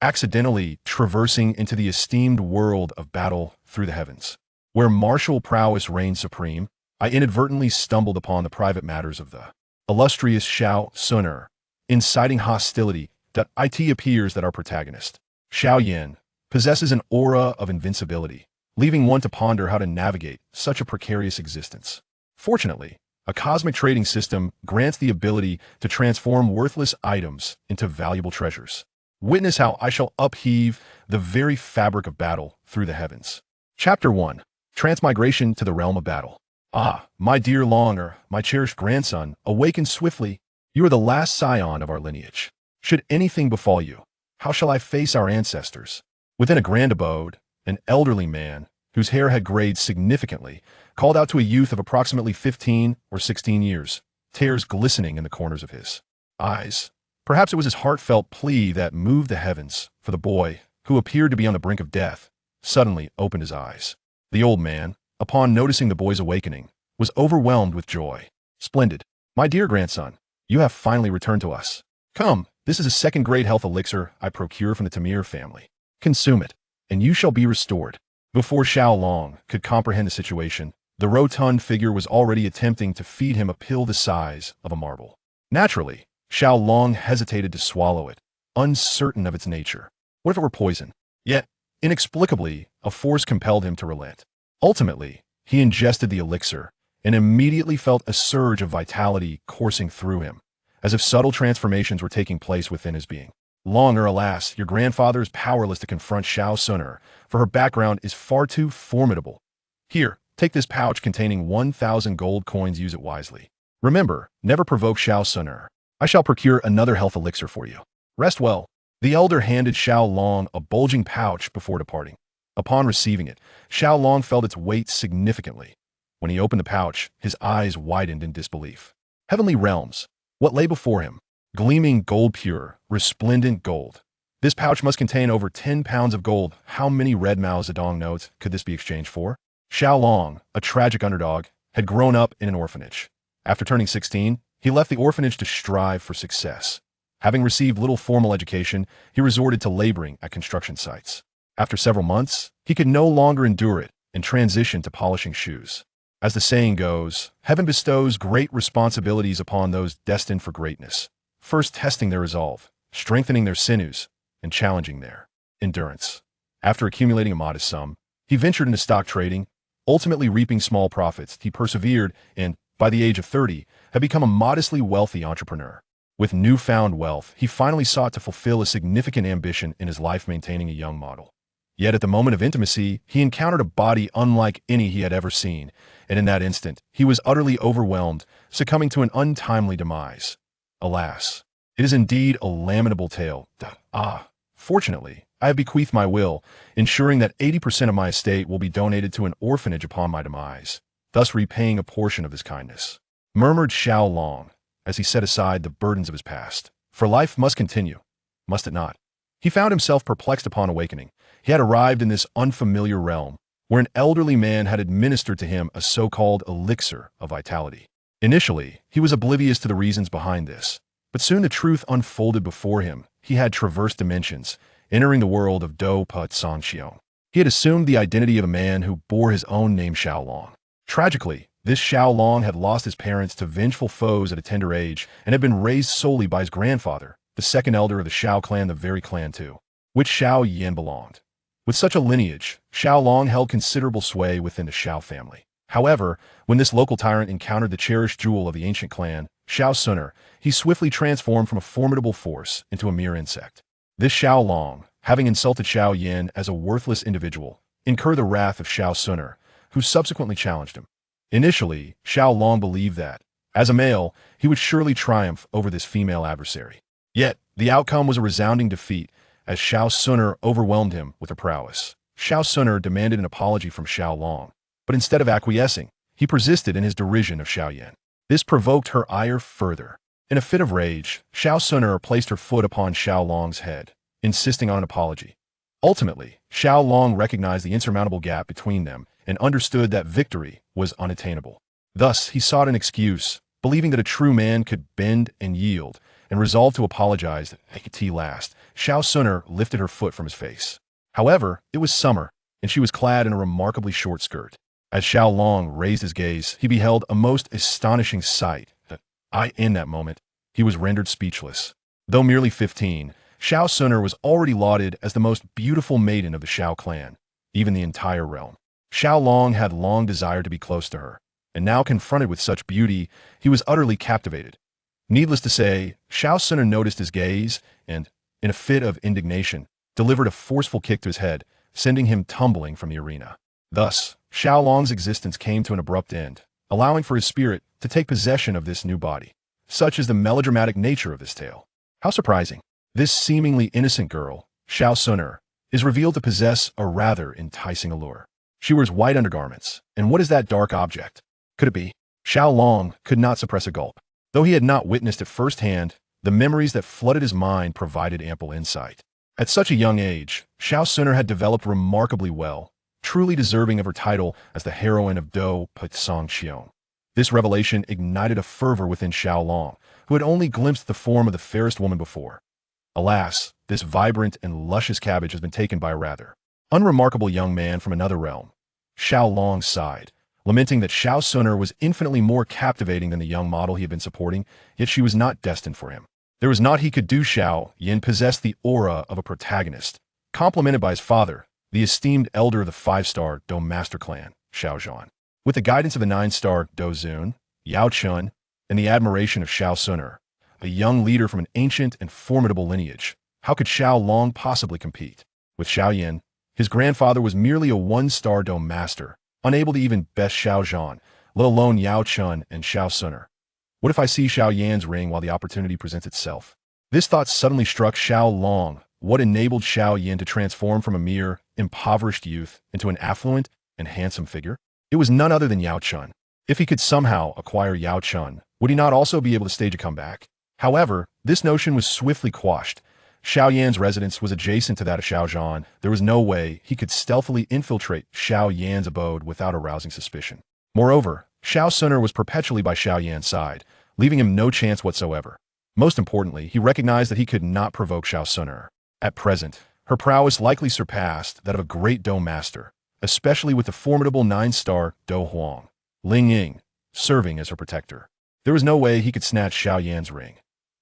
accidentally traversing into the esteemed world of battle through the heavens. Where martial prowess reigned supreme, I inadvertently stumbled upon the private matters of the illustrious Xiao Suner. Inciting hostility, it appears that our protagonist, Xiao Yan, possesses an aura of invincibility, leaving one to ponder how to navigate such a precarious existence. Fortunately, a cosmic trading system grants the ability to transform worthless items into valuable treasures. Witness how I shall upheave the very fabric of battle through the heavens. Chapter 1. Transmigration to the Realm of Battle. Ah, my dear Longer, my cherished grandson, awaken swiftly. You are the last scion of our lineage. Should anything befall you, how shall I face our ancestors? Within a grand abode, an elderly man, whose hair had grayed significantly, called out to a youth of approximately 15 or 16 years, tears glistening in the corners of his eyes. Perhaps it was his heartfelt plea that moved the heavens, for the boy, who appeared to be on the brink of death, suddenly opened his eyes. The old man, upon noticing the boy's awakening, was overwhelmed with joy. Splendid. My dear grandson, you have finally returned to us. Come, this is a second-grade health elixir I procure from the Tamir family. Consume it, and you shall be restored. Before Xiao Long could comprehend the situation, the rotund figure was already attempting to feed him a pill the size of a marble. Naturally, Xiao Long hesitated to swallow it, uncertain of its nature. What if it were poison? Yet, inexplicably, a force compelled him to relent. Ultimately, he ingested the elixir and immediately felt a surge of vitality coursing through him, as if subtle transformations were taking place within his being. Longer, alas, your grandfather is powerless to confront Xiao Suner, for her background is far too formidable. Here, take this pouch containing 1,000 gold coins. Use it wisely. Remember, never provoke Xiao Suner. I shall procure another health elixir for you. Rest well. The elder handed Xiao Long a bulging pouch before departing. Upon receiving it, Xiao Long felt its weight significantly. When he opened the pouch, his eyes widened in disbelief. Heavenly realms. What lay before him? Gleaming gold, pure, resplendent gold. This pouch must contain over 10 pounds of gold. How many red Mao Zedong notes could this be exchanged for? Xiao Long, a tragic underdog, had grown up in an orphanage. After turning 16, he left the orphanage to strive for success. Having received little formal education, he resorted to laboring at construction sites. After several months, he could no longer endure it and transitioned to polishing shoes. As the saying goes, heaven bestows great responsibilities upon those destined for greatness, first testing their resolve, strengthening their sinews, and challenging their endurance. After accumulating a modest sum, he ventured into stock trading, ultimately reaping small profits. He persevered and, by the age of 30, had become a modestly wealthy entrepreneur. With newfound wealth, he finally sought to fulfill a significant ambition in his life, maintaining a young model. Yet at the moment of intimacy, he encountered a body unlike any he had ever seen, and in that instant, he was utterly overwhelmed, succumbing to an untimely demise. Alas, it is indeed a lamentable tale. Fortunately, I have bequeathed my will, ensuring that 80% of my estate will be donated to an orphanage upon my demise, thus repaying a portion of his kindness. Murmured Xiao Long, as he set aside the burdens of his past. For life must continue, must it not? He found himself perplexed upon awakening. He had arrived in this unfamiliar realm, where an elderly man had administered to him a so-called elixir of vitality. Initially, he was oblivious to the reasons behind this, but soon the truth unfolded before him. He had traversed dimensions, entering the world of Do Put Song Xiong. He had assumed the identity of a man who bore his own name, Xiao Long. Tragically, this Xiao Long had lost his parents to vengeful foes at a tender age and had been raised solely by his grandfather, the second elder of the Xiao clan, the very clan to which Xiao Yan belonged. With such a lineage, Xiao Long held considerable sway within the Xiao family. However, when this local tyrant encountered the cherished jewel of the ancient clan, Xiao Suner, he swiftly transformed from a formidable force into a mere insect. This Xiao Long, having insulted Xiao Yan as a worthless individual, incurred the wrath of Xiao Suner, who subsequently challenged him. Initially, Xiao Long believed that, as a male, he would surely triumph over this female adversary. Yet, the outcome was a resounding defeat, as Xiao Suner overwhelmed him with her prowess. Xiao Suner demanded an apology from Xiao Long, but instead of acquiescing, he persisted in his derision of Xiao Yan. This provoked her ire further. In a fit of rage, Xiao Suner placed her foot upon Xiao Long's head, insisting on an apology. Ultimately, Xiao Long recognized the insurmountable gap between them and understood that victory was unattainable. Thus, he sought an excuse, believing that a true man could bend and yield, and resolved to apologize that make tea last, Xiao Suner lifted her foot from his face. However, it was summer, and she was clad in a remarkably short skirt. As Xiao Long raised his gaze, he beheld a most astonishing sight. In that moment, he was rendered speechless. Though merely 15, Xiao Suner was already lauded as the most beautiful maiden of the Xiao clan, even the entire realm. Xiao Long had long desired to be close to her, and now confronted with such beauty, he was utterly captivated. Needless to say, Xiao Suner noticed his gaze and, in a fit of indignation, delivered a forceful kick to his head, sending him tumbling from the arena. Thus, Xiao Long's existence came to an abrupt end, allowing for his spirit to take possession of this new body. Such is the melodramatic nature of this tale. How surprising. This seemingly innocent girl, Xiao Suner, is revealed to possess a rather enticing allure. She wears white undergarments, and what is that dark object? Could it be? Xiao Long could not suppress a gulp. Though he had not witnessed it firsthand, the memories that flooded his mind provided ample insight. At such a young age, Xiao Suner had developed remarkably well, truly deserving of her title as the heroine of Do Put Song Xiong. This revelation ignited a fervor within Xiao Long, who had only glimpsed the form of the fairest woman before. Alas, this vibrant and luscious cabbage has been taken by a rather unremarkable young man from another realm. Xiao Long sighed, lamenting that Xiao Suner was infinitely more captivating than the young model he had been supporting, yet she was not destined for him. There was naught he could do. Xiao Yin possessed the aura of a protagonist, complemented by his father, the esteemed elder of the 5-star Do Master Clan, Xiao Zhan. With the guidance of the 9-star Do Zun, Yao Chun, and the admiration of Xiao Suner, a young leader from an ancient and formidable lineage, how could Xiao Long possibly compete? With Xiao Yin, his grandfather was merely a 1-star Do Master, unable to even best Xiao Zhan, let alone Yao Chun and Xiao Suner. What if I see Xiao Yan's ring while the opportunity presents itself? This thought suddenly struck Xiao Long. What enabled Xiao Yin to transform from a mere, impoverished youth into an affluent and handsome figure? It was none other than Yao Chun. If he could somehow acquire Yao Chun, would he not also be able to stage a comeback? However, this notion was swiftly quashed. Xiao Yan's residence was adjacent to that of Xiao Zhan. There was no way he could stealthily infiltrate Xiao Yan's abode without arousing suspicion. Moreover, Xiao Suner was perpetually by Xiao Yan's side, leaving him no chance whatsoever. Most importantly, he recognized that he could not provoke Xiao Suner. At present, her prowess likely surpassed that of a great Do Master, especially with the formidable 9-star Do Huang, Ling Ying, serving as her protector. There was no way he could snatch Xiao Yan's ring.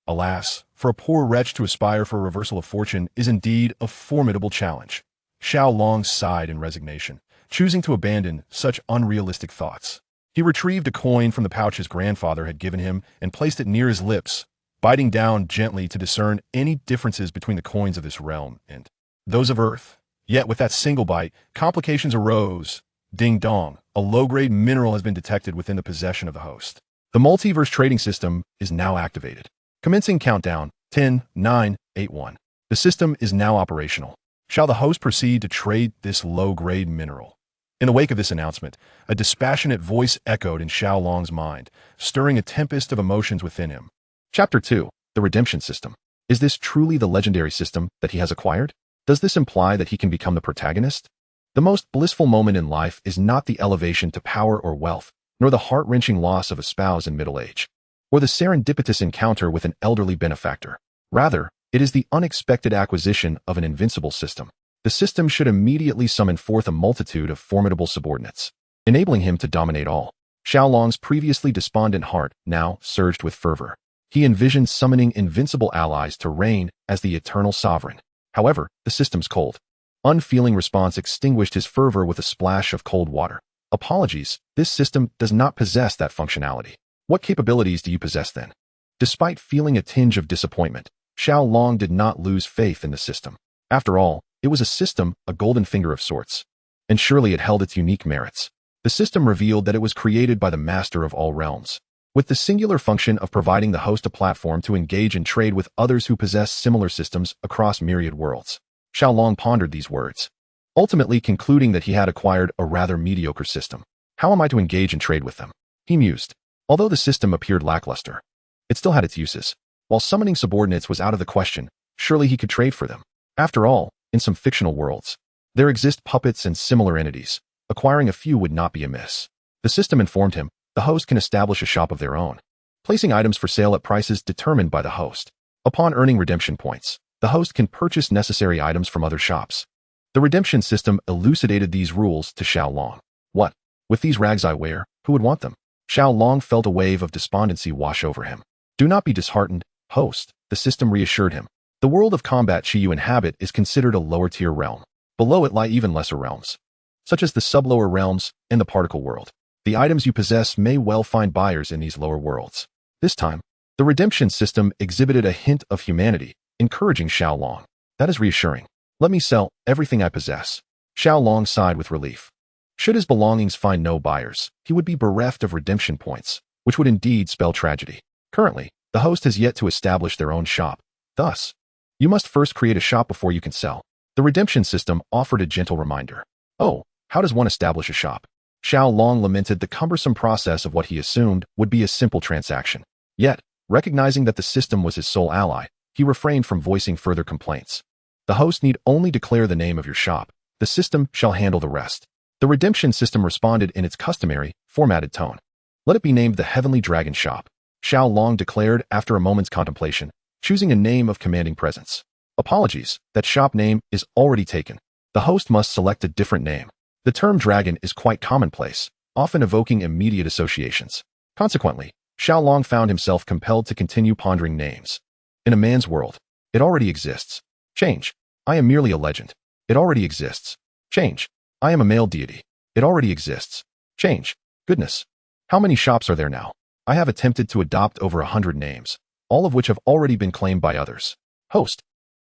Alas, for a poor wretch to aspire for a reversal of fortune is indeed a formidable challenge. Xiao Long sighed in resignation, choosing to abandon such unrealistic thoughts. He retrieved a coin from the pouch his grandfather had given him and placed it near his lips, biting down gently to discern any differences between the coins of this realm and those of Earth. Yet with that single bite, complications arose. Ding dong, a low-grade mineral has been detected within the possession of the host. The multiverse trading system is now activated. Commencing countdown, 10, 9, 8, 1. The system is now operational. Shall the host proceed to trade this low-grade mineral? In the wake of this announcement, a dispassionate voice echoed in Xiao Long's mind, stirring a tempest of emotions within him. Chapter 2. The Redemption System. Is this truly the legendary system that he has acquired? Does this imply that he can become the protagonist? The most blissful moment in life is not the elevation to power or wealth, nor the heart-wrenching loss of a spouse in middle age, or the serendipitous encounter with an elderly benefactor. Rather, it is the unexpected acquisition of an invincible system. The system should immediately summon forth a multitude of formidable subordinates, enabling him to dominate all. Xiao Long's previously despondent heart now surged with fervor. He envisioned summoning invincible allies to reign as the eternal sovereign. However, the system's cold, unfeeling response extinguished his fervor with a splash of cold water. Apologies, this system does not possess that functionality. What capabilities do you possess then? Despite feeling a tinge of disappointment, Xiao Long did not lose faith in the system. After all, it was a system, a golden finger of sorts, and surely it held its unique merits. The system revealed that it was created by the master of all realms, with the singular function of providing the host a platform to engage and trade with others who possess similar systems across myriad worlds. Xiao Long pondered these words, ultimately concluding that he had acquired a rather mediocre system. How am I to engage and trade with them? He mused. Although the system appeared lackluster, it still had its uses. While summoning subordinates was out of the question, surely he could trade for them. After all, in some fictional worlds, there exist puppets and similar entities. Acquiring a few would not be amiss. The system informed him, the host can establish a shop of their own. placing items for sale at prices determined by the host. Upon earning redemption points, the host can purchase necessary items from other shops. The redemption system elucidated these rules to Xiaolong. What? With these rags I wear, who would want them? Xiaolong felt a wave of despondency wash over him. Do not be disheartened, host, the system reassured him. The world of combat you inhabit is considered a lower-tier realm. Below it lie even lesser realms, such as the sub-lower realms and the particle world. The items you possess may well find buyers in these lower worlds. This time, the redemption system exhibited a hint of humanity, encouraging Xiaolong. That is reassuring. Let me sell everything I possess. Xiaolong sighed with relief. Should his belongings find no buyers, he would be bereft of redemption points, which would indeed spell tragedy. Currently, the host has yet to establish their own shop. Thus, you must first create a shop before you can sell. The redemption system offered a gentle reminder. Oh, how does one establish a shop? Xiaolong lamented the cumbersome process of what he assumed would be a simple transaction. Yet, recognizing that the system was his sole ally, he refrained from voicing further complaints. The host need only declare the name of your shop. The system shall handle the rest. The redemption system responded in its customary, formatted tone. Let it be named the Heavenly Dragon Shop, Xiaolong declared after a moment's contemplation, choosing a name of commanding presence. Apologies, that shop name is already taken. The host must select a different name. The term dragon is quite commonplace, often evoking immediate associations. Consequently, Xiaolong found himself compelled to continue pondering names. In a man's world, it already exists. Change. I am merely a legend. It already exists. Change. I am a male deity. It already exists. Change. Goodness. How many shops are there now? I have attempted to adopt over 100 names, all of which have already been claimed by others. Host.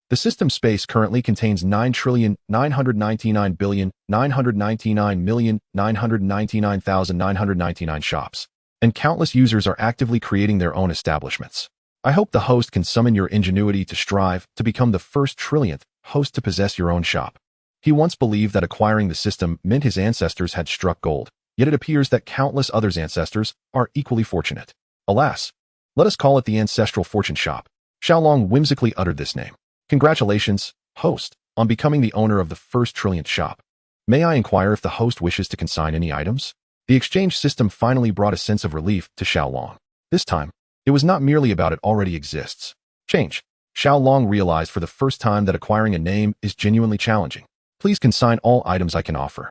The system space currently contains 9,999,999,999,999 shops, and countless users are actively creating their own establishments. I hope the host can summon your ingenuity to strive to become the first trillionth host to possess your own shop. He once believed that acquiring the system meant his ancestors had struck gold, yet it appears that countless others' ancestors are equally fortunate. Alas, let us call it the Ancestral Fortune Shop. Xiaolong whimsically uttered this name. Congratulations, host, on becoming the owner of the first trillionth shop. May I inquire if the host wishes to consign any items? The exchange system finally brought a sense of relief to Xiaolong. This time, it was not merely about it already exists. Change. Xiaolong realized for the first time that acquiring a name is genuinely challenging. Please consign all items I can offer.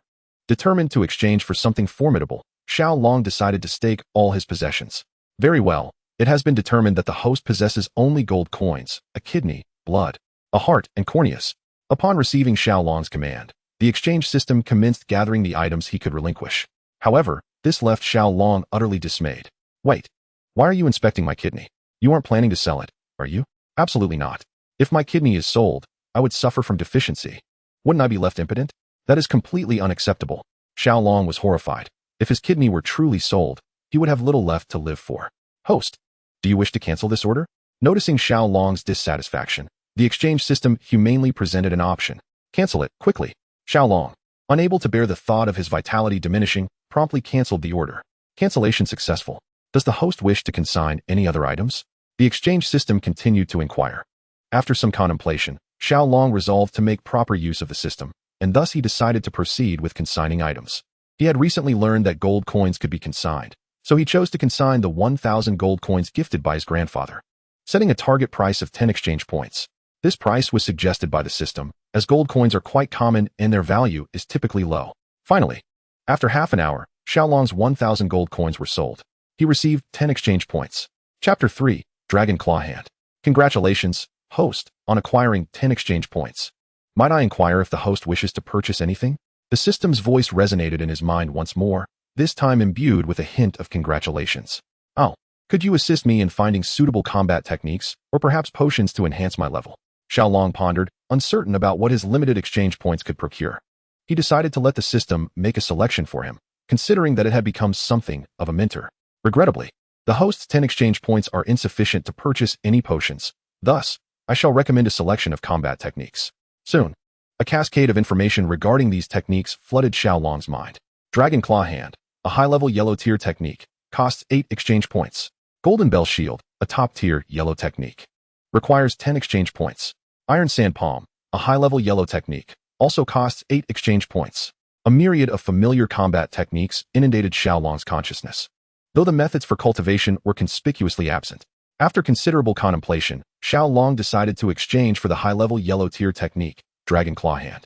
Determined to exchange for something formidable, Xiaolong decided to stake all his possessions. Very well, it has been determined that the host possesses only gold coins, a kidney, blood, a heart, and corneas. Upon receiving Xiaolong's command, the exchange system commenced gathering the items he could relinquish. However, this left Xiaolong utterly dismayed. Wait. Why are you inspecting my kidney? You aren't planning to sell it, are you? Absolutely not. If my kidney is sold, I would suffer from deficiency. Wouldn't I be left impotent? That is completely unacceptable. Xiaolong was horrified. If his kidney were truly sold, he would have little left to live for. Host, do you wish to cancel this order? Noticing Xiaolong's dissatisfaction, the exchange system humanely presented an option. Cancel it, quickly. Xiaolong, unable to bear the thought of his vitality diminishing, promptly canceled the order. Cancellation successful. Does the host wish to consign any other items? The exchange system continued to inquire. After some contemplation, Xiaolong resolved to make proper use of the system, and thus he decided to proceed with consigning items. He had recently learned that gold coins could be consigned, so he chose to consign the 1,000 gold coins gifted by his grandfather, setting a target price of 10 exchange points. This price was suggested by the system, as gold coins are quite common and their value is typically low. Finally, after half an hour, Xiaolong's 1,000 gold coins were sold. He received 10 exchange points. Chapter 3, Dragon Claw Hand. Congratulations, host, on acquiring 10 exchange points. Might I inquire if the host wishes to purchase anything? The system's voice resonated in his mind once more, this time imbued with a hint of congratulations. Oh, could you assist me in finding suitable combat techniques, or perhaps potions to enhance my level? Xiaolong pondered, uncertain about what his limited exchange points could procure. He decided to let the system make a selection for him, considering that it had become something of a mentor. Regrettably, the host's 10 exchange points are insufficient to purchase any potions. Thus, I shall recommend a selection of combat techniques. Soon, a cascade of information regarding these techniques flooded Xiaolong's mind. Dragon Claw Hand, a high-level yellow-tier technique, costs 8 exchange points. Golden Bell Shield, a top-tier yellow technique, requires 10 exchange points. Iron Sand Palm, a high-level yellow technique, also costs 8 exchange points. A myriad of familiar combat techniques inundated Xiaolong's consciousness. though the methods for cultivation were conspicuously absent. After considerable contemplation, Xiao Long decided to exchange for the high-level yellow tier technique, Dragon Claw Hand.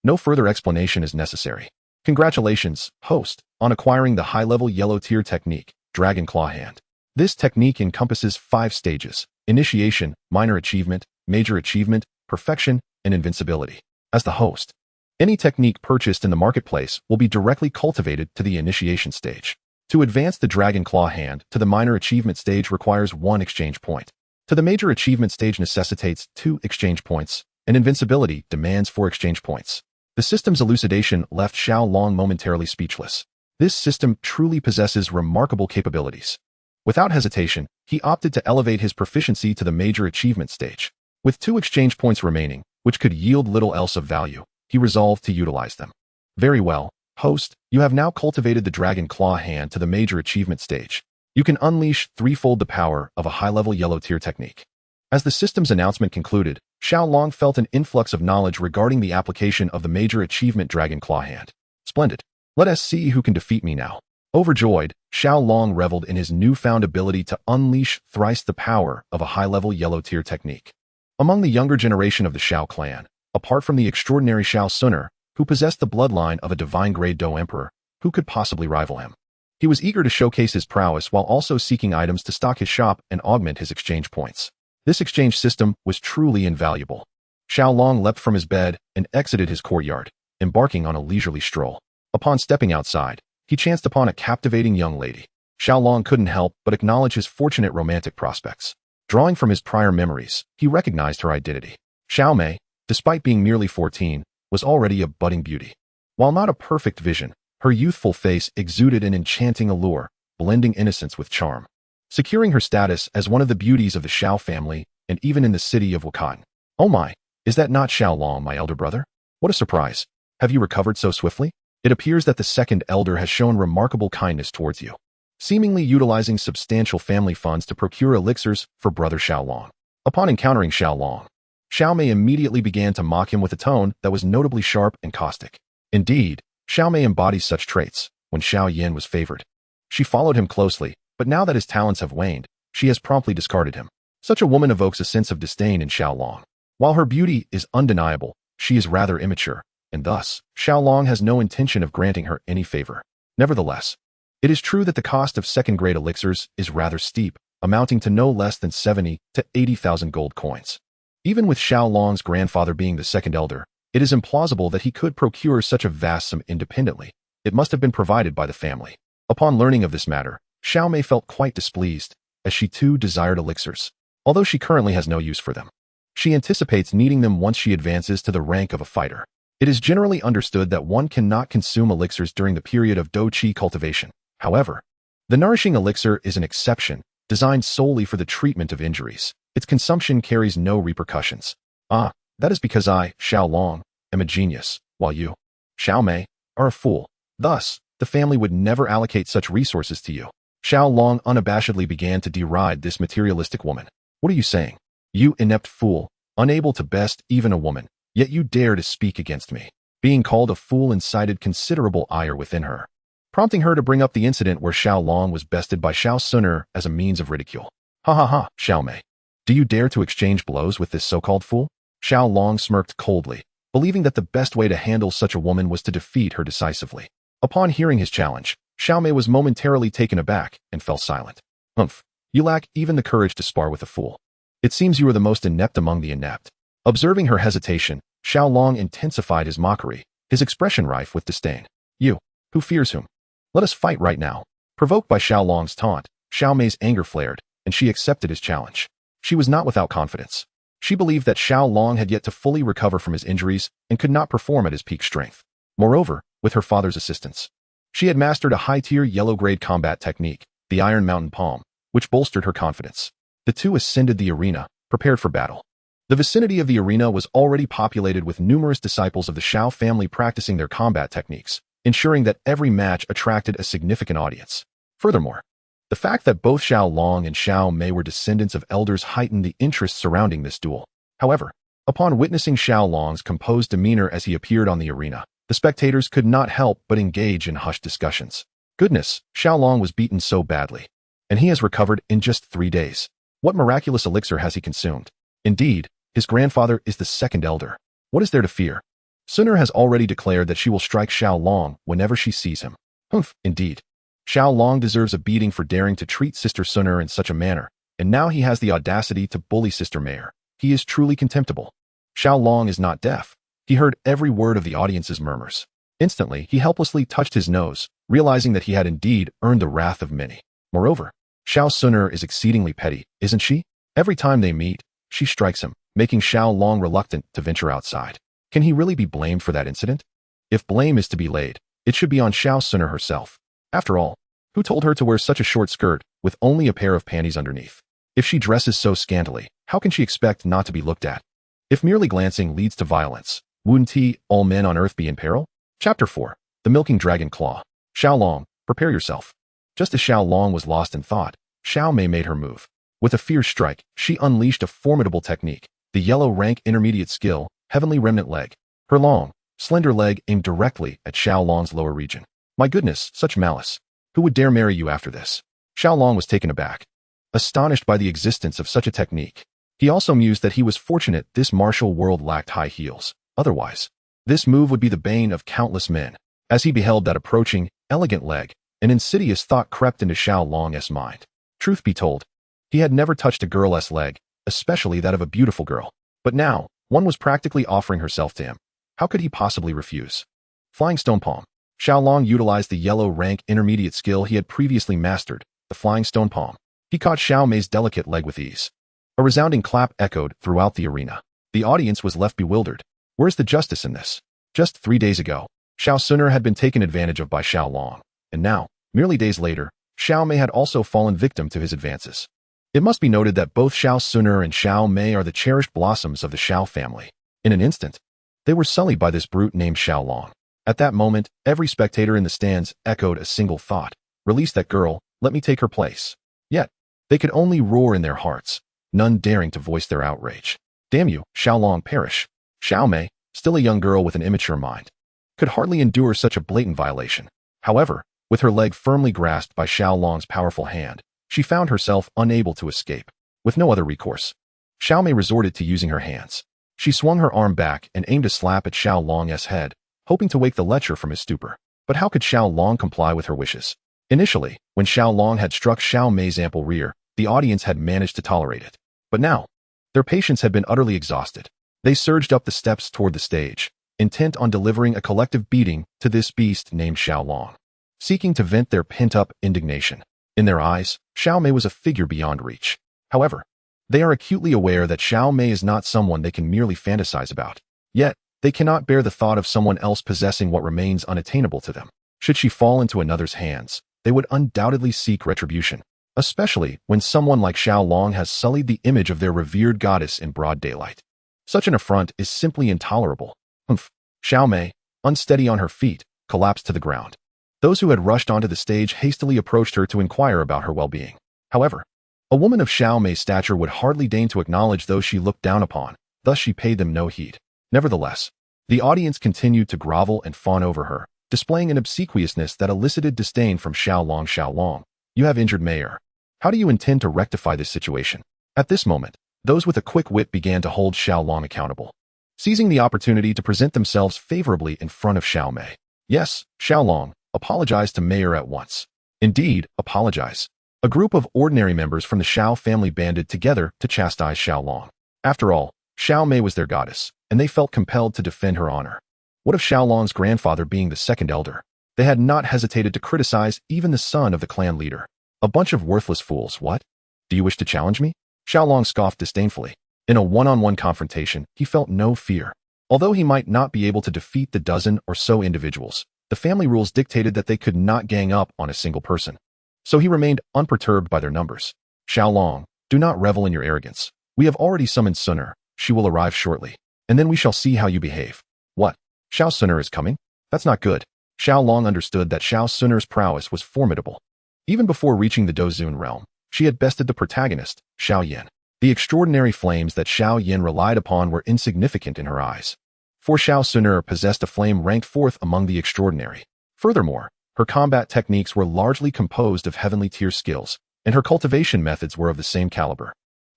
No further explanation is necessary. Congratulations, host, on acquiring the high-level yellow tier technique, Dragon Claw Hand. This technique encompasses 5 stages: initiation, minor achievement, major achievement, perfection, and invincibility. As the host, any technique purchased in the marketplace will be directly cultivated to the initiation stage. To advance the Dragon Claw Hand to the minor achievement stage requires 1 exchange point. To the major achievement stage necessitates 2 exchange points, and invincibility demands 4 exchange points. The system's elucidation left Xiao Long momentarily speechless. This system truly possesses remarkable capabilities. Without hesitation, he opted to elevate his proficiency to the major achievement stage. With 2 exchange points remaining, which could yield little else of value, he resolved to utilize them. Very well, host, you have now cultivated the Dragon Claw Hand to the major achievement stage. You can unleash threefold the power of a high-level yellow tier technique. As the system's announcement concluded, Xiao Long felt an influx of knowledge regarding the application of the major achievement Dragon Claw Hand. Splendid. Let us see who can defeat me now. Overjoyed, Xiao Long reveled in his newfound ability to unleash thrice the power of a high-level yellow tier technique. Among the younger generation of the Xiao clan, apart from the extraordinary Xiao Suner, who possessed the bloodline of a divine-grade Dou Emperor, who could possibly rival him? He was eager to showcase his prowess while also seeking items to stock his shop and augment his exchange points. This exchange system was truly invaluable. Xiao Long leapt from his bed and exited his courtyard, embarking on a leisurely stroll. Upon stepping outside, he chanced upon a captivating young lady. Xiao Long couldn't help but acknowledge his fortunate romantic prospects. Drawing from his prior memories, he recognized her identity. Xiao Mei, despite being merely 14, was already a budding beauty. While not a perfect vision, her youthful face exuded an enchanting allure, blending innocence with charm. Securing her status as one of the beauties of the Xiao family, and even in the city of Wukan. Oh my, is that not Xiao Long, my elder brother? What a surprise. Have you recovered so swiftly? It appears that the second elder has shown remarkable kindness towards you, seemingly utilizing substantial family funds to procure elixirs for brother Xiao Long. Upon encountering Xiao Long, Xiao Mei immediately began to mock him with a tone that was notably sharp and caustic. Indeed, Xiao Mei embodies such traits. When Xiao Yin was favored, she followed him closely, but now that his talents have waned, she has promptly discarded him. Such a woman evokes a sense of disdain in Xiao Long. While her beauty is undeniable, she is rather immature, and thus, Xiao Long has no intention of granting her any favor. Nevertheless, it is true that the cost of second-grade elixirs is rather steep, amounting to no less than 70 to 80,000 gold coins. Even with Xiao Long's grandfather being the second elder, it is implausible that he could procure such a vast sum independently. It must have been provided by the family. Upon learning of this matter, Xiao Mei felt quite displeased, as she too desired elixirs, although she currently has no use for them. She anticipates needing them once she advances to the rank of a fighter. It is generally understood that one cannot consume elixirs during the period of Dou Qi cultivation. However, the nourishing elixir is an exception, designed solely for the treatment of injuries. Its consumption carries no repercussions. That is because I, Xiao Long, am a genius, while you, Xiao Mei, are a fool. Thus, the family would never allocate such resources to you. Xiao Long unabashedly began to deride this materialistic woman. What are you saying? You inept fool, unable to best even a woman, yet you dare to speak against me. Being called a fool incited considerable ire within her, prompting her to bring up the incident where Xiao Long was bested by Xiao Suner as a means of ridicule. Ha ha ha, Xiao Mei. Do you dare to exchange blows with this so-called fool? Xiao Long smirked coldly, believing that the best way to handle such a woman was to defeat her decisively. Upon hearing his challenge, Xiao Mei was momentarily taken aback and fell silent. Humph, you lack even the courage to spar with a fool. It seems you are the most inept among the inept. Observing her hesitation, Xiao Long intensified his mockery, his expression rife with disdain. You, who fears whom? Let us fight right now. Provoked by Xiao Long's taunt, Xiao Mei's anger flared, and she accepted his challenge. She was not without confidence. She believed that Xiao Long had yet to fully recover from his injuries and could not perform at his peak strength. Moreover, with her father's assistance, she had mastered a high-tier yellow-grade combat technique, the Iron Mountain Palm, which bolstered her confidence. The two ascended the arena, prepared for battle. The vicinity of the arena was already populated with numerous disciples of the Xiao family practicing their combat techniques, ensuring that every match attracted a significant audience. Furthermore, the fact that both Xiao Long and Xiao Mei were descendants of elders heightened the interest surrounding this duel. However, upon witnessing Xiao Long's composed demeanor as he appeared on the arena, the spectators could not help but engage in hushed discussions. Goodness, Xiaolong was beaten so badly. And he has recovered in just 3 days. What miraculous elixir has he consumed? Indeed, his grandfather is the second elder. What is there to fear? Suner has already declared that she will strike Xiaolong whenever she sees him. Humph, indeed. Xiaolong deserves a beating for daring to treat Sister Suner in such a manner, and now he has the audacity to bully Sister Mayor. He is truly contemptible. Xiaolong is not deaf. He heard every word of the audience's murmurs. Instantly, he helplessly touched his nose, realizing that he had indeed earned the wrath of many. Moreover, Xiao Suner is exceedingly petty, isn't she? Every time they meet, she strikes him, making Xiaolong reluctant to venture outside. Can he really be blamed for that incident? If blame is to be laid, it should be on Xiao Suner herself. After all, who told her to wear such a short skirt with only a pair of panties underneath? If she dresses so scantily, how can she expect not to be looked at? If merely glancing leads to violence, wouldn't all men on earth be in peril? Chapter 4. The Milking Dragon Claw. Xiaolong, prepare yourself. Just as Xiaolong was lost in thought, Xiao Mei made her move. With a fierce strike, she unleashed a formidable technique, the yellow rank intermediate skill, Heavenly Remnant Leg. Her long, slender leg aimed directly at Xiaolong's lower region. My goodness, such malice. Who would dare marry you after this? Xiaolong was taken aback, astonished by the existence of such a technique. He also mused that he was fortunate this martial world lacked high heels. Otherwise, this move would be the bane of countless men. As he beheld that approaching, elegant leg, an insidious thought crept into Xiaolong's mind. Truth be told, he had never touched a girl's leg, especially that of a beautiful girl. But now, one was practically offering herself to him. How could he possibly refuse? Flying Stone Palm. Xiaolong utilized the yellow rank intermediate skill he had previously mastered, the Flying Stone Palm. He caught Xiao Mei's delicate leg with ease. A resounding clap echoed throughout the arena. The audience was left bewildered. Where's the justice in this? Just 3 days ago, Xiao Suner had been taken advantage of by Xiaolong, and now, merely days later, Xiao Mei had also fallen victim to his advances. It must be noted that both Xiao Suner and Xiao Mei are the cherished blossoms of the Xiao family. In an instant, they were sullied by this brute named Xiaolong. At that moment, every spectator in the stands echoed a single thought. Release that girl, let me take her place. Yet, they could only roar in their hearts, none daring to voice their outrage. Damn you, Xiaolong perish. Xiao Mei, still a young girl with an immature mind, could hardly endure such a blatant violation. However, with her leg firmly grasped by Xiaolong's powerful hand, she found herself unable to escape. With no other recourse, Xiao Mei resorted to using her hands. She swung her arm back and aimed a slap at Xiaolong's head, hoping to wake the lecher from his stupor. But how could Xiaolong comply with her wishes? Initially, when Xiaolong had struck Xiao Mei's ample rear, the audience had managed to tolerate it. But now, their patience had been utterly exhausted. They surged up the steps toward the stage, intent on delivering a collective beating to this beast named Xiaolong, seeking to vent their pent-up indignation. In their eyes, Xiao Mei was a figure beyond reach. However, they are acutely aware that Xiao Mei is not someone they can merely fantasize about. Yet, they cannot bear the thought of someone else possessing what remains unattainable to them. Should she fall into another's hands, they would undoubtedly seek retribution, especially when someone like Xiaolong has sullied the image of their revered goddess in broad daylight. Such an affront is simply intolerable. Humph. Xiao Mei, unsteady on her feet, collapsed to the ground. Those who had rushed onto the stage hastily approached her to inquire about her well-being. However, a woman of Xiao Mei's stature would hardly deign to acknowledge those she looked down upon, thus she paid them no heed. Nevertheless, the audience continued to grovel and fawn over her, displaying an obsequiousness that elicited disdain from Xiaolong. Xiaolong, you have injured Mayor. How do you intend to rectify this situation? At this moment, those with a quick wit began to hold Xiaolong accountable, seizing the opportunity to present themselves favorably in front of Xiao Mei. Yes, Xiaolong, apologize to Mayor at once. Indeed, apologize. A group of ordinary members from the Xiao family banded together to chastise Xiaolong. After all, Xiao Mei was their goddess, and they felt compelled to defend her honor. What of Xiaolong's grandfather being the second elder? They had not hesitated to criticize even the son of the clan leader. A bunch of worthless fools, what? Do you wish to challenge me? Xiaolong scoffed disdainfully. In a one-on-one confrontation, he felt no fear. Although he might not be able to defeat the dozen or so individuals, the family rules dictated that they could not gang up on a single person. So he remained unperturbed by their numbers. Xiaolong, do not revel in your arrogance. We have already summoned Suner. She will arrive shortly, and then we shall see how you behave. What? Xiao Suner is coming? That's not good. Xiaolong understood that Xiao Suner's prowess was formidable. Even before reaching the Dozun realm, she had bested the protagonist, Xiao Yin. The extraordinary flames that Xiao Yin relied upon were insignificant in her eyes, for Xiao Suner possessed a flame ranked fourth among the extraordinary. Furthermore, Her combat techniques were largely composed of heavenly tier skills, and her cultivation methods were of the same caliber.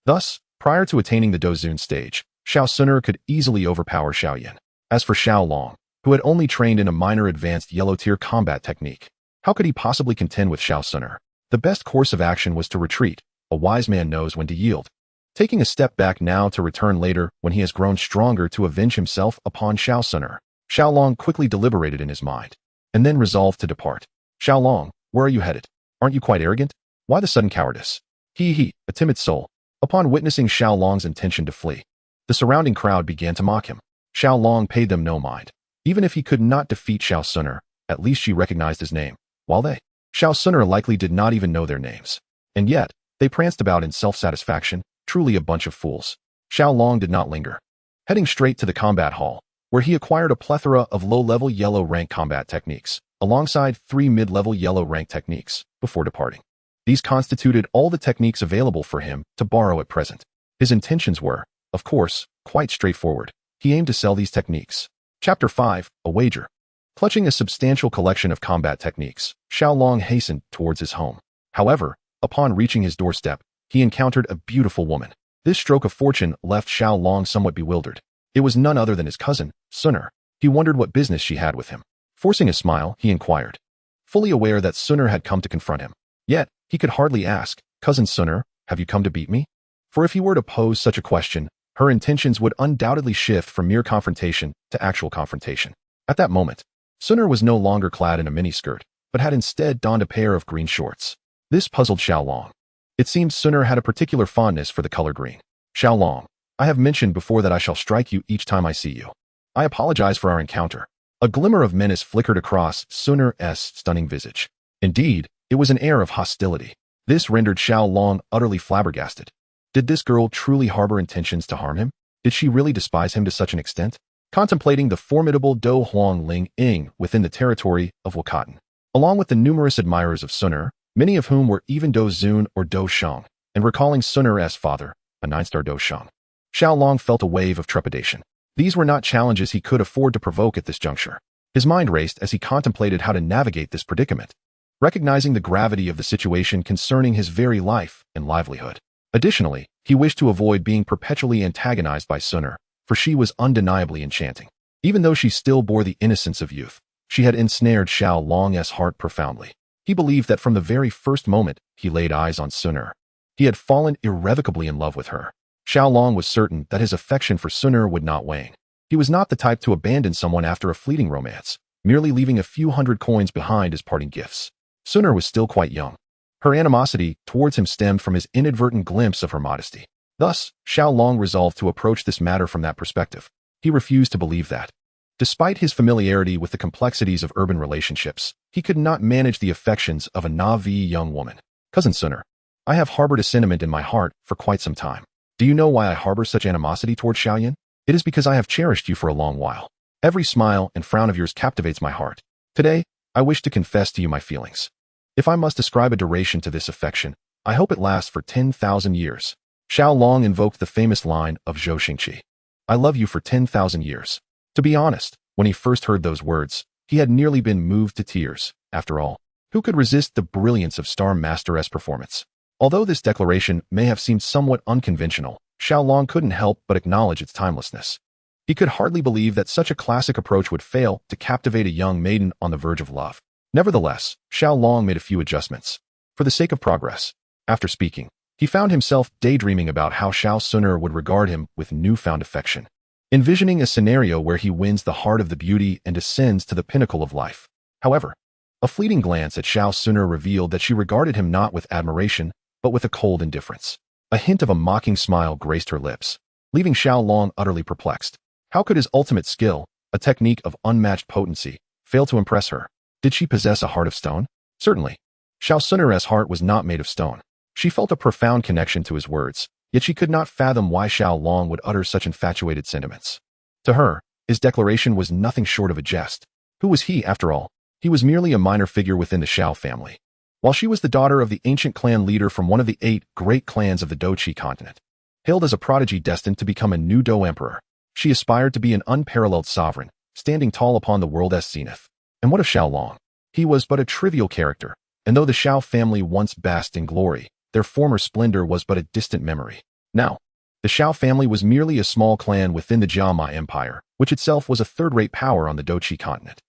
Thus, prior to attaining the Dozun stage, Xiao Suner could easily overpower Xiaoyan. As for Xiao Long, who had only trained in a minor advanced yellow tier combat technique, how could he possibly contend with Xiao Suner? The best course of action was to retreat. A wise man knows when to yield. Taking a step back now to return later when he has grown stronger to avenge himself upon Xiao Suner, Xiao Long quickly deliberated in his mind, and then resolved to depart. Xiao Long, where are you headed? Aren't you quite arrogant? Why the sudden cowardice? A timid soul. Upon witnessing Xiao Long's intention to flee, the surrounding crowd began to mock him. Xiao Long paid them no mind. Even if he could not defeat Xiao Suner, at least she recognized his name, while they, Xiao Suner, likely did not even know their names. And yet, they pranced about in self-satisfaction, truly a bunch of fools. Xiao Long did not linger. Heading straight to the combat hall, where he acquired a plethora of low-level yellow rank combat techniques, alongside 3 mid-level yellow rank techniques, before departing. These constituted all the techniques available for him to borrow at present. His intentions were, of course, quite straightforward. He aimed to sell these techniques. Chapter 5, A Wager. Clutching a substantial collection of combat techniques, Xiao Long hastened towards his home. However, upon reaching his doorstep, he encountered a beautiful woman. This stroke of fortune left Xiao Long somewhat bewildered. It was none other than his cousin, Suner. He wondered what business she had with him. Forcing a smile, he inquired, fully aware that Suner had come to confront him. Yet, he could hardly ask, "Cousin Suner, have you come to beat me?" For if he were to pose such a question, her intentions would undoubtedly shift from mere confrontation to actual confrontation. At that moment, Suner was no longer clad in a miniskirt, but had instead donned a pair of green shorts. This puzzled Xiao Long. It seemed Suner had a particular fondness for the color green. "Xiao Long, I have mentioned before that I shall strike you each time I see you. I apologize for our encounter." A glimmer of menace flickered across Suner's stunning visage. Indeed, it was an air of hostility. This rendered Xiao Long utterly flabbergasted. Did this girl truly harbor intentions to harm him? Did she really despise him to such an extent? Contemplating the formidable Do Huang Ling Ying within the territory of Wakatan, along with the numerous admirers of Suner, many of whom were even Do Zun or Do Shang, and recalling Suner's father, a 9-star Do Shang, Xiao Long felt a wave of trepidation. These were not challenges he could afford to provoke at this juncture. His mind raced as he contemplated how to navigate this predicament, recognizing the gravity of the situation concerning his very life and livelihood. Additionally, he wished to avoid being perpetually antagonized by Suner, for she was undeniably enchanting. Even though she still bore the innocence of youth, she had ensnared Xiao Long's heart profoundly. He believed that from the very first moment he laid eyes on Suner, he had fallen irrevocably in love with her. Xiao Long was certain that his affection for Suner would not wane. He was not the type to abandon someone after a fleeting romance, merely leaving a few hundred coins behind as parting gifts. Suner was still quite young. Her animosity towards him stemmed from his inadvertent glimpse of her modesty. Thus, Xiao Long resolved to approach this matter from that perspective. He refused to believe that, despite his familiarity with the complexities of urban relationships, he could not manage the affections of a Na'vi young woman. "Cousin Suner, I have harbored a sentiment in my heart for quite some time. Do you know why I harbor such animosity towards Xiaoyan? It is because I have cherished you for a long while. Every smile and frown of yours captivates my heart. Today, I wish to confess to you my feelings. If I must ascribe a duration to this affection, I hope it lasts for 10,000 years. Xiao Long invoked the famous line of Zhou Xingqi. I love you for 10,000 years. To be honest, when he first heard those words, he had nearly been moved to tears. After all, who could resist the brilliance of Star Master's performance? Although this declaration may have seemed somewhat unconventional, Xiao Long couldn't help but acknowledge its timelessness. He could hardly believe that such a classic approach would fail to captivate a young maiden on the verge of love. Nevertheless, Xiao Long made a few adjustments. For the sake of progress, after speaking, he found himself daydreaming about how Xiao Suner would regard him with newfound affection, envisioning a scenario where he wins the heart of the beauty and ascends to the pinnacle of life. However, a fleeting glance at Xiao Suner revealed that she regarded him not with admiration, but with a cold indifference. A hint of a mocking smile graced her lips, leaving Xiao Long utterly perplexed. How could his ultimate skill, a technique of unmatched potency, fail to impress her? Did she possess a heart of stone? Certainly. Xiao Suner's heart was not made of stone. She felt a profound connection to his words, yet she could not fathom why Xiao Long would utter such infatuated sentiments. To her, his declaration was nothing short of a jest. Who was he, after all? He was merely a minor figure within the Xiao family. While she was the daughter of the ancient clan leader from one of the 8 great clans of the Doqi continent, hailed as a prodigy destined to become a new Do emperor, she aspired to be an unparalleled sovereign, standing tall upon the world's zenith. And what of Xiao Long? He was but a trivial character, and though the Xiao family once basked in glory, their former splendor was but a distant memory. Now, the Xiao family was merely a small clan within the Jiamai Empire, which itself was a third-rate power on the Doqi continent.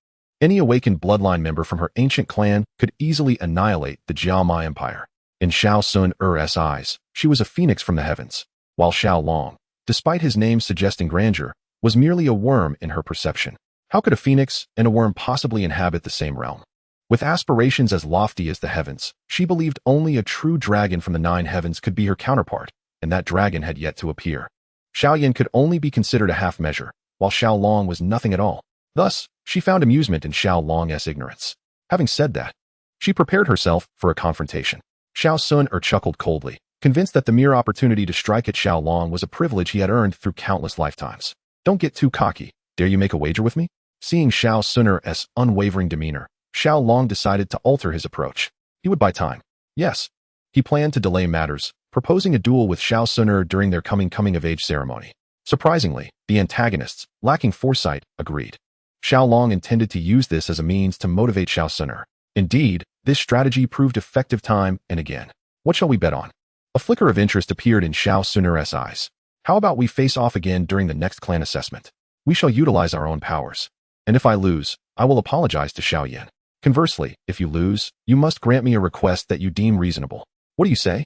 Any awakened bloodline member from her ancient clan could easily annihilate the Jiamai Empire. In Xiao Sun-er's eyes, she was a phoenix from the heavens, while Xiao Long, despite his name suggesting grandeur, was merely a worm in her perception. How could a phoenix and a worm possibly inhabit the same realm? With aspirations as lofty as the heavens, she believed only a true dragon from the 9 heavens could be her counterpart, and that dragon had yet to appear. Xiaoyan could only be considered a half measure, while Xiao Long was nothing at all. Thus, she found amusement in Xiao Long's ignorance. Having said that, she prepared herself for a confrontation. Xiao Sun-er chuckled coldly, convinced that the mere opportunity to strike at Xiao Long was a privilege he had earned through countless lifetimes. Don't get too cocky. Dare you make a wager with me? Seeing Xiao Sun-er's unwavering demeanor, Xiao Long decided to alter his approach. He would buy time. Yes, he planned to delay matters, proposing a duel with Xiao Sun-er during their coming-of-age ceremony. Surprisingly, the antagonists, lacking foresight, agreed. Xiao Long intended to use this as a means to motivate Xiao Sun-er. Indeed, this strategy proved effective time and again. What shall we bet on? A flicker of interest appeared in Xiao Sun-er's eyes. How about we face off again during the next clan assessment? We shall utilize our own powers. And if I lose, I will apologize to Xiao Yan. Conversely, if you lose, you must grant me a request that you deem reasonable. What do you say?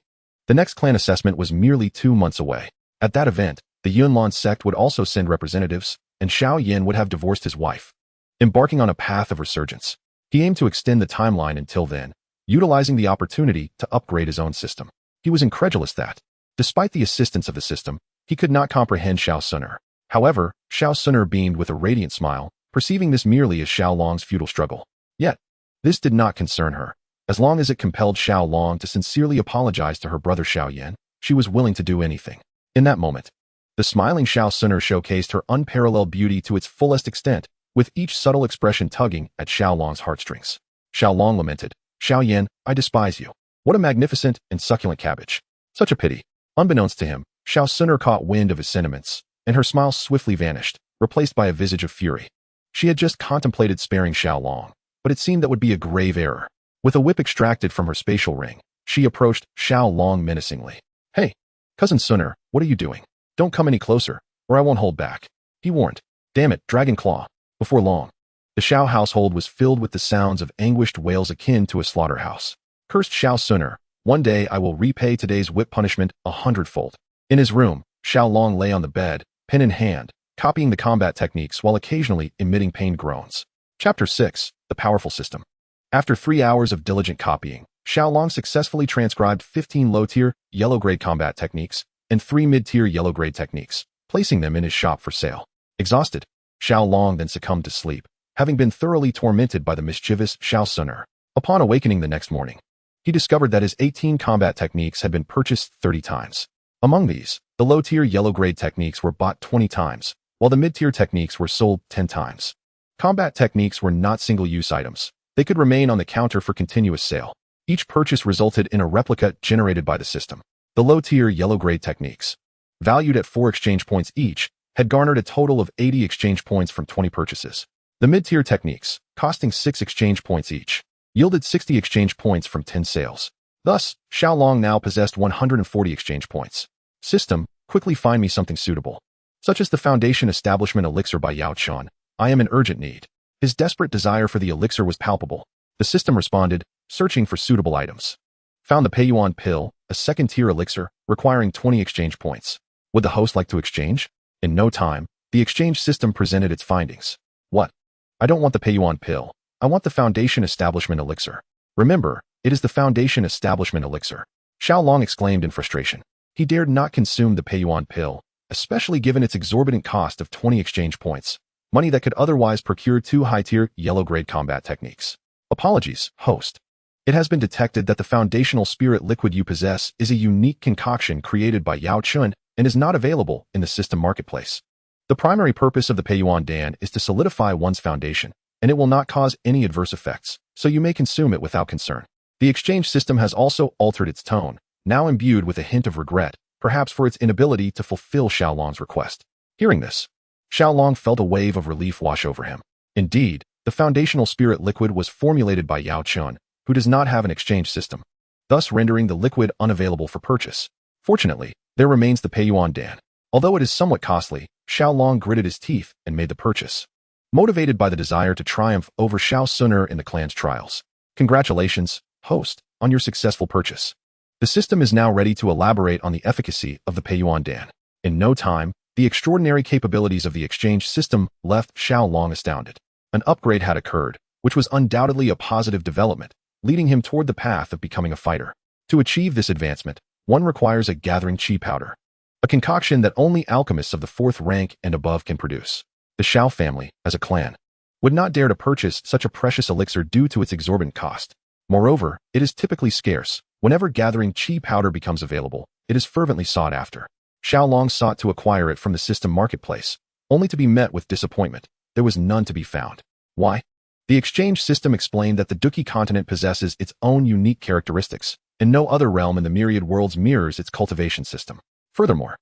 The next clan assessment was merely 2 months away. At that event, the Yunlan sect would also send representatives, and Xiao Yan would have divorced his wife. Embarking on a path of resurgence, he aimed to extend the timeline until then, utilizing the opportunity to upgrade his own system. He was incredulous that, despite the assistance of the system, he could not comprehend Xiao Sun-er. However, Xiao Sun-er beamed with a radiant smile, perceiving this merely as Xiao Long's futile struggle. Yet, this did not concern her. As long as it compelled Xiao Long to sincerely apologize to her brother Xiao Yan, she was willing to do anything. In that moment, the smiling Xiao Sun-er showcased her unparalleled beauty to its fullest extent, with each subtle expression tugging at Xiao Long's heartstrings. Xiao Long lamented, "Xiao Yan, I despise you. What a magnificent and succulent cabbage. Such a pity." Unbeknownst to him, Xiao Sun-er caught wind of his sentiments, and her smile swiftly vanished, replaced by a visage of fury. She had just contemplated sparing Xiao Long, but it seemed that would be a grave error. With a whip extracted from her spatial ring, she approached Xiao Long menacingly. "Hey, cousin Sun-er, what are you doing? Don't come any closer, or I won't hold back," he warned. "Damn it, Dragon Claw." Before long, the Xiao household was filled with the sounds of anguished wails akin to a slaughterhouse. Cursed Xiao Sun-er, one day I will repay today's whip punishment 100-fold. In his room, Xiao Long lay on the bed, pen in hand, copying the combat techniques while occasionally emitting pained groans. Chapter 6, The Powerful System. After 3 hours of diligent copying, Xiao Long successfully transcribed 15 low-tier, yellow-grade combat techniques and 3 mid-tier yellow-grade techniques, placing them in his shop for sale. Exhausted, Xiao Long then succumbed to sleep, having been thoroughly tormented by the mischievous Xiao Sun-er. Upon awakening the next morning, he discovered that his 18 combat techniques had been purchased 30 times. Among these, the low-tier yellow-grade techniques were bought 20 times, while the mid-tier techniques were sold 10 times. Combat techniques were not single-use items. They could remain on the counter for continuous sale. Each purchase resulted in a replica generated by the system. The low-tier yellow-grade techniques, valued at 4 exchange points each, had garnered a total of 80 exchange points from 20 purchases. The mid-tier techniques, costing 6 exchange points each, yielded 60 exchange points from 10 sales. Thus, Xiao Long now possessed 140 exchange points. System, quickly find me something suitable, such as the Foundation Establishment Elixir by Yao Chun. I am in urgent need. His desperate desire for the elixir was palpable. The system responded, searching for suitable items. Found the Peiyuan pill, a second-tier elixir, requiring 20 exchange points. Would the host like to exchange? In no time, the exchange system presented its findings. What? I don't want the Peiyuan pill. I want the Foundation Establishment Elixir. Remember, it is the Foundation Establishment Elixir. Xiao Long exclaimed in frustration. He dared not consume the Peiyuan pill, especially given its exorbitant cost of 20 exchange points, money that could otherwise procure 2 high-tier, yellow-grade combat techniques. Apologies, host. It has been detected that the foundational spirit liquid you possess is a unique concoction created by Yao Chun and is not available in the system marketplace. The primary purpose of the Peiyuan Dan is to solidify one's foundation, and it will not cause any adverse effects, so you may consume it without concern. The exchange system has also altered its tone, now imbued with a hint of regret, perhaps for its inability to fulfill Xiao Long's request. Hearing this, Xiao Long felt a wave of relief wash over him. Indeed, the The foundational spirit liquid was formulated by Yao Chun, who does not have an exchange system, thus rendering the liquid unavailable for purchase. Fortunately, there remains the Peiyuan Dan. Although it is somewhat costly, Xiaolong gritted his teeth and made the purchase. Motivated by the desire to triumph over Xiao Suner in the clan's trials. Congratulations, host, on your successful purchase. The system is now ready to elaborate on the efficacy of the Peiyuan Dan. In no time, the extraordinary capabilities of the exchange system left Xiaolong astounded. An upgrade had occurred, which was undoubtedly a positive development, leading him toward the path of becoming a fighter. To achieve this advancement, one requires a gathering qi powder, a concoction that only alchemists of the 4th rank and above can produce. The Xiao family, as a clan, would not dare to purchase such a precious elixir due to its exorbitant cost. Moreover, it is typically scarce. Whenever gathering qi powder becomes available, it is fervently sought after. Xiaolong sought to acquire it from the system marketplace, only to be met with disappointment. There was none to be found. Why? The exchange system explained that the Duki continent possesses its own unique characteristics, and no other realm in the myriad worlds mirrors its cultivation system. Furthermore,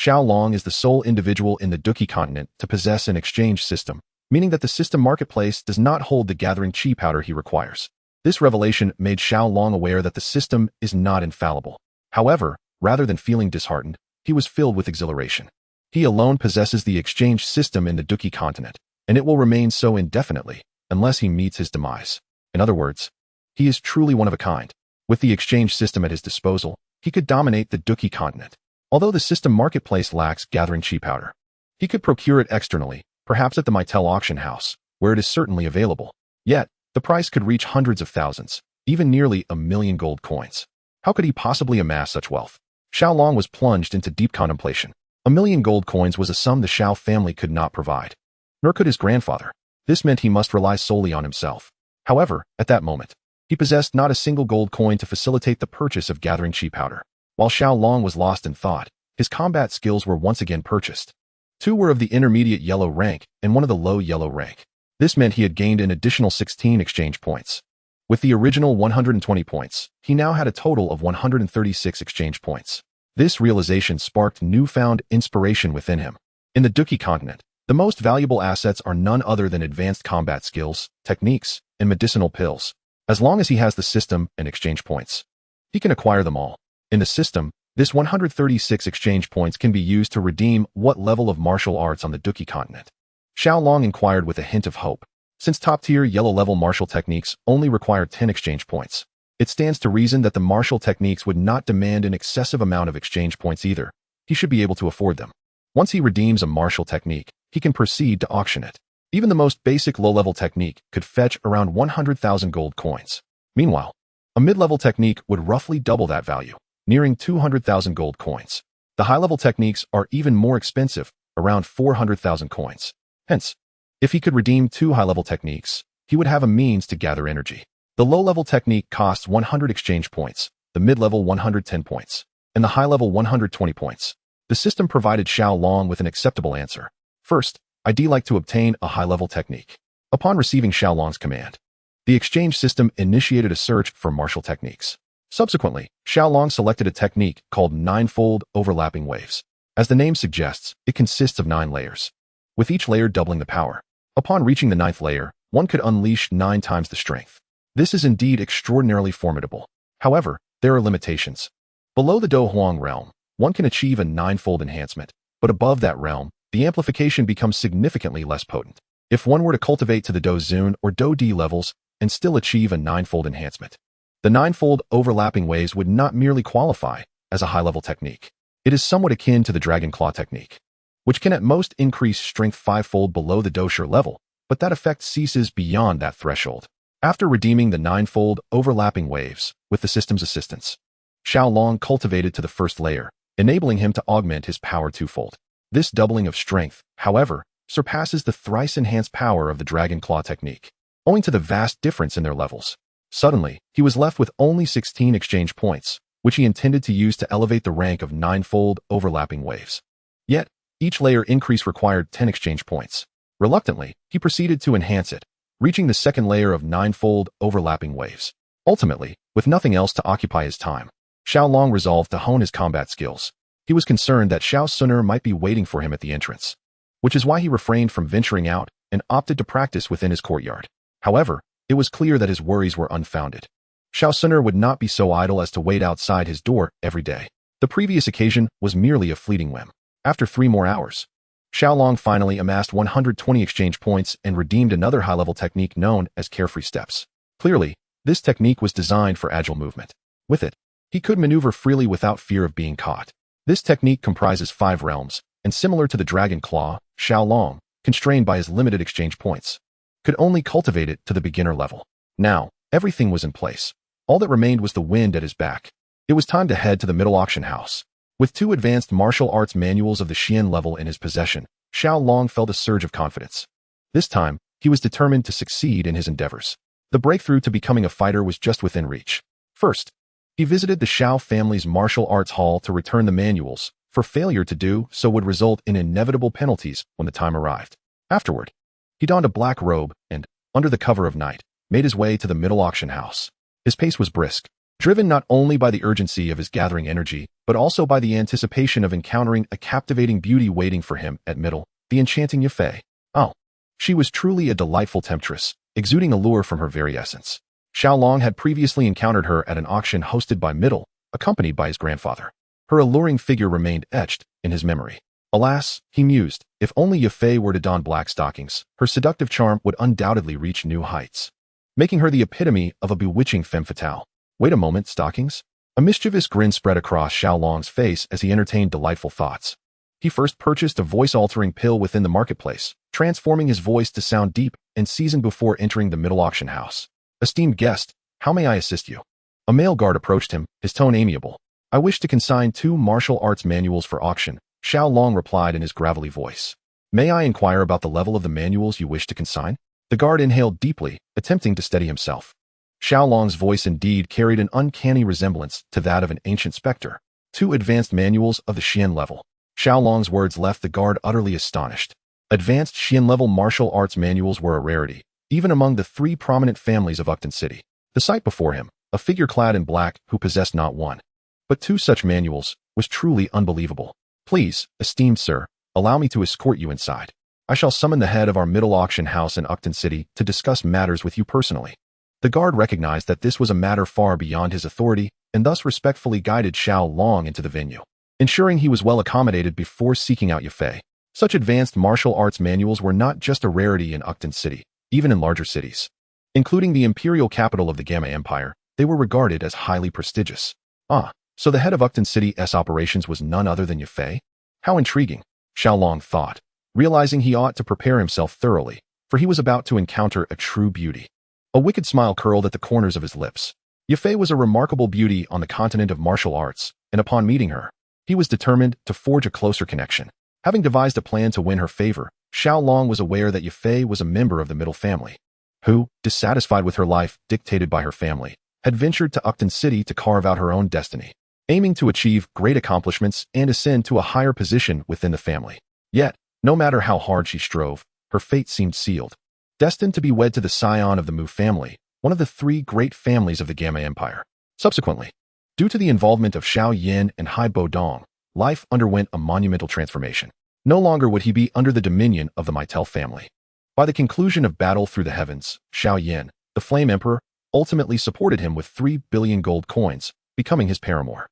Xiaolong is the sole individual in the Duki continent to possess an exchange system, meaning that the system marketplace does not hold the gathering qi powder he requires. This revelation made Xiaolong aware that the system is not infallible. However, rather than feeling disheartened, he was filled with exhilaration. He alone possesses the exchange system in the Duki continent, and it will remain so indefinitely, unless he meets his demise. In other words, he is truly one of a kind. With the exchange system at his disposal, he could dominate the Duki continent. Although the system marketplace lacks gathering qi powder, he could procure it externally, perhaps at the Mitel auction house, where it is certainly available. Yet, the price could reach hundreds of thousands, even nearly 1,000,000 gold coins. How could he possibly amass such wealth? Xiaolong was plunged into deep contemplation. 1,000,000 gold coins was a sum the Xiao family could not provide, nor could his grandfather. This meant he must rely solely on himself. However, at that moment, he possessed not a single gold coin to facilitate the purchase of gathering qi powder. While Xiaolong was lost in thought, his combat skills were once again purchased. 2 were of the intermediate yellow rank and 1 of the low yellow rank. This meant he had gained an additional 16 exchange points. With the original 120 points, he now had a total of 136 exchange points. This realization sparked newfound inspiration within him. In the Duki continent, the most valuable assets are none other than advanced combat skills, techniques, and medicinal pills. As long as he has the system and exchange points, he can acquire them all. In the system, this 136 exchange points can be used to redeem what level of martial arts on the Duki continent. Xiaolong inquired with a hint of hope. Since top-tier yellow-level martial techniques only require 10 exchange points, it stands to reason that the martial techniques would not demand an excessive amount of exchange points either. He should be able to afford them. Once he redeems a martial technique, he can proceed to auction it. Even the most basic low-level technique could fetch around 100,000 gold coins. Meanwhile, a mid-level technique would roughly double that value, nearing 200,000 gold coins. The high-level techniques are even more expensive, around 400,000 coins. Hence, if he could redeem 2 high-level techniques, he would have a means to gather energy. The low-level technique costs 100 exchange points, the mid-level 110 points, and the high-level 120 points. The system provided Xiaolong with an acceptable answer. First, I'd like to obtain a high-level technique. Upon receiving Xiaolong's command, the exchange system initiated a search for martial techniques. Subsequently, Xiaolong selected a technique called Ninefold Overlapping Waves. As the name suggests, it consists of 9 layers, with each layer doubling the power. Upon reaching the 9th layer, one could unleash 9 times the strength. This is indeed extraordinarily formidable. However, there are limitations. Below the Do Huang realm, one can achieve a 9-fold enhancement, but above that realm, the amplification becomes significantly less potent. If one were to cultivate to the Do Zun or Do D levels and still achieve a 9-fold enhancement, the 9-fold overlapping waves would not merely qualify as a high-level technique. It is somewhat akin to the Dragon Claw technique, which can at most increase strength 5-fold below the Dosher level, but that effect ceases beyond that threshold. After redeeming the 9-fold overlapping waves with the system's assistance, Xiaolong cultivated to the 1st layer, enabling him to augment his power 2-fold. This doubling of strength, however, surpasses the thrice-enhanced power of the Dragon Claw technique, owing to the vast difference in their levels. Suddenly, he was left with only 16 exchange points, which he intended to use to elevate the rank of 9-fold overlapping waves. Yet, each layer increase required 10 exchange points. Reluctantly, he proceeded to enhance it, reaching the 2nd layer of 9-fold overlapping waves. Ultimately, with nothing else to occupy his time, Xiaolong resolved to hone his combat skills. He was concerned that Xiao Suner might be waiting for him at the entrance, which is why he refrained from venturing out and opted to practice within his courtyard. However, it was clear that his worries were unfounded. Xiao Suner would not be so idle as to wait outside his door every day. The previous occasion was merely a fleeting whim. After 3 more hours, Xiaolong finally amassed 120 exchange points and redeemed another high-level technique known as carefree steps. Clearly, this technique was designed for agile movement. With it, he could maneuver freely without fear of being caught. This technique comprises 5 realms, and similar to the Dragon Claw, Xiaolong, constrained by his limited exchange points, could only cultivate it to the beginner level. Now, everything was in place. All that remained was the wind at his back. It was time to head to the middle auction house. With 2 advanced martial arts manuals of the Xian level in his possession, Xiaolong felt a surge of confidence. This time, he was determined to succeed in his endeavors. The breakthrough to becoming a fighter was just within reach. First, he visited the Xiao family's martial arts hall to return the manuals, for failure to do so would result in inevitable penalties when the time arrived. Afterward, he donned a black robe and, under the cover of night, made his way to the middle auction house. His pace was brisk, driven not only by the urgency of his gathering energy, but also by the anticipation of encountering a captivating beauty waiting for him at middle, the enchanting Yafei. Oh, she was truly a delightful temptress, exuding allure from her very essence. Xiaolong had previously encountered her at an auction hosted by Middle, accompanied by his grandfather. Her alluring figure remained etched in his memory. Alas, he mused, if only Yafei were to don black stockings, her seductive charm would undoubtedly reach new heights, making her the epitome of a bewitching femme fatale. Wait a moment, stockings? A mischievous grin spread across Xiaolong's face as he entertained delightful thoughts. He first purchased a voice-altering pill within the marketplace, transforming his voice to sound deep and seasoned before entering the middle auction house. Esteemed guest, how may I assist you? A male guard approached him, his tone amiable. I wish to consign 2 martial arts manuals for auction, Xiaolong replied in his gravelly voice. May I inquire about the level of the manuals you wish to consign? The guard inhaled deeply, attempting to steady himself. Xiaolong's voice indeed carried an uncanny resemblance to that of an ancient specter. 2 advanced manuals of the Xian level. Xiaolong's words left the guard utterly astonished. Advanced Xian-level martial arts manuals were a rarity, even among the 3 prominent families of Ucton City. The sight before him, a figure clad in black who possessed not 1, but 2 such manuals, was truly unbelievable. Please, esteemed sir, allow me to escort you inside. I shall summon the head of our middle auction house in Ucton City to discuss matters with you personally. The guard recognized that this was a matter far beyond his authority and thus respectfully guided Xiaolong into the venue, ensuring he was well accommodated before seeking out Yafei. Such advanced martial arts manuals were not just a rarity in Ucton City, even in larger cities. Including the imperial capital of the Gamma Empire, they were regarded as highly prestigious. Ah, so the head of Ucton City's operations was none other than Yafei? How intriguing, Xiaolong thought, realizing he ought to prepare himself thoroughly, for he was about to encounter a true beauty. A wicked smile curled at the corners of his lips. Yafei was a remarkable beauty on the continent of martial arts, and upon meeting her, he was determined to forge a closer connection. Having devised a plan to win her favor, Xiaolong was aware that Yafei was a member of the middle family, who, dissatisfied with her life dictated by her family, had ventured to Ucton City to carve out her own destiny, aiming to achieve great accomplishments and ascend to a higher position within the family. Yet, no matter how hard she strove, her fate seemed sealed. Destined to be wed to the scion of the Mu family, one of the 3 great families of the Gamma Empire. Subsequently, due to the involvement of Xiao Yin and Hai Bodong, life underwent a monumental transformation. No longer would he be under the dominion of the Meitel family. By the conclusion of Battle Through the Heavens, Xiao Yin, the Flame Emperor, ultimately supported him with 3 billion gold coins, becoming his paramour.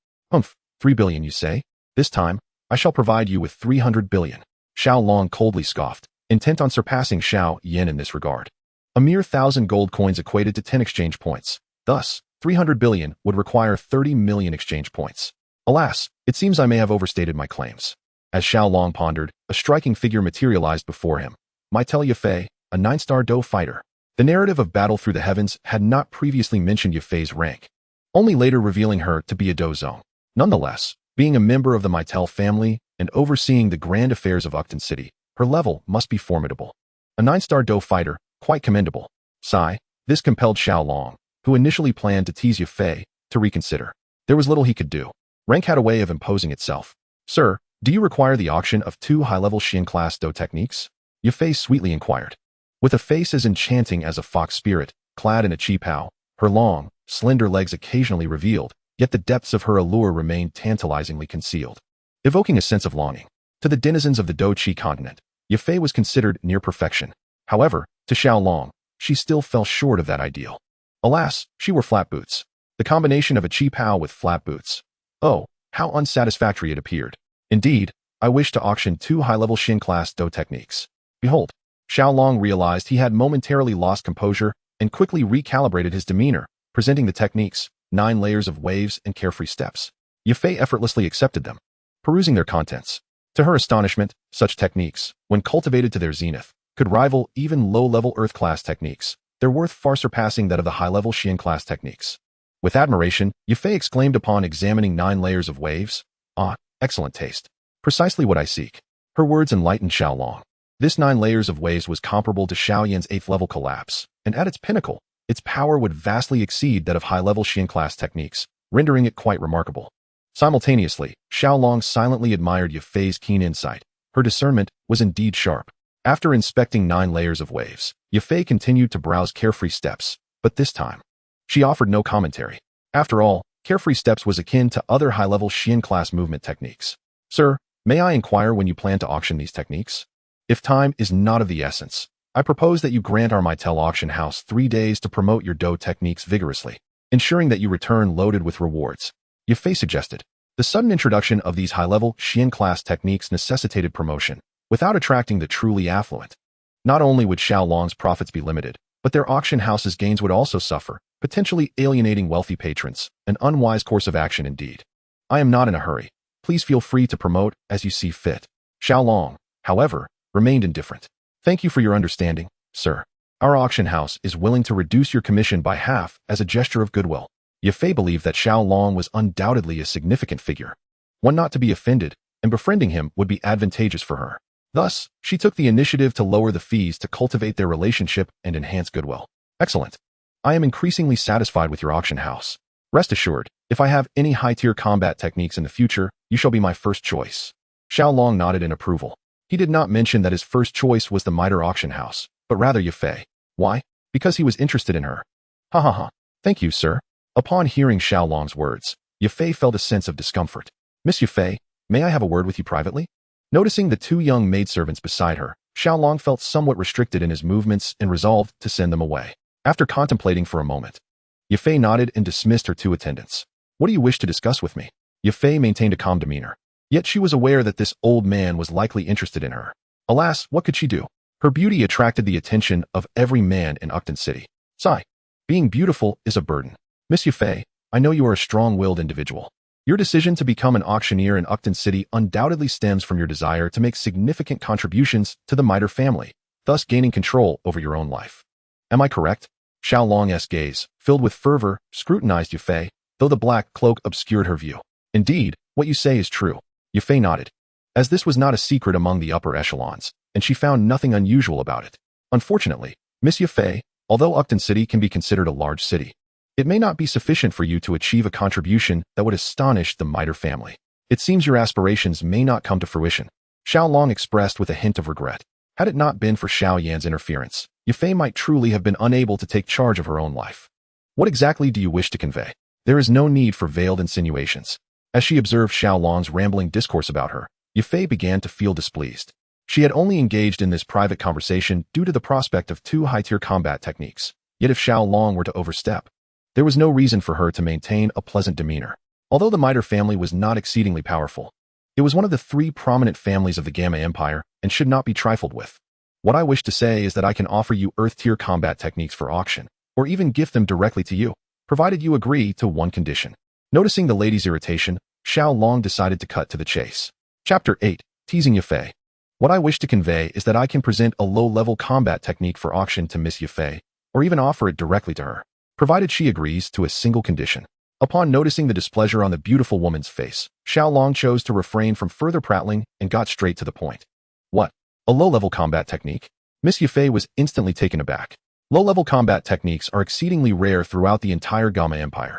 3 billion you say? This time, I shall provide you with 300 billion. Xiaolong coldly scoffed, intent on surpassing Xiao Yin in this regard. A mere 1,000 gold coins equated to 10 exchange points. Thus, 300 billion would require 30 million exchange points. Alas, it seems I may have overstated my claims. As Xiaolong pondered, a striking figure materialized before him. Meitel Yafei, a 9-star Do fighter. The narrative of Battle Through the Heavens had not previously mentioned Yafei's rank, only later revealing her to be a Do Zone. Nonetheless, being a member of the Meitel family and overseeing the grand affairs of Ucton City, her level must be formidable. A 9-star Do fighter, quite commendable. Sigh, this compelled Xiaolong, who initially planned to tease Yafei, to reconsider. There was little he could do. Rank had a way of imposing itself. Sir, do you require the auction of 2 high-level Xian-class Do techniques? Yafei sweetly inquired. With a face as enchanting as a fox spirit, clad in a qipao, her long, slender legs occasionally revealed, yet the depths of her allure remained tantalizingly concealed, evoking a sense of longing. To the denizens of the Do Chi continent, Yafei was considered near perfection. However, to Xiaolong, she still fell short of that ideal. Alas, she wore flat boots. The combination of a cheap Hao with flat boots. Oh, how unsatisfactory it appeared. Indeed, I wish to auction 2 high-level Xin-class Do techniques. Behold, Xiaolong realized he had momentarily lost composure and quickly recalibrated his demeanor, presenting the techniques, 9 layers of waves and carefree steps. Yafei effortlessly accepted them, perusing their contents. To her astonishment, such techniques, when cultivated to their zenith, could rival even low-level Earth-class techniques, their worth far surpassing that of the high-level Xian-class techniques. With admiration, Yafei exclaimed upon examining 9 layers of waves, "Ah, excellent taste. Precisely what I seek." Her words enlightened Xiaolong. This 9 layers of waves was comparable to Xiaoyan's 8th-level collapse, and at its pinnacle, its power would vastly exceed that of high-level Xian-class techniques, rendering it quite remarkable. Simultaneously, Xiaolong silently admired Yafei's keen insight. Her discernment was indeed sharp. After inspecting 9 layers of waves, Yafei continued to browse carefree steps, but this time, she offered no commentary. After all, carefree steps was akin to other high-level Xian-class movement techniques. "Sir, may I inquire when you plan to auction these techniques? If time is not of the essence, I propose that you grant our Mitel auction house 3 days to promote your Do techniques vigorously, ensuring that you return loaded with rewards," Yafei suggested. The sudden introduction of these high-level Xian-class techniques necessitated promotion, without attracting the truly affluent. Not only would Xiaolong's profits be limited, but their auction house's gains would also suffer, potentially alienating wealthy patrons, an unwise course of action indeed. "I am not in a hurry. Please feel free to promote as you see fit." Xiaolong, however, remained indifferent. "Thank you for your understanding, sir. Our auction house is willing to reduce your commission by half as a gesture of goodwill." Yafei believed that Xiaolong was undoubtedly a significant figure, one not to be offended, and befriending him would be advantageous for her. Thus, she took the initiative to lower the fees to cultivate their relationship and enhance goodwill. "Excellent. I am increasingly satisfied with your auction house. Rest assured, if I have any high-tier combat techniques in the future, you shall be my first choice." Xiaolong nodded in approval. He did not mention that his first choice was the Mitre auction house, but rather Yafei. Why? Because he was interested in her. "Ha ha ha. Thank you, sir." Upon hearing Xiaolong's words, Yafei felt a sense of discomfort. "Miss Yafei, may I have a word with you privately?" Noticing the 2 young maidservants beside her, Xiaolong felt somewhat restricted in his movements and resolved to send them away. After contemplating for a moment, Yafei nodded and dismissed her 2 attendants. "What do you wish to discuss with me?" Yafei maintained a calm demeanor. Yet she was aware that this old man was likely interested in her. Alas, what could she do? Her beauty attracted the attention of every man in Ukton City. Sigh. Being beautiful is a burden. "Miss Yafei, I know you are a strong-willed individual. Your decision to become an auctioneer in Ukton City undoubtedly stems from your desire to make significant contributions to the Mitre family, thus gaining control over your own life. Am I correct?" Xiaolong's gaze, filled with fervor, scrutinized Yafei, though the black cloak obscured her view. "Indeed, what you say is true." Yafei nodded, as this was not a secret among the upper echelons, and she found nothing unusual about it. "Unfortunately, Miss Yafei, although Ukton City can be considered a large city, it may not be sufficient for you to achieve a contribution that would astonish the Mitre family. It seems your aspirations may not come to fruition." Xiaolong expressed with a hint of regret. Had it not been for Xiaoyan's interference, Yafei might truly have been unable to take charge of her own life. "What exactly do you wish to convey?" There is no need for veiled insinuations. As she observed Xiaolong's rambling discourse about her, Yafei began to feel displeased. She had only engaged in this private conversation due to the prospect of 2 high-tier combat techniques, yet if Xiaolong were to overstep, there was no reason for her to maintain a pleasant demeanor. Although the Mitre family was not exceedingly powerful, it was one of the 3 prominent families of the Gamma Empire and should not be trifled with. "What I wish to say is that I can offer you Earth-tier combat techniques for auction, or even gift them directly to you, provided you agree to one condition." Noticing the lady's irritation, Xiaolong decided to cut to the chase. Chapter 8. Teasing Yafei. "What I wish to convey is that I can present a low-level combat technique for auction to Miss Yafei, or even offer it directly to her, provided she agrees to a single condition." Upon noticing the displeasure on the beautiful woman's face, Xiaolong chose to refrain from further prattling and got straight to the point. "What? A low-level combat technique?" Miss Yafei was instantly taken aback. Low-level combat techniques are exceedingly rare throughout the entire Gamma Empire.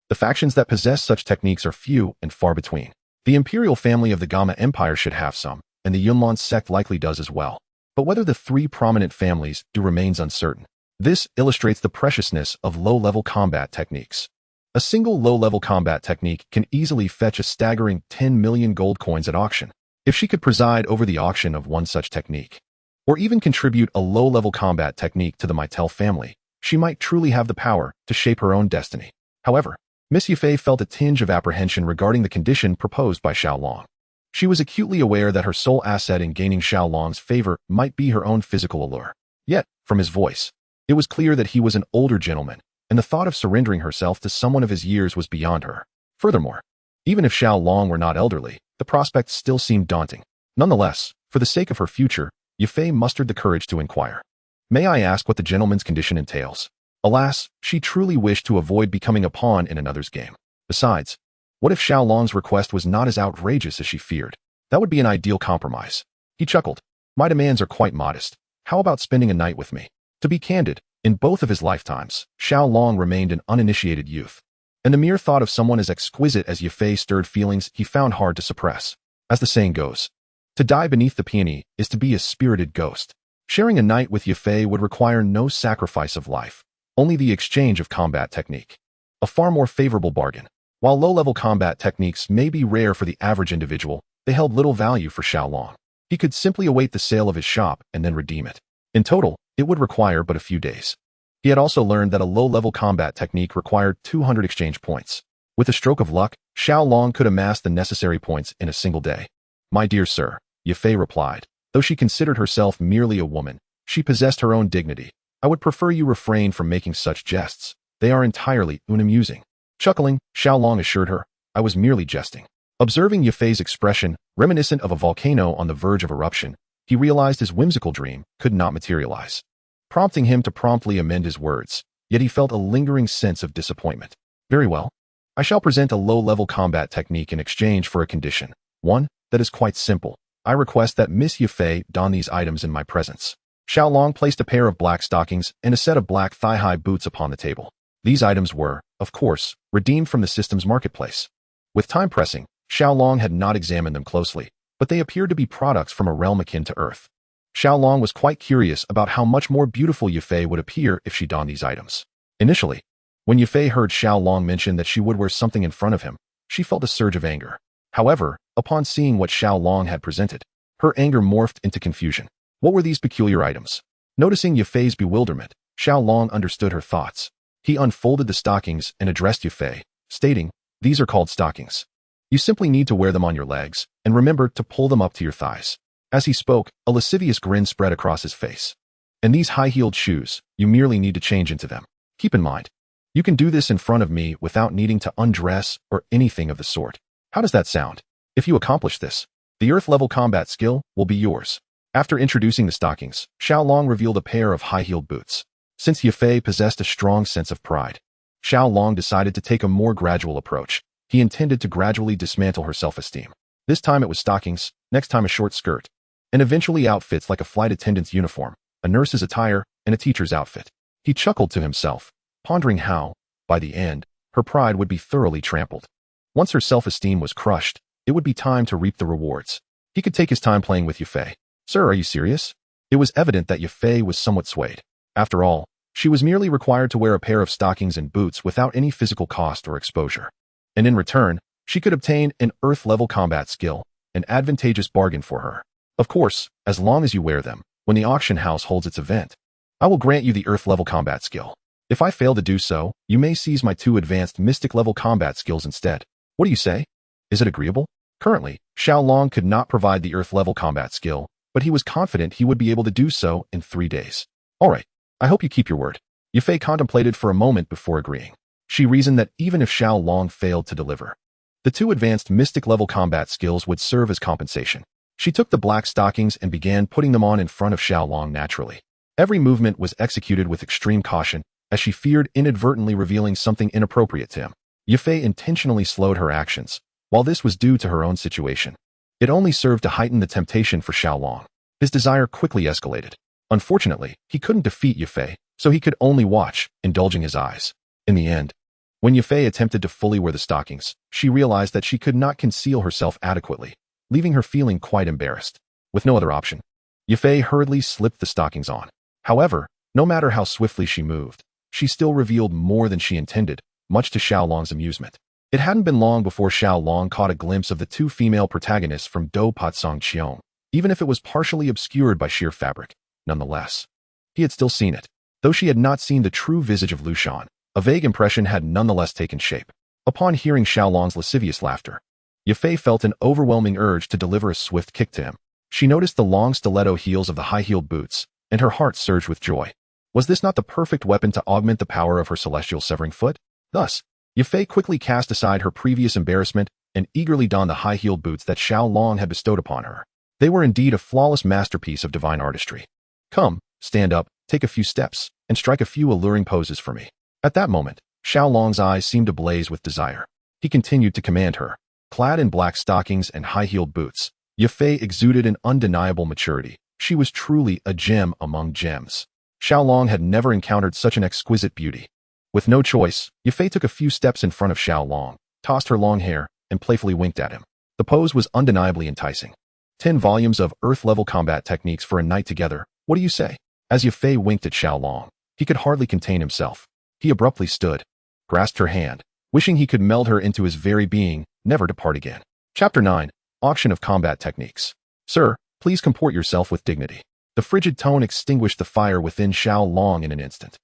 The factions that possess such techniques are few and far between. The imperial family of the Gamma Empire should have some, and the Yunlong sect likely does as well. But whether the 3 prominent families do remains uncertain. This illustrates the preciousness of low-level combat techniques. A single low-level combat technique can easily fetch a staggering 10 million gold coins at auction. If she could preside over the auction of one such technique, or even contribute a low-level combat technique to the Meitel family, she might truly have the power to shape her own destiny. However, Miss Yufei felt a tinge of apprehension regarding the condition proposed by Xiaolong. She was acutely aware that her sole asset in gaining Xiaolong's favor might be her own physical allure. Yet, from his voice, it was clear that he was an older gentleman, and the thought of surrendering herself to someone of his years was beyond her. Furthermore, even if Xiaolong were not elderly, the prospect still seemed daunting. Nonetheless, for the sake of her future, Yufei mustered the courage to inquire. "May I ask what the gentleman's condition entails?" Alas, she truly wished to avoid becoming a pawn in another's game. Besides, what if Xiaolong's request was not as outrageous as she feared? That would be an ideal compromise. He chuckled. "My demands are quite modest. How about spending a night with me?" To be candid, in both of his lifetimes, Xiaolong remained an uninitiated youth, and the mere thought of someone as exquisite as Yufei stirred feelings he found hard to suppress. As the saying goes, to die beneath the peony is to be a spirited ghost. Sharing a night with Yufei would require no sacrifice of life, only the exchange of combat technique. A far more favorable bargain. While low-level combat techniques may be rare for the average individual, they held little value for Xiaolong. He could simply await the sale of his shop and then redeem it. In total, it would require but a few days. He had also learned that a low-level combat technique required 200 exchange points. With a stroke of luck, Xiaolong could amass the necessary points in a single day. "My dear sir," Yufei replied. Though she considered herself merely a woman, she possessed her own dignity. "I would prefer you refrain from making such jests. They are entirely unamusing." Chuckling, Xiaolong assured her, "I was merely jesting." Observing Yufei's expression, reminiscent of a volcano on the verge of eruption, he realized his whimsical dream could not materialize, prompting him to promptly amend his words, yet he felt a lingering sense of disappointment. "Very well. I shall present a low-level combat technique in exchange for a condition, one that is quite simple. I request that Miss Yufei don these items in my presence." Xiaolong placed a pair of black stockings and a set of black thigh-high boots upon the table. These items were, of course, redeemed from the system's marketplace. With time pressing, Xiaolong had not examined them closely, but they appeared to be products from a realm akin to Earth. Xiaolong was quite curious about how much more beautiful Yufei would appear if she donned these items. Initially, when Yufei heard Xiaolong mention that she would wear something in front of him, she felt a surge of anger. However, upon seeing what Xiaolong had presented, her anger morphed into confusion. What were these peculiar items? Noticing Yufei's bewilderment, Xiaolong understood her thoughts. He unfolded the stockings and addressed Yufei, stating, "These are called stockings. You simply need to wear them on your legs, and remember to pull them up to your thighs." As he spoke, a lascivious grin spread across his face. "And these high-heeled shoes, you merely need to change into them. Keep in mind, you can do this in front of me without needing to undress or anything of the sort. How does that sound? If you accomplish this, the Earth-level combat skill will be yours." After introducing the stockings, Xiaolong revealed a pair of high-heeled boots. Since Yufei possessed a strong sense of pride, Xiaolong decided to take a more gradual approach. He intended to gradually dismantle her self-esteem. This time it was stockings, next time a short skirt, and eventually outfits like a flight attendant's uniform, a nurse's attire, and a teacher's outfit. He chuckled to himself, pondering how, by the end, her pride would be thoroughly trampled. Once her self-esteem was crushed, it would be time to reap the rewards. He could take his time playing with Yufei. "Sir, are you serious?" It was evident that Yufei was somewhat swayed. After all, she was merely required to wear a pair of stockings and boots without any physical cost or exposure. And in return, she could obtain an Earth-level combat skill, an advantageous bargain for her. "Of course, as long as you wear them, when the auction house holds its event. I will grant you the Earth-level combat skill. If I fail to do so, you may seize my 2 advanced Mystic-level combat skills instead. What do you say? Is it agreeable?" Currently, Xiaolong could not provide the Earth-level combat skill, but he was confident he would be able to do so in 3 days. "All right, I hope you keep your word." Yufei contemplated for a moment before agreeing. She reasoned that even if Xiaolong failed to deliver, the 2 advanced Mystic-level combat skills would serve as compensation. She took the black stockings and began putting them on in front of Xiaolong naturally. Every movement was executed with extreme caution, as she feared inadvertently revealing something inappropriate to him. Yufei intentionally slowed her actions, while this was due to her own situation. It only served to heighten the temptation for Xiaolong. His desire quickly escalated. Unfortunately, he couldn't defeat Yufei, so he could only watch, indulging his eyes. In the end, when Yufei attempted to fully wear the stockings, she realized that she could not conceal herself adequately, leaving her feeling quite embarrassed. With no other option, Yufei hurriedly slipped the stockings on. However, no matter how swiftly she moved, she still revealed more than she intended, much to Xiaolong's amusement. It hadn't been long before Xiaolong caught a glimpse of the 2 female protagonists from Do Patsong Qiong. even if it was partially obscured by sheer fabric. Nonetheless, he had still seen it. Though she had not seen the true visage of Lu Shan, a vague impression had nonetheless taken shape. Upon hearing Xiaolong's lascivious laughter, Yafei felt an overwhelming urge to deliver a swift kick to him. She noticed the long stiletto heels of the high-heeled boots, and her heart surged with joy. Was this not the perfect weapon to augment the power of her celestial severing foot? Thus, Yafei quickly cast aside her previous embarrassment and eagerly donned the high-heeled boots that Xiaolong had bestowed upon her. They were indeed a flawless masterpiece of divine artistry. Come, stand up, take a few steps, and strike a few alluring poses for me. At that moment, Xiaolong's eyes seemed ablaze with desire. He continued to command her. Clad in black stockings and high-heeled boots, Yafei exuded an undeniable maturity. She was truly a gem among gems. Xiaolong had never encountered such an exquisite beauty. With no choice, Yafei took a few steps in front of Xiaolong, tossed her long hair, and playfully winked at him. The pose was undeniably enticing. 10 volumes of Earth-level combat techniques for a night together, what do you say? As Yafei winked at Xiaolong, he could hardly contain himself. He abruptly stood, grasped her hand, wishing he could meld her into his very being, never to part again. Chapter 9. Auction of Combat Techniques. Sir, please comport yourself with dignity. The frigid tone extinguished the fire within Xiaolong in an instant.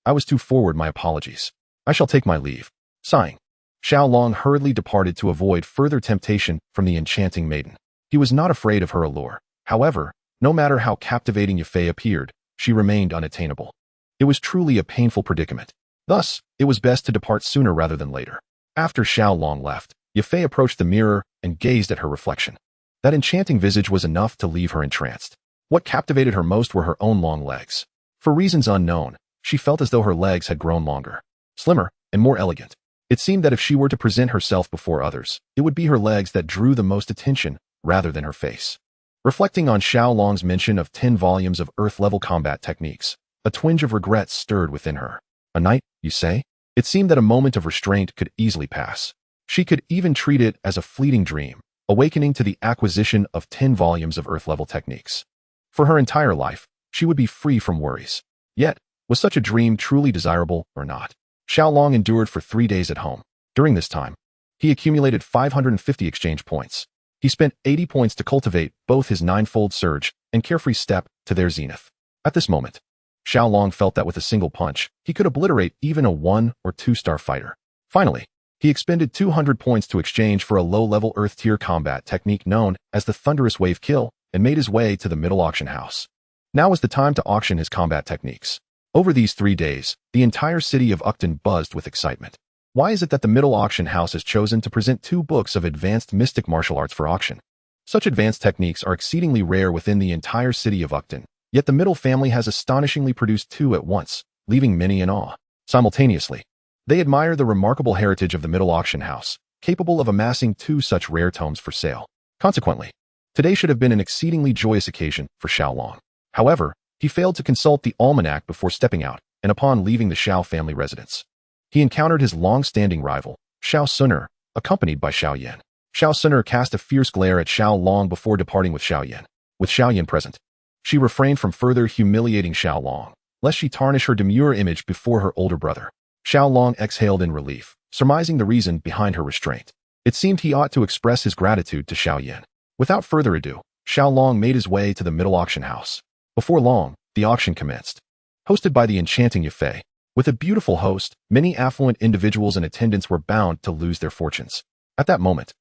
I was too forward, my apologies. I shall take my leave. Sighing, Xiaolong hurriedly departed to avoid further temptation from the enchanting maiden. He was not afraid of her allure. However, no matter how captivating Yafei appeared, she remained unattainable. It was truly a painful predicament. Thus, it was best to depart sooner rather than later. After Xiaolong left, Yafei approached the mirror and gazed at her reflection. That enchanting visage was enough to leave her entranced. What captivated her most were her own long legs. For reasons unknown, she felt as though her legs had grown longer, slimmer, and more elegant. It seemed that if she were to present herself before others, it would be her legs that drew the most attention, rather than her face. Reflecting on Xiaolong's mention of 10 volumes of Earth-level combat techniques, a twinge of regret stirred within her. A night, you say? It seemed that a moment of restraint could easily pass. She could even treat it as a fleeting dream, awakening to the acquisition of 10 volumes of Earth-level techniques. For her entire life, she would be free from worries. Yet, was such a dream truly desirable or not? Xiaolong endured for 3 days at home. During this time, he accumulated 550 exchange points. He spent 80 points to cultivate both his ninefold surge and carefree step to their zenith. At this moment, Xiaolong felt that with a single punch, he could obliterate even a 1- or 2-star fighter. Finally, he expended 200 points to exchange for a low-level Earth-tier combat technique known as the Thunderous Wave Kill and made his way to the middle auction house. Now was the time to auction his combat techniques. Over these 3 days, the entire city of Ucton buzzed with excitement. Why is it that the middle auction house has chosen to present 2 books of advanced mystic martial arts for auction? Such advanced techniques are exceedingly rare within the entire city of Ucton, yet the Middle family has astonishingly produced 2 at once, leaving many in awe. Simultaneously, they admire the remarkable heritage of the middle auction house, capable of amassing 2 such rare tomes for sale. Consequently, today should have been an exceedingly joyous occasion for Xiaolong. However, he failed to consult the almanac before stepping out, and upon leaving the Xiao family residence, he encountered his long-standing rival, Xiao Suner, accompanied by Xiao Yan. Xiao Suner cast a fierce glare at Xiaolong before departing with Xiao Yan. With Xiao Yan present, she refrained from further humiliating Xiaolong, lest she tarnish her demure image before her older brother. Xiaolong exhaled in relief, surmising the reason behind her restraint. It seemed he ought to express his gratitude to Xiao Yan. Without further ado, Xiaolong made his way to the middle auction house. Before long, the auction commenced. Hosted by the enchanting Yafei, with a beautiful host, many affluent individuals in attendance were bound to lose their fortunes. At that moment,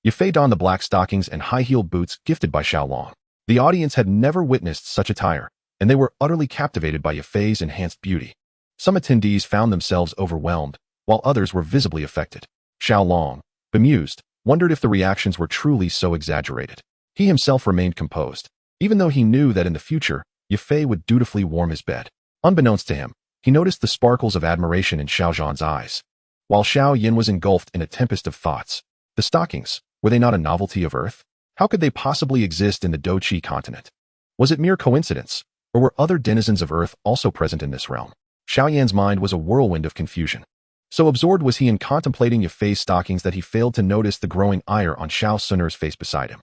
Yafei donned the black stockings and high-heeled boots gifted by Xiaolong. The audience had never witnessed such attire, and they were utterly captivated by Yafei's enhanced beauty. Some attendees found themselves overwhelmed, while others were visibly affected. Xiaolong, bemused, wondered if the reactions were truly so exaggerated. He himself remained composed, even though he knew that in the future, Yafei would dutifully warm his bed. Unbeknownst to him, he noticed the sparkles of admiration in Xiao Zhan's eyes. While Xiao Yan was engulfed in a tempest of thoughts, the stockings, were they not a novelty of Earth? How could they possibly exist in the Doqi continent? Was it mere coincidence, or were other denizens of Earth also present in this realm? Xiao Yan's mind was a whirlwind of confusion. So absorbed was he in contemplating Yafei's stockings that he failed to notice the growing ire on Xiao Suner's face beside him.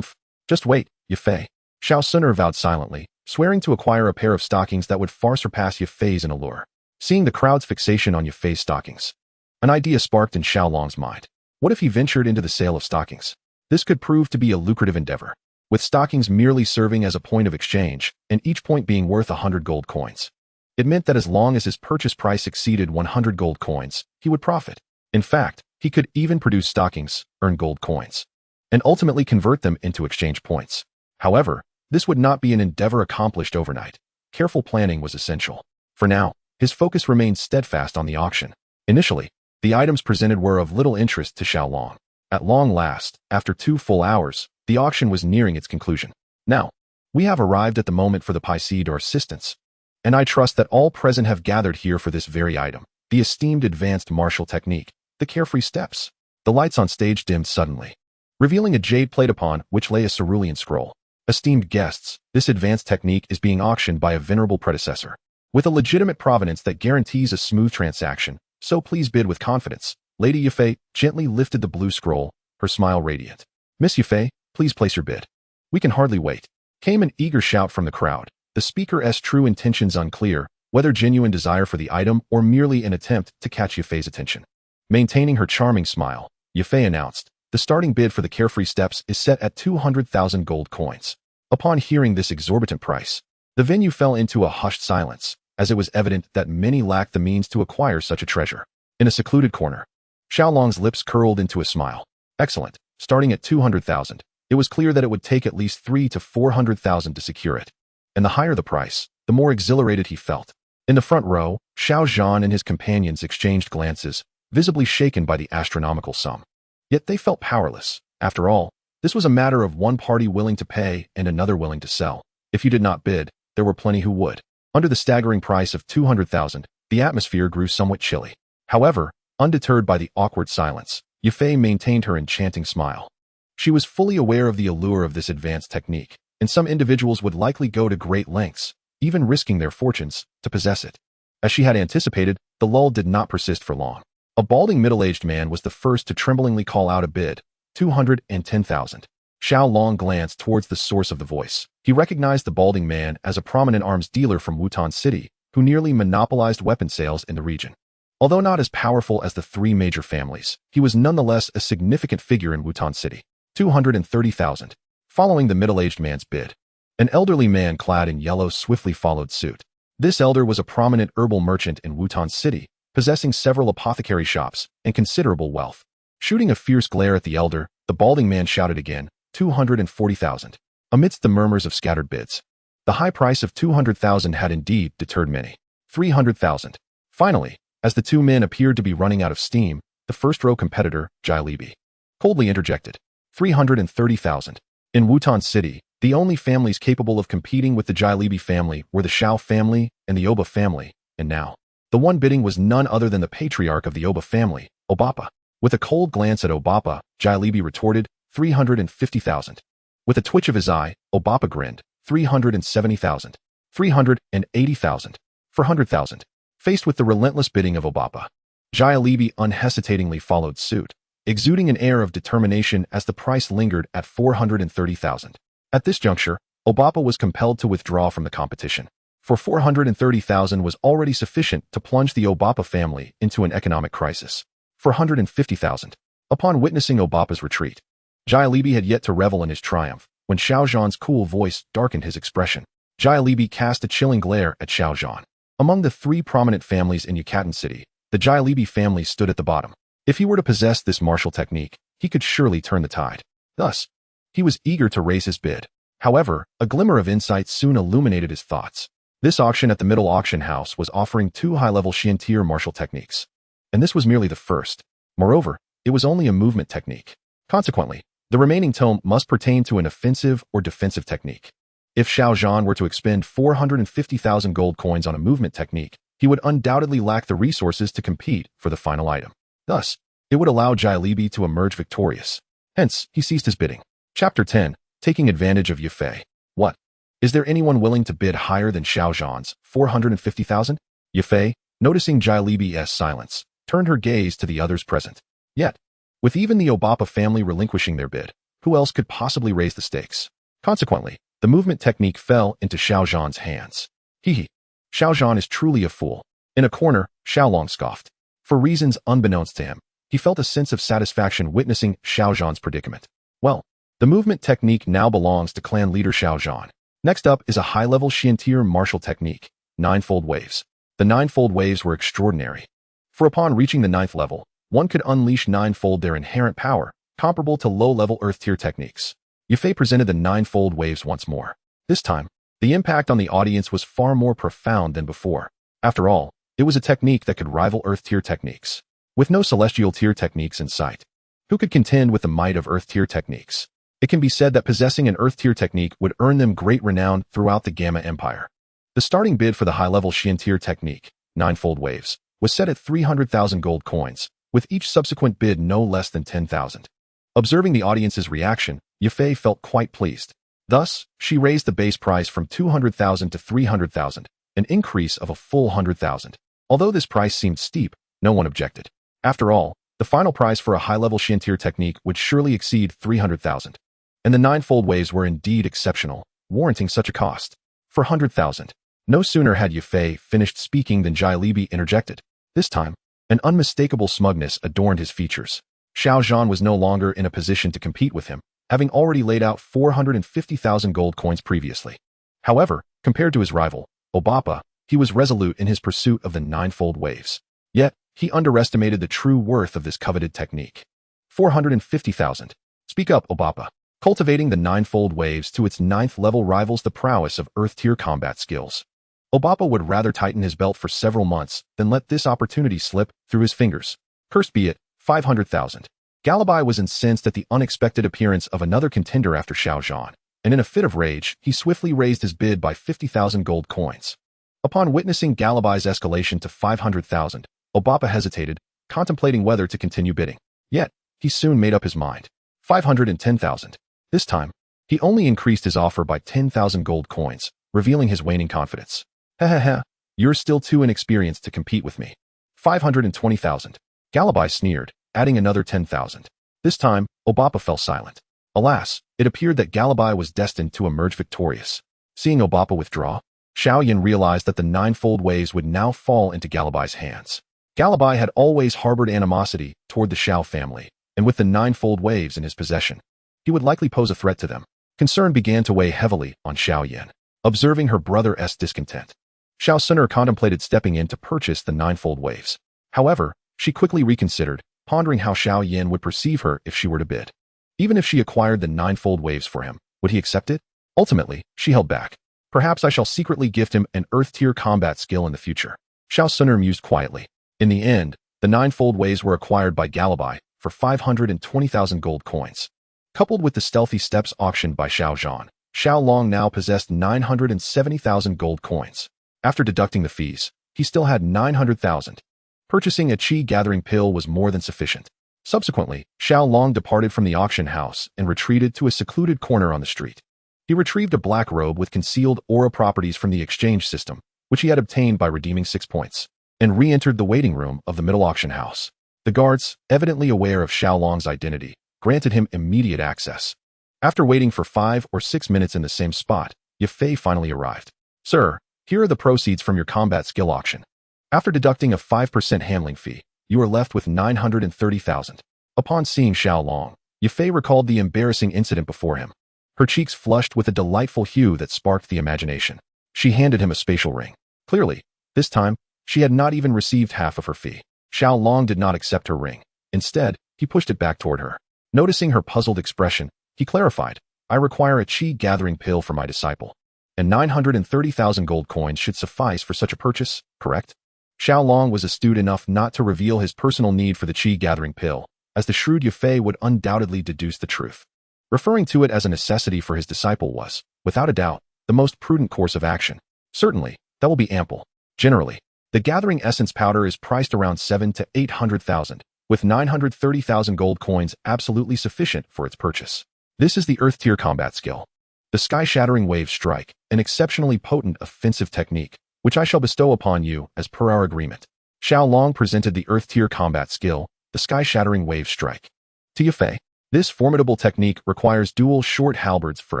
Just wait, Yafei. Xiao Suner vowed silently, swearing to acquire a pair of stockings that would far surpass Yafei's in allure. Seeing the crowd's fixation on Yafei's stockings, an idea sparked in Xiaolong's mind. What if he ventured into the sale of stockings? This could prove to be a lucrative endeavor. with stockings merely serving as a point of exchange, and each point being worth 100 gold coins. It meant that as long as his purchase price exceeded 100 gold coins, he would profit. In fact, he could even produce stockings, earn gold coins, and ultimately convert them into exchange points. However, this would not be an endeavor accomplished overnight. Careful planning was essential. For now, his focus remained steadfast on the auction. Initially, the items presented were of little interest to Xiaolong. At long last, after 2 full hours, the auction was nearing its conclusion. Now, we have arrived at the moment for the Paicide or assistance, and I trust that all present have gathered here for this very item, the esteemed advanced martial technique, the carefree steps. The lights on stage dimmed suddenly, revealing a jade plate upon which lay a cerulean scroll. Esteemed guests, this advanced technique is being auctioned by a venerable predecessor, with a legitimate provenance that guarantees a smooth transaction, so please bid with confidence. Lady Yafei gently lifted the blue scroll, her smile radiant. Miss Yafei, please place your bid. We can hardly wait. Came an eager shout from the crowd, the speaker's true intentions unclear, whether genuine desire for the item or merely an attempt to catch Yafei's attention. Maintaining her charming smile, Yafei announced, the starting bid for the carefree steps is set at 200,000 gold coins. Upon hearing this exorbitant price, the venue fell into a hushed silence, as it was evident that many lacked the means to acquire such a treasure. In a secluded corner, Xiaolong's lips curled into a smile. Excellent. Starting at 200,000, it was clear that it would take at least 300,000 to 400,000 to secure it. And the higher the price, the more exhilarated he felt. In the front row, Xiao Zhan and his companions exchanged glances, visibly shaken by the astronomical sum. Yet they felt powerless. After all, this was a matter of one party willing to pay and another willing to sell. If you did not bid, there were plenty who would. Under the staggering price of 200,000, the atmosphere grew somewhat chilly. However, undeterred by the awkward silence, Yafei maintained her enchanting smile. She was fully aware of the allure of this advanced technique, and some individuals would likely go to great lengths, even risking their fortunes, to possess it. As she had anticipated, the lull did not persist for long. A balding middle-aged man was the first to tremblingly call out a bid, 210,000. Xiaolong glanced towards the source of the voice. He recognized the balding man as a prominent arms dealer from Wutan City, who nearly monopolized weapon sales in the region. Although not as powerful as the 3 major families, he was nonetheless a significant figure in Wutan City. 230,000. Following the middle-aged man's bid, an elderly man clad in yellow swiftly followed suit. This elder was a prominent herbal merchant in Wutan City, possessing several apothecary shops and considerable wealth. Shooting a fierce glare at the elder, the balding man shouted again, 240,000. Amidst the murmurs of scattered bids, the high price of 200,000 had indeed deterred many. 300,000. Finally, as the 2 men appeared to be running out of steam, the first-row competitor, Jai Libi, coldly interjected, 330,000. In Wutan City, the only families capable of competing with the Jai Libi family were the Shao family and the Oba family, and now, the one bidding was none other than the patriarch of the Oba family, Obapa. With a cold glance at Obapa, Jai Libi retorted, 350,000. With a twitch of his eye, Obapa grinned, 370,000. 380,000. 400,000. Faced with the relentless bidding of Obapa, Jai Libi unhesitatingly followed suit, exuding an air of determination as the price lingered at 430,000. At this juncture, Obapa was compelled to withdraw from the competition, for 430,000 was already sufficient to plunge the Obapa family into an economic crisis. 450,000. Upon witnessing Obapa's retreat, Jai Libi had yet to revel in his triumph, when Xiao Zhan's cool voice darkened his expression. Jai Libi cast a chilling glare at Xiao Zhan. Among the 3 prominent families in Yucatan City, the Jai Libi family stood at the bottom. If he were to possess this martial technique, he could surely turn the tide. Thus, he was eager to raise his bid. However, a glimmer of insight soon illuminated his thoughts. This auction at the middle auction house was offering 2 high-level Xian-tier martial techniques. And this was merely the first. Moreover, it was only a movement technique. Consequently, the remaining tome must pertain to an offensive or defensive technique. If Xiao Zhan were to expend 450,000 gold coins on a movement technique, he would undoubtedly lack the resources to compete for the final item. Thus, it would allow Jai Libi to emerge victorious. Hence, he ceased his bidding. Chapter 10. Taking advantage of Yafei. What? Is there anyone willing to bid higher than Xiao Zhan's 450,000? Yafei, noticing Jai Libi's silence, turned her gaze to the others present. Yet, with even the Obapa family relinquishing their bid, who else could possibly raise the stakes? Consequently, the movement technique fell into Xiao Zhan's hands. Xiao Zhan is truly a fool. In a corner, Xiaolong scoffed. For reasons unbeknownst to him, he felt a sense of satisfaction witnessing Xiao Zhan's predicament. Well, The movement technique now belongs to clan leader Xiao Zhan. Next up is a high-level Xiantier martial technique, Ninefold Waves. The Ninefold Waves were extraordinary. For upon reaching the 9th level, one could unleash ninefold their inherent power, comparable to low-level Earth tier techniques. Yafei presented the Ninefold Waves once more. This time, the impact on the audience was far more profound than before. After all, it was a technique that could rival Earth tier techniques. With no Celestial tier techniques in sight, who could contend with the might of Earth tier techniques? It can be said that possessing an Earth tier technique would earn them great renown throughout the Gamma Empire. The starting bid for the high-level Xiantier technique, Ninefold Waves, was set at 300,000 gold coins, with each subsequent bid no less than 10,000. Observing the audience's reaction, Yafei felt quite pleased. Thus, she raised the base price from 200,000 to 300,000, an increase of a full 100,000. Although this price seemed steep, no one objected. After all, the final price for a high-level Xiantier technique would surely exceed 300,000. And the Ninefold Waves were indeed exceptional, warranting such a cost. For 100,000. No sooner had Yafei finished speaking than Jailebi interjected. This time, an unmistakable smugness adorned his features. Xiao Zhan was no longer in a position to compete with him, having already laid out 450,000 gold coins previously. However, compared to his rival, Obapa, he was resolute in his pursuit of the Ninefold Waves. Yet, he underestimated the true worth of this coveted technique. 450,000. Speak up, Obapa. Cultivating the Ninefold Waves to its 9th level rivals the prowess of Earth-tier combat skills. Obapa would rather tighten his belt for several months than let this opportunity slip through his fingers. Cursed be it, 500,000. Galabai was incensed at the unexpected appearance of another contender after Xiao Zhan, and in a fit of rage, he swiftly raised his bid by 50,000 gold coins. Upon witnessing Galabai's escalation to 500,000, Obapa hesitated, contemplating whether to continue bidding. Yet, he soon made up his mind. 510,000. This time, he only increased his offer by 10,000 gold coins, revealing his waning confidence. Heh, you're still too inexperienced to compete with me. 520,000. Galabai sneered, adding another 10,000. This time, Obapa fell silent. Alas, it appeared that Galabai was destined to emerge victorious. Seeing Obapa withdraw, Xiao Yan realized that the Ninefold Waves would now fall into Galabai's hands. Galabai had always harbored animosity toward the Xiao family, and with the Ninefold Waves in his possession, he would likely pose a threat to them. Concern began to weigh heavily on Xiao Yan. Observing her brother's discontent, Xiao Suner contemplated stepping in to purchase the Ninefold Waves. However, she quickly reconsidered, pondering how Xiao Yan would perceive her if she were to bid. Even if she acquired the Ninefold Waves for him, would he accept it? Ultimately, she held back. Perhaps I shall secretly gift him an Earth-tier combat skill in the future. Xiao Suner mused quietly. In the end, the Ninefold Waves were acquired by Galabai for 520,000 gold coins. Coupled with the stealthy steps auctioned by Xiao Zhan, Xiao Long now possessed 970,000 gold coins. After deducting the fees, he still had 900,000. Purchasing a Qi gathering pill was more than sufficient. Subsequently, Xiao Long departed from the auction house and retreated to a secluded corner on the street. He retrieved a black robe with concealed aura properties from the exchange system, which he had obtained by redeeming 6 points, and re-entered the waiting room of the middle auction house. The guards, evidently aware of Xiao Long's identity, granted him immediate access. After waiting for 5 or 6 minutes in the same spot, Yafei finally arrived. Sir, here are the proceeds from your combat skill auction. After deducting a 5% handling fee, you are left with 930,000. Upon seeing Xiao Long, Yafei recalled the embarrassing incident before him. Her cheeks flushed with a delightful hue that sparked the imagination. She handed him a spatial ring. Clearly, this time, she had not even received half of her fee. Xiao Long did not accept her ring. Instead, he pushed it back toward her. Noticing her puzzled expression, he clarified, I require a Qi gathering pill for my disciple. And 930,000 gold coins should suffice for such a purchase, correct? Xiao Long was astute enough not to reveal his personal need for the Qi gathering pill, as the shrewd Yafei would undoubtedly deduce the truth. Referring to it as a necessity for his disciple was, without a doubt, the most prudent course of action. Certainly, that will be ample. Generally, the gathering essence powder is priced around 7 to 800,000, with 930,000 gold coins absolutely sufficient for its purchase. This is the Earth-tier combat skill. The Sky-Shattering Wave Strike, an exceptionally potent offensive technique, which I shall bestow upon you as per our agreement. Xiao Long presented the Earth-tier combat skill, the Sky-Shattering Wave Strike. To Yafei, this formidable technique requires dual short halberds for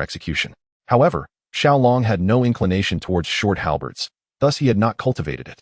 execution. However, Xiao Long had no inclination towards short halberds, thus he had not cultivated it.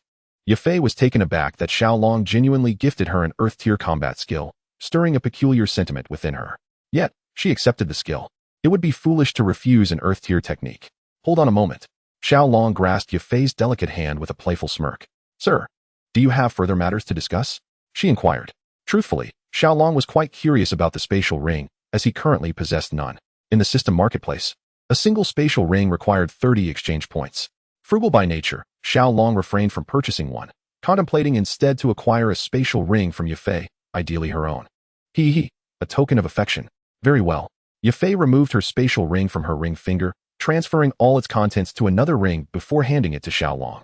Yafei was taken aback that Xiao Long genuinely gifted her an Earth-tier combat skill, stirring a peculiar sentiment within her. Yet, She accepted the skill. It would be foolish to refuse an Earth-tier technique. Hold on a moment. Xiao Long grasped Yafei's delicate hand with a playful smirk. Sir, do you have further matters to discuss? She inquired. Truthfully, Xiao Long was quite curious about the spatial ring, as he currently possessed none. In the system marketplace, a single spatial ring required 30 exchange points. Frugal by nature, Xiao Long refrained from purchasing one, contemplating instead to acquire a spatial ring from Yafei, ideally her own. A token of affection. Very well. Yafei removed her spatial ring from her ring finger, transferring all its contents to another ring before handing it to Xiao Long.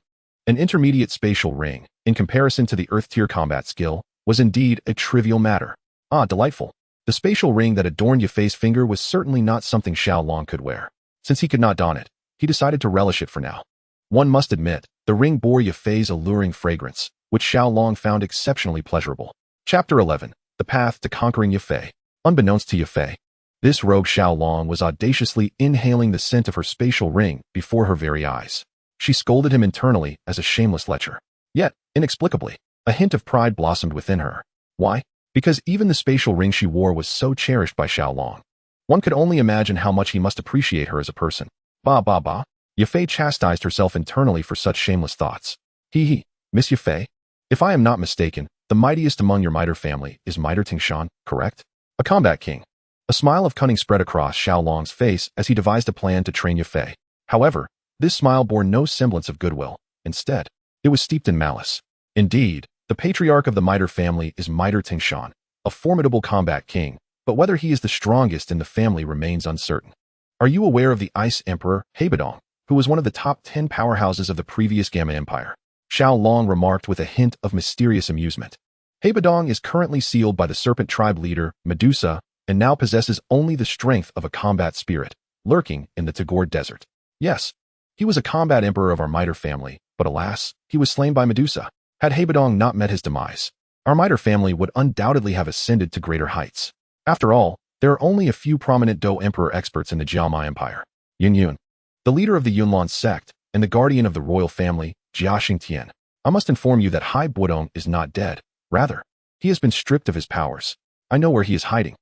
An intermediate spatial ring, in comparison to the Earth-tier combat skill, was indeed a trivial matter. Ah, delightful. The spatial ring that adorned Yafei's finger was certainly not something Xiao Long could wear. Since he could not don it, he decided to relish it for now. One must admit, the ring bore Yafei's alluring fragrance, which Xiao Long found exceptionally pleasurable. Chapter 11. The Path to Conquering Yafei. Unbeknownst to Yafei, this rogue Xiao Long was audaciously inhaling the scent of her spatial ring before her very eyes. She scolded him internally as a shameless lecher. Yet, inexplicably, a hint of pride blossomed within her. Why? Because even the spatial ring she wore was so cherished by Xiao Long. One could only imagine how much he must appreciate her as a person. Bah. Yafei chastised herself internally for such shameless thoughts. Miss Yafei? If I am not mistaken, the mightiest among your Miter family is Miter Tingshan, correct? A combat king. A smile of cunning spread across Xiao Long's face as he devised a plan to train Yafei. However, this smile bore no semblance of goodwill. Instead, it was steeped in malice. Indeed, the patriarch of the Miter family is Miter Tingshan, a formidable combat king, but whether he is the strongest in the family remains uncertain. Are you aware of the Ice Emperor, Heibadong, who was one of the top 10 powerhouses of the previous Gamma Empire? Xiao Long remarked with a hint of mysterious amusement. Heibadong is currently sealed by the Serpent Tribe leader, Medusa, and now possesses only the strength of a combat spirit, lurking in the Tagore Desert. Yes, he was a combat emperor of our Miter family, but alas, he was slain by Medusa. Had Heibadong not met his demise, our Miter family would undoubtedly have ascended to greater heights. After all, there are only a few prominent Do Emperor experts in the Jiama Empire. Yun, the leader of the Yunlan sect, and the guardian of the royal family, Jia Xingtian. I must inform you that Hai Buodong is not dead. Rather, he has been stripped of his powers. I know where he is hiding.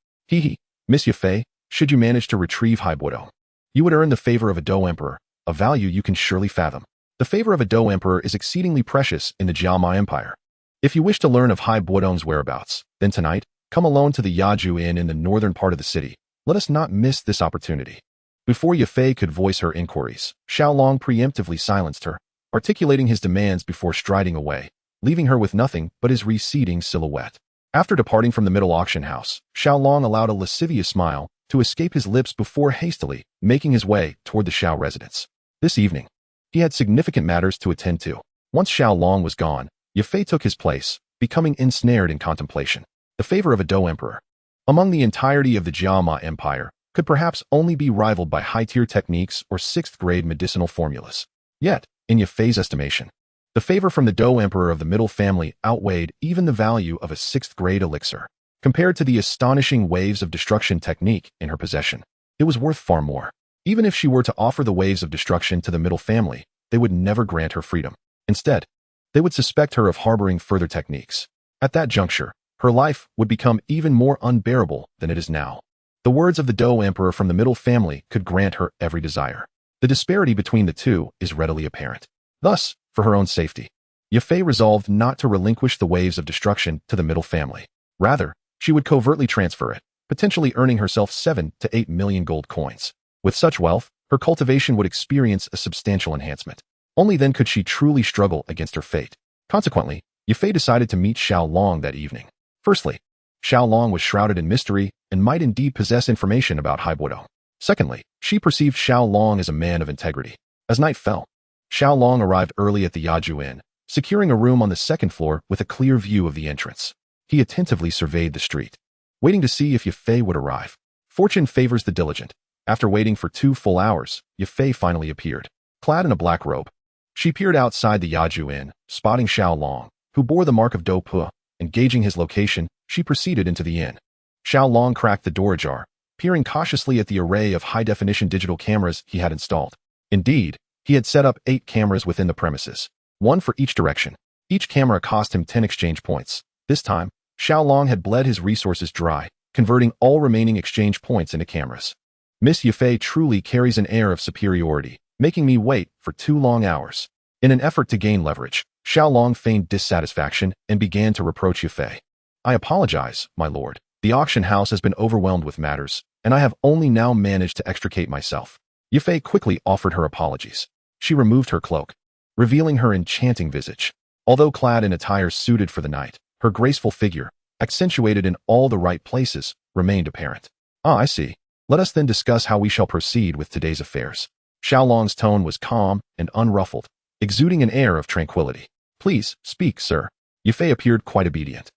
Miss Yafei, should you manage to retrieve Hai Buodong, you would earn the favor of a Do Emperor, a value you can surely fathom. The favor of a Do Emperor is exceedingly precious in the Jiama Empire. If you wish to learn of Hai Buodong's whereabouts, then tonight, come alone to the Yaju Inn in the northern part of the city. Let us not miss this opportunity. Before Yafei could voice her inquiries, Xiao Long preemptively silenced her, articulating his demands before striding away, leaving her with nothing but his receding silhouette. After departing from the middle auction house, Xiao Long allowed a lascivious smile to escape his lips before hastily making his way toward the Xiao residence. This evening, he had significant matters to attend to. Once Xiao Long was gone, Yafei took his place, becoming ensnared in contemplation. The favor of a Do Emperor, among the entirety of the Jiama Empire, could perhaps only be rivaled by high-tier techniques or 6th-grade medicinal formulas. Yet, in Yafei's estimation, the favor from the Do Emperor of the middle family outweighed even the value of a 6th-grade elixir. Compared to the astonishing waves of destruction technique in her possession, it was worth far more. Even if she were to offer the waves of destruction to the middle family, they would never grant her freedom. Instead, they would suspect her of harboring further techniques. At that juncture, her life would become even more unbearable than it is now. The words of the Do Emperor from the middle family could grant her every desire. The disparity between the two is readily apparent. Thus, for her own safety, Yafei resolved not to relinquish the waves of destruction to the middle family. Rather, she would covertly transfer it, potentially earning herself 7 to 8 million gold coins. With such wealth, her cultivation would experience a substantial enhancement. Only then could she truly struggle against her fate. Consequently, Yafei decided to meet Xiao Long that evening. Firstly, Xiao Long was shrouded in mystery and might indeed possess information about Hai Buodong. Secondly, she perceived Xiao Long as a man of integrity. As night fell, Xiao Long arrived early at the Yaju Inn, securing a room on the second floor with a clear view of the entrance. He attentively surveyed the street, waiting to see if Yafei would arrive. Fortune favors the diligent. After waiting for 2 full hours, Yafei finally appeared, clad in a black robe. She peered outside the Yaju Inn, spotting Xiao Long, who bore the mark of Do Pu. Engaging his location, she proceeded into the inn. Xiao Long cracked the door ajar, peering cautiously at the array of high-definition digital cameras he had installed. Indeed, he had set up 8 cameras within the premises, 1 for each direction. Each camera cost him 10 exchange points. This time, Xiao Long had bled his resources dry, converting all remaining exchange points into cameras. Miss Yafei truly carries an air of superiority, making me wait for 2 long hours. In an effort to gain leverage, Xiaolong feigned dissatisfaction and began to reproach Yafei. I apologize, my lord. The auction house has been overwhelmed with matters, and I have only now managed to extricate myself. Yafei quickly offered her apologies. She removed her cloak, revealing her enchanting visage. Although clad in attire suited for the night, her graceful figure, accentuated in all the right places, remained apparent. Ah, I see. Let us then discuss how we shall proceed with today's affairs. Xiaolong's tone was calm and unruffled, exuding an air of tranquility. Please, speak, sir. Yafei appeared quite obedient,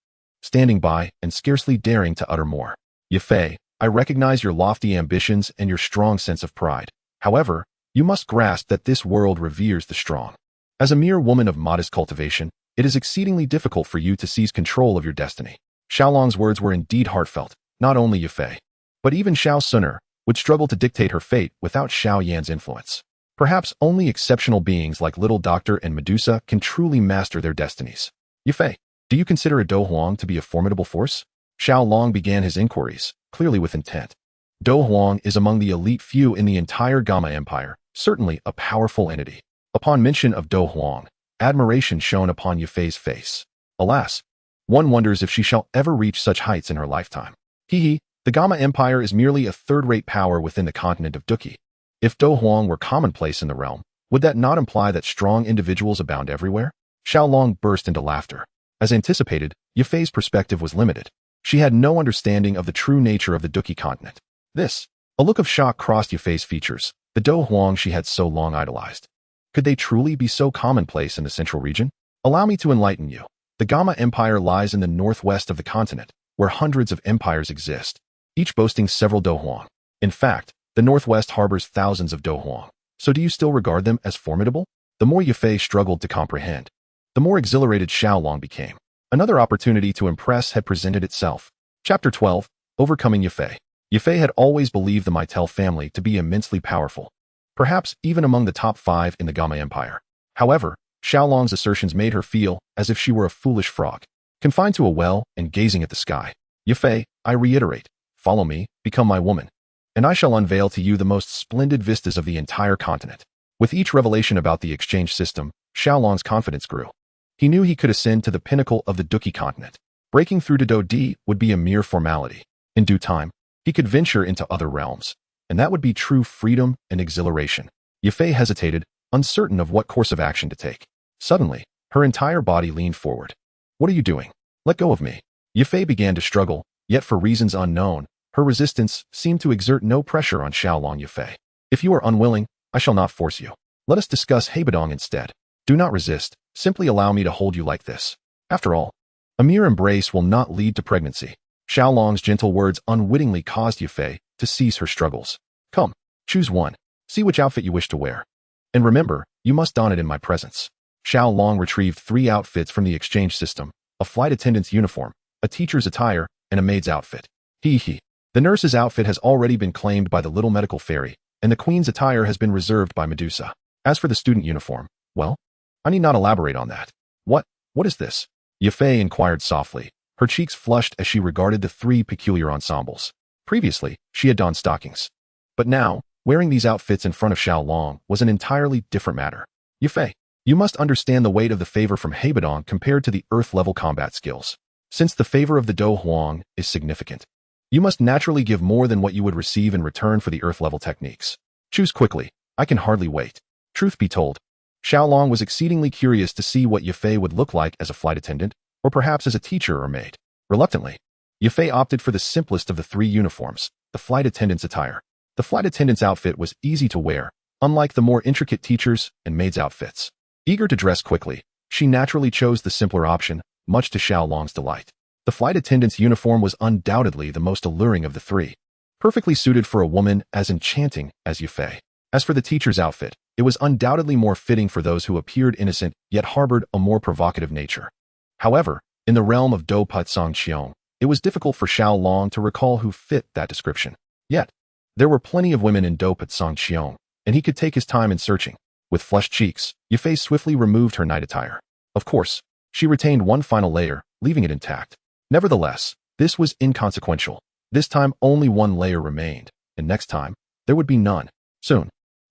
standing by and scarcely daring to utter more. Yafei, I recognize your lofty ambitions and your strong sense of pride. However, you must grasp that this world reveres the strong. As a mere woman of modest cultivation, it is exceedingly difficult for you to seize control of your destiny. Xiaolong's words were indeed heartfelt. Not only Yafei, but even Xiao Suner would struggle to dictate her fate without Xiao Yan's influence. Perhaps only exceptional beings like Little Doctor and Medusa can truly master their destinies. Yafei, do you consider a Do Huang to be a formidable force? Xiaolong began his inquiries, clearly with intent. Do Huang is among the elite few in the entire Gamma Empire, certainly a powerful entity. Upon mention of Do Huang, admiration shone upon Yafei's face. Alas, one wonders if she shall ever reach such heights in her lifetime. The Gamma Empire is merely a third-rate power within the continent of Duki. If Do Huang were commonplace in the realm, would that not imply that strong individuals abound everywhere? Xiaolong burst into laughter. As anticipated, Yafei's perspective was limited. She had no understanding of the true nature of the Duki continent. A look of shock crossed Yafei's features, the Do Huang she had so long idolized. Could they truly be so commonplace in the central region? Allow me to enlighten you. The Gamma Empire lies in the northwest of the continent, where hundreds of empires exist, each boasting several Do Huang. In fact, the northwest harbors thousands of Do Huang. So do you still regard them as formidable? The more Yafei struggled to comprehend, the more exhilarated Xiaolong became. Another opportunity to impress had presented itself. Chapter 12, Overcoming Yafei. Yafei had always believed the Meitel family to be immensely powerful, perhaps even among the top 5 in the Gamma Empire. However, Xiaolong's assertions made her feel as if she were a foolish frog, confined to a well and gazing at the sky. Yafei, I reiterate, follow me, become my woman, and I shall unveil to you the most splendid vistas of the entire continent. With each revelation about the exchange system, Xiaolong's confidence grew. He knew he could ascend to the pinnacle of the Duki continent. Breaking through to Do-Di would be a mere formality. In due time, he could venture into other realms, and that would be true freedom and exhilaration. Yafei hesitated, uncertain of what course of action to take. Suddenly, her entire body leaned forward. What are you doing? Let go of me. Yafei began to struggle, yet for reasons unknown, her resistance seemed to exert no pressure on Xiaolong. Yafei, if you are unwilling, I shall not force you. Let us discuss Heibadong instead. Do not resist, simply allow me to hold you like this. After all, a mere embrace will not lead to pregnancy. Xiaolong's gentle words unwittingly caused Yafei to cease her struggles. Come, choose one. See which outfit you wish to wear. And remember, you must don it in my presence. Xiaolong retrieved 3 outfits from the exchange system, a flight attendant's uniform, a teacher's attire, and a maid's outfit. The nurse's outfit has already been claimed by the little medical fairy, and the queen's attire has been reserved by Medusa. As for the student uniform, well, I need not elaborate on that. What is this? Yafei inquired softly, her cheeks flushed as she regarded the 3 peculiar ensembles. Previously, she had donned stockings. But now, wearing these outfits in front of Xiaolong was an entirely different matter. Yafei, you must understand the weight of the favor from Heibadong compared to the earth-level combat skills. Since the favor of the Do Huang is significant, you must naturally give more than what you would receive in return for the earth-level techniques. Choose quickly. I can hardly wait. Truth be told, Xiaolong was exceedingly curious to see what Yafei would look like as a flight attendant, or perhaps as a teacher or maid. Reluctantly, Yafei opted for the simplest of the 3 uniforms, the flight attendant's attire. The flight attendant's outfit was easy to wear, unlike the more intricate teacher's and maid's outfits. Eager to dress quickly, she naturally chose the simpler option, much to Xiaolong's delight. The flight attendant's uniform was undoubtedly the most alluring of the 3, perfectly suited for a woman as enchanting as Yafei. As for the teacher's outfit, it was undoubtedly more fitting for those who appeared innocent yet harbored a more provocative nature. However, in the realm of Do Putsong Qiong, it was difficult for Xiaolong to recall who fit that description. Yet, there were plenty of women in Do Putsong Qiong, and he could take his time in searching. With flushed cheeks, Yafei swiftly removed her night attire. Of course, she retained one final layer, leaving it intact. Nevertheless, this was inconsequential. This time only one layer remained, and next time, there would be none. Soon,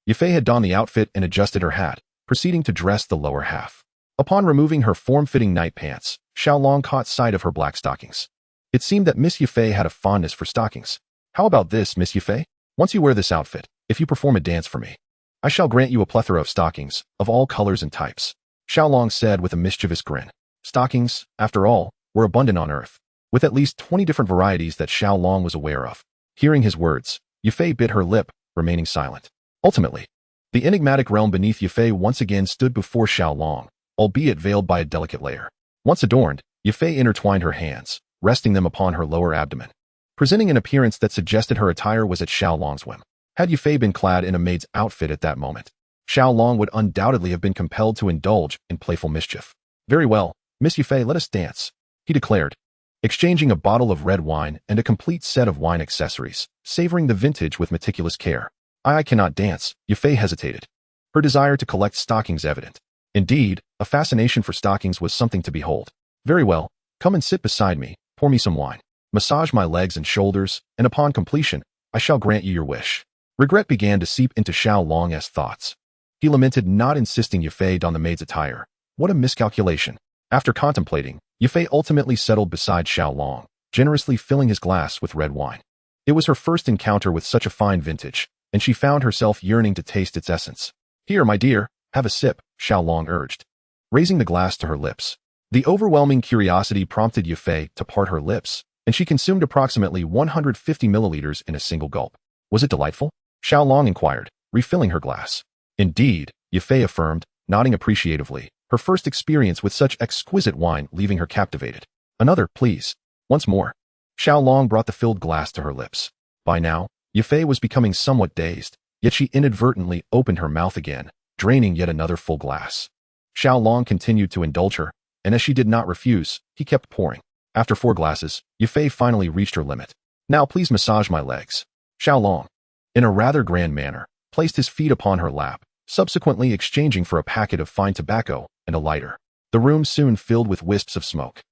Yufei had donned the outfit and adjusted her hat, proceeding to dress the lower half. Upon removing her form-fitting night pants, Xiaolong caught sight of her black stockings. It seemed that Miss Yufei had a fondness for stockings. How about this, Miss Yufei? Once you wear this outfit, if you perform a dance for me, I shall grant you a plethora of stockings, of all colors and types. Xiaolong said with a mischievous grin. Stockings, after all, were abundant on Earth, with at least 20 different varieties that Xiaolong was aware of. Hearing his words, Yufei bit her lip, remaining silent. Ultimately, the enigmatic realm beneath Yufei once again stood before Xiaolong, albeit veiled by a delicate layer. Once adorned, Yufei intertwined her hands, resting them upon her lower abdomen, presenting an appearance that suggested her attire was at Xiaolong's whim. Had Yufei been clad in a maid's outfit at that moment, Xiaolong would undoubtedly have been compelled to indulge in playful mischief. Very well, Miss Yufei, let us dance, he declared, exchanging a bottle of red wine and a complete set of wine accessories, savoring the vintage with meticulous care. I cannot dance, Yufei hesitated, her desire to collect stockings evident. Indeed, a fascination for stockings was something to behold. Very well, come and sit beside me, pour me some wine, massage my legs and shoulders, and upon completion, I shall grant you your wish. Regret began to seep into Xiaolong's thoughts. He lamented not insisting Yufei don the maid's attire. What a miscalculation. After contemplating, Yufei ultimately settled beside Xiaolong, generously filling his glass with red wine. It was her first encounter with such a fine vintage, and she found herself yearning to taste its essence. Here, my dear, have a sip, Xiaolong urged, raising the glass to her lips. The overwhelming curiosity prompted Yufei to part her lips, and she consumed approximately 150 milliliters in a single gulp. Was it delightful? Xiaolong inquired, refilling her glass. Indeed, Yufei affirmed, nodding appreciatively, her first experience with such exquisite wine leaving her captivated. Another, please. Once more. Xiaolong brought the filled glass to her lips. By now, Yufei was becoming somewhat dazed, yet she inadvertently opened her mouth again, draining yet another full glass. Xiaolong continued to indulge her, and as she did not refuse, he kept pouring. After 4 glasses, Yufei finally reached her limit. Now please massage my legs. Xiaolong, in a rather grand manner, placed his feet upon her lap, subsequently exchanging for a packet of fine tobacco and a lighter. The room soon filled with wisps of smoke.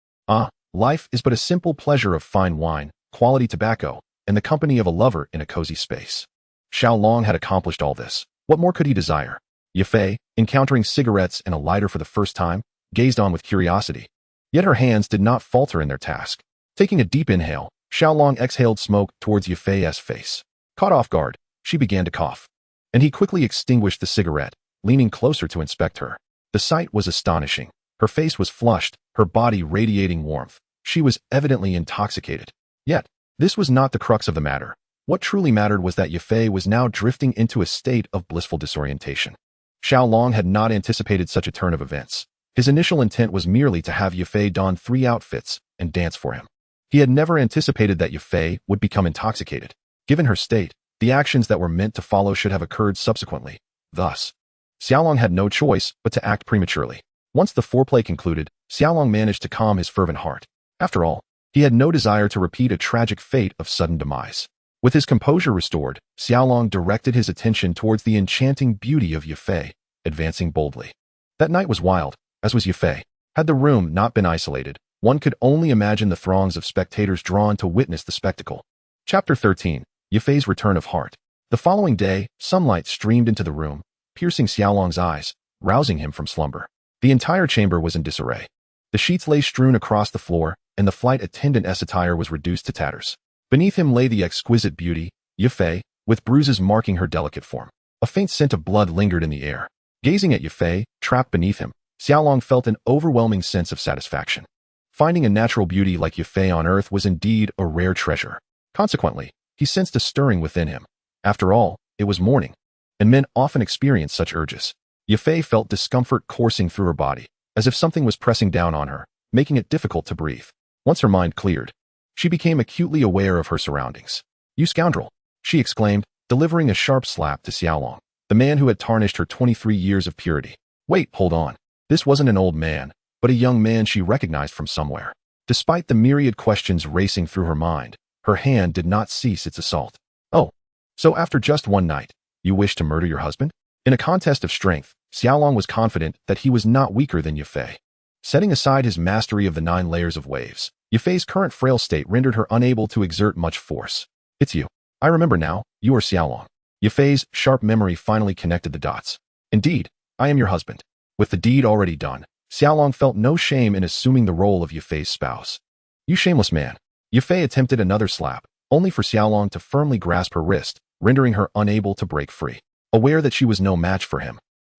Life is but a simple pleasure of fine wine, quality tobacco, and the company of a lover in a cozy space. Xiaolong had accomplished all this. What more could he desire? Yufei, encountering cigarettes and a lighter for the first time, gazed on with curiosity. Yet her hands did not falter in their task. Taking a deep inhale, Xiaolong exhaled smoke towards Yufei's face. Caught off guard, she began to cough, and he quickly extinguished the cigarette, leaning closer to inspect her. The sight was astonishing. Her face was flushed, her body radiating warmth. She was evidently intoxicated. Yet, this was not the crux of the matter. What truly mattered was that Yufei was now drifting into a state of blissful disorientation. Xiaolong had not anticipated such a turn of events. His initial intent was merely to have Yufei don 3 outfits and dance for him. He had never anticipated that Yufei would become intoxicated. Given her state, the actions that were meant to follow should have occurred subsequently. Thus, Xiaolong had no choice but to act prematurely. Once the foreplay concluded, Xiaolong managed to calm his fervent heart. After all, he had no desire to repeat a tragic fate of sudden demise. With his composure restored, Xiaolong directed his attention towards the enchanting beauty of Yufei, advancing boldly. That night was wild, as was Yufei. Had the room not been isolated, one could only imagine the throngs of spectators drawn to witness the spectacle. Chapter 13. Yufei's Return of Heart. The following day, sunlight streamed into the room, piercing Xiaolong's eyes, rousing him from slumber. The entire chamber was in disarray. The sheets lay strewn across the floor, and the flight attendant's attire was reduced to tatters. Beneath him lay the exquisite beauty, Yufei, with bruises marking her delicate form. A faint scent of blood lingered in the air. Gazing at Yufei, trapped beneath him, Xiaolong felt an overwhelming sense of satisfaction. Finding a natural beauty like Yufei on earth was indeed a rare treasure. Consequently, he sensed a stirring within him. After all, it was morning, and men often experience such urges. Yufei felt discomfort coursing through her body, as if something was pressing down on her, making it difficult to breathe. Once her mind cleared, she became acutely aware of her surroundings. "You scoundrel!" she exclaimed, delivering a sharp slap to Xiaolong, the man who had tarnished her 23 years of purity. Wait, hold on. This wasn't an old man, but a young man she recognized from somewhere. Despite the myriad questions racing through her mind, her hand did not cease its assault. "Oh, so after just one night, you wish to murder your husband?" In a contest of strength, Xiaolong was confident that he was not weaker than Yufei. Setting aside his mastery of the 9 layers of waves, Yufei's current frail state rendered her unable to exert much force. It's you. I remember now, you are Xiaolong. Yufei's sharp memory finally connected the dots. Indeed, I am your husband. With the deed already done, Xiaolong felt no shame in assuming the role of Yufei's spouse. You shameless man. Yufei attempted another slap, only for Xiaolong to firmly grasp her wrist, rendering her unable to break free. Aware that she was no match for him,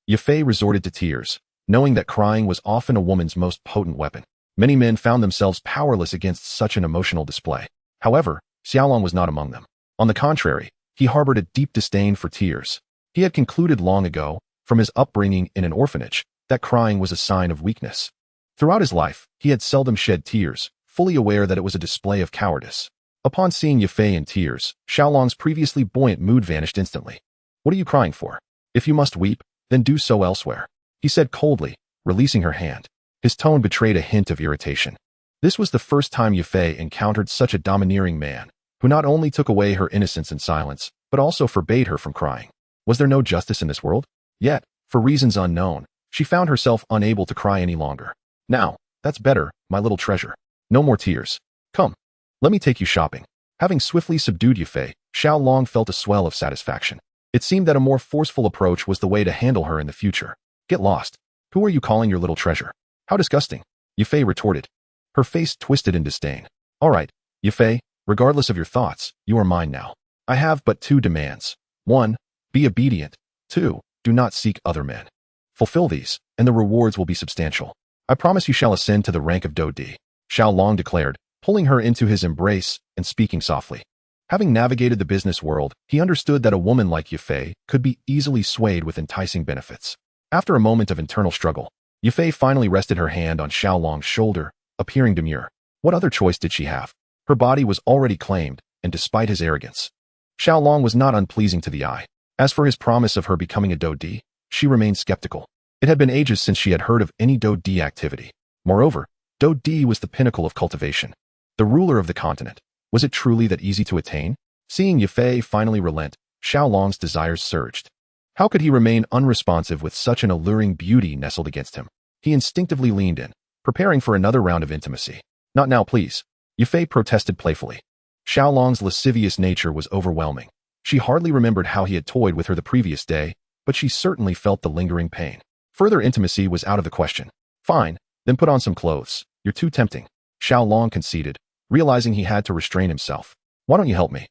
Yufei resorted to tears, knowing that crying was often a woman's most potent weapon. Many men found themselves powerless against such an emotional display. However, Xiaolong was not among them. On the contrary, he harbored a deep disdain for tears. He had concluded long ago, from his upbringing in an orphanage, that crying was a sign of weakness. Throughout his life, he had seldom shed tears, fully aware that it was a display of cowardice. Upon seeing Yufei in tears, Xiaolong's previously buoyant mood vanished instantly. What are you crying for? If you must weep, then do so elsewhere, he said coldly, releasing her hand. His tone betrayed a hint of irritation. This was the first time Yufei encountered such a domineering man, who not only took away her innocence in silence, but also forbade her from crying. Was there no justice in this world? Yet, for reasons unknown, she found herself unable to cry any longer. Now, that's better, my little treasure. No more tears. Come. Let me take you shopping. Having swiftly subdued Yufei, Xiaolong felt a swell of satisfaction. It seemed that a more forceful approach was the way to handle her in the future. Get lost. Who are you calling your little treasure? How disgusting. Yufei retorted. Her face twisted in disdain. All right, Yufei, regardless of your thoughts, you are mine now. I have but two demands. 1. Be obedient. 2. Do not seek other men. Fulfill these, and the rewards will be substantial. I promise you shall ascend to the rank of Dodi, Xiaolong declared, pulling her into his embrace and speaking softly. Having navigated the business world, he understood that a woman like Yufei could be easily swayed with enticing benefits. After a moment of internal struggle, Yufei finally rested her hand on Xiaolong's shoulder, appearing demure. What other choice did she have? Her body was already claimed, and despite his arrogance, Xiaolong was not unpleasing to the eye. As for his promise of her becoming a Dodi, she remained skeptical. It had been ages since she had heard of any Dodi activity. Moreover, Dodi was the pinnacle of cultivation, the ruler of the continent. Was it truly that easy to attain? Seeing Yufei finally relent, Xiaolong's desires surged. How could he remain unresponsive with such an alluring beauty nestled against him? He instinctively leaned in, preparing for another round of intimacy. Not now, please. Yufei protested playfully. Xiaolong's lascivious nature was overwhelming. She hardly remembered how he had toyed with her the previous day, but she certainly felt the lingering pain. Further intimacy was out of the question. Fine, then put on some clothes. You're too tempting. Xiaolong conceded, realizing he had to restrain himself. Why don't you help me?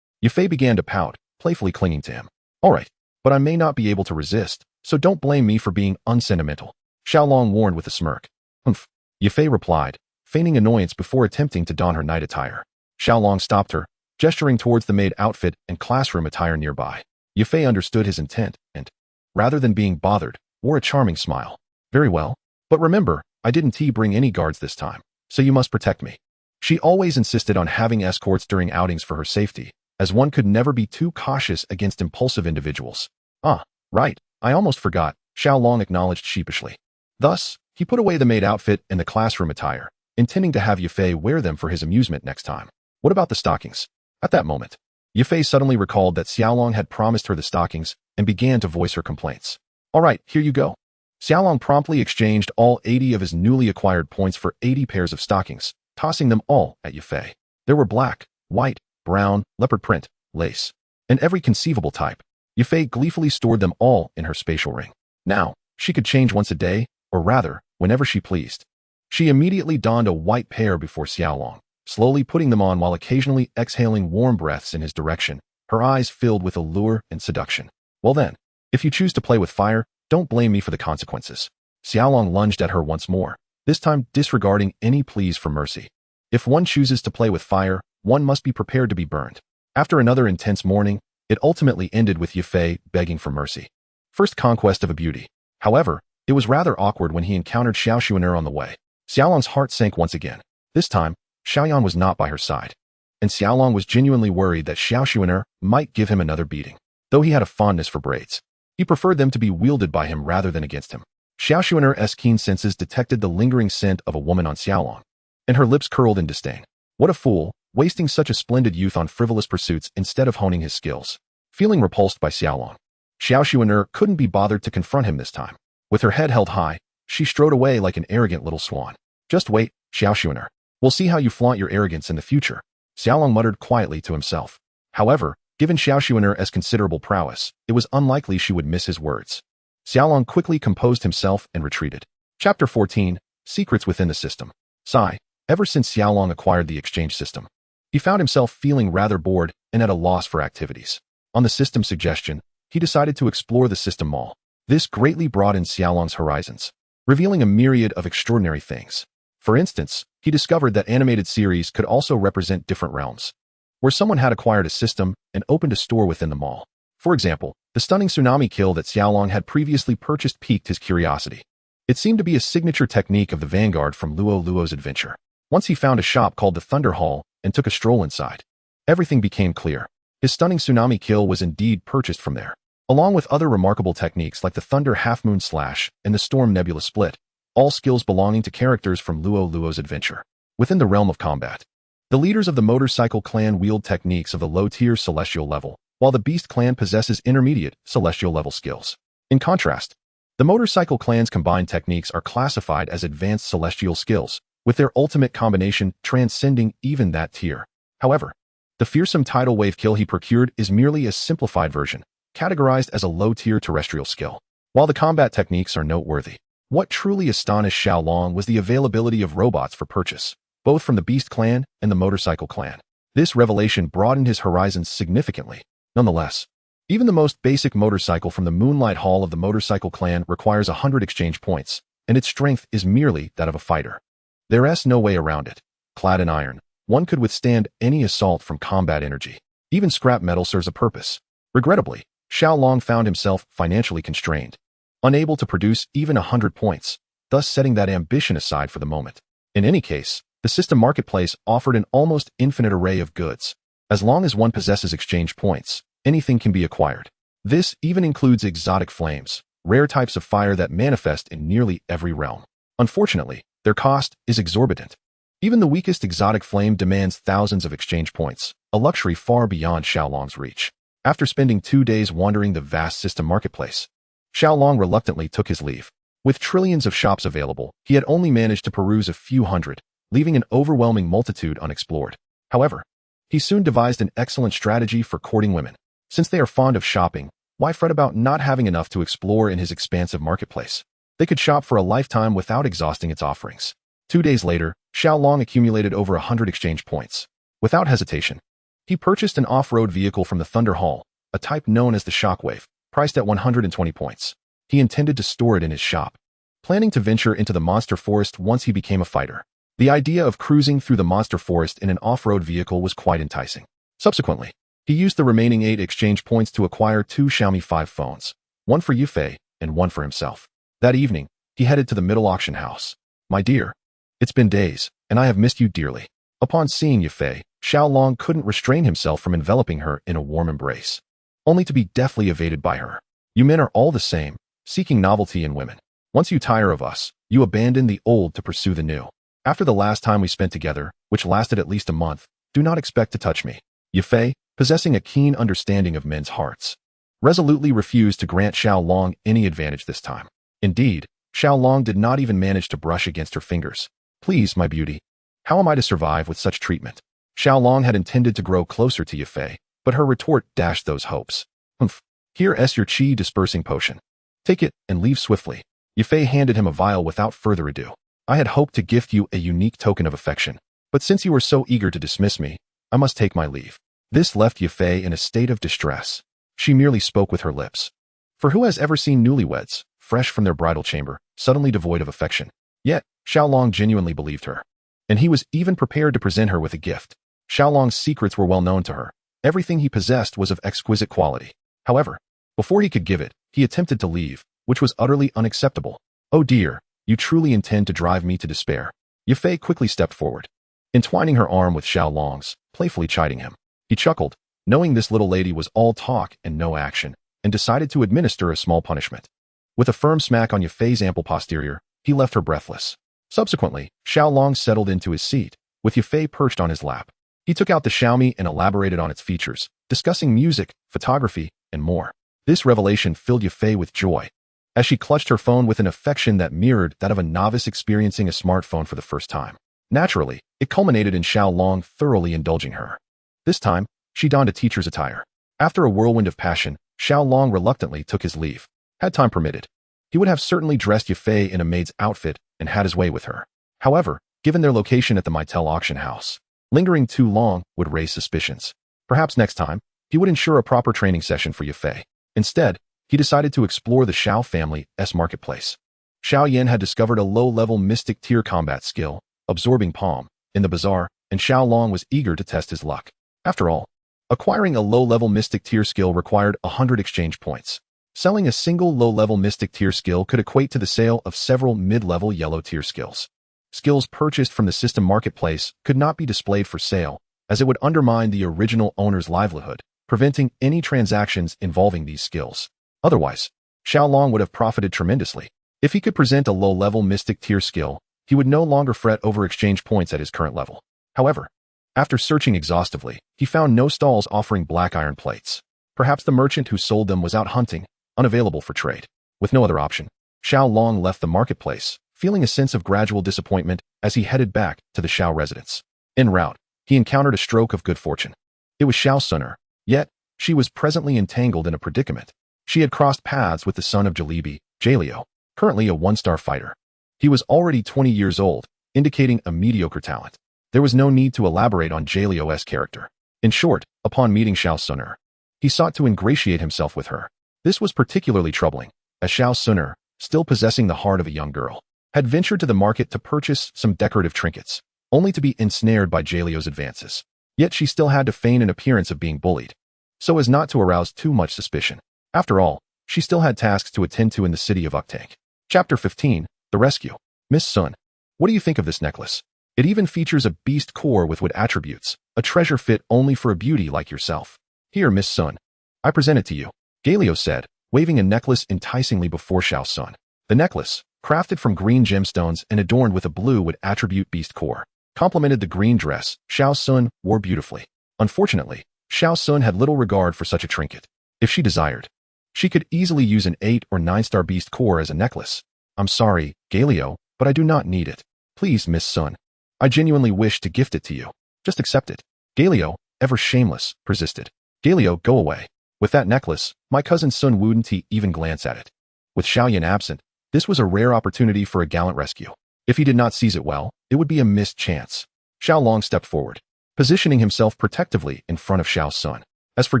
Yufei began to pout, playfully clinging to him. All right, but I may not be able to resist, so don't blame me for being unsentimental, Xiaolong warned with a smirk. Humph, Yufei replied, feigning annoyance before attempting to don her night attire. Xiaolong stopped her, gesturing towards the maid outfit and classroom attire nearby. Yufei understood his intent and, rather than being bothered, wore a charming smile. Very well, but remember, I didn't bring any guards this time, so you must protect me. She always insisted on having escorts during outings for her safety, as one could never be too cautious against impulsive individuals. Ah, right, I almost forgot, Xiaolong acknowledged sheepishly. Thus, he put away the maid outfit and the classroom attire, intending to have Yufei wear them for his amusement next time. What about the stockings? At that moment, Yufei suddenly recalled that Xiaolong had promised her the stockings and began to voice her complaints. All right, here you go. Xiaolong promptly exchanged all 80 of his newly acquired points for 80 pairs of stockings, tossing them all at Yufei. There were black, white, brown, leopard print, lace, and every conceivable type. Yufei gleefully stored them all in her spatial ring. Now, she could change once a day, or rather, whenever she pleased. She immediately donned a white pair before Xiaolong, slowly putting them on while occasionally exhaling warm breaths in his direction, her eyes filled with allure and seduction. Well then, if you choose to play with fire, don't blame me for the consequences. Xiaolong lunged at her once more, this time disregarding any pleas for mercy. If one chooses to play with fire, one must be prepared to be burned. After another intense morning, it ultimately ended with Yufei begging for mercy. First conquest of a beauty. However, it was rather awkward when he encountered Xiao Xuan'er on the way. Xiaolong's heart sank once again. This time, Xiaoyan was not by her side, and Xiaolong was genuinely worried that Xiao Xuan'er might give him another beating. Though he had a fondness for braids, he preferred them to be wielded by him rather than against him. Xiao Xuan'er's keen senses detected the lingering scent of a woman on Xiaolong, and her lips curled in disdain. What a fool, wasting such a splendid youth on frivolous pursuits instead of honing his skills. Feeling repulsed by Xiaolong, Xiao Xuan'er couldn't be bothered to confront him this time. With her head held high, she strode away like an arrogant little swan. Just wait, Xiao Xuan'er. We'll see how you flaunt your arrogance in the future, Xiaolong muttered quietly to himself. However, given Xiao Xuan'er's considerable prowess, it was unlikely she would miss his words. Xiaolong quickly composed himself and retreated. Chapter 14, Secrets Within the System. Sigh. Ever since Xiaolong acquired the exchange system, he found himself feeling rather bored and at a loss for activities. On the system's suggestion, he decided to explore the system mall. This greatly broadened Xiaolong's horizons, revealing a myriad of extraordinary things. For instance, he discovered that animated series could also represent different realms, where someone had acquired a system and opened a store within the mall. For example, the stunning tsunami kill that Xiaolong had previously purchased piqued his curiosity. It seemed to be a signature technique of the Vanguard from Luo Luo's adventure. Once he found a shop called the Thunder Hall and took a stroll inside, everything became clear. His stunning tsunami kill was indeed purchased from there, along with other remarkable techniques like the Thunder Half-Moon Slash and the Storm Nebula Split, all skills belonging to characters from Luo Luo's adventure. Within the realm of combat, the leaders of the Motorcycle Clan wield techniques of the low-tier celestial level, while the Beast Clan possesses intermediate celestial level skills. In contrast, the Motorcycle Clan's combined techniques are classified as advanced celestial skills, with their ultimate combination transcending even that tier. However, the fearsome tidal wave kill he procured is merely a simplified version, categorized as a low-tier terrestrial skill. While the combat techniques are noteworthy, what truly astonished Xiaolong was the availability of robots for purchase, both from the Beast Clan and the Motorcycle Clan. This revelation broadened his horizons significantly. Nonetheless, even the most basic motorcycle from the Moonlight Hall of the Motorcycle Clan requires 100 exchange points, and its strength is merely that of a fighter. There's no way around it. Clad in iron, one could withstand any assault from combat energy. Even scrap metal serves a purpose. Regrettably, Xiaolong found himself financially constrained, unable to produce even 100 points, thus setting that ambition aside for the moment. In any case, the system marketplace offered an almost infinite array of goods. As long as one possesses exchange points, anything can be acquired. This even includes exotic flames, rare types of fire that manifest in nearly every realm. Unfortunately, their cost is exorbitant. Even the weakest exotic flame demands thousands of exchange points, a luxury far beyond Xiaolong's reach. After spending 2 days wandering the vast system marketplace, Xiaolong reluctantly took his leave. With trillions of shops available, he had only managed to peruse a few hundred, leaving an overwhelming multitude unexplored. However, he soon devised an excellent strategy for courting women. Since they are fond of shopping, why fret about not having enough to explore in his expansive marketplace? They could shop for a lifetime without exhausting its offerings. 2 days later, Xiaolong accumulated over 100 exchange points. Without hesitation, he purchased an off-road vehicle from the Thunder Hall, a type known as the Shockwave, priced at 120 points. He intended to store it in his shop, planning to venture into the monster forest once he became a fighter. The idea of cruising through the monster forest in an off-road vehicle was quite enticing. Subsequently, he used the remaining 8 exchange points to acquire 2 Xiaomi 5 phones, one for Yufei and one for himself. That evening, he headed to the middle auction house. "My dear, it's been days, and I have missed you dearly." Upon seeing Yufei, Xiaolong couldn't restrain himself from enveloping her in a warm embrace, only to be deftly evaded by her. "You men are all the same, seeking novelty in women. Once you tire of us, you abandon the old to pursue the new. After the last time we spent together, which lasted at least a month, do not expect to touch me." Yufei, possessing a keen understanding of men's hearts, resolutely refused to grant Xiaolong any advantage this time. Indeed, Xiaolong did not even manage to brush against her fingers. "Please, my beauty, how am I to survive with such treatment?" Xiaolong had intended to grow closer to Yufei, but her retort dashed those hopes. "Humph, here's your qi dispersing potion. Take it and leave swiftly." Yufei handed him a vial without further ado. "I had hoped to gift you a unique token of affection, but since you were so eager to dismiss me, I must take my leave." This left Yufei in a state of distress. She merely spoke with her lips. For who has ever seen newlyweds, fresh from their bridal chamber, suddenly devoid of affection? Yet, Xiaolong genuinely believed her, and he was even prepared to present her with a gift. Xiaolong's secrets were well known to her. Everything he possessed was of exquisite quality. However, before he could give it, he attempted to leave, which was utterly unacceptable. "Oh dear, you truly intend to drive me to despair." Yufei quickly stepped forward, entwining her arm with Xiaolong's, playfully chiding him. He chuckled, knowing this little lady was all talk and no action, and decided to administer a small punishment. With a firm smack on Yufei's ample posterior, he left her breathless. Subsequently, Xiaolong settled into his seat, with Yufei perched on his lap. He took out the Xiaomi and elaborated on its features, discussing music, photography, and more. This revelation filled Yufei with joy, as she clutched her phone with an affection that mirrored that of a novice experiencing a smartphone for the first time. Naturally, it culminated in Xiao Long thoroughly indulging her. This time, she donned a teacher's attire. After a whirlwind of passion, Xiao Long reluctantly took his leave. Had time permitted, he would have certainly dressed Yafei in a maid's outfit and had his way with her. However, given their location at the Meitel auction house, lingering too long would raise suspicions. Perhaps next time, he would ensure a proper training session for Yafei. Instead, he decided to explore the Xiao family's marketplace. Xiao Yan had discovered a low-level mystic tier combat skill, Absorbing Palm, in the bazaar, and Xiao Long was eager to test his luck. After all, acquiring a low-level mystic tier skill required 100 exchange points. Selling a single low-level mystic tier skill could equate to the sale of several mid-level yellow tier skills. Skills purchased from the system marketplace could not be displayed for sale, as it would undermine the original owner's livelihood, preventing any transactions involving these skills. Otherwise, Xiao Long would have profited tremendously. If he could present a low-level mystic tier skill, he would no longer fret over exchange points at his current level. However, after searching exhaustively, he found no stalls offering black iron plates. Perhaps the merchant who sold them was out hunting, unavailable for trade. With no other option, Xiao Long left the marketplace, feeling a sense of gradual disappointment as he headed back to the Xiao residence. En route, he encountered a stroke of good fortune. It was Xiao Suner, yet she was presently entangled in a predicament. She had crossed paths with the son of Jalebi, Jaleo, currently a one-star fighter. He was already 20 years old, indicating a mediocre talent. There was no need to elaborate on Jaleo's character. In short, upon meeting Xiao Suner, he sought to ingratiate himself with her. This was particularly troubling, as Xiao Suner, still possessing the heart of a young girl, had ventured to the market to purchase some decorative trinkets, only to be ensnared by Jaleo's advances. Yet she still had to feign an appearance of being bullied, so as not to arouse too much suspicion. After all, she still had tasks to attend to in the city of Uktank. Chapter 15, The Rescue. Miss Sun, what do you think of this necklace? It even features a beast core with wood attributes, a treasure fit only for a beauty like yourself. Here, Miss Sun, I present it to you, Galio said, waving a necklace enticingly before Xiao Sun. The necklace, crafted from green gemstones and adorned with a blue wood attribute beast core, complemented the green dress Xiao Sun wore beautifully. Unfortunately, Xiao Sun had little regard for such a trinket. If she desired, she could easily use an 8 or 9-star beast core as a necklace. I'm sorry, Galio, but I do not need it. Please, Miss Sun, I genuinely wish to gift it to you. Just accept it. Galio, ever shameless, persisted. Galio, go away. With that necklace, my cousin Sun wouldn't even glance at it. With Xiao Yan absent, this was a rare opportunity for a gallant rescue. If he did not seize it well, it would be a missed chance. Xiao Long stepped forward, positioning himself protectively in front of Xiao Sun. As for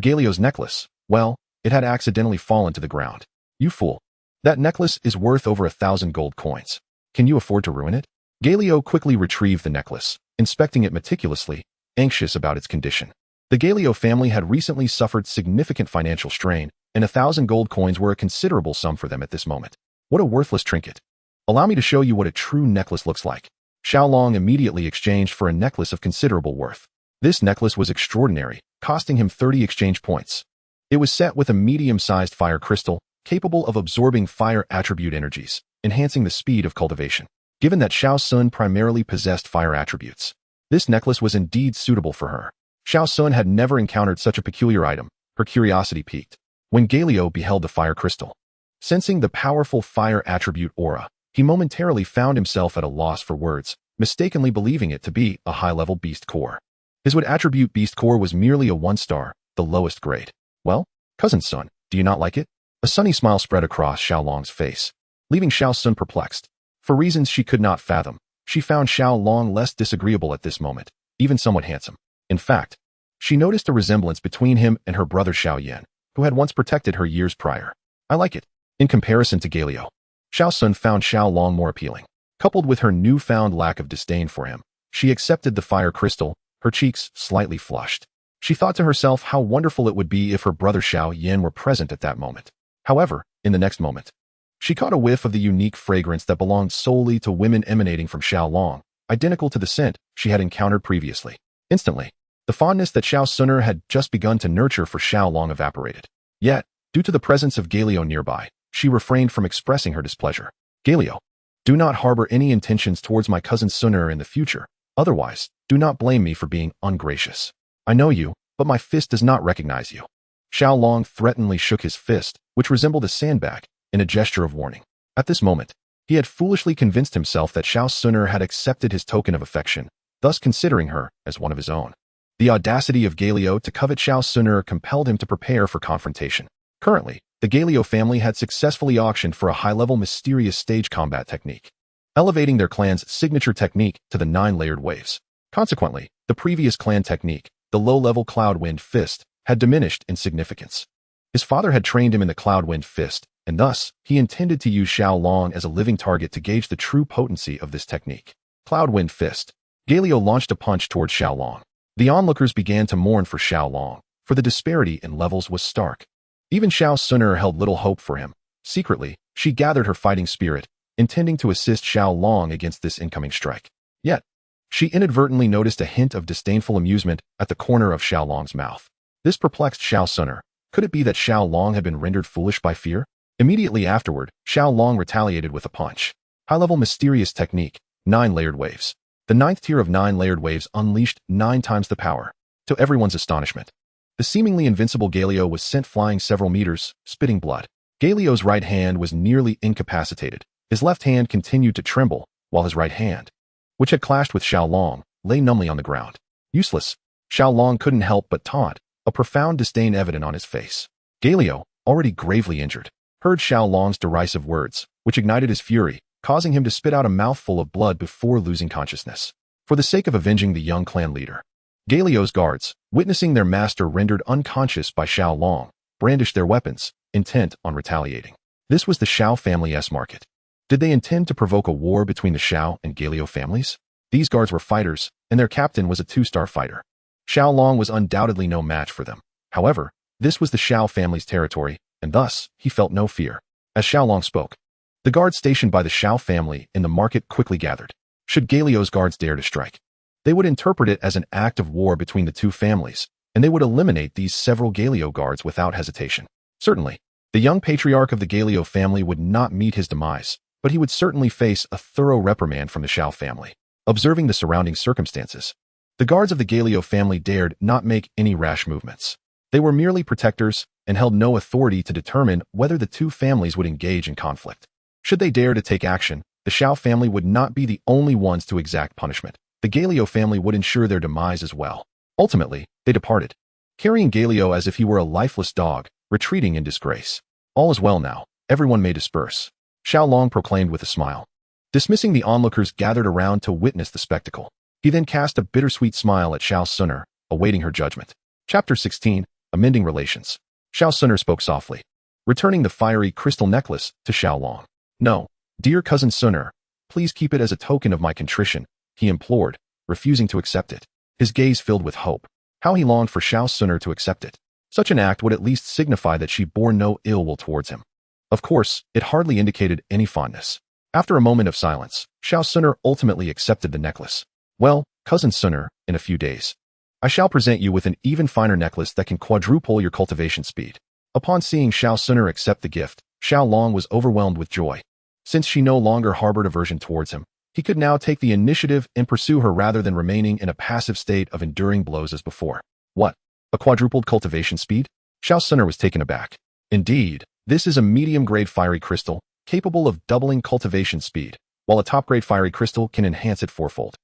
Galio's necklace, well, it had accidentally fallen to the ground. You fool. That necklace is worth over 1,000 gold coins. Can you afford to ruin it? Galio quickly retrieved the necklace, inspecting it meticulously, anxious about its condition. The Galio family had recently suffered significant financial strain, and 1,000 gold coins were a considerable sum for them at this moment. What a worthless trinket. Allow me to show you what a true necklace looks like. Xiao Long immediately exchanged for a necklace of considerable worth. This necklace was extraordinary, costing him 30 exchange points. It was set with a medium-sized fire crystal, capable of absorbing fire attribute energies, enhancing the speed of cultivation. Given that Xiao Sun primarily possessed fire attributes, this necklace was indeed suitable for her. Xiao Sun had never encountered such a peculiar item. Her curiosity piqued when Galio beheld the fire crystal. Sensing the powerful fire attribute aura, he momentarily found himself at a loss for words, mistakenly believing it to be a high-level beast core. His wood attribute beast core was merely a 1-star, the lowest grade. Well, cousin Sun, do you not like it? A sunny smile spread across Xiao Long's face, leaving Xiao Sun perplexed. For reasons she could not fathom, she found Xiao Long less disagreeable at this moment, even somewhat handsome. In fact, she noticed a resemblance between him and her brother Xiao Yan, who had once protected her years prior. I like it. In comparison to Galio, Xiao Sun found Xiao Long more appealing. Coupled with her newfound lack of disdain for him, she accepted the fire crystal, her cheeks slightly flushed. She thought to herself how wonderful it would be if her brother Xiao Yan were present at that moment. However, in the next moment, she caught a whiff of the unique fragrance that belonged solely to women emanating from Xiao Long, identical to the scent she had encountered previously. Instantly, the fondness that Xiao Suner had just begun to nurture for Xiao Long evaporated. Yet, due to the presence of Galio nearby, she refrained from expressing her displeasure. Galio, do not harbor any intentions towards my cousin Suner in the future. Otherwise, do not blame me for being ungracious. I know you, but my fist does not recognize you. Xiao Long threateningly shook his fist, which resembled a sandbag, in a gesture of warning. At this moment, He had foolishly convinced himself that Xiao Suner had accepted his token of affection, thus considering her as one of his own. The audacity of Galio to covet Xiao Suner compelled him to prepare for confrontation. Currently, the Galio family had successfully auctioned for a high-level mysterious stage combat technique, elevating their clan's signature technique to the 9-layered waves. Consequently, the previous clan technique, the low-level Cloud Wind Fist, had diminished in significance. His father had trained him in the Cloud Wind Fist, and thus, he intended to use Xiao Long as a living target to gauge the true potency of this technique. Cloud Wind Fist. Galio launched a punch towards Xiao Long. The onlookers began to mourn for Xiao Long, for the disparity in levels was stark. Even Xiao Suner held little hope for him. Secretly, she gathered her fighting spirit, intending to assist Xiao Long against this incoming strike. Yet, she inadvertently noticed a hint of disdainful amusement at the corner of Xiao Long's mouth. This perplexed Xiao Suner. Could it be that Xiao Long had been rendered foolish by fear? Immediately afterward, Xiao Long retaliated with a punch. High-level mysterious technique, 9-layered waves. The 9th tier of 9-layered waves unleashed 9 times the power. To everyone's astonishment, the seemingly invincible Galio was sent flying several meters, spitting blood. Galio's right hand was nearly incapacitated. His left hand continued to tremble, while his right hand, which had clashed with Xiao Long, lay numbly on the ground. Useless. Xiao Long couldn't help but taunt, a profound disdain evident on his face. Galio, already gravely injured, heard Xiao Long's derisive words, which ignited his fury, causing him to spit out a mouthful of blood before losing consciousness. For the sake of avenging the young clan leader, Galio's guards, witnessing their master rendered unconscious by Xiao Long, brandished their weapons, intent on retaliating. This was the Xiao family's market. Did they intend to provoke a war between the Xiao and Galio families? These guards were fighters, and their captain was a 2-star fighter. Xiao Long was undoubtedly no match for them. However, this was the Xiao family's territory, and thus, he felt no fear. As Xiao Long spoke, the guards stationed by the Xiao family in the market quickly gathered. Should Galio's guards dare to strike, they would interpret it as an act of war between the two families, and they would eliminate these several Galio guards without hesitation. Certainly, the young patriarch of the Galio family would not meet his demise, but he would certainly face a thorough reprimand from the Xiao family. Observing the surrounding circumstances, the guards of the Galio family dared not make any rash movements. They were merely protectors and held no authority to determine whether the two families would engage in conflict. Should they dare to take action, the Xiao family would not be the only ones to exact punishment. The Galio family would ensure their demise as well. Ultimately, they departed, carrying Galio as if he were a lifeless dog, retreating in disgrace. All is well now, everyone may disperse, Xiao Long proclaimed with a smile. Dismissing the onlookers gathered around to witness the spectacle, he then cast a bittersweet smile at Xiao Suner, awaiting her judgment. Chapter 16. Amending Relations. Xiao Suner spoke softly, returning the fiery crystal necklace to Xiao Long. No, dear cousin Suner, please keep it as a token of my contrition, he implored, refusing to accept it. His gaze filled with hope. How he longed for Xiao Suner to accept it. Such an act would at least signify that she bore no ill will towards him. Of course, it hardly indicated any fondness. After a moment of silence, Xiao Suner ultimately accepted the necklace. Well, cousin Suner, in a few days, I shall present you with an even finer necklace that can quadruple your cultivation speed. Upon seeing Xiao Suner accept the gift, Xiao Long was overwhelmed with joy. Since she no longer harbored aversion towards him, he could now take the initiative and pursue her rather than remaining in a passive state of enduring blows as before. What? A quadrupled cultivation speed? Xiao Suner was taken aback. Indeed, this is a medium-grade fiery crystal, capable of doubling cultivation speed, while a top-grade fiery crystal can enhance it fourfold.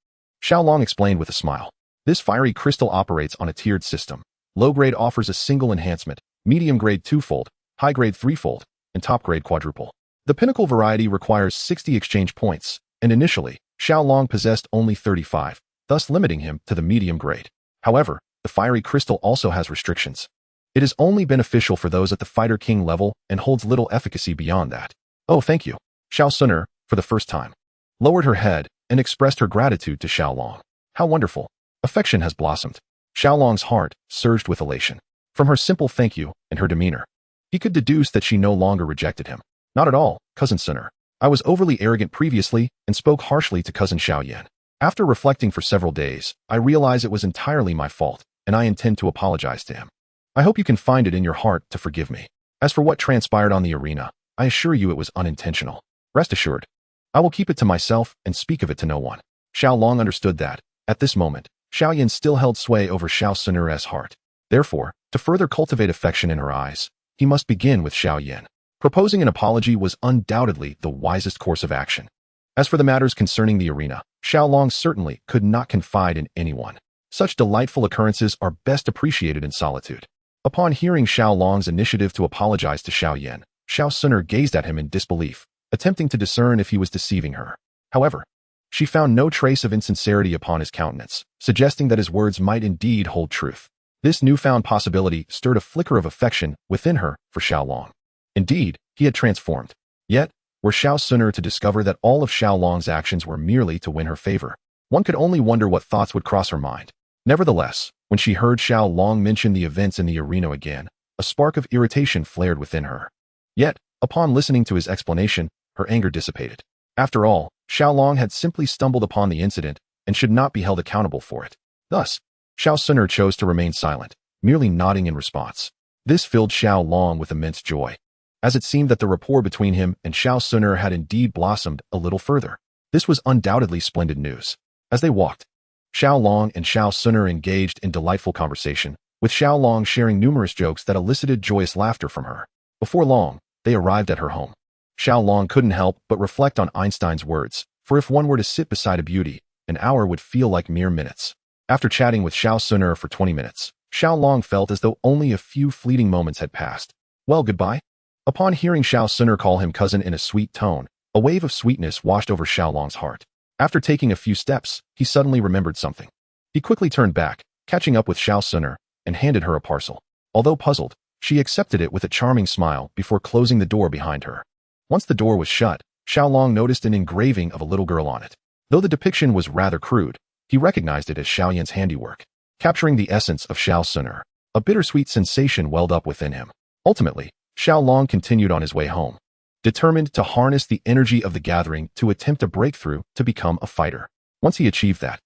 Xiao Long explained with a smile. This fiery crystal operates on a tiered system. Low-grade offers a single enhancement, medium-grade twofold, high-grade threefold, and top-grade quadruple. The pinnacle variety requires 60 exchange points, and initially, Xiao Long possessed only 35, thus limiting him to the medium grade. However, the fiery crystal also has restrictions. It is only beneficial for those at the Fighter King level and holds little efficacy beyond that. Oh, thank you. Xiao Suner, for the first time, lowered her head and expressed her gratitude to Xiao Long. How wonderful. Affection has blossomed. Xiao Long's heart surged with elation. From her simple thank you and her demeanor, he could deduce that she no longer rejected him. Not at all, cousin Suner. I was overly arrogant previously and spoke harshly to cousin Xiao Yan. After reflecting for several days, I realize it was entirely my fault, and I intend to apologize to him. I hope you can find it in your heart to forgive me. As for what transpired on the arena, I assure you it was unintentional. Rest assured, I will keep it to myself and speak of it to no one. Xiao Long understood that, at this moment, Xiao Yan still held sway over Xiao Suner's heart. Therefore, to further cultivate affection in her eyes, he must begin with Xiao Yan. Proposing an apology was undoubtedly the wisest course of action. As for the matters concerning the arena, Xiaolong certainly could not confide in anyone. Such delightful occurrences are best appreciated in solitude. Upon hearing Xiaolong's initiative to apologize to Xiaoyan, Xiao Suner gazed at him in disbelief, attempting to discern if he was deceiving her. However, she found no trace of insincerity upon his countenance, suggesting that his words might indeed hold truth. This newfound possibility stirred a flicker of affection within her for Xiaolong. Indeed, he had transformed. Yet, were Xiao Suner to discover that all of Xiaolong's actions were merely to win her favor, one could only wonder what thoughts would cross her mind. Nevertheless, when she heard Xiaolong mention the events in the arena again, a spark of irritation flared within her. Yet, upon listening to his explanation, her anger dissipated. After all, Xiaolong had simply stumbled upon the incident and should not be held accountable for it. Thus, Xiao Suner chose to remain silent, merely nodding in response. This filled Xiaolong with immense joy, as it seemed that the rapport between him and Xiao Suner had indeed blossomed a little further. This was undoubtedly splendid news. As they walked, Xiaolong and Xiao Suner engaged in delightful conversation, with Xiaolong sharing numerous jokes that elicited joyous laughter from her. Before long, they arrived at her home. Xiaolong couldn't help but reflect on Einstein's words, for if one were to sit beside a beauty, an hour would feel like mere minutes. After chatting with Xiao Suner for 20 minutes, Xiaolong felt as though only a few fleeting moments had passed. Well, goodbye? Upon hearing Xiao Suner call him cousin in a sweet tone, a wave of sweetness washed over Xiaolong's heart. After taking a few steps, he suddenly remembered something. He quickly turned back, catching up with Xiao Suner, and handed her a parcel. Although puzzled, she accepted it with a charming smile before closing the door behind her. Once the door was shut, Xiaolong noticed an engraving of a little girl on it. Though the depiction was rather crude, he recognized it as Xiaoyan's handiwork. Capturing the essence of Xiao Suner, a bittersweet sensation welled up within him. Ultimately, Xiaolong continued on his way home, determined to harness the energy of the gathering to attempt a breakthrough to become a fighter. Once he achieved that,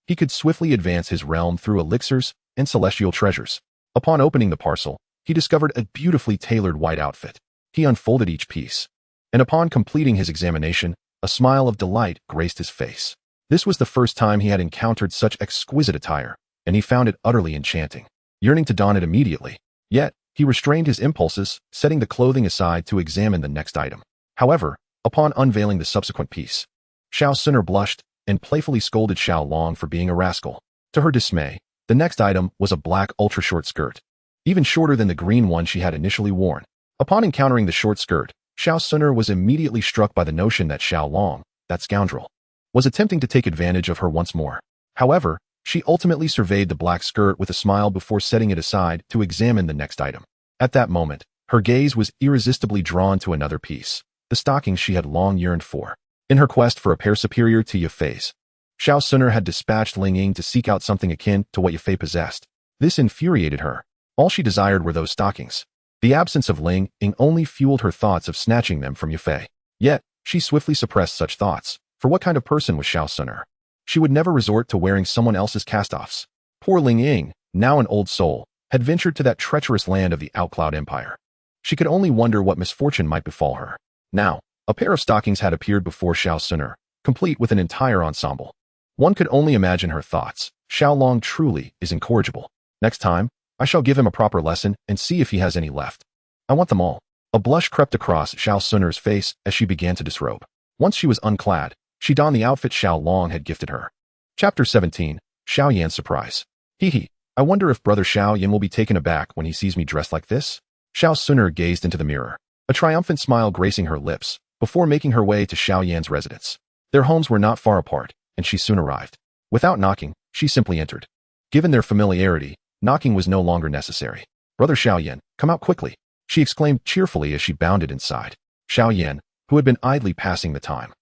he could swiftly advance his realm through elixirs and celestial treasures. Upon opening the parcel, he discovered a beautifully tailored white outfit. He unfolded each piece, and upon completing his examination, a smile of delight graced his face. This was the first time he had encountered such exquisite attire, and he found it utterly enchanting, yearning to don it immediately. Yet, he restrained his impulses, setting the clothing aside to examine the next item. However, upon unveiling the subsequent piece, Xiao Suner blushed and playfully scolded Xiaolong for being a rascal. To her dismay, the next item was a black ultra-short skirt, even shorter than the green one she had initially worn. Upon encountering the short skirt, Xiao Suner was immediately struck by the notion that Xiaolong, that scoundrel, was attempting to take advantage of her once more. However, she ultimately surveyed the black skirt with a smile before setting it aside to examine the next item. At that moment, her gaze was irresistibly drawn to another piece, the stockings she had long yearned for. In her quest for a pair superior to Yafei's, Xiao Suner had dispatched Ling Ying to seek out something akin to what Yafei possessed. This infuriated her. All she desired were those stockings. The absence of Ling Ying only fueled her thoughts of snatching them from Yafei. Yet, she swiftly suppressed such thoughts, for what kind of person was Xiao Suner? She would never resort to wearing someone else's cast-offs. Poor Ling Ying, now an old soul, had ventured to that treacherous land of the Outcloud Empire. She could only wonder what misfortune might befall her. Now, a pair of stockings had appeared before Xiao Suner, complete with an entire ensemble. One could only imagine her thoughts. Xiaolong truly is incorrigible. Next time, I shall give him a proper lesson and see if he has any left. I want them all. A blush crept across Xiao Suner's face as she began to disrobe. Once she was unclad, she donned the outfit Xiaolong had gifted her. Chapter 17, Xiaoyan's Surprise. Hee, I wonder if Brother Xiaoyan will be taken aback when he sees me dressed like this? Xiao Suner gazed into the mirror, a triumphant smile gracing her lips, before making her way to Xiaoyan's residence. Their homes were not far apart, and she soon arrived. Without knocking, she simply entered. Given their familiarity, knocking was no longer necessary. Brother Xiaoyan, come out quickly, she exclaimed cheerfully as she bounded inside. Xiaoyan, who had been idly passing the time,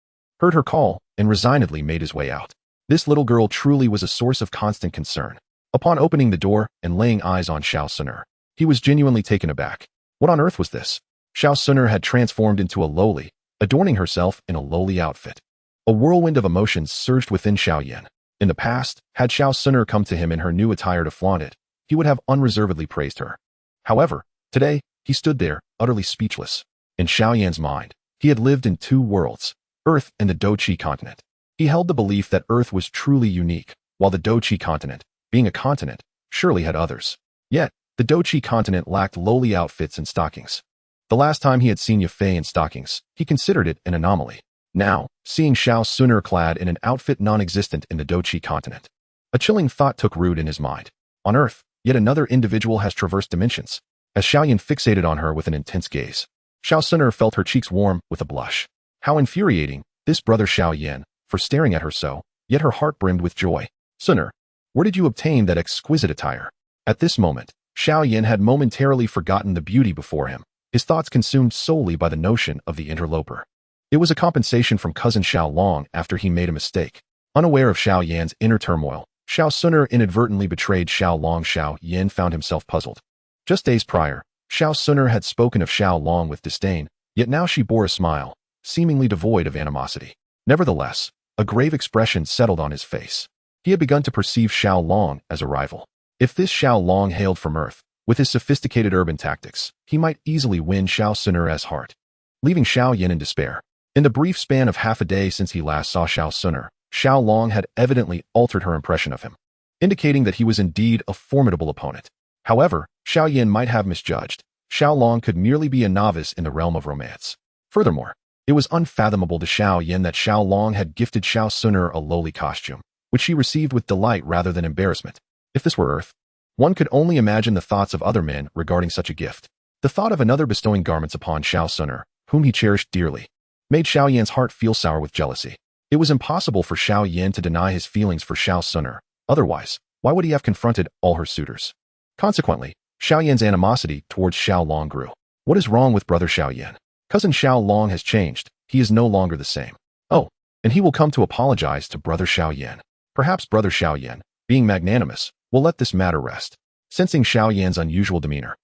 heard her call and resignedly made his way out. This little girl truly was a source of constant concern. Upon opening the door and laying eyes on Xiao Suner, he was genuinely taken aback. What on earth was this? Xiao Suner had transformed into a lowly, adorning herself in a lowly outfit. A whirlwind of emotions surged within Xiaoyan. In the past, had Xiao Suner come to him in her new attire to flaunt it, he would have unreservedly praised her. However, today, he stood there, utterly speechless. In Xiaoyan's mind, he had lived in two worlds, Earth and the Doqi continent. He held the belief that Earth was truly unique, while the Doqi continent, being a continent, surely had others. Yet, the Doqi continent lacked lowly outfits and stockings. The last time he had seen Ye Fei in stockings, he considered it an anomaly. Now, seeing Xiao Suner clad in an outfit non-existent in the Doqi continent, a chilling thought took root in his mind. On Earth, yet another individual has traversed dimensions. As Xiaoyan fixated on her with an intense gaze, Xiao Suner felt her cheeks warm with a blush. How infuriating, this brother Xiaoyan, for staring at her so, yet her heart brimmed with joy. Suner, where did you obtain that exquisite attire? At this moment, Xiaoyan had momentarily forgotten the beauty before him, his thoughts consumed solely by the notion of the interloper. It was a compensation from cousin Xiao Long after he made a mistake. Unaware of Xiao Yan's inner turmoil, Xiao Suner inadvertently betrayed Xiao Long. Xiao Yan found himself puzzled. Just days prior, Xiao Suner had spoken of Xiao Long with disdain, yet now she bore a smile, seemingly devoid of animosity. Nevertheless, a grave expression settled on his face. He had begun to perceive Xiao Long as a rival. If this Xiao Long hailed from Earth, with his sophisticated urban tactics, he might easily win Xiao Suner's heart. Leaving Xiao Yan in despair, in the brief span of half a day since he last saw Xiao Suner, Xiao Long had evidently altered her impression of him, indicating that he was indeed a formidable opponent. However, Xiao Yan might have misjudged. Xiao Long could merely be a novice in the realm of romance. Furthermore, it was unfathomable to Xiao Yan that Xiao Long had gifted Xiao Suner a lowly costume, which she received with delight rather than embarrassment. If this were Earth, one could only imagine the thoughts of other men regarding such a gift. The thought of another bestowing garments upon Xiao Suner, whom he cherished dearly, made Xiao Yan's heart feel sour with jealousy. It was impossible for Xiao Yan to deny his feelings for Xiao Suner. Otherwise, why would he have confronted all her suitors? Consequently, Xiao Yan's animosity towards Xiao Long grew. What is wrong with brother Xiao Yan? Cousin Xiao Long has changed. He is no longer the same. Oh, and he will come to apologize to brother Xiao Yan. Perhaps brother Xiao Yan, being magnanimous, will let this matter rest. Sensing Xiao Yan's unusual demeanor,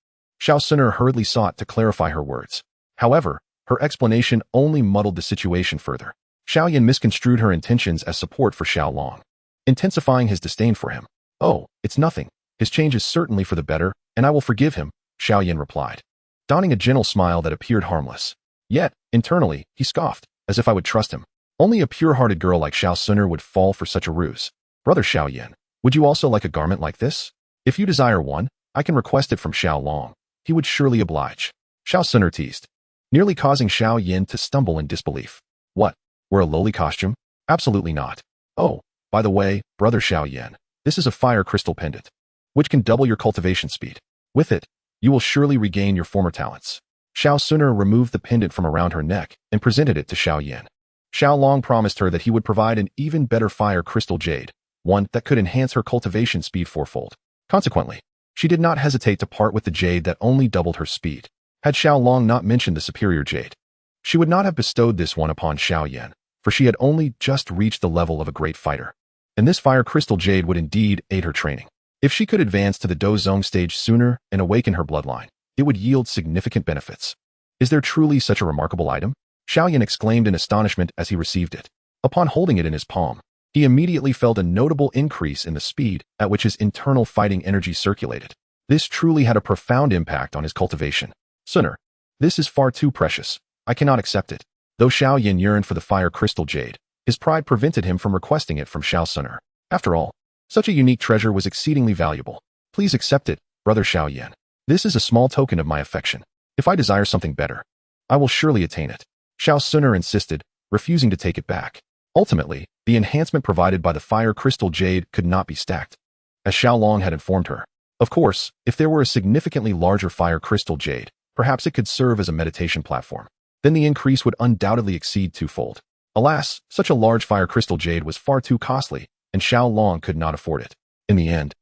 Xiao Suner hurriedly sought to clarify her words. However, her explanation only muddled the situation further. Xiao Yan misconstrued her intentions as support for Xiao Long, intensifying his disdain for him. Oh, it's nothing. His change is certainly for the better, and I will forgive him, Xiao Yan replied, donning a gentle smile that appeared harmless. Yet, internally, he scoffed, as if I would trust him. Only a pure-hearted girl like Xiao Suner would fall for such a ruse. Brother Xiao Yan, would you also like a garment like this? If you desire one, I can request it from Xiao Long. He would surely oblige. Xiao Suner teased, nearly causing Xiao Yan to stumble in disbelief. What? Wear a lowly costume? Absolutely not. Oh, by the way, brother Xiao Yan, this is a fire crystal pendant, which can double your cultivation speed. With it, you will surely regain your former talents. Xiao Suner removed the pendant from around her neck and presented it to Xiao Yan. Xiao Long promised her that he would provide an even better fire crystal jade, one that could enhance her cultivation speed fourfold. Consequently, she did not hesitate to part with the jade that only doubled her speed. Had Xiao Long not mentioned the superior jade, she would not have bestowed this one upon Xiao Yan, for she had only just reached the level of a great fighter. And this fire crystal jade would indeed aid her training. If she could advance to the Dozong stage sooner and awaken her bloodline, it would yield significant benefits. Is there truly such a remarkable item? Xiao Yan exclaimed in astonishment as he received it. Upon holding it in his palm, he immediately felt a notable increase in the speed at which his internal fighting energy circulated. This truly had a profound impact on his cultivation. Suner, this is far too precious. I cannot accept it. Though Xiao Yan yearned for the fire crystal jade, his pride prevented him from requesting it from Xiao Suner. After all, such a unique treasure was exceedingly valuable. Please accept it, brother Xiao Yan. This is a small token of my affection. If I desire something better, I will surely attain it. Xiao Suner insisted, refusing to take it back. Ultimately, the enhancement provided by the fire crystal jade could not be stacked, as Xiao Long had informed her. Of course, if there were a significantly larger fire crystal jade, perhaps it could serve as a meditation platform. Then the increase would undoubtedly exceed twofold. Alas, such a large fire crystal jade was far too costly, and Xiao Long could not afford it. In the end,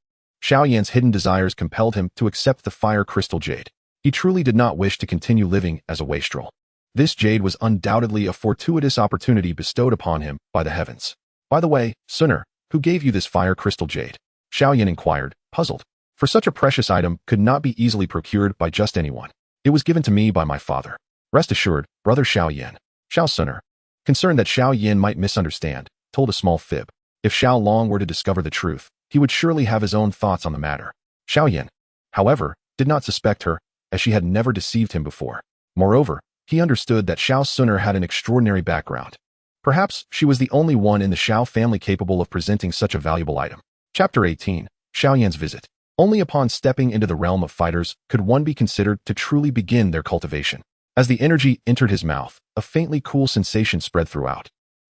Xiao Yan's hidden desires compelled him to accept the fire crystal jade. He truly did not wish to continue living as a wastrel. This jade was undoubtedly a fortuitous opportunity bestowed upon him by the heavens. By the way, Suner, who gave you this fire crystal jade? Xiao Yan inquired, puzzled. For such a precious item could not be easily procured by just anyone. It was given to me by my father. Rest assured, brother Xiao Yan. Xiao Suner, concerned that Xiao Yan might misunderstand, told a small fib. If Xiao Long were to discover the truth, he would surely have his own thoughts on the matter. Xiao Yan, however, did not suspect her, as she had never deceived him before. Moreover, he understood that Xiao Suner had an extraordinary background. Perhaps she was the only one in the Xiao family capable of presenting such a valuable item. Chapter 18. Xiao Yan's Visit. Only upon stepping into the realm of fighters could one be considered to truly begin their cultivation. As the energy entered his mouth, a faintly cool sensation spread throughout.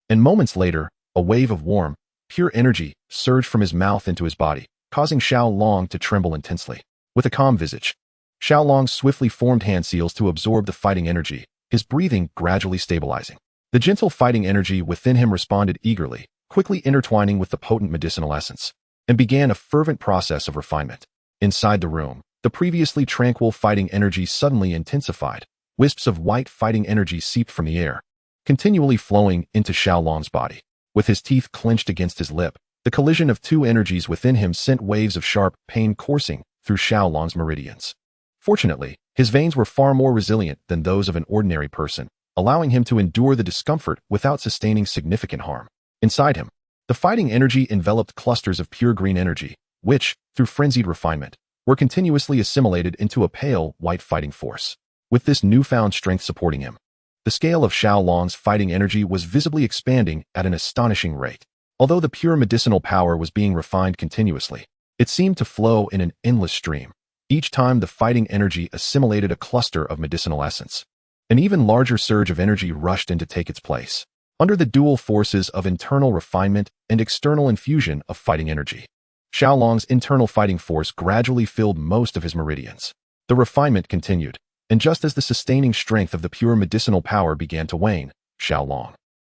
And moments later, a wave of warm, pure energy surged from his mouth into his body, causing Xiao Long to tremble intensely. With a calm visage, Xiao Long swiftly formed hand seals to absorb the fighting energy, his breathing gradually stabilizing. The gentle fighting energy within him responded eagerly, quickly intertwining with the potent medicinal essence, and began a fervent process of refinement. Inside the room, the previously tranquil fighting energy suddenly intensified. Wisps of white fighting energy seeped from the air, continually flowing into Xiao Long's body. With his teeth clenched against his lip, the collision of two energies within him sent waves of sharp pain coursing through Xiao Long's meridians. Fortunately, his veins were far more resilient than those of an ordinary person, allowing him to endure the discomfort without sustaining significant harm. Inside him, the fighting energy enveloped clusters of pure green energy, which, through frenzied refinement, were continuously assimilated into a pale, white fighting force. With this newfound strength supporting him, the scale of Xiao Long's fighting energy was visibly expanding at an astonishing rate. Although the pure medicinal power was being refined continuously, it seemed to flow in an endless stream. Each time the fighting energy assimilated a cluster of medicinal essence, an even larger surge of energy rushed in to take its place. Under the dual forces of internal refinement and external infusion of fighting energy, Xiao Long's internal fighting force gradually filled most of his meridians. The refinement continued, and just as the sustaining strength of the pure medicinal power began to wane, Xiao Long,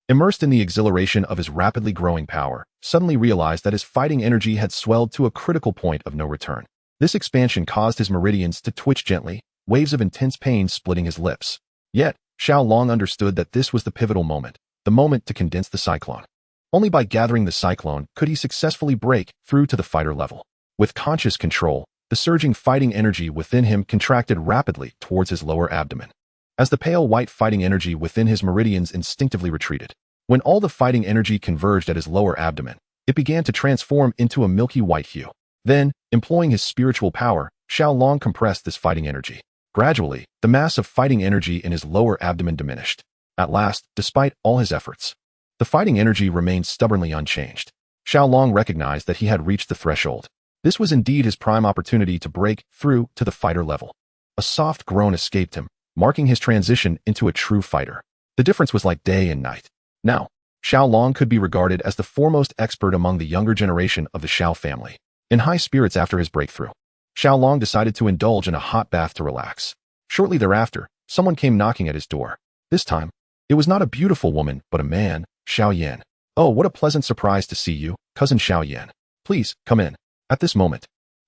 immersed in the exhilaration of his rapidly growing power, suddenly realized that his fighting energy had swelled to a critical point of no return. This expansion caused his meridians to twitch gently, waves of intense pain splitting his lips. Yet, Xiao Long understood that this was the pivotal moment, the moment to condense the cyclone. Only by gathering the cyclone could he successfully break through to the fighter level. With conscious control, the surging fighting energy within him contracted rapidly towards his lower abdomen, as the pale white fighting energy within his meridians instinctively retreated. When all the fighting energy converged at his lower abdomen, it began to transform into a milky white hue. Then, employing his spiritual power, Xiao Long compressed this fighting energy. Gradually, the mass of fighting energy in his lower abdomen diminished. At last, despite all his efforts, the fighting energy remained stubbornly unchanged. Xiao Long recognized that he had reached the threshold. This was indeed his prime opportunity to break through to the fighter level. A soft groan escaped him, marking his transition into a true fighter. The difference was like day and night. Now, Xiao Long could be regarded as the foremost expert among the younger generation of the Xiao family. In high spirits after his breakthrough, Xiao Long decided to indulge in a hot bath to relax. Shortly thereafter, someone came knocking at his door. This time, it was not a beautiful woman, but a man, Xiao Yan. "Oh, what a pleasant surprise to see you, cousin Xiao Yan. Please, come in." At this moment,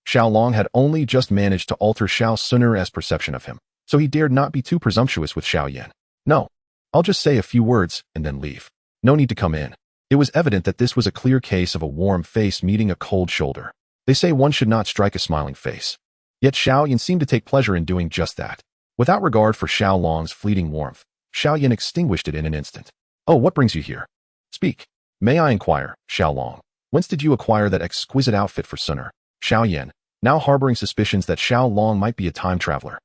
Xiao Long had only just managed to alter Xiao Sun's perception of him, so he dared not be too presumptuous with Xiao Yan. "No, I'll just say a few words and then leave. No need to come in." It was evident that this was a clear case of a warm face meeting a cold shoulder. They say one should not strike a smiling face. Yet Xiao Yan seemed to take pleasure in doing just that. Without regard for Xiao Long's fleeting warmth, Xiao Yan extinguished it in an instant. "Oh, what brings you here? Speak. May I inquire, Xiao Long, whence did you acquire that exquisite outfit for Sun?" Xiao Yan, now harboring suspicions that Xiao Long might be a time traveler,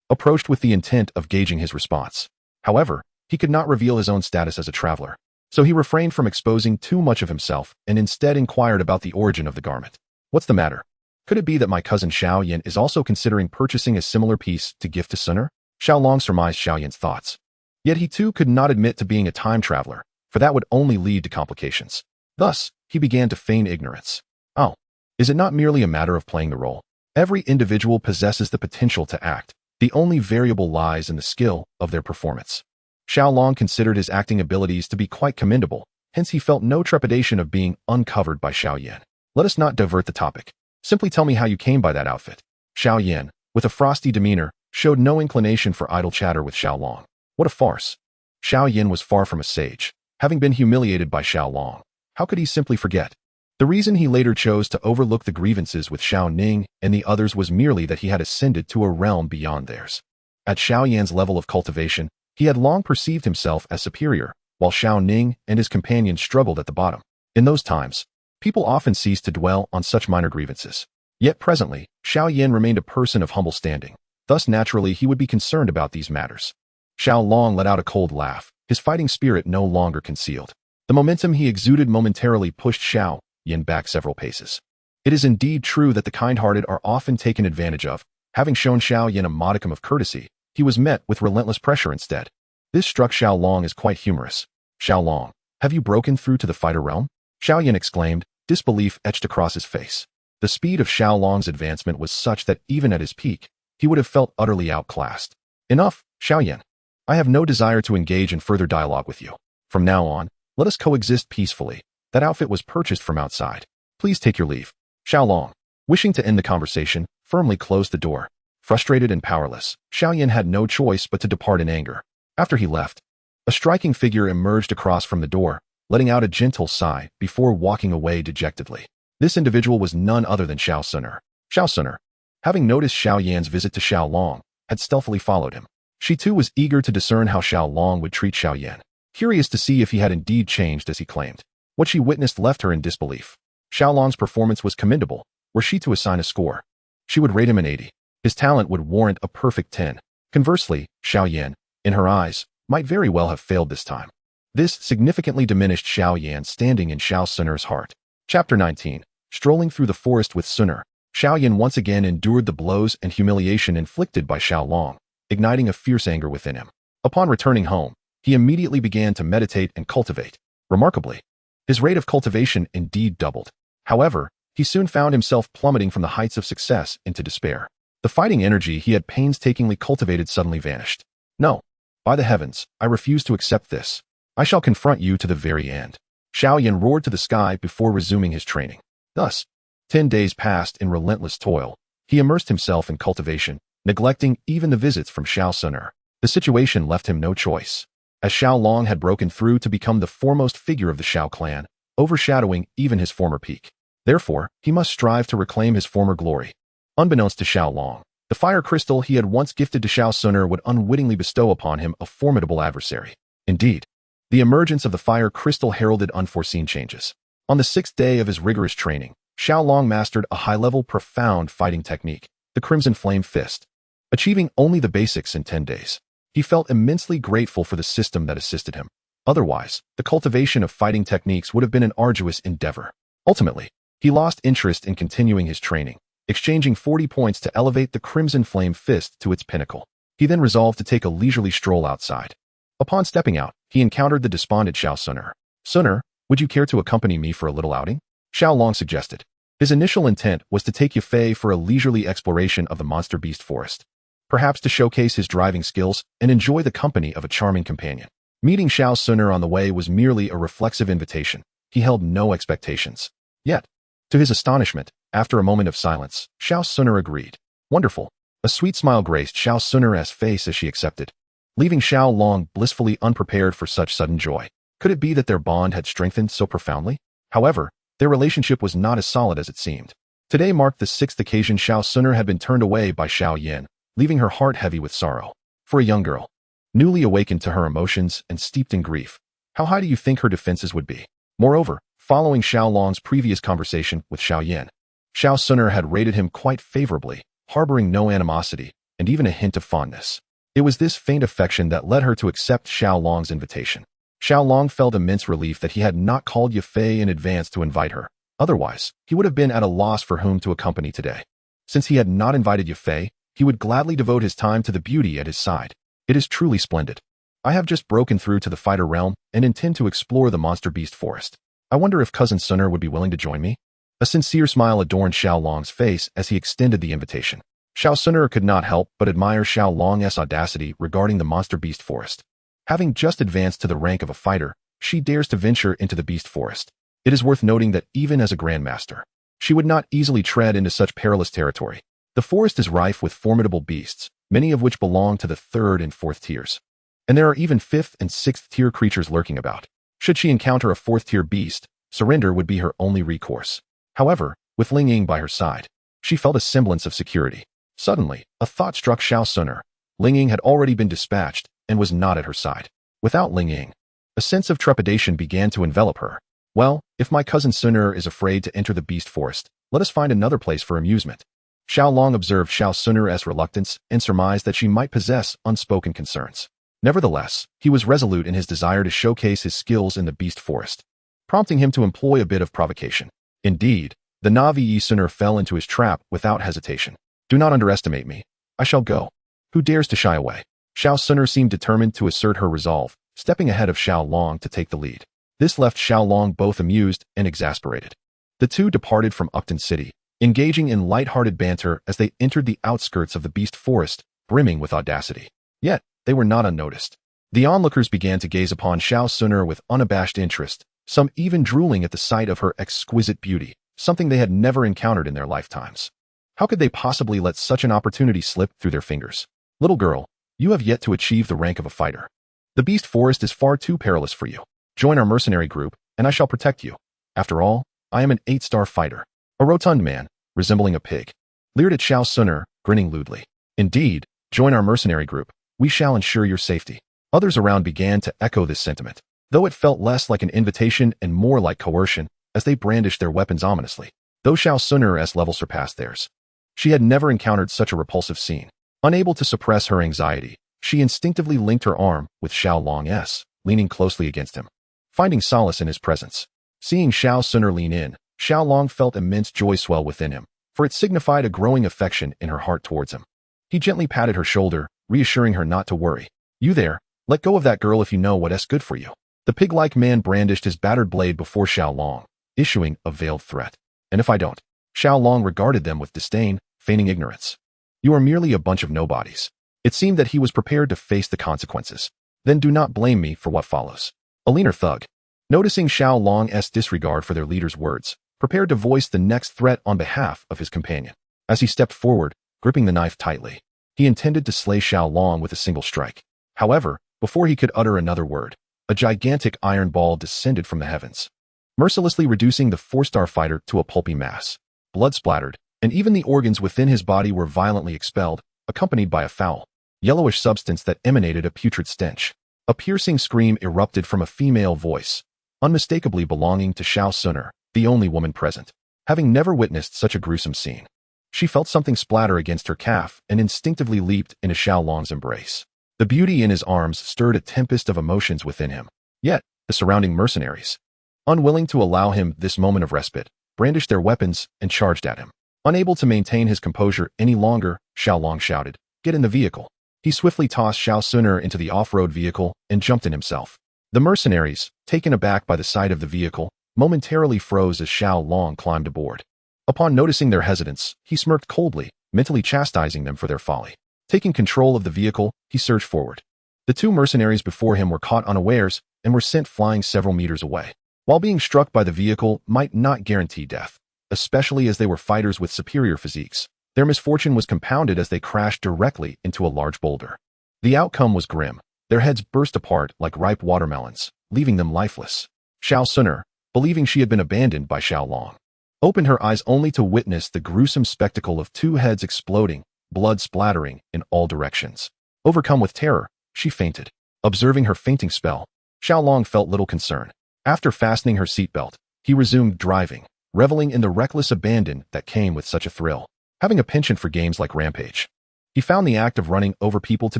approached with the intent of gauging his response. However, he could not reveal his own status as a traveler, so he refrained from exposing too much of himself and instead inquired about the origin of the garment. "What's the matter? Could it be that my cousin Xiao Yan is also considering purchasing a similar piece to gift to Sun?" Xiao Long surmised Xiao Yan's thoughts. Yet he too could not admit to being a time traveler, for that would only lead to complications. Thus, he began to feign ignorance. "Oh, is it not merely a matter of playing the role? Every individual possesses the potential to act. The only variable lies in the skill of their performance." Xiao Long considered his acting abilities to be quite commendable, hence he felt no trepidation of being uncovered by Xiao Yan. "Let us not divert the topic. Simply tell me how you came by that outfit." Xiao Yan, with a frosty demeanor, showed no inclination for idle chatter with Xiao Long. What a farce. Xiao Yan was far from a sage. Having been humiliated by Xiao Long, how could he simply forget? The reason he later chose to overlook the grievances with Xiao Ning and the others was merely that he had ascended to a realm beyond theirs. At Xiao Yan's level of cultivation, he had long perceived himself as superior, while Xiao Ning and his companions struggled at the bottom. In those times, people often ceased to dwell on such minor grievances. Yet presently, Xiao Yan remained a person of humble standing. Thus naturally he would be concerned about these matters. Xiao Long let out a cold laugh, his fighting spirit no longer concealed. The momentum he exuded momentarily pushed Xiao Yan back several paces. It is indeed true that the kind-hearted are often taken advantage of. Having shown Xiao Yan a modicum of courtesy, he was met with relentless pressure instead. This struck Xiao Long as quite humorous. Xiao Long, have you broken through to the fighter realm? Xiao Yan exclaimed, disbelief etched across his face. The speed of Xiao Long's advancement was such that even at his peak, he would have felt utterly outclassed. Enough, Xiao Yan. I have no desire to engage in further dialogue with you. From now on, let us coexist peacefully. That outfit was purchased from outside. Please take your leave. Xiao Long, wishing to end the conversation, firmly closed the door. Frustrated and powerless, Xiao Yan had no choice but to depart in anger. After he left, a striking figure emerged across from the door, letting out a gentle sigh before walking away dejectedly. This individual was none other than Xiao Suner. Xiao Suner, having noticed Xiao Yan's visit to Xiao Long, had stealthily followed him. She too was eager to discern how Xiao Long would treat Xiao Yan, curious to see if he had indeed changed as he claimed. What she witnessed left her in disbelief. Xiao Long's performance was commendable. Were she to assign a score, she would rate him an 80. His talent would warrant a perfect 10. Conversely, Xiao Yan, in her eyes, might very well have failed this time. This significantly diminished Xiao Yan's standing in Xiao Suner's heart. Chapter 19. Strolling through the forest with Suner, Xiao Yan once again endured the blows and humiliation inflicted by Xiao Long, igniting a fierce anger within him. Upon returning home, he immediately began to meditate and cultivate. Remarkably, his rate of cultivation indeed doubled. However, he soon found himself plummeting from the heights of success into despair. The fighting energy he had painstakingly cultivated suddenly vanished. No. By the heavens, I refuse to accept this. I shall confront you to the very end. Xiao Yan roared to the sky before resuming his training. Thus, 10 days passed in relentless toil. He immersed himself in cultivation, neglecting even the visits from Xiao Suner. The situation left him no choice, as Xiao Long had broken through to become the foremost figure of the Xiao clan, overshadowing even his former peak. Therefore, he must strive to reclaim his former glory. Unbeknownst to Xiao Long, the fire crystal he had once gifted to Xiao Suner would unwittingly bestow upon him a formidable adversary. Indeed, the emergence of the fire crystal heralded unforeseen changes. On the 6th day of his rigorous training, Xiao Long mastered a high-level, profound fighting technique, the Crimson Flame Fist. Achieving only the basics in 10 days, he felt immensely grateful for the system that assisted him. Otherwise, the cultivation of fighting techniques would have been an arduous endeavor. Ultimately, he lost interest in continuing his training, exchanging 40 points to elevate the Crimson Flame Fist to its pinnacle. He then resolved to take a leisurely stroll outside. Upon stepping out, he encountered the despondent Xiao Suner. Suner, would you care to accompany me for a little outing? Xiao Long suggested. His initial intent was to take Yafei for a leisurely exploration of the monster beast forest, perhaps to showcase his driving skills and enjoy the company of a charming companion. Meeting Xiao Suner on the way was merely a reflexive invitation. He held no expectations. Yet, to his astonishment, after a moment of silence, Xiao Suner agreed. Wonderful. A sweet smile graced Xiao Suner's face as she accepted, leaving Xiao Long blissfully unprepared for such sudden joy. Could it be that their bond had strengthened so profoundly? However, their relationship was not as solid as it seemed. Today marked the 6th occasion Xiao Suner had been turned away by Xiao Yan, leaving her heart heavy with sorrow. For a young girl, newly awakened to her emotions and steeped in grief, how high do you think her defenses would be? Moreover, following Xiao Long's previous conversation with Xiao Yan, Xiao Suner had rated him quite favorably, harboring no animosity and even a hint of fondness. It was this faint affection that led her to accept Xiao Long's invitation. Xiao Long felt immense relief that he had not called Yafei in advance to invite her. Otherwise, he would have been at a loss for whom to accompany today. Since he had not invited Yafei, he would gladly devote his time to the beauty at his side. It is truly splendid. I have just broken through to the fighter realm and intend to explore the monster beast forest. I wonder if Cousin Suner would be willing to join me? A sincere smile adorned Xiao Long's face as he extended the invitation. Xiao Suner could not help but admire Xiao Long's audacity regarding the monster beast forest. Having just advanced to the rank of a fighter, she dares to venture into the beast forest. It is worth noting that even as a grandmaster, she would not easily tread into such perilous territory. The forest is rife with formidable beasts, many of which belong to the 3rd and 4th tiers. And there are even 5th and 6th tier creatures lurking about. Should she encounter a 4th tier beast, surrender would be her only recourse. However, with Ling Ying by her side, she felt a semblance of security. Suddenly, a thought struck Xiao Suner. Ling Ying had already been dispatched and was not at her side. Without Ling Ying, a sense of trepidation began to envelop her. Well, if my cousin Suner is afraid to enter the beast forest, let us find another place for amusement. Xiao Long observed Xiao Suner's reluctance and surmised that she might possess unspoken concerns. Nevertheless, he was resolute in his desire to showcase his skills in the beast forest, prompting him to employ a bit of provocation. Indeed, the Navi Suner fell into his trap without hesitation. Do not underestimate me. I shall go. Who dares to shy away? Xiao Suner seemed determined to assert her resolve, stepping ahead of Xiao Long to take the lead. This left Xiao Long both amused and exasperated. The two departed from Ukton City, engaging in light-hearted banter as they entered the outskirts of the beast forest, brimming with audacity. Yet, they were not unnoticed. The onlookers began to gaze upon Xiao Suner with unabashed interest, some even drooling at the sight of her exquisite beauty, something they had never encountered in their lifetimes. How could they possibly let such an opportunity slip through their fingers? Little girl, you have yet to achieve the rank of a fighter. The beast forest is far too perilous for you. Join our mercenary group, and I shall protect you. After all, I am an 8-star fighter. A rotund man, resembling a pig, leered at Xiao Suner, grinning lewdly. Indeed, join our mercenary group. We shall ensure your safety. Others around began to echo this sentiment, though it felt less like an invitation and more like coercion, as they brandished their weapons ominously. Though Xiao Suner's level surpassed theirs, she had never encountered such a repulsive scene. Unable to suppress her anxiety, she instinctively linked her arm with Xiao Long's, leaning closely against him, finding solace in his presence. Seeing Xiao Suner lean in, Xiao Long felt immense joy swell within him, for it signified a growing affection in her heart towards him. He gently patted her shoulder, reassuring her not to worry. You there, let go of that girl if you know what's good for you. The pig-like man brandished his battered blade before Xiao Long, issuing a veiled threat. And if I don't? Xiao Long regarded them with disdain, feigning ignorance. You are merely a bunch of nobodies. It seemed that he was prepared to face the consequences. Then do not blame me for what follows. A leaner thug, noticing Xiao Long's disregard for their leader's words, prepared to voice the next threat on behalf of his companion. As he stepped forward, gripping the knife tightly, he intended to slay Xiao Long with a single strike. However, before he could utter another word, a gigantic iron ball descended from the heavens, mercilessly reducing the 4-star fighter to a pulpy mass. Blood splattered, and even the organs within his body were violently expelled, accompanied by a foul, yellowish substance that emanated a putrid stench. A piercing scream erupted from a female voice, unmistakably belonging to Xiao Suner, the only woman present. Having never witnessed such a gruesome scene, she felt something splatter against her calf and instinctively leaped into Xiao Long's embrace. The beauty in his arms stirred a tempest of emotions within him. Yet, the surrounding mercenaries, unwilling to allow him this moment of respite, brandished their weapons and charged at him. Unable to maintain his composure any longer, Xiao Long shouted, "Get in the vehicle." He swiftly tossed Xiao Suner into the off-road vehicle and jumped in himself. The mercenaries, taken aback by the sight of the vehicle, momentarily froze as Xiao Long climbed aboard. Upon noticing their hesitance, he smirked coldly, mentally chastising them for their folly. Taking control of the vehicle, he surged forward. The two mercenaries before him were caught unawares and were sent flying several meters away. While being struck by the vehicle might not guarantee death, especially as they were fighters with superior physiques, their misfortune was compounded as they crashed directly into a large boulder. The outcome was grim. Their heads burst apart like ripe watermelons, leaving them lifeless. Xiao Suner, believing she had been abandoned by Xiao Long, opened her eyes only to witness the gruesome spectacle of two heads exploding, blood splattering in all directions. Overcome with terror, she fainted. Observing her fainting spell, Xiao Long felt little concern. After fastening her seatbelt, he resumed driving, reveling in the reckless abandon that came with such a thrill. Having a penchant for games like Rampage, he found the act of running over people to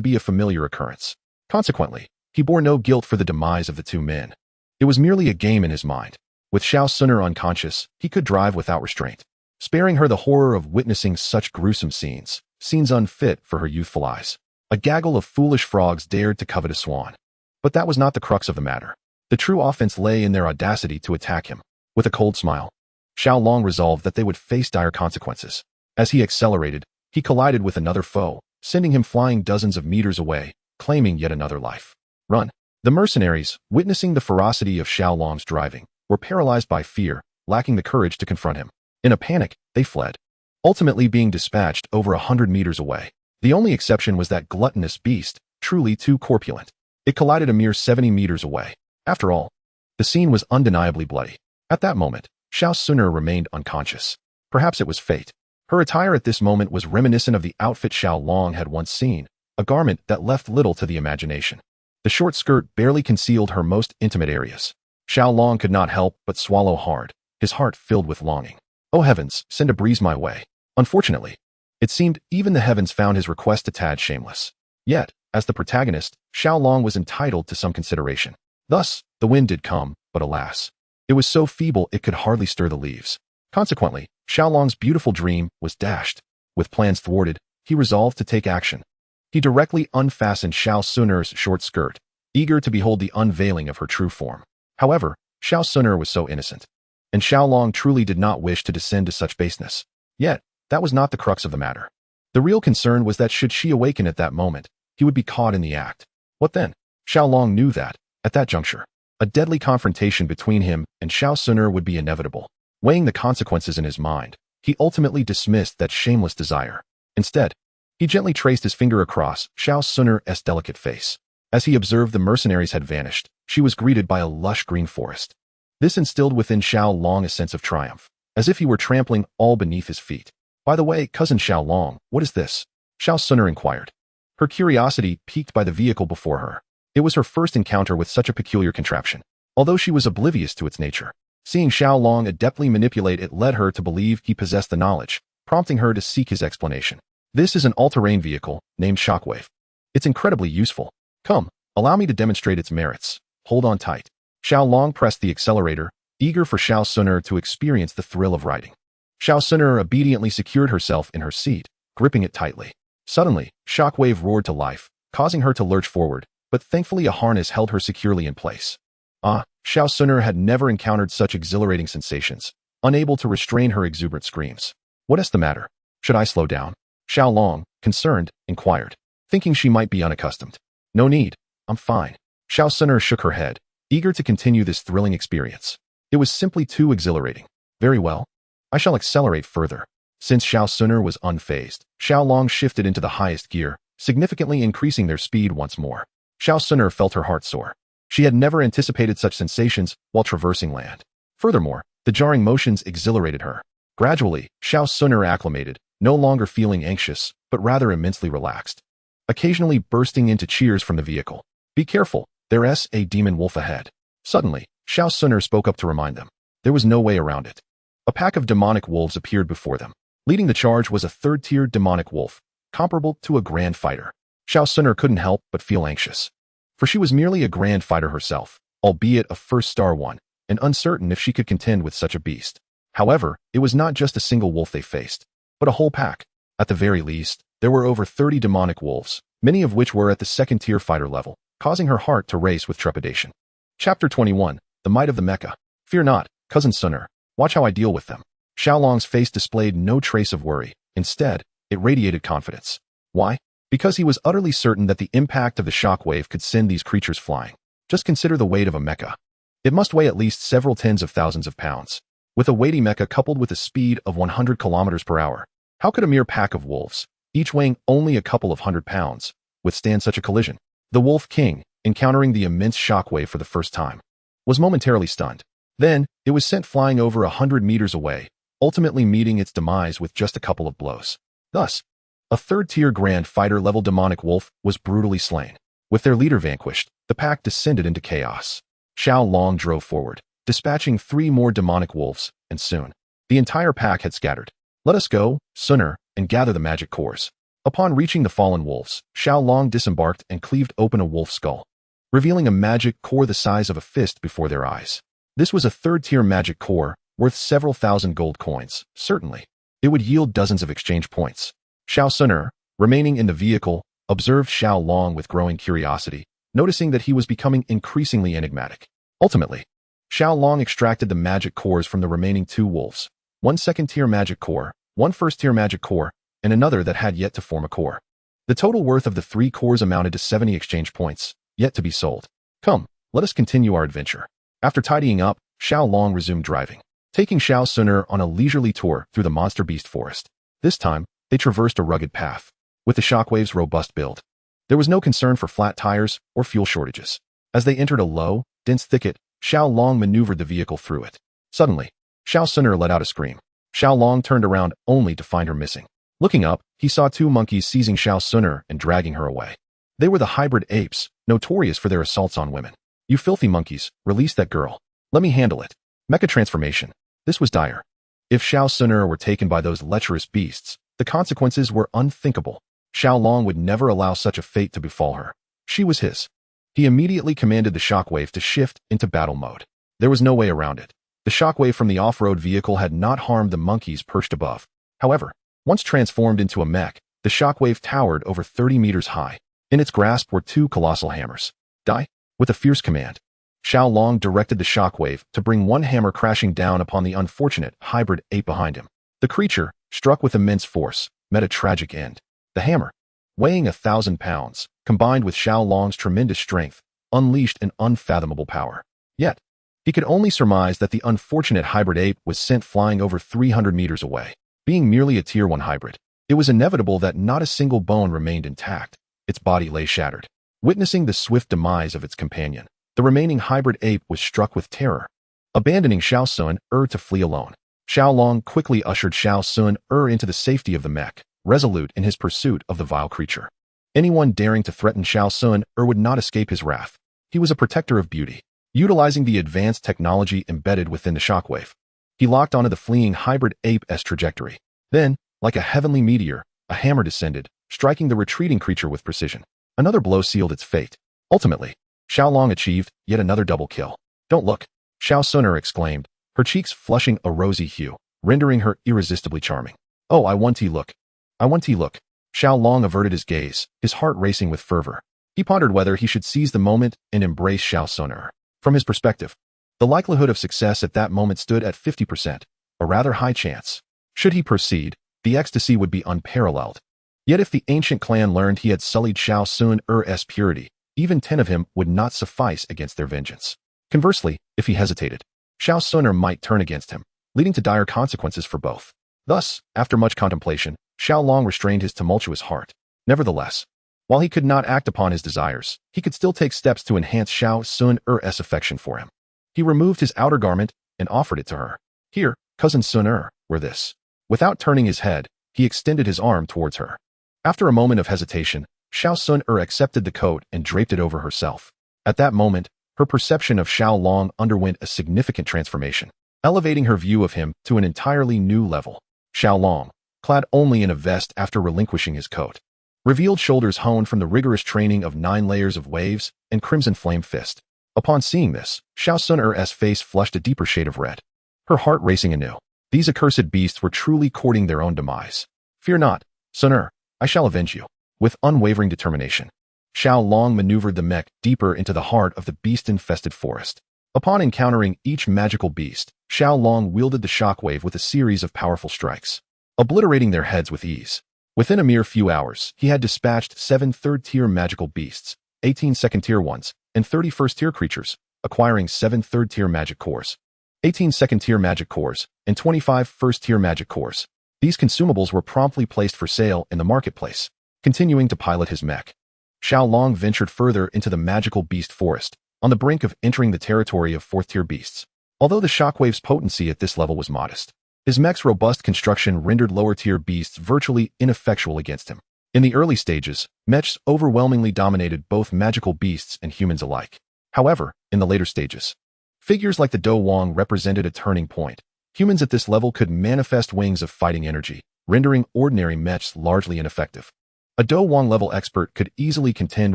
be a familiar occurrence. Consequently, he bore no guilt for the demise of the two men. It was merely a game in his mind. With Xiao Suner unconscious, he could drive without restraint, sparing her the horror of witnessing such gruesome scenes unfit for her youthful eyes. A gaggle of foolish frogs dared to covet a swan. But that was not the crux of the matter. The true offense lay in their audacity to attack him. With a cold smile, Xiao Long resolved that they would face dire consequences. As he accelerated, he collided with another foe, sending him flying dozens of meters away, claiming yet another life. Run! The mercenaries, witnessing the ferocity of Xiao Long's driving, were paralyzed by fear, lacking the courage to confront him. In a panic, they fled, ultimately being dispatched over 100 meters away. The only exception was that gluttonous beast, truly too corpulent. It collided a mere 70 meters away. After all, the scene was undeniably bloody. At that moment, Xiao Suner remained unconscious. Perhaps it was fate. Her attire at this moment was reminiscent of the outfit Xiao Long had once seen, a garment that left little to the imagination. The short skirt barely concealed her most intimate areas. Xiao Long could not help but swallow hard, his heart filled with longing. Oh heavens, send a breeze my way. Unfortunately, it seemed even the heavens found his request a tad shameless. Yet, as the protagonist, Xiao Long was entitled to some consideration. Thus, the wind did come, but alas, it was so feeble it could hardly stir the leaves. Consequently, Xiao Long's beautiful dream was dashed. With plans thwarted, he resolved to take action. He directly unfastened Xiao Sun'er's short skirt, eager to behold the unveiling of her true form. However, Xiao Sun'er was so innocent, and Xiao Long truly did not wish to descend to such baseness. Yet, that was not the crux of the matter. The real concern was that should she awaken at that moment, he would be caught in the act. What then? Xiao Long knew that, at that juncture, a deadly confrontation between him and Xiao Sun'er would be inevitable. Weighing the consequences in his mind, he ultimately dismissed that shameless desire. Instead, he gently traced his finger across Xiao Sun'er's delicate face. As he observed the mercenaries had vanished, she was greeted by a lush green forest. This instilled within Xiao Long a sense of triumph, as if he were trampling all beneath his feet. By the way, cousin Xiao Long, what is this? Xiao Sun'er inquired, her curiosity piqued by the vehicle before her. It was her first encounter with such a peculiar contraption. Although she was oblivious to its nature, seeing Xiao Long adeptly manipulate it led her to believe he possessed the knowledge, prompting her to seek his explanation. This is an all-terrain vehicle named Shockwave. It's incredibly useful. Come, allow me to demonstrate its merits. Hold on tight. Xiao Long pressed the accelerator, eager for Xiao Sun'er to experience the thrill of riding. Xiao Sun'er obediently secured herself in her seat, gripping it tightly. Suddenly, Shockwave roared to life, causing her to lurch forward, but thankfully a harness held her securely in place. Xiao Sun'er had never encountered such exhilarating sensations, unable to restrain her exuberant screams. What is the matter? Should I slow down? Xiao Long, concerned, inquired, thinking she might be unaccustomed. No need, I'm fine. Xiao Sun'er shook her head, eager to continue this thrilling experience. It was simply too exhilarating. Very well. I shall accelerate further. Since Xiao Sun'er was unfazed, Xiao Long shifted into the highest gear, significantly increasing their speed once more. Xiao Sun'er felt her heart soar. She had never anticipated such sensations while traversing land. Furthermore, the jarring motions exhilarated her. Gradually, Xiao Sun'er acclimated, no longer feeling anxious, but rather immensely relaxed, occasionally bursting into cheers from the vehicle. Be careful, there's a demon wolf ahead. Suddenly, Xiao Sun'er spoke up to remind them. There was no way around it. A pack of demonic wolves appeared before them. Leading the charge was a third-tier demonic wolf, comparable to a grand fighter. Xiao Sun'er couldn't help but feel anxious, for she was merely a grand fighter herself, albeit a first-star one, and uncertain if she could contend with such a beast. However, it was not just a single wolf they faced, but a whole pack. At the very least, there were over 30 demonic wolves, many of which were at the second-tier fighter level, causing her heart to race with trepidation. Chapter 21, The Might of the Mecha. Fear not, cousin Sun'er. Watch how I deal with them. Xiao Long's face displayed no trace of worry. Instead, it radiated confidence. Why? Because he was utterly certain that the impact of the shockwave could send these creatures flying. Just consider the weight of a mecha. It must weigh at least several tens of thousands of pounds. With a weighty mecha coupled with a speed of 100 kilometers per hour, how could a mere pack of wolves, each weighing only a couple of 100 pounds, withstand such a collision? The Wolf King, encountering the immense shockwave for the first time, was momentarily stunned. Then, it was sent flying over 100 meters away, ultimately meeting its demise with just a couple of blows. Thus, a third-tier grand fighter-level demonic wolf was brutally slain. With their leader vanquished, the pack descended into chaos. Xiao Long drove forward, dispatching 3 more demonic wolves, and soon, the entire pack had scattered. Let us go, Sun'er, and gather the magic cores. Upon reaching the fallen wolves, Xiao Long disembarked and cleaved open a wolf skull, revealing a magic core the size of a fist before their eyes. This was a third-tier magic core, worth several thousand gold coins, certainly. It would yield dozens of exchange points. Xiao Sun'er, remaining in the vehicle, observed Xiao Long with growing curiosity, noticing that he was becoming increasingly enigmatic. Ultimately, Xiao Long extracted the magic cores from the remaining 2 wolves, 1 second-tier magic core, 1 first-tier magic core, and another that had yet to form a core. The total worth of the 3 cores amounted to 70 exchange points, yet to be sold. Come, let us continue our adventure. After tidying up, Xiao Long resumed driving, taking Xiao Sun'er on a leisurely tour through the monster beast forest. This time, they traversed a rugged path, with the shockwave's robust build. There was no concern for flat tires or fuel shortages. As they entered a low, dense thicket, Xiao Long maneuvered the vehicle through it. Suddenly, Xiao Sun'er let out a scream. Xiao Long turned around only to find her missing. Looking up, he saw 2 monkeys seizing Xiao Sun'er and dragging her away. They were the hybrid apes, notorious for their assaults on women. You filthy monkeys, release that girl. Let me handle it. Mecha transformation. This was dire. If Xiao Sun'er were taken by those lecherous beasts, the consequences were unthinkable. Xiao Long would never allow such a fate to befall her. She was his. He immediately commanded the shockwave to shift into battle mode. There was no way around it. The shockwave from the off-road vehicle had not harmed the monkeys perched above. However, once transformed into a mech, the The shockwave towered over 30 meters high. In its grasp were two colossal hammers. Die! With a fierce command, Xiao Long directed the shockwave to bring one hammer crashing down upon the unfortunate hybrid ape behind him. The creature, struck with immense force, met a tragic end. The hammer, weighing 1,000 pounds, combined with Xiao Long's tremendous strength, unleashed an unfathomable power. Yet, he could only surmise that the unfortunate hybrid ape was sent flying over 300 meters away. Being merely a Tier 1 hybrid, it was inevitable that not a single bone remained intact. Its body lay shattered. Witnessing the swift demise of its companion, the remaining hybrid ape was struck with terror. Abandoning Xiao Sun to flee alone, Xiao Long quickly ushered Xiao Sun into the safety of the mech, resolute in his pursuit of the vile creature. Anyone daring to threaten Xiao Sun would not escape his wrath. He was a protector of beauty. Utilizing the advanced technology embedded within the shockwave, he locked onto the fleeing hybrid ape's trajectory. Then, like a heavenly meteor, a hammer descended, striking the retreating creature with precision. Another blow sealed its fate. Ultimately, Xiao Long achieved yet another double kill. "Don't look," Xiao Sun exclaimed, her cheeks flushing a rosy hue, rendering her irresistibly charming. "Oh, I want to look. I want to look." Xiao Long averted his gaze, his heart racing with fervor. He pondered whether he should seize the moment and embrace Xiao Sun. From his perspective, the likelihood of success at that moment stood at 50%, a rather high chance. Should he proceed, the ecstasy would be unparalleled. Yet if the ancient clan learned he had sullied Xiao Sun's purity, even 10 of him would not suffice against their vengeance. Conversely, if he hesitated, Xiao Sun might turn against him, leading to dire consequences for both. Thus, after much contemplation, Xiao Long restrained his tumultuous heart. Nevertheless, while he could not act upon his desires, he could still take steps to enhance Xiao Sun's affection for him. He removed his outer garment and offered it to her. "Here, cousin Sun, wear this." Without turning his head, he extended his arm towards her. After a moment of hesitation, Xiao Sun accepted the coat and draped it over herself. At that moment, her perception of Xiao Long underwent a significant transformation, elevating her view of him to an entirely new level. Xiao Long, clad only in a vest after relinquishing his coat, revealed shoulders honed from the rigorous training of 9 layers of waves and crimson flame fist. Upon seeing this, Xiao Sun's face flushed a deeper shade of red, her heart racing anew. These accursed beasts were truly courting their own demise. "Fear not, Sun, I shall avenge you." With unwavering determination, Xiao Long maneuvered the mech deeper into the heart of the beast-infested forest. Upon encountering each magical beast, Xiao Long wielded the shockwave with a series of powerful strikes, obliterating their heads with ease. Within a mere few hours, he had dispatched 7 third-tier magical beasts, 18 second-tier ones, and 30 first-tier creatures, acquiring 7 third-tier magic cores, 18 second-tier magic cores, and 25 first-tier magic cores. These consumables were promptly placed for sale in the marketplace. Continuing to pilot his mech, Xiao Long ventured further into the magical beast forest, on the brink of entering the territory of 4th-tier beasts. Although the shockwave's potency at this level was modest, his mech's robust construction rendered lower-tier beasts virtually ineffectual against him. In the early stages, mechs overwhelmingly dominated both magical beasts and humans alike. However, in the later stages, figures like the Do Wong represented a turning point. Humans at this level could manifest wings of fighting energy, rendering ordinary mechs largely ineffective. A Do Wong level expert could easily contend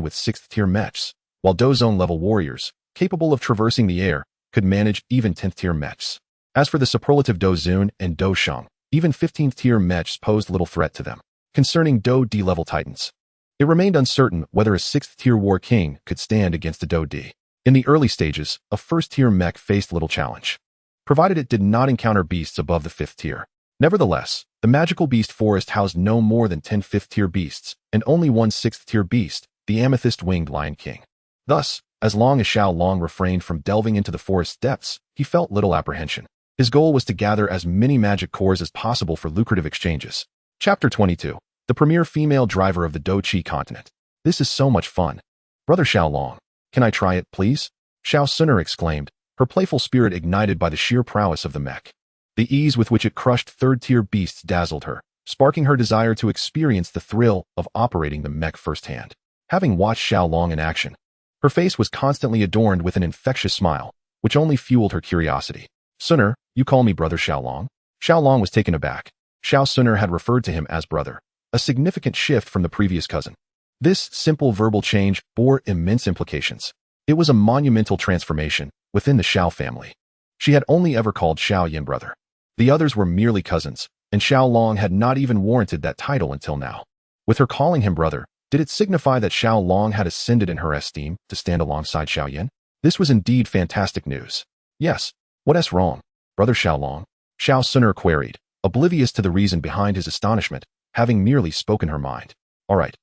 with 6th-tier mechs, while Do Zone level warriors, capable of traversing the air, could manage even 10th-tier mechs. As for the superlative Do Zun and Do Shang, even 15th-tier mechs posed little threat to them. Concerning Do D level titans, it remained uncertain whether a 6th-tier war king could stand against a Do D. In the early stages, a 1st-tier mech faced little challenge, provided it did not encounter beasts above the 5th tier. Nevertheless, the magical beast forest housed no more than 10 5th-tier beasts, and only one 6th-tier beast, the amethyst-winged Lion King. Thus, as long as Xiao Long refrained from delving into the forest's depths, he felt little apprehension. His goal was to gather as many magic cores as possible for lucrative exchanges. Chapter 22. The premier female driver of the Do Chi continent. "This is so much fun. Brother Xiao Long, can I try it, please?" Xiao Sun exclaimed, her playful spirit ignited by the sheer prowess of the mech. The ease with which it crushed 3rd-tier beasts dazzled her, sparking her desire to experience the thrill of operating the mech firsthand. Having watched Xiao Long in action, her face was constantly adorned with an infectious smile, which only fueled her curiosity. "Sun, you call me Brother Xiao Long?" Xiao Long was taken aback. Xiao Sun had referred to him as brother, a significant shift from the previous cousin. This simple verbal change bore immense implications. It was a monumental transformation within the Xiao family. She had only ever called Xiao Yan brother. The others were merely cousins, and Xiao Long had not even warranted that title until now. With her calling him brother, did it signify that Xiao Long had ascended in her esteem to stand alongside Xiao Yan? This was indeed fantastic news. Yes, what's wrong, brother Xiao Long? Xiao Suner queried, oblivious to the reason behind his astonishment, having merely spoken her mind. All right,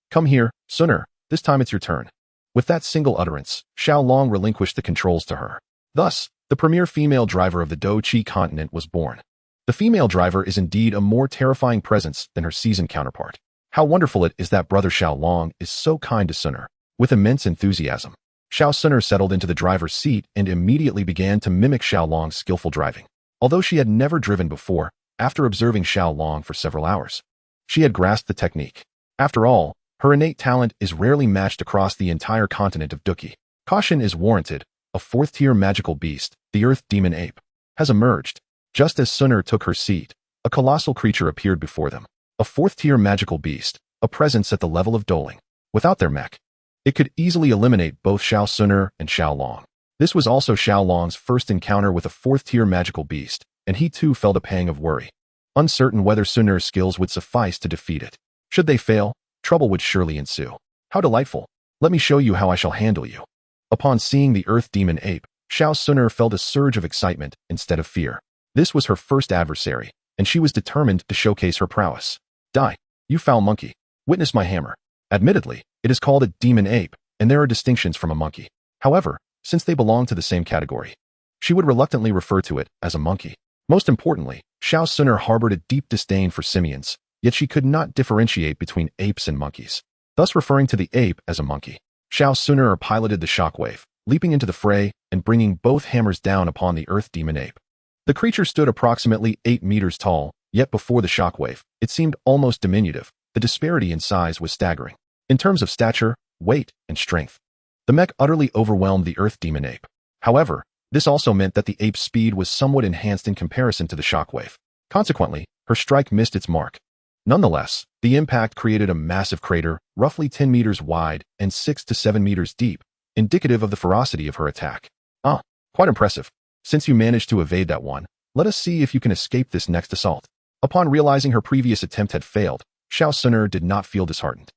come here, Suner, this time it's your turn. With that single utterance, Xiao Long relinquished the controls to her. Thus, the premier female driver of the Doqi continent was born. The female driver is indeed a more terrifying presence than her seasoned counterpart. How wonderful it is that brother Xiao Long is so kind to Suner. With immense enthusiasm, Xiao Suner settled into the driver's seat and immediately began to mimic Xiao Long's skillful driving. Although she had never driven before, after observing Xiao Long for several hours, she had grasped the technique. After all, her innate talent is rarely matched across the entire continent of Doqi. Caution is warranted. A fourth-tier magical beast, the Earth Demon Ape, has emerged. Just as Suner took her seat, a colossal creature appeared before them. A fourth-tier magical beast, a presence at the level of Doling. Without their mech, it could easily eliminate both Xiao Suner and Xiao Long. This was also Xiao Long's first encounter with a fourth-tier magical beast, and he too felt a pang of worry, uncertain whether Suner's skills would suffice to defeat it. Should they fail, trouble would surely ensue. How delightful! Let me show you how I shall handle you. Upon seeing the Earth Demon Ape, Xiao Suner felt a surge of excitement instead of fear. This was her first adversary, and she was determined to showcase her prowess. Die, you foul monkey. Witness my hammer. Admittedly, it is called a demon ape, and there are distinctions from a monkey. However, since they belong to the same category, she would reluctantly refer to it as a monkey. Most importantly, Xiao Suner harbored a deep disdain for simians, yet she could not differentiate between apes and monkeys. Thus referring to the ape as a monkey, Xiao Suner piloted the shockwave, leaping into the fray and bringing both hammers down upon the Earth Demon Ape. The creature stood approximately 8 meters tall, yet before the shockwave, it seemed almost diminutive. The disparity in size was staggering. In terms of stature, weight, and strength, the mech utterly overwhelmed the Earth Demon Ape. However, this also meant that the ape's speed was somewhat enhanced in comparison to the shockwave. Consequently, her strike missed its mark. Nonetheless, the impact created a massive crater, roughly 10 meters wide and 6 to 7 meters deep, indicative of the ferocity of her attack. Ah, quite impressive. Since you managed to evade that one, let us see if you can escape this next assault. Upon realizing her previous attempt had failed, Xiao Suner did not feel disheartened.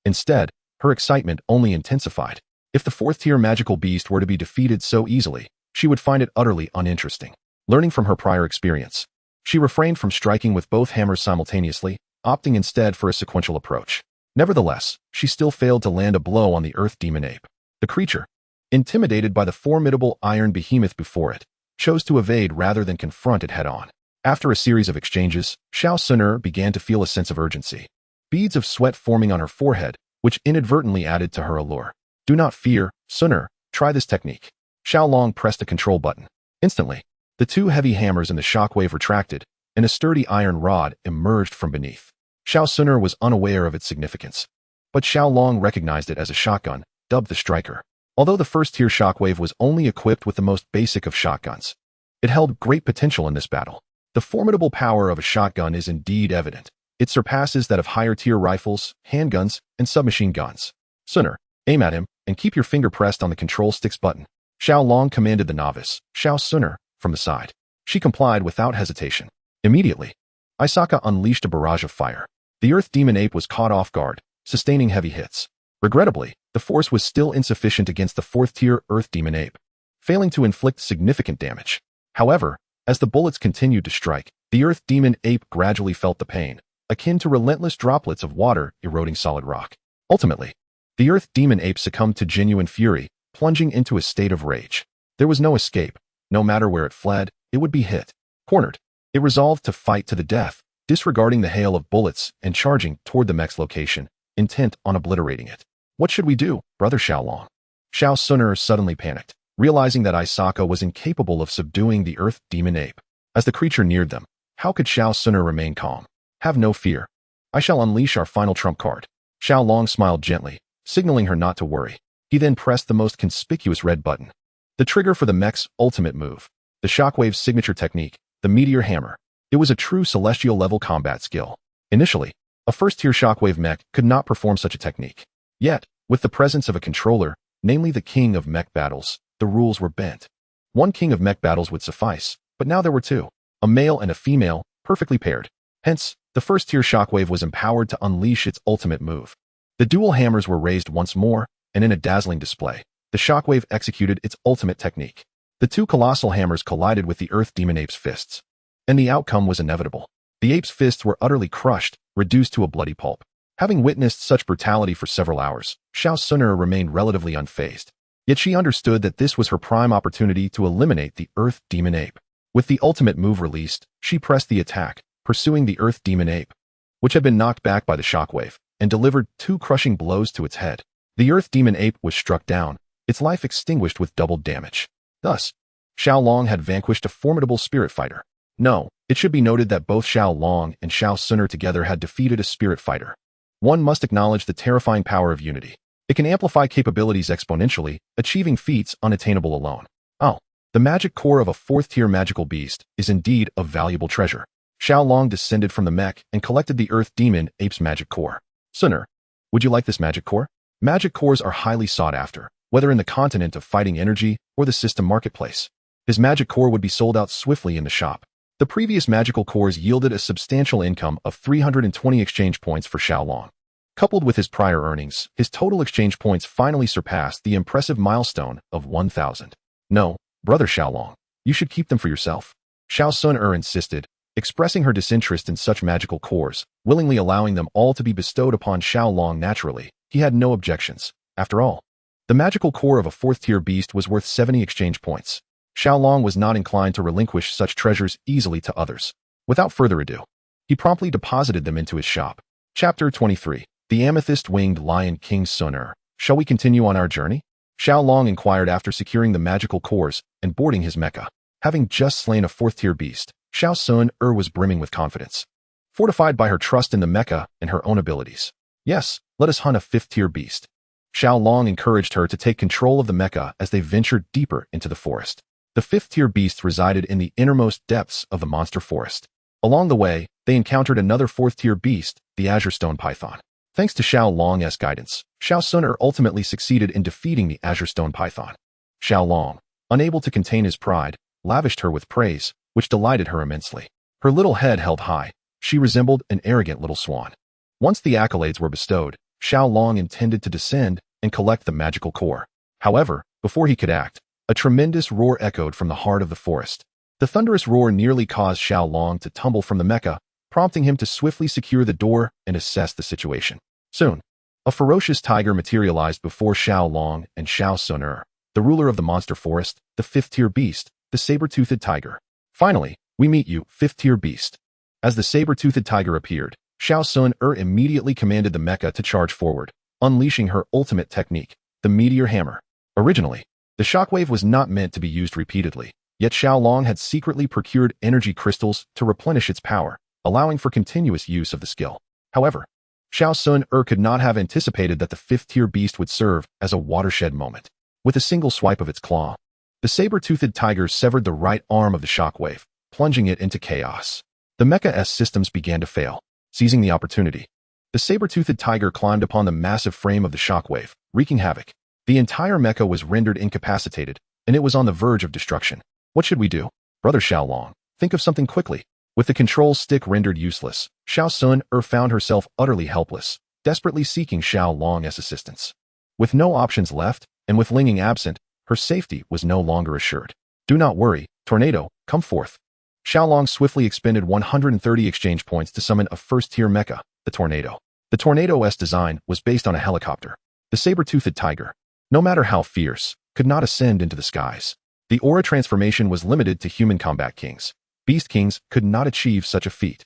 Instead, her excitement only intensified. If the fourth-tier magical beast were to be defeated so easily, she would find it utterly uninteresting. Learning from her prior experience, she refrained from striking with both hammers simultaneously, opting instead for a sequential approach. Nevertheless, she still failed to land a blow on the Earth Demon Ape. The creature, intimidated by the formidable iron behemoth before it, chose to evade rather than confront it head-on. After a series of exchanges, Xiao Suner began to feel a sense of urgency. Beads of sweat forming on her forehead, which inadvertently added to her allure. Do not fear, Suner, try this technique. Xiao Long pressed a control button. Instantly, the two heavy hammers in the shockwave retracted, and a sturdy iron rod emerged from beneath. Xiao Suner was unaware of its significance, but Xiao Long recognized it as a shotgun, dubbed the Striker. Although the first-tier shockwave was only equipped with the most basic of shotguns, it held great potential in this battle. The formidable power of a shotgun is indeed evident. It surpasses that of higher-tier rifles, handguns, and submachine guns. Suner, aim at him, and keep your finger pressed on the control stick's button. Xiao Long commanded the novice, Xiao Suner, from the side. She complied without hesitation. Immediately, Isaka unleashed a barrage of fire. The Earth Demon Ape was caught off guard, sustaining heavy hits. Regrettably, the force was still insufficient against the fourth-tier Earth Demon Ape, failing to inflict significant damage. However, as the bullets continued to strike, the Earth Demon Ape gradually felt the pain, akin to relentless droplets of water eroding solid rock. Ultimately, the Earth Demon Ape succumbed to genuine fury, plunging into a state of rage. There was no escape. No matter where it fled, it would be hit. Cornered, it resolved to fight to the death, disregarding the hail of bullets and charging toward the mech's location, intent on obliterating it. What should we do, brother Xiao Long? Xiao Suner suddenly panicked, realizing that Isaka was incapable of subduing the Earth Demon Ape. As the creature neared them, how could Xiao Suner remain calm? Have no fear. I shall unleash our final trump card. Xiao Long smiled gently, signaling her not to worry. He then pressed the most conspicuous red button, the trigger for the mech's ultimate move, the Shockwave's signature technique, the Meteor Hammer. It was a true celestial-level combat skill. Initially, a first-tier Shockwave mech could not perform such a technique. Yet, with the presence of a controller, namely the King of Mech Battles, the rules were bent. One King of Mech Battles would suffice, but now there were two, a male and a female, perfectly paired. Hence, The first-tier shockwave was empowered to unleash its ultimate move. The dual hammers were raised once more, and in a dazzling display, the shockwave executed its ultimate technique. The two colossal hammers collided with the Earth Demon Ape's fists, and the outcome was inevitable. The ape's fists were utterly crushed, reduced to a bloody pulp. Having witnessed such brutality for several hours, Xiao Sun'er remained relatively unfazed. Yet she understood that this was her prime opportunity to eliminate the Earth Demon Ape. With the ultimate move released, she pressed the attack, pursuing the Earth Demon Ape, which had been knocked back by the shockwave, and delivered two crushing blows to its head. The Earth Demon Ape was struck down, its life extinguished with double damage. Thus, Xiao Long had vanquished a formidable spirit fighter. No, it should be noted that both Xiao Long and Xiao Sun'er together had defeated a spirit fighter. One must acknowledge the terrifying power of unity. It can amplify capabilities exponentially, achieving feats unattainable alone. Oh, the magic core of a fourth-tier magical beast is indeed a valuable treasure. Xiao Long descended from the mech and collected the Earth Demon Ape's magic core. Sun'er, would you like this magic core? Magic cores are highly sought after, whether in the continent of fighting energy or the system marketplace. His magic core would be sold out swiftly in the shop. The previous magical cores yielded a substantial income of 320 exchange points for Xiao Long. Coupled with his prior earnings, his total exchange points finally surpassed the impressive milestone of 1,000. No, brother Xiao Long, you should keep them for yourself. Xiao Sun'er insisted, expressing her disinterest in such magical cores, willingly allowing them all to be bestowed upon Xiao Long naturally. He had no objections. After all, the magical core of a fourth-tier beast was worth 70 exchange points. Xiao Long was not inclined to relinquish such treasures easily to others. Without further ado, he promptly deposited them into his shop. Chapter 23. The Amethyst-Winged Lion King Sun'er. Shall we continue on our journey? Xiao Long inquired after securing the magical cores and boarding his mecha. Having just slain a fourth-tier beast, Xiao Sun'er was brimming with confidence, fortified by her trust in the mecha and her own abilities. Yes, let us hunt a fifth-tier beast. Xiao Long encouraged her to take control of the mecha as they ventured deeper into the forest. The fifth-tier beast resided in the innermost depths of the monster forest. Along the way, they encountered another fourth-tier beast, the Azure Stone Python. Thanks to Xiao Long's guidance, Xiao Sun'er ultimately succeeded in defeating the Azure Stone Python. Xiao Long, unable to contain his pride, lavished her with praise, which delighted her immensely. Her little head held high. She resembled an arrogant little swan. Once the accolades were bestowed, Xiao Long intended to descend and collect the magical core. However, before he could act, a tremendous roar echoed from the heart of the forest. The thunderous roar nearly caused Xiao Long to tumble from the mecha, prompting him to swiftly secure the door and assess the situation. Soon, a ferocious tiger materialized before Xiao Long and Xiao Sun'er, the ruler of the monster forest, the fifth-tier beast, the saber-toothed tiger. Finally, we meet you, fifth-tier beast. As the saber-toothed tiger appeared, Xiao Sun'er immediately commanded the mecha to charge forward, unleashing her ultimate technique, the Meteor Hammer. Originally, the shockwave was not meant to be used repeatedly, yet Xiao Long had secretly procured energy crystals to replenish its power, allowing for continuous use of the skill. However, Xiao Sun'er could not have anticipated that the fifth-tier beast would serve as a watershed moment. With a single swipe of its claw, the saber-toothed tiger severed the right arm of the shockwave, plunging it into chaos. The mecha's systems began to fail. Seizing the opportunity, the saber-toothed tiger climbed upon the massive frame of the shockwave, wreaking havoc. The entire mecha was rendered incapacitated, and it was on the verge of destruction. What should we do? Brother Xiao Long, think of something quickly. With the control stick rendered useless, Xiao Sun'er found herself utterly helpless, desperately seeking Xiao Long's assistance. With no options left, and with Linging absent, her safety was no longer assured. Do not worry, Tornado, come forth. Xiao Long swiftly expended 130 exchange points to summon a first-tier mecha, the Tornado. The Tornado's design was based on a helicopter. The saber-toothed tiger, no matter how fierce, could not ascend into the skies. The aura transformation was limited to human combat kings. Beast kings could not achieve such a feat.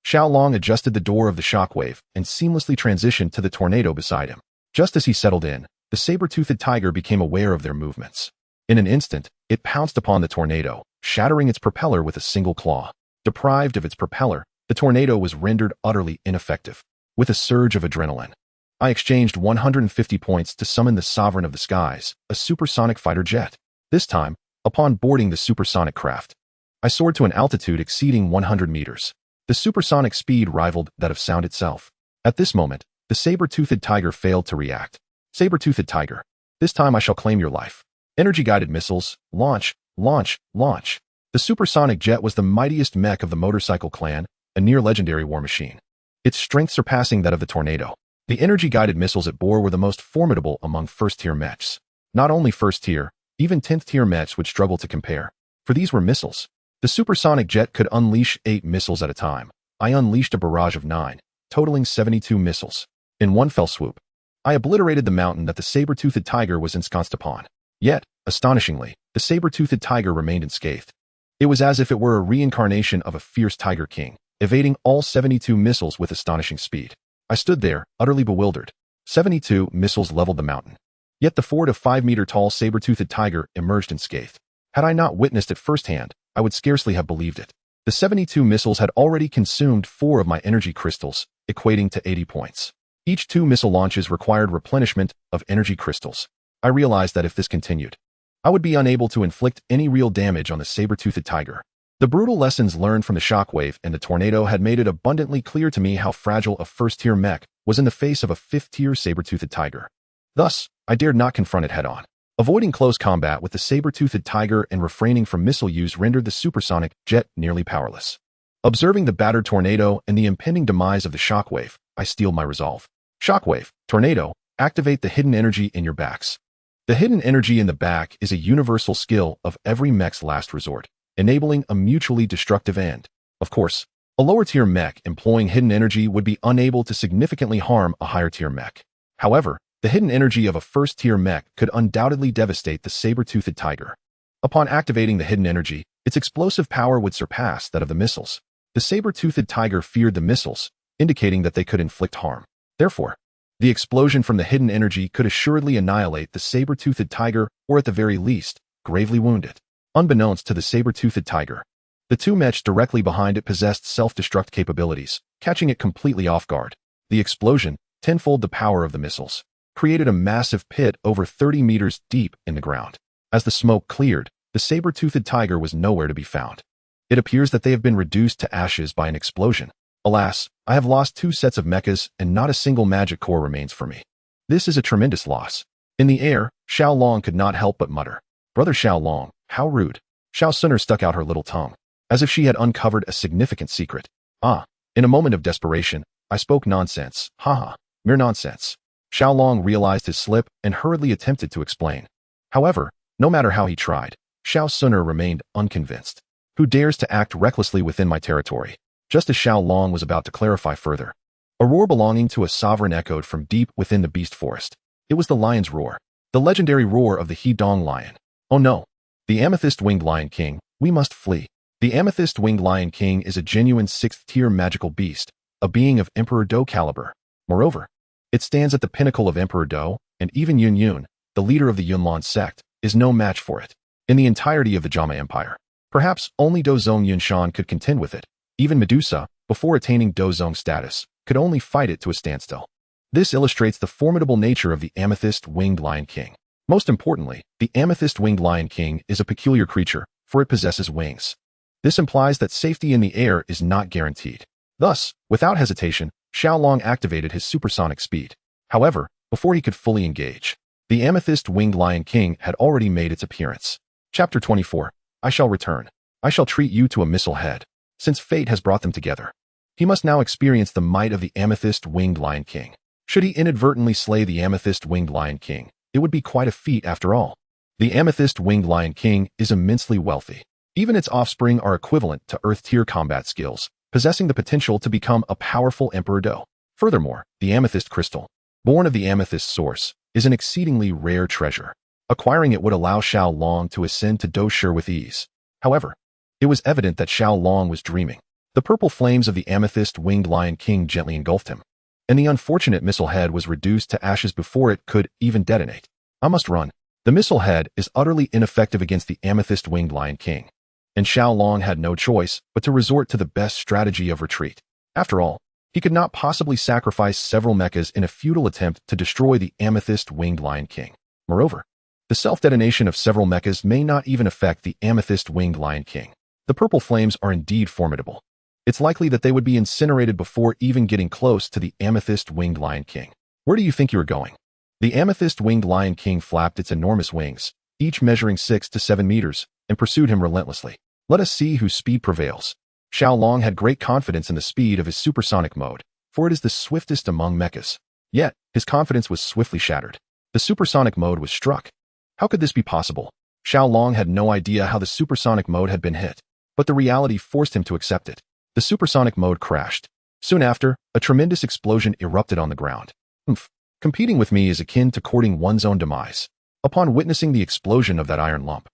Xiao Long adjusted the door of the shockwave and seamlessly transitioned to the tornado beside him. Just as he settled in, the saber-toothed tiger became aware of their movements. In an instant, it pounced upon the tornado, shattering its propeller with a single claw. Deprived of its propeller, the tornado was rendered utterly ineffective. With a surge of adrenaline, I exchanged 150 points to summon the Sovereign of the Skies, a supersonic fighter jet. This time, upon boarding the supersonic craft, I soared to an altitude exceeding 100 meters. The supersonic speed rivaled that of sound itself. At this moment, the saber-toothed tiger failed to react. Saber-toothed tiger, this time I shall claim your life. Energy-guided missiles, launch, launch, launch. The supersonic jet was the mightiest mech of the motorcycle clan, a near-legendary war machine, its strength surpassing that of the Tornado. The energy-guided missiles it bore were the most formidable among first-tier mechs. Not only first-tier, even 10th-tier mechs would struggle to compare, for these were missiles. The supersonic jet could unleash 8 missiles at a time. I unleashed a barrage of 9, totaling 72 missiles. In one fell swoop, I obliterated the mountain that the saber-toothed tiger was ensconced upon. Yet, astonishingly, the saber-toothed tiger remained unscathed. It was as if it were a reincarnation of a fierce tiger king, evading all 72 missiles with astonishing speed. I stood there, utterly bewildered. 72 missiles leveled the mountain. Yet the 4 to 5 meter tall saber-toothed tiger emerged unscathed. Had I not witnessed it firsthand, I would scarcely have believed it. The 72 missiles had already consumed 4 of my energy crystals, equating to 80 points. Each 2 missile launches required replenishment of energy crystals. I realized that if this continued, I would be unable to inflict any real damage on the saber-toothed tiger. The brutal lessons learned from the Shockwave and the Tornado had made it abundantly clear to me how fragile a first-tier mech was in the face of a 5th-tier saber-toothed tiger. Thus, I dared not confront it head-on. Avoiding close combat with the saber-toothed tiger and refraining from missile use rendered the supersonic jet nearly powerless. Observing the battered Tornado and the impending demise of the Shockwave, I steeled my resolve. Shockwave, Tornado, activate the hidden energy in your backs. The hidden energy in the back is a universal skill of every mech's last resort, enabling a mutually destructive end. Of course, a lower-tier mech employing hidden energy would be unable to significantly harm a higher-tier mech. However, the hidden energy of a first-tier mech could undoubtedly devastate the saber-toothed tiger. Upon activating the hidden energy, its explosive power would surpass that of the missiles. The saber-toothed tiger feared the missiles, indicating that they could inflict harm. Therefore, the explosion from the hidden energy could assuredly annihilate the saber-toothed tiger or at the very least, gravely wound it. Unbeknownst to the saber-toothed tiger, the 2 mechs directly behind it possessed self-destruct capabilities, catching it completely off guard. The explosion, tenfold the power of the missiles, created a massive pit over 30 meters deep in the ground. As the smoke cleared, the saber-toothed tiger was nowhere to be found. It appears that they have been reduced to ashes by an explosion. Alas, I have lost 2 sets of mechas and not a single magic core remains for me. This is a tremendous loss. In the air, Xiao Long could not help but mutter, "Brother Xiao Long, how rude." Xiao Suner stuck out her little tongue, as if she had uncovered a significant secret. In a moment of desperation, I spoke nonsense. Haha, mere nonsense. Xiao Long realized his slip and hurriedly attempted to explain. However, no matter how he tried, Xiao Suner remained unconvinced. Who dares to act recklessly within my territory? Just as Xiao Long was about to clarify further, a roar belonging to a sovereign echoed from deep within the beast forest. It was the lion's roar, the legendary roar of the He-Dong lion. Oh no! The Amethyst-Winged Lion King, we must flee. The Amethyst-Winged Lion King is a genuine 6th-tier magical beast, a being of Emperor Do caliber. Moreover, it stands at the pinnacle of Emperor Do, and even Yun Yun, the leader of the Yunlan sect, is no match for it. In the entirety of the Jama Empire, perhaps only Dozong Yunshan could contend with it. Even Medusa, before attaining Dozong status, could only fight it to a standstill. This illustrates the formidable nature of the Amethyst-Winged Lion King. Most importantly, the Amethyst-Winged Lion King is a peculiar creature, for it possesses wings. This implies that safety in the air is not guaranteed. Thus, without hesitation, Xiao Long activated his supersonic speed. However, before he could fully engage, the Amethyst-Winged Lion King had already made its appearance. Chapter 24. I shall return. I shall treat you to a missile head. Since fate has brought them together, he must now experience the might of the Amethyst-Winged Lion King. Should he inadvertently slay the Amethyst-Winged Lion King, it would be quite a feat after all. The Amethyst-Winged Lion King is immensely wealthy. Even its offspring are equivalent to Earth-tier combat skills, possessing the potential to become a powerful Emperor Do. Furthermore, the Amethyst Crystal, born of the Amethyst Source, is an exceedingly rare treasure. Acquiring it would allow Xiao Long to ascend to Do Shi with ease. However, it was evident that Xiao Long was dreaming. The purple flames of the Amethyst-Winged Lion King gently engulfed him, and the unfortunate missile head was reduced to ashes before it could even detonate. I must run. The missile head is utterly ineffective against the Amethyst-Winged Lion King, and Xiao Long had no choice but to resort to the best strategy of retreat. After all, he could not possibly sacrifice several mechas in a futile attempt to destroy the Amethyst-Winged Lion King. Moreover, the self-detonation of several mechas may not even affect the Amethyst-Winged Lion King. The purple flames are indeed formidable. It's likely that they would be incinerated before even getting close to the Amethyst-Winged Lion King. Where do you think you are going? The Amethyst-Winged Lion King flapped its enormous wings, each measuring 6 to 7 meters, and pursued him relentlessly. Let us see whose speed prevails. Xiao Long had great confidence in the speed of his supersonic mode, for it is the swiftest among mechas. Yet, his confidence was swiftly shattered. The supersonic mode was struck. How could this be possible? Xiao Long had no idea how the supersonic mode had been hit, but the reality forced him to accept it. The supersonic mode crashed. Soon after, a tremendous explosion erupted on the ground. Competing with me is akin to courting one's own demise. Upon witnessing the explosion of that iron lump,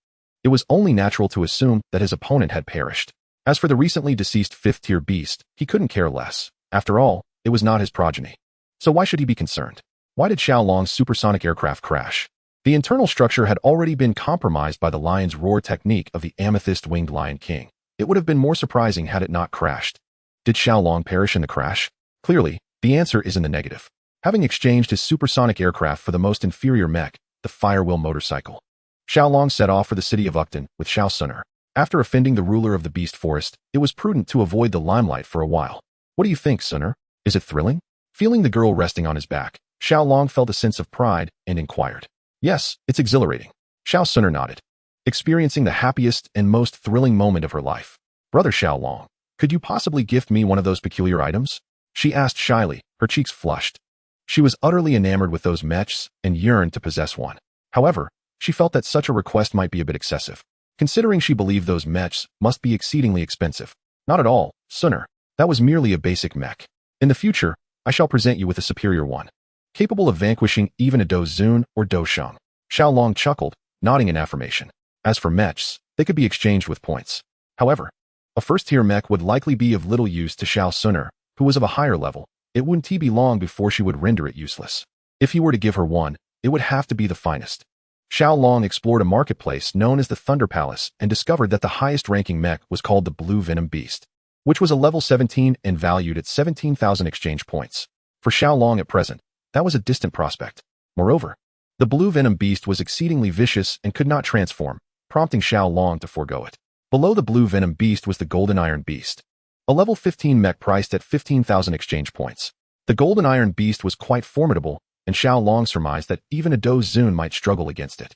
it was only natural to assume that his opponent had perished. As for the recently deceased fifth-tier beast, he couldn't care less. After all, it was not his progeny. So why should he be concerned? Why did Xiao Long's supersonic aircraft crash? The internal structure had already been compromised by the lion's roar technique of the amethyst-winged Lion King. It would have been more surprising had it not crashed. Did Xiao Long perish in the crash? Clearly, the answer is in the negative. Having exchanged his supersonic aircraft for the most inferior mech, the Firewheel motorcycle, Xiao Long set off for the city of Ucton with Xiao Suner. After offending the ruler of the Beast Forest, it was prudent to avoid the limelight for a while. What do you think, Suner? Is it thrilling? Feeling the girl resting on his back, Xiao Long felt a sense of pride and inquired. Yes, it's exhilarating. Xiao Suner nodded, experiencing the happiest and most thrilling moment of her life. Brother Xiao Long, could you possibly gift me one of those peculiar items? She asked shyly, her cheeks flushed. She was utterly enamored with those mechs and yearned to possess one. However, she felt that such a request might be a bit excessive, considering she believed those mechs must be exceedingly expensive. Not at all, Suner. That was merely a basic mech. In the future, I shall present you with a superior one, capable of vanquishing even a Do Zun or Do Sheng. Xiao Long chuckled, nodding in affirmation. As for mechs, they could be exchanged with points. However, a first-tier mech would likely be of little use to Xiao Suner, who was of a higher level. It wouldn't be long before she would render it useless. If he were to give her one, it would have to be the finest. Xiao Long explored a marketplace known as the Thunder Palace and discovered that the highest-ranking mech was called the Blue Venom Beast, which was a level 17 and valued at 17,000 exchange points. For Xiao Long at present, that was a distant prospect. Moreover, the Blue Venom Beast was exceedingly vicious and could not transform, prompting Xiao Long to forego it. Below the Blue Venom Beast was the Golden Iron Beast, a level 15 mech priced at 15,000 exchange points. The Golden Iron Beast was quite formidable, and Xiao Long surmised that even a Do Zun might struggle against it,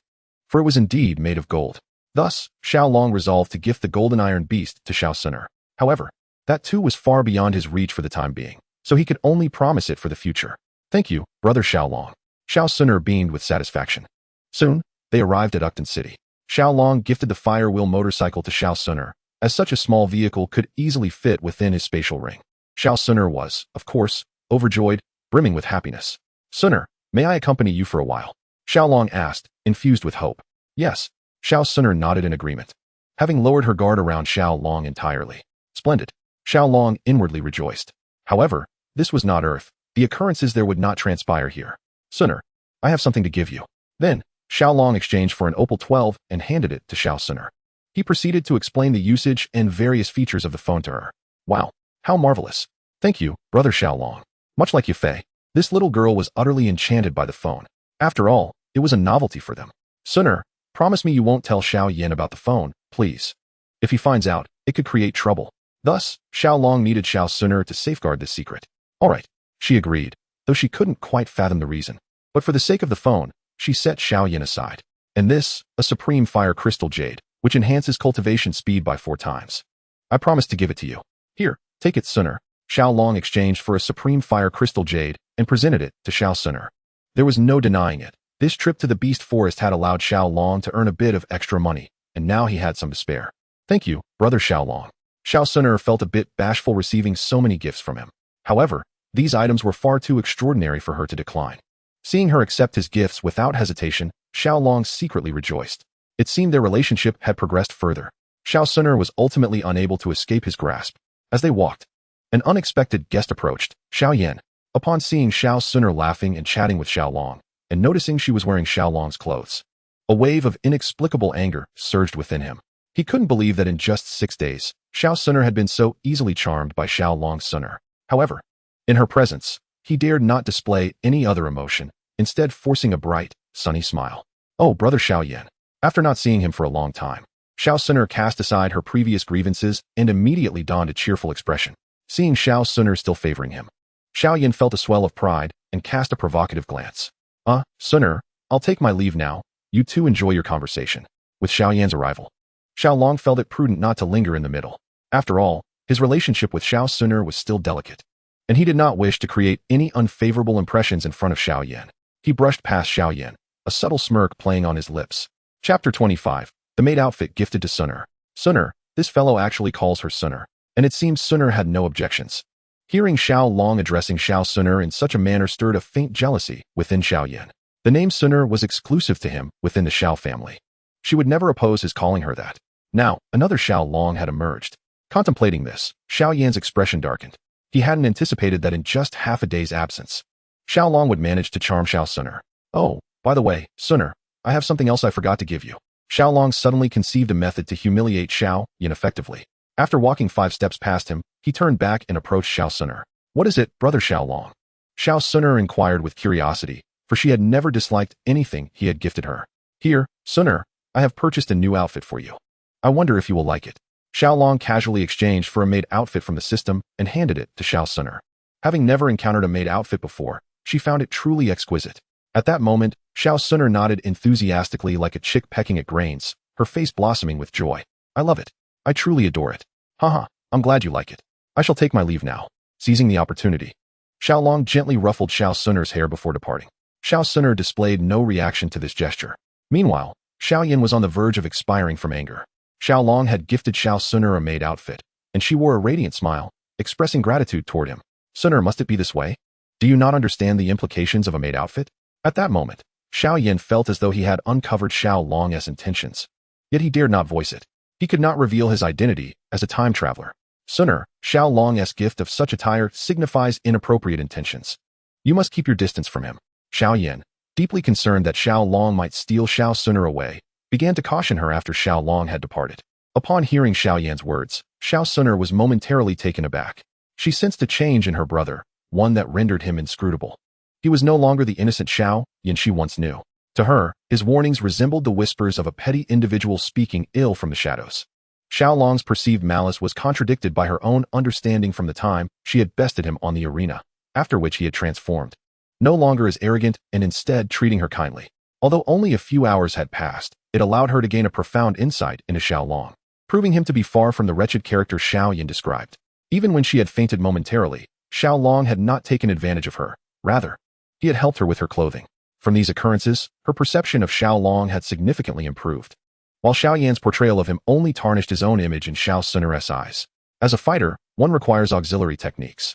for it was indeed made of gold. Thus, Xiao Long resolved to gift the Golden Iron Beast to Xiao Suner. However, that too was far beyond his reach for the time being, so he could only promise it for the future. Thank you, brother Xiao Long. Xiao Suner beamed with satisfaction. Soon, they arrived at Ucton City. Xiao Long gifted the Firewheel motorcycle to Xiao Suner, as such a small vehicle could easily fit within his spatial ring. Xiao Suner was, of course, overjoyed, brimming with happiness. Suner, may I accompany you for a while? Xiao Long asked, infused with hope. Yes. Xiao Suner nodded in agreement, having lowered her guard around Xiao Long entirely. Splendid. Xiao Long inwardly rejoiced. However, this was not Earth. The occurrences there would not transpire here. Suner, I have something to give you. Then, Xiao Long exchanged for an Opal 12 and handed it to Xiao Suner. He proceeded to explain the usage and various features of the phone to her. Wow, how marvelous. Thank you, brother Xiao Long. Much like Yufei, this little girl was utterly enchanted by the phone. After all, it was a novelty for them. Suner, promise me you won't tell Xiao Yin about the phone, please. If he finds out, it could create trouble. Thus, Xiao Long needed Xiao Suner to safeguard this secret. All right, she agreed, though she couldn't quite fathom the reason. But for the sake of the phone, she set Xiao Yin aside. And this, a supreme fire crystal jade, which enhances cultivation speed by 4 times. I promise to give it to you. Here, take it, Suner. Xiao Long exchanged for a supreme fire crystal jade and presented it to Xiao Suner. There was no denying it. This trip to the Beast Forest had allowed Xiao Long to earn a bit of extra money, and now he had some to spare. Thank you, brother Xiao Long. Xiao Suner felt a bit bashful receiving so many gifts from him. However, these items were far too extraordinary for her to decline. Seeing her accept his gifts without hesitation, Xiao Long secretly rejoiced. It seemed their relationship had progressed further. Xiao Suner was ultimately unable to escape his grasp. As they walked, an unexpected guest approached, Xiao Yan. Upon seeing Xiao Suner laughing and chatting with Xiao Long, and noticing she was wearing Xiao Long's clothes, a wave of inexplicable anger surged within him. He couldn't believe that in just 6 days, Xiao Suner had been so easily charmed by Xiao Long Suner. However, in her presence, he dared not display any other emotion, instead forcing a bright, sunny smile. Oh, brother Xiao Yan. After not seeing him for a long time, Xiao Suner cast aside her previous grievances and immediately donned a cheerful expression. Seeing Xiao Suner still favoring him, Xiao Yan felt a swell of pride and cast a provocative glance. Suner, I'll take my leave now. You two enjoy your conversation. With Xiao Yan's arrival, Xiao Long felt it prudent not to linger in the middle. After all, His relationship with Xiao Suner was still delicate, and he did not wish to create any unfavorable impressions in front of Xiao Yan. He brushed past Xiao Yan, a subtle smirk playing on his lips. Chapter 25. The maid outfit gifted to Suner. Suner, this fellow actually calls her Suner, and it seems Suner had no objections. Hearing Xiao Long addressing Xiao Suner in such a manner stirred a faint jealousy within Xiao Yan. The name Suner was exclusive to him within the Xiao family. She would never oppose his calling her that. Now, another Xiao Long had emerged. Contemplating this, Xiao Yan's expression darkened. He hadn't anticipated that in just half a day's absence, Xiao Long would manage to charm Xiao Suner. Oh, by the way, Suner, I have something else I forgot to give you. Xiao Long suddenly conceived a method to humiliate Xiao Yan effectively. After walking 5 steps past him, he turned back and approached Xiao Suner. What is it, brother Xiao Long? Xiao Suner inquired with curiosity, for she had never disliked anything he had gifted her. Here, Suner, I have purchased a new outfit for you. I wonder if you will like it. Xiao Long casually exchanged for a maid outfit from the system and handed it to Xiao Suner. Having never encountered a maid outfit before, she found it truly exquisite. At that moment, Xiao Suner nodded enthusiastically like a chick pecking at grains, her face blossoming with joy. I love it. I truly adore it. Haha, I'm glad you like it. I shall take my leave now. Seizing the opportunity, Xiao Long gently ruffled Xiao Suner's hair before departing. Xiao Suner displayed no reaction to this gesture. Meanwhile, Xiao Yan was on the verge of expiring from anger. Xiao Long had gifted Xiao Suner a maid outfit, and she wore a radiant smile, expressing gratitude toward him. Suner, must it be this way? Do you not understand the implications of a maid outfit? At that moment, Xiao Yan felt as though he had uncovered Xiao Long's intentions. Yet he dared not voice it. He could not reveal his identity as a time traveler. Suner, Xiao Long's gift of such attire signifies inappropriate intentions. You must keep your distance from him. Xiao Yan, deeply concerned that Xiao Long might steal Xiao Suner away, began to caution her after Xiao Long had departed. Upon hearing Xiao Yan's words, Xiao Suner was momentarily taken aback. She sensed a change in her brother, one that rendered him inscrutable. He was no longer the innocent Xiao Yan she once knew. To her, his warnings resembled the whispers of a petty individual speaking ill from the shadows. Xiao Long's perceived malice was contradicted by her own understanding from the time she had bested him on the arena, after which he had transformed, no longer as arrogant and instead treating her kindly. Although only a few hours had passed, it allowed her to gain a profound insight into Xiao Long, proving him to be far from the wretched character Xiao Yan described. Even when she had fainted momentarily, Xiao Long had not taken advantage of her. Rather, he had helped her with her clothing. From these occurrences, her perception of Xiao Long had significantly improved, while Xiao Yan's portrayal of him only tarnished his own image in Xiao Suner's eyes. As a fighter, one requires auxiliary techniques.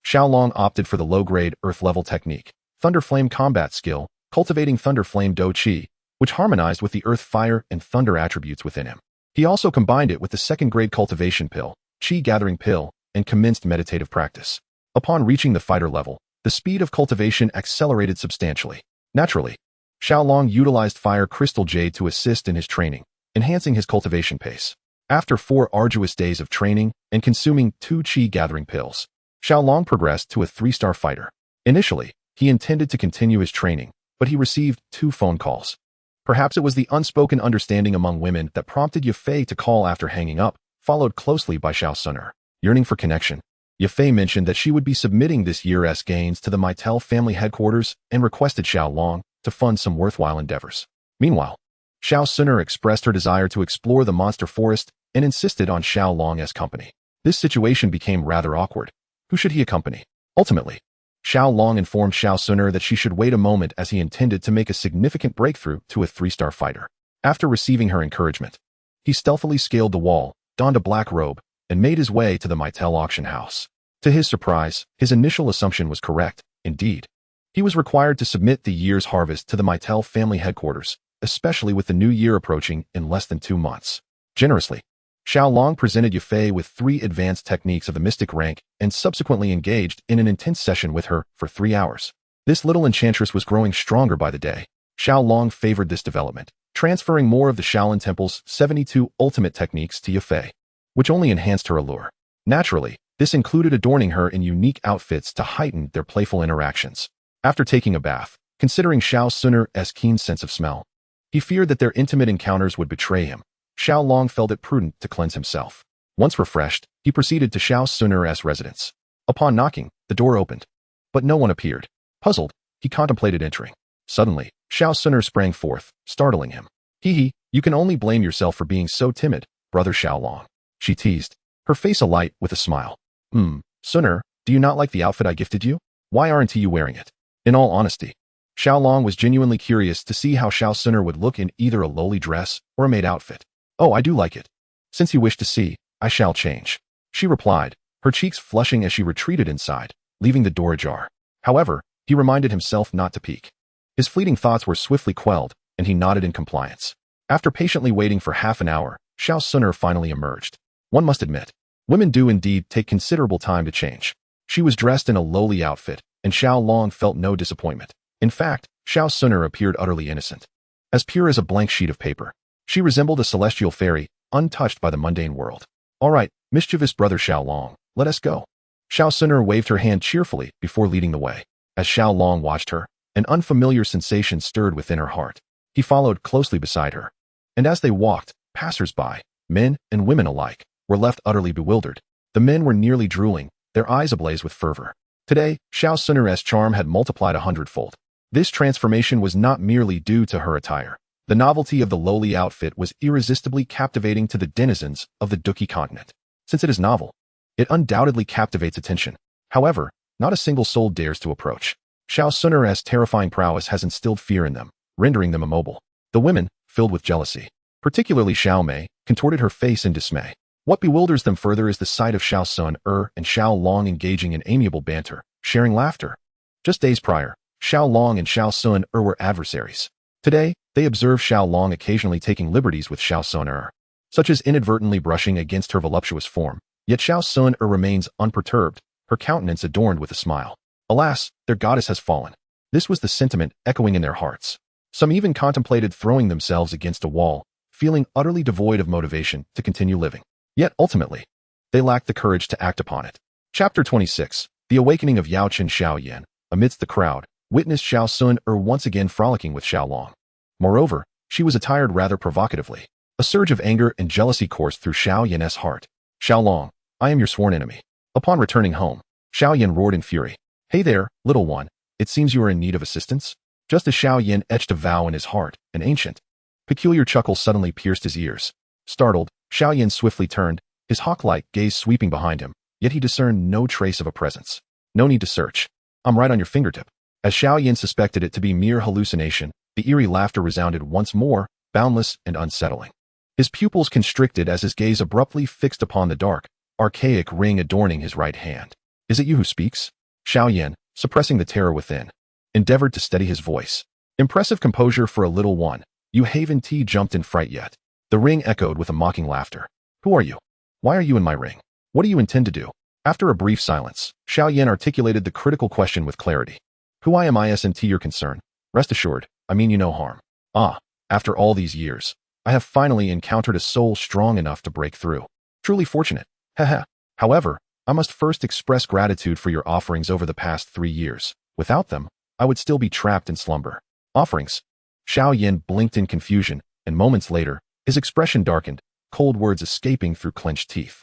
Xiao Long opted for the low-grade, earth-level technique, Thunder Flame combat skill, cultivating Thunder Flame Do Qi, which harmonized with the earth, fire, and thunder attributes within him. He also combined it with the second-grade cultivation pill, Qi Gathering Pill, and commenced meditative practice. Upon reaching the fighter level, the speed of cultivation accelerated substantially. Naturally, Xiao Long utilized Fire Crystal Jade to assist in his training, enhancing his cultivation pace. After 4 arduous days of training and consuming 2 Qi Gathering Pills, Xiao Long progressed to a 3-star fighter. Initially, he intended to continue his training, but he received 2 phone calls. Perhaps it was the unspoken understanding among women that prompted Yafei to call after hanging up, followed closely by Xiao Suner. Yearning for connection, Yafei mentioned that she would be submitting this year's gains to the Meitel family headquarters and requested Xiao Long to fund some worthwhile endeavors. Meanwhile, Xiao Suner expressed her desire to explore the monster forest and insisted on Xiao Long's company. This situation became rather awkward. Who should he accompany? Ultimately, Xiao Long informed Xiao Suner that she should wait a moment as he intended to make a significant breakthrough to a 3-star fighter. After receiving her encouragement, he stealthily scaled the wall, donned a black robe, and made his way to the Meitel auction house. To his surprise, his initial assumption was correct. Indeed, he was required to submit the year's harvest to the Meitel family headquarters, especially with the new year approaching in less than 2 months. Generously, Xiao Long presented Yafei with 3 advanced techniques of the mystic rank and subsequently engaged in an intense session with her for 3 hours. This little enchantress was growing stronger by the day. Xiao Long favored this development, transferring more of the Shaolin Temple's 72 ultimate techniques to Yafei, which only enhanced her allure. Naturally, this included adorning her in unique outfits to heighten their playful interactions. After taking a bath, considering Xiao Suner's keen sense of smell, he feared that their intimate encounters would betray him. Xiao Long felt it prudent to cleanse himself. Once refreshed, he proceeded to Xiao Suner's residence. Upon knocking, the door opened, but no one appeared. Puzzled, he contemplated entering. Suddenly, Xiao Suner sprang forth, startling him. You can only blame yourself for being so timid, brother Xiao Long. She teased. her face alight with a smile. Suner, do you not like the outfit I gifted you? Why aren't you wearing it? In all honesty, Xiaolong was genuinely curious to see how Xiao Suner would look in either a lowly dress or a maid outfit. Oh, I do like it. Since you wish to see, I shall change, she replied, her cheeks flushing as she retreated inside, leaving the door ajar. However, he reminded himself not to peek. His fleeting thoughts were swiftly quelled, and he nodded in compliance. After patiently waiting for half an hour, Xiao Suner finally emerged. One must admit, women do indeed take considerable time to change. She was dressed in a lowly outfit, and Xiaolong felt no disappointment. In fact, Xiao Suner appeared utterly innocent. As pure as a blank sheet of paper. She resembled a celestial fairy, untouched by the mundane world. All right, mischievous brother Xiaolong, let us go. Xiao Suner waved her hand cheerfully before leading the way. As Xiaolong watched her, an unfamiliar sensation stirred within her heart. He followed closely beside her. And as they walked, passers-by, men and women alike, were left utterly bewildered. The men were nearly drooling, their eyes ablaze with fervor. Today, Xiao Suner's charm had multiplied 100-fold. This transformation was not merely due to her attire. The novelty of the lowly outfit was irresistibly captivating to the denizens of the Duki continent. Since it is novel, it undoubtedly captivates attention. However, not a single soul dares to approach. Xiao Suner's terrifying prowess has instilled fear in them, rendering them immobile. The women, filled with jealousy, particularly Xiao Mei, contorted her face in dismay. What bewilders them further is the sight of Xiao Suner and Xiaolong engaging in amiable banter, sharing laughter. Just days prior, Xiaolong and Xiao Suner were adversaries. Today, they observed Xiaolong occasionally taking liberties with Xiao Suner, such as inadvertently brushing against her voluptuous form. Yet Xiao Suner remains unperturbed, her countenance adorned with a smile. Alas, their goddess has fallen. This was the sentiment echoing in their hearts. Some even contemplated throwing themselves against a wall, feeling utterly devoid of motivation to continue living. Yet ultimately, they lacked the courage to act upon it. Chapter 26. The Awakening of Yaochen Xiaoyan. Amidst the crowd, witnessed Xiao Suner once again frolicking with Xiaolong. Moreover, she was attired rather provocatively. A surge of anger and jealousy coursed through Xiao Yan's heart. Xiaolong, I am your sworn enemy. Upon returning home, Xiao Yan roared in fury. Hey there, little one, it seems you are in need of assistance? Just as Xiao Yan etched a vow in his heart, an ancient, peculiar chuckle suddenly pierced his ears. Startled, Xiao Yan swiftly turned, his hawk-like gaze sweeping behind him, yet he discerned no trace of a presence. No need to search. I'm right on your fingertip. As Xiao Yan suspected it to be mere hallucination, the eerie laughter resounded once more, boundless and unsettling. His pupils constricted as his gaze abruptly fixed upon the dark, archaic ring adorning his right hand. Is it you who speaks? Xiao Yan, suppressing the terror within, endeavored to steady his voice. Impressive composure for a little one. You haven't jumped in fright yet. The ring echoed with a mocking laughter. Who are you? Why are you in my ring? What do you intend to do? After a brief silence, Xiao Yan articulated the critical question with clarity. Who I am isn't your concern. Rest assured, I mean you no harm. Ah, after all these years, I have finally encountered a soul strong enough to break through. Truly fortunate. Haha. However, I must first express gratitude for your offerings over the past 3 years. Without them, I would still be trapped in slumber. Offerings? Xiao Yan blinked in confusion, and moments later, his expression darkened, cold words escaping through clenched teeth.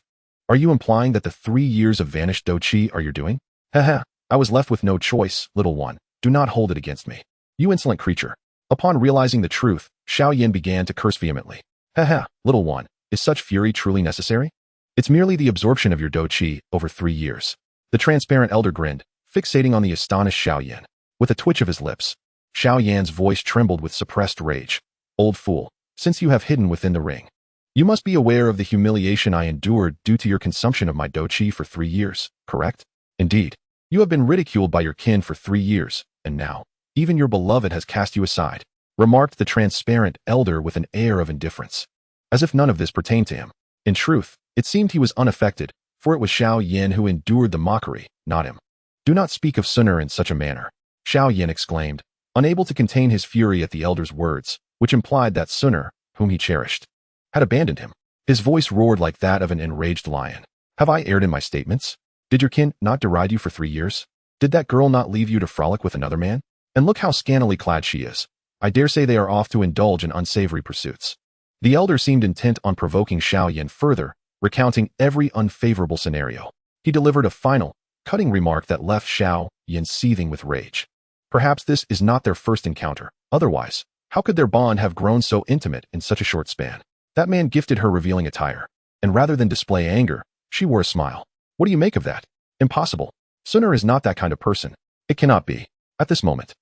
Are you implying that the 3 years of vanished Doqi are your doing? Haha, I was left with no choice, little one. Do not hold it against me. You insolent creature. Upon realizing the truth, Xiao Yan began to curse vehemently. Haha, little one, is such fury truly necessary? It's merely the absorption of your Doqi over 3 years. The transparent elder grinned, fixating on the astonished Xiao Yan. With a twitch of his lips, Xiao Yan's voice trembled with suppressed rage. Old fool, since you have hidden within the ring, you must be aware of the humiliation I endured due to your consumption of my Doqi for 3 years, correct? Indeed, you have been ridiculed by your kin for 3 years, and now, even your beloved has cast you aside, remarked the transparent elder with an air of indifference, as if none of this pertained to him. In truth, it seemed he was unaffected, for it was Xiao Yan who endured the mockery, not him. Do not speak of Suner in such a manner, Xiao Yan exclaimed, unable to contain his fury at the elder's words, which implied that Suner, whom he cherished, had abandoned him. His voice roared like that of an enraged lion. Have I erred in my statements? Did your kin not deride you for 3 years? Did that girl not leave you to frolic with another man? And look how scantily clad she is. I dare say they are off to indulge in unsavory pursuits. The elder seemed intent on provoking Xiao Yan further, recounting every unfavorable scenario. He delivered a final, cutting remark that left Xiao Yan seething with rage. Perhaps this is not their first encounter. Otherwise, how could their bond have grown so intimate in such a short span? That man gifted her revealing attire, and rather than display anger, She wore a smile. What do you make of that? Impossible. Sun'er is not that kind of person. It cannot be. At this moment,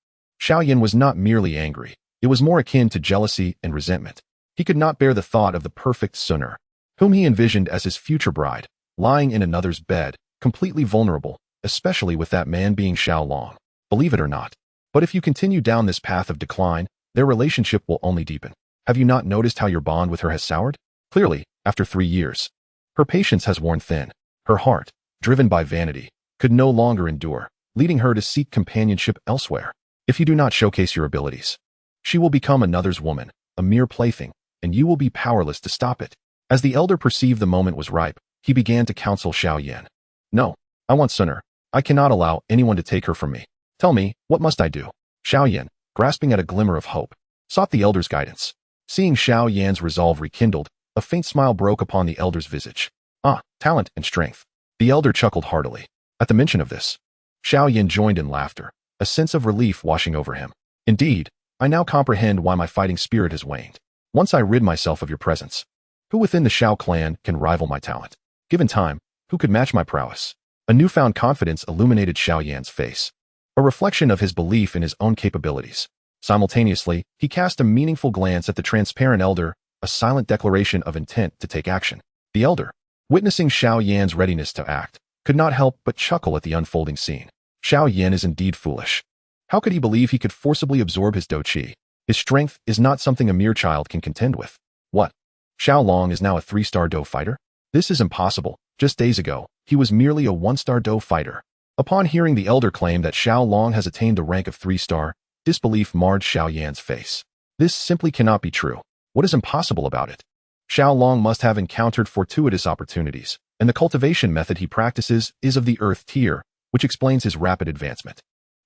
Xiao Yan was not merely angry. It was more akin to jealousy and resentment. He could not bear the thought of the perfect Sun'er, whom he envisioned as his future bride, lying in another's bed, completely vulnerable, especially with that man being Xiao Long. Believe it or not. But if you continue down this path of decline, their relationship will only deepen. Have you not noticed how your bond with her has soured? Clearly, after 3 years, her patience has worn thin. Her heart, driven by vanity, could no longer endure, leading her to seek companionship elsewhere. If you do not showcase your abilities, she will become another's woman, a mere plaything, and you will be powerless to stop it. As the elder perceived the moment was ripe, he began to counsel Xiao Yan. No, I want Sun'er. I cannot allow anyone to take her from me. Tell me, what must I do? Xiao Yan, grasping at a glimmer of hope, sought the elder's guidance. Seeing Xiao Yan's resolve rekindled, a faint smile broke upon the elder's visage. Ah, talent and strength. The elder chuckled heartily. At the mention of this, Xiao Yan joined in laughter, a sense of relief washing over him. Indeed, I now comprehend why my fighting spirit has waned. Once I rid myself of your presence, who within the Xiao clan can rival my talent? Given time, who could match my prowess? A newfound confidence illuminated Xiao Yan's face, a reflection of his belief in his own capabilities. Simultaneously, he cast a meaningful glance at the transparent elder, a silent declaration of intent to take action. The elder, witnessing Xiao Yan's readiness to act, could not help but chuckle at the unfolding scene. Xiao Yan is indeed foolish. How could he believe he could forcibly absorb his Do Qi? His strength is not something a mere child can contend with. What? Xiao Long is now a 3-star Do fighter? This is impossible. Just days ago, he was merely a 1-star Do fighter. Upon hearing the elder claim that Xiao Long has attained the rank of 3-star, disbelief marred Xiao Yan's face. This simply cannot be true. What is impossible about it? Xiao Long must have encountered fortuitous opportunities, and the cultivation method he practices is of the earth tier, which explains his rapid advancement.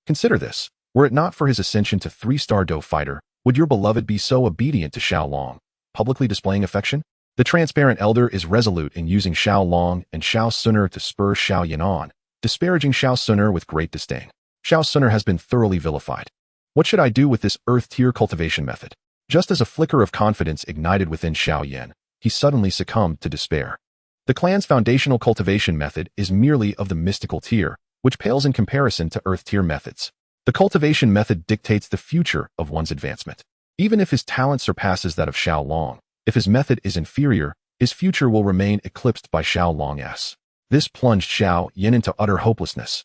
Consider this. Were it not for his ascension to 3-star Do fighter, would your beloved be so obedient to Xiao Long, publicly displaying affection? The transparent elder is resolute in using Xiao Long and Xiao Sun'er to spur Xiao Yan on, disparaging Xiao Sun'er with great disdain. Xiao Sun'er has been thoroughly vilified. What should I do with this earth tier cultivation method? Just as a flicker of confidence ignited within Xiao Yan, he suddenly succumbed to despair. The clan's foundational cultivation method is merely of the mystical tier, which pales in comparison to earth tier methods. The cultivation method dictates the future of one's advancement. Even if his talent surpasses that of Xiao Long, if his method is inferior, his future will remain eclipsed by Xiao Long's. This plunged Xiao Yan into utter hopelessness.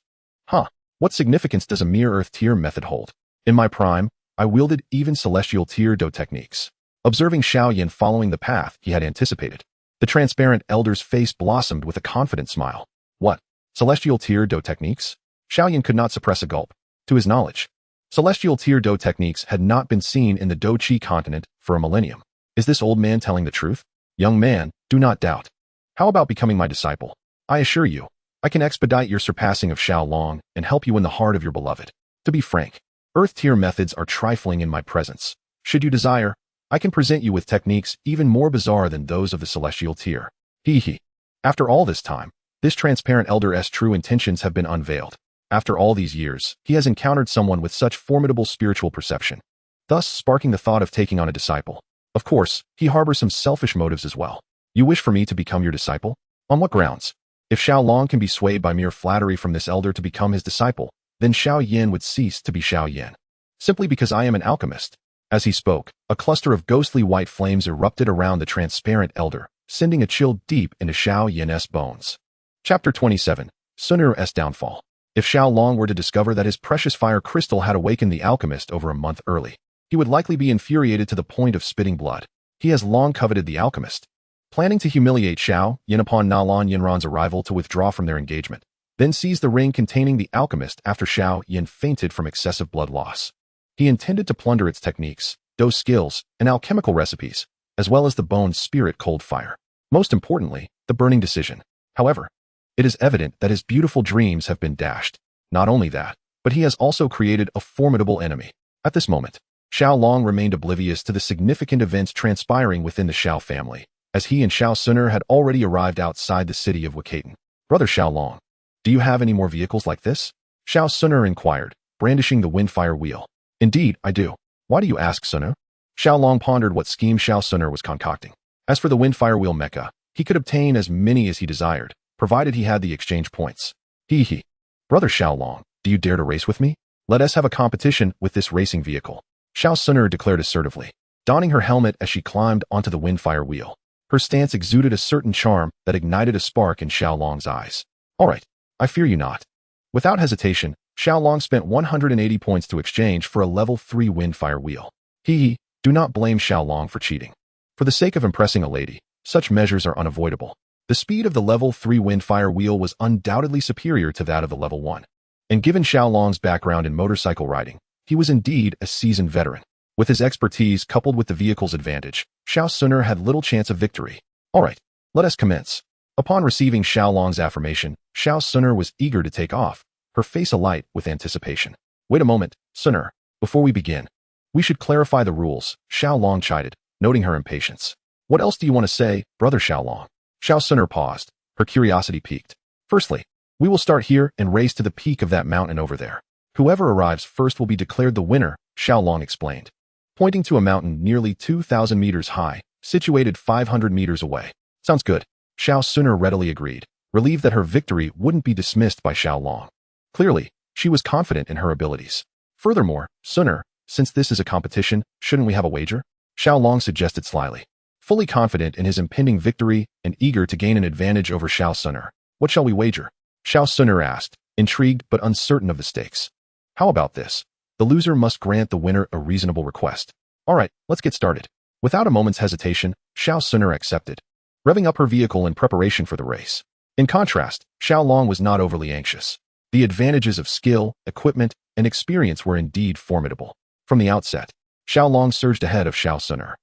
What significance does a mere earth tier method hold? In my prime, I wielded even celestial tier Do techniques. Observing Xiao Yan following the path he had anticipated, the transparent elder's face blossomed with a confident smile. What? Celestial tier Do techniques? Xiao Yan could not suppress a gulp. To his knowledge, celestial tier Do techniques had not been seen in the Do Qi continent for a millennium. Is this old man telling the truth? Young man, do not doubt. How about becoming my disciple? I assure you, I can expedite your surpassing of Xiao Long and help you in the heart of your beloved. To be frank, earth tier methods are trifling in my presence. Should you desire, I can present you with techniques even more bizarre than those of the celestial tier. Hee. After all this time, this transparent elder's true intentions have been unveiled. After all these years, he has encountered someone with such formidable spiritual perception, thus sparking the thought of taking on a disciple. Of course, he harbors some selfish motives as well. You wish for me to become your disciple? On what grounds? If Xiao Long can be swayed by mere flattery from this elder to become his disciple, then Xiao Yan would cease to be Xiao Yan. Simply because I am an alchemist. As he spoke, a cluster of ghostly white flames erupted around the transparent elder, sending a chill deep into Xiao Yan's bones. Chapter 27. Sun'er's Downfall. If Xiao Long were to discover that his precious fire crystal had awakened the alchemist over a month early, he would likely be infuriated to the point of spitting blood. He has long coveted the alchemist, planning to humiliate Xiao Yan upon Nalan Yinran's arrival to withdraw from their engagement, then seize the ring containing the alchemist after Xiao Yan fainted from excessive blood loss. He intended to plunder its techniques, Do skills, and alchemical recipes, as well as the bone's spirit cold fire. Most importantly, the burning decision. However, it is evident that his beautiful dreams have been dashed. Not only that, but he has also created a formidable enemy. At this moment, Xiao Long remained oblivious to the significant events transpiring within the Xiao family, as he and Xiao Sun'er had already arrived outside the city of Wakaten. Brother Xiao Long, do you have any more vehicles like this? Xiao Sun'er inquired, brandishing the windfire wheel. Indeed, I do. Why do you ask, Sun'er? Xiao Long pondered what scheme Xiao Sun'er was concocting. As for the windfire wheel mecha, he could obtain as many as he desired, provided he had the exchange points. Hee hee. Brother Xiaolong, do you dare to race with me? Let us have a competition with this racing vehicle, Xiao Suner declared assertively, donning her helmet as she climbed onto the Windfire wheel. Her stance exuded a certain charm that ignited a spark in Xiaolong's eyes. All right, I fear you not. Without hesitation, Xiaolong spent 180 points to exchange for a level 3 Windfire wheel. Hee hee, do not blame Xiaolong for cheating. For the sake of impressing a lady, such measures are unavoidable. The speed of the level 3 Windfire wheel was undoubtedly superior to that of the level 1. And given Xiaolong's background in motorcycle riding, he was indeed a seasoned veteran. With his expertise coupled with the vehicle's advantage, Xiao Suner had little chance of victory. All right, let us commence. Upon receiving Xiaolong's affirmation, Xiao Suner was eager to take off, her face alight with anticipation. Wait a moment, Suner. Before we begin, we should clarify the rules, Xiaolong chided, noting her impatience. What else do you want to say, Brother Xiaolong? Xiao Suner paused, her curiosity piqued. Firstly, we will start here and race to the peak of that mountain over there. Whoever arrives first will be declared the winner, Xiaolong explained, pointing to a mountain nearly 2,000 meters high, situated 500 meters away. Sounds good. Xiao Suner readily agreed, relieved that her victory wouldn't be dismissed by Xiaolong. Clearly, she was confident in her abilities. Furthermore, Suner, since this is a competition, shouldn't we have a wager? Xiaolong suggested slyly. Fully confident in his impending victory and eager to gain an advantage over Xiao Suner. What shall we wager? Xiao Suner asked, intrigued but uncertain of the stakes. How about this? The loser must grant the winner a reasonable request. All right, let's get started. Without a moment's hesitation, Xiao Suner accepted, revving up her vehicle in preparation for the race. In contrast, Xiaolong was not overly anxious. The advantages of skill, equipment, and experience were indeed formidable. From the outset, Xiaolong surged ahead of Xiao Suner.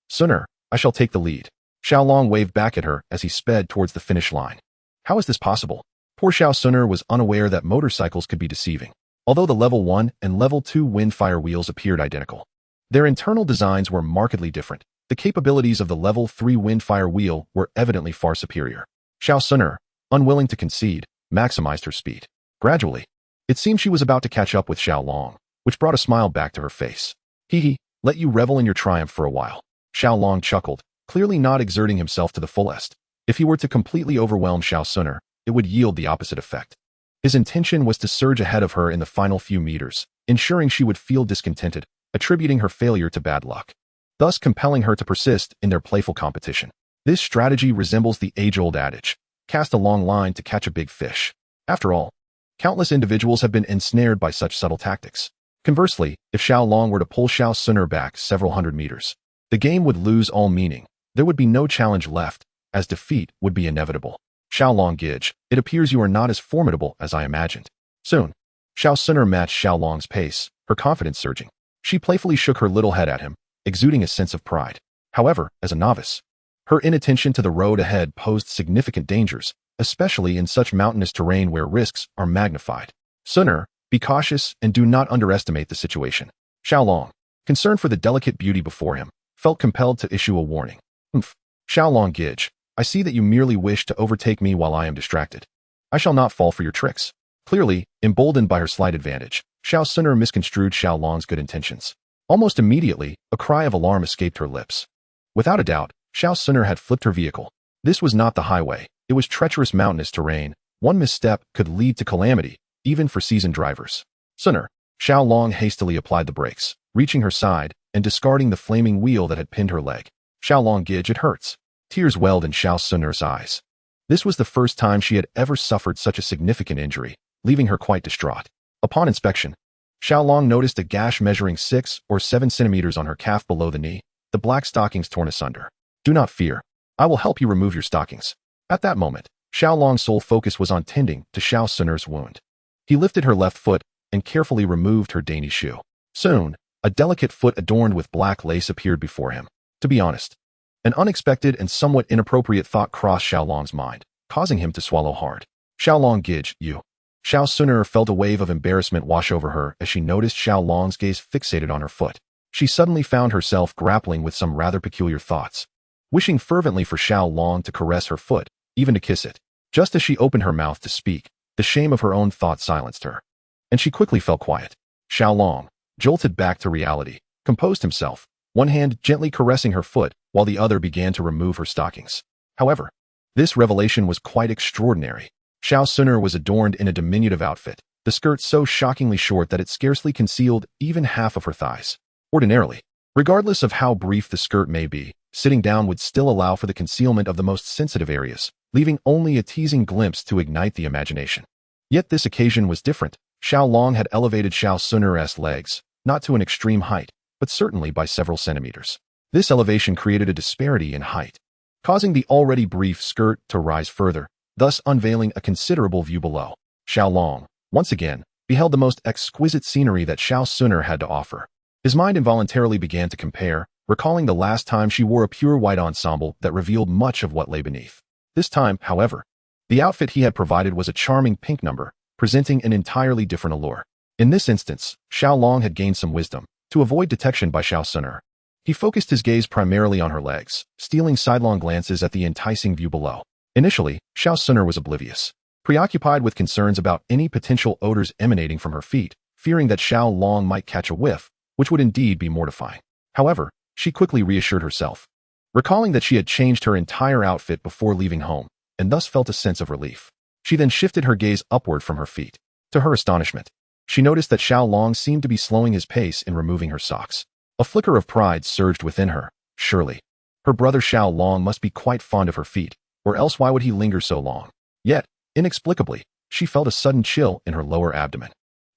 Suner, I shall take the lead. Xiaolong waved back at her as he sped towards the finish line. How is this possible? Poor Xiao Suner was unaware that motorcycles could be deceiving. Although the level 1 and level 2 Windfire wheels appeared identical, their internal designs were markedly different. The capabilities of the level 3 Windfire wheel were evidently far superior. Xiao Suner, unwilling to concede, maximized her speed. Gradually, it seemed she was about to catch up with Xiaolong, which brought a smile back to her face. Hee hee, let you revel in your triumph for a while. Xiaolong chuckled, clearly not exerting himself to the fullest. If he were to completely overwhelm Xiao Suner, it would yield the opposite effect. His intention was to surge ahead of her in the final few meters, ensuring she would feel discontented, attributing her failure to bad luck, thus compelling her to persist in their playful competition. This strategy resembles the age-old adage, cast a long line to catch a big fish. After all, countless individuals have been ensnared by such subtle tactics. Conversely, if Xiaolong were to pull Xiao Suner back several hundred meters, the game would lose all meaning. There would be no challenge left, as defeat would be inevitable. Xiaolong Gidge, it appears you are not as formidable as I imagined. Soon, Xiao Suner matched Xiaolong's pace, her confidence surging. She playfully shook her little head at him, exuding a sense of pride. However, as a novice, her inattention to the road ahead posed significant dangers, especially in such mountainous terrain where risks are magnified. Suner, be cautious and do not underestimate the situation. Xiaolong, concerned for the delicate beauty before him, felt compelled to issue a warning. Xiaolong Gidge, I see that you merely wish to overtake me while I am distracted. I shall not fall for your tricks. Clearly, emboldened by her slight advantage, Xiao Suner misconstrued Xiaolong's good intentions. Almost immediately, a cry of alarm escaped her lips. Without a doubt, Xiao Suner had flipped her vehicle. This was not the highway. It was treacherous mountainous terrain. One misstep could lead to calamity, even for seasoned drivers. Suner, Xiaolong hastily applied the brakes, reaching her side and discarding the flaming wheel that had pinned her leg. Xiaolong Gidge, it hurts. Tears welled in Xiao Suner's eyes. This was the first time she had ever suffered such a significant injury, leaving her quite distraught. Upon inspection, Xiaolong noticed a gash measuring 6 or 7 centimeters on her calf below the knee, the black stockings torn asunder. Do not fear. I will help you remove your stockings. At that moment, Xiaolong's sole focus was on tending to Xiao Suner's wound. He lifted her left foot and carefully removed her dainty shoe. Soon, a delicate foot adorned with black lace appeared before him. To be honest, an unexpected and somewhat inappropriate thought crossed Xiaolong's mind, causing him to swallow hard. Xiaolong Gidge, you. Xiao Suner felt a wave of embarrassment wash over her as she noticed Xiaolong's gaze fixated on her foot. She suddenly found herself grappling with some rather peculiar thoughts, wishing fervently for Xiaolong to caress her foot, even to kiss it. Just as she opened her mouth to speak, the shame of her own thought silenced her, and she quickly fell quiet. Xiaolong, jolted back to reality, composed himself, one hand gently caressing her foot while the other began to remove her stockings. However, This revelation was quite extraordinary. Xiao Suner was adorned in a diminutive outfit, the skirt so shockingly short that it scarcely concealed even half of her thighs. Ordinarily, regardless of how brief the skirt may be, sitting down would still allow for the concealment of the most sensitive areas, leaving only a teasing glimpse to ignite the imagination. Yet this occasion was different. Xiao Long had elevated Xiao Suner's legs, not to an extreme height, but certainly by several centimeters. This elevation created a disparity in height, causing the already brief skirt to rise further, thus unveiling a considerable view below. Xiao Long, once again, beheld the most exquisite scenery that Xiao Suner had to offer. His mind involuntarily began to compare, recalling the last time she wore a pure white ensemble that revealed much of what lay beneath. This time, however, the outfit he had provided was a charming pink number, presenting an entirely different allure. In this instance, Xiao Long had gained some wisdom. To avoid detection by Xiao Suner, he focused his gaze primarily on her legs, stealing sidelong glances at the enticing view below. Initially, Xiao Suner was oblivious, preoccupied with concerns about any potential odors emanating from her feet, fearing that Xiao Long might catch a whiff, which would indeed be mortifying. However, she quickly reassured herself, recalling that she had changed her entire outfit before leaving home, and thus felt a sense of relief. She then shifted her gaze upward from her feet. To her astonishment, she noticed that Xiao Long seemed to be slowing his pace in removing her socks. A flicker of pride surged within her. Surely, her brother Xiao Long must be quite fond of her feet, or else why would he linger so long? Yet, inexplicably, she felt a sudden chill in her lower abdomen.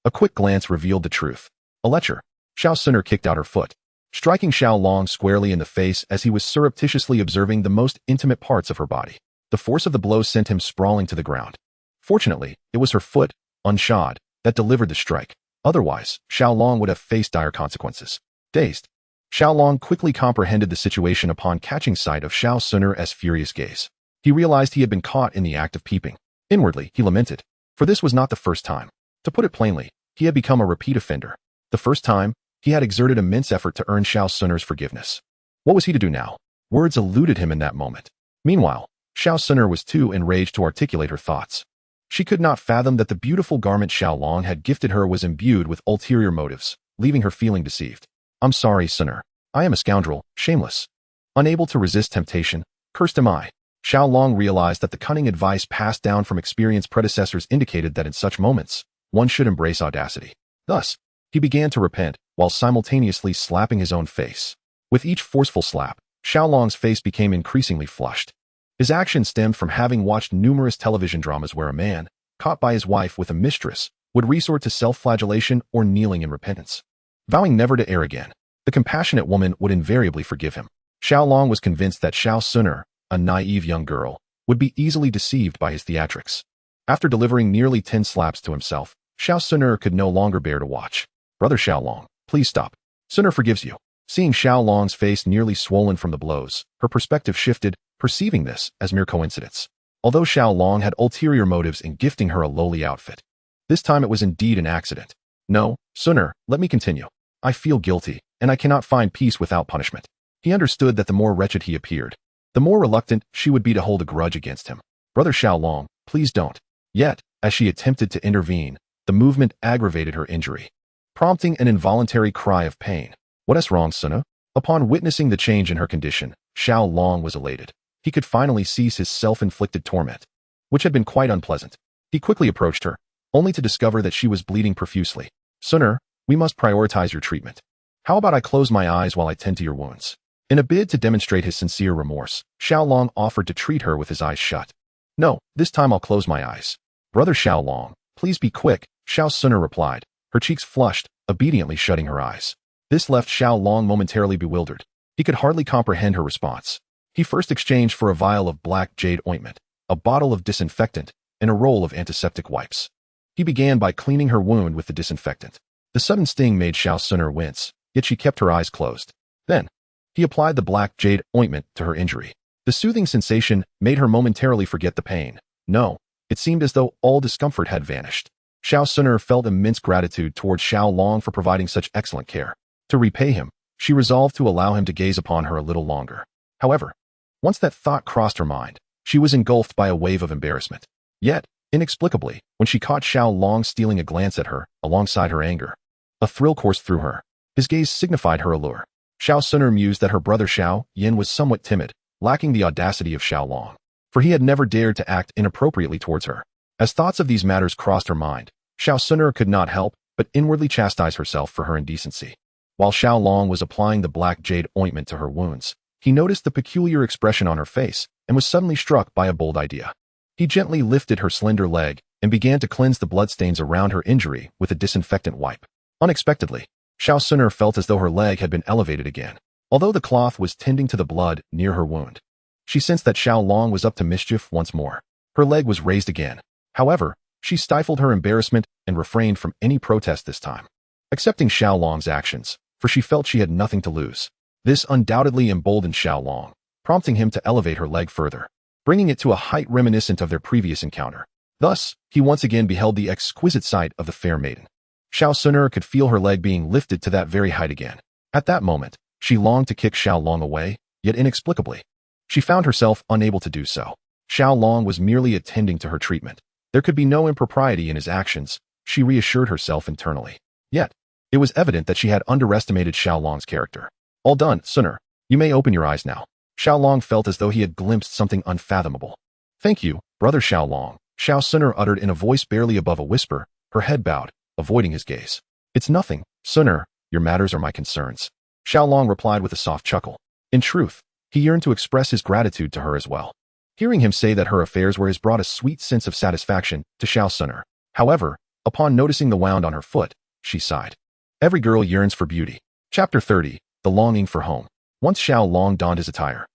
A quick glance revealed the truth. A lecher. Xiao Suner kicked out her foot, striking Xiao Long squarely in the face as he was surreptitiously observing the most intimate parts of her body. The force of the blow sent him sprawling to the ground. Fortunately, it was her foot, unshod, that delivered the strike. Otherwise, Xiao Long would have faced dire consequences. Dazed, Xiao Long quickly comprehended the situation upon catching sight of Xiao Suner's furious gaze. He realized he had been caught in the act of peeping. Inwardly, he lamented, for this was not the first time. To put it plainly, he had become a repeat offender. The first time, he had exerted immense effort to earn Xiao Suner's forgiveness. What was he to do now? Words eluded him in that moment. Meanwhile, Xiao Suner was too enraged to articulate her thoughts. She could not fathom that the beautiful garment Xiao Long had gifted her was imbued with ulterior motives, leaving her feeling deceived. I'm sorry, Suner. I am a scoundrel, shameless. Unable to resist temptation, cursed am I. Xiao Long realized that the cunning advice passed down from experienced predecessors indicated that in such moments, one should embrace audacity. Thus, he began to repent, while simultaneously slapping his own face. With each forceful slap, Xiao Long's face became increasingly flushed. His action stemmed from having watched numerous television dramas where a man, caught by his wife with a mistress, would resort to self-flagellation or kneeling in repentance. Vowing never to err again, the compassionate woman would invariably forgive him. Xiao Long was convinced that Xiao Suner, a naive young girl, would be easily deceived by his theatrics. After delivering nearly 10 slaps to himself, Xiao Suner could no longer bear to watch. Brother Xiao Long, please stop. Suner forgives you. Seeing Xiao Long's face nearly swollen from the blows, her perspective shifted, perceiving this as mere coincidence. Although Xiao Long had ulterior motives in gifting her a lowly outfit, this time it was indeed an accident. No, Suner, let me continue. I feel guilty, and I cannot find peace without punishment. He understood that the more wretched he appeared, the more reluctant she would be to hold a grudge against him. Brother Xiao Long, please don't. Yet, as she attempted to intervene, the movement aggravated her injury, prompting an involuntary cry of pain. What is wrong, Suner? Upon witnessing the change in her condition, Xiao Long was elated. He could finally cease his self-inflicted torment, which had been quite unpleasant. He quickly approached her, only to discover that she was bleeding profusely. Suner, we must prioritize your treatment. How about I close my eyes while I tend to your wounds? In a bid to demonstrate his sincere remorse, Xiao Long offered to treat her with his eyes shut. No, this time I'll close my eyes. Brother Xiao Long, please be quick, Xiao Suner replied, her cheeks flushed, obediently shutting her eyes. This left Xiao Long momentarily bewildered. He could hardly comprehend her response. He first exchanged for a vial of black jade ointment, a bottle of disinfectant, and a roll of antiseptic wipes. He began by cleaning her wound with the disinfectant. The sudden sting made Xiao Suner wince, yet she kept her eyes closed. Then, he applied the black jade ointment to her injury. The soothing sensation made her momentarily forget the pain. No, it seemed as though all discomfort had vanished. Xiao Suner felt immense gratitude towards Xiao Long for providing such excellent care. To repay him, she resolved to allow him to gaze upon her a little longer. However, once that thought crossed her mind, she was engulfed by a wave of embarrassment. Yet, inexplicably, when she caught Xiao Long stealing a glance at her, alongside her anger, a thrill coursed through her. His gaze signified her allure. Xiao Suner mused that her brother Xiao Yin was somewhat timid, lacking the audacity of Xiao Long. for he had never dared to act inappropriately towards her. As thoughts of these matters crossed her mind, Xiao Suner could not help but inwardly chastise herself for her indecency. While Xiao Long was applying the black jade ointment to her wounds, he noticed the peculiar expression on her face and was suddenly struck by a bold idea. He gently lifted her slender leg and began to cleanse the bloodstains around her injury with a disinfectant wipe. Unexpectedly, Xiao Suner felt as though her leg had been elevated again, although the cloth was tending to the blood near her wound. She sensed that Xiao Long was up to mischief once more. Her leg was raised again. However, she stifled her embarrassment and refrained from any protest this time, accepting Xiao Long's actions, for she felt she had nothing to lose. This undoubtedly emboldened Xiao Long, prompting him to elevate her leg further, bringing it to a height reminiscent of their previous encounter. Thus, he once again beheld the exquisite sight of the fair maiden. Xiao Suner could feel her leg being lifted to that very height again. At that moment, she longed to kick Xiao Long away, yet inexplicably, she found herself unable to do so. Xiao Long was merely attending to her treatment. There could be no impropriety in his actions, she reassured herself internally. Yet, it was evident that she had underestimated Xiao Long's character. All done, Suner. You may open your eyes now. Xiao Long felt as though he had glimpsed something unfathomable. Thank you, brother Xiao Long, Xiao Suner uttered in a voice barely above a whisper, her head bowed, avoiding his gaze. It's nothing, Suner, your matters are my concerns. Xiao Long replied with a soft chuckle. In truth, he yearned to express his gratitude to her as well. Hearing him say that her affairs were his brought a sweet sense of satisfaction to Xiao Suner. However, upon noticing the wound on her foot, she sighed. Every girl yearns for beauty. Chapter 30, The Longing for Home. Once Xiao Long donned his attire,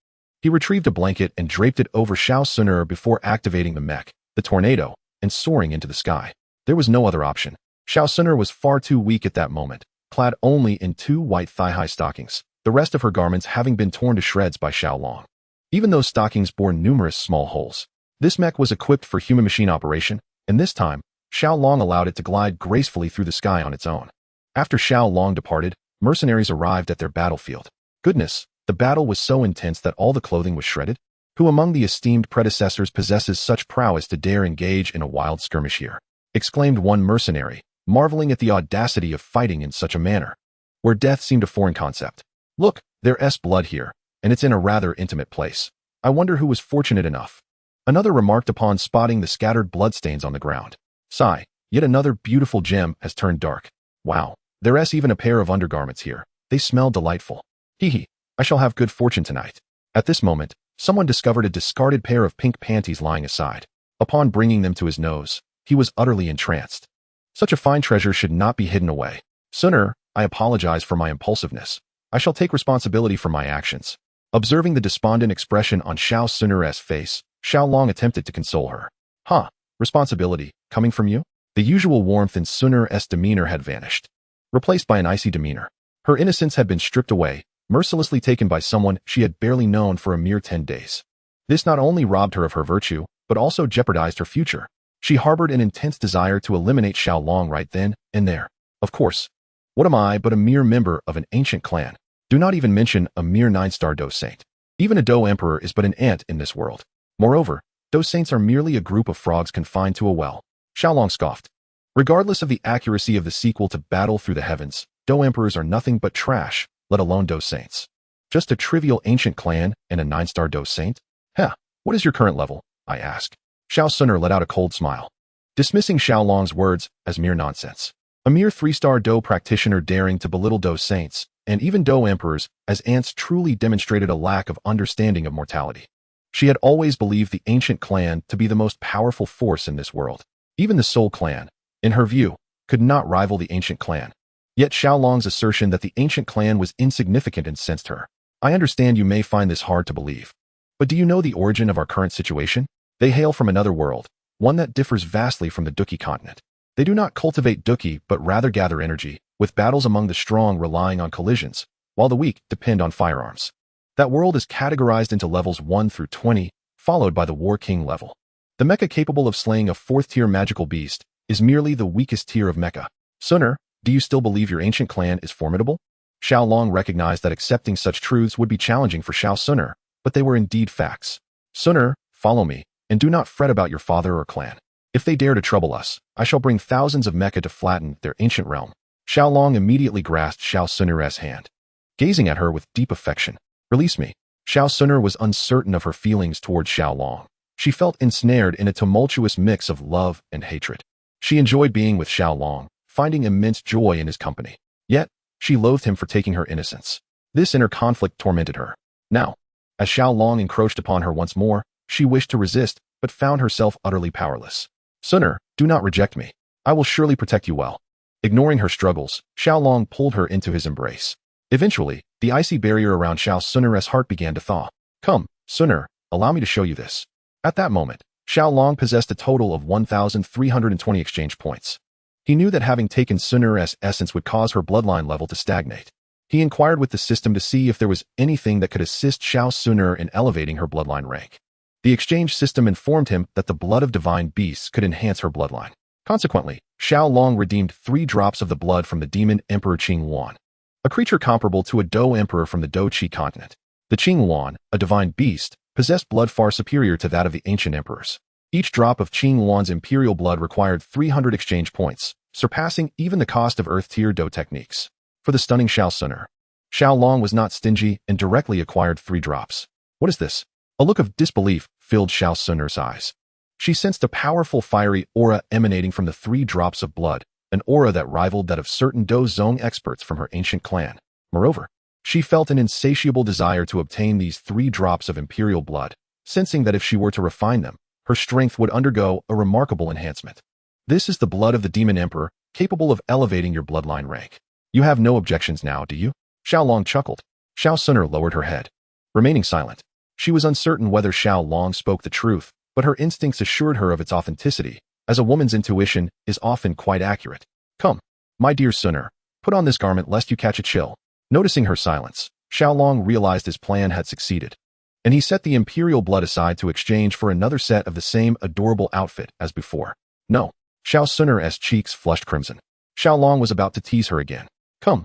he retrieved a blanket and draped it over Xiao Suner before activating the mech, the tornado, and soaring into the sky. There was no other option. Xiao Suner was far too weak at that moment, clad only in 2 white thigh-high stockings, the rest of her garments having been torn to shreds by Xiao Long. Even those stockings bore numerous small holes. This mech was equipped for human-machine operation, and this time, Xiao Long allowed it to glide gracefully through the sky on its own. After Xiao Long departed, mercenaries arrived at their battlefield. Goodness, the battle was so intense that all the clothing was shredded? Who among the esteemed predecessors possesses such prowess to dare engage in a wild skirmish here? Exclaimed one mercenary, marveling at the audacity of fighting in such a manner, where death seemed a foreign concept. Look, there's blood here, and it's in a rather intimate place. I wonder who was fortunate enough. Another remarked upon spotting the scattered bloodstains on the ground. Sigh, yet another beautiful gem has turned dark. Wow, there's even a pair of undergarments here. They smell delightful. Hee hee, I shall have good fortune tonight. At this moment, someone discovered a discarded pair of pink panties lying aside. Upon bringing them to his nose, he was utterly entranced. Such a fine treasure should not be hidden away. Suner, I apologize for my impulsiveness. I shall take responsibility for my actions. Observing the despondent expression on Xiao Suner's face, Xiao Long attempted to console her. Huh, responsibility, coming from you? The usual warmth in Suner's demeanor had vanished, replaced by an icy demeanor. Her innocence had been stripped away, mercilessly taken by someone she had barely known for a mere 10 days. This not only robbed her of her virtue, but also jeopardized her future. She harbored an intense desire to eliminate Xiao Long right then and there. Of course, what am I but a mere member of an ancient clan? Do not even mention a mere 9-star Dou Saint. Even a Dou Emperor is but an ant in this world. Moreover, Dou Saints are merely a group of frogs confined to a well. Xiao Long scoffed. Regardless of the accuracy of the sequel to Battle Through the Heavens, Dou Emperors are nothing but trash, let alone Dou Saints. Just a trivial ancient clan and a 9-star Dou Saint? Heh, what is your current level? I asked. Xiao Suner let out a cold smile, dismissing Xiao Long's words as mere nonsense. A mere 3-star Dou practitioner daring to belittle Dou Saints, and even Dou Emperors, as ants truly demonstrated a lack of understanding of mortality. She had always believed the ancient clan to be the most powerful force in this world. Even the Soul Clan, in her view, could not rival the ancient clan. Yet Xiao Long's assertion that the ancient clan was insignificant incensed her. I understand you may find this hard to believe. But do you know the origin of our current situation? They hail from another world, one that differs vastly from the Duki continent. They do not cultivate Duki but rather gather energy, with battles among the strong relying on collisions, while the weak depend on firearms. That world is categorized into levels 1 through 20, followed by the War King level. The mecha capable of slaying a 4th-tier magical beast is merely the weakest tier of mecha. Suner, do you still believe your ancient clan is formidable? Xiao Long recognized that accepting such truths would be challenging for Xiao Suner, but they were indeed facts. Suner, follow me, and do not fret about your father or clan. If they dare to trouble us, I shall bring thousands of mecha to flatten their ancient realm. Xiao Long immediately grasped Xiao Suner's hand, gazing at her with deep affection. Release me. Xiao Suner was uncertain of her feelings towards Xiao Long. She felt ensnared in a tumultuous mix of love and hatred. She enjoyed being with Xiaolong, finding immense joy in his company. Yet, she loathed him for taking her innocence. This inner conflict tormented her. Now, as Xiaolong encroached upon her once more, she wished to resist, but found herself utterly powerless. Sunner, do not reject me. I will surely protect you well. Ignoring her struggles, Xiaolong pulled her into his embrace. Eventually, the icy barrier around Xiao Sunner's heart began to thaw. Come, Sunner, allow me to show you this. At that moment, Xiaolong possessed a total of 1,320 exchange points. He knew that having taken Sunner's essence would cause her bloodline level to stagnate. He inquired with the system to see if there was anything that could assist Xiao Sunner in elevating her bloodline rank. The exchange system informed him that the blood of divine beasts could enhance her bloodline. Consequently, Xiaolong redeemed 3 drops of the blood from the demon Emperor Qing Wan, a creature comparable to a Dou Emperor from the Dou Qi continent. The Qing Wan, a divine beast, possessed blood far superior to that of the ancient emperors. Each drop of Qing Wan's imperial blood required 300 exchange points, surpassing even the cost of Earth-tier Dou techniques. For the stunning Xiao Sunner, Xiaolong was not stingy and directly acquired 3 drops. What is this? A look of disbelief filled Xiao Sunner's eyes. She sensed a powerful fiery aura emanating from the 3 drops of blood, an aura that rivaled that of certain Dou Zong experts from her ancient clan. Moreover, she felt an insatiable desire to obtain these 3 drops of imperial blood, sensing that if she were to refine them, her strength would undergo a remarkable enhancement. This is the blood of the demon emperor, capable of elevating your bloodline rank. You have no objections now, do you? Xiaolong chuckled. Xiao Sunner lowered her head, remaining silent. She was uncertain whether Xiaolong spoke the truth, but her instincts assured her of its authenticity, as a woman's intuition is often quite accurate. Come, my dear Sunner, put on this garment lest you catch a chill. Noticing her silence, Xiaolong realized his plan had succeeded, and he set the imperial blood aside to exchange for another set of the same adorable outfit as before. No. Xiao Sunner's cheeks flushed crimson. Xiaolong was about to tease her again. Come,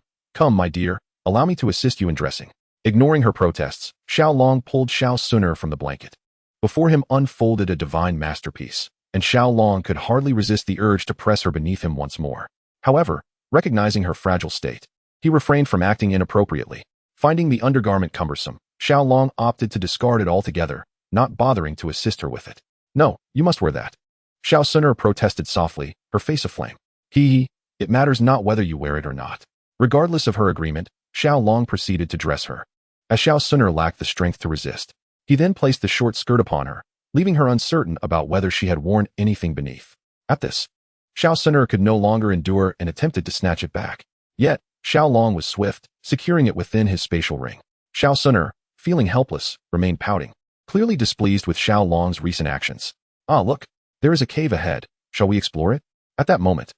my dear, allow me to assist you in dressing. Ignoring her protests, Xiaolong pulled Xiao Sunner from the blanket. Before him unfolded a divine masterpiece, and Xiaolong could hardly resist the urge to press her beneath him once more. However, recognizing her fragile state, he refrained from acting inappropriately. Finding the undergarment cumbersome, Xiaolong opted to discard it altogether, not bothering to assist her with it. No, you must wear that. Xiao Sunner protested softly, her face aflame. It matters not whether you wear it or not. Regardless of her agreement, Xiaolong proceeded to dress her. As Xiao Sunner lacked the strength to resist, he then placed the short skirt upon her, leaving her uncertain about whether she had worn anything beneath. At this, Xiao Sunner could no longer endure and attempted to snatch it back. Yet, Xiaolong was swift, securing it within his spatial ring. Xiao Sunner, feeling helpless, remained pouting, clearly displeased with Xiaolong's recent actions. Ah, look, there is a cave ahead. Shall we explore it? At that moment,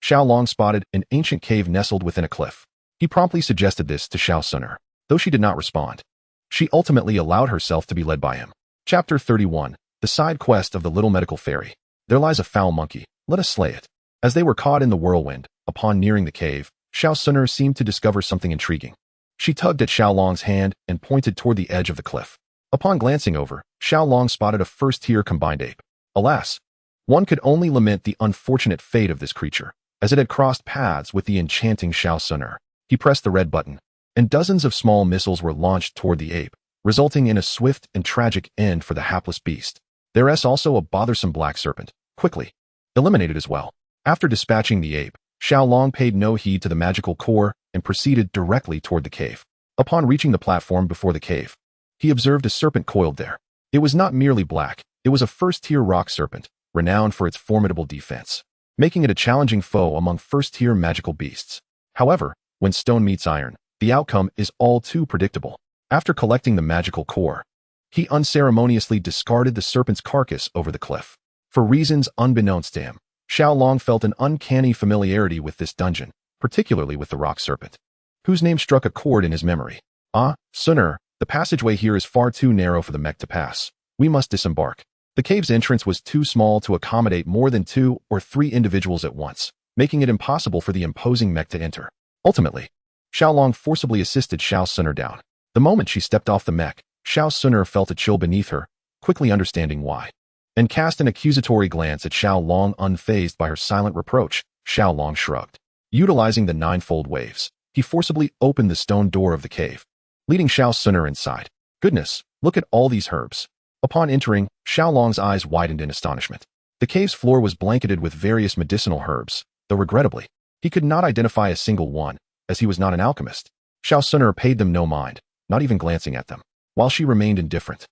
Xiaolong spotted an ancient cave nestled within a cliff. He promptly suggested this to Xiao Sunner, though she did not respond. She ultimately allowed herself to be led by him. Chapter 31, The Side Quest of the Little Medical Fairy. There lies a foul monkey. Let us slay it. As they were caught in the whirlwind, upon nearing the cave, Xiao Sunner seemed to discover something intriguing. She tugged at Xiaolong's hand and pointed toward the edge of the cliff. Upon glancing over, Xiaolong spotted a first-tier combined ape. Alas, one could only lament the unfortunate fate of this creature, as it had crossed paths with the enchanting Xiao Sunner. He pressed the red button, and dozens of small missiles were launched toward the ape, resulting in a swift and tragic end for the hapless beast. There's also a bothersome black serpent, quickly eliminated as well. After dispatching the ape, Xiaolong paid no heed to the magical core and proceeded directly toward the cave. Upon reaching the platform before the cave, he observed a serpent coiled there. It was not merely black, it was a first-tier rock serpent, renowned for its formidable defense, making it a challenging foe among first-tier magical beasts. However, when stone meets iron, the outcome is all too predictable. After collecting the magical core, he unceremoniously discarded the serpent's carcass over the cliff. For reasons unbeknownst to him, Xiaolong felt an uncanny familiarity with this dungeon, particularly with the rock serpent, whose name struck a chord in his memory. Ah, Sunner, the passageway here is far too narrow for the mech to pass. We must disembark. The cave's entrance was too small to accommodate more than 2 or 3 individuals at once, making it impossible for the imposing mech to enter. Ultimately, Xiaolong forcibly assisted Xiao Sunner down. The moment she stepped off the mech, Xiao Sunner felt a chill beneath her, quickly understanding why, and cast an accusatory glance at Xiaolong. Unfazed by her silent reproach, Xiaolong shrugged. Utilizing the ninefold waves, he forcibly opened the stone door of the cave, leading Xiao Sunner inside. Goodness, look at all these herbs. Upon entering, Xiaolong's eyes widened in astonishment. The cave's floor was blanketed with various medicinal herbs, though regrettably, he could not identify a single one, as he was not an alchemist. Xiao Suner paid them no mind, not even glancing at them, while she remained indifferent.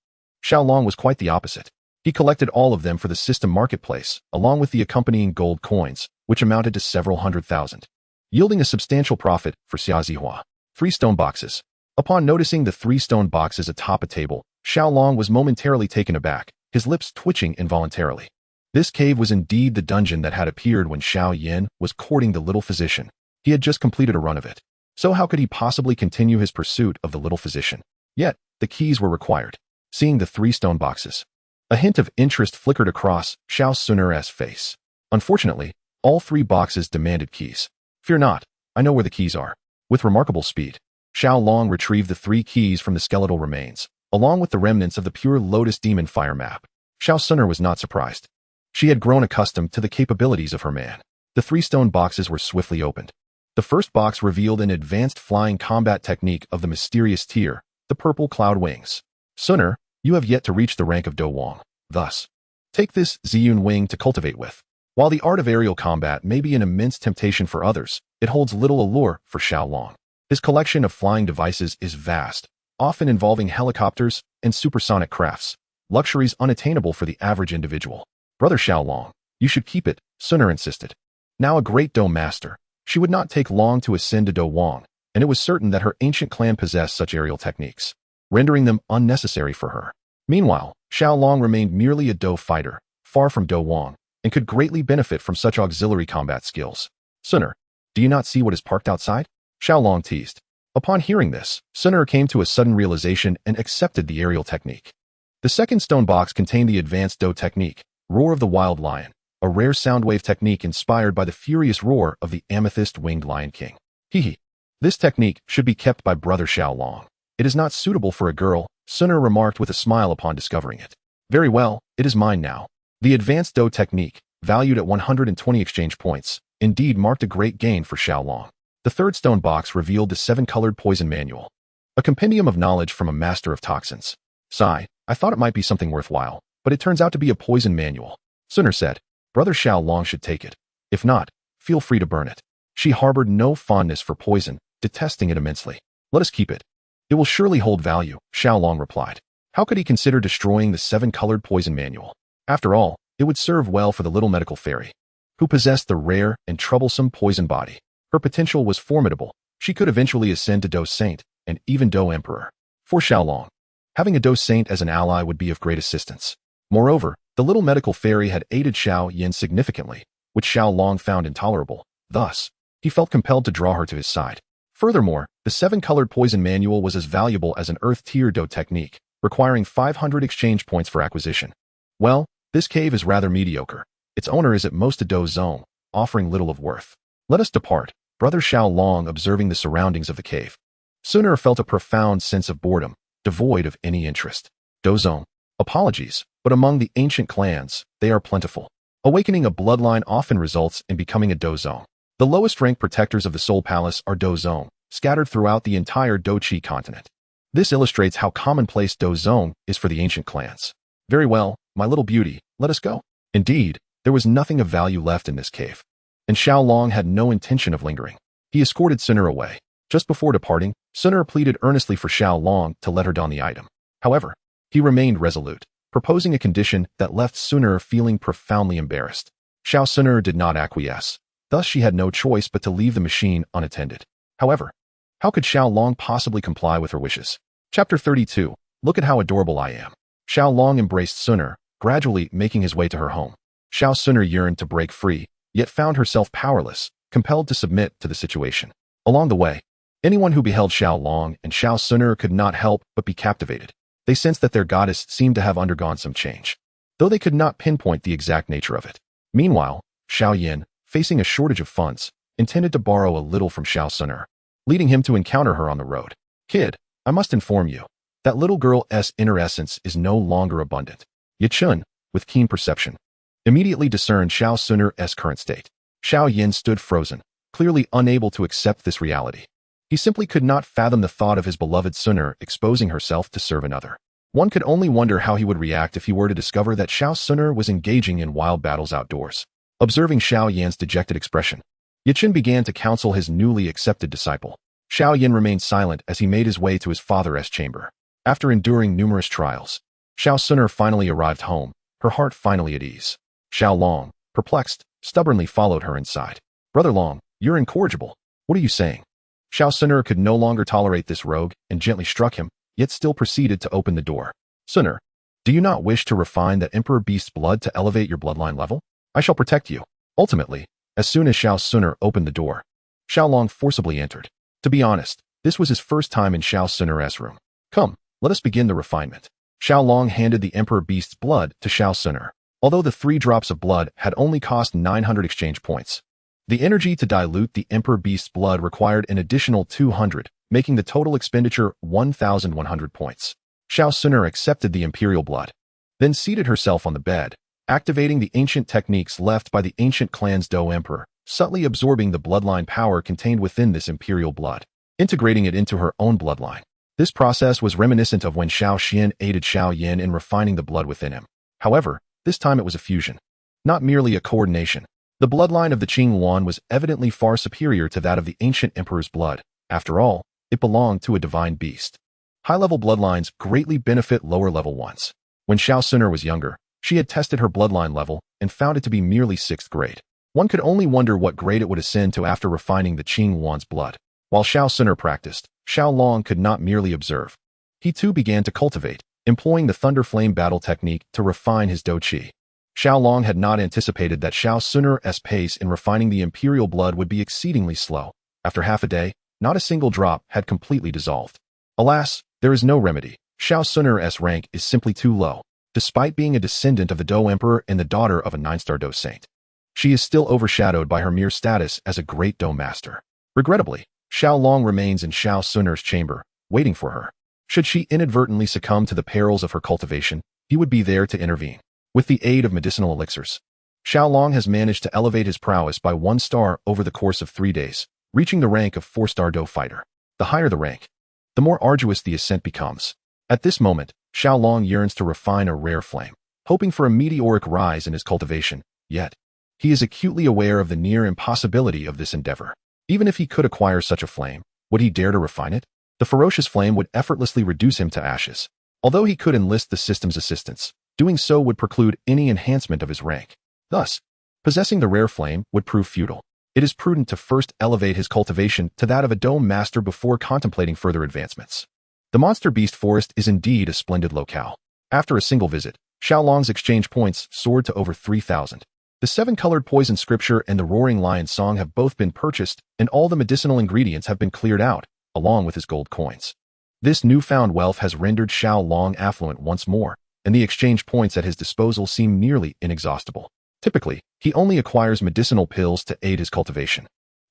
Xiaolong was quite the opposite. He collected all of them for the system marketplace, along with the accompanying gold coins, which amounted to several 100,000, yielding a substantial profit for Xia Zihua. 3 stone boxes. Upon noticing the 3 stone boxes atop a table, Xiaolong was momentarily taken aback, his lips twitching involuntarily. This cave was indeed the dungeon that had appeared when Xiao Yin was courting the little physician. He had just completed a run of it. So how could he possibly continue his pursuit of the little physician? Yet, the keys were required. Seeing the 3 stone boxes, a hint of interest flickered across Xiao Suner's face. Unfortunately, all 3 boxes demanded keys. Fear not, I know where the keys are. With remarkable speed, Xiaolong retrieved the 3 keys from the skeletal remains, along with the remnants of the pure Lotus Demon Fire map. Xiao Suner was not surprised. She had grown accustomed to the capabilities of her man. The 3 stone boxes were swiftly opened. The first box revealed an advanced flying combat technique of the mysterious tier, the purple cloud wings. Suner, you have yet to reach the rank of Do Wang. Thus, take this Ziyun wing to cultivate with. While the art of aerial combat may be an immense temptation for others, it holds little allure for Xiaolong. His collection of flying devices is vast, often involving helicopters and supersonic crafts, luxuries unattainable for the average individual. Brother Xiaolong, you should keep it, Suner insisted. Now a great Do master, she would not take long to ascend to Do Wang, and it was certain that her ancient clan possessed such aerial techniques, rendering them unnecessary for her. Meanwhile, Xiaolong remained merely a Do fighter, far from Do Wang, and could greatly benefit from such auxiliary combat skills. Suner, do you not see what is parked outside? Xiaolong teased. Upon hearing this, Suner came to a sudden realization and accepted the aerial technique. The second stone box contained the advanced Do technique, Roar of the Wild Lion, a rare soundwave technique inspired by the furious roar of the amethyst-winged Lion King. Hehe. This technique should be kept by Brother Xiaolong. It is not suitable for a girl, Suner remarked with a smile upon discovering it. Very well, it is mine now. The advanced Do technique, valued at 120 exchange points, indeed marked a great gain for Xiaolong. The third stone box revealed the 7-colored poison manual, a compendium of knowledge from a master of toxins. Sigh, I thought it might be something worthwhile, but it turns out to be a poison manual. Suner said, Brother Xiaolong should take it. If not, feel free to burn it. She harbored no fondness for poison, detesting it immensely. Let us keep it. It will surely hold value, Xiaolong replied. How could he consider destroying the 7-colored poison manual? After all, it would serve well for the little medical fairy, who possessed the rare and troublesome poison body. Her potential was formidable. She could eventually ascend to Do Saint, and even Do Emperor. For Xiaolong, having a Do Saint as an ally would be of great assistance. Moreover, the little medical fairy had aided Xiao Yin significantly, which Xiaolong found intolerable. Thus, he felt compelled to draw her to his side. Furthermore, the 7-colored poison manual was as valuable as an earth-tier Do technique, requiring 500 exchange points for acquisition. Well, this cave is rather mediocre. Its owner is at most a Do zone, offering little of worth. Let us depart, Brother Xiaolong observing the surroundings of the cave. Suner felt a profound sense of boredom, devoid of any interest. Do zone. Apologies, but among the ancient clans, they are plentiful. Awakening a bloodline often results in becoming a Do zone. The lowest rank protectors of the Soul Palace are Do zone, scattered throughout the entire Do Chi continent. This illustrates how commonplace Do zone is for the ancient clans. Very well, my little beauty, let us go. Indeed, there was nothing of value left in this cave, and Xiaolong had no intention of lingering. He escorted Suner away. Just before departing, Suner pleaded earnestly for Xiaolong to let her don the item. However, he remained resolute, proposing a condition that left Suner feeling profoundly embarrassed. Xiao Suner did not acquiesce. Thus she had no choice but to leave the machine unattended. However, how could Xiaolong possibly comply with her wishes? Chapter 32. Look at how adorable I am. Xiaolong embraced Suner, gradually making his way to her home. Xiao Suner yearned to break free, yet found herself powerless, compelled to submit to the situation. Along the way, anyone who beheld Xiaolong and Xiao Suner could not help but be captivated. They sensed that their goddess seemed to have undergone some change, though they could not pinpoint the exact nature of it. Meanwhile, Xiao Yin, facing a shortage of funds, intended to borrow a little from Xiao Suner, leading him to encounter her on the road. Kid, I must inform you, that little girl's inner essence is no longer abundant. Ye Chun, with keen perception, immediately discerned Xiao Suner's current state. Xiao Yin stood frozen, clearly unable to accept this reality. He simply could not fathom the thought of his beloved Suner exposing herself to serve another. One could only wonder how he would react if he were to discover that Xiao Suner was engaging in wild battles outdoors. Observing Xiao Yan's dejected expression, Ye Qin began to counsel his newly accepted disciple. Xiao Yan remained silent as he made his way to his father's chamber. After enduring numerous trials, Xiao Suner finally arrived home, her heart finally at ease. Xiao Long, perplexed, stubbornly followed her inside. Brother Long, you're incorrigible. What are you saying? Xiao Suner could no longer tolerate this rogue and gently struck him, yet still proceeded to open the door. Suner, do you not wish to refine that Emperor Beast's blood to elevate your bloodline level? I shall protect you. Ultimately, as soon as Xiao Suner opened the door, Xiao Long forcibly entered. To be honest, this was his first time in Xiao Suner's room. Come, let us begin the refinement. Xiao Long handed the Emperor Beast's blood to Xiao Suner. Although the 3 drops of blood had only cost 900 exchange points, the energy to dilute the Emperor Beast's blood required an additional 200, making the total expenditure 1,100 points. Xiao Suner accepted the imperial blood, then seated herself on the bed, activating the ancient techniques left by the ancient clan's Dou Emperor, subtly absorbing the bloodline power contained within this imperial blood, integrating it into her own bloodline. This process was reminiscent of when Xiao Xian aided Xiao Yan in refining the blood within him. However, this time it was a fusion, not merely a coordination. The bloodline of the Qing Yuan was evidently far superior to that of the ancient emperor's blood. After all, it belonged to a divine beast. High-level bloodlines greatly benefit lower-level ones. When Xiao Suner was younger, she had tested her bloodline level and found it to be merely 6th grade. One could only wonder what grade it would ascend to after refining the Qing Yuan's blood. While Xiao Suner practiced, Xiao Long could not merely observe. He too began to cultivate, employing the Thunder Flame battle technique to refine his Dou Qi. Xiao Long had not anticipated that Xiao Suner's pace in refining the imperial blood would be exceedingly slow. After half a day, not a single drop had completely dissolved. Alas, there is no remedy. Xiao Suner's rank is simply too low. Despite being a descendant of the Dou Emperor and the daughter of a 9-star Dou Saint, she is still overshadowed by her mere status as a great Dou Master. Regrettably, Xiao Long remains in Xiao Suner's chamber, waiting for her. Should she inadvertently succumb to the perils of her cultivation, he would be there to intervene. With the aid of medicinal elixirs, Xiao Long has managed to elevate his prowess by 1 star over the course of 3 days, reaching the rank of 4-star Dou fighter. The higher the rank, the more arduous the ascent becomes. At this moment, Xiao Long yearns to refine a rare flame, hoping for a meteoric rise in his cultivation, yet he is acutely aware of the near impossibility of this endeavor. Even if he could acquire such a flame, would he dare to refine it? The ferocious flame would effortlessly reduce him to ashes. Although he could enlist the system's assistance, doing so would preclude any enhancement of his rank. Thus, possessing the rare flame would prove futile. It is prudent to first elevate his cultivation to that of a Dou Master before contemplating further advancements. The Monster Beast Forest is indeed a splendid locale. After a single visit, Xiao Long's exchange points soared to over 3,000. The 7-colored poison scripture and the roaring lion song have both been purchased, and all the medicinal ingredients have been cleared out, along with his gold coins. This newfound wealth has rendered Xiao Long affluent once more, and the exchange points at his disposal seem nearly inexhaustible. Typically, he only acquires medicinal pills to aid his cultivation,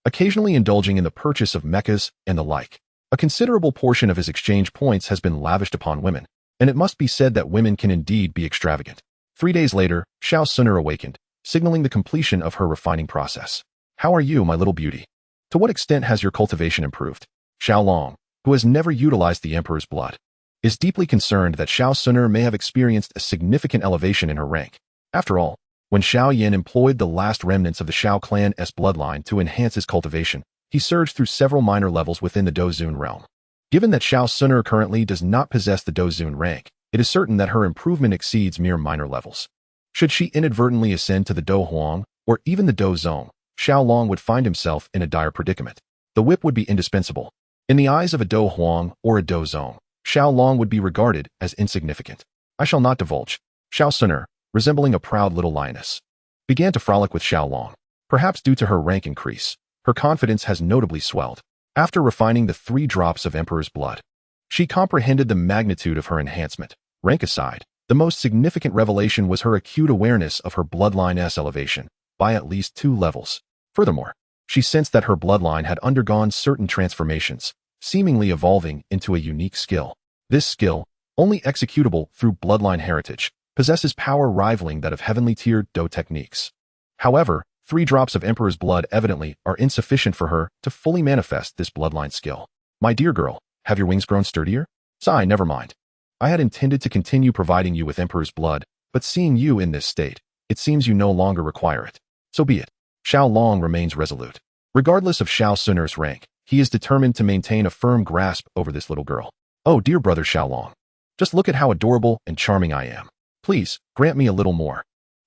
occasionally indulging in the purchase of mechas and the like. A considerable portion of his exchange points has been lavished upon women, and it must be said that women can indeed be extravagant. 3 days later, Xiao Suner awakened, signaling the completion of her refining process. How are you, my little beauty? To what extent has your cultivation improved? Xiao Long, who has never utilized the Emperor's blood, is deeply concerned that Xiao Suner may have experienced a significant elevation in her rank. After all, when Xiao Yan employed the last remnants of the Xiao clan's bloodline to enhance his cultivation, he surged through several minor levels within the Dou Zun realm. Given that Xiao Suner currently does not possess the Dou Zun rank, it is certain that her improvement exceeds mere minor levels. Should she inadvertently ascend to the Dou Huang, or even the Dou Zong, Xiao Long would find himself in a dire predicament. The whip would be indispensable. In the eyes of a Dou Huang or a Dou Zong, Xiao Long would be regarded as insignificant. I shall not divulge. Xiao Suner, resembling a proud little lioness, began to frolic with Xiao Long. Perhaps due to her rank increase, her confidence has notably swelled. After refining the 3 drops of Emperor's blood, she comprehended the magnitude of her enhancement. Rank aside, the most significant revelation was her acute awareness of her bloodline's elevation by at least 2 levels. Furthermore, she sensed that her bloodline had undergone certain transformations, seemingly evolving into a unique skill. This skill, only executable through bloodline heritage, possesses power rivaling that of heavenly tiered Dou techniques. However, 3 drops of Emperor's blood evidently are insufficient for her to fully manifest this bloodline skill. My dear girl, have your wings grown sturdier? Sigh, never mind. I had intended to continue providing you with Emperor's blood, but seeing you in this state, it seems you no longer require it. So be it. Xiao Long remains resolute. Regardless of Xiao Sun'er's rank, he is determined to maintain a firm grasp over this little girl. Oh, dear brother Xiao Long. Just look at how adorable and charming I am. Please, grant me a little more.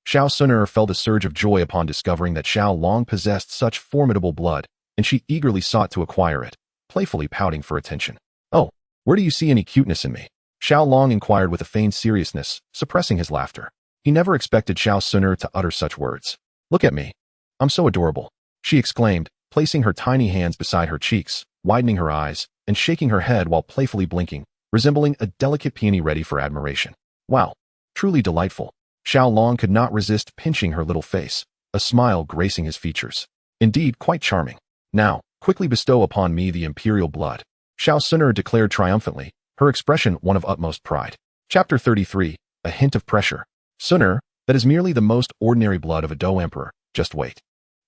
Xiao Sun'er felt a surge of joy upon discovering that Xiao Long possessed such formidable blood, and she eagerly sought to acquire it, playfully pouting for attention. Oh, where do you see any cuteness in me? Xiao Long inquired with a feigned seriousness, suppressing his laughter. He never expected Xiao Sun'er to utter such words. Look at me. I'm so adorable, she exclaimed, placing her tiny hands beside her cheeks, widening her eyes, and shaking her head while playfully blinking, resembling a delicate peony ready for admiration. Wow, truly delightful. Xiao Long could not resist pinching her little face, a smile gracing his features. Indeed, quite charming. Now, quickly bestow upon me the imperial blood. Xiao Sun'er declared triumphantly, her expression one of utmost pride. Chapter 33, A Hint of Pressure. Sun'er, that is merely the most ordinary blood of a Dou emperor, just wait.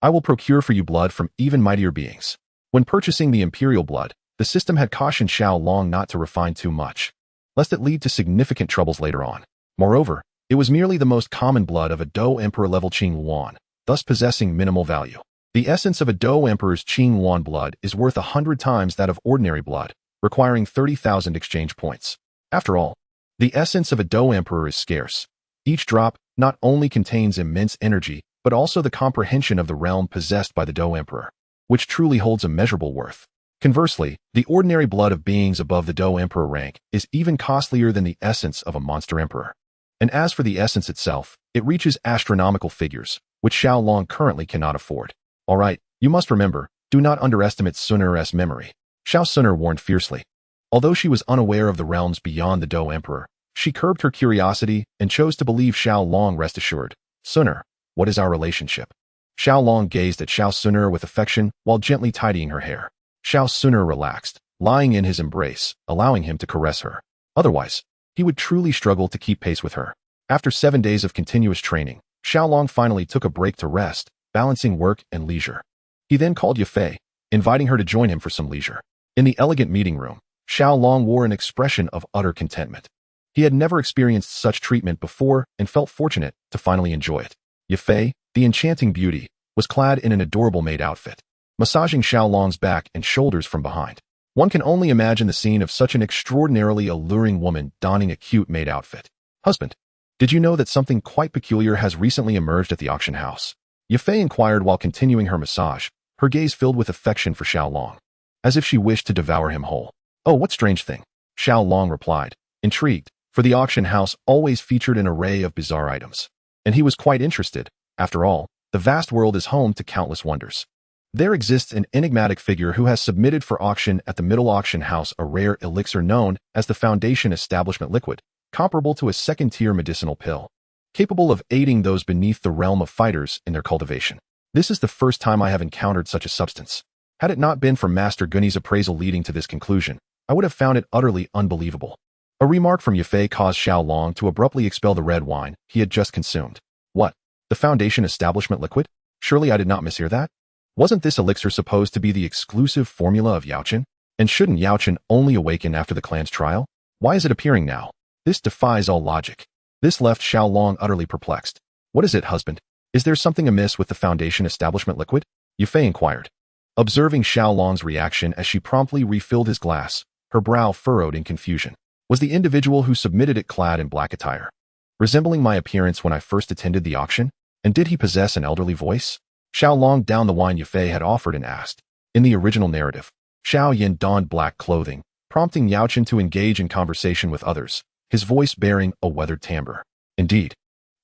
I will procure for you blood from even mightier beings. When purchasing the imperial blood, the system had cautioned Xiao Long not to refine too much, lest it lead to significant troubles later on. Moreover, it was merely the most common blood of a Dou emperor level Qing Luan, thus possessing minimal value. The essence of a Dou emperor's Qing Luan blood is worth 100 times that of ordinary blood, requiring 30,000 exchange points. After all, the essence of a Dou emperor is scarce. Each drop not only contains immense energy, but also the comprehension of the realm possessed by the Dou emperor, which truly holds immeasurable worth. Conversely, the ordinary blood of beings above the Dou emperor rank is even costlier than the essence of a monster emperor. And as for the essence itself, it reaches astronomical figures, which Xiao Long currently cannot afford. All right, you must remember, do not underestimate Sun'er's memory. Xiao Sun'er warned fiercely. Although she was unaware of the realms beyond the Dou emperor, she curbed her curiosity and chose to believe Xiao Long. Rest assured. Sun'er, what is our relationship? Xiao Long gazed at Xiao Sun'er with affection while gently tidying her hair. Xiao Sun'er relaxed, lying in his embrace, allowing him to caress her. Otherwise, he would truly struggle to keep pace with her. After 7 days of continuous training, Xiao Long finally took a break to rest, balancing work and leisure. He then called Yafei, inviting her to join him for some leisure. In the elegant meeting room, Xiao Long wore an expression of utter contentment. He had never experienced such treatment before and felt fortunate to finally enjoy it. Yafei, the enchanting beauty, was clad in an adorable maid outfit, massaging Xiao Long's back and shoulders from behind. One can only imagine the scene of such an extraordinarily alluring woman donning a cute maid outfit. Husband, did you know that something quite peculiar has recently emerged at the auction house? Yafei inquired while continuing her massage, her gaze filled with affection for Xiao Long, as if she wished to devour him whole. Oh, what strange thing? Xiao Long replied, intrigued, for the auction house always featured an array of bizarre items. And he was quite interested. After all, the vast world is home to countless wonders. There exists an enigmatic figure who has submitted for auction at the middle auction house a rare elixir known as the Foundation Establishment Liquid, comparable to a second-tier medicinal pill, capable of aiding those beneath the realm of fighters in their cultivation. This is the first time I have encountered such a substance. Had it not been for Master Gunny's appraisal leading to this conclusion, I would have found it utterly unbelievable. A remark from Yafei caused Xiao Long to abruptly expel the red wine he had just consumed. What? The Foundation Establishment Liquid? Surely I did not mishear that? Wasn't this elixir supposed to be the exclusive formula of Yaochen? And shouldn't Yaochen only awaken after the clan's trial? Why is it appearing now? This defies all logic. This left Xiao Long utterly perplexed. What is it, husband? Is there something amiss with the Foundation Establishment Liquid? Yafei inquired. Observing Xiao Long's reaction as she promptly refilled his glass, her brow furrowed in confusion. Was the individual who submitted it clad in black attire, resembling my appearance when I first attended the auction? And did he possess an elderly voice? Xiao Long downed the wine Yafei had offered and asked. In the original narrative, Xiao Yin donned black clothing, prompting Yaochen to engage in conversation with others, his voice bearing a weathered timbre. Indeed,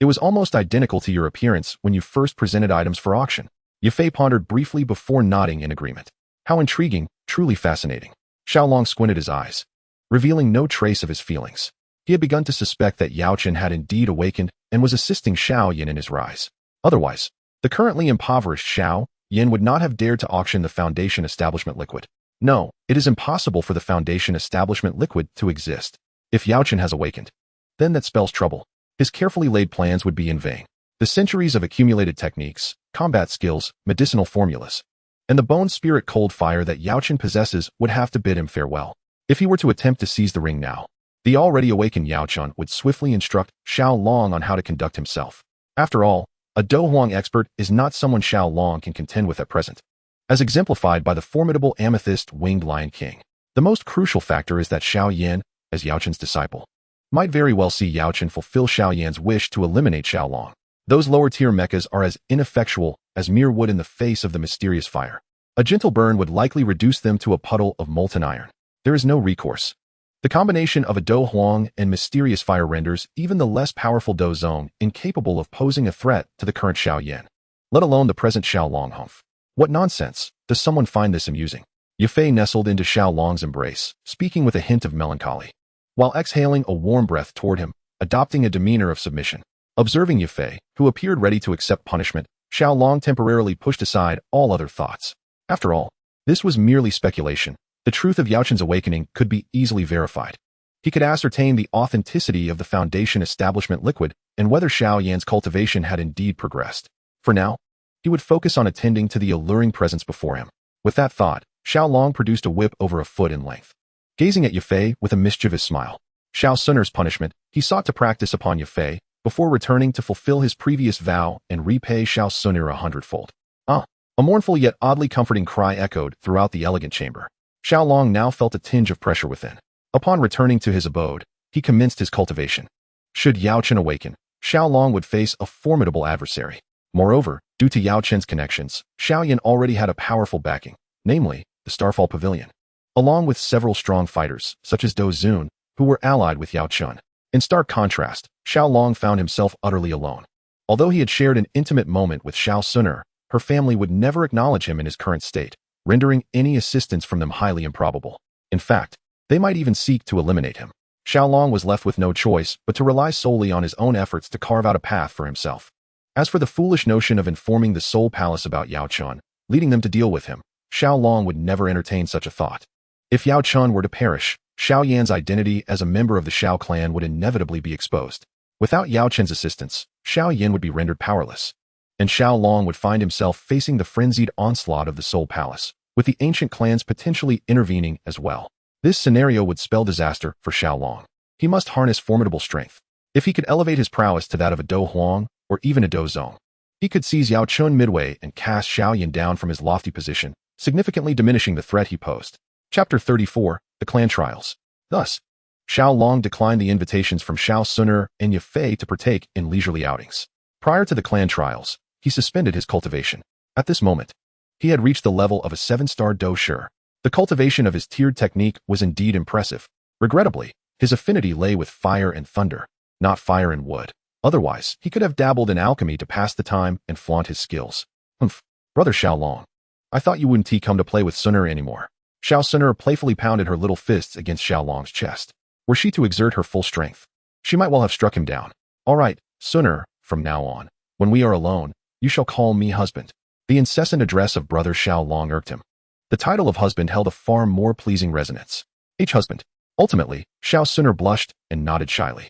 it was almost identical to your appearance when you first presented items for auction. Yafei pondered briefly before nodding in agreement. How intriguing, truly fascinating. Xiao Long squinted his eyes, revealing no trace of his feelings. He had begun to suspect that Yaochen had indeed awakened and was assisting Xiao Yin in his rise. Otherwise, the currently impoverished Xiao Yin would not have dared to auction the Foundation Establishment Liquid. No, it is impossible for the Foundation Establishment Liquid to exist. If Yaochen has awakened, then that spells trouble. His carefully laid plans would be in vain. The centuries of accumulated techniques, combat skills, medicinal formulas, and the bone spirit cold fire that Yaochen possesses would have to bid him farewell. If he were to attempt to seize the ring now, The already awakened Yao Chun would swiftly instruct Xiao Long on how to conduct himself. After all, a Do Huang expert is not someone Xiao Long can contend with at present. As exemplified by the formidable amethyst-winged Lion King, the most crucial factor is that Xiao Yan, as Yao Chun's disciple, might very well see Yao Chun fulfill Xiao Yan's wish to eliminate Xiao Long. Those lower-tier mechas are as ineffectual as mere wood in the face of the mysterious fire. A gentle burn would likely reduce them to a puddle of molten iron. There is no recourse. The combination of a Do Huang and mysterious fire renders even the less powerful Do Zong incapable of posing a threat to the current Xiao Yan, let alone the present Xiao Long. Humph. What nonsense! Does someone find this amusing? Yafei nestled into Xiao Long's embrace, speaking with a hint of melancholy, while exhaling a warm breath toward him, adopting a demeanor of submission. Observing Yafei, who appeared ready to accept punishment, Xiao Long temporarily pushed aside all other thoughts. After all, this was merely speculation. The truth of Yao Chun's awakening could be easily verified. He could ascertain the authenticity of the Foundation establishment liquid and whether Xiao Yan's cultivation had indeed progressed. For now, he would focus on attending to the alluring presence before him. With that thought, Xiao Long produced a whip over a foot in length. Gazing at Yafei with a mischievous smile, Xiao Sun'er's punishment, he sought to practice upon Yafei before returning to fulfill his previous vow and repay Xiao Sun'er 100-fold. Ah! A mournful yet oddly comforting cry echoed throughout the elegant chamber. Xiao Long now felt a tinge of pressure within. Upon returning to his abode, he commenced his cultivation. Should Yao Chun awaken, Xiao Long would face a formidable adversary. Moreover, due to Yao Chun's connections, Xiao Yan already had a powerful backing, namely, the Starfall Pavilion, along with several strong fighters, such as Do Zun, who were allied with Yao Chun. In stark contrast, Xiao Long found himself utterly alone. Although he had shared an intimate moment with Xiao Sun'er, her family would never acknowledge him in his current state, rendering any assistance from them highly improbable. In fact, they might even seek to eliminate him. Xiao Long was left with no choice but to rely solely on his own efforts to carve out a path for himself. As for the foolish notion of informing the Soul Palace about Yao Chun, leading them to deal with him, Xiao Long would never entertain such a thought. If Yao Chun were to perish, Xiao Yan's identity as a member of the Xiao clan would inevitably be exposed. Without Yao Chun's assistance, Xiao Yan would be rendered powerless, and Xiao Long would find himself facing the frenzied onslaught of the Soul Palace, with the ancient clans potentially intervening as well. This scenario would spell disaster for Xiao Long. He must harness formidable strength. If he could elevate his prowess to that of a Do Huang or even a Do Zong, he could seize Yao Chun midway and cast Xiao Yan down from his lofty position, significantly diminishing the threat he posed. Chapter 34, The Clan Trials. Thus, Xiao Long declined the invitations from Xiao Sun'er and Yafei to partake in leisurely outings. Prior to the clan trials, he suspended his cultivation. At this moment, he had reached the level of a 7-star Do Shi. The cultivation of his tiered technique was indeed impressive. Regrettably, his affinity lay with fire and thunder, not fire and wood. Otherwise, he could have dabbled in alchemy to pass the time and flaunt his skills. Humph, brother Xiao Long. I thought you wouldn't come to play with Sun'er anymore. Xiao Sun'er playfully pounded her little fists against Xiao Long's chest. Were she to exert her full strength, she might well have struck him down. All right, Sun'er, from now on, when we are alone, you shall call me husband. The incessant address of brother Xiao Long irked him. The title of husband held a far more pleasing resonance. Husband. Ultimately, Xiao Sun'er blushed and nodded shyly.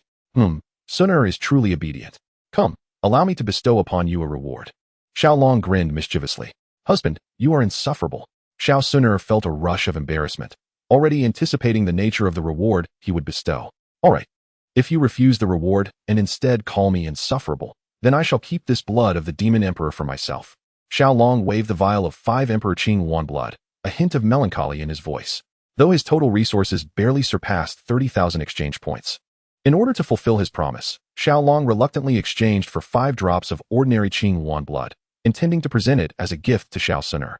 Sun'er is truly obedient. Come, allow me to bestow upon you a reward. Xiao Long grinned mischievously. Husband, you are insufferable. Xiao Sun'er felt a rush of embarrassment, already anticipating the nature of the reward he would bestow. All right, if you refuse the reward and instead call me insufferable, then I shall keep this blood of the Demon Emperor for myself. Xiao Long waved the vial of 5 Emperor Qing Yuan blood, a hint of melancholy in his voice, though his total resources barely surpassed 30,000 exchange points. In order to fulfill his promise, Xiao Long reluctantly exchanged for 5 drops of ordinary Qing Yuan blood, intending to present it as a gift to Xiao Sun'er.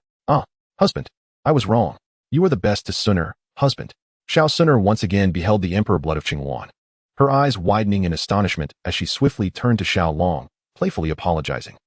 Husband, I was wrong. You are the best to Sun'er, husband. Xiao Sun'er once again beheld the Emperor blood of Qing Yuan, her eyes widening in astonishment as she swiftly turned to Xiao Long, playfully apologizing.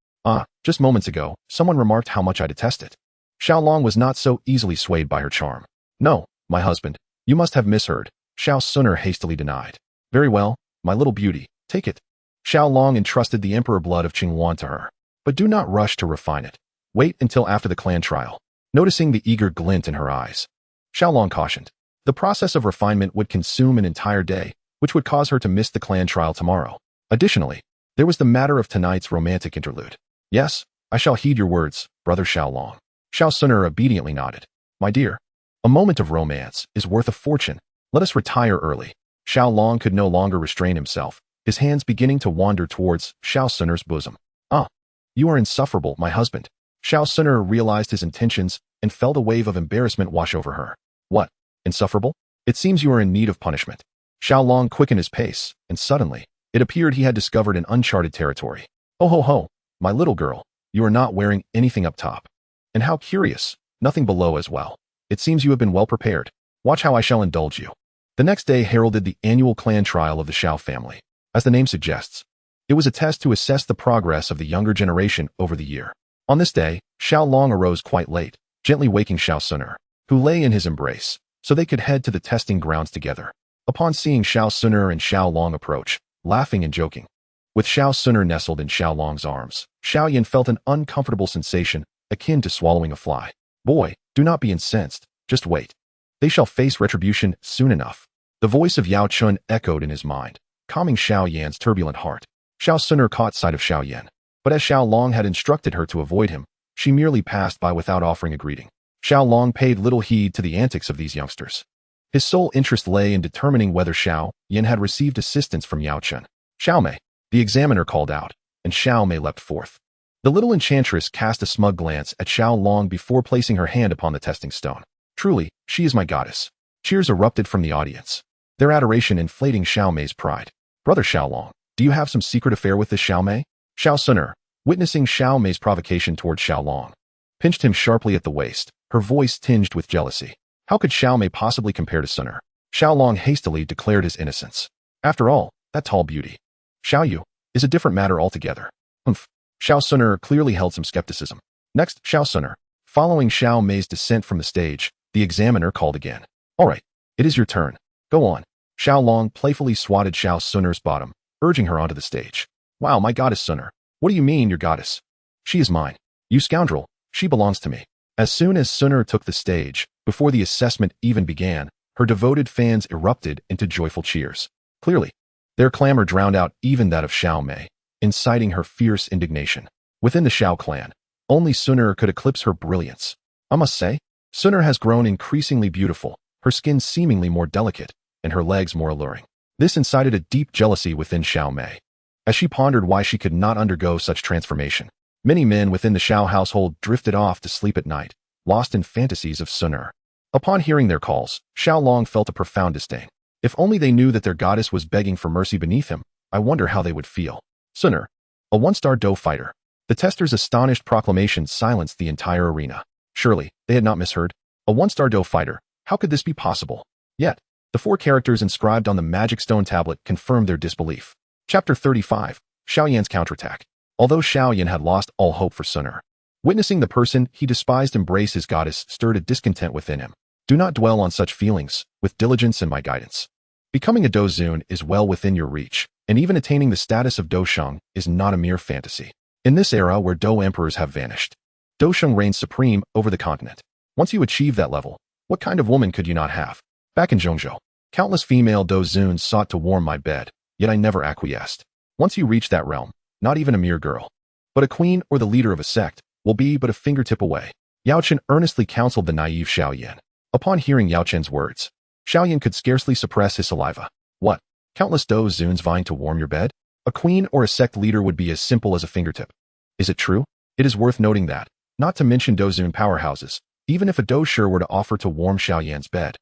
Just moments ago, someone remarked how much I detest it. Xiao Long was not so easily swayed by her charm. No, my husband, you must have misheard, Xiao Sun'er hastily denied. Very well, my little beauty, take it. Xiao Long entrusted the Emperor blood of Qing Yuan to her. But do not rush to refine it. Wait until after the clan trial. Noticing the eager glint in her eyes, Xiao Long cautioned. The process of refinement would consume an entire day, which would cause her to miss the clan trial tomorrow. Additionally, there was the matter of tonight's romantic interlude. Yes, I shall heed your words, brother Xiao Long. Xiao Sun'er obediently nodded. My dear, a moment of romance is worth a fortune. Let us retire early. Xiao Long could no longer restrain himself, his hands beginning to wander towards Xiao Suner's bosom. "Ah, you are insufferable, my husband." Xiao Suner realized his intentions and felt a wave of embarrassment wash over her. "What? Insufferable? It seems you are in need of punishment." Xiao Long quickened his pace, and suddenly, it appeared he had discovered an uncharted territory. "Oh ho ho, my little girl, you are not wearing anything up top. And how curious, nothing below as well. It seems you have been well prepared. Watch how I shall indulge you." The next day heralded the annual clan trial of the Xiao family. As the name suggests, it was a test to assess the progress of the younger generation over the year. On this day, Xiao Long arose quite late, gently waking Xiao Suner, who lay in his embrace, so they could head to the testing grounds together. Upon seeing Xiao Suner and Xiao Long approach, laughing and joking, with Xiao Suner nestled in Xiao Long's arms, Xiao Yan felt an uncomfortable sensation akin to swallowing a fly. "Boy, do not be incensed, just wait. They shall face retribution soon enough." The voice of Yao Chun echoed in his mind, calming Xiao Yan's turbulent heart. Xiao Suner caught sight of Xiao Yan, but as Xiao Long had instructed her to avoid him, she merely passed by without offering a greeting. Xiao Long paid little heed to the antics of these youngsters. His sole interest lay in determining whether Xiao Yan had received assistance from Yao Chun. "Xiao Mei," the examiner called out, and Xiao Mei leapt forth. The little enchantress cast a smug glance at Xiao Long before placing her hand upon the testing stone. "Truly, she is my goddess." Cheers erupted from the audience, their adoration inflating Xiao Mei's pride. "Brother Xiao Long, do you have some secret affair with this Xiao Mei?" Xiao Suner, witnessing Xiao Mei's provocation toward Xiao Long, pinched him sharply at the waist, her voice tinged with jealousy. How could Xiao Mei possibly compare to Suner? Xiao Long hastily declared his innocence. "After all, that tall beauty, Xiao Yu, is a different matter altogether." "Humph." Xiao Suner clearly held some skepticism. Next, Xiao Suner, following Xiao Mei's descent from the stage, the examiner called again. "All right, it is your turn. Go on." Xiao Long playfully swatted Xiao Suner's bottom, urging her onto the stage. "Wow, my goddess Suner. What do you mean, your goddess? She is mine. You scoundrel, she belongs to me." As soon as Suner took the stage, before the assessment even began, her devoted fans erupted into joyful cheers. Clearly, their clamor drowned out even that of Xiao Mei, inciting her fierce indignation. Within the Xiao clan, only Suner could eclipse her brilliance. I must say, Suner has grown increasingly beautiful, her skin seemingly more delicate, and her legs more alluring. This incited a deep jealousy within Xiao Mei, as she pondered why she could not undergo such transformation. Many men within the Xiao household drifted off to sleep at night, lost in fantasies of Suner. Upon hearing their calls, Xiao Long felt a profound disdain. If only they knew that their goddess was begging for mercy beneath him, I wonder how they would feel. Suner, a one-star Do fighter. The tester's astonished proclamation silenced the entire arena. Surely, they had not misheard. A one-star Do fighter, how could this be possible? Yet, the 4 characters inscribed on the magic stone tablet confirmed their disbelief. Chapter 35, Xiao Yan's counterattack. Although Xiao Yan had lost all hope for Suner, witnessing the person he despised embrace his goddess stirred a discontent within him. Do not dwell on such feelings, with diligence and my guidance. Becoming a Do Zun is well within your reach, and even attaining the status of Do Sheng is not a mere fantasy. In this era where Do emperors have vanished, Do Sheng reigns supreme over the continent. Once you achieve that level, what kind of woman could you not have? Back in Zhongzhou, countless female Do Zuns sought to warm my bed, yet I never acquiesced. Once you reach that realm, not even a mere girl, but a queen or the leader of a sect, will be but a fingertip away. Yao Chen earnestly counseled the naive Xiao Yan. Upon hearing Yao Chen's words, Xiao Yan could scarcely suppress his saliva. What? Countless Do Zuns vying to warm your bed? A queen or a sect leader would be as simple as a fingertip. Is it true? It is worth noting that, not to mention Do Zun powerhouses, even if a Do Shi were to offer to warm Xiao Yan's bed,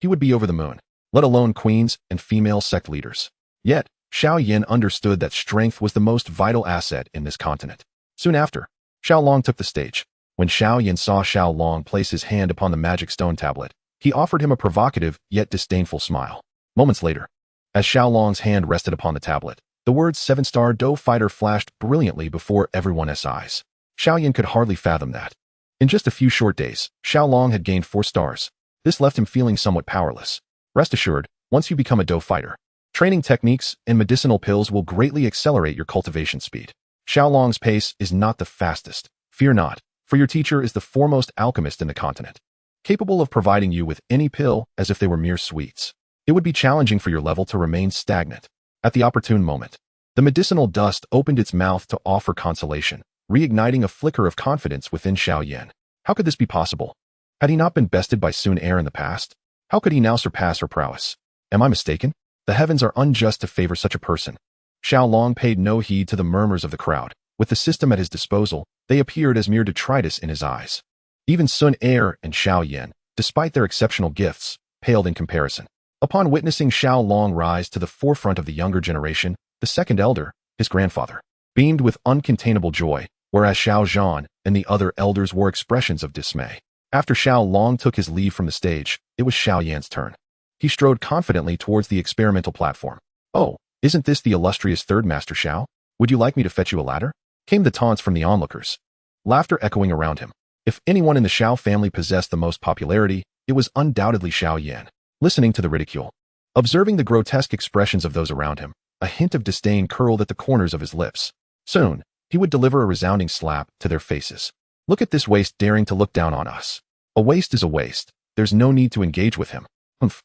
he would be over the moon, let alone queens and female sect leaders. Yet, Xiao Yan understood that strength was the most vital asset in this continent. Soon after, Xiao Long took the stage. When Xiao Yan saw Xiao Long place his hand upon the magic stone tablet, he offered him a provocative yet disdainful smile. Moments later, as Xiao Long's hand rested upon the tablet, the words 7-star Do fighter flashed brilliantly before everyone's eyes. Xiao Yan could hardly fathom that. In just a few short days, Xiao Long had gained 4 stars. This left him feeling somewhat powerless. Rest assured, once you become a Do fighter, training techniques and medicinal pills will greatly accelerate your cultivation speed. Xiao Long's pace is not the fastest. Fear not, for your teacher is the foremost alchemist in the continent, capable of providing you with any pill as if they were mere sweets. It would be challenging for your level to remain stagnant. At the opportune moment, the medicinal dust opened its mouth to offer consolation, reigniting a flicker of confidence within Xiao Yan. How could this be possible? Had he not been bested by Sun Er in the past? How could he now surpass her prowess? Am I mistaken? The heavens are unjust to favor such a person. Xiao Long paid no heed to the murmurs of the crowd. With the system at his disposal, they appeared as mere detritus in his eyes. Even Sun Er and Xiao Yan, despite their exceptional gifts, paled in comparison. Upon witnessing Xiao Long rise to the forefront of the younger generation, the second elder, his grandfather, beamed with uncontainable joy, whereas Xiao Zhan and the other elders wore expressions of dismay. After Xiao Long took his leave from the stage, it was Xiao Yan's turn. He strode confidently towards the experimental platform. "Oh, isn't this the illustrious third Master Xiao? Would you like me to fetch you a ladder?" Came the taunts from the onlookers, laughter echoing around him. If anyone in the Xiao family possessed the most popularity, it was undoubtedly Xiao Yan. Listening to the ridicule, observing the grotesque expressions of those around him, a hint of disdain curled at the corners of his lips. Soon, he would deliver a resounding slap to their faces. "Look at this waste daring to look down on us. A waste is a waste. There's no need to engage with him. Humph.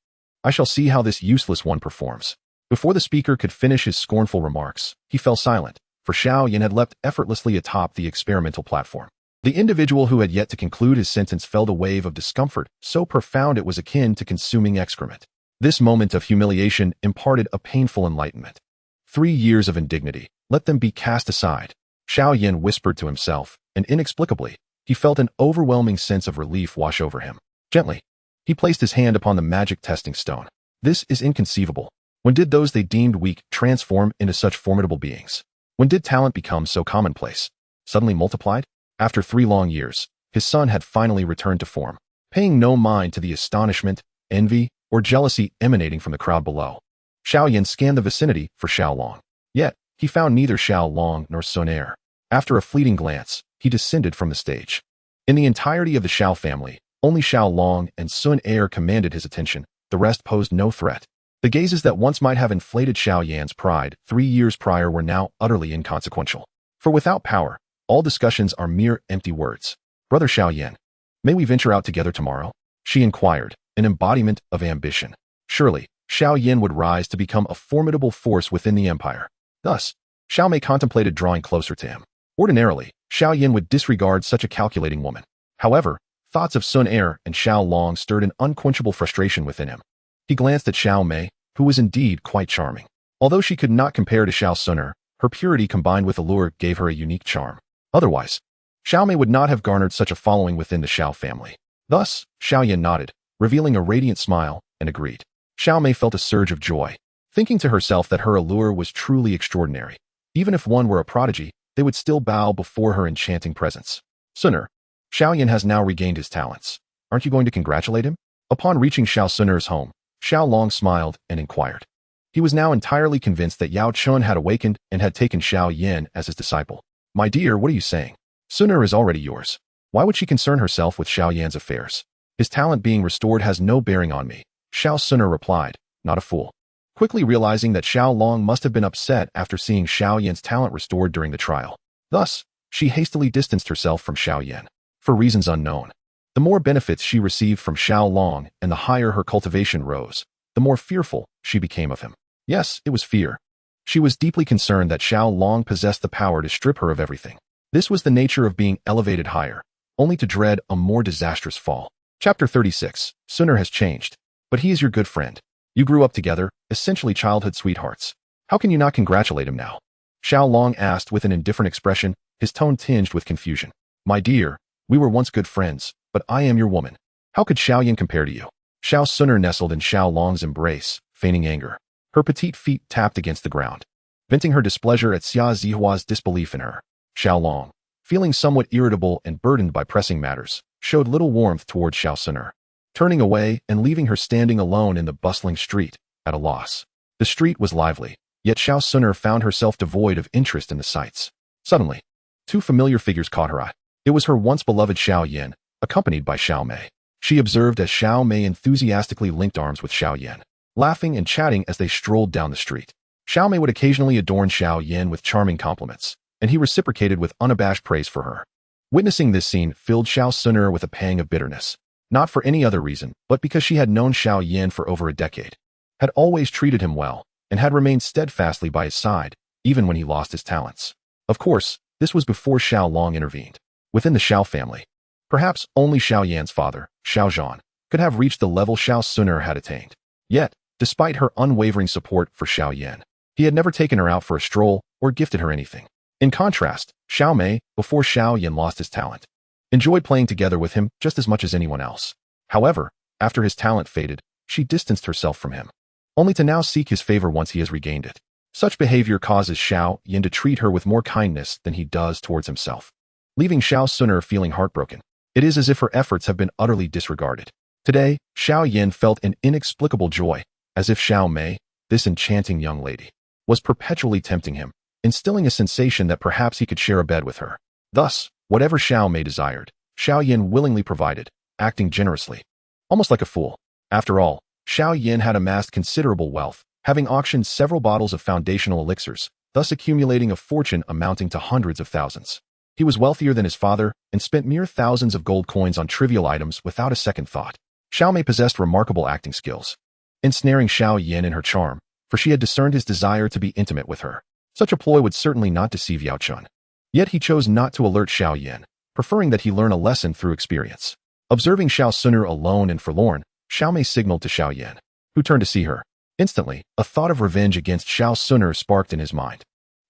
I shall see how this useless one performs." Before the speaker could finish his scornful remarks, he fell silent, for Xiao Yan had leapt effortlessly atop the experimental platform. The individual who had yet to conclude his sentence felt a wave of discomfort so profound it was akin to consuming excrement. This moment of humiliation imparted a painful enlightenment. 3 years of indignity, let them be cast aside. Xiao Yan whispered to himself, and inexplicably, he felt an overwhelming sense of relief wash over him. Gently, he placed his hand upon the magic testing stone. This is inconceivable. When did those they deemed weak transform into such formidable beings? When did talent become so commonplace? Suddenly multiplied? After 3 long years, his son had finally returned to form, paying no mind to the astonishment, envy, or jealousy emanating from the crowd below. Xiao Yan scanned the vicinity for Xiao Long. Yet, he found neither Xiao Long nor Sun Er. After a fleeting glance, he descended from the stage. In the entirety of the Xiao family, only Xiao Long and Sun Er commanded his attention, the rest posed no threat. The gazes that once might have inflated Xiao Yan's pride 3 years prior were now utterly inconsequential. For without power, all discussions are mere empty words. "Brother Xiao Yan, may we venture out together tomorrow?" she inquired, an embodiment of ambition. Surely, Xiao Yan would rise to become a formidable force within the empire. Thus, Xiao Mei contemplated drawing closer to him. Ordinarily, Xiao Yan would disregard such a calculating woman. However, thoughts of Sun Er and Xiao Long stirred an unquenchable frustration within him. He glanced at Xiao Mei, who was indeed quite charming. Although she could not compare to Xiao Sun Er, her purity combined with allure gave her a unique charm. Otherwise, Xiao Mei would not have garnered such a following within the Xiao family. Thus, Xiao Yan nodded, revealing a radiant smile, and agreed. Xiao Mei felt a surge of joy, thinking to herself that her allure was truly extraordinary. Even if one were a prodigy, they would still bow before her enchanting presence. Sun Er, Xiao Yan has now regained his talents. Aren't you going to congratulate him? Upon reaching Xiao Sun Er's home, Xiao Long smiled and inquired. He was now entirely convinced that Yao Chun had awakened and had taken Xiao Yan as his disciple. "My dear, what are you saying? Sun Er is already yours. Why would she concern herself with Xiao Yan's affairs? His talent being restored has no bearing on me," Xiao Sun Er replied, not a fool. Quickly realizing that Xiao Long must have been upset after seeing Xiao Yan's talent restored during the trial. Thus, she hastily distanced herself from Xiao Yan. For reasons unknown. The more benefits she received from Xiao Long and the higher her cultivation rose, the more fearful she became of him. Yes, it was fear. She was deeply concerned that Xiao Long possessed the power to strip her of everything. This was the nature of being elevated higher, only to dread a more disastrous fall. Chapter 36. Sun Er has changed, but he is your good friend. You grew up together, essentially childhood sweethearts. How can you not congratulate him now? Xiao Long asked with an indifferent expression, his tone tinged with confusion. "My dear, we were once good friends, but I am your woman. How could Xiao Yan compare to you?" Xiao Sun Er nestled in Xiao Long's embrace, feigning anger. Her petite feet tapped against the ground, venting her displeasure at Xia Zihua's disbelief in her. Xiao Long, feeling somewhat irritable and burdened by pressing matters, showed little warmth toward Xiao Sun Er, turning away and leaving her standing alone in the bustling street, at a loss. The street was lively, yet Xiao Sun Er found herself devoid of interest in the sights. Suddenly, 2 familiar figures caught her eye. It was her once beloved Xiao Yan, accompanied by Xiao Mei. She observed as Xiao Mei enthusiastically linked arms with Xiao Yan, laughing and chatting as they strolled down the street. Xiao Mei would occasionally adorn Xiao Yan with charming compliments, and he reciprocated with unabashed praise for her. Witnessing this scene filled Xiao Sun Er with a pang of bitterness, not for any other reason, but because she had known Xiao Yan for over a decade, had always treated him well, and had remained steadfastly by his side, even when he lost his talents. Of course, this was before Xiao Long intervened. Within the Xiao family, perhaps only Xiao Yan's father, Xiao Zhan, could have reached the level Xiao Sun Er had attained. Yet, despite her unwavering support for Xiao Yan. He had never taken her out for a stroll or gifted her anything. In contrast, Xiao Mei, before Xiao Yan lost his talent, enjoyed playing together with him just as much as anyone else. However, after his talent faded, she distanced herself from him, only to now seek his favor once he has regained it. Such behavior causes Xiao Yan to treat her with more kindness than he does towards himself, leaving Xiao Suner feeling heartbroken. It is as if her efforts have been utterly disregarded. Today, Xiao Yan felt an inexplicable joy, as if Xiao Mei, this enchanting young lady, was perpetually tempting him, instilling a sensation that perhaps he could share a bed with her. Thus, whatever Xiao Mei desired, Xiao Yan willingly provided, acting generously, almost like a fool. After all, Xiao Yan had amassed considerable wealth, having auctioned several bottles of foundational elixirs, thus accumulating a fortune amounting to hundreds of thousands. He was wealthier than his father and spent mere thousands of gold coins on trivial items without a second thought. Xiao Mei possessed remarkable acting skills, ensnaring Xiao Yan in her charm, for she had discerned his desire to be intimate with her. Such a ploy would certainly not deceive Yao Chun. Yet he chose not to alert Xiao Yan, preferring that he learn a lesson through experience. Observing Xiao Suner alone and forlorn, Xiao Mei signaled to Xiao Yan, who turned to see her. Instantly, a thought of revenge against Xiao Suner sparked in his mind.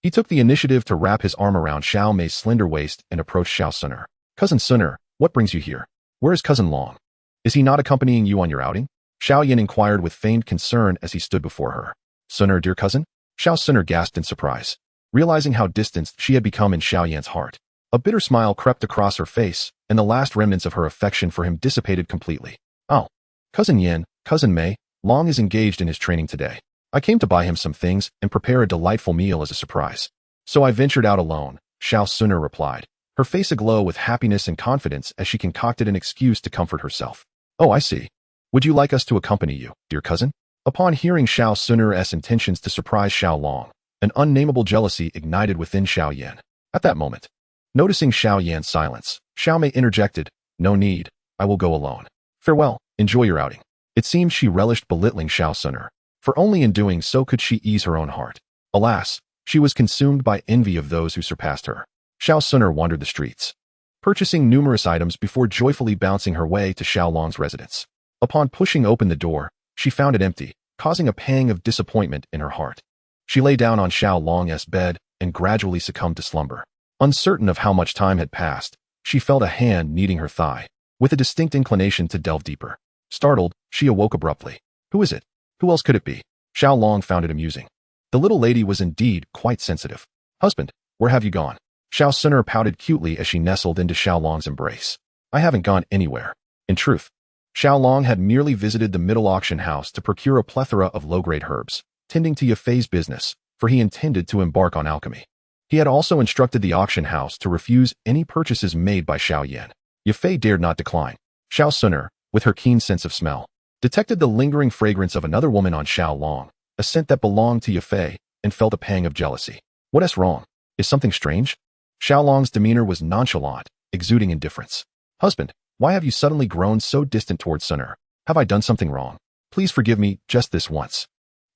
He took the initiative to wrap his arm around Xiao Mei's slender waist and approached Xiao Suner. "Cousin Suner, what brings you here? Where is Cousin Long? Is he not accompanying you on your outing?" Xiao Yan inquired with feigned concern as he stood before her. "Suner, dear cousin?" Xiao Suner gasped in surprise, realizing how distanced she had become in Xiao Yan's heart. A bitter smile crept across her face, and the last remnants of her affection for him dissipated completely. "Oh, Cousin Yan, Cousin Mei, Long is engaged in his training today. I came to buy him some things and prepare a delightful meal as a surprise. So I ventured out alone," Xiao Suner replied, her face aglow with happiness and confidence as she concocted an excuse to comfort herself. "Oh, I see. Would you like us to accompany you, dear cousin?" Upon hearing Xiao Suner's intentions to surprise Xiao Long, an unnameable jealousy ignited within Xiao Yan. At that moment, noticing Xiao Yan's silence, Xiao Mei interjected, "No need, I will go alone. Farewell, enjoy your outing." It seemed she relished belittling Xiao Suner, for only in doing so could she ease her own heart. Alas, she was consumed by envy of those who surpassed her. Xiao Suner wandered the streets, purchasing numerous items before joyfully bouncing her way to Xiao Long's residence. Upon pushing open the door, she found it empty, causing a pang of disappointment in her heart. She lay down on Xiao Long's bed and gradually succumbed to slumber. Uncertain of how much time had passed, she felt a hand kneading her thigh, with a distinct inclination to delve deeper. Startled, she awoke abruptly. Who is it? Who else could it be? Xiao Long found it amusing. The little lady was indeed quite sensitive. "Husband, where have you gone?" Xiao Suner pouted cutely as she nestled into Xiao Long's embrace. "I haven't gone anywhere." In truth, Xiao Long had merely visited the middle auction house to procure a plethora of low-grade herbs, tending to Yafei's business, for he intended to embark on alchemy. He had also instructed the auction house to refuse any purchases made by Xiao Yan. Yafei dared not decline. Xiao Suner, with her keen sense of smell, detected the lingering fragrance of another woman on Xiao Long, a scent that belonged to Yafei, and felt a pang of jealousy. What is wrong? Is something strange? Xiao Long's demeanor was nonchalant, exuding indifference. "Husband, why have you suddenly grown so distant towards Suner? Have I done something wrong? Please forgive me just this once.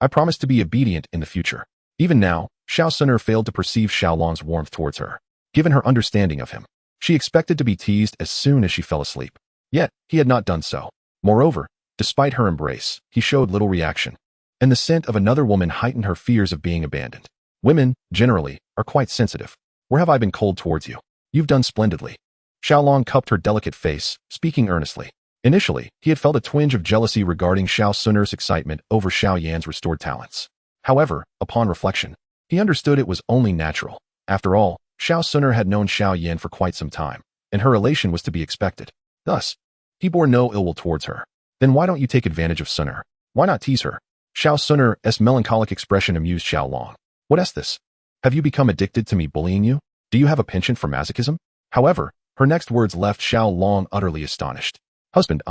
I promise to be obedient in the future." Even now, Xiao Suner failed to perceive Xiao Long's warmth towards her. Given her understanding of him, she expected to be teased as soon as she fell asleep. Yet, he had not done so. Moreover, despite her embrace, he showed little reaction, and the scent of another woman heightened her fears of being abandoned. Women, generally, are quite sensitive. "Where have I been cold towards you? You've done splendidly." Xiao Long cupped her delicate face, speaking earnestly. Initially, he had felt a twinge of jealousy regarding Xiao Suner's excitement over Xiao Yan's restored talents. However, upon reflection, he understood it was only natural. After all, Xiao Suner had known Xiao Yan for quite some time, and her relation was to be expected. Thus, he bore no ill will towards her. "Then why don't you take advantage of Suner? Why not tease her?" Xiao Suner's melancholic expression amused Xiao Long. "What is this? Have you become addicted to me bullying you? Do you have a penchant for masochism?" However, her next words left Xiao Long utterly astonished. "Husband,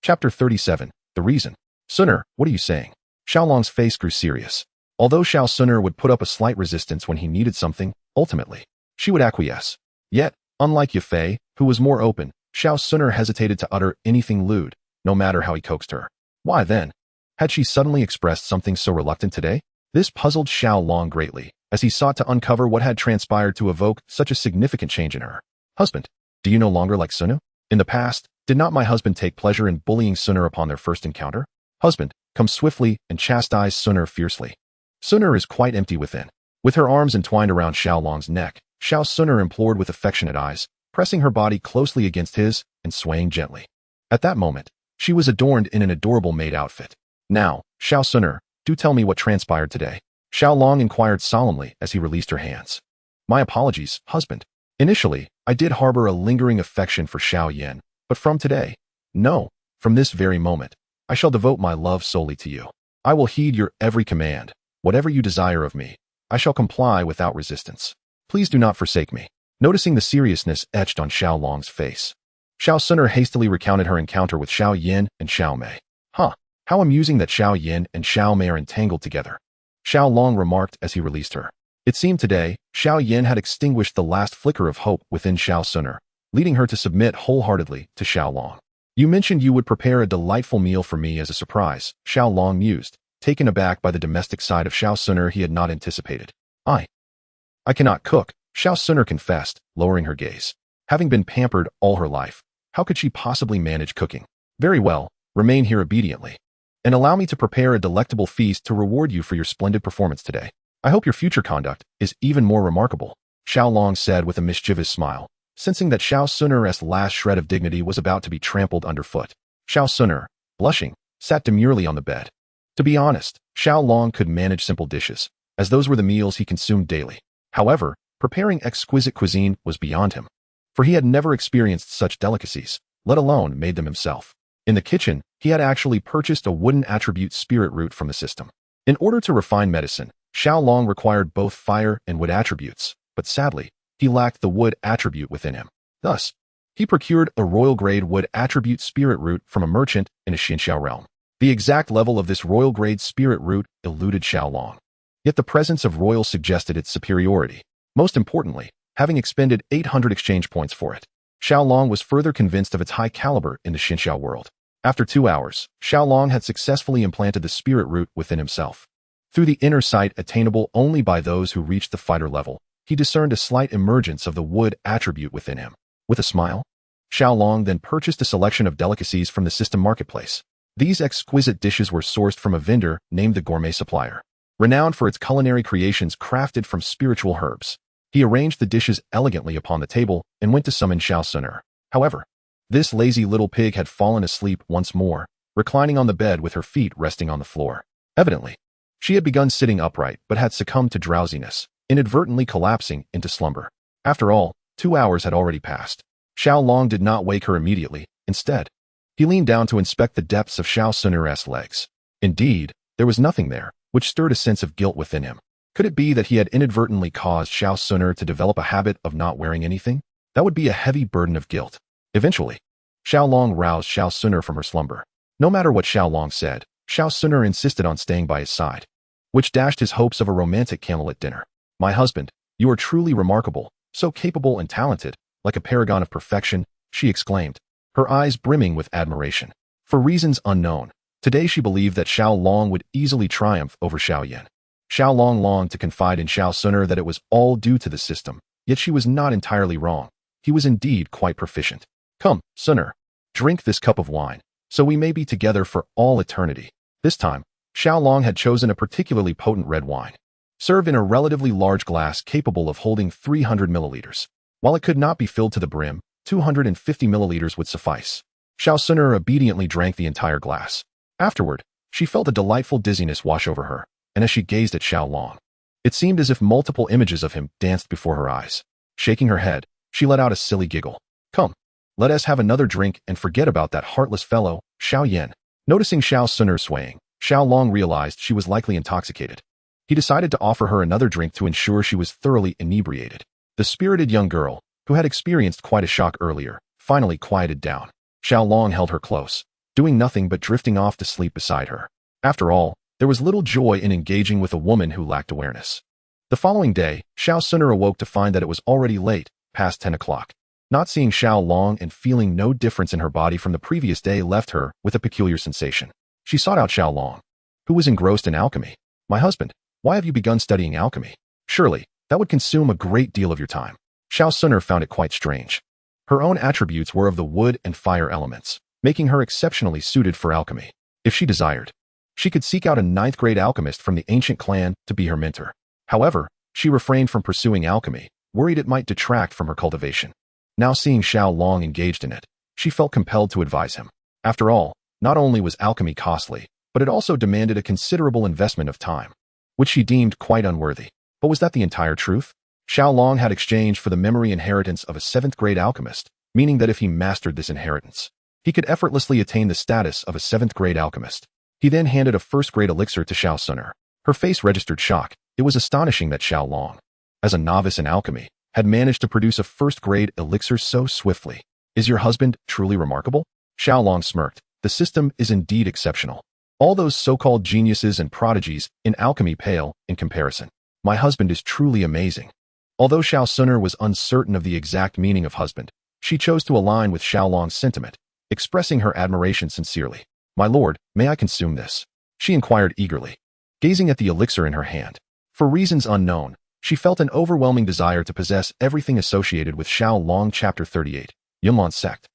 Chapter 37, The Reason. Suner, what are you saying?" Xiao Long's face grew serious. Although Xiao Suner would put up a slight resistance when he needed something, ultimately, she would acquiesce. Yet, unlike Yafei, who was more open, Xiao Suner hesitated to utter anything lewd, no matter how he coaxed her. Why then? Had she suddenly expressed something so reluctant today? This puzzled Xiao Long greatly, as he sought to uncover what had transpired to evoke such a significant change in her. "Husband, do you no longer like Suner? In the past, did not my husband take pleasure in bullying Suner upon their first encounter? Husband, come swiftly and chastise Suner fiercely. Suner is quite empty within. With her arms entwined around Xiaolong's neck, Xiao Suner implored with affectionate eyes, pressing her body closely against his and swaying gently. At that moment, she was adorned in an adorable maid outfit. Now, Xiao Suner, do tell me what transpired today. Xiaolong inquired solemnly as he released her hands. My apologies, husband. Initially, I did harbor a lingering affection for Xiao Yan, but from today, no, from this very moment, I shall devote my love solely to you. I will heed your every command. Whatever you desire of me, I shall comply without resistance. Please do not forsake me. Noticing the seriousness etched on Xiaolong's face, Xiao Suner hastily recounted her encounter with Xiao Yin and Xiao Mei. Huh, how amusing that Xiao Yin and Xiao Mei are entangled together, Xiao Long remarked as he released her. It seemed today, Xiao Yin had extinguished the last flicker of hope within Xiao Suner, leading her to submit wholeheartedly to Xiao Long. You mentioned you would prepare a delightful meal for me as a surprise, Xiao Long mused, taken aback by the domestic side of Xiao Suner he had not anticipated. I cannot cook, Xiao Suner confessed, lowering her gaze. Having been pampered all her life, how could she possibly manage cooking? Very well, remain here obediently. And allow me to prepare a delectable feast to reward you for your splendid performance today. I hope your future conduct is even more remarkable, Xiao Long said with a mischievous smile, sensing that Xiao Suner's last shred of dignity was about to be trampled underfoot. Xiao Suner, blushing, sat demurely on the bed. To be honest, Xiao Long could manage simple dishes, as those were the meals he consumed daily. However, preparing exquisite cuisine was beyond him, for he had never experienced such delicacies, let alone made them himself. In the kitchen, he had actually purchased a wooden attribute spirit root from the system. In order to refine medicine, Xiao Long required both fire and wood attributes, but sadly, he lacked the wood attribute within him. Thus, he procured a royal-grade wood attribute spirit root from a merchant in a Xinxiao realm. The exact level of this royal-grade spirit root eluded Xiao Long. Yet the presence of royal suggested its superiority. Most importantly, having expended 800 exchange points for it, Xiao Long was further convinced of its high caliber in the Xinxiao world. After 2 hours, Xiao Long had successfully implanted the spirit root within himself. Through the inner sight attainable only by those who reached the fighter level, he discerned a slight emergence of the wood attribute within him. With a smile, Xiao Long then purchased a selection of delicacies from the system marketplace. These exquisite dishes were sourced from a vendor named the Gourmet Supplier, renowned for its culinary creations crafted from spiritual herbs. He arranged the dishes elegantly upon the table and went to summon Xiao Suner. However, this lazy little pig had fallen asleep once more, reclining on the bed with her feet resting on the floor. Evidently, she had begun sitting upright but had succumbed to drowsiness, inadvertently collapsing into slumber. After all, 2 hours had already passed. Xiao Long did not wake her immediately. Instead, he leaned down to inspect the depths of Xiao Suner's legs. Indeed, there was nothing there, which stirred a sense of guilt within him. Could it be that he had inadvertently caused Xiao Suner to develop a habit of not wearing anything? That would be a heavy burden of guilt. Eventually, Xiao Long roused Xiao Suner from her slumber. No matter what Xiao Long said, Xiao Suner insisted on staying by his side, which dashed his hopes of a romantic candlelit dinner. My husband, you are truly remarkable, so capable and talented, like a paragon of perfection, she exclaimed, her eyes brimming with admiration. For reasons unknown, today she believed that Xiao Long would easily triumph over Xiao Yan. Xiao Long longed to confide in Xiao Suner that it was all due to the system, yet she was not entirely wrong. He was indeed quite proficient. Come, Suner, drink this cup of wine, so we may be together for all eternity. This time, Xiao Long had chosen a particularly potent red wine, served in a relatively large glass capable of holding 300 milliliters. While it could not be filled to the brim, 250 milliliters would suffice. Xiao Suner obediently drank the entire glass. Afterward, she felt a delightful dizziness wash over her, and as she gazed at Xiao Long, it seemed as if multiple images of him danced before her eyes. Shaking her head, she let out a silly giggle. Come, let us have another drink and forget about that heartless fellow, Xiao Yan. Noticing Xiao Suner swaying, Xiao Long realized she was likely intoxicated. He decided to offer her another drink to ensure she was thoroughly inebriated. The spirited young girl, who had experienced quite a shock earlier, finally quieted down. Xiao Long held her close, doing nothing but drifting off to sleep beside her. After all, there was little joy in engaging with a woman who lacked awareness. The following day, Xiao Suner awoke to find that it was already late, past 10 o'clock. Not seeing Xiao Long and feeling no difference in her body from the previous day left her with a peculiar sensation. She sought out Xiao Long, who was engrossed in alchemy. My husband, why have you begun studying alchemy? Surely, that would consume a great deal of your time. Xiao Suner found it quite strange. Her own attributes were of the wood and fire elements, making her exceptionally suited for alchemy. If she desired, she could seek out a ninth-grade alchemist from the ancient clan to be her mentor. However, she refrained from pursuing alchemy, worried it might detract from her cultivation. Now seeing Xiao Long engaged in it, she felt compelled to advise him. After all, not only was alchemy costly, but it also demanded a considerable investment of time, which she deemed quite unworthy. But was that the entire truth? Xiao Long had exchanged for the memory inheritance of a seventh-grade alchemist, meaning that if he mastered this inheritance, he could effortlessly attain the status of a seventh-grade alchemist. He then handed a first-grade elixir to Xiao Suner. Her face registered shock. It was astonishing that Xiao Long, as a novice in alchemy, had managed to produce a first-grade elixir so swiftly. Is your husband truly remarkable? Xiao Long smirked. The system is indeed exceptional. All those so-called geniuses and prodigies in alchemy pale in comparison. My husband is truly amazing. Although Xiao Suner was uncertain of the exact meaning of husband, she chose to align with Xiao Long's sentiment, expressing her admiration sincerely. My lord, may I consume this? She inquired eagerly, gazing at the elixir in her hand. For reasons unknown, she felt an overwhelming desire to possess everything associated with Xiao Long. Chapter 38. Yunlan Sect.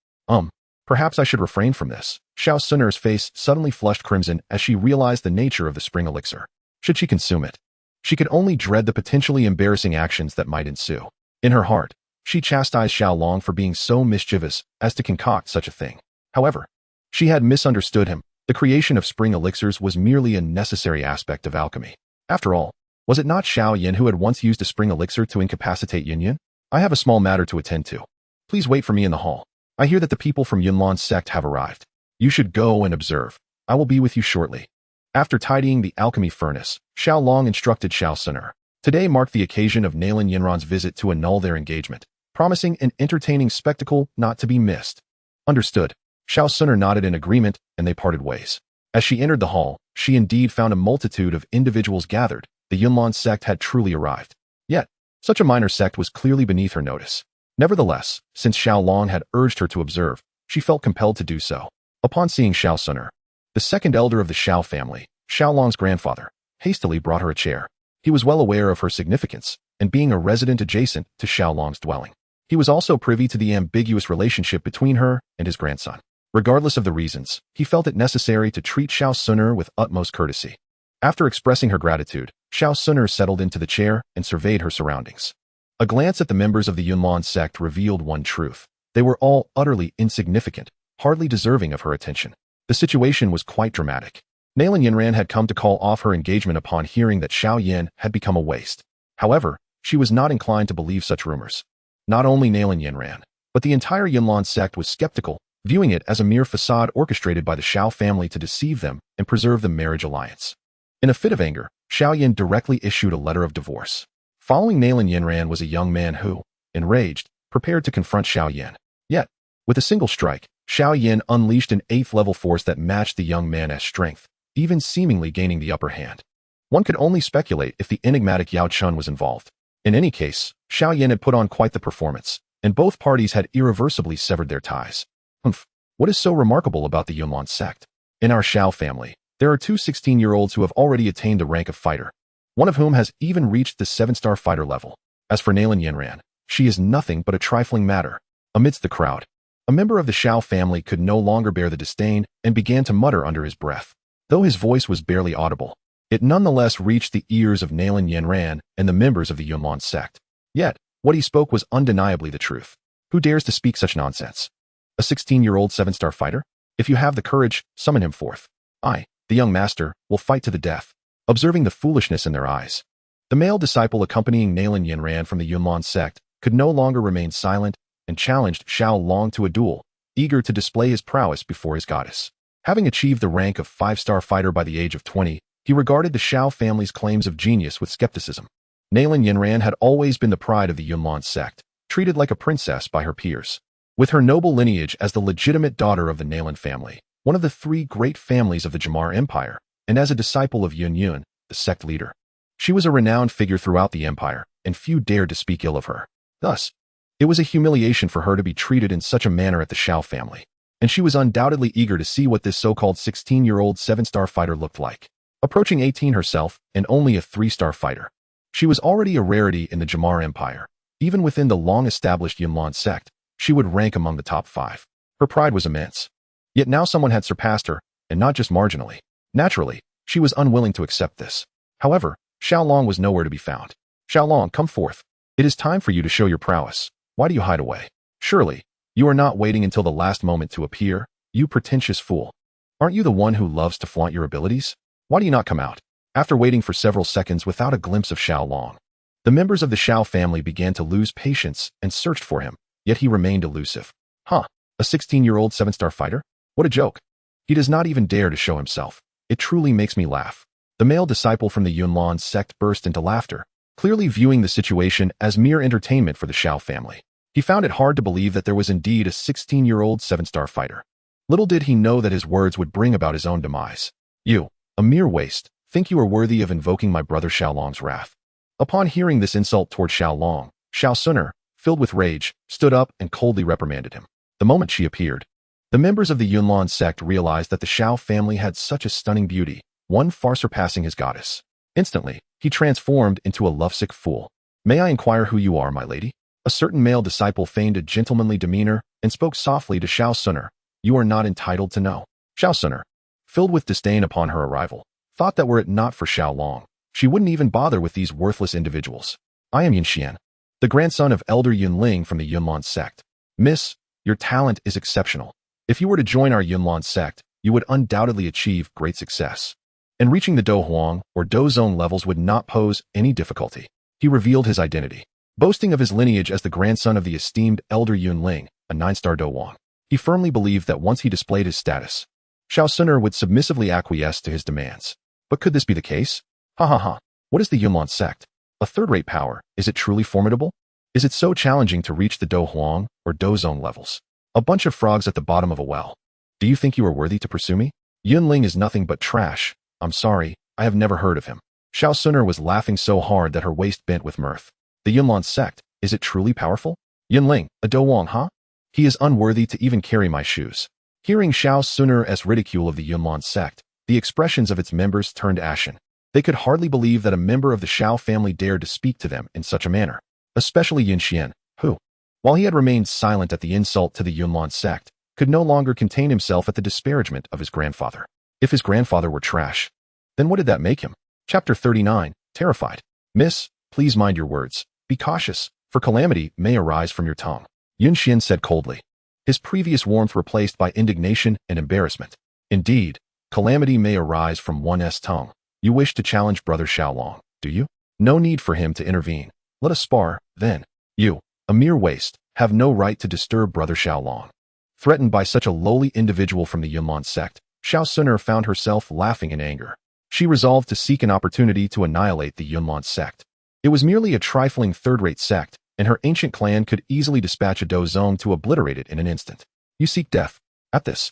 Perhaps I should refrain from this. Xiao Suner's face suddenly flushed crimson as she realized the nature of the spring elixir. Should she consume it? She could only dread the potentially embarrassing actions that might ensue. In her heart, she chastised Xiao Long for being so mischievous as to concoct such a thing. However, she had misunderstood him. The creation of spring elixirs was merely a necessary aspect of alchemy. After all, was it not Xiao Yin who had once used a spring elixir to incapacitate Yin Yin? I have a small matter to attend to. Please wait for me in the hall. I hear that the people from Yunlan Sect have arrived. You should go and observe. I will be with you shortly. After tidying the alchemy furnace, Xiao Long instructed Xiao Suner. Today marked the occasion of Nalan Yinran's visit to annul their engagement, promising an entertaining spectacle not to be missed. Understood. Xiao Suner nodded in agreement, and they parted ways. As she entered the hall, she indeed found a multitude of individuals gathered. The Yunlan Sect had truly arrived. Yet, such a minor sect was clearly beneath her notice. Nevertheless, since Xiao Long had urged her to observe, she felt compelled to do so. Upon seeing Xiao Suner, the second elder of the Xiao family, Xiao Long's grandfather, hastily brought her a chair. He was well aware of her significance, and being a resident adjacent to Xiao Long's dwelling, he was also privy to the ambiguous relationship between her and his grandson. Regardless of the reasons, he felt it necessary to treat Xiao Suner with utmost courtesy. After expressing her gratitude, Xiao Suner settled into the chair and surveyed her surroundings. A glance at the members of the Yunlan sect revealed one truth. They were all utterly insignificant, hardly deserving of her attention. The situation was quite dramatic. Nalan Yinran had come to call off her engagement upon hearing that Xiao Yin had become a waste. However, she was not inclined to believe such rumors. Not only Nalan Yinran, but the entire Yunlan sect was skeptical, viewing it as a mere facade orchestrated by the Xiao family to deceive them and preserve the marriage alliance. In a fit of anger, Xiao Yin directly issued a letter of divorce. Following Nalan Yinran was a young man who, enraged, prepared to confront Xiao Yin. Yet, with a single strike, Xiao Yin unleashed an 8th-level force that matched the young man's strength, even seemingly gaining the upper hand. One could only speculate if the enigmatic Yao Chun was involved. In any case, Xiao Yin had put on quite the performance, and both parties had irreversibly severed their ties. What is so remarkable about the Yunlan sect? In our Xiao family, there are two 16-year-olds who have already attained the rank of fighter, one of whom has even reached the 7-star fighter level. As for Nalan Yinran, she is nothing but a trifling matter. Amidst the crowd, a member of the Xiao family could no longer bear the disdain and began to mutter under his breath. Though his voice was barely audible, it nonetheless reached the ears of Nalan Yinran and the members of the Yunlan sect. Yet, what he spoke was undeniably the truth. Who dares to speak such nonsense? A 16-year-old 7-star fighter? If you have the courage, summon him forth. I, the young master, will fight to the death. Observing the foolishness in their eyes, the male disciple accompanying Nalan Yinran from the Yunlan sect could no longer remain silent and challenged Xiao Long to a duel, eager to display his prowess before his goddess. Having achieved the rank of 5-star fighter by the age of 20, he regarded the Xiao family's claims of genius with skepticism. Nalan Yinran had always been the pride of the Yunlan sect, treated like a princess by her peers. With her noble lineage as the legitimate daughter of the Nalan family, one of the 3 great families of the Jamar Empire, and as a disciple of Yun Yun, the sect leader, she was a renowned figure throughout the empire, and few dared to speak ill of her. Thus, it was a humiliation for her to be treated in such a manner at the Xiao family, and she was undoubtedly eager to see what this so-called 16-year-old 7-star fighter looked like. Approaching 18 herself, and only a 3-star fighter, she was already a rarity in the Jamar Empire. Even within the long-established Yunlan sect, she would rank among the top 5. Her pride was immense. Yet now someone had surpassed her, and not just marginally. Naturally, she was unwilling to accept this. However, Xiaolong was nowhere to be found. Xiaolong, come forth. It is time for you to show your prowess. Why do you hide away? Surely, you are not waiting until the last moment to appear, you pretentious fool. Aren't you the one who loves to flaunt your abilities? Why do you not come out? After waiting for several seconds without a glimpse of Xiaolong, the members of the Xiao family began to lose patience and searched for him, yet he remained elusive. Huh, a 16-year-old 7-star fighter? What a joke. He does not even dare to show himself. It truly makes me laugh. The male disciple from the Yunlan sect burst into laughter, clearly viewing the situation as mere entertainment for the Xiao family. He found it hard to believe that there was indeed a 16-year-old 7-star fighter. Little did he know that his words would bring about his own demise. You, a mere waste, think you are worthy of invoking my brother Xiaolong's wrath. Upon hearing this insult toward Xiaolong, Xiao Suner, filled with rage, stood up and coldly reprimanded him. The moment she appeared, the members of the Yunlan sect realized that the Xiao family had such a stunning beauty, one far surpassing his goddess. Instantly, he transformed into a lovesick fool. May I inquire who you are, my lady? A certain male disciple feigned a gentlemanly demeanor and spoke softly to Xiao Suner. You are not entitled to know. Xiao Suner, filled with disdain upon her arrival, thought that were it not for Xiaolong, she wouldn't even bother with these worthless individuals. I am Yunxian, the grandson of Elder Yunling from the Yunlan sect. Miss, your talent is exceptional. If you were to join our Yunlan sect, you would undoubtedly achieve great success. And reaching the Do Huang or Do Zone levels would not pose any difficulty. He revealed his identity, boasting of his lineage as the grandson of the esteemed Elder Yunling, a 9-star Do Huang. He firmly believed that once he displayed his status, Xiao Suner would submissively acquiesce to his demands. But could this be the case? Ha ha ha. What is the Yunlan sect? A third-rate power. Is it truly formidable? Is it so challenging to reach the Do Huang or Do Zone levels? A bunch of frogs at the bottom of a well. Do you think you are worthy to pursue me? Yunling is nothing but trash. I'm sorry, I have never heard of him. Xiao Suner was laughing so hard that her waist bent with mirth. The Yunlan sect, is it truly powerful? Yunling, a Do Huang, huh? He is unworthy to even carry my shoes. Hearing Xiao Suner's ridicule of the Yunlan sect, the expressions of its members turned ashen. They could hardly believe that a member of the Xiao family dared to speak to them in such a manner, especially Yunxian, who, while he had remained silent at the insult to the Yunlan sect, could no longer contain himself at the disparagement of his grandfather. If his grandfather were trash, then what did that make him? Chapter 39, Terrified. Miss, please mind your words. Be cautious, for calamity may arise from your tongue. Yunxian said coldly, his previous warmth replaced by indignation and embarrassment. Indeed, calamity may arise from one's tongue. You wish to challenge Brother Xiaolong, do you? No need for him to intervene. Let us spar, then. You, a mere waste, have no right to disturb Brother Xiaolong. Threatened by such a lowly individual from the Yunlan sect, Xiao Suner found herself laughing in anger. She resolved to seek an opportunity to annihilate the Yunlan sect. It was merely a trifling third-rate sect, and her ancient clan could easily dispatch a Do Zone to obliterate it in an instant. You seek death. At this,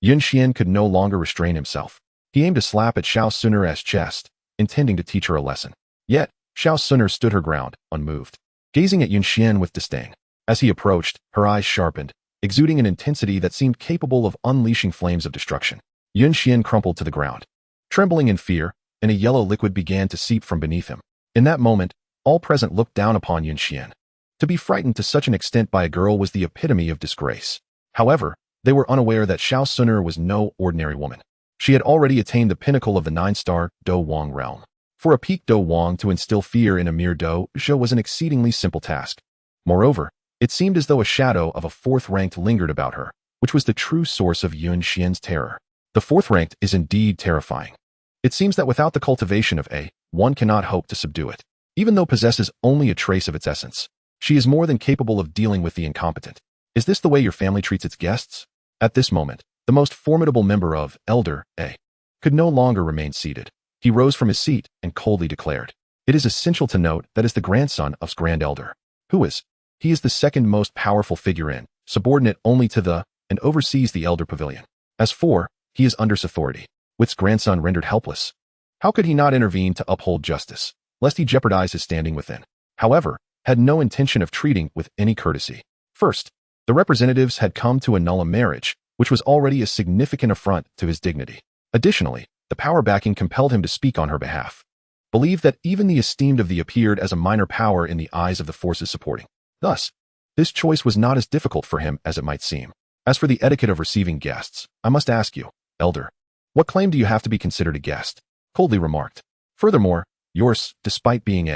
Yunxian could no longer restrain himself. He aimed a slap at Xiao Suner's chest, intending to teach her a lesson. Yet, Xiao Suner stood her ground, unmoved, gazing at Yunxian with disdain. As he approached, her eyes sharpened, exuding an intensity that seemed capable of unleashing flames of destruction. Yunxian crumpled to the ground, trembling in fear, and a yellow liquid began to seep from beneath him. In that moment, all present looked down upon Yunxian. To be frightened to such an extent by a girl was the epitome of disgrace. However, they were unaware that Xiao Suner was no ordinary woman. She had already attained the pinnacle of the 9-star Do Huang realm. For a peak Do Huang to instill fear in a mere Do Zhou was an exceedingly simple task. Moreover, it seemed as though a shadow of a fourth-ranked lingered about her, which was the true source of Yunxian's terror. The fourth-ranked is indeed terrifying. It seems that without the cultivation of A, one cannot hope to subdue it. Even though possesses only a trace of its essence, she is more than capable of dealing with the incompetent. Is this the way your family treats its guests? At this moment, the most formidable member of Elder A could no longer remain seated. He rose from his seat and coldly declared, it is essential to note that is the grandson of Grand Elder. Who is? He is the second most powerful figure in, subordinate only to the, and oversees the Elder Pavilion. As for, he is under authority, with his grandson rendered helpless. How could he not intervene to uphold justice, lest he jeopardize his standing within? However, had no intention of treating with any courtesy. First, the representatives had come to annul a marriage, which was already a significant affront to his dignity. Additionally, the power backing compelled him to speak on her behalf. Believed that even the esteemed of the appeared as a minor power in the eyes of the forces supporting. Thus, this choice was not as difficult for him as it might seem. As for the etiquette of receiving guests, I must ask you, Elder, What claim do you have to be considered a guest? Coldly remarked. Furthermore, yours, despite being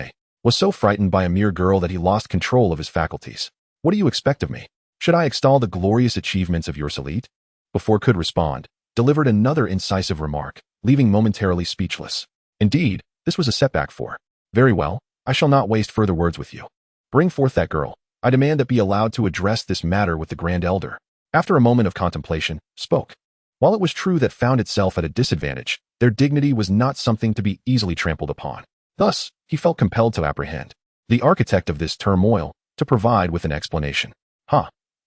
was so frightened by a mere girl that he lost control of his faculties. What do you expect of me? Should I extol the glorious achievements of your elite? Before could respond, delivered another incisive remark, leaving momentarily speechless. Indeed, this was a setback for. Very well, I shall not waste further words with you. Bring forth that girl. I demand that be allowed to address this matter with the Grand Elder. After a moment of contemplation, spoke. While it was true that found itself at a disadvantage, their dignity was not something to be easily trampled upon. Thus, he felt compelled to apprehend the architect of this turmoil to provide with an explanation.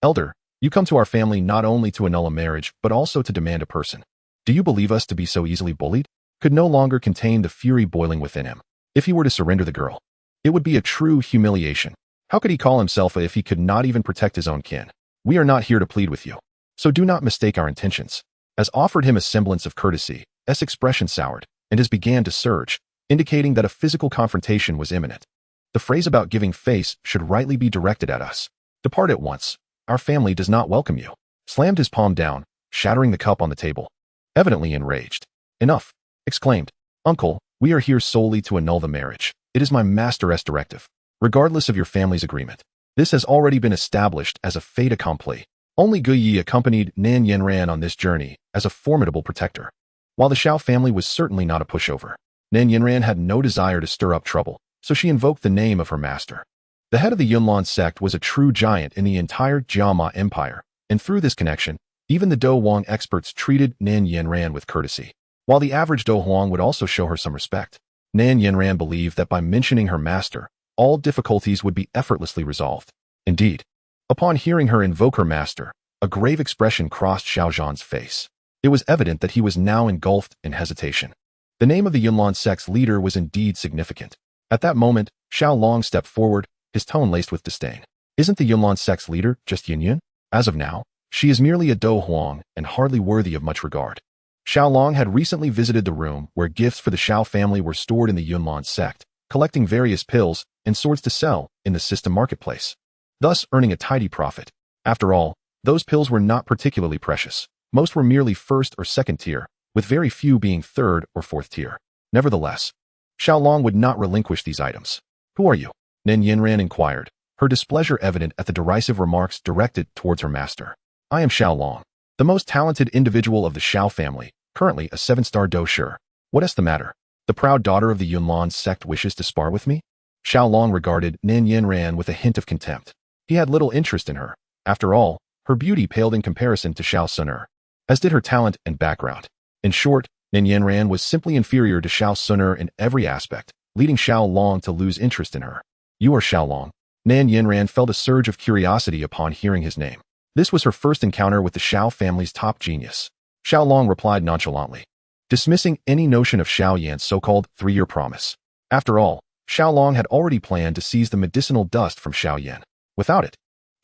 Elder, you come to our family not only to annul a marriage, but also to demand a person. Do you believe us to be so easily bullied? Could no longer contain the fury boiling within him. If he were to surrender the girl, it would be a true humiliation. How could he call himself if he could not even protect his own kin? We are not here to plead with you, so do not mistake our intentions. As offered him a semblance of courtesy, S expression soured, and his began to surge, indicating that a physical confrontation was imminent. The phrase about giving face should rightly be directed at us. Depart at once. Our family does not welcome you. Slammed his palm down, shattering the cup on the table. Evidently enraged. Enough, exclaimed. Uncle, we are here solely to annul the marriage. It is my master's directive. Regardless of your family's agreement. This has already been established as a fait accompli. Only Guyi accompanied Nan Yanran on this journey as a formidable protector. While the Xiao family was certainly not a pushover, Nan Yanran had no desire to stir up trouble, so she invoked the name of her master. The head of the Yunlan sect was a true giant in the entire Jiama Empire, and through this connection, even the Do Huang experts treated Nan Yanran with courtesy. While the average Do Huang would also show her some respect, Nan Yanran believed that by mentioning her master, all difficulties would be effortlessly resolved. Indeed, upon hearing her invoke her master, a grave expression crossed Xiao Zhan's face. It was evident that he was now engulfed in hesitation. The name of the Yunlan sect's leader was indeed significant. At that moment, Xiao Long stepped forward, his tone laced with disdain. Isn't the Yunlan sect's leader just Yin Yun? As of now, she is merely a Do Huang and hardly worthy of much regard. Xiao Long had recently visited the room where gifts for the Xiao family were stored in the Yunlan sect, collecting various pills and swords to sell in the system marketplace, thus earning a tidy profit. After all, those pills were not particularly precious. Most were merely first or second tier, with very few being third or fourth tier. Nevertheless, Xiao Long would not relinquish these items. Who are you? Nan Yanran inquired, her displeasure evident at the derisive remarks directed towards her master. I am Xiao Long, the most talented individual of the Xiao family, currently a 7-star Do Shi. What is the matter? The proud daughter of the Yunlan sect wishes to spar with me? Xiao Long regarded Nan Yanran with a hint of contempt. He had little interest in her. After all, her beauty paled in comparison to Xiao Sun'er, as did her talent and background. In short, Nan Yanran was simply inferior to Xiao Sun'er in every aspect, leading Xiao Long to lose interest in her. You are Xiao Long. Nan Yanran felt a surge of curiosity upon hearing his name. This was her first encounter with the Xiao family's top genius. Xiao Long replied nonchalantly, dismissing any notion of Xiao Yan's so-called 3-year promise. After all, Xiao Long had already planned to seize the medicinal dust from Xiao Yan. Without it,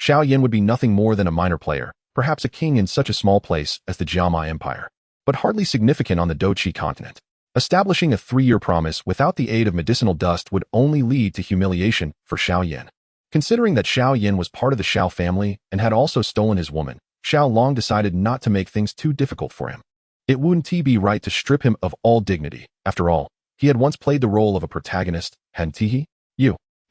Xiao Yan would be nothing more than a minor player, perhaps a king in such a small place as the Jiama Empire, but hardly significant on the Doqi continent. Establishing a 3-year promise without the aid of medicinal dust would only lead to humiliation for Xiao Yan. Considering that Xiao Yan was part of the Xiao family and had also stolen his woman, Xiao Long decided not to make things too difficult for him. It wouldn't be right to strip him of all dignity. After all, he had once played the role of a protagonist, hadn't he?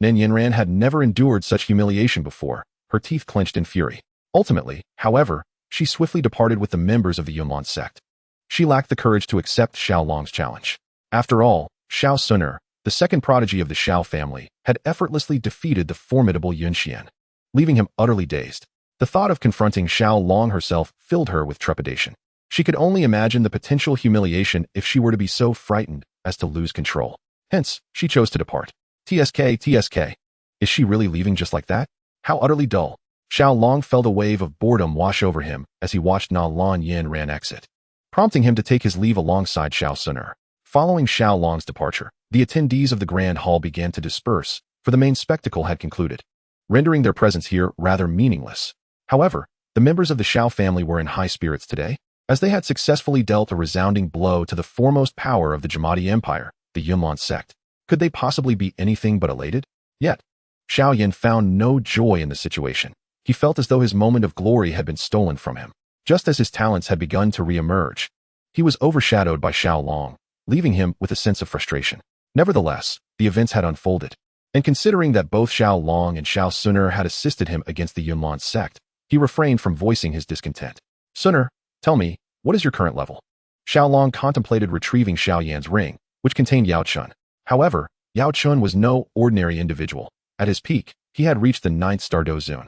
Nan Yanran had never endured such humiliation before, her teeth clenched in fury. Ultimately, however, she swiftly departed with the members of the Yunlan sect. She lacked the courage to accept Xiao Long's challenge. After all, Xiao Sun'er, the second prodigy of the Xiao family, had effortlessly defeated the formidable Yun Xian, leaving him utterly dazed. The thought of confronting Xiao Long herself filled her with trepidation. She could only imagine the potential humiliation if she were to be so frightened as to lose control. Hence, she chose to depart. TSK. Is she really leaving just like that? How utterly dull. Xiao Long felt a wave of boredom wash over him as he watched Na Lan Yanran exit, prompting him to take his leave alongside Xiao Sun'er. Following Xiao Long's departure, the attendees of the Grand Hall began to disperse, for the main spectacle had concluded, rendering their presence here rather meaningless. However, the members of the Xiao family were in high spirits today, as they had successfully dealt a resounding blow to the foremost power of the Jamadi Empire, the Yunlan sect. Could they possibly be anything but elated? Yet, Xiao Yan found no joy in the situation. He felt as though his moment of glory had been stolen from him, just as his talents had begun to re-emerge. he was overshadowed by Xiao Long, leaving him with a sense of frustration. Nevertheless, the events had unfolded, and considering that both Xiao Long and Xiao Suner had assisted him against the Yunlan sect, he refrained from voicing his discontent. Suner, tell me, what is your current level? Xiao Long contemplated retrieving Xiao Yan's ring, which contained Yao Chun. However, Yao Chun was no ordinary individual. At his peak, he had reached the 9th star Dozun,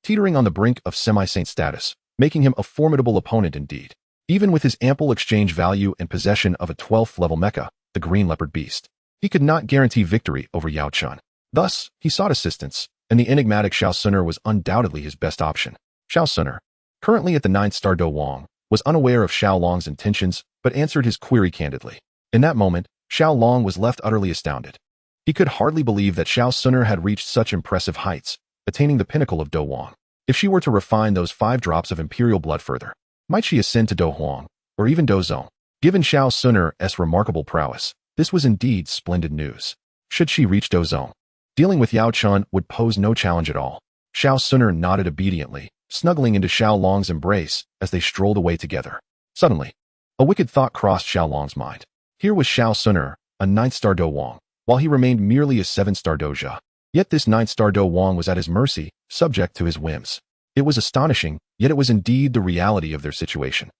teetering on the brink of semi-saint status, making him a formidable opponent indeed. Even with his ample exchange value and possession of a 12th level mecha, the Green Leopard Beast, he could not guarantee victory over Yao Chun. Thus, he sought assistance, and the enigmatic Xiao Suner was undoubtedly his best option. Xiao Suner, currently at the 9th star Do Wang, was unaware of Xiao Long's intentions, but answered his query candidly. In that moment, Xiao Long was left utterly astounded. He could hardly believe that Xiao Suner had reached such impressive heights, attaining the pinnacle of Do Wang. If she were to refine those 5 drops of imperial blood further, might she ascend to Do Huang, or even Do Zong? Given Xiao Suner's remarkable prowess, this was indeed splendid news. Should she reach Do Zong, dealing with Yao Chun would pose no challenge at all. Xiao Suner nodded obediently, snuggling into Xiao Long's embrace as they strolled away together. Suddenly, a wicked thought crossed Xiao Long's mind. Here was Xiao Suner, a 9th star Do Wang, while he remained merely a 7th star Do Jia. Yet this 9th star Do Wang was at his mercy, subject to his whims. It was astonishing, yet it was indeed the reality of their situation.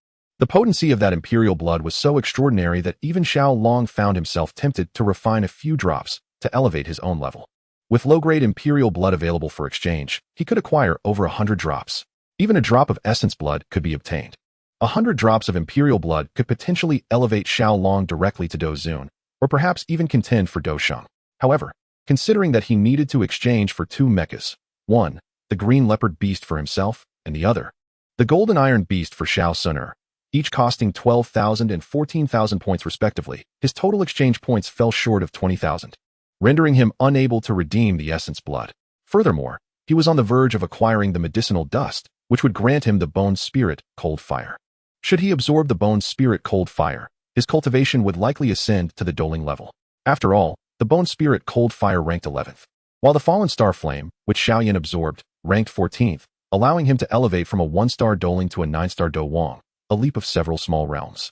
The potency of that imperial blood was so extraordinary that even Xiao Long found himself tempted to refine a few drops to elevate his own level. With low-grade imperial blood available for exchange, he could acquire over 100 drops. Even a drop of essence blood could be obtained. 100 drops of imperial blood could potentially elevate Xiao Long directly to Do Zun, or perhaps even contend for Do Sheng. However, considering that he needed to exchange for 2 mechas, one, the Green Leopard Beast for himself, and the other, the Golden Iron Beast for Xiao Suner, each costing 12,000 and 14,000 points respectively, his total exchange points fell short of 20,000, rendering him unable to redeem the essence blood. Furthermore, he was on the verge of acquiring the medicinal dust, which would grant him the Bone Spirit Cold Fire. Should he absorb the Bone Spirit Cold Fire, his cultivation would likely ascend to the doling level. After all, the Bone Spirit Cold Fire ranked 11th, while the Fallen Star Flame, which Xiao Yan absorbed, ranked 14th, allowing him to elevate from a 1-star doling to a 9-star Do Wang, a leap of several small realms.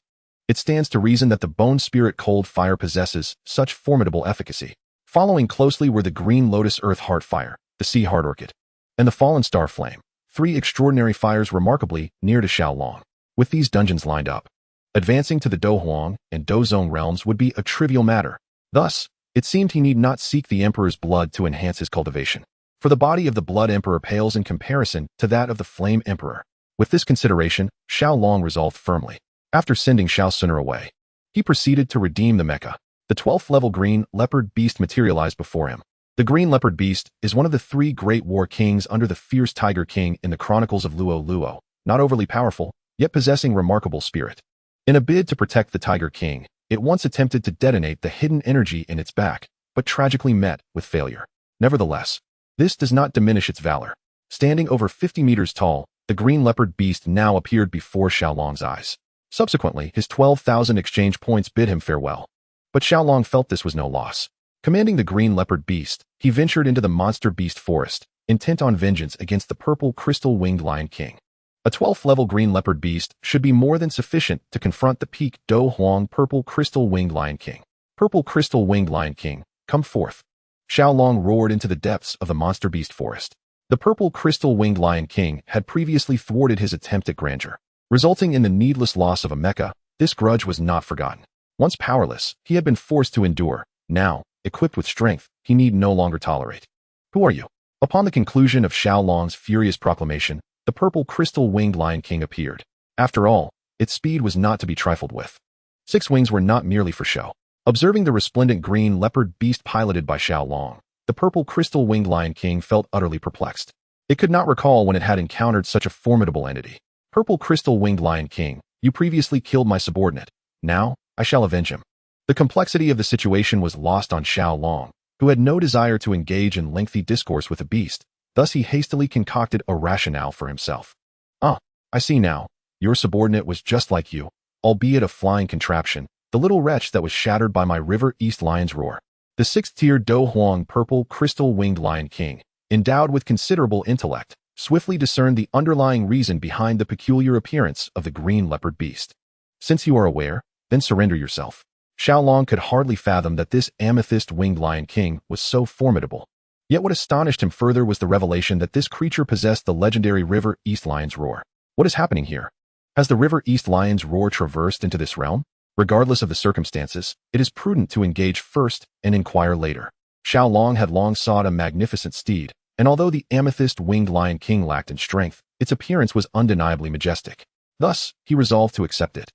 It stands to reason that the Bone Spirit Cold Fire possesses such formidable efficacy. Following closely were the Green Lotus Earth Heart Fire, the Sea Heart Orchid, and the Fallen Star Flame, 3 extraordinary fires remarkably near to Xiao Long. With these dungeons lined up, advancing to the Do Huang and Do Zong realms would be a trivial matter. Thus, it seemed he need not seek the Emperor's blood to enhance his cultivation, for the body of the Blood Emperor pales in comparison to that of the Flame Emperor. With this consideration, Xiao Long resolved firmly. After sending Xiao Suner away, he proceeded to redeem the mecha. The 12th level Green Leopard Beast materialized before him. The Green Leopard Beast is one of the 3 great war kings under the fierce Tiger King in the Chronicles of Luo Luo, not overly powerful, yet possessing remarkable spirit. In a bid to protect the Tiger King, it once attempted to detonate the hidden energy in its back, but tragically met with failure. Nevertheless, this does not diminish its valor. Standing over 50 meters tall, the Green Leopard Beast now appeared before Xiao Long's eyes. Subsequently, his 12,000 exchange points bid him farewell. But Xiao Long felt this was no loss. Commanding the Green Leopard Beast, he ventured into the Monster Beast Forest, intent on vengeance against the Purple Crystal Winged Lion King. A 12th level Green Leopard Beast should be more than sufficient to confront the peak Do Huang Purple Crystal Winged Lion King. Purple Crystal Winged Lion King, come forth. Xiao Long roared into the depths of the Monster Beast Forest. The Purple Crystal Winged Lion King had previously thwarted his attempt at grandeur, resulting in the needless loss of a mecha. This grudge was not forgotten. Once powerless, he had been forced to endure. Now, equipped with strength, he need no longer tolerate. Who are you? Upon the conclusion of Xiao Long's furious proclamation, the Purple Crystal Winged Lion King appeared. After all, its speed was not to be trifled with. 6 wings were not merely for show. Observing the resplendent Green Leopard Beast piloted by Xiao Long, the Purple Crystal Winged Lion King felt utterly perplexed. It could not recall when it had encountered such a formidable entity. Purple Crystal Winged Lion King, you previously killed my subordinate. Now, I shall avenge him. The complexity of the situation was lost on Xiao Long, who had no desire to engage in lengthy discourse with the beast. Thus he hastily concocted a rationale for himself. Ah, I see now. Your subordinate was just like you, albeit a flying contraption, the little wretch that was shattered by my River East Lion's roar. The 6th-tier Do Huang Purple Crystal Winged Lion King, endowed with considerable intellect, swiftly discerned the underlying reason behind the peculiar appearance of the Green Leopard Beast. Since you are aware, then surrender yourself. Xiaolong could hardly fathom that this amethyst-winged Lion King was so formidable. Yet what astonished him further was the revelation that this creature possessed the legendary River East Lion's roar. What is happening here? Has the River East Lion's roar traversed into this realm? Regardless of the circumstances, it is prudent to engage first and inquire later. Xiaolong had long sought a magnificent steed, and although the amethyst-winged Lion King lacked in strength, its appearance was undeniably majestic. Thus, he resolved to accept it,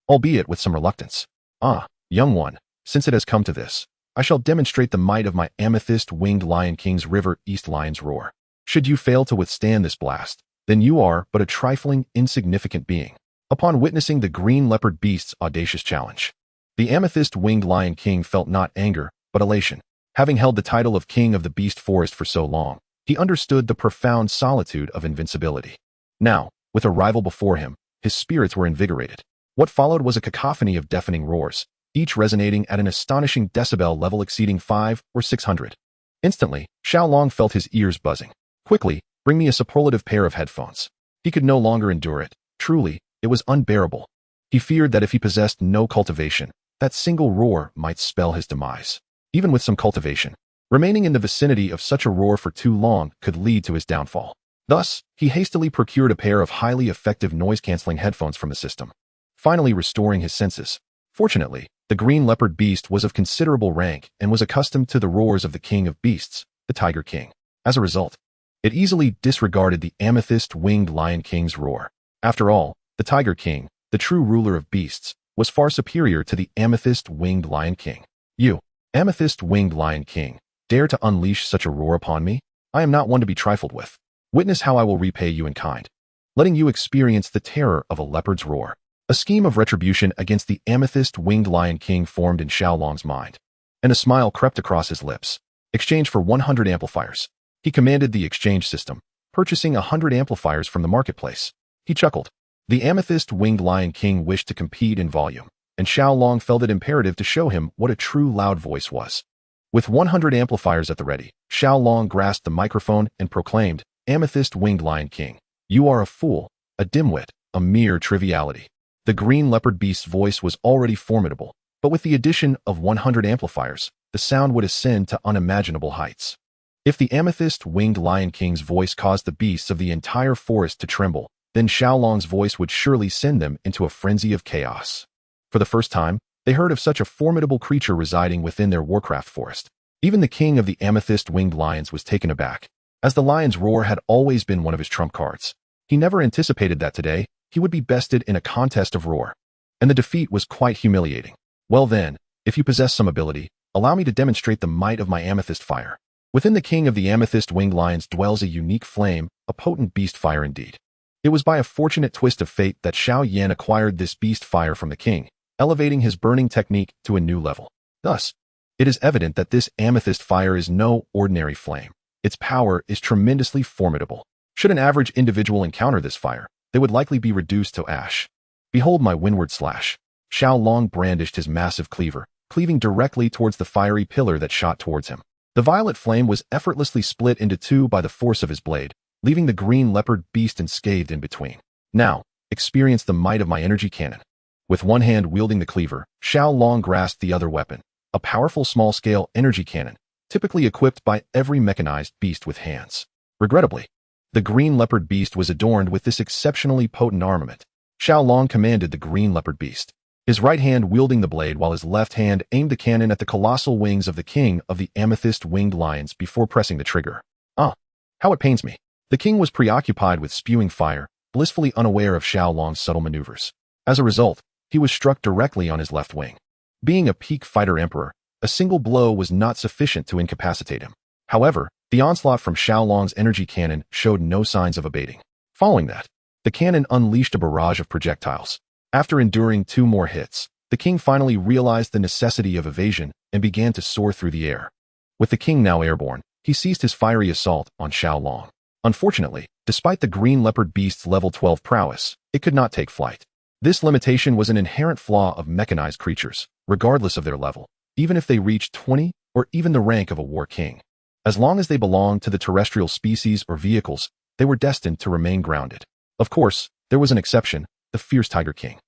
albeit with some reluctance. Ah, young one, since it has come to this, I shall demonstrate the might of my amethyst-winged Lion King's River East Lion's roar. Should you fail to withstand this blast, then you are but a trifling, insignificant being. Upon witnessing the green leopard beast's audacious challenge, the amethyst-winged Lion King felt not anger, but elation. Having held the title of King of the Beast Forest for so long, he understood the profound solitude of invincibility. Now, with a rival before him, his spirits were invigorated. What followed was a cacophony of deafening roars, each resonating at an astonishing decibel level exceeding 500 or 600. Instantly, Xiaolong felt his ears buzzing. Quickly, bring me a superlative pair of headphones. He could no longer endure it. Truly, it was unbearable. He feared that if he possessed no cultivation, that single roar might spell his demise. Even with some cultivation, remaining in the vicinity of such a roar for too long could lead to his downfall. Thus, he hastily procured a pair of highly effective noise-canceling headphones from the system, finally restoring his senses. Fortunately, the green leopard beast was of considerable rank and was accustomed to the roars of the king of beasts, the Tiger King. As a result, it easily disregarded the amethyst-winged Lion King's roar. After all, the Tiger King, the true ruler of beasts, was far superior to the amethyst-winged Lion King. You, amethyst-winged Lion King, dare to unleash such a roar upon me? I am not one to be trifled with. Witness how I will repay you in kind, letting you experience the terror of a leopard's roar. A scheme of retribution against the amethyst-winged Lion King formed in Xiaolong's mind, and a smile crept across his lips. Exchange for 100 amplifiers. He commanded the exchange system, purchasing 100 amplifiers from the marketplace. He chuckled. The amethyst-winged Lion King wished to compete in volume, and Xiaolong felt it imperative to show him what a true loud voice was. With 100 amplifiers at the ready, Xiaolong grasped the microphone and proclaimed, "Amethyst-winged Lion King, you are a fool, a dimwit, a mere triviality." The green leopard beast's voice was already formidable, but with the addition of 100 amplifiers, the sound would ascend to unimaginable heights. If the amethyst-winged Lion King's voice caused the beasts of the entire forest to tremble, then Xiaolong's voice would surely send them into a frenzy of chaos. For the first time, they heard of such a formidable creature residing within their Warcraft forest. Even the king of the amethyst-winged lions was taken aback, as the lion's roar had always been one of his trump cards. He never anticipated that today, he would be bested in a contest of roar. And the defeat was quite humiliating. Well then, if you possess some ability, allow me to demonstrate the might of my amethyst fire. Within the king of the amethyst-winged lions dwells a unique flame, a potent beast fire indeed. It was by a fortunate twist of fate that Xiao Yan acquired this beast fire from the king, elevating his burning technique to a new level. Thus, it is evident that this amethyst fire is no ordinary flame. Its power is tremendously formidable. Should an average individual encounter this fire, they would likely be reduced to ash. Behold my windward slash. Xiaolong brandished his massive cleaver, cleaving directly towards the fiery pillar that shot towards him. The violet flame was effortlessly split into two by the force of his blade, leaving the green leopard beast unscathed in between. Now, experience the might of my energy cannon. With one hand wielding the cleaver, Xiaolong grasped the other weapon, a powerful small-scale energy cannon, typically equipped by every mechanized beast with hands. Regrettably, the green leopard beast was adorned with this exceptionally potent armament. Xiaolong commanded the green leopard beast, his right hand wielding the blade while his left hand aimed the cannon at the colossal wings of the king of the amethyst-winged lions before pressing the trigger. Ah, how it pains me. The king was preoccupied with spewing fire, blissfully unaware of Xiaolong's subtle maneuvers. As a result, he was struck directly on his left wing. Being a peak fighter emperor, a single blow was not sufficient to incapacitate him. However, the onslaught from Xiaolong's energy cannon showed no signs of abating. Following that, the cannon unleashed a barrage of projectiles. After enduring 2 more hits, the king finally realized the necessity of evasion and began to soar through the air. With the king now airborne, he ceased his fiery assault on Xiaolong. Unfortunately, despite the green leopard beast's level 12 prowess, it could not take flight. This limitation was an inherent flaw of mechanized creatures, regardless of their level, even if they reached 20 or even the rank of a war king. As long as they belonged to the terrestrial species or vehicles, they were destined to remain grounded. Of course, there was an exception, the fierce Tiger King.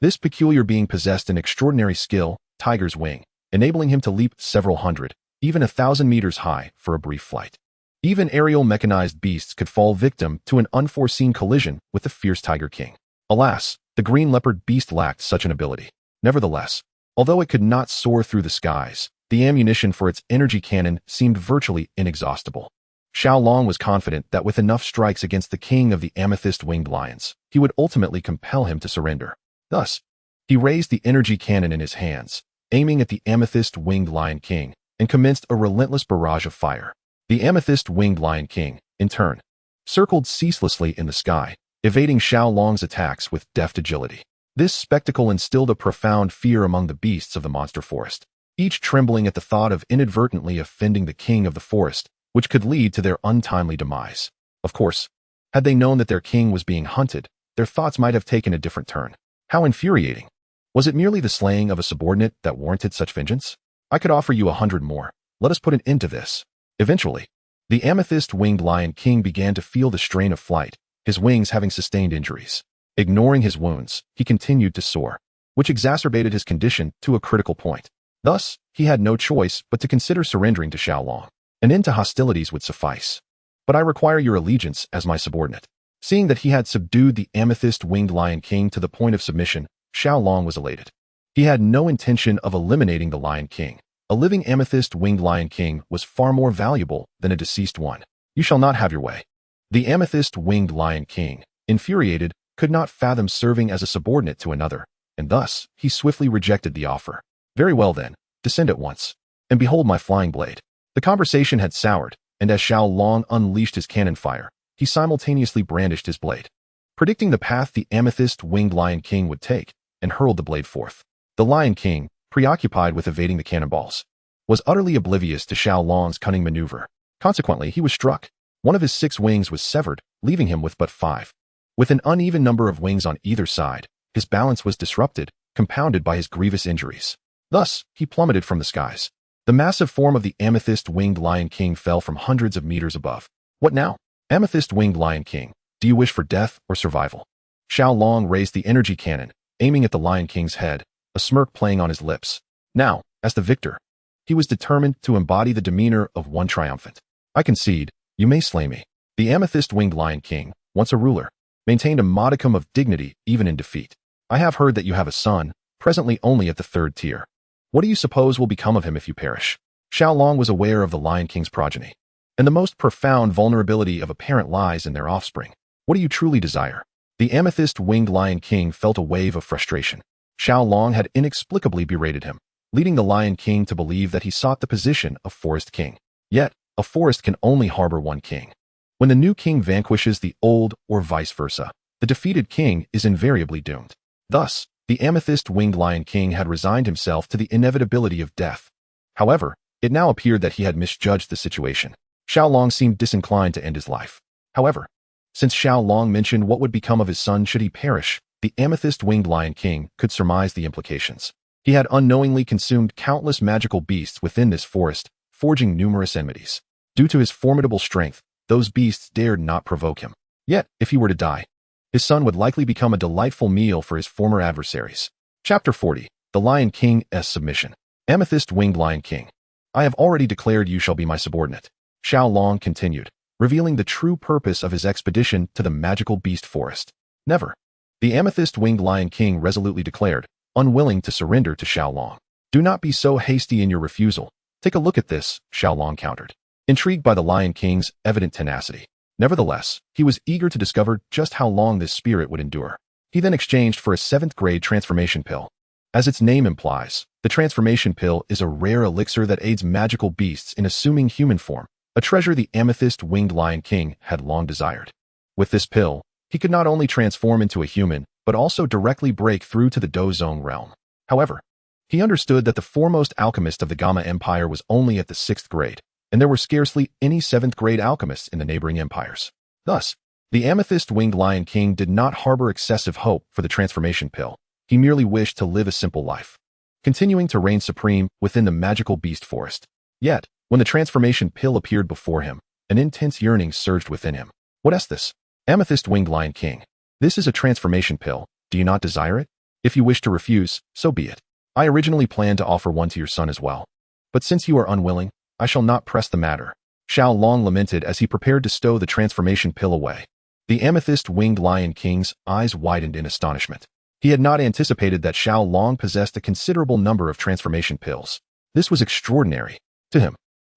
This peculiar being possessed an extraordinary skill, Tiger's Wing, enabling him to leap several hundred, even 1,000 meters high for a brief flight. Even aerial mechanized beasts could fall victim to an unforeseen collision with the fierce Tiger King. Alas, the green leopard beast lacked such an ability. Nevertheless, although it could not soar through the skies, the ammunition for its energy cannon seemed virtually inexhaustible. Xiaolong was confident that with enough strikes against the king of the amethyst-winged lions, he would ultimately compel him to surrender. Thus, he raised the energy cannon in his hands, aiming at the amethyst-winged lion king, and commenced a relentless barrage of fire. The amethyst-winged lion king, in turn, circled ceaselessly in the sky, evading Xiaolong's attacks with deft agility. This spectacle instilled a profound fear among the beasts of the monster forest, each trembling at the thought of inadvertently offending the king of the forest, which could lead to their untimely demise. Of course, had they known that their king was being hunted, their thoughts might have taken a different turn. How infuriating! Was it merely the slaying of a subordinate that warranted such vengeance? I could offer you 100 more. Let us put an end to this. Eventually, the amethyst-winged lion king began to feel the strain of flight, his wings having sustained injuries. Ignoring his wounds, he continued to soar, which exacerbated his condition to a critical point. Thus, he had no choice but to consider surrendering to Xiaolong. An end to hostilities would suffice. But I require your allegiance as my subordinate. Seeing that he had subdued the amethyst-winged lion king to the point of submission, Xiaolong was elated. He had no intention of eliminating the lion king. A living amethyst-winged lion king was far more valuable than a deceased one. You shall not have your way. The amethyst-winged lion king, infuriated, could not fathom serving as a subordinate to another, and thus he swiftly rejected the offer. Very well then, descend at once, and behold my flying blade. The conversation had soured, and as Xiaolong unleashed his cannon fire, he simultaneously brandished his blade, predicting the path the amethyst-winged lion king would take, and hurled the blade forth. The lion king, preoccupied with evading the cannonballs, was utterly oblivious to Xiaolong's cunning maneuver. Consequently, he was struck. One of his 6 wings was severed, leaving him with but 5. With an uneven number of wings on either side, his balance was disrupted, compounded by his grievous injuries. Thus, he plummeted from the skies. The massive form of the amethyst-winged lion king fell from hundreds of meters above. What now? Amethyst-winged lion king, do you wish for death or survival? Xiaolong raised the energy cannon, aiming at the lion king's head, a smirk playing on his lips. Now, as the victor, he was determined to embody the demeanor of one triumphant. I concede, you may slay me. The amethyst-winged lion king, once a ruler, maintained a modicum of dignity even in defeat. I have heard that you have a son, presently only at the 3rd tier. What do you suppose will become of him if you perish? Xiaolong was aware of the Lion King's progeny, and the most profound vulnerability of a parent lies in their offspring. What do you truly desire? The amethyst-winged Lion King felt a wave of frustration. Xiaolong had inexplicably berated him, leading the Lion King to believe that he sought the position of Forest King. Yet, a forest can only harbor one king. When the new king vanquishes the old, or vice versa, the defeated king is invariably doomed. Thus, the amethyst-winged Lion King had resigned himself to the inevitability of death. However, it now appeared that he had misjudged the situation. Xiaolong seemed disinclined to end his life. However, since Xiaolong mentioned what would become of his son should he perish, the amethyst-winged Lion King could surmise the implications. He had unknowingly consumed countless magical beasts within this forest, forging numerous enmities. Due to his formidable strength, those beasts dared not provoke him. Yet, if he were to die, his son would likely become a delightful meal for his former adversaries. Chapter 40. The Lion King's Submission. Amethyst-winged Lion King, I have already declared you shall be my subordinate. Xiaolong continued, revealing the true purpose of his expedition to the magical beast forest. Never. The amethyst-winged Lion King resolutely declared, unwilling to surrender to Xiaolong. Do not be so hasty in your refusal. Take a look at this, Xiaolong countered, intrigued by the Lion King's evident tenacity. Nevertheless, he was eager to discover just how long this spirit would endure. He then exchanged for a 7th-grade transformation pill. As its name implies, the transformation pill is a rare elixir that aids magical beasts in assuming human form, a treasure the amethyst-winged Lion King had long desired. With this pill, he could not only transform into a human, but also directly break through to the Dozong realm. However, he understood that the foremost alchemist of the Gamma Empire was only at the 6th grade, and there were scarcely any 7th-grade alchemists in the neighboring empires. Thus, the amethyst-winged Lion King did not harbor excessive hope for the transformation pill. He merely wished to live a simple life, continuing to reign supreme within the magical beast forest. Yet, when the transformation pill appeared before him, an intense yearning surged within him. What is this? Amethyst-winged Lion King, this is a transformation pill. Do you not desire it? If you wish to refuse, so be it. I originally planned to offer one to your son as well. But since you are unwilling, I shall not press the matter." Xiao Long lamented as he prepared to stow the transformation pill away. The amethyst-winged Lion King's eyes widened in astonishment. He had not anticipated that Xiao Long possessed a considerable number of transformation pills. This was extraordinary. To him,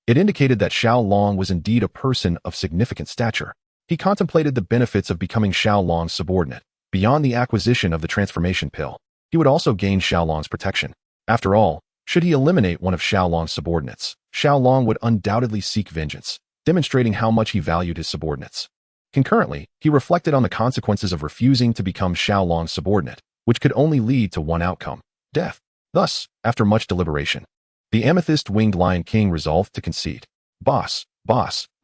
it indicated that Xiao Long was indeed a person of significant stature. He contemplated the benefits of becoming Xiao Long's subordinate. Beyond the acquisition of the transformation pill, he would also gain Xiao Long's protection. After all, should he eliminate one of Xiao Long's subordinates, Xiao Long would undoubtedly seek vengeance, demonstrating how much he valued his subordinates. Concurrently, he reflected on the consequences of refusing to become Xiao Long's subordinate, which could only lead to one outcome: death. Thus, after much deliberation, the amethyst-winged Lion King resolved to concede. Boss,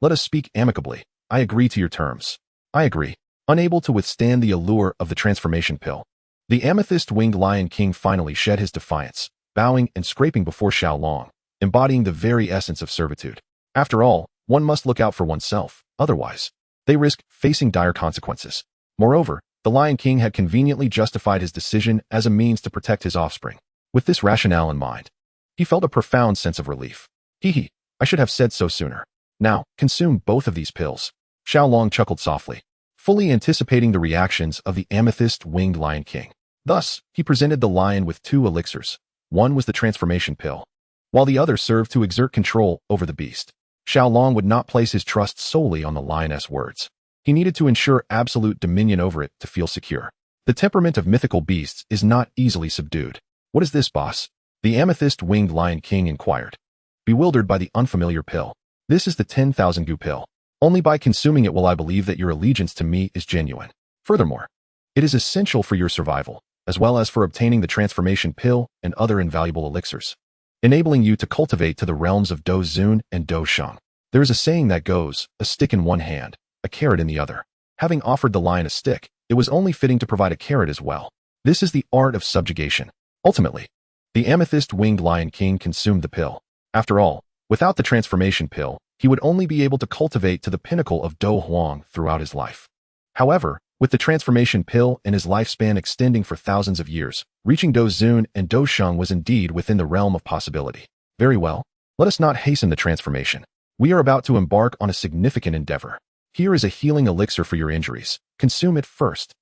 let us speak amicably. I agree to your terms." "I agree." Unable to withstand the allure of the transformation pill, the amethyst-winged Lion King finally shed his defiance, bowing and scraping before Xiao Long, embodying the very essence of servitude. After all, one must look out for oneself, otherwise, they risk facing dire consequences. Moreover, the Lion King had conveniently justified his decision as a means to protect his offspring. With this rationale in mind, he felt a profound sense of relief. I should have said so sooner. Now, consume both of these pills." Xiao Long chuckled softly, fully anticipating the reactions of the amethyst-winged Lion King. Thus, he presented the lion with two elixirs. One was the transformation pill, while the other served to exert control over the beast. Xiao Long would not place his trust solely on the lioness' words. He needed to ensure absolute dominion over it to feel secure. The temperament of mythical beasts is not easily subdued. "What is this, boss?" the amethyst-winged Lion King inquired, bewildered by the unfamiliar pill. "This is the 10,000 gu pill. Only by consuming it will I believe that your allegiance to me is genuine. Furthermore, it is essential for your survival, as well as for obtaining the transformation pill and other invaluable elixirs, enabling you to cultivate to the realms of Do Zun and Do Sheng. There is a saying that goes, a stick in one hand, a carrot in the other. Having offered the lion a stick, it was only fitting to provide a carrot as well. This is the art of subjugation." Ultimately, the amethyst-winged Lion King consumed the pill. After all, without the transformation pill, he would only be able to cultivate to the pinnacle of Do Huang throughout his life. However, with the transformation pill and his lifespan extending for thousands of years, reaching Do Zun and Do Sheng was indeed within the realm of possibility. Very well, let us not hasten the transformation. We are about to embark on a significant endeavor. Here is a healing elixir for your injuries. Consume it first.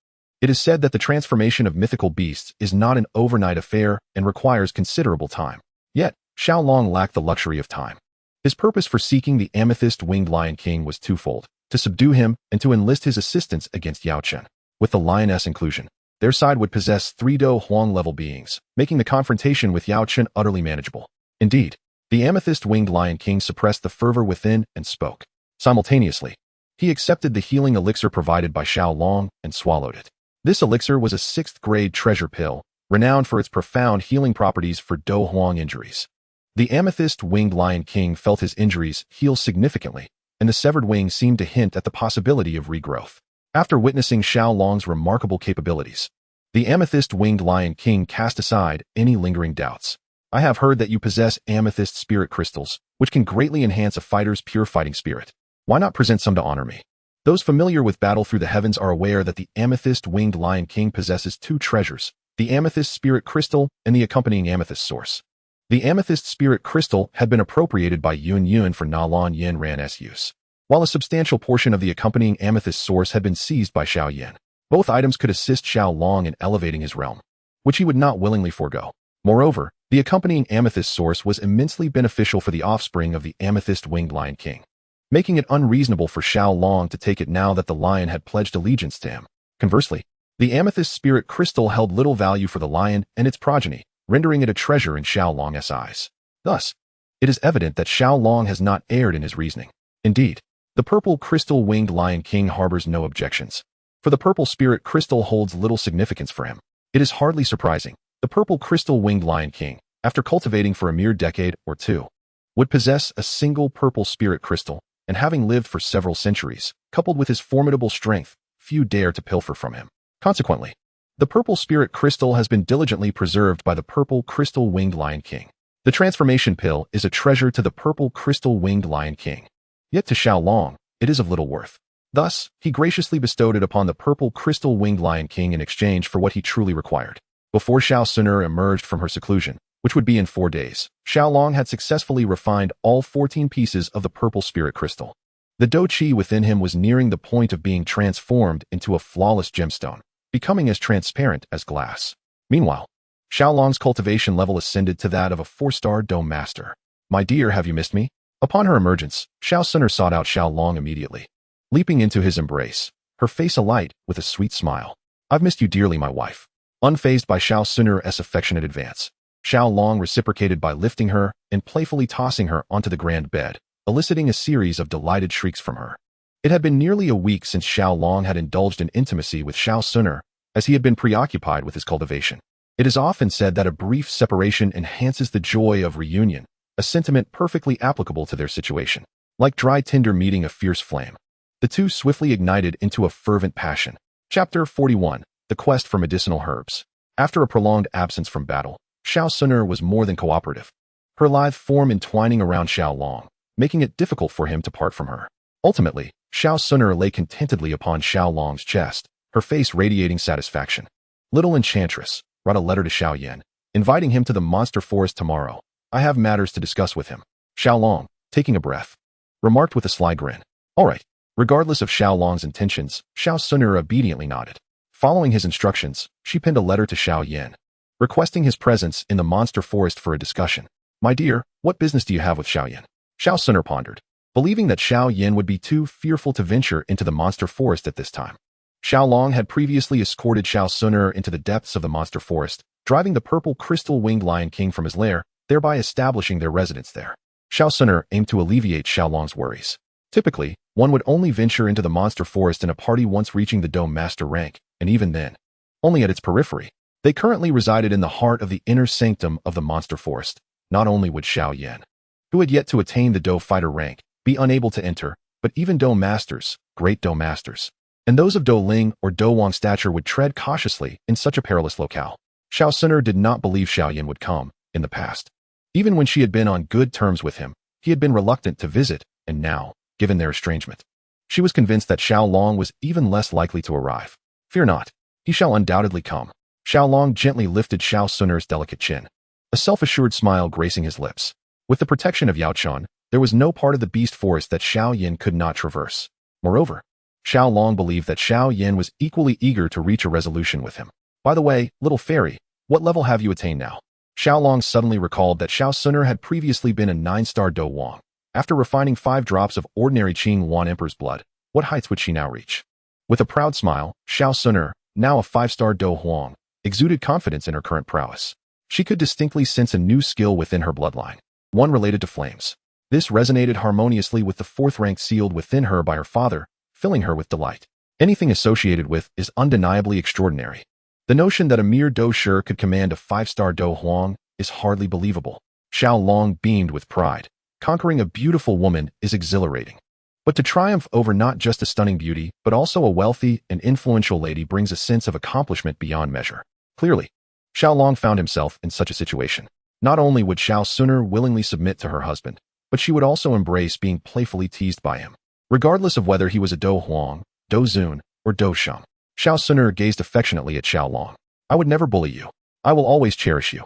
It is said that the transformation of mythical beasts is not an overnight affair and requires considerable time. Yet, Xiao Long lacked the luxury of time. His purpose for seeking the amethyst-winged Lion King was twofold: to subdue him and to enlist his assistance against Yao Chen. With the lioness inclusion, their side would possess 3 Do Huang level beings, making the confrontation with Yao Chen utterly manageable. Indeed, the amethyst-winged Lion King suppressed the fervor within and spoke. Simultaneously, he accepted the healing elixir provided by Xiao Long and swallowed it. This elixir was a 6th-grade treasure pill, renowned for its profound healing properties for Do Huang injuries. The amethyst-winged Lion King felt his injuries heal significantly, and the severed wing seemed to hint at the possibility of regrowth. After witnessing Xiao Long's remarkable capabilities, the amethyst-winged Lion King cast aside any lingering doubts. "I have heard that you possess amethyst spirit crystals, which can greatly enhance a fighter's pure fighting spirit. Why not present some to honor me?" Those familiar with Battle Through the Heavens are aware that the amethyst-winged Lion King possesses 2 treasures, the amethyst spirit crystal and the accompanying amethyst source. The amethyst spirit crystal had been appropriated by Yun Yun for Nalan Yin Ran's use, while a substantial portion of the accompanying amethyst source had been seized by Xiao Yan. Both items could assist Xiao Long in elevating his realm, which he would not willingly forego. Moreover, the accompanying amethyst source was immensely beneficial for the offspring of the amethyst-winged Lion King, making it unreasonable for Xiao Long to take it now that the lion had pledged allegiance to him. Conversely, the amethyst spirit crystal held little value for the lion and its progeny, rendering it a treasure in Xiao Long's eyes. Thus, it is evident that Xiao Long has not erred in his reasoning. Indeed, the purple crystal-winged Lion King harbors no objections, for the purple spirit crystal holds little significance for him. It is hardly surprising. The purple crystal-winged Lion King, after cultivating for a mere decade or two, would possess a single purple spirit crystal, and having lived for several centuries, coupled with his formidable strength, few dare to pilfer from him. Consequently, the purple spirit crystal has been diligently preserved by the purple crystal-winged Lion King. The transformation pill is a treasure to the purple crystal-winged Lion King. Yet to Xiao Long, it is of little worth. Thus, he graciously bestowed it upon the purple crystal-winged Lion King in exchange for what he truly required: Before Xiao Suner emerged from her seclusion, which would be in 4 days, Xiaolong had successfully refined all 14 pieces of the purple spirit crystal. The Dou Qi within him was nearing the point of being transformed into a flawless gemstone, becoming as transparent as glass. Meanwhile, Xiaolong's cultivation level ascended to that of a 4-star Dou Master. "My dear, have you missed me?" Upon her emergence, Xiao Suner sought out Xiaolong immediately. Leaping into his embrace, her face alight with a sweet smile. "I've missed you dearly, my wife." Unfazed by Xiao Suner's affectionate advance, Xiaolong reciprocated by lifting her and playfully tossing her onto the grand bed, eliciting a series of delighted shrieks from her. It had been nearly a week since Xiaolong had indulged in intimacy with Xiao Suner, as he had been preoccupied with his cultivation. It is often said that a brief separation enhances the joy of reunion, a sentiment perfectly applicable to their situation. Like dry tinder meeting a fierce flame, the two swiftly ignited into a fervent passion. Chapter 41. The Quest for Medicinal Herbs. After a prolonged absence from battle, Xiao Suner was more than cooperative, her lithe form entwining around Xiaolong, making it difficult for him to part from her. Ultimately, Xiao Suner lay contentedly upon Xiaolong's chest, her face radiating satisfaction. "Little enchantress, write a letter to Xiao Yan, inviting him to the monster forest tomorrow. I have matters to discuss with him." Xiaolong, taking a breath, remarked with a sly grin. "All right." Regardless of Xiaolong's intentions, Xiao Suner obediently nodded. Following his instructions, she penned a letter to Xiao Yan, requesting his presence in the monster forest for a discussion. "My dear, what business do you have with Xiao Yan?" Xiao Suner pondered, believing that Xiao Yan would be too fearful to venture into the monster forest at this time. Xiaolong had previously escorted Xiao Suner into the depths of the monster forest, driving the purple crystal-winged Lion King from his lair, thereby establishing their residence there. Xiao Suner aimed to alleviate Xiaolong's worries. Typically, one would only venture into the monster forest in a party once reaching the Dou Master rank, and even then, only at its periphery. They currently resided in the heart of the inner sanctum of the monster forest. Not only would Xiao Yan, who had yet to attain the Dou fighter rank, be unable to enter, but even Dou Masters, great Dou Masters, and those of Dou Ling or Dou Wang stature would tread cautiously in such a perilous locale. Xiao Suner did not believe Xiao Yan would come, in the past. Even when she had been on good terms with him, he had been reluctant to visit, and now, given their estrangement, she was convinced that Xiaolong was even less likely to arrive. "Fear not, he shall undoubtedly come." Xiaolong gently lifted Xiao Suner's delicate chin, a self-assured smile gracing his lips. With the protection of Yao Chun, there was no part of the beast forest that Xiao Yan could not traverse. Moreover, Xiaolong believed that Xiao Yan was equally eager to reach a resolution with him. "By the way, little fairy, what level have you attained now?" Xiaolong suddenly recalled that Xiao Suner had previously been a 9-star Dou Wang. After refining 5 drops of ordinary Qing Wan Emperor's blood, what heights would she now reach? With a proud smile, Xiao Suner, now a 5-star Dou Huang, exuded confidence in her current prowess. She could distinctly sense a new skill within her bloodline, one related to flames. This resonated harmoniously with the 4th rank sealed within her by her father, filling her with delight. Anything associated with is undeniably extraordinary. The notion that a mere Dou Shi could command a 5-star Dou Huang is hardly believable. Xiaolong beamed with pride. Conquering a beautiful woman is exhilarating. But to triumph over not just a stunning beauty, but also a wealthy and influential lady brings a sense of accomplishment beyond measure. Clearly, Xiaolong found himself in such a situation. Not only would Xiao Suner willingly submit to her husband, but she would also embrace being playfully teased by him. Regardless of whether he was a Dou Huang, Dou Zun, or Dou Sheng, Xiao Suner gazed affectionately at Xiaolong. "I would never bully you. I will always cherish you."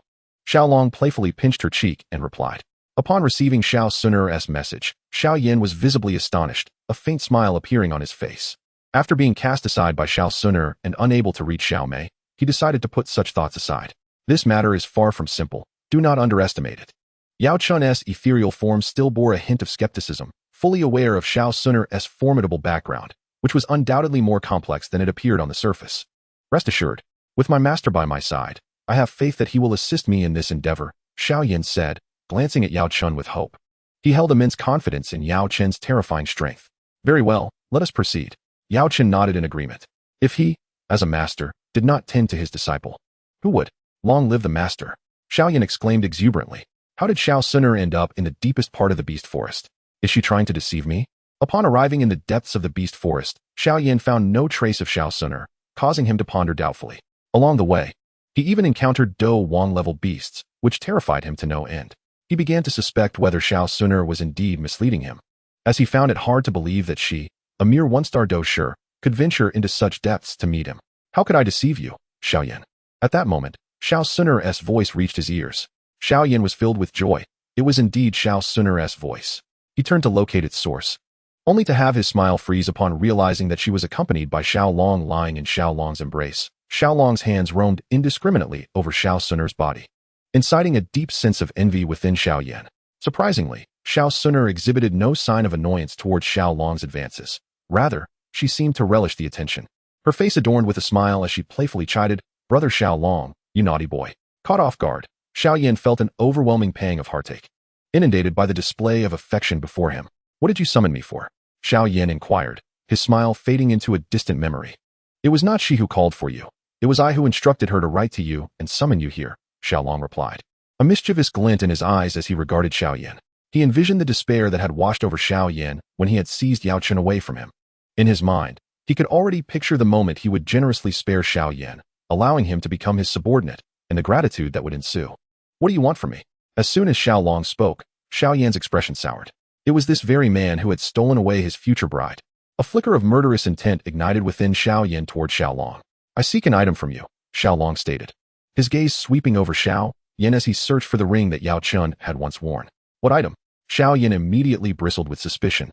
Xiaolong playfully pinched her cheek and replied. Upon receiving Xiao Suner's message, Xiao Yan was visibly astonished, a faint smile appearing on his face. After being cast aside by Xiao Suner and unable to reach Xiao Mei, he decided to put such thoughts aside. This matter is far from simple. Do not underestimate it. Yao Chun's ethereal form still bore a hint of skepticism, fully aware of Xiao Suner's formidable background, which was undoubtedly more complex than it appeared on the surface. "Rest assured, with my master by my side, I have faith that he will assist me in this endeavor," Xiao Yan said, glancing at Yao Chun with hope. He held immense confidence in Yao Chen's terrifying strength. "Very well, let us proceed." Yao Chen nodded in agreement. If he, as a master, did not tend to his disciple, who would? Long live the master! Xiao Yan exclaimed exuberantly. How did Xiao Suner end up in the deepest part of the beast forest? Is she trying to deceive me? Upon arriving in the depths of the beast forest, Xiao Yan found no trace of Xiao Suner, causing him to ponder doubtfully. Along the way, he even encountered Dou Wang-level beasts, which terrified him to no end. He began to suspect whether Xiao Suner was indeed misleading him, as he found it hard to believe that she, a mere 1-star Dou Shi, could venture into such depths to meet him. "How could I deceive you, Xiao Yan?" At that moment, Xiao Sun'er's voice reached his ears. Xiao Yan was filled with joy. It was indeed Xiao Sun'er's voice. He turned to locate its source, only to have his smile freeze upon realizing that she was accompanied by Xiao Long lying in Xiao Long's embrace. Xiao Long's hands roamed indiscriminately over Xiao Sun'er's body, inciting a deep sense of envy within Xiao Yan. Surprisingly, Xiao Sun'er exhibited no sign of annoyance towards Xiao Long's advances. Rather, she seemed to relish the attention. Her face adorned with a smile as she playfully chided, "Brother Xiao Long, you naughty boy." Caught off guard, Xiao Yan felt an overwhelming pang of heartache. Inundated by the display of affection before him. "What did you summon me for?" Xiao Yan inquired, his smile fading into a distant memory. "It was not she who called for you. It was I who instructed her to write to you and summon you here," Xiao Long replied. A mischievous glint in his eyes as he regarded Xiao Yan. He envisioned the despair that had washed over Xiao Yan when he had seized Yao Chen away from him. In his mind, he could already picture the moment he would generously spare Xiao Yan, allowing him to become his subordinate, and the gratitude that would ensue. "What do you want from me?" As soon as Xiao Long spoke, Xiao Yan's expression soured. It was this very man who had stolen away his future bride. A flicker of murderous intent ignited within Xiao Yan toward Xiao Long. "I seek an item from you," Xiao Long stated, his gaze sweeping over Xiao Yan as he searched for the ring that Yao Chen had once worn. "What item?" Xiao Yan immediately bristled with suspicion,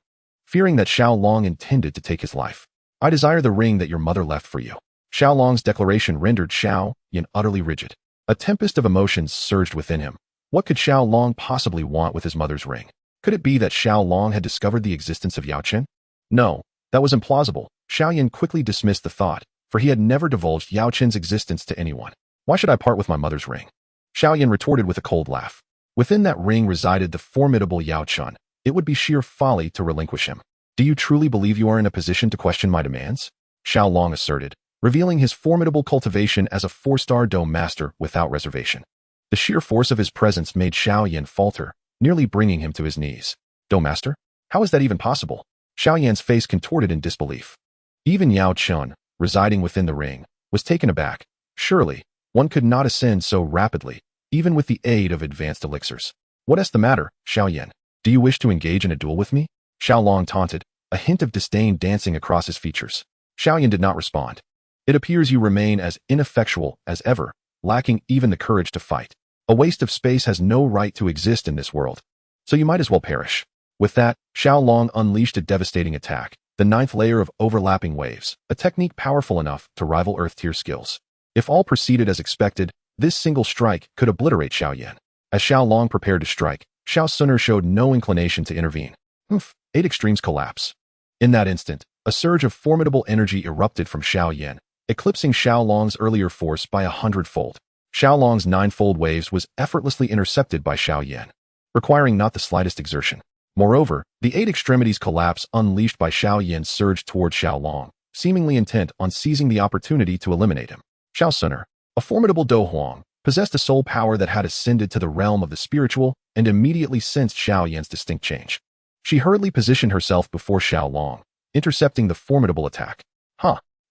fearing that Xiao Long intended to take his life. "I desire the ring that your mother left for you." Xiao Long's declaration rendered Xiao Yan utterly rigid. A tempest of emotions surged within him. What could Xiao Long possibly want with his mother's ring? Could it be that Xiao Long had discovered the existence of Yao Chen? No, that was implausible. Xiao Yan quickly dismissed the thought, for he had never divulged Yao Chen's existence to anyone. "Why should I part with my mother's ring?" Xiao Yan retorted with a cold laugh. Within that ring resided the formidable Yao Chen. It would be sheer folly to relinquish him. "Do you truly believe you are in a position to question my demands?" Xiao Long asserted, revealing his formidable cultivation as a 4-star Do master without reservation. The sheer force of his presence made Xiao Yan falter, nearly bringing him to his knees. "Do master? How is that even possible?" Xiao Yan's face contorted in disbelief. Even Yao Chen, residing within the ring, was taken aback. Surely, one could not ascend so rapidly, even with the aid of advanced elixirs. "What is the matter, Xiao Yan? Do you wish to engage in a duel with me?" Xiao Long taunted, a hint of disdain dancing across his features. Xiao Yan did not respond. "It appears you remain as ineffectual as ever, lacking even the courage to fight. A waste of space has no right to exist in this world, so you might as well perish." With that, Xiao Long unleashed a devastating attack, the 9th layer of overlapping waves, a technique powerful enough to rival Earth-tier skills. If all proceeded as expected, this single strike could obliterate Xiao Yan. As Xiao Long prepared to strike, Xiao Sun'er showed no inclination to intervene. 8 extremes collapse. In that instant, a surge of formidable energy erupted from Xiao Yan, eclipsing Xiao Long's earlier force by 100-fold. Xiao Long's 9-fold waves was effortlessly intercepted by Xiao Yan, requiring not the slightest exertion. Moreover, the 8 extremities collapse unleashed by Xiao Yan surged toward Xiao Long, seemingly intent on seizing the opportunity to eliminate him. Xiao Sun'er, a formidable Do Huang, possessed a soul power that had ascended to the realm of the spiritual and immediately sensed Xiao Yan's distinct change. She hurriedly positioned herself before Xiao Long, intercepting the formidable attack.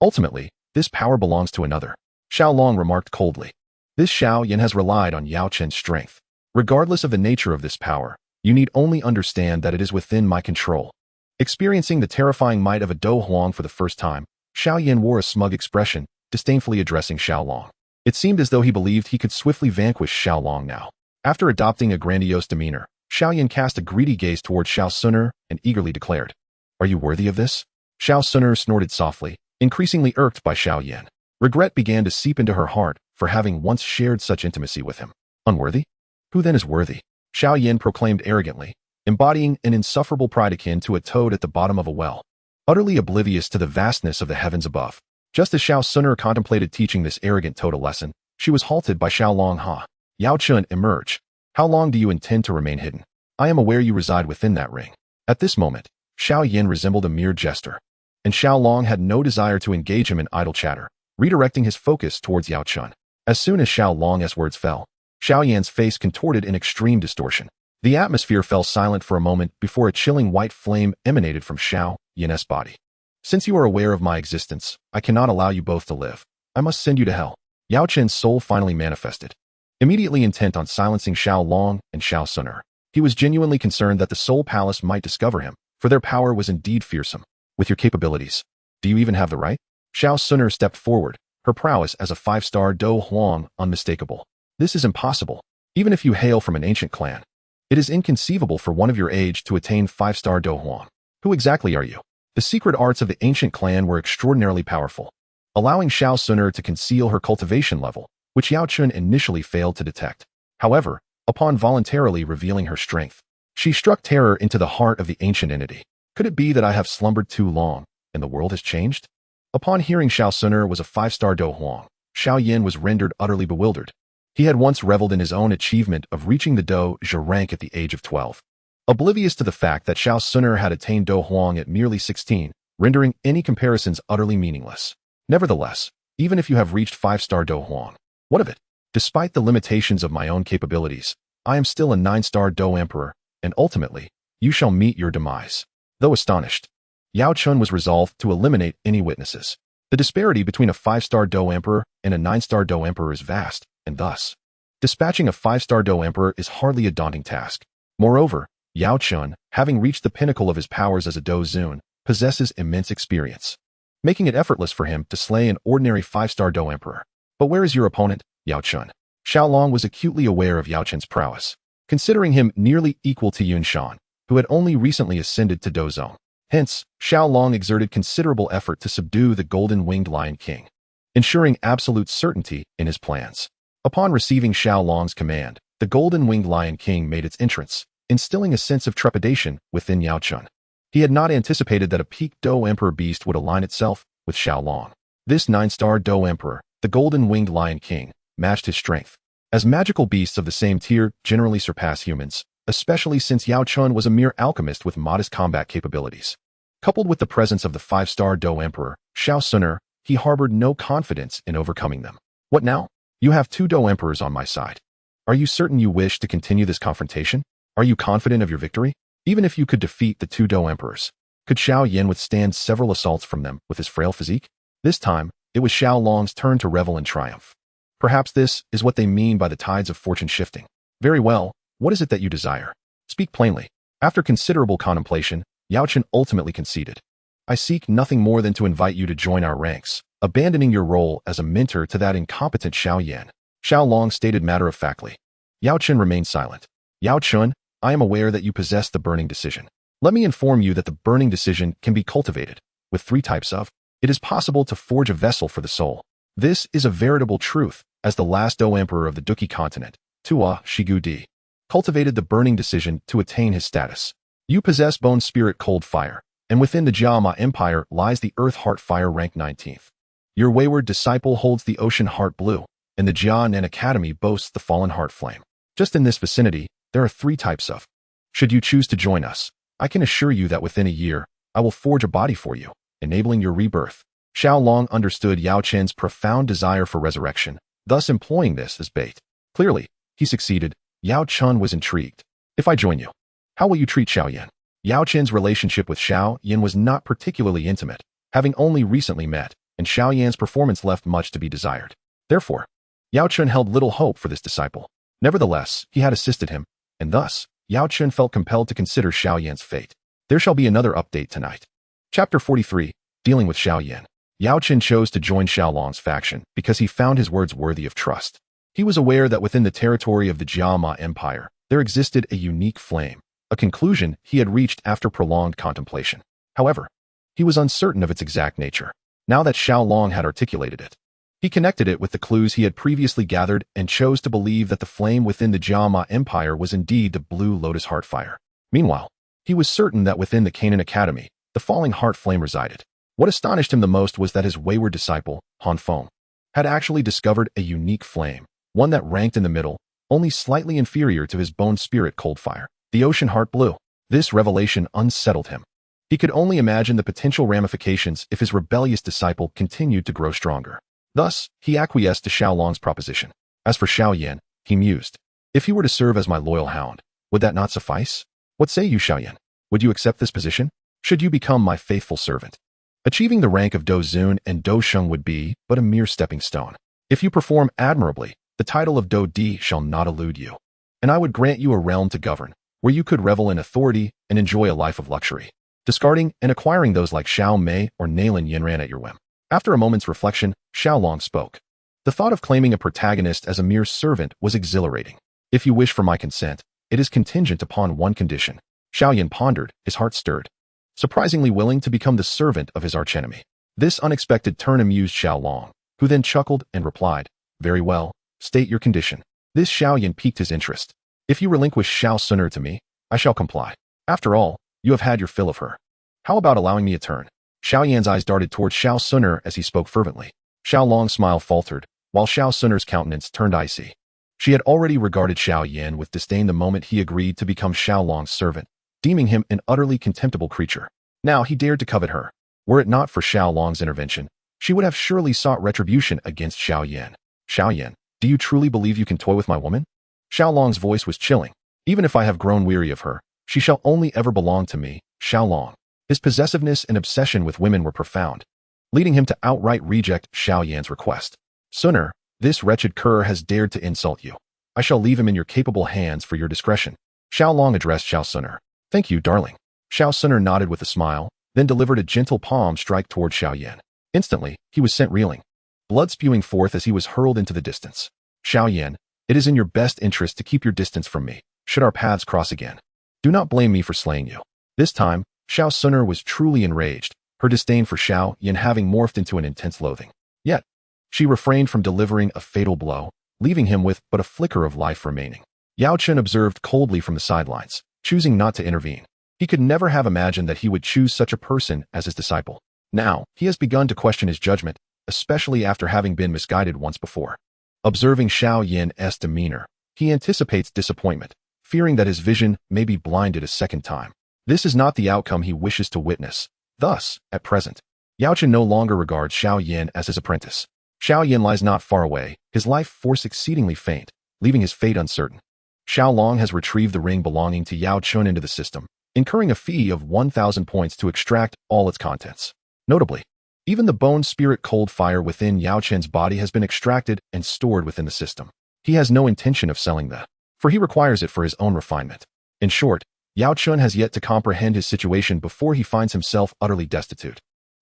Ultimately, this power belongs to another," Xiao Long remarked coldly. "This Xiao Yan has relied on Yao Chen's strength. Regardless of the nature of this power, you need only understand that it is within my control." Experiencing the terrifying might of a Do Huang for the first time, Xiao Yan wore a smug expression, disdainfully addressing Xiao Long. It seemed as though he believed he could swiftly vanquish Xiao Long now. After adopting a grandiose demeanor, Xiao Yan cast a greedy gaze towards Xiao Sun'er and eagerly declared, "Are you worthy of this?" Xiao Sun'er snorted softly, increasingly irked by Xiao Yan. Regret began to seep into her heart for having once shared such intimacy with him. Unworthy? Who then is worthy? Xiao Yan proclaimed arrogantly, embodying an insufferable pride akin to a toad at the bottom of a well, utterly oblivious to the vastness of the heavens above. Just as Xiao Sun'er contemplated teaching this arrogant toad a lesson, she was halted by Xiao Long. "Yao Chen, emerge. How long do you intend to remain hidden? I am aware you reside within that ring." At this moment, Xiao Yan resembled a mere jester, and Xiao Long had no desire to engage him in idle chatter, redirecting his focus towards Yao Chen. As soon as Xiao Long's words fell, Xiao Yan's face contorted in extreme distortion. The atmosphere fell silent for a moment before a chilling white flame emanated from Xiao Yan's body. "Since you are aware of my existence, I cannot allow you both to live. I must send you to hell." Yao Chen's soul finally manifested. Immediately intent on silencing Xiao Long and Xiao Sun'er, he was genuinely concerned that the Soul Palace might discover him, for their power was indeed fearsome. "With your capabilities, do you even have the right?" Xiao Sun'er stepped forward, her her prowess as a 5-star Do Huang unmistakable. This is impossible. Even if you hail from an ancient clan, it is inconceivable for one of your age to attain 5-star Do Huang. Who exactly are you? The secret arts of the ancient clan were extraordinarily powerful, allowing Xiao Suner to conceal her cultivation level, which Yao Chun initially failed to detect. However, upon voluntarily revealing her strength, she struck terror into the heart of the ancient entity. Could it be that I have slumbered too long, and the world has changed? Upon hearing Xiao Suner was a 5-star Do Huang, Xiao Yan was rendered utterly bewildered. He had once reveled in his own achievement of reaching the Do Zhi rank at the age of 12. Oblivious to the fact that Xiao Suner had attained Do Huang at merely 16, rendering any comparisons utterly meaningless. Nevertheless, even if you have reached 5-star Do Huang, what of it? Despite the limitations of my own capabilities, I am still a 9-star Do Emperor, and ultimately, you shall meet your demise. Though astonished, Yao Chun was resolved to eliminate any witnesses. The disparity between a 5-star Do Emperor and a 9-star Do Emperor is vast, and thus, dispatching a 5-star Do Emperor is hardly a daunting task. Moreover, Yao Chun, having reached the pinnacle of his powers as a Do Zun, possesses immense experience, making it effortless for him to slay an ordinary 5-star Do Emperor. But where is your opponent, Yao Chun? Xiaolong was acutely aware of Yao Chun's prowess, considering him nearly equal to Yun Shan, who had only recently ascended to Do Zone. Hence, Xiaolong exerted considerable effort to subdue the Golden-Winged Lion King, ensuring absolute certainty in his plans. Upon receiving Xiaolong's command, the Golden-Winged Lion King made its entrance, instilling a sense of trepidation within Yao Chun. He had not anticipated that a peak Do Emperor beast would align itself with Xiaolong. This 9-star Do Emperor, the Golden-Winged Lion King, matched his strength. As magical beasts of the same tier generally surpass humans, especially since Yao Chun was a mere alchemist with modest combat capabilities. Coupled with the presence of the 5-star Do Emperor, Xiao Suner, he harbored no confidence in overcoming them. What now? You have 2 Do Emperors on my side. Are you certain you wish to continue this confrontation? Are you confident of your victory? Even if you could defeat the 2 Do Emperors, could Xiao Yan withstand several assaults from them with his frail physique? This time, it was Xiaolong's turn to revel in triumph. Perhaps this is what they mean by the tides of fortune shifting. Very well, what is it that you desire? Speak plainly. After considerable contemplation, Yao Chun ultimately conceded. I seek nothing more than to invite you to join our ranks, abandoning your role as a mentor to that incompetent Xiao Yan. Xiaolong stated matter-of-factly. Yao Chun remained silent. Yao Chun, I am aware that you possess the burning decision. Let me inform you that the burning decision can be cultivated with 3 types of. It is possible to forge a vessel for the soul. This is a veritable truth, as the last Do Emperor of the Duki continent, Tua Shigu Di, cultivated the burning decision to attain his status. You possess Bone Spirit Cold Fire, and within the Jiama Empire lies the Earth Heart Fire rank 19th. Your wayward disciple holds the Ocean Heart Blue, and the Jianan Academy boasts the Fallen Heart Flame. Just in this vicinity, there are 3 types of. Should you choose to join us, I can assure you that within a year, I will forge a body for you, enabling your rebirth. Xiaolong understood Yao Chun's profound desire for resurrection, thus employing this as bait. Clearly, he succeeded. Yao Chun was intrigued. If I join you, how will you treat Xiao Yan? Yao Chun's relationship with Xiao Yan was not particularly intimate, having only recently met, and Xiao Yan's performance left much to be desired. Therefore, Yao Chun held little hope for this disciple. Nevertheless, he had assisted him, and thus, Yao Chun felt compelled to consider Xiao Yan's fate. There shall be another update tonight. Chapter 43, Dealing with Xiao Yan. Yao Chun chose to join Xiaolong's faction because he found his words worthy of trust. He was aware that within the territory of the Jiama Empire, there existed a unique flame, a conclusion he had reached after prolonged contemplation. However, he was uncertain of its exact nature. Now that Xiaolong had articulated it, he connected it with the clues he had previously gathered and chose to believe that the flame within the Jiama Empire was indeed the Blue Lotus Heart Fire. Meanwhile, he was certain that within the Canaan Academy, the falling heart flame resided. What astonished him the most was that his wayward disciple, Han Feng, had actually discovered a unique flame, one that ranked in the middle, only slightly inferior to his Bone Spirit Cold Fire, the Ocean Heart Blue. This revelation unsettled him. He could only imagine the potential ramifications if his rebellious disciple continued to grow stronger. Thus, he acquiesced to Xiaolong's proposition. As for Xiao Yan, he mused, if he were to serve as my loyal hound, would that not suffice? What say you, Xiao Yan? Would you accept this position? Should you become my faithful servant? Achieving the rank of Do Zun and Do Sheng would be but a mere stepping stone. If you perform admirably, the title of Do Di shall not elude you, and I would grant you a realm to govern, where you could revel in authority and enjoy a life of luxury, discarding and acquiring those like Xiao Mei or Nalin Yinran at your whim. After a moment's reflection, Xiaolong spoke. The thought of claiming a protagonist as a mere servant was exhilarating. If you wish for my consent, it is contingent upon one condition. Xiaoyan pondered, his heart stirred. Surprisingly willing to become the servant of his archenemy. This unexpected turn amused Xiaolong, who then chuckled and replied, "Very well, state your condition." This Xiaoyan piqued his interest. "If you relinquish Xiao Suner to me, I shall comply. After all, you have had your fill of her. How about allowing me a turn?" Xiaoyan's eyes darted towards Xiao Suner as he spoke fervently. Xiaolong's smile faltered, while Xiao Suner's countenance turned icy. She had already regarded Xiaoyan with disdain the moment he agreed to become Xiaolong's servant, deeming him an utterly contemptible creature. Now he dared to covet her. Were it not for Xiaolong's intervention, she would have surely sought retribution against Xiaoyan. "Xiaoyan, do you truly believe you can toy with my woman?" Xiaolong's voice was chilling. "Even if I have grown weary of her, she shall only ever belong to me, Xiaolong." His possessiveness and obsession with women were profound, leading him to outright reject Xiaoyan's request. "Suner, this wretched cur has dared to insult you. I shall leave him in your capable hands for your discretion." Xiaolong addressed Xiao Suner. "Thank you, darling." Xiao Suner nodded with a smile, then delivered a gentle palm strike toward Xiaoyan. Instantly, he was sent reeling, blood spewing forth as he was hurled into the distance. "Xiaoyan, it is in your best interest to keep your distance from me, should our paths cross again. Do not blame me for slaying you." This time, Xiao Suner was truly enraged, her disdain for Xiaoyan having morphed into an intense loathing. Yet, she refrained from delivering a fatal blow, leaving him with but a flicker of life remaining. Yao Chen observed coldly from the sidelines, choosing not to intervene. He could never have imagined that he would choose such a person as his disciple. Now, he has begun to question his judgment, especially after having been misguided once before. Observing Xiaoyan's demeanor, he anticipates disappointment, fearing that his vision may be blinded a second time. This is not the outcome he wishes to witness. Thus, at present, Yao Chen no longer regards Xiaoyan as his apprentice. Xiaoyan lies not far away, his life force exceedingly faint, leaving his fate uncertain. Xiaolong has retrieved the ring belonging to Yao Chen into the system, incurring a fee of 1,000 points to extract all its contents. Notably, even the bone spirit cold fire within Yao Chen's body has been extracted and stored within the system. He has no intention of selling that, for he requires it for his own refinement. In short, Yao Chen has yet to comprehend his situation before he finds himself utterly destitute.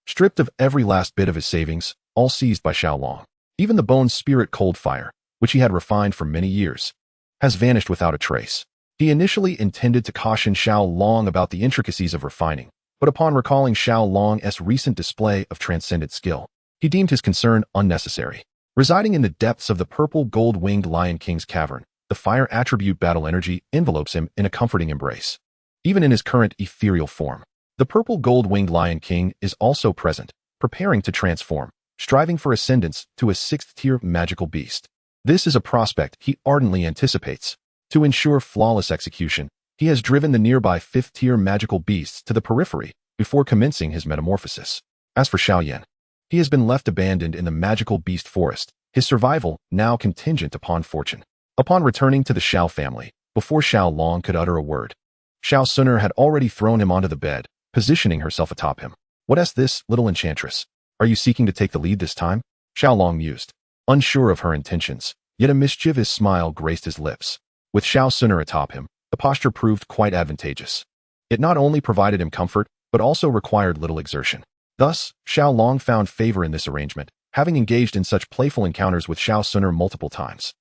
Stripped of every last bit of his savings, all seized by Xiaolong. Even the bone spirit cold fire, which he had refined for many years, has vanished without a trace. He initially intended to caution Xiaolong about the intricacies of refining, but upon recalling Xiaolong's recent display of transcendent skill, he deemed his concern unnecessary. Residing in the depths of the purple gold-winged Lion King's cavern, the fire attribute battle energy envelopes him in a comforting embrace. Even in his current ethereal form, the purple gold-winged Lion King is also present, preparing to transform, striving for ascendance to a 6th-tier magical beast. This is a prospect he ardently anticipates. To ensure flawless execution, he has driven the nearby 5th-tier magical beasts to the periphery before commencing his metamorphosis. As for Xiaoyan, he has been left abandoned in the magical beast forest, his survival now contingent upon fortune. Upon returning to the Xiao family, before Xiaolong could utter a word, Xiao Suner had already thrown him onto the bed, positioning herself atop him. "What's this, little enchantress? Are you seeking to take the lead this time?" Xiaolong mused, unsure of her intentions, yet a mischievous smile graced his lips. With Xiao Suner atop him, the posture proved quite advantageous. It not only provided him comfort, but also required little exertion. Thus, Xiaolong found favor in this arrangement, having engaged in such playful encounters with Xiao Suner multiple times.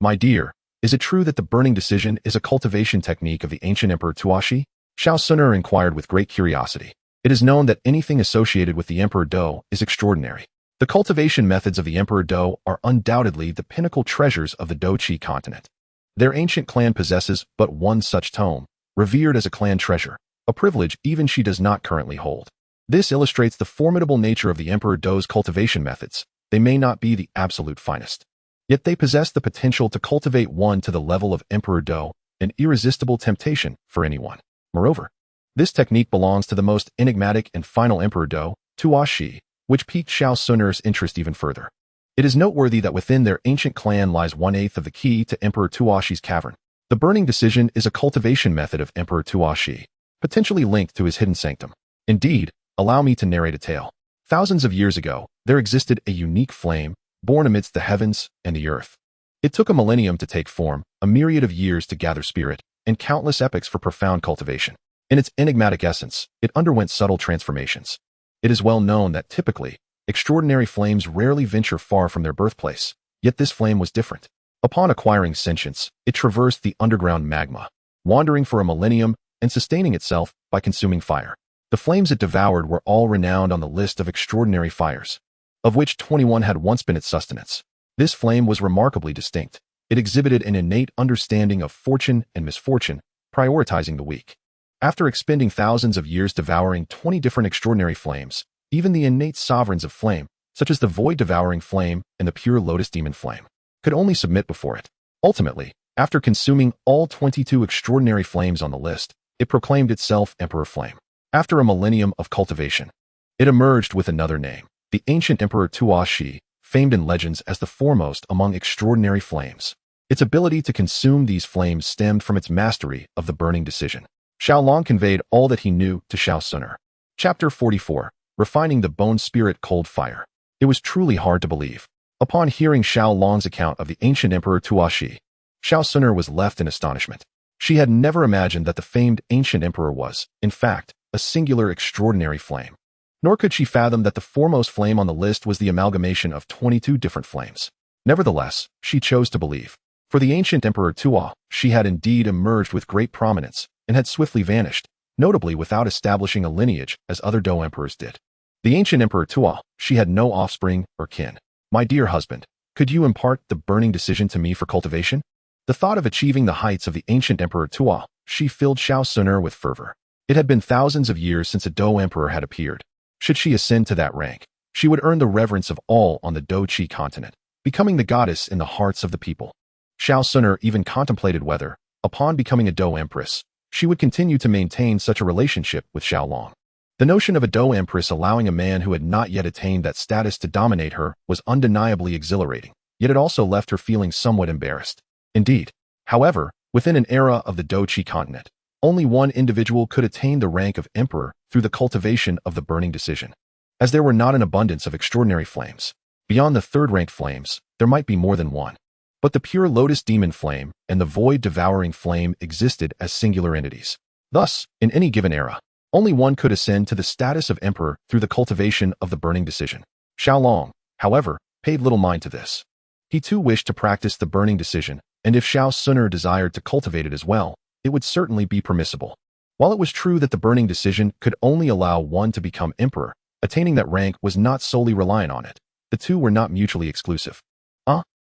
"My dear, is it true that the burning decision is a cultivation technique of the ancient Emperor Tuashi?" Xiao Suner inquired with great curiosity. It is known that anything associated with the Emperor Do is extraordinary. The cultivation methods of the Emperor Do are undoubtedly the pinnacle treasures of the Do-Chi continent. Their ancient clan possesses but one such tome, revered as a clan treasure, a privilege even she does not currently hold. This illustrates the formidable nature of the Emperor Do's cultivation methods. They may not be the absolute finest, yet they possess the potential to cultivate one to the level of Emperor Do, an irresistible temptation for anyone. Moreover, this technique belongs to the most enigmatic and final Emperor Do, Tuashi, which piqued Xiao Suner's interest even further. It is noteworthy that within their ancient clan lies 1/8 of the key to Emperor Tuashi's cavern. The burning decision is a cultivation method of Emperor Tuashi, potentially linked to his hidden sanctum. Indeed, allow me to narrate a tale. Thousands of years ago, there existed a unique flame, born amidst the heavens and the earth. It took a millennium to take form, a myriad of years to gather spirit, and countless epochs for profound cultivation. In its enigmatic essence, it underwent subtle transformations. It is well known that typically, Extraordinary flames rarely venture far from their birthplace, yet this flame was different. Upon acquiring sentience, it traversed the underground magma, wandering for a millennium and sustaining itself by consuming fire. The flames it devoured were all renowned on the list of extraordinary fires, of which 21 had once been its sustenance. This flame was remarkably distinct. It exhibited an innate understanding of fortune and misfortune, prioritizing the weak. After expending thousands of years devouring 20 different extraordinary flames, even the innate sovereigns of flame, such as the void-devouring flame and the pure lotus demon flame, could only submit before it. Ultimately, after consuming all 22 extraordinary flames on the list, it proclaimed itself Emperor Flame. After a millennium of cultivation, it emerged with another name, the ancient Emperor Tuo Shi, famed in legends as the foremost among extraordinary flames. Its ability to consume these flames stemmed from its mastery of the burning decision. Xiaolong conveyed all that he knew to Xiao Suner. Chapter 44. Refining the Bone Spirit Cold Fire. It was truly hard to believe. Upon hearing Xiaolong's account of the ancient Emperor Tuo Shi, Xiao Suner was left in astonishment. She had never imagined that the famed ancient emperor was, in fact, a singular extraordinary flame. Nor could she fathom that the foremost flame on the list was the amalgamation of 22 different flames. Nevertheless, she chose to believe. For the ancient Emperor Tuo, she had indeed emerged with great prominence and had swiftly vanished, notably without establishing a lineage as other Dou emperors did. The ancient Emperor Tuo, she had no offspring or kin. My dear husband, could you impart the burning decision to me for cultivation? The thought of achieving the heights of the ancient Emperor Tuo, she filled Xiao Suner with fervor. It had been thousands of years since a Dou emperor had appeared. Should she ascend to that rank, she would earn the reverence of all on the Dou Qi continent, becoming the goddess in the hearts of the people. Xiao Suner even contemplated whether, upon becoming a Dou empress, she would continue to maintain such a relationship with Xiaolong. The notion of a Dou empress allowing a man who had not yet attained that status to dominate her was undeniably exhilarating, yet it also left her feeling somewhat embarrassed. Indeed, however, within an era of the Dou Qi continent, only one individual could attain the rank of emperor through the cultivation of the burning decision. As there were not an abundance of extraordinary flames, beyond the third-ranked flames, there might be more than one. But the pure lotus demon flame and the void-devouring flame existed as singular entities. Thus, in any given era, only one could ascend to the status of emperor through the cultivation of the burning decision. Xiaolong, however, paid little mind to this. He too wished to practice the burning decision, and if Xiao Suner desired to cultivate it as well, it would certainly be permissible. While it was true that the burning decision could only allow one to become emperor, attaining that rank was not solely reliant on it. The two were not mutually exclusive.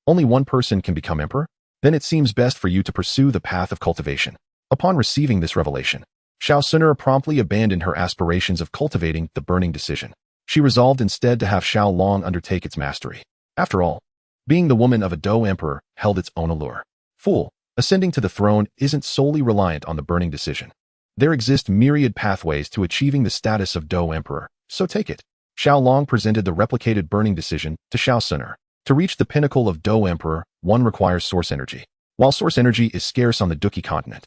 Only one person can become emperor? Then it seems best for you to pursue the path of cultivation. Upon receiving this revelation, Xiao Suner promptly abandoned her aspirations of cultivating the burning decision. She resolved instead to have Xiaolong undertake its mastery. After all, being the woman of a Dou emperor held its own allure. Fool, ascending to the throne isn't solely reliant on the burning decision. There exist myriad pathways to achieving the status of Dou emperor, so take it. Xiaolong presented the replicated burning decision to Xiao Suner. To reach the pinnacle of Dou emperor, one requires source energy. While source energy is scarce on the Duqi continent,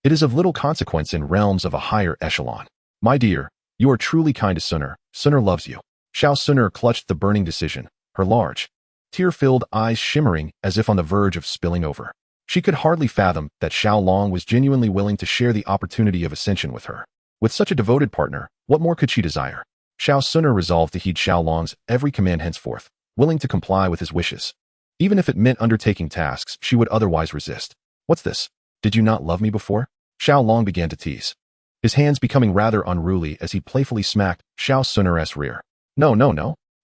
it is of little consequence in realms of a higher echelon. My dear, you are truly kind to Suner. Suner loves you. Xiao Suner clutched the burning decision, her large, tear-filled eyes shimmering as if on the verge of spilling over. She could hardly fathom that Xiaolong was genuinely willing to share the opportunity of ascension with her. With such a devoted partner, what more could she desire? Xiao Suner resolved to heed Xiaolong's every command henceforth, willing to comply with his wishes. Even if it meant undertaking tasks she would otherwise resist. What's this? Did you not love me before? Xiaolong began to tease, his hands becoming rather unruly as he playfully smacked Xiao Suner's rear. No.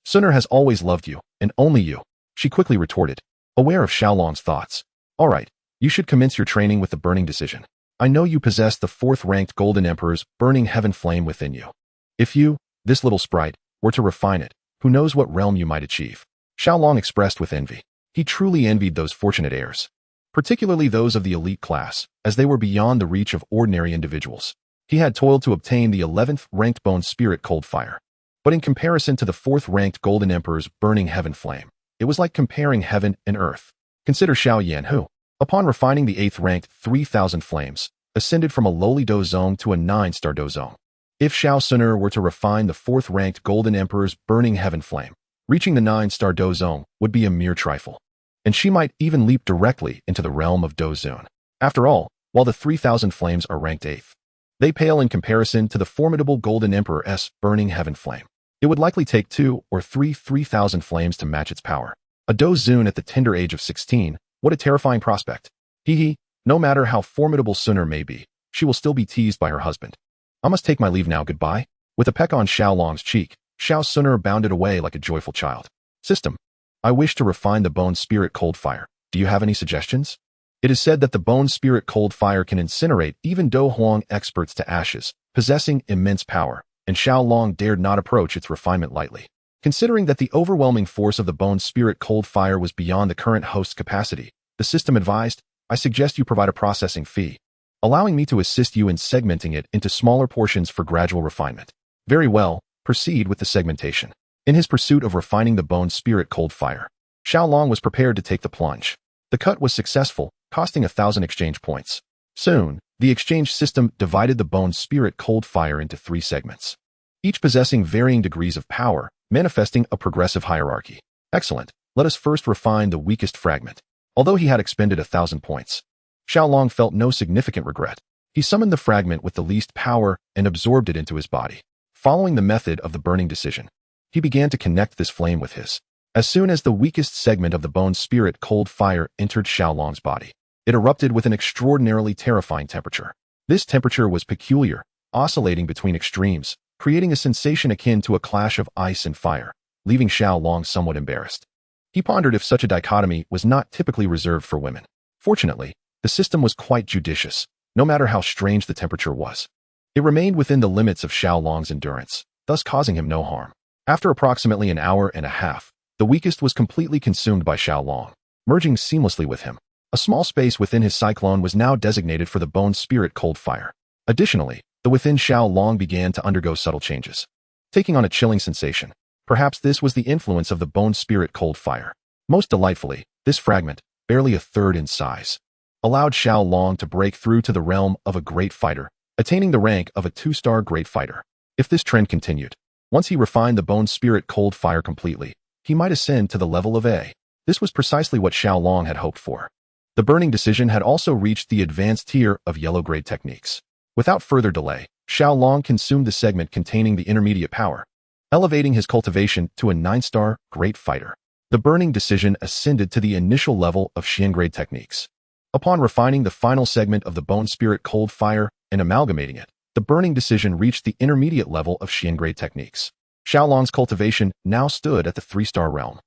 Suner has always loved you, and only you, she quickly retorted, aware of Xiaolong's thoughts. All right, you should commence your training with the burning decision. I know you possess the fourth-ranked Golden Emperor's burning heaven flame within you. If you, this little sprite, were to refine it, who knows what realm you might achieve? Xiaolong expressed with envy. He truly envied those fortunate heirs, particularly those of the elite class, as they were beyond the reach of ordinary individuals. He had toiled to obtain the 11th-ranked Bone Spirit Cold Fire. But in comparison to the 4th-ranked Golden Emperor's burning heaven flame, it was like comparing heaven and earth. Consider Xiao Yan who, upon refining the 8th-ranked 3,000 flames, ascended from a lowly dozong to a 9-star dozong. If Xiao Suner were to refine the 4th-ranked Golden Emperor's burning heaven flame, reaching the 9-star dozong would be a mere trifle. And she might even leap directly into the realm of Dozun. After all, while the 3,000 flames are ranked 8th, they pale in comparison to the formidable Golden Emperor's burning heaven flame. It would likely take 2 or 3,000 flames to match its power. A Dozun at the tender age of 16, what a terrifying prospect. Hee, no matter how formidable Suner may be, she will still be teased by her husband. I must take my leave now, goodbye. With a peck on Xiaolong's cheek, Xiao Suner bounded away like a joyful child. System. I wish to refine the Bone Spirit Cold Fire. Do you have any suggestions? It is said that the Bone Spirit Cold Fire can incinerate even Do Huang experts to ashes, possessing immense power, and Xiaolong dared not approach its refinement lightly. Considering that the overwhelming force of the Bone Spirit Cold Fire was beyond the current host's capacity, the system advised, I suggest you provide a processing fee, allowing me to assist you in segmenting it into smaller portions for gradual refinement. Very well, proceed with the segmentation. In his pursuit of refining the Bone Spirit Cold Fire, Xiaolong was prepared to take the plunge. The cut was successful, costing 1,000 exchange points. Soon, the exchange system divided the Bone Spirit Cold Fire into 3 segments, each possessing varying degrees of power, manifesting a progressive hierarchy. Excellent. Let us first refine the weakest fragment. Although he had expended 1,000 points, Xiaolong felt no significant regret. He summoned the fragment with the least power and absorbed it into his body. Following the method of the burning decision, he began to connect this flame with his. As soon as the weakest segment of the Bone Spirit Cold Fire entered Xiaolong's body, it erupted with an extraordinarily terrifying temperature. This temperature was peculiar, oscillating between extremes, creating a sensation akin to a clash of ice and fire, leaving Xiaolong somewhat embarrassed. He pondered if such a dichotomy was not typically reserved for women. Fortunately, the system was quite judicious, no matter how strange the temperature was. It remained within the limits of Xiaolong's endurance, thus causing him no harm. After approximately an hour and a half, the weakest was completely consumed by Xiaolong, merging seamlessly with him. A small space within his cyclone was now designated for the Bone Spirit Cold Fire. Additionally, the within Xiaolong began to undergo subtle changes, taking on a chilling sensation. Perhaps this was the influence of the Bone Spirit Cold Fire. Most delightfully, this fragment, barely a third in size, allowed Xiaolong to break through to the realm of a great fighter, attaining the rank of a 2-star great fighter. If this trend continued, once he refined the Bone Spirit Cold Fire completely, he might ascend to the level of A. This was precisely what Xiaolong had hoped for. The burning decision had also reached the advanced tier of yellow grade techniques. Without further delay, Xiaolong consumed the segment containing the intermediate power, elevating his cultivation to a 9-star great fighter. The burning decision ascended to the initial level of Xian grade techniques. Upon refining the final segment of the Bone Spirit Cold Fire and amalgamating it, the burning decision reached the intermediate level of Xian grade techniques. Xiaolong's cultivation now stood at the 3-star realm.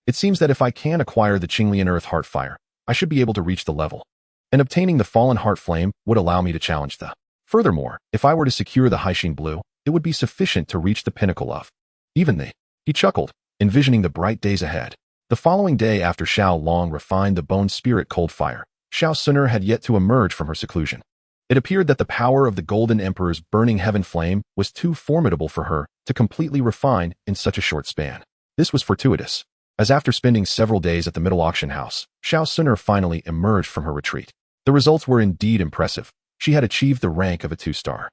It seems that if I can acquire the Qinglian Earth Heart Fire, I should be able to reach the level, and obtaining the Fallen Heart Flame would allow me to challenge the. Furthermore, if I were to secure the Haixin Blue, it would be sufficient to reach the pinnacle of. Even the. He chuckled, envisioning the bright days ahead. The following day after Xiaolong refined the Bone Spirit Cold Fire, Xiao Suner had yet to emerge from her seclusion. It appeared that the power of the Golden Emperor's burning heaven flame was too formidable for her to completely refine in such a short span. This was fortuitous, as after spending several days at the Middle Auction House, Xiao Suner finally emerged from her retreat. The results were indeed impressive. She had achieved the rank of a 2-star.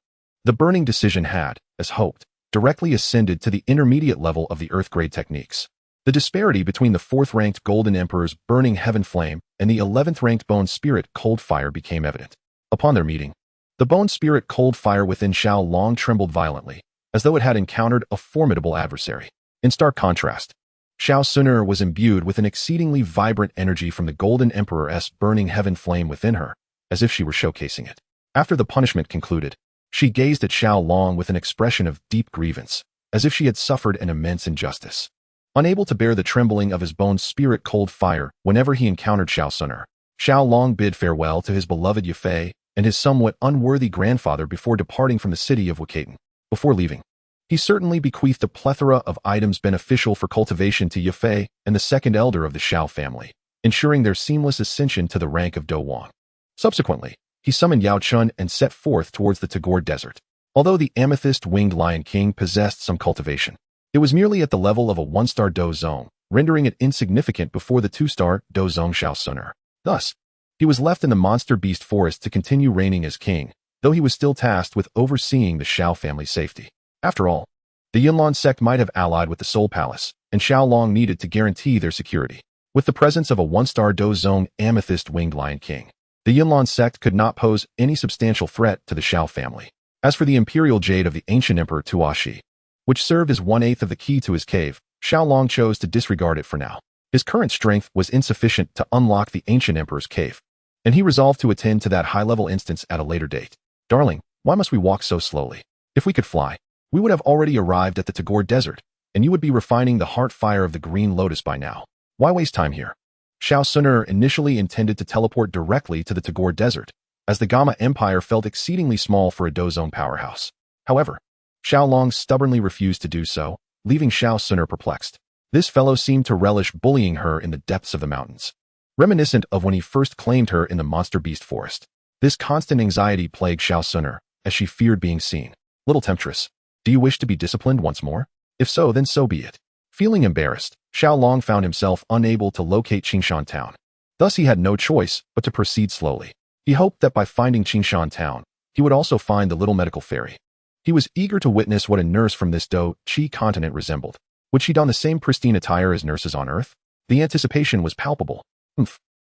The burning decision had, as hoped, directly ascended to the intermediate level of the Earth grade techniques. The disparity between the 4th-ranked Golden Emperor's burning heaven flame and the 11th-ranked Bone Spirit Cold Fire became evident. Upon their meeting, the Bone Spirit Cold Fire within Xiaolong trembled violently, as though it had encountered a formidable adversary. In stark contrast, Xiao Suner was imbued with an exceedingly vibrant energy from the Golden Emperor's burning heaven flame within her, as if she were showcasing it. After the punishment concluded, she gazed at Xiaolong with an expression of deep grievance, as if she had suffered an immense injustice. Unable to bear the trembling of his Bone Spirit Cold Fire whenever he encountered Xiao Suner, Xiaolong bid farewell to his beloved Yafei and his somewhat unworthy grandfather before departing from the city of Wakaten. Before leaving, he certainly bequeathed a plethora of items beneficial for cultivation to Yafei and the second elder of the Xiao family, ensuring their seamless ascension to the rank of Do Wang. Subsequently, he summoned Yao Chun and set forth towards the Tagore Desert. Although the Amethyst-Winged Lion King possessed some cultivation, it was merely at the level of a 1-star Do Zong, rendering it insignificant before the 2-star Do Zong Xiao Suner. Thus, he was left in the Monster Beast Forest to continue reigning as king, though he was still tasked with overseeing the Xiao family's safety. After all, the Yunlan sect might have allied with the Soul Palace, and Xiaolong needed to guarantee their security. With the presence of a 1-star Do Zong Amethyst-Winged Lion King, the Yunlan sect could not pose any substantial threat to the Xiao family. As for the imperial jade of the ancient Emperor Tuaxi, which served as 1/8 of the key to his cave. Xiaolong chose to disregard it for now. His current strength was insufficient to unlock the ancient emperor's cave, and he resolved to attend to that high-level instance at a later date. Darling, why must we walk so slowly? If we could fly, we would have already arrived at the Tagore Desert, and you would be refining the heart fire of the Green Lotus by now. Why waste time here? Xiao Suner initially intended to teleport directly to the Tagore Desert, as the Gamma Empire felt exceedingly small for a Dozone powerhouse. However, Xiaolong stubbornly refused to do so, leaving Xiao Suner perplexed. This fellow seemed to relish bullying her in the depths of the mountains, reminiscent of when he first claimed her in the Monster Beast Forest. This constant anxiety plagued Xiao Suner, as she feared being seen. Little temptress, do you wish to be disciplined once more? If so, then so be it. Feeling embarrassed, Xiaolong found himself unable to locate Qingshan Town. Thus he had no choice but to proceed slowly. He hoped that by finding Qingshan Town, he would also find the little medical fairy. He was eager to witness what a nurse from this Do-Chi continent resembled. Would she don the same pristine attire as nurses on Earth? The anticipation was palpable.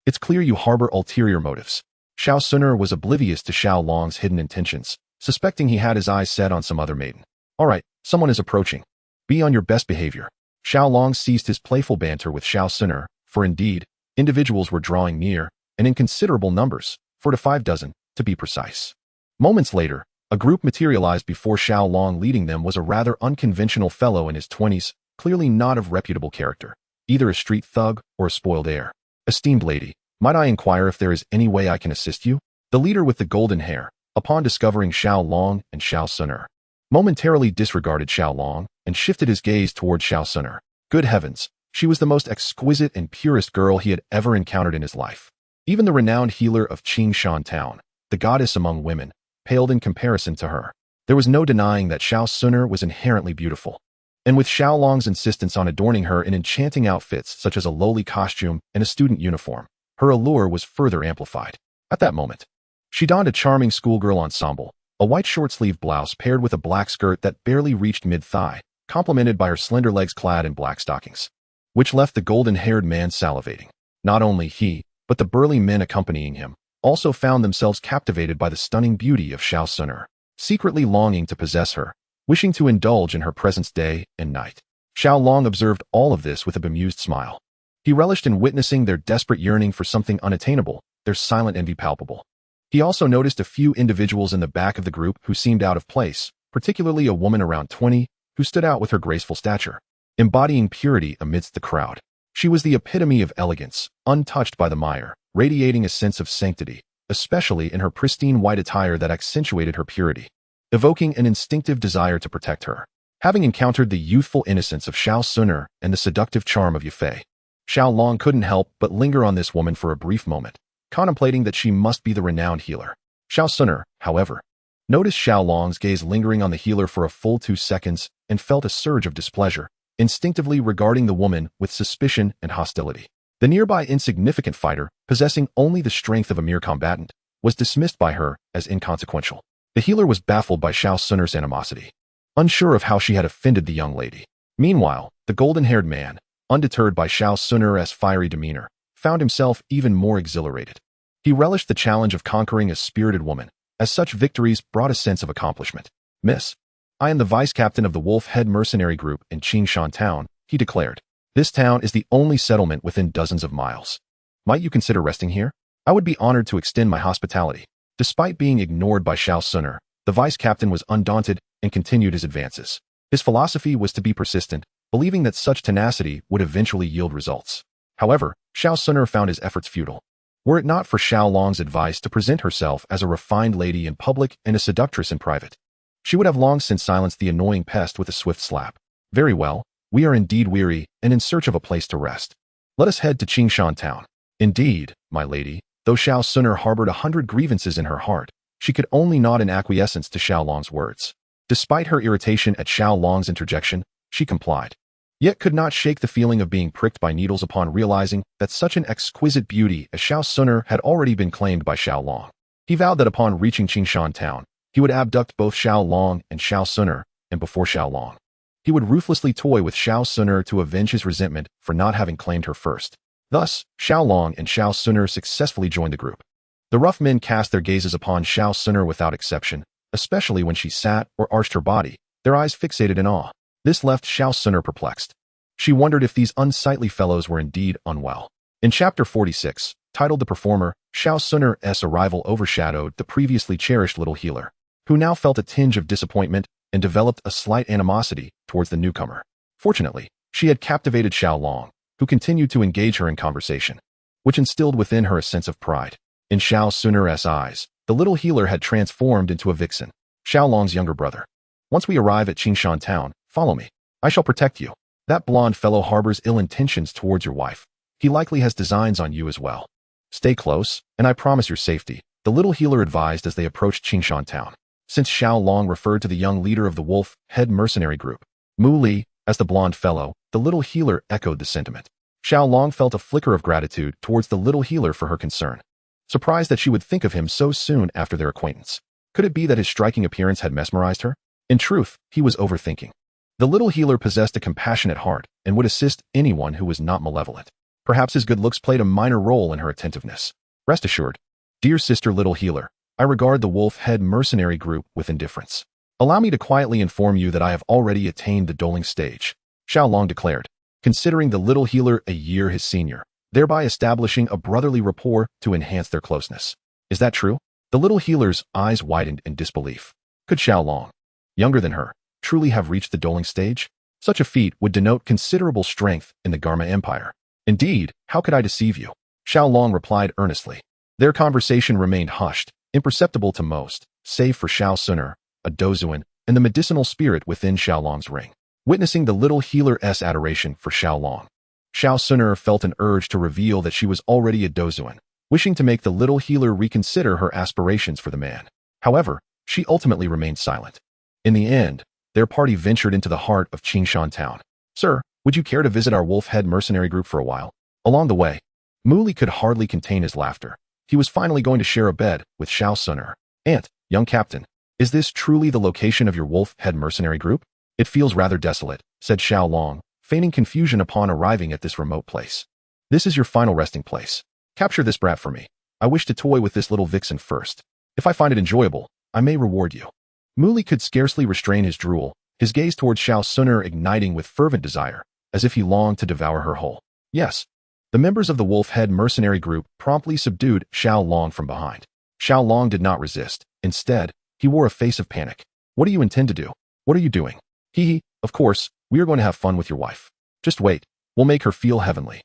It's clear you harbor ulterior motives. Xiao Suner was oblivious to Xiaolong's hidden intentions, suspecting he had his eyes set on some other maiden. All right, someone is approaching. Be on your best behavior. Xiaolong ceased his playful banter with Xiao Suner, for indeed, individuals were drawing near, and in considerable numbers, 4 to 5 dozen, to be precise. Moments later, a group materialized before Xiaolong. Leading them was a rather unconventional fellow in his 20s, clearly not of reputable character, either a street thug or a spoiled heir. Esteemed lady, might I inquire if there is any way I can assist you? The leader with the golden hair, upon discovering Xiaolong and Xiao Suner, momentarily disregarded Xiaolong and shifted his gaze towards Xiao Suner. Good heavens, she was the most exquisite and purest girl he had ever encountered in his life. Even the renowned healer of Qingshan Town, the goddess among women, paled in comparison to her. There was no denying that Xiao Suner was inherently beautiful. And with Xiaolong's insistence on adorning her in enchanting outfits such as a lowly costume and a student uniform, her allure was further amplified. At that moment, she donned a charming schoolgirl ensemble, a white short-sleeved blouse paired with a black skirt that barely reached mid-thigh, complemented by her slender legs clad in black stockings, which left the golden-haired man salivating. Not only he, but the burly men accompanying him, also found themselves captivated by the stunning beauty of Xiao Suner, secretly longing to possess her, wishing to indulge in her presence day and night. Xiaolong observed all of this with a bemused smile. He relished in witnessing their desperate yearning for something unattainable, their silent envy palpable. He also noticed a few individuals in the back of the group who seemed out of place, particularly a woman around 20, who stood out with her graceful stature, embodying purity amidst the crowd. She was the epitome of elegance, untouched by the mire, radiating a sense of sanctity, especially in her pristine white attire that accentuated her purity, evoking an instinctive desire to protect her. Having encountered the youthful innocence of Xiao Suner and the seductive charm of Yufei, Xiaolong couldn't help but linger on this woman for a brief moment, contemplating that she must be the renowned healer. Xiao Suner, however, noticed Xiaolong's gaze lingering on the healer for a full 2 seconds and felt a surge of displeasure, instinctively regarding the woman with suspicion and hostility. The nearby insignificant fighter, possessing only the strength of a mere combatant, was dismissed by her as inconsequential. The healer was baffled by Xiao Suner's animosity, unsure of how she had offended the young lady. Meanwhile, the golden-haired man, undeterred by Xiao Suner's fiery demeanor, found himself even more exhilarated. He relished the challenge of conquering a spirited woman, as such victories brought a sense of accomplishment. Miss, I am the vice-captain of the Wolf Head Mercenary Group in Qingshan Town, he declared. This town is the only settlement within dozens of miles. Might you consider resting here? I would be honored to extend my hospitality. Despite being ignored by Xiao Suner, the vice-captain was undaunted and continued his advances. His philosophy was to be persistent, believing that such tenacity would eventually yield results. However, Xiao Suner found his efforts futile. Were it not for Xiaolong's advice to present herself as a refined lady in public and a seductress in private, she would have long since silenced the annoying pest with a swift slap. Very well, we are indeed weary and in search of a place to rest. Let us head to Qingshan Town. Indeed, my lady, though Xiao Suner harbored 100 grievances in her heart, she could only nod in acquiescence to Xiaolong's words. Despite her irritation at Xiaolong's interjection, she complied, yet could not shake the feeling of being pricked by needles upon realizing that such an exquisite beauty as Xiao Suner had already been claimed by Xiaolong. He vowed that upon reaching Qingshan Town, he would abduct both Xiaolong and Xiao Suner, and before Xiaolong, he would ruthlessly toy with Xiao Suner to avenge his resentment for not having claimed her first. Thus, Xiaolong and Xiao Suner successfully joined the group. The rough men cast their gazes upon Xiao Suner without exception, especially when she sat or arched her body, their eyes fixated in awe. This left Xiao Suner perplexed. She wondered if these unsightly fellows were indeed unwell. In Chapter 46, titled The Performer, Xiao Suner's arrival overshadowed the previously cherished little healer, who now felt a tinge of disappointment and developed a slight animosity towards the newcomer. Fortunately, she had captivated Xiao Long, who continued to engage her in conversation, which instilled within her a sense of pride. In Xiao Suner's eyes, the little healer had transformed into a vixen, Xiao Long's younger brother. Once we arrive at Qingshan Town, follow me. I shall protect you. That blonde fellow harbors ill intentions towards your wife. He likely has designs on you as well. Stay close, and I promise your safety, the little healer advised as they approached Qingshan Town. Since Xiao Long referred to the young leader of the Wolf Head mercenary group, Mu Li, as the blonde fellow, the little healer echoed the sentiment. Xiao Long felt a flicker of gratitude towards the little healer for her concern, surprised that she would think of him so soon after their acquaintance. Could it be that his striking appearance had mesmerized her? In truth, he was overthinking. The little healer possessed a compassionate heart and would assist anyone who was not malevolent. Perhaps his good looks played a minor role in her attentiveness. Rest assured, dear sister little healer, I regard the Wolf Head mercenary group with indifference. Allow me to quietly inform you that I have already attained the dueling stage, Xiao Long declared, considering the little healer a year his senior, thereby establishing a brotherly rapport to enhance their closeness. Is that true? The little healer's eyes widened in disbelief. Could Xiao Long, younger than her, truly have reached the dueling stage? Such a feat would denote considerable strength in the Garma Empire. Indeed, how could I deceive you? Xiao Long replied earnestly. Their conversation remained hushed, imperceptible to most, save for Xiao Suner, a Dozuan, and the medicinal spirit within Xiao Long's ring. Witnessing the little healer's adoration for Xiao Long, Xiao Suner felt an urge to reveal that she was already a Dozuan, wishing to make the little healer reconsider her aspirations for the man. However, she ultimately remained silent. In the end, their party ventured into the heart of Qingshan Town. Sir, would you care to visit our Wolf Head mercenary group for a while? Along the way, Mu Li could hardly contain his laughter. He was finally going to share a bed with Xiao Suner. Aunt, young captain, is this truly the location of your Wolf Head mercenary group? It feels rather desolate, said Xiao Long, feigning confusion upon arriving at this remote place. This is your final resting place. Capture this brat for me. I wish to toy with this little vixen first. If I find it enjoyable, I may reward you. Mu Li could scarcely restrain his drool, his gaze towards Xiao Suner igniting with fervent desire, as if he longed to devour her whole. Yes. The members of the Wolf Head mercenary group promptly subdued Xiao Long from behind. Xiao Long did not resist. Instead, he wore a face of panic. What do you intend to do? What are you doing? Hee, of course, we are going to have fun with your wife. Just wait, we'll make her feel heavenly.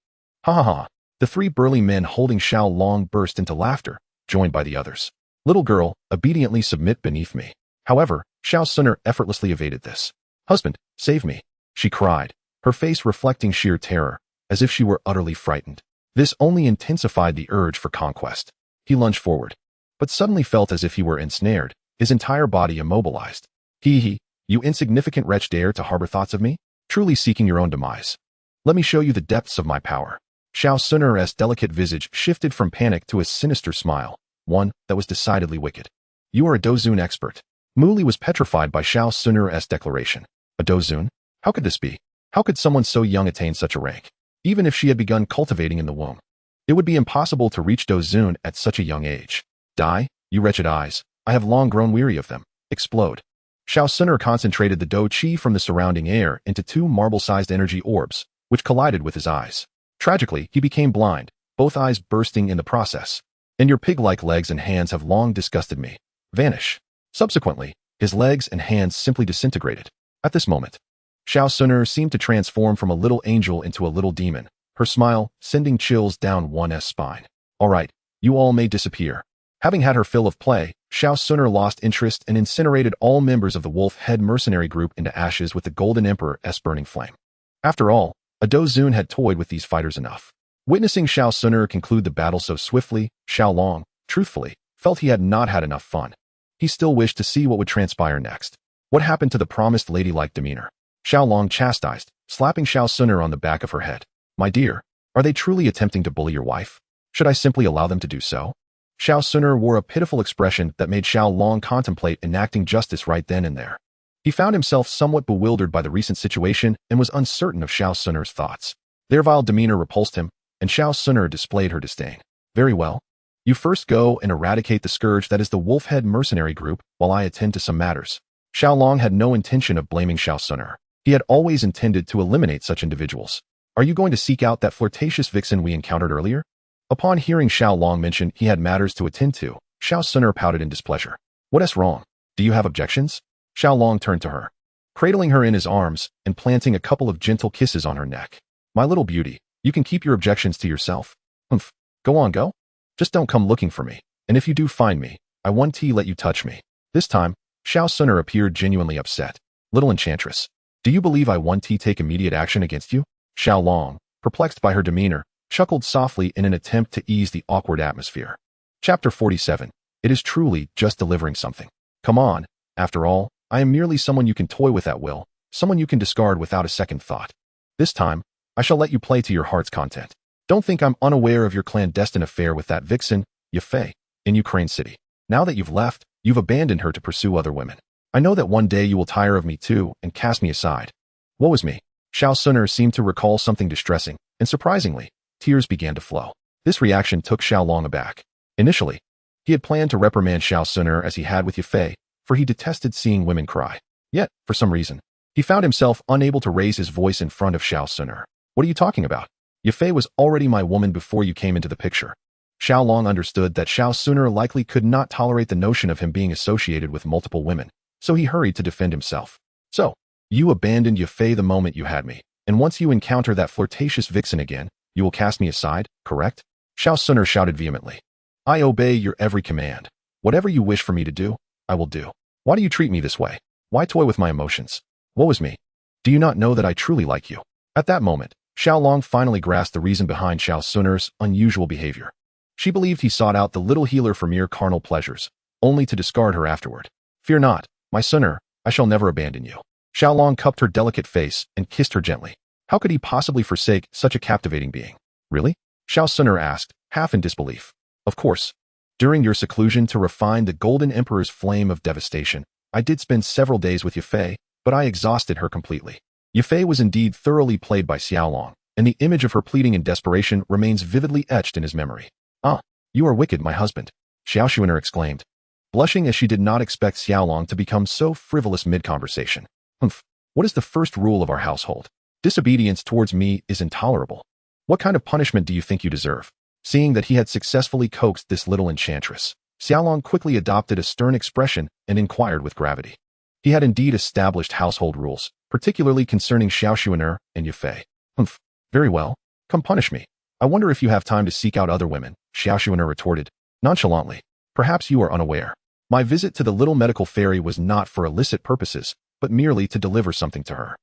Ha ha ha. The three burly men holding Xiao Long burst into laughter, joined by the others. Little girl, obediently submit beneath me. However, Xiao Suner effortlessly evaded this. Husband, save me, she cried, her face reflecting sheer terror, as if she were utterly frightened. This only intensified the urge for conquest. He lunged forward, but suddenly felt as if he were ensnared, his entire body immobilized. Hee, you insignificant wretch dare to harbor thoughts of me? Truly seeking your own demise. Let me show you the depths of my power. Xiao Suner's delicate visage shifted from panic to a sinister smile, one that was decidedly wicked. You are a Dozuan expert. Mu Li was petrified by Xiao Suner's declaration. A Dozuan? How could this be? How could someone so young attain such a rank? Even if she had begun cultivating in the womb, it would be impossible to reach Dozuan at such a young age. Die, you wretched eyes. I have long grown weary of them. Explode. Xiao Suner concentrated the Do Qi from the surrounding air into two marble-sized energy orbs, which collided with his eyes. Tragically, he became blind, both eyes bursting in the process. And your pig-like legs and hands have long disgusted me. Vanish. Subsequently, his legs and hands simply disintegrated. At this moment, Xiao Suner seemed to transform from a little angel into a little demon, her smile sending chills down one's spine. All right, you all may disappear. Having had her fill of play, Xiao Suner lost interest and incinerated all members of the Wolf Head mercenary group into ashes with the Golden Emperor's burning flame. After all, a Dozuan had toyed with these fighters enough. Witnessing Xiao Suner conclude the battle so swiftly, Xiao Long, truthfully, felt he had not had enough fun. He still wished to see what would transpire next. What happened to the promised ladylike demeanor? Xiao Long chastised, slapping Xiao Suner on the back of her head. My dear, are they truly attempting to bully your wife? Should I simply allow them to do so? Xiao Suner wore a pitiful expression that made Xiao Long contemplate enacting justice right then and there. He found himself somewhat bewildered by the recent situation and was uncertain of Xiao Suner's thoughts. Their vile demeanor repulsed him, and Xiao Suner displayed her disdain. Very well. You first go and eradicate the scourge that is the Wolf Head mercenary group while I attend to some matters. Xiao Long had no intention of blaming Xiao Suner. He had always intended to eliminate such individuals. Are you going to seek out that flirtatious vixen we encountered earlier? Upon hearing Xiao Long mention he had matters to attend to, Xiao Suner pouted in displeasure. What's wrong? Do you have objections? Xiao Long turned to her, cradling her in his arms and planting a couple of gentle kisses on her neck. My little beauty, you can keep your objections to yourself. Humph. Go on, go. Just don't come looking for me, and if you do find me, I won't let you touch me. This time, Xiao Suner appeared genuinely upset. Little enchantress, do you believe I won't take immediate action against you? Xiao Long, perplexed by her demeanor, chuckled softly in an attempt to ease the awkward atmosphere. Chapter 47. It is truly just delivering something. Come on, after all, I am merely someone you can toy with at will, someone you can discard without a second thought. This time, I shall let you play to your heart's content. Don't think I'm unaware of your clandestine affair with that vixen, Yafei, in Ukraine City. Now that you've left, you've abandoned her to pursue other women. I know that one day you will tire of me too and cast me aside. Woe is me. Xiao Suner seemed to recall something distressing, and surprisingly, tears began to flow. This reaction took Xiao Long aback. Initially, he had planned to reprimand Xiao Suner as he had with Yafei, for he detested seeing women cry. Yet, for some reason, he found himself unable to raise his voice in front of Xiao Suner. What are you talking about? Yafei was already my woman before you came into the picture. Xiao Long understood that Xiao Suner likely could not tolerate the notion of him being associated with multiple women, so he hurried to defend himself. So, you abandoned Yafei the moment you had me, and once you encounter that flirtatious vixen again, you will cast me aside, correct? Xiao Suner shouted vehemently. I obey your every command. Whatever you wish for me to do, I will do. Why do you treat me this way? Why toy with my emotions? Woe is me. Do you not know that I truly like you? At that moment, Xiao Long finally grasped the reason behind Xiao Suner's unusual behavior. She believed he sought out the little healer for mere carnal pleasures, only to discard her afterward. Fear not, my Suner, I shall never abandon you. Xiao Long cupped her delicate face and kissed her gently. How could he possibly forsake such a captivating being? Really? Xiao Suner asked, half in disbelief. Of course. During your seclusion to refine the Golden Emperor's flame of devastation, I did spend several days with Yafei, but I exhausted her completely. Yafei was indeed thoroughly played by Xiao Long, and the image of her pleading in desperation remains vividly etched in his memory. Ah, you are wicked, my husband, Xiao Suner exclaimed, blushing as she did not expect Xiao Long to become so frivolous mid-conversation. Humph, what is the first rule of our household? Disobedience towards me is intolerable. What kind of punishment do you think you deserve? Seeing that he had successfully coaxed this little enchantress, Xiao Long quickly adopted a stern expression and inquired with gravity. He had indeed established household rules, particularly concerning Xiao Suner and Yafei. Humph, very well. Come punish me. I wonder if you have time to seek out other women, Xiao Suner retorted, nonchalantly. Perhaps you are unaware. My visit to the little medical fairy was not for illicit purposes, but merely to deliver something to her.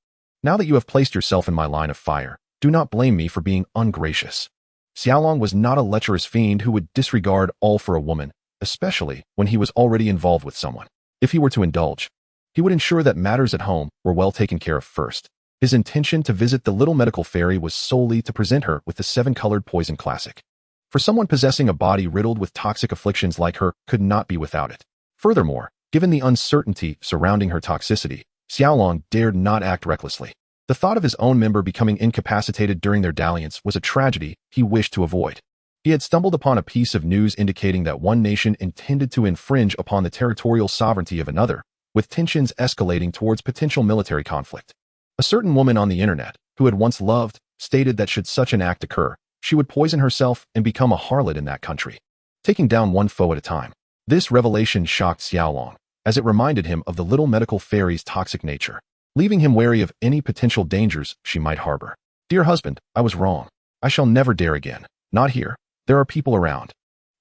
Now that you have placed yourself in my line of fire, do not blame me for being ungracious. Xiao Long was not a lecherous fiend who would disregard all for a woman, especially when he was already involved with someone. If he were to indulge, he would ensure that matters at home were well taken care of first. His intention to visit the little medical fairy was solely to present her with the 7-colored poison classic. For someone possessing a body riddled with toxic afflictions like her could not be without it. Furthermore, given the uncertainty surrounding her toxicity, Xiao Long dared not act recklessly. The thought of his own member becoming incapacitated during their dalliance was a tragedy he wished to avoid. He had stumbled upon a piece of news indicating that one nation intended to infringe upon the territorial sovereignty of another, with tensions escalating towards potential military conflict. A certain woman on the internet, who had once loved, stated that should such an act occur, she would poison herself and become a harlot in that country, taking down one foe at a time. This revelation shocked Xiao Long, as it reminded him of the little medical fairy's toxic nature, leaving him wary of any potential dangers she might harbor. Dear husband, I was wrong. I shall never dare again. Not here. There are people around.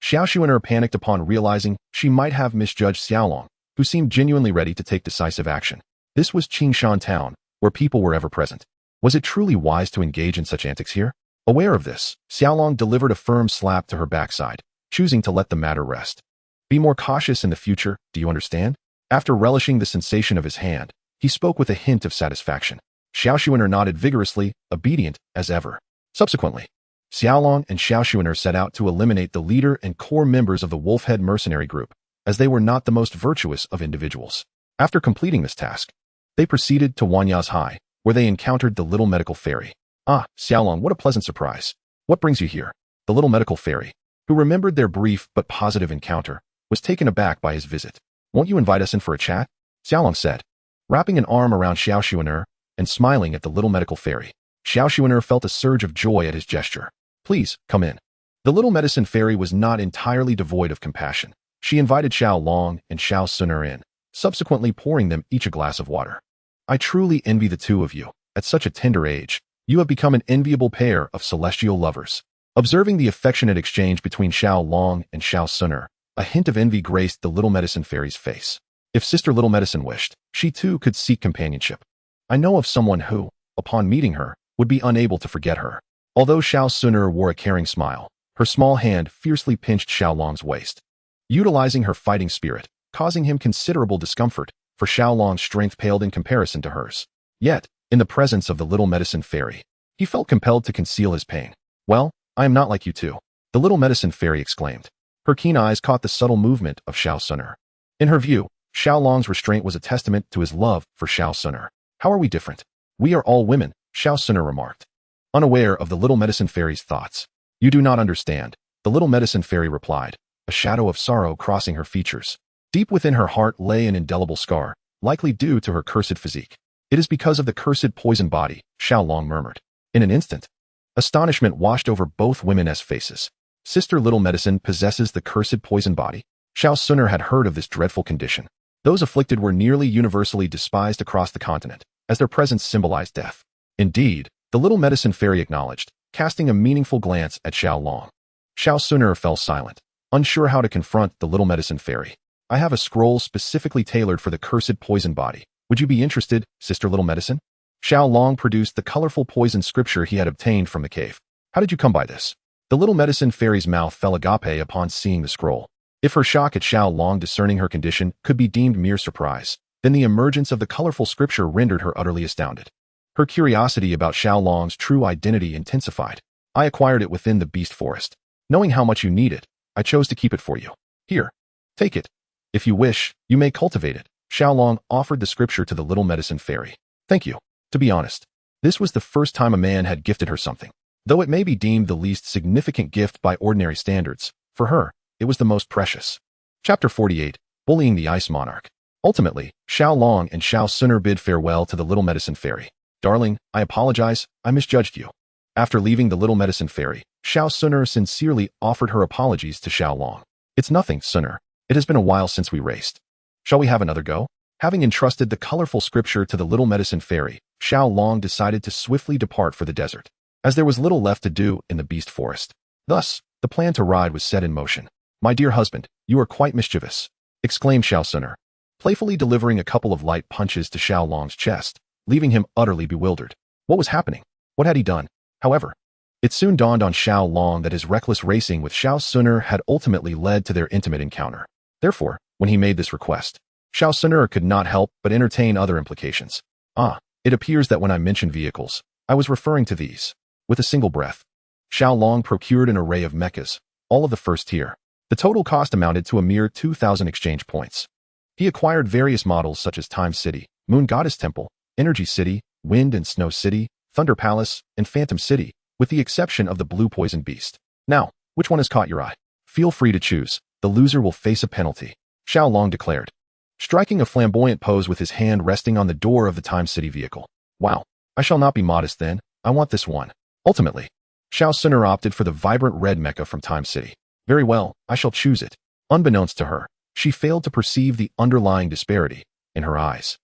Xiao Suner panicked upon realizing she might have misjudged Xiao Long, who seemed genuinely ready to take decisive action. This was Qingshan Town, where people were ever present. Was it truly wise to engage in such antics here? Aware of this, Xiao Long delivered a firm slap to her backside, choosing to let the matter rest. Be more cautious in the future, do you understand? After relishing the sensation of his hand, he spoke with a hint of satisfaction. Xiao Suner nodded vigorously, obedient as ever. Subsequently, Xiao Long and Xiao Suner set out to eliminate the leader and core members of the Wolfhead mercenary group, as they were not the most virtuous of individuals. After completing this task, they proceeded to Wanya's High, where they encountered the little medical fairy. Ah, Xiao Long, what a pleasant surprise. What brings you here? The little medical fairy, who remembered their brief but positive encounter, was taken aback by his visit. Won't you invite us in for a chat? Xiao Long said, wrapping an arm around Xiao Suner and smiling at the little medical fairy. Xiao Xuan'er felt a surge of joy at his gesture. Please, come in. The little medicine fairy was not entirely devoid of compassion. She invited Xiao Long and Xiao Sun'er in, subsequently pouring them each a glass of water. I truly envy the two of you. At such a tender age, you have become an enviable pair of celestial lovers. Observing the affectionate exchange between Xiao Long and Xiao Sun'er, a hint of envy graced the little medicine fairy's face. If Sister Little Medicine wished, she too could seek companionship. I know of someone who, upon meeting her, would be unable to forget her. Although Xiao Sun'er wore a caring smile, her small hand fiercely pinched Xiao Long's waist, utilizing her fighting spirit, causing him considerable discomfort, for Xiao Long's strength paled in comparison to hers. Yet, in the presence of the little medicine fairy, he felt compelled to conceal his pain. Well, I am not like you two, the little medicine fairy exclaimed. Her keen eyes caught the subtle movement of Xiao Sun'er. In her view, Xiao Long's restraint was a testament to his love for Xiao Sun'er. How are we different? We are all women, Xiao Sun'er remarked, unaware of the little medicine fairy's thoughts. You do not understand, the little medicine fairy replied, a shadow of sorrow crossing her features. Deep within her heart lay an indelible scar, likely due to her cursed physique. It is because of the cursed poison body, Xiao Long murmured. In an instant, astonishment washed over both women's faces. Sister Little Medicine possesses the cursed poison body? Xiao Sun'er had heard of this dreadful condition. Those afflicted were nearly universally despised across the continent, as their presence symbolized death. Indeed, the little medicine fairy acknowledged, casting a meaningful glance at Xiao Long. Xiao Sun'er fell silent, unsure how to confront the little medicine fairy. I have a scroll specifically tailored for the cursed poison body. Would you be interested, Sister Little Medicine? Xiao Long produced the colorful poison scripture he had obtained from the cave. How did you come by this? The little medicine fairy's mouth fell agape upon seeing the scroll. If her shock at Xiao Long discerning her condition could be deemed mere surprise, then the emergence of the colorful scripture rendered her utterly astounded. Her curiosity about Xiao Long's true identity intensified. I acquired it within the beast forest. Knowing how much you need it, I chose to keep it for you. Here, take it. If you wish, you may cultivate it. Xiao Long offered the scripture to the little medicine fairy. Thank you. To be honest, this was the first time a man had gifted her something. Though it may be deemed the least significant gift by ordinary standards, for her, it was the most precious. Chapter 48, Bullying the Ice Monarch. Ultimately, Xiao Long and Xiao Sun'er bid farewell to the little medicine fairy. Darling, I apologize, I misjudged you. After leaving the little medicine fairy, Xiao Sun'er sincerely offered her apologies to Xiao Long. It's nothing, Sun'er. It has been a while since we raced. Shall we have another go? Having entrusted the colorful scripture to the little medicine fairy, Xiao Long decided to swiftly depart for the desert, as there was little left to do in the beast forest. Thus, the plan to ride was set in motion. My dear husband, you are quite mischievous, exclaimed Xiao Sun'er, playfully delivering a couple of light punches to Xiao Long's chest, leaving him utterly bewildered. What was happening? What had he done? However, it soon dawned on Xiao Long that his reckless racing with Xiao Sun'er had ultimately led to their intimate encounter. Therefore, when he made this request, Xiao Sun'er could not help but entertain other implications. It appears that when I mentioned vehicles, I was referring to these. With a single breath, Xiao Long procured an array of mechas, all of the first tier. The total cost amounted to a mere 2,000 exchange points. He acquired various models such as Time City, Moon Goddess Temple, Energy City, Wind and Snow City, Thunder Palace, and Phantom City, with the exception of the Blue Poison Beast. Now, which one has caught your eye? Feel free to choose. The loser will face a penalty, Xiao Long declared, striking a flamboyant pose with his hand resting on the door of the Time City vehicle. Wow, I shall not be modest then. I want this one. Ultimately, Xiao Sun'er opted for the vibrant red mecha from Time City. Very well, I shall choose it. Unbeknownst to her, she failed to perceive the underlying disparity in her eyes.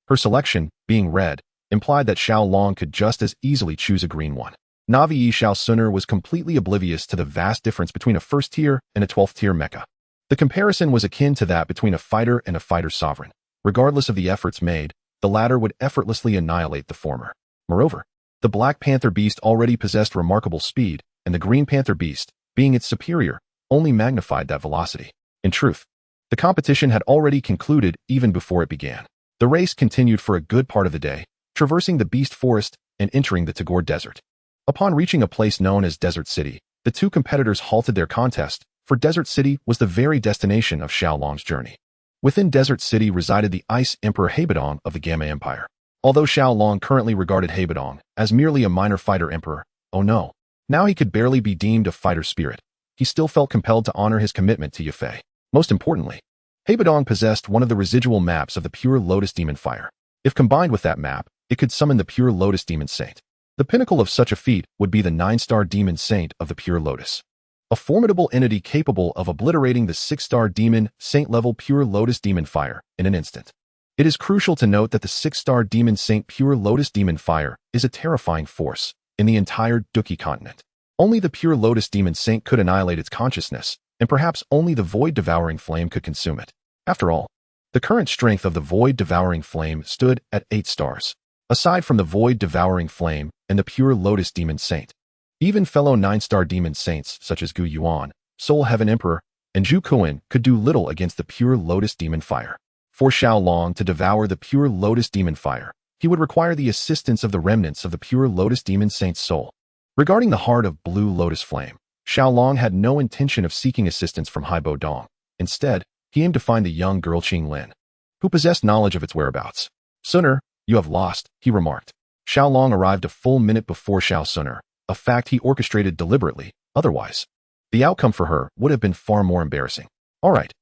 Her selection, being red, implied that Xiao Long could just as easily choose a green one. Navi Xiao Sun'er was completely oblivious to the vast difference between a first-tier and a 12th-tier mecha. The comparison was akin to that between a fighter and a fighter sovereign. Regardless of the efforts made, the latter would effortlessly annihilate the former. Moreover, the Black Panther Beast already possessed remarkable speed, and the Green Panther Beast, being its superior, only magnified that velocity. In truth, the competition had already concluded even before it began. The race continued for a good part of the day, traversing the Beast Forest and entering the Tagore Desert. Upon reaching a place known as Desert City, the two competitors halted their contest, for Desert City was the very destination of Xiao Long's journey. Within Desert City resided the Ice Emperor Hebadong of the Gamma Empire. Although Xiao Long currently regarded Hebadong as merely a minor fighter emperor, oh no, now he could barely be deemed a fighter spirit. He still felt compelled to honor his commitment to Yafei. Most importantly, Hebadong possessed one of the residual maps of the pure Lotus Demon Fire. If combined with that map, it could summon the Pure Lotus Demon Saint. The pinnacle of such a feat would be the 9-star Demon Saint of the Pure Lotus, a formidable entity capable of obliterating the 6-star Demon Saint-level Pure Lotus Demon Fire in an instant. It is crucial to note that the 6-star Demon Saint Pure Lotus Demon Fire is a terrifying force in the entire Duki continent. Only the Pure Lotus Demon Saint could annihilate its consciousness, and perhaps only the Void-Devouring Flame could consume it. After all, the current strength of the Void-Devouring Flame stood at 8 stars. Aside from the Void-Devouring Flame and the Pure Lotus Demon Saint, even fellow 9-star Demon Saints such as Gu Yuan, Soul Heaven Emperor, and Zhu Kuan could do little against the Pure Lotus Demon Fire. For Xiaolong to devour the Pure Lotus Demon Fire, he would require the assistance of the remnants of the Pure Lotus Demon Saint's soul. Regarding the heart of Blue Lotus Flame, Xiaolong had no intention of seeking assistance from Haibo Dong. Instead, he aimed to find the young girl Qing Lin, who possessed knowledge of its whereabouts. "Sooner, you have lost," he remarked. Xiaolong arrived a full minute before Xiao Suner, a fact he orchestrated deliberately. Otherwise, the outcome for her would have been far more embarrassing. All right,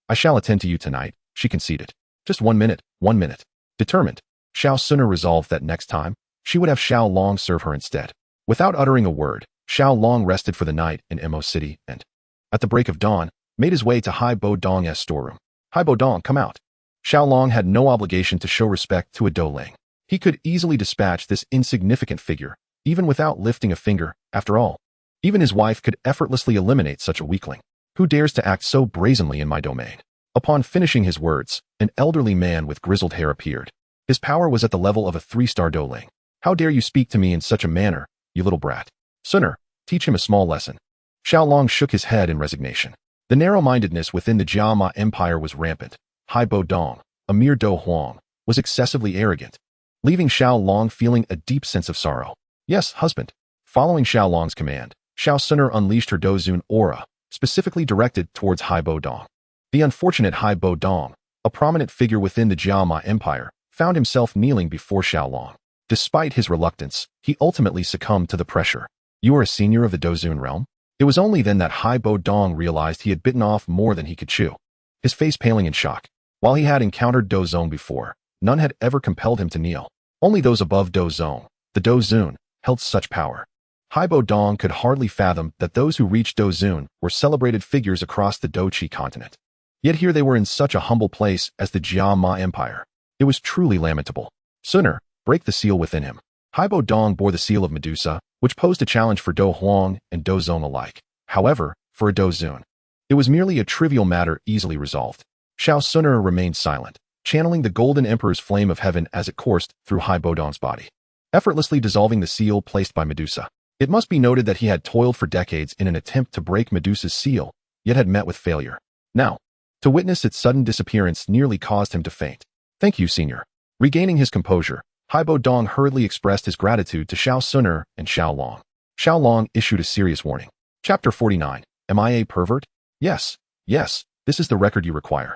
I shall attend to you tonight," she conceded. "Just 1 minute, 1 minute." Determined, Xiao Suner resolved that next time, she would have Xiaolong serve her instead. Without uttering a word, Xiaolong rested for the night in Mo City and, at the break of dawn, made his way to Haibo Dong's storeroom. "Haibo Dong, come out." Xiaolong had no obligation to show respect to a Douling. He could easily dispatch this insignificant figure, even without lifting a finger. After all, even his wife could effortlessly eliminate such a weakling. "Who dares to act so brazenly in my domain?" Upon finishing his words, an elderly man with grizzled hair appeared. His power was at the level of a 3-star Douling. "How dare you speak to me in such a manner, you little brat? Sooner, teach him a small lesson." Xiaolong shook his head in resignation. The narrow-mindedness within the Jiama Empire was rampant. Haibo Dong, a mere Do Huang, was excessively arrogant, leaving Xiaolong feeling a deep sense of sorrow. "Yes, husband." Following Xiaolong's command, Xiao Suner unleashed her Dozun aura, specifically directed towards Haibo Dong. The unfortunate Haibo Dong, a prominent figure within the Jiama Empire, found himself kneeling before Xiaolong. Despite his reluctance, he ultimately succumbed to the pressure. "You are a senior of the Dozun realm?" It was only then that Haibo Dong realized he had bitten off more than he could chew, his face paling in shock. While he had encountered Dozong before, none had ever compelled him to kneel. Only those above Dozong, the Dozun, held such power. Haibo Dong could hardly fathom that those who reached Dozun were celebrated figures across the Doqi continent. Yet here they were in such a humble place as the Jiama Empire. It was truly lamentable. "Sooner, break the seal within him." Haibo Dong bore the seal of Medusa, which posed a challenge for Do Huang and Dozong alike. However, for a Dozun, it was merely a trivial matter easily resolved. Xiao Suner remained silent, channeling the Golden Emperor's flame of heaven as it coursed through Haibo Dong's body, effortlessly dissolving the seal placed by Medusa. It must be noted that he had toiled for decades in an attempt to break Medusa's seal, yet had met with failure. Now, to witness its sudden disappearance nearly caused him to faint. "Thank you, senior." Regaining his composure, Haibo Dong hurriedly expressed his gratitude to Xiao Suner and Xiaolong. Xiaolong issued a serious warning. Chapter 49. Am I a pervert? Yes, this is the record you require.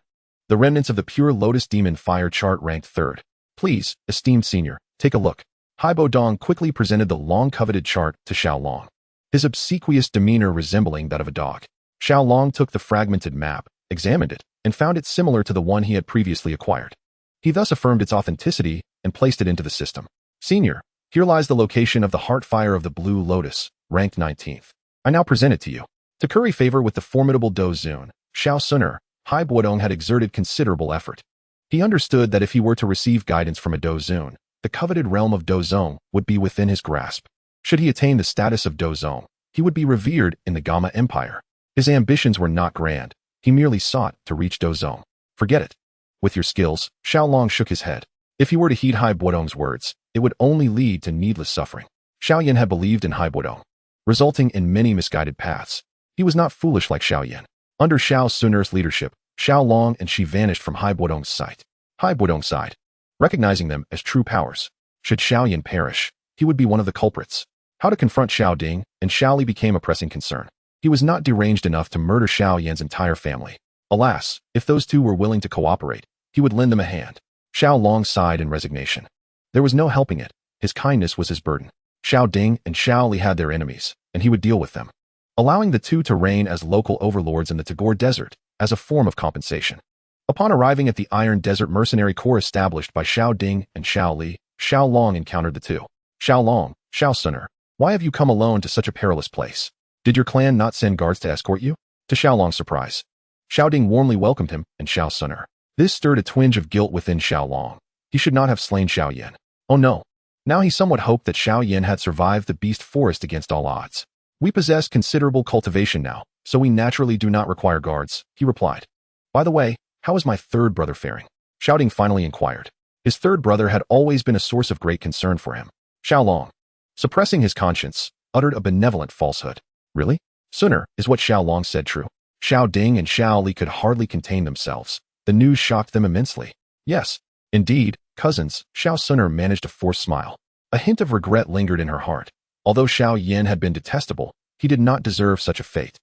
The remnants of the Pure Lotus Demon Fire chart ranked 3rd. Please, esteemed senior, take a look. Haibo Dong quickly presented the long-coveted chart to Xiaolong, his obsequious demeanor resembling that of a dog. Xiaolong took the fragmented map, examined it, and found it similar to the one he had previously acquired. He thus affirmed its authenticity and placed it into the system. "Senior, here lies the location of the Heart Fire of the Blue Lotus, ranked 19th. I now present it to you." To curry favor with the formidable Dozun, Xiao Suner, Haibo Dong had exerted considerable effort. He understood that if he were to receive guidance from a Dozun, the coveted realm of Dozong would be within his grasp. Should he attain the status of Dozong, he would be revered in the Gamma Empire. His ambitions were not grand. He merely sought to reach Dozong. "Forget it. With your skills," Xiaolong shook his head. If he were to heed Haibo Dong's words, it would only lead to needless suffering. Xiaoyan had believed in Haibo Dong, resulting in many misguided paths. He was not foolish like Xiaoyan. Under Xiao Suner's leadership, Xiaolong and she vanished from Haibo Dong's sight. Haibo Dong sighed, recognizing them as true powers. Should Xiaoyan perish, he would be one of the culprits. How to confront Xiao Ding and Xiao Li became a pressing concern. He was not deranged enough to murder Xiaoyan's entire family. Alas, if those two were willing to cooperate, he would lend them a hand. Xiaolong sighed in resignation. There was no helping it. His kindness was his burden. Xiao Ding and Xiao Li had their enemies, and he would deal with them, allowing the two to reign as local overlords in the Tagore Desert as a form of compensation. Upon arriving at the Iron Desert Mercenary Corps established by Xiao Ding and Xiao Li, Xiao Long encountered the two. Xiao Long, Xiao Suner, why have you come alone to such a perilous place? Did your clan not send guards to escort you? To Xiao Long's surprise, Xiao Ding warmly welcomed him and Xiao Suner. This stirred a twinge of guilt within Xiao Long. He should not have slain Xiao Yan. Oh no. Now he somewhat hoped that Xiao Yan had survived the beast forest against all odds. We possess considerable cultivation now, so we naturally do not require guards, he replied. By the way, how is my third brother faring? Xiao Ding finally inquired. His third brother had always been a source of great concern for him. Xiao Long, suppressing his conscience, uttered a benevolent falsehood. Really? Suner, is what Xiao Long said true? Xiao Ding and Xiao Li could hardly contain themselves. The news shocked them immensely. Yes, indeed, cousins, Xiao Suner managed a forced smile. A hint of regret lingered in her heart. Although Xiao Yan had been detestable, he did not deserve such a fate.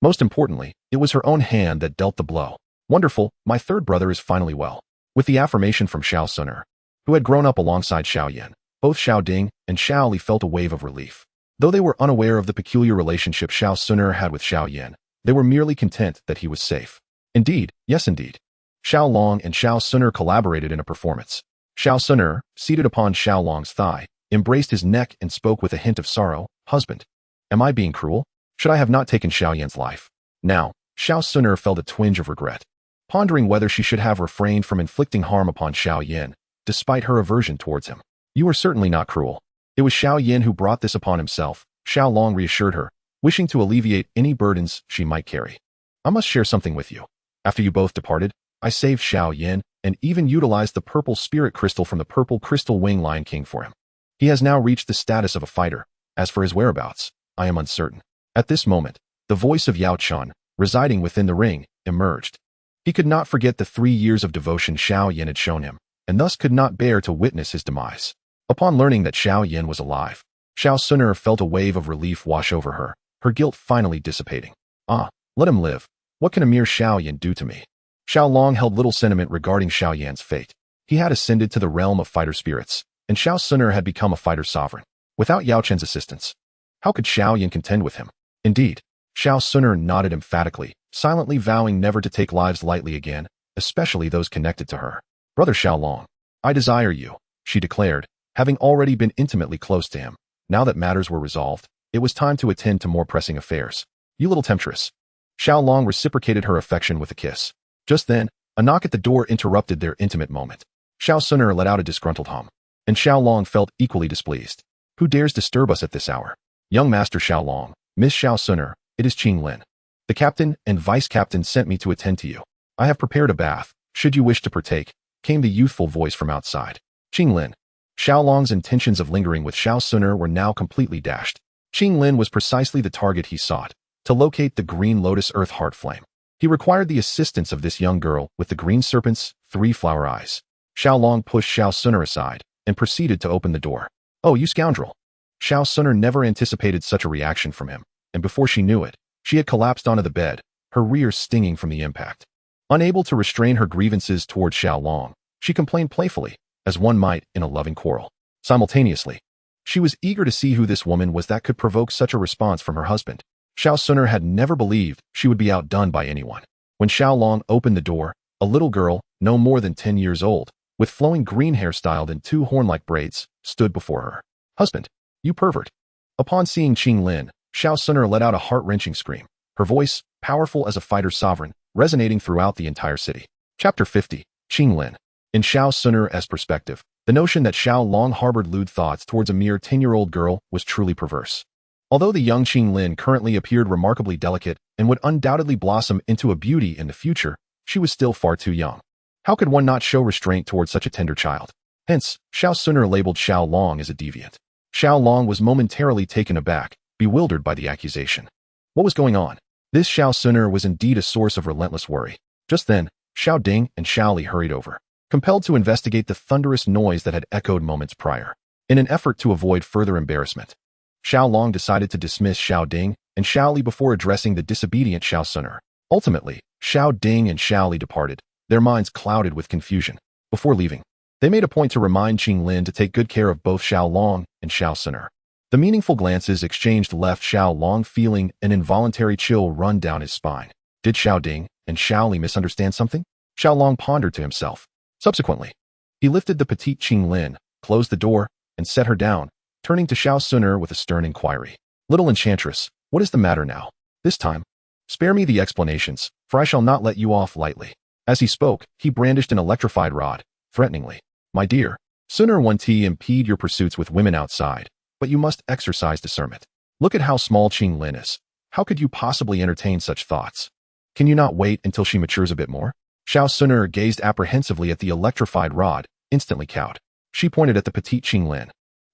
Most importantly, it was her own hand that dealt the blow. Wonderful, my third brother is finally well. With the affirmation from Xiao Suner, who had grown up alongside Xiao Yan, both Xiao Ding and Xiao Li felt a wave of relief. Though they were unaware of the peculiar relationship Xiao Suner had with Xiao Yan, they were merely content that he was safe. Indeed, yes indeed. Xiao Long and Xiao Suner collaborated in a performance. Xiao Suner, seated upon Xiao Long's thigh, embraced his neck and spoke with a hint of sorrow. Husband, am I being cruel? Should I have not taken Xiao Yan's life? Now, Xiao Suner felt a twinge of regret, pondering whether she should have refrained from inflicting harm upon Xiao Yan, despite her aversion towards him. You are certainly not cruel. It was Xiao Yan who brought this upon himself, Xiao Long reassured her, wishing to alleviate any burdens she might carry. I must share something with you. After you both departed, I saved Xiao Yan and even utilized the purple spirit crystal from the purple crystal wing Lion King for him. He has now reached the status of a fighter. As for his whereabouts, I am uncertain. At this moment, the voice of Yao Chun, residing within the ring, emerged. He could not forget the 3 years of devotion Xiao Yan had shown him, and thus could not bear to witness his demise. Upon learning that Xiao Yan was alive, Xiao Suner felt a wave of relief wash over her, her guilt finally dissipating. Ah, let him live. What can a mere Xiao Yan do to me? Xiao Long held little sentiment regarding Xiao Yan's fate. He had ascended to the realm of fighter spirits, and Xiao Suner had become a fighter sovereign. Without Yao Chen's assistance, how could Xiao Yan contend with him? Indeed, Xiao Suner nodded emphatically, silently vowing never to take lives lightly again, especially those connected to her. Brother Xiao Long, I desire you, she declared, having already been intimately close to him. Now that matters were resolved, it was time to attend to more pressing affairs. You little temptress. Xiao Long reciprocated her affection with a kiss. Just then, a knock at the door interrupted their intimate moment. Xiao Suner let out a disgruntled hum, and Xiao Long felt equally displeased. Who dares disturb us at this hour? Young Master Xiao Long, Miss Xiao Suner, it is Qing Lin. The captain and vice captain sent me to attend to you. I have prepared a bath, should you wish to partake, came the youthful voice from outside. Qing Lin. Xiao Long's intentions of lingering with Xiao Suner were now completely dashed. Qing Lin was precisely the target he sought, to locate the green lotus earth heart flame. He required the assistance of this young girl with the green serpent's 3 flower eyes. Xiao Long pushed Xiao Suner aside and proceeded to open the door. Oh, you scoundrel! Xiao Suner never anticipated such a reaction from him, and before she knew it, she had collapsed onto the bed, her rear stinging from the impact. Unable to restrain her grievances toward Xiao Long, she complained playfully, as one might in a loving quarrel. Simultaneously, she was eager to see who this woman was that could provoke such a response from her husband. Xiao Suner had never believed she would be outdone by anyone. When Xiao Long opened the door, a little girl, no more than 10 years old, with flowing green hair styled in 2 horn-like braids, stood before her. Husband, you pervert. Upon seeing Qing Lin, Xiao Suner let out a heart-wrenching scream, her voice, powerful as a fighter sovereign, resonating throughout the entire city. Chapter 50, Qing Lin. In Xiao Suner's perspective, the notion that Xiao Long harbored lewd thoughts towards a mere 10-year-old girl was truly perverse. Although the young Qing Lin currently appeared remarkably delicate and would undoubtedly blossom into a beauty in the future, she was still far too young. How could one not show restraint towards such a tender child? Hence, Xiao Suner labeled Xiao Long as a deviant. Xiao Long was momentarily taken aback, bewildered by the accusation. What was going on? This Xiao Suner was indeed a source of relentless worry. Just then, Xiao Ding and Xiao Li hurried over, compelled to investigate the thunderous noise that had echoed moments prior. In an effort to avoid further embarrassment, Xiao Long decided to dismiss Xiao Ding and Xiao Li before addressing the disobedient Xiao Suner. Ultimately, Xiao Ding and Xiao Li departed, their minds clouded with confusion. Before leaving, they made a point to remind Qing Lin to take good care of both Xiao Long and Xiao Suner. The meaningful glances exchanged left Xiao Long feeling an involuntary chill run down his spine. Did Xiao Ding and Xiao Li misunderstand something? Xiao Long pondered to himself. Subsequently, he lifted the petite Qing Lin, closed the door, and set her down, turning to Xiao Suner with a stern inquiry. Little enchantress, what is the matter now? This time, spare me the explanations, for I shall not let you off lightly. As he spoke, he brandished an electrified rod, threateningly. My dear, Suner won't impede your pursuits with women outside, but you must exercise discernment. Look at how small Qing Lin is. How could you possibly entertain such thoughts? Can you not wait until she matures a bit more? Xiao Suner gazed apprehensively at the electrified rod, instantly cowed. She pointed at the petite Qing Lin,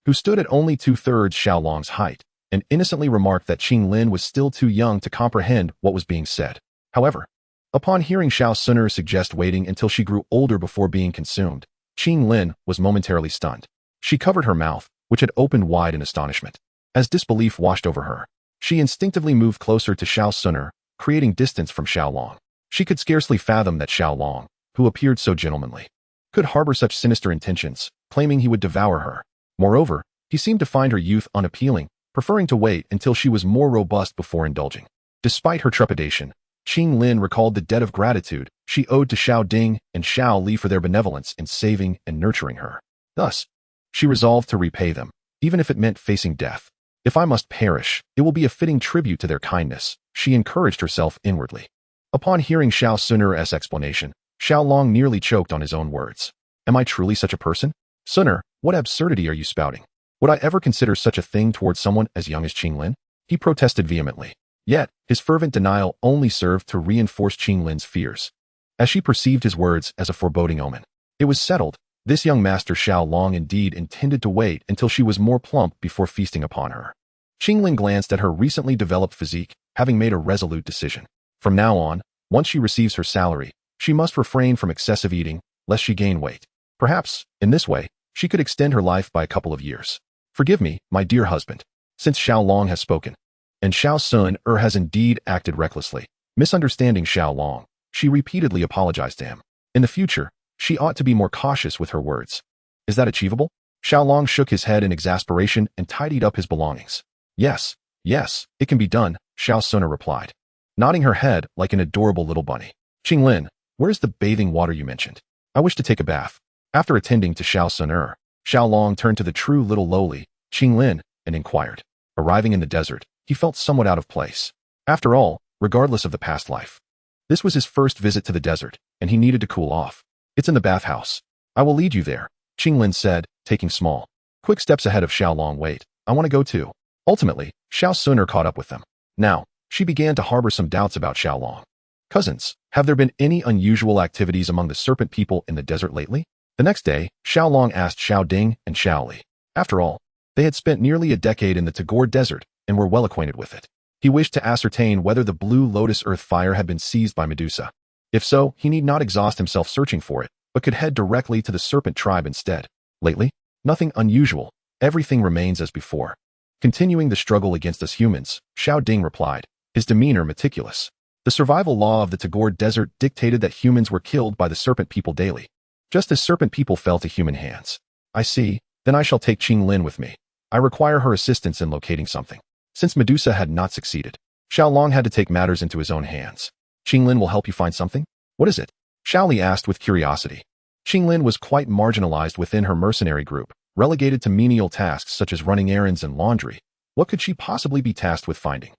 who stood at only 2/3 Xiao Long's height, and innocently remarked that Qing Lin was still too young to comprehend what was being said. However, upon hearing Xiao Suner suggest waiting until she grew older before being consumed, Qing Lin was momentarily stunned. She covered her mouth, which had opened wide in astonishment. As disbelief washed over her, she instinctively moved closer to Xiao Suner, creating distance from Xiao Long. She could scarcely fathom that Xiao Long, who appeared so gentlemanly, could harbor such sinister intentions, claiming he would devour her. Moreover, he seemed to find her youth unappealing, preferring to wait until she was more robust before indulging. Despite her trepidation, Qing Lin recalled the debt of gratitude she owed to Xiao Ding and Xiao Li for their benevolence in saving and nurturing her. Thus, she resolved to repay them, even if it meant facing death. If I must perish, it will be a fitting tribute to their kindness, she encouraged herself inwardly. Upon hearing Xiao Suner's explanation, Xiao Long nearly choked on his own words. Am I truly such a person? Suner, what absurdity are you spouting? Would I ever consider such a thing towards someone as young as Qing Lin? He protested vehemently. Yet, his fervent denial only served to reinforce Qing Lin's fears, as she perceived his words as a foreboding omen. It was settled. This young master Xiao Long indeed intended to wait until she was more plump before feasting upon her. Qing Lin glanced at her recently developed physique, having made a resolute decision. From now on, once she receives her salary, she must refrain from excessive eating, lest she gain weight. Perhaps, in this way, she could extend her life by a couple of years. Forgive me, my dear husband, since Xiao Long has spoken, and Xiao Suner has indeed acted recklessly. Misunderstanding Xiao Long, she repeatedly apologized to him. In the future, she ought to be more cautious with her words. Is that achievable? Xiao Long shook his head in exasperation and tidied up his belongings. Yes, it can be done, Xiao Suner replied, nodding her head like an adorable little bunny. Qing Lin, where's the bathing water you mentioned? I wish to take a bath. After attending to Xiao Suner, Xiao Long turned to the true little lowly Qing Lin and inquired. Arriving in the desert, he felt somewhat out of place. After all, regardless of the past life, this was his first visit to the desert, and he needed to cool off. It's in the bathhouse. I will lead you there, Qing Lin said, taking small, quick steps ahead of Xiao Long. Wait, I want to go too. Ultimately, Xiao Suner caught up with them. Now, she began to harbor some doubts about Xiao Long. Cousins, have there been any unusual activities among the serpent people in the desert lately? The next day, Xiao Long asked Xiao Ding and Xiao Li. After all, they had spent nearly a decade in the Tagore Desert and were well acquainted with it. He wished to ascertain whether the blue lotus earth fire had been seized by Medusa. If so, he need not exhaust himself searching for it, but could head directly to the serpent tribe instead. Lately, nothing unusual. Everything remains as before. Continuing the struggle against us humans, Xiao Ding replied, his demeanor meticulous. The survival law of the Tagore Desert dictated that humans were killed by the serpent people daily, just as serpent people fell to human hands. I see, then I shall take Qing Lin with me. I require her assistance in locating something. Since Medusa had not succeeded, Xiao Long had to take matters into his own hands. Qing Lin will help you find something? What is it? Xiao Li asked with curiosity. Qing Lin was quite marginalized within her mercenary group, relegated to menial tasks such as running errands and laundry. What could she possibly be tasked with finding?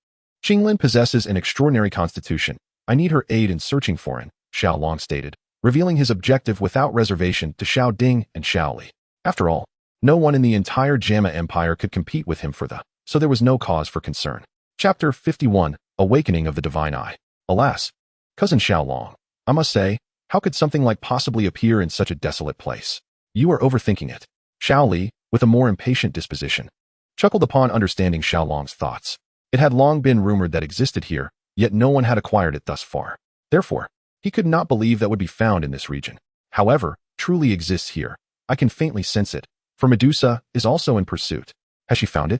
Qing Lin possesses an extraordinary constitution. I need her aid in searching for it, Xiao Long stated, revealing his objective without reservation to Xiao Ding and Xiao Li. After all, no one in the entire Jamma Empire could compete with him so there was no cause for concern. Chapter 51, Awakening of the Divine Eye. Alas, cousin Xiao Long, I must say, how could something like possibly appear in such a desolate place? You are overthinking it. Xiao Li, with a more impatient disposition, chuckled upon understanding Xiao Long's thoughts. It had long been rumored that existed here, yet no one had acquired it thus far. Therefore, he could not believe that would be found in this region. However, truly exists here. I can faintly sense it, for Medusa is also in pursuit. Has she found it?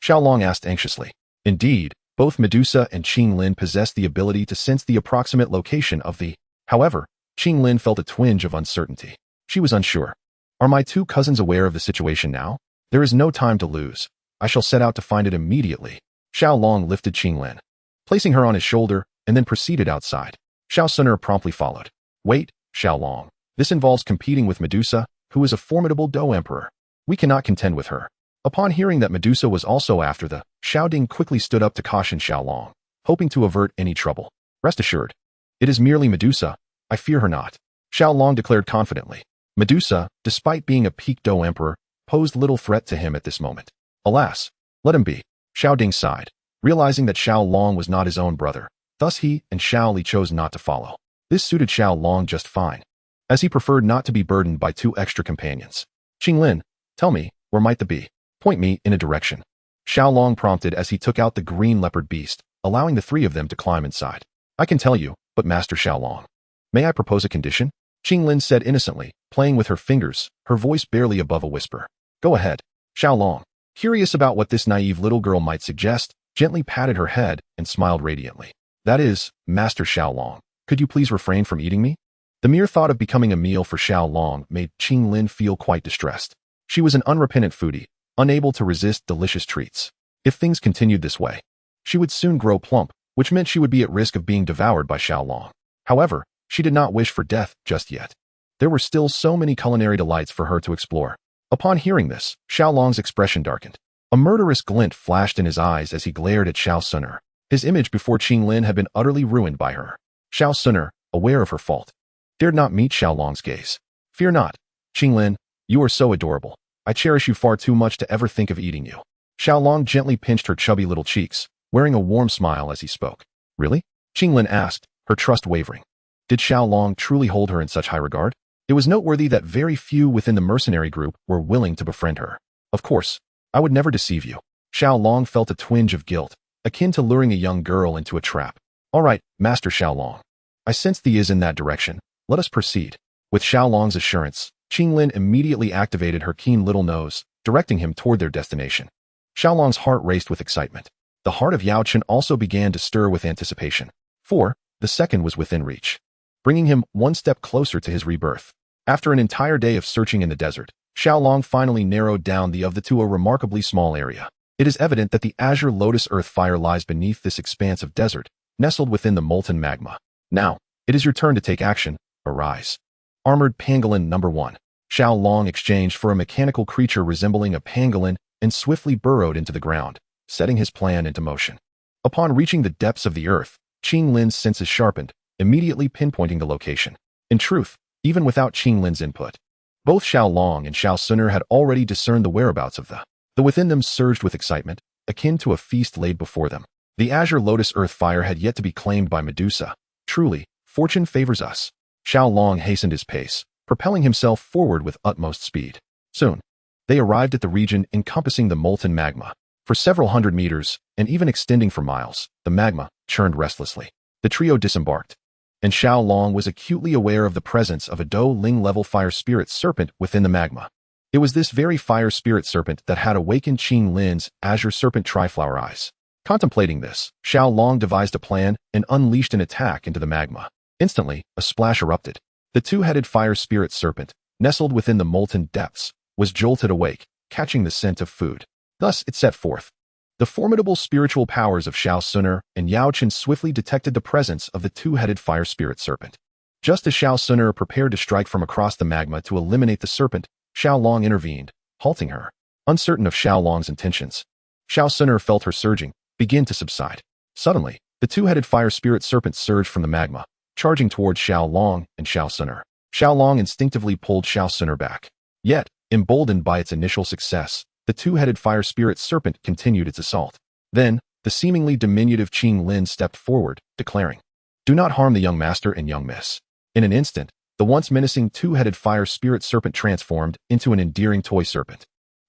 Xiao Long asked anxiously. Indeed, both Medusa and Qing Lin possessed the ability to sense the approximate location of the. However, Qing Lin felt a twinge of uncertainty. She was unsure. Are my two cousins aware of the situation now? There is no time to lose. I shall set out to find it immediately. Xiao Long lifted Qing Lin, placing her on his shoulder, and then proceeded outside. Xiao Suner promptly followed. Wait, Xiao Long. This involves competing with Medusa, who is a formidable Dou emperor. We cannot contend with her. Upon hearing that Medusa was also after the, Xiao Ding quickly stood up to caution Xiaolong, hoping to avert any trouble. Rest assured, it is merely Medusa. I fear her not, Xiaolong declared confidently. Medusa, despite being a peak Dou emperor, posed little threat to him at this moment. Alas, let him be. Xiao Ding sighed, realizing that Xiaolong was not his own brother. Thus he and Xiao Li chose not to follow. This suited Xiaolong just fine, as he preferred not to be burdened by 2 extra companions. Qinglin, tell me, where might the be? Point me in a direction. Xiaolong prompted as he took out the green leopard beast, allowing the 3 of them to climb inside. I can tell you, but Master Xiaolong. May I propose a condition? Qinglin said innocently, playing with her fingers, her voice barely above a whisper. Go ahead. Xiaolong, curious about what this naive little girl might suggest, gently patted her head and smiled radiantly. That is, Master Xiaolong, could you please refrain from eating me? The mere thought of becoming a meal for Xiaolong made Qinglin feel quite distressed. She was an unrepentant foodie, unable to resist delicious treats. If things continued this way, she would soon grow plump, which meant she would be at risk of being devoured by Xiaolong. However, she did not wish for death just yet. There were still so many culinary delights for her to explore. Upon hearing this, Xiaolong's expression darkened. A murderous glint flashed in his eyes as he glared at Xiao Suner. His image before Qinglin had been utterly ruined by her. Xiao Suner, aware of her fault, dared not meet Xiaolong's gaze. Fear not, Qinglin, you are so adorable. I cherish you far too much to ever think of eating you. Xiaolong gently pinched her chubby little cheeks, wearing a warm smile as he spoke. Really? Qinglin asked, her trust wavering. Did Xiaolong truly hold her in such high regard? It was noteworthy that very few within the mercenary group were willing to befriend her. Of course, I would never deceive you. Xiaolong felt a twinge of guilt, akin to luring a young girl into a trap. All right, Master Xiaolong. I sense thee is in that direction. Let us proceed. With Xiaolong's assurance, Qinglin immediately activated her keen little nose, directing him toward their destination. Xiaolong's heart raced with excitement. The heart of Yao Chen also began to stir with anticipation. For the second was within reach, bringing him one step closer to his rebirth. After an entire day of searching in the desert, Xiaolong finally narrowed down the two a remarkably small area. It is evident that the azure lotus earth fire lies beneath this expanse of desert, nestled within the molten magma. Now, it is your turn to take action. Arise. Armored Pangolin number 1. Xiaolong exchanged for a mechanical creature resembling a pangolin and swiftly burrowed into the ground, setting his plan into motion. Upon reaching the depths of the earth, Qinglin's senses sharpened, immediately pinpointing the location. In truth, even without Qinglin's input, both Xiaolong and Xiao Suner had already discerned the whereabouts of the within them surged with excitement, akin to a feast laid before them. The azure lotus earth fire had yet to be claimed by Medusa. Truly, fortune favors us. Xiaolong hastened his pace, propelling himself forward with utmost speed. Soon, they arrived at the region encompassing the molten magma. For several hundred meters, and even extending for miles, the magma churned restlessly. The trio disembarked, and Xiaolong was acutely aware of the presence of a Dou Ling level fire spirit serpent within the magma. It was this very fire spirit serpent that had awakened Qinglin's azure serpent triflower eyes. Contemplating this, Xiaolong devised a plan and unleashed an attack into the magma. Instantly, a splash erupted. The 2-headed fire spirit serpent, nestled within the molten depths, was jolted awake, catching the scent of food. Thus it set forth. The formidable spiritual powers of Xiao Suner and Yao Chen swiftly detected the presence of the 2-headed fire spirit serpent. Just as Xiao Suner prepared to strike from across the magma to eliminate the serpent, Xiaolong intervened, halting her. Uncertain of Xiaolong's intentions, Xiao Suner felt her surging begin to subside. Suddenly, the 2-headed fire spirit serpent surged from the magma, charging towards Xiaolong and Xiao Suner. Xiaolong instinctively pulled Xiao Suner back. Yet, emboldened by its initial success, the 2-headed fire spirit serpent continued its assault. Then, the seemingly diminutive Qinglin stepped forward, declaring, "Do not harm the young master and young miss." In an instant, the once menacing 2-headed fire spirit serpent transformed into an endearing toy serpent,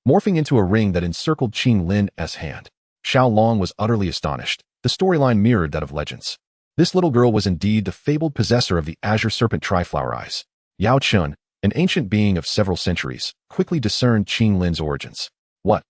morphing into a ring that encircled Qinglin's hand. Xiaolong was utterly astonished. The storyline mirrored that of legends. This little girl was indeed the fabled possessor of the azure serpent triflower eyes. Yao Chen, an ancient being of several centuries, quickly discerned Qinglin's origins. What?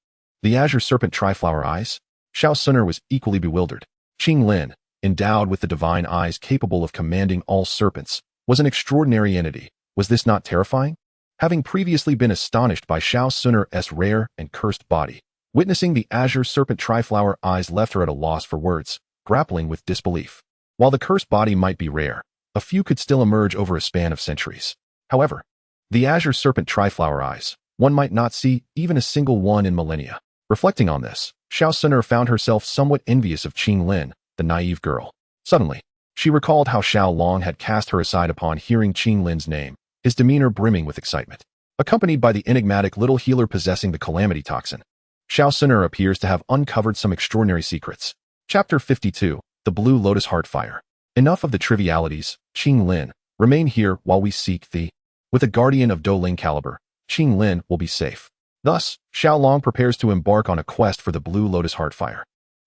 The azure serpent triflower eyes? Xiao Suner was equally bewildered. Qinglin, endowed with the divine eyes capable of commanding all serpents, was an extraordinary entity. Was this not terrifying? Having previously been astonished by Xiao Suner's rare and cursed body, witnessing the azure serpent triflower eyes left her at a loss for words, grappling with disbelief. While the cursed body might be rare, a few could still emerge over a span of centuries. However, the azure serpent triflower eyes, one might not see even a single one in millennia. Reflecting on this, Xiao Suner found herself somewhat envious of Qing Lin, the naive girl. Suddenly, she recalled how Xiao Long had cast her aside upon hearing Qing Lin's name, his demeanor brimming with excitement. Accompanied by the enigmatic little healer possessing the calamity toxin, Xiao Suner appears to have uncovered some extraordinary secrets. Chapter 52, The Blue Lotus Heartfire. Enough of the trivialities, Qing Lin. Remain here while we seek thee. With a guardian of Douling caliber, Qing Lin will be safe. Thus, Xiao Long prepares to embark on a quest for the Blue Lotus Heartfire.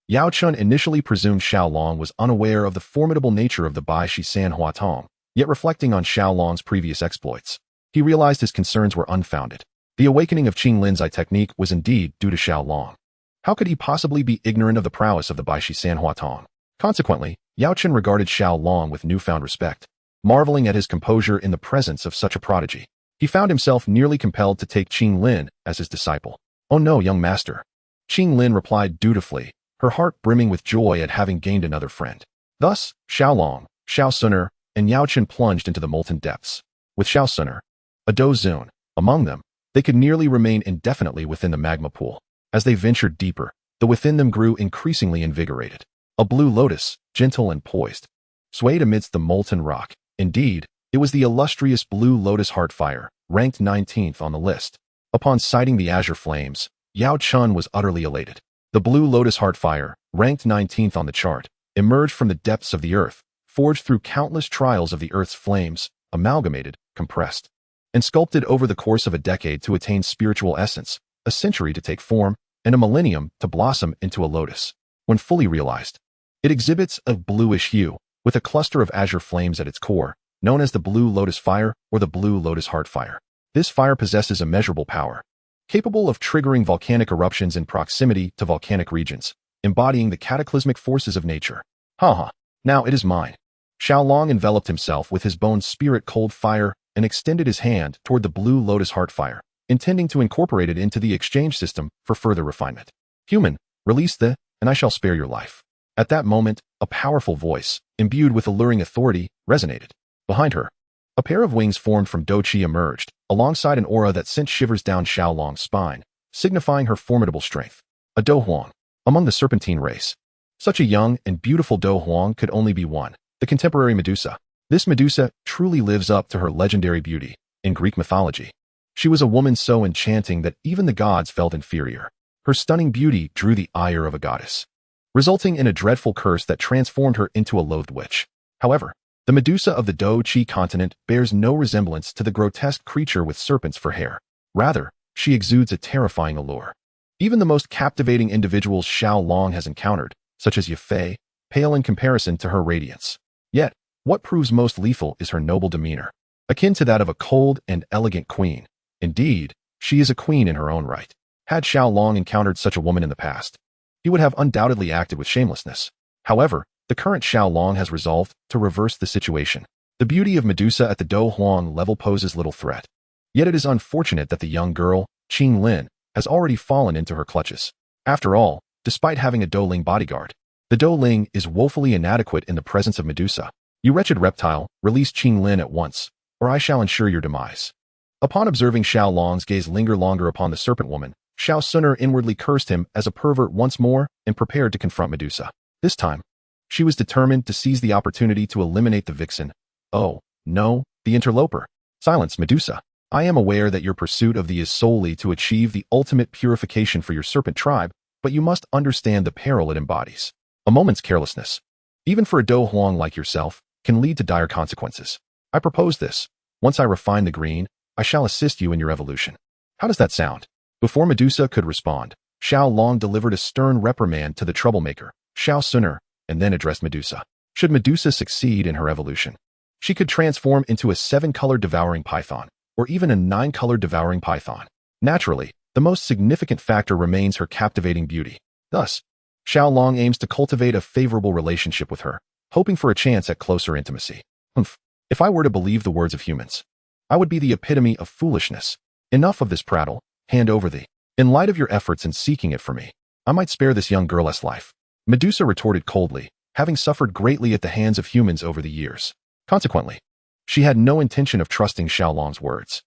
Yao Chun initially presumed Xiao Long was unaware of the formidable nature of the Bai Shi San Hua Tong, yet reflecting on Xiao Long's previous exploits, he realized his concerns were unfounded. The awakening of Qing Lin's eye technique was indeed due to Xiao Long. How could he possibly be ignorant of the prowess of the Bai Shi San Hua Tong? Consequently, Yao Chun regarded Xiao Long with newfound respect, marveling at his composure in the presence of such a prodigy. He found himself nearly compelled to take Qing Lin as his disciple. "Oh no, young master." Qing Lin replied dutifully, her heart brimming with joy at having gained another friend. Thus, Xiao Long, Xiao Suner, and Yao Chun plunged into the molten depths. With Xiao Suner, a Do Zun, among them, they could nearly remain indefinitely within the magma pool. As they ventured deeper, the within them grew increasingly invigorated. A blue lotus, gentle and poised, swayed amidst the molten rock. Indeed, it was the illustrious Blue Lotus Heartfire, ranked 19th on the list. Upon sighting the azure flames, Yao Chun was utterly elated. The Blue Lotus Heartfire, ranked 19th on the chart, emerged from the depths of the earth, forged through countless trials of the earth's flames, amalgamated, compressed, and sculpted over the course of a decade to attain spiritual essence, a century to take form, and a millennium to blossom into a lotus. When fully realized, it exhibits a bluish hue, with a cluster of azure flames at its core, known as the Blue Lotus Fire or the Blue Lotus Heartfire. This fire possesses immeasurable power, capable of triggering volcanic eruptions in proximity to volcanic regions, embodying the cataclysmic forces of nature. Now it is mine. Xiao Long enveloped himself with his bone spirit cold fire and extended his hand toward the Blue Lotus Heartfire, intending to incorporate it into the exchange system for further refinement. "Human, release the, and I shall spare your life." At that moment, a powerful voice, imbued with alluring authority, resonated. Behind her, a pair of wings formed from Do Qi emerged, alongside an aura that sent shivers down Xiao Long's spine, signifying her formidable strength. A Do Huang. Among the Serpentine race, such a young and beautiful Do Huang could only be one, the contemporary Medusa. This Medusa truly lives up to her legendary beauty. In Greek mythology, she was a woman so enchanting that even the gods felt inferior. Her stunning beauty drew the ire of a goddess, resulting in a dreadful curse that transformed her into a loathed witch. However, the Medusa of the Do Qi continent bears no resemblance to the grotesque creature with serpents for hair. Rather, she exudes a terrifying allure. Even the most captivating individuals Xiao Long has encountered, such as Yafei, pale in comparison to her radiance. Yet, what proves most lethal is her noble demeanor, akin to that of a cold and elegant queen. Indeed, she is a queen in her own right. Had Xiao Long encountered such a woman in the past, he would have undoubtedly acted with shamelessness. However, the current Xiao Long has resolved to reverse the situation. The beauty of Medusa at the Do Huang level poses little threat. Yet it is unfortunate that the young girl, Qing Lin, has already fallen into her clutches. After all, despite having a Do Ling bodyguard, the Do Ling is woefully inadequate in the presence of Medusa. "You wretched reptile, release Qing Lin at once, or I shall ensure your demise." Upon observing Xiao Long's gaze linger longer upon the serpent woman, Xiao Suner inwardly cursed him as a pervert once more and prepared to confront Medusa. This time, she was determined to seize the opportunity to eliminate the vixen. "Oh, no, the interloper. Silence, Medusa. I am aware that your pursuit of thee is solely to achieve the ultimate purification for your serpent tribe, but you must understand the peril it embodies. A moment's carelessness, even for a Do Huang like yourself, can lead to dire consequences. I propose this. Once I refine the green, I shall assist you in your evolution. How does that sound?" Before Medusa could respond, Xiao Long delivered a stern reprimand to the troublemaker, Xiao Suner, and then addressed Medusa. Should Medusa succeed in her evolution, she could transform into a 7-colored devouring python, or even a 9-colored devouring python. Naturally, the most significant factor remains her captivating beauty. Thus, Xiao Long aims to cultivate a favorable relationship with her, hoping for a chance at closer intimacy. If I were to believe the words of humans, I would be the epitome of foolishness. Enough of this prattle, hand over thee. In light of your efforts in seeking it for me, I might spare this young girl's life. Medusa retorted coldly, having suffered greatly at the hands of humans over the years. Consequently, she had no intention of trusting Xiao Long's words.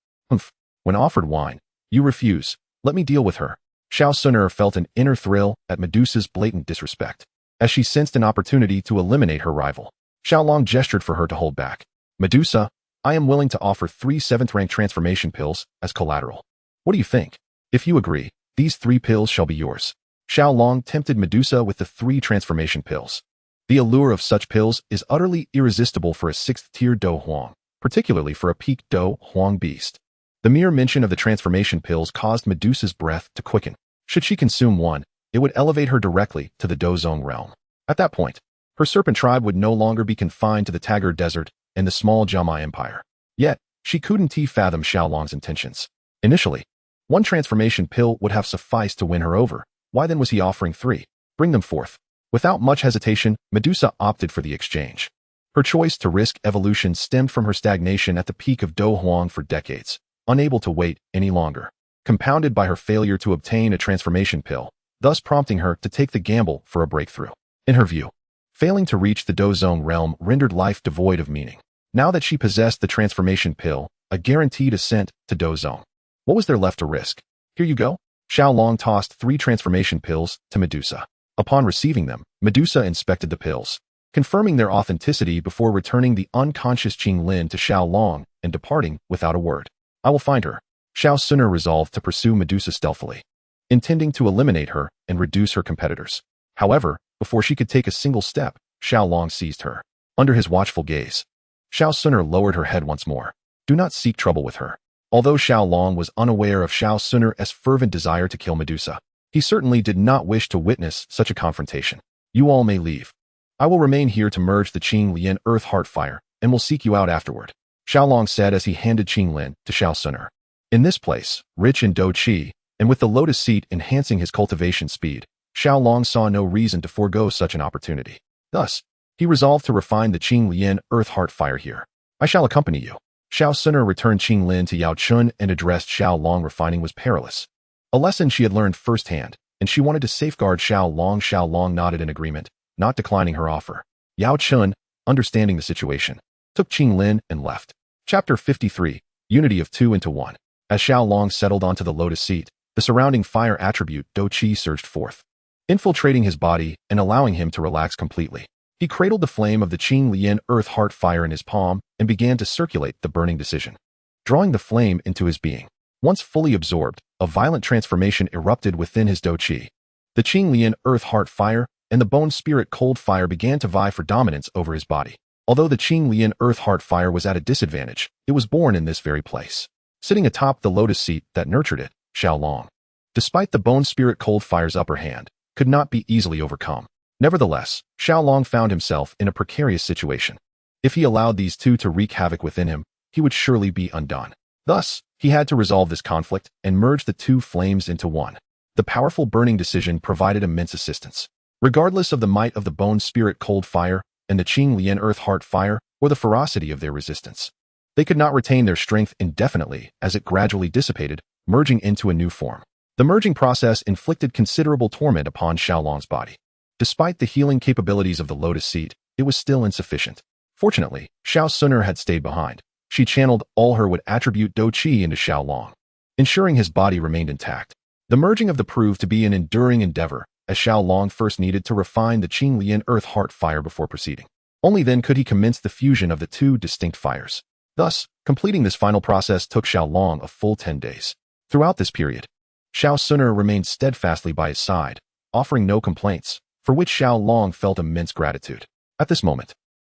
When offered wine, You refuse. Let me deal with her. Xiao Suner felt an inner thrill at Medusa's blatant disrespect, as she sensed an opportunity to eliminate her rival. Xiaolong gestured for her to hold back. Medusa, I am willing to offer 3 7th-rank transformation pills as collateral. What do you think? If you agree, these 3 pills shall be yours. Xiaolong tempted Medusa with the 3 transformation pills. The allure of such pills is utterly irresistible for a 6th-tier Do Huang, particularly for a peak Do Huang beast. The mere mention of the transformation pills caused Medusa's breath to quicken. Should she consume one, it would elevate her directly to the Dozong realm. At that point, her serpent tribe would no longer be confined to the Tagar Desert and the small Jama Empire. Yet, she couldn't fathom Xiaolong's intentions. Initially, 1 transformation pill would have sufficed to win her over. Why then was he offering 3? Bring them forth. Without much hesitation, Medusa opted for the exchange. Her choice to risk evolution stemmed from her stagnation at the peak of Do Huang for decades, unable to wait any longer, compounded by her failure to obtain a transformation pill, thus prompting her to take the gamble for a breakthrough. In her view, failing to reach the Dozong realm rendered life devoid of meaning. Now that she possessed the transformation pill, a guaranteed ascent to Dozong, what was there left to risk? Here you go. Xiaolong tossed 3 transformation pills to Medusa. Upon receiving them, Medusa inspected the pills, confirming their authenticity before returning the unconscious Qinglin to Xiaolong and departing without a word. I will find her. Xiao Suner resolved to pursue Medusa stealthily, intending to eliminate her and reduce her competitors. However, before she could take a single step, Xiaolong seized her. Under his watchful gaze, Xiao Suner lowered her head once more. Do not seek trouble with her. Although Xiaolong was unaware of Xiao Suner's fervent desire to kill Medusa, he certainly did not wish to witness such a confrontation. You all may leave. I will remain here to merge the Qinglian Earth Heart Fire and will seek you out afterward, Xiaolong said as he handed Qinglin to Xiao Suner. In this place, rich in Do Qi, and with the lotus seed enhancing his cultivation speed, Xiaolong saw no reason to forego such an opportunity. Thus, he resolved to refine the Qinglian Earth Heart Fire here. I shall accompany you. Xiao Suner returned Qinglin to Yao Chun and addressed Xiaolong. Refining was perilous, a lesson she had learned firsthand, and she wanted to safeguard Xiaolong. Xiaolong nodded in agreement, not declining her offer. Yao Chun, understanding the situation, took Qinglin and left. Chapter 53, Unity of 2 into 1. As Xiaolong settled onto the lotus seat, the surrounding fire attribute Do Qi surged forth, infiltrating his body and allowing him to relax completely. He cradled the flame of the Qinglian Earth Heart Fire in his palm and began to circulate the burning decision, drawing the flame into his being. Once fully absorbed, a violent transformation erupted within his Do Qi. The Qinglian Earth Heart Fire and the Bone Spirit Cold Fire began to vie for dominance over his body. Although the Qinglian Earth Heart Fire was at a disadvantage, it was born in this very place, sitting atop the lotus seat that nurtured it. Xiaolong, despite the Bone Spirit Cold Fire's upper hand, could not be easily overcome. Nevertheless, Xiaolong found himself in a precarious situation. If he allowed these two to wreak havoc within him, he would surely be undone. Thus, he had to resolve this conflict and merge the two flames into one. The powerful burning decision provided immense assistance. Regardless of the might of the Bone Spirit Cold Fire and the Qinglian Earth Heart Fire or the ferocity of their resistance, they could not retain their strength indefinitely as it gradually dissipated, merging into a new form. The merging process inflicted considerable torment upon Xiaolong's body. Despite the healing capabilities of the lotus seed, it was still insufficient. Fortunately, Xiao Suner had stayed behind. She channeled all her would attribute Do Qi into Xiaolong, ensuring his body remained intact. The merging of the proved to be an enduring endeavor, as Xiaolong first needed to refine the Qinglian Earth Heart Fire before proceeding. Only then could he commence the fusion of the two distinct fires. Thus, completing this final process took Xiaolong a full 10 days. Throughout this period, Xiao Suner remained steadfastly by his side, offering no complaints, for which Xiaolong felt immense gratitude. At this moment,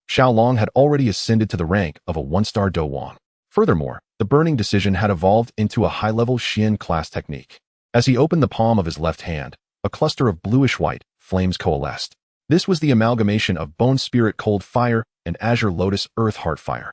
Xiaolong had already ascended to the rank of a 1-star Do Wang. Furthermore, the burning decision had evolved into a high-level Xian class technique. As he opened the palm of his left hand, a cluster of bluish-white flames coalesced. This was the amalgamation of Bone Spirit Cold Fire and Azure Lotus Earth Heart Fire.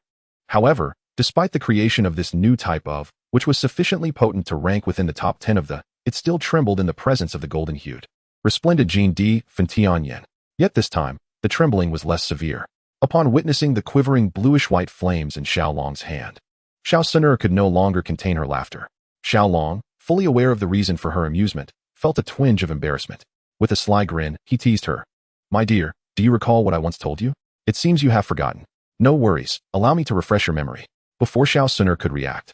However, despite the creation of this new type of, which was sufficiently potent to rank within the top 10 of the, it still trembled in the presence of the golden-hued, resplendent Jin Di Fentianyan. Yet this time, the trembling was less severe. Upon witnessing the quivering bluish-white flames in Xiaolong's hand, Xiao Suner could no longer contain her laughter. Xiaolong, fully aware of the reason for her amusement, felt a twinge of embarrassment. With a sly grin, he teased her. My dear, do you recall what I once told you? It seems you have forgotten. No worries, allow me to refresh your memory. Before Xiao Suner could react,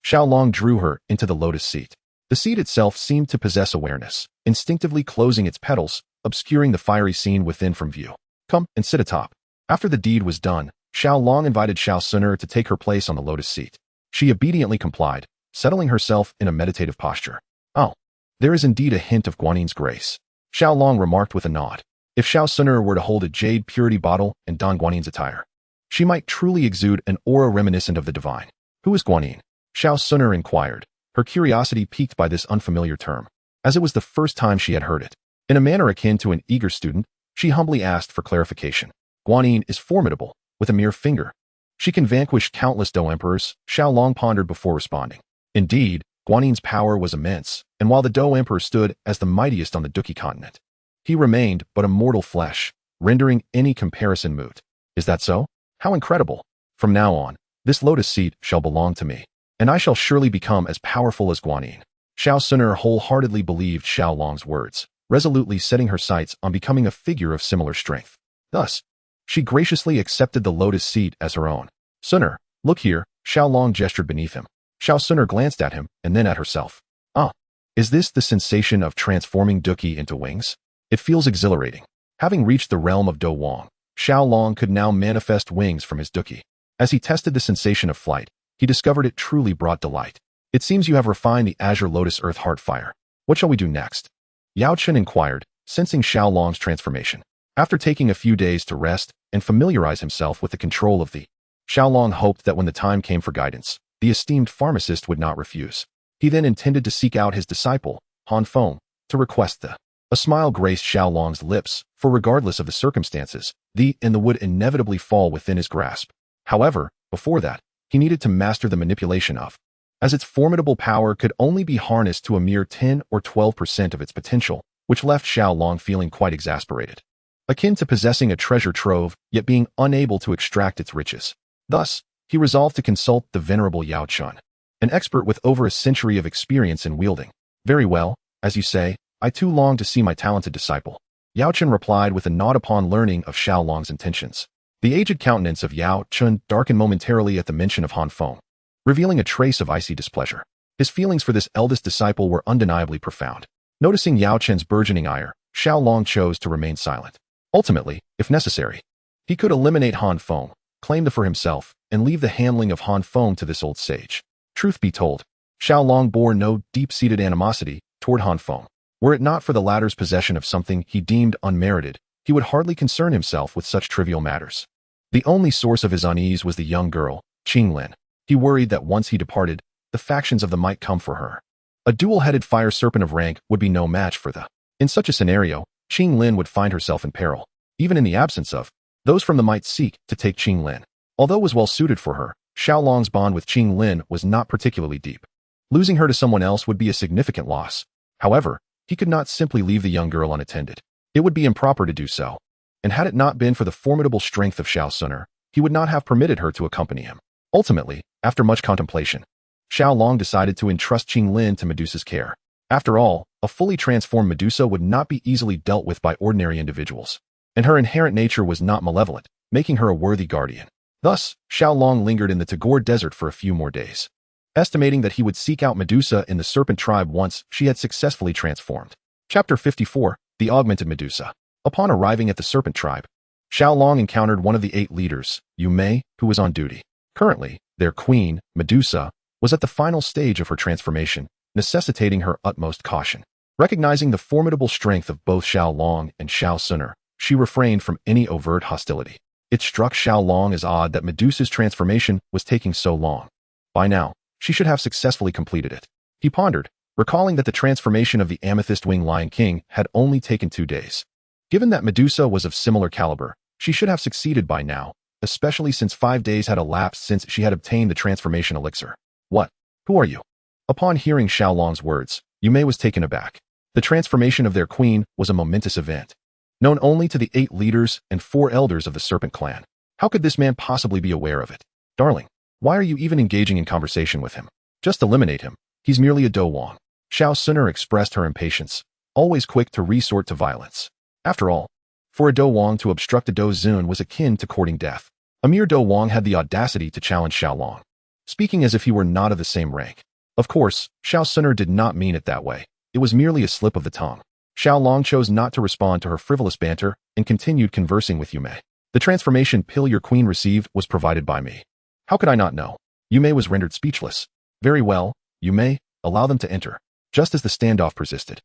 Xiaolong drew her into the lotus seat. The seat itself seemed to possess awareness, instinctively closing its petals, obscuring the fiery scene within from view. Come and sit atop. After the deed was done, Xiaolong invited Xiao Suner to take her place on the lotus seat. She obediently complied, settling herself in a meditative posture. Oh, there is indeed a hint of Guanin's grace, Xiaolong remarked with a nod. If Xiao Suner were to hold a jade purity bottle and don Guanin's attire, she might truly exude an aura reminiscent of the divine. Who is Guanin? Xiao Suner inquired, her curiosity piqued by this unfamiliar term, as it was the first time she had heard it. In a manner akin to an eager student, she humbly asked for clarification. Guanin is formidable, with a mere finger. She can vanquish countless Dou emperors, Xiaolong pondered before responding. Indeed, Guanin's power was immense, and while the Dou emperor stood as the mightiest on the Duqi continent, he remained but a mortal flesh, rendering any comparison moot. Is that so? How incredible! From now on, this lotus seat shall belong to me, and I shall surely become as powerful as Guanin. Xiao Suner wholeheartedly believed Xiaolong's words, resolutely setting her sights on becoming a figure of similar strength. Thus, she graciously accepted the lotus seat as her own. Suner, look here, Xiaolong gestured beneath him. Xiao Suner glanced at him and then at herself. Ah, is this the sensation of transforming Duqi into wings? It feels exhilarating. Having reached the realm of Dou Wang, Xiaolong could now manifest wings from his Duqi. As he tested the sensation of flight, he discovered it truly brought delight. It seems you have refined the azure lotus earth heart fire. What shall we do next? Yao Chen inquired, sensing Xiaolong's transformation. After taking a few days to rest and familiarize himself with the control of the, Xiaolong hoped that when the time came for guidance, the esteemed pharmacist would not refuse. He then intended to seek out his disciple, Han Feng, to request the. A smile graced Xiaolong's lips, for regardless of the circumstances, the would inevitably fall within his grasp. However, before that, he needed to master the manipulation of, as its formidable power could only be harnessed to a mere 10 or 12% of its potential, which left Xiaolong feeling quite exasperated. Akin to possessing a treasure trove, yet being unable to extract its riches. Thus, he resolved to consult the venerable Yao Chen, an expert with over a century of experience in wielding. Very well, as you say, I too long to see my talented disciple. Yao Chen replied with a nod upon learning of Xiaolong's intentions. The aged countenance of Yao Chen darkened momentarily at the mention of Han Feng, revealing a trace of icy displeasure. His feelings for this eldest disciple were undeniably profound. Noticing Yao Chen's burgeoning ire, Xiaolong chose to remain silent. Ultimately, if necessary, he could eliminate Han Feng, claim the for himself, and leave the handling of Han Feng to this old sage. Truth be told, Xiaolong bore no deep-seated animosity toward Han Feng. Were it not for the latter's possession of something he deemed unmerited, he would hardly concern himself with such trivial matters. The only source of his unease was the young girl, Qing Lin. He worried that once he departed, the factions of the might come for her. A dual-headed fire serpent of rank would be no match for the. In such a scenario, Qing Lin would find herself in peril, even in the absence of those from the might seek to take Qing Lin. Although it was well suited for her, Xiaolong's bond with Qing Lin was not particularly deep. Losing her to someone else would be a significant loss. However, he could not simply leave the young girl unattended. It would be improper to do so. And had it not been for the formidable strength of Xiao Suner, he would not have permitted her to accompany him. Ultimately, after much contemplation, Xiaolong decided to entrust Qing Lin to Medusa's care. After all, a fully transformed Medusa would not be easily dealt with by ordinary individuals, and her inherent nature was not malevolent, making her a worthy guardian. Thus, Xiaolong lingered in the Tagore Desert for a few more days, estimating that he would seek out Medusa in the serpent tribe once she had successfully transformed. Chapter 54, The Augmented Medusa. Upon arriving at the serpent tribe, Xiaolong encountered one of the 8 leaders, Yu Mei, who was on duty. Currently, their queen, Medusa, was at the final stage of her transformation, necessitating her utmost caution. Recognizing the formidable strength of both Xiaolong and Xiao Suner, she refrained from any overt hostility. It struck Xiaolong as odd that Medusa's transformation was taking so long. By now, she should have successfully completed it. He pondered, recalling that the transformation of the Amethyst Wing Lion King had only taken 2 days. Given that Medusa was of similar caliber, she should have succeeded by now, especially since 5 days had elapsed since she had obtained the transformation elixir. What? Who are you? Upon hearing Xiaolong's words, Yu Mei was taken aback. The transformation of their queen was a momentous event, known only to the 8 leaders and 4 elders of the Serpent clan. How could this man possibly be aware of it? Darling, why are you even engaging in conversation with him? Just eliminate him. He's merely a Dou Wang. Xiao Suner expressed her impatience, always quick to resort to violence. After all, for a Dou Wang to obstruct a Dou Zun was akin to courting death. A mere Dou Wang had the audacity to challenge Xiaolong. speaking as if he were not of the same rank. Of course, Xiao Suner did not mean it that way. It was merely a slip of the tongue. Xiao Long chose not to respond to her frivolous banter and continued conversing with Yume. The transformation pill your queen received was provided by me. How could I not know? Yume was rendered speechless. Very well, Yume, allow them to enter. Just as the standoff persisted,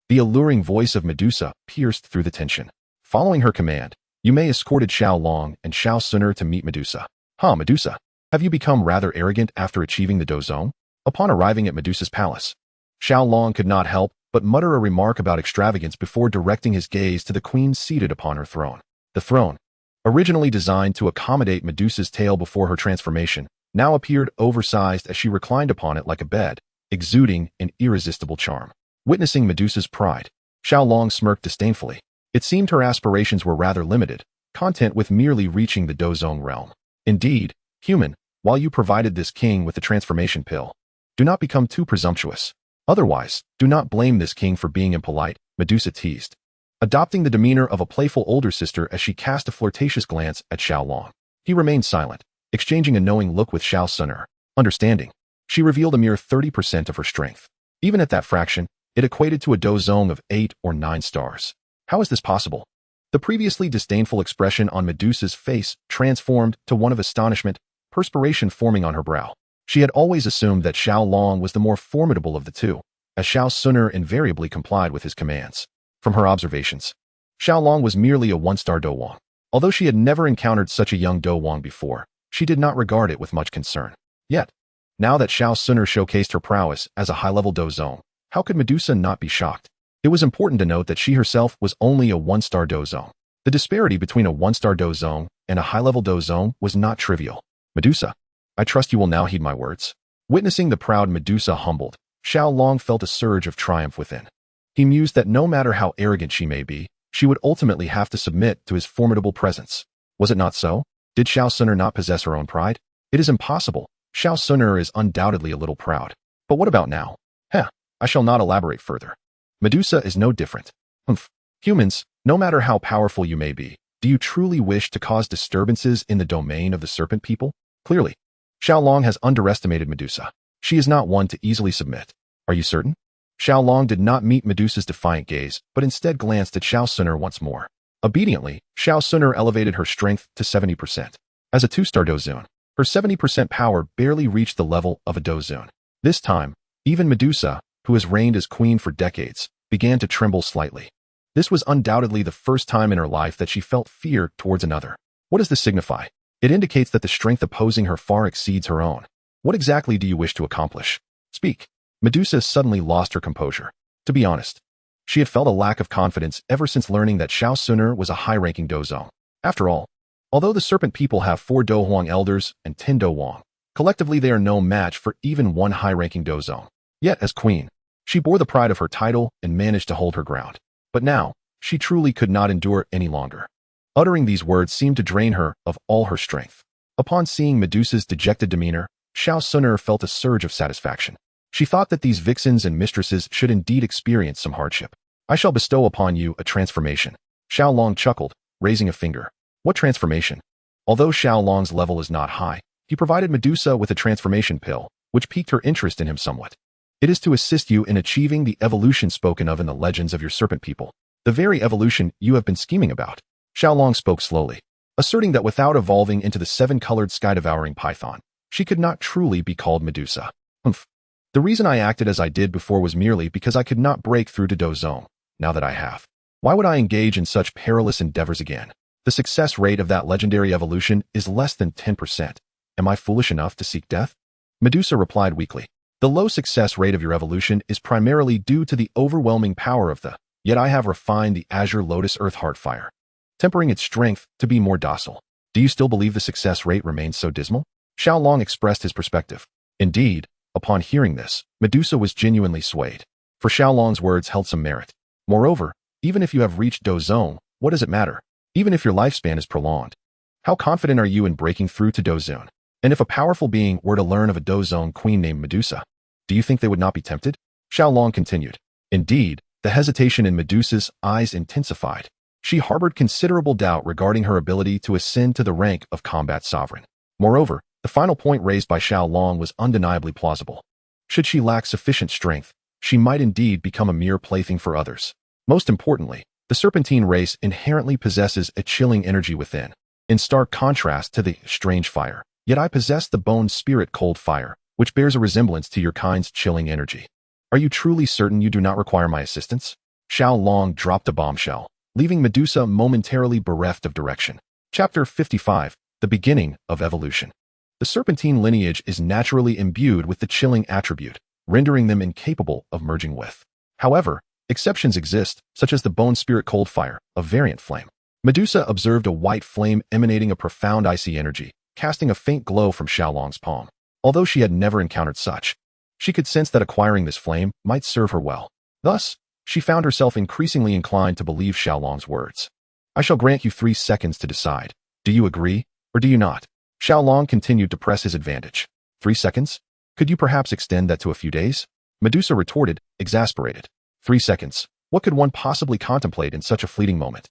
the alluring voice of Medusa pierced through the tension. Following her command, Yume escorted Xiao Long and Xiao Suner to meet Medusa. Medusa, have you become rather arrogant after achieving the Dozong? Upon arriving at Medusa's palace, Xiao Long could not help but mutter a remark about extravagance before directing his gaze to the queen seated upon her throne. The throne, originally designed to accommodate Medusa's tail before her transformation, now appeared oversized as she reclined upon it like a bed, exuding an irresistible charm. Witnessing Medusa's pride, Xiao Long smirked disdainfully. It seemed her aspirations were rather limited, content with merely reaching the Dozong realm. Indeed, human, while you provided this king with the transformation pill, do not become too presumptuous. Otherwise, do not blame this king for being impolite, Medusa teased, adopting the demeanor of a playful older sister as she cast a flirtatious glance at Xiao Long. He remained silent, exchanging a knowing look with Xiao Suner. Understanding, she revealed a mere 30% of her strength. Even at that fraction, it equated to a Dozong of 8 or 9 stars. How is this possible? The previously disdainful expression on Medusa's face transformed to one of astonishment, perspiration forming on her brow. She had always assumed that Xiao Long was the more formidable of the two, as Xiao Suner invariably complied with his commands. From her observations, Xiao Long was merely a one-star Dowang. Although she had never encountered such a young Dowang before, she did not regard it with much concern. Yet, now that Xiao Suner showcased her prowess as a high-level Dozong, how could Medusa not be shocked? It was important to note that she herself was only a one-star Dozong. The disparity between a one-star Dozong and a high-level Dozong was not trivial. Medusa, I trust you will now heed my words. Witnessing the proud Medusa humbled, Xiao Long felt a surge of triumph within. He mused that no matter how arrogant she may be, she would ultimately have to submit to his formidable presence. Was it not so? Did Xiao Suner not possess her own pride? It is impossible. Xiao Suner is undoubtedly a little proud. But what about now? I shall not elaborate further. Medusa is no different. Humans, no matter how powerful you may be, do you truly wish to cause disturbances in the domain of the serpent people? Clearly, Xiao Long has underestimated Medusa. She is not one to easily submit. Are you certain? Xiao Long did not meet Medusa's defiant gaze, but instead glanced at Xiao Suner once more. Obediently, Xiao Suner elevated her strength to 70%. As a 2-star Dozun, her 70% power barely reached the level of a Dozun. This time, even Medusa, who has reigned as queen for decades, began to tremble slightly. This was undoubtedly the first time in her life that she felt fear towards another. What does this signify? It indicates that the strength opposing her far exceeds her own. What exactly do you wish to accomplish? Speak. Medusa suddenly lost her composure. To be honest, she had felt a lack of confidence ever since learning that Xiao Suner was a high-ranking Dozong. After all, although the serpent people have 4 Dohuang elders and 10 Dowang, collectively they are no match for even one high-ranking Dozong. Yet, as queen, she bore the pride of her title and managed to hold her ground. But now, she truly could not endure it any longer. Uttering these words seemed to drain her of all her strength. Upon seeing Medusa's dejected demeanor, Xiao Suner felt a surge of satisfaction. She thought that these vixens and mistresses should indeed experience some hardship. I shall bestow upon you a transformation. Xiao Long chuckled, raising a finger. What transformation? Although Xiao Long's level is not high, he provided Medusa with a transformation pill, which piqued her interest in him somewhat. It is to assist you in achieving the evolution spoken of in the legends of your serpent people. The very evolution you have been scheming about. Xiao Long spoke slowly, asserting that without evolving into the 7-colored sky-devouring python, she could not truly be called Medusa. The reason I acted as I did before was merely because I could not break through to Dozong. Now that I have, why would I engage in such perilous endeavors again? The success rate of that legendary evolution is less than 10%. Am I foolish enough to seek death? Medusa replied weakly. The low success rate of your evolution is primarily due to the overwhelming power of yet I have refined the Azure Lotus Earth Heartfire, tempering its strength to be more docile. Do you still believe the success rate remains so dismal? Xiao Long expressed his perspective. Indeed, upon hearing this, Medusa was genuinely swayed, for Xiao Long's words held some merit. Moreover, even if you have reached Dozong, what does it matter? Even if your lifespan is prolonged, how confident are you in breaking through to Dozong? And if a powerful being were to learn of a Dozong queen named Medusa, do you think they would not be tempted? Xiao Long continued. Indeed, the hesitation in Medusa's eyes intensified. She harbored considerable doubt regarding her ability to ascend to the rank of combat sovereign. Moreover, the The final point raised by Xiao Long was undeniably plausible. Should she lack sufficient strength, she might indeed become a mere plaything for others. Most importantly, the Serpentine race inherently possesses a chilling energy within, in stark contrast to the strange fire. Yet I possess the bone spirit cold fire, which bears a resemblance to your kind's chilling energy. Are you truly certain you do not require my assistance? Xiao Long dropped a bombshell, leaving Medusa momentarily bereft of direction. Chapter 55, The Beginning of Evolution. The Serpentine lineage is naturally imbued with the chilling attribute, rendering them incapable of merging with. However, exceptions exist, such as the bone spirit cold fire, a variant flame. Medusa observed a white flame emanating a profound icy energy, casting a faint glow from Xiao Long's palm. Although she had never encountered such, she could sense that acquiring this flame might serve her well. Thus, she found herself increasingly inclined to believe Xiao Long's words. I shall grant you 3 seconds to decide. Do you agree, or do you not? Xiao Long continued to press his advantage. 3 seconds? Could you perhaps extend that to a few days? Medusa retorted, exasperated. 3 seconds. What could one possibly contemplate in such a fleeting moment?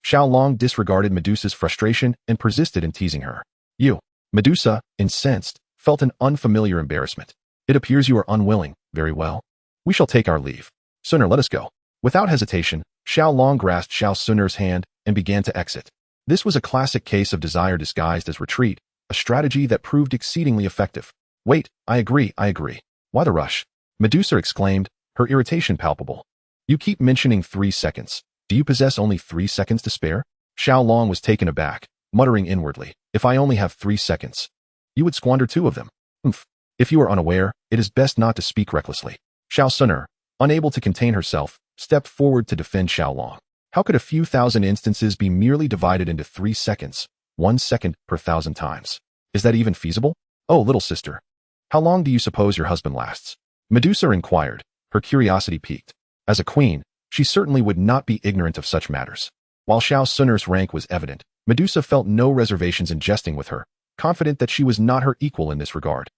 Xiao Long disregarded Medusa's frustration and persisted in teasing her. You. Medusa, incensed, felt an unfamiliar embarrassment. It appears you are unwilling. Very well. We shall take our leave. Suner, let us go. Without hesitation, Xiao Long grasped Xiao Suner's hand and began to exit. This was a classic case of desire disguised as retreat, a strategy that proved exceedingly effective. Wait, I agree. Why the rush? Medusa exclaimed, her irritation palpable. You keep mentioning 3 seconds. Do you possess only 3 seconds to spare? Xiao Long was taken aback, muttering inwardly, if I only have 3 seconds. You would squander 2 of them. If you are unaware, it is best not to speak recklessly. Xiao Suner, unable to contain herself, stepped forward to defend Xiao Long. How could a few thousand instances be merely divided into 3 seconds, 1 second per 1,000 times? Is that even feasible? Oh, little sister. How long do you suppose your husband lasts? Medusa inquired, her curiosity piqued. As a queen, she certainly would not be ignorant of such matters. While Xiao Suner's rank was evident, Medusa felt no reservations in jesting with her, confident that she was not her equal in this regard.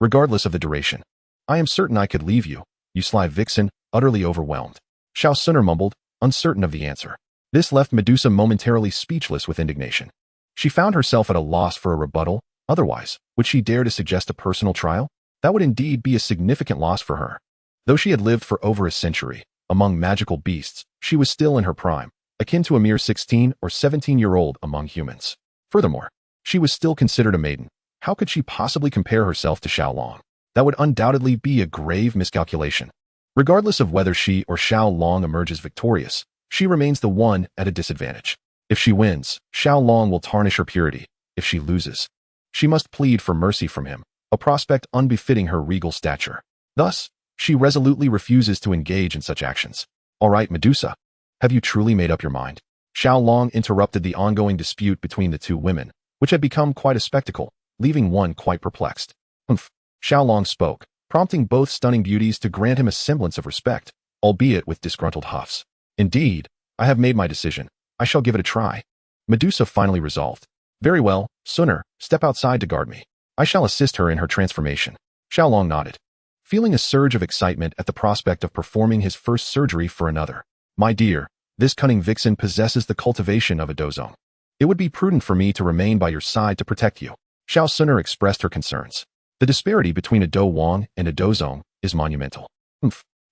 Regardless of the duration. I am certain I could leave you, you sly vixen, utterly overwhelmed. Xiao Suner mumbled, uncertain of the answer. This left Medusa momentarily speechless with indignation. She found herself at a loss for a rebuttal. Otherwise, would she dare to suggest a personal trial? That would indeed be a significant loss for her. Though she had lived for over a century, among magical beasts, she was still in her prime, akin to a mere 16 or 17-year-old among humans. Furthermore, she was still considered a maiden. How could she possibly compare herself to Xiao Long? That would undoubtedly be a grave miscalculation. Regardless of whether she or Xiao Long emerges victorious, she remains the one at a disadvantage. If she wins, Xiao Long will tarnish her purity. If she loses, she must plead for mercy from him, a prospect unbefitting her regal stature. Thus, she resolutely refuses to engage in such actions. All right, Medusa. Have you truly made up your mind? Xiao Long interrupted the ongoing dispute between the 2 women, which had become quite a spectacle, leaving one quite perplexed. Xiao Long spoke, prompting both stunning beauties to grant him a semblance of respect, albeit with disgruntled huffs. Indeed, I have made my decision. I shall give it a try. Medusa finally resolved. Very well, Suner, step outside to guard me. I shall assist her in her transformation. Xiao Long nodded, feeling a surge of excitement at the prospect of performing his first surgery for another. My dear, this cunning vixen possesses the cultivation of a dozong. It would be prudent for me to remain by your side to protect you. Xiao Suner expressed her concerns. The disparity between a Do Wang and a Dozong is monumental.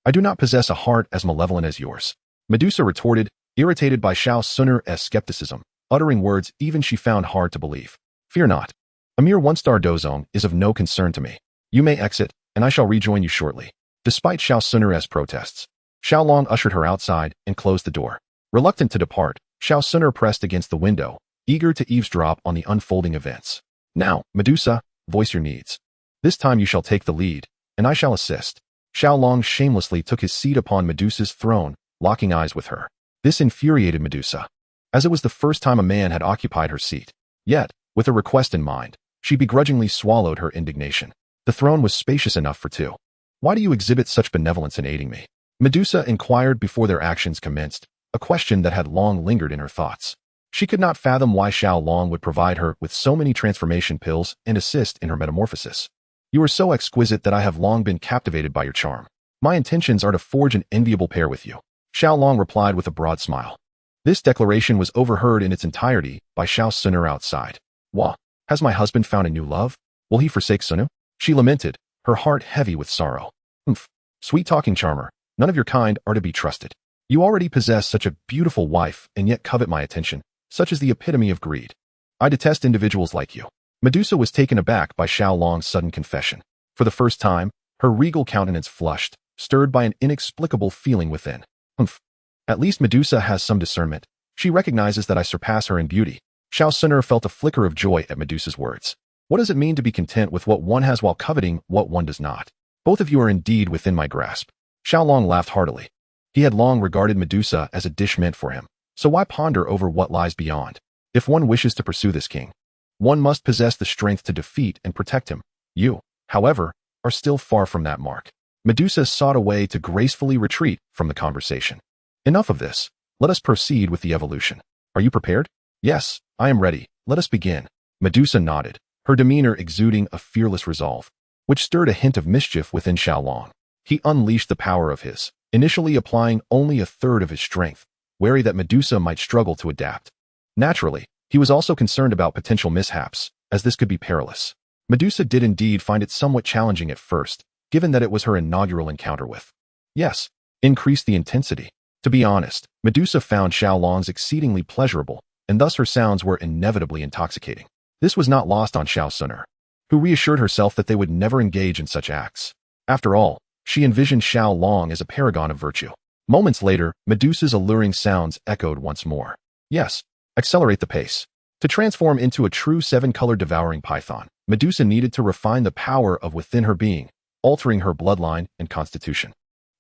I do not possess a heart as malevolent as yours. Medusa retorted, irritated by Xiao Suner's skepticism, uttering words even she found hard to believe. Fear not. A mere 1-star Dozong is of no concern to me. You may exit, and I shall rejoin you shortly. Despite Xiao Suner's protests, Xiao Long ushered her outside and closed the door. Reluctant to depart, Xiao Suner pressed against the window, eager to eavesdrop on the unfolding events. Now, Medusa, voice your needs. This time you shall take the lead, and I shall assist. Xiao Long shamelessly took his seat upon Medusa's throne, locking eyes with her. This infuriated Medusa, as it was the first time a man had occupied her seat. Yet, with a request in mind, she begrudgingly swallowed her indignation. The throne was spacious enough for 2. Why do you exhibit such benevolence in aiding me? Medusa inquired before their actions commenced, a question that had long lingered in her thoughts. She could not fathom why Xiao Long would provide her with so many transformation pills and assist in her metamorphosis. You are so exquisite that I have long been captivated by your charm. My intentions are to forge an enviable pair with you. Xiao Long replied with a broad smile. This declaration was overheard in its entirety by Xiao Suner outside. Wah! Has my husband found a new love? Will he forsake Sunu? She lamented, her heart heavy with sorrow. Humph, sweet-talking charmer, none of your kind are to be trusted. You already possess such a beautiful wife and yet covet my attention, such is the epitome of greed. I detest individuals like you. Medusa was taken aback by Xiaolong's sudden confession. For the first time, her regal countenance flushed, stirred by an inexplicable feeling within. Humph. At least Medusa has some discernment. She recognizes that I surpass her in beauty. Xiao Suner felt a flicker of joy at Medusa's words. What does it mean to be content with what one has while coveting what one does not? Both of you are indeed within my grasp. Xiaolong laughed heartily. He had long regarded Medusa as a dish meant for him, so why ponder over what lies beyond? If one wishes to pursue this king, one must possess the strength to defeat and protect him. You, however, are still far from that mark. Medusa sought a way to gracefully retreat from the conversation. Enough of this. Let us proceed with the evolution. Are you prepared? Yes, I am ready. Let us begin. Medusa nodded, her demeanor exuding a fearless resolve, which stirred a hint of mischief within Xiaolong. He unleashed the power of his, initially applying only a third of his strength, wary that Medusa might struggle to adapt. Naturally, he was also concerned about potential mishaps, as this could be perilous. Medusa did indeed find it somewhat challenging at first, given that it was her inaugural encounter with. Yes, increased the intensity. To be honest, Medusa found Xiaolong's exceedingly pleasurable, and thus her sounds were inevitably intoxicating. This was not lost on Xiao Suner, who reassured herself that they would never engage in such acts. After all, she envisioned Xiaolong as a paragon of virtue. Moments later, Medusa's alluring sounds echoed once more. Yes, accelerate the pace. To transform into a true seven-color devouring python, Medusa needed to refine the power of within her being, altering her bloodline and constitution.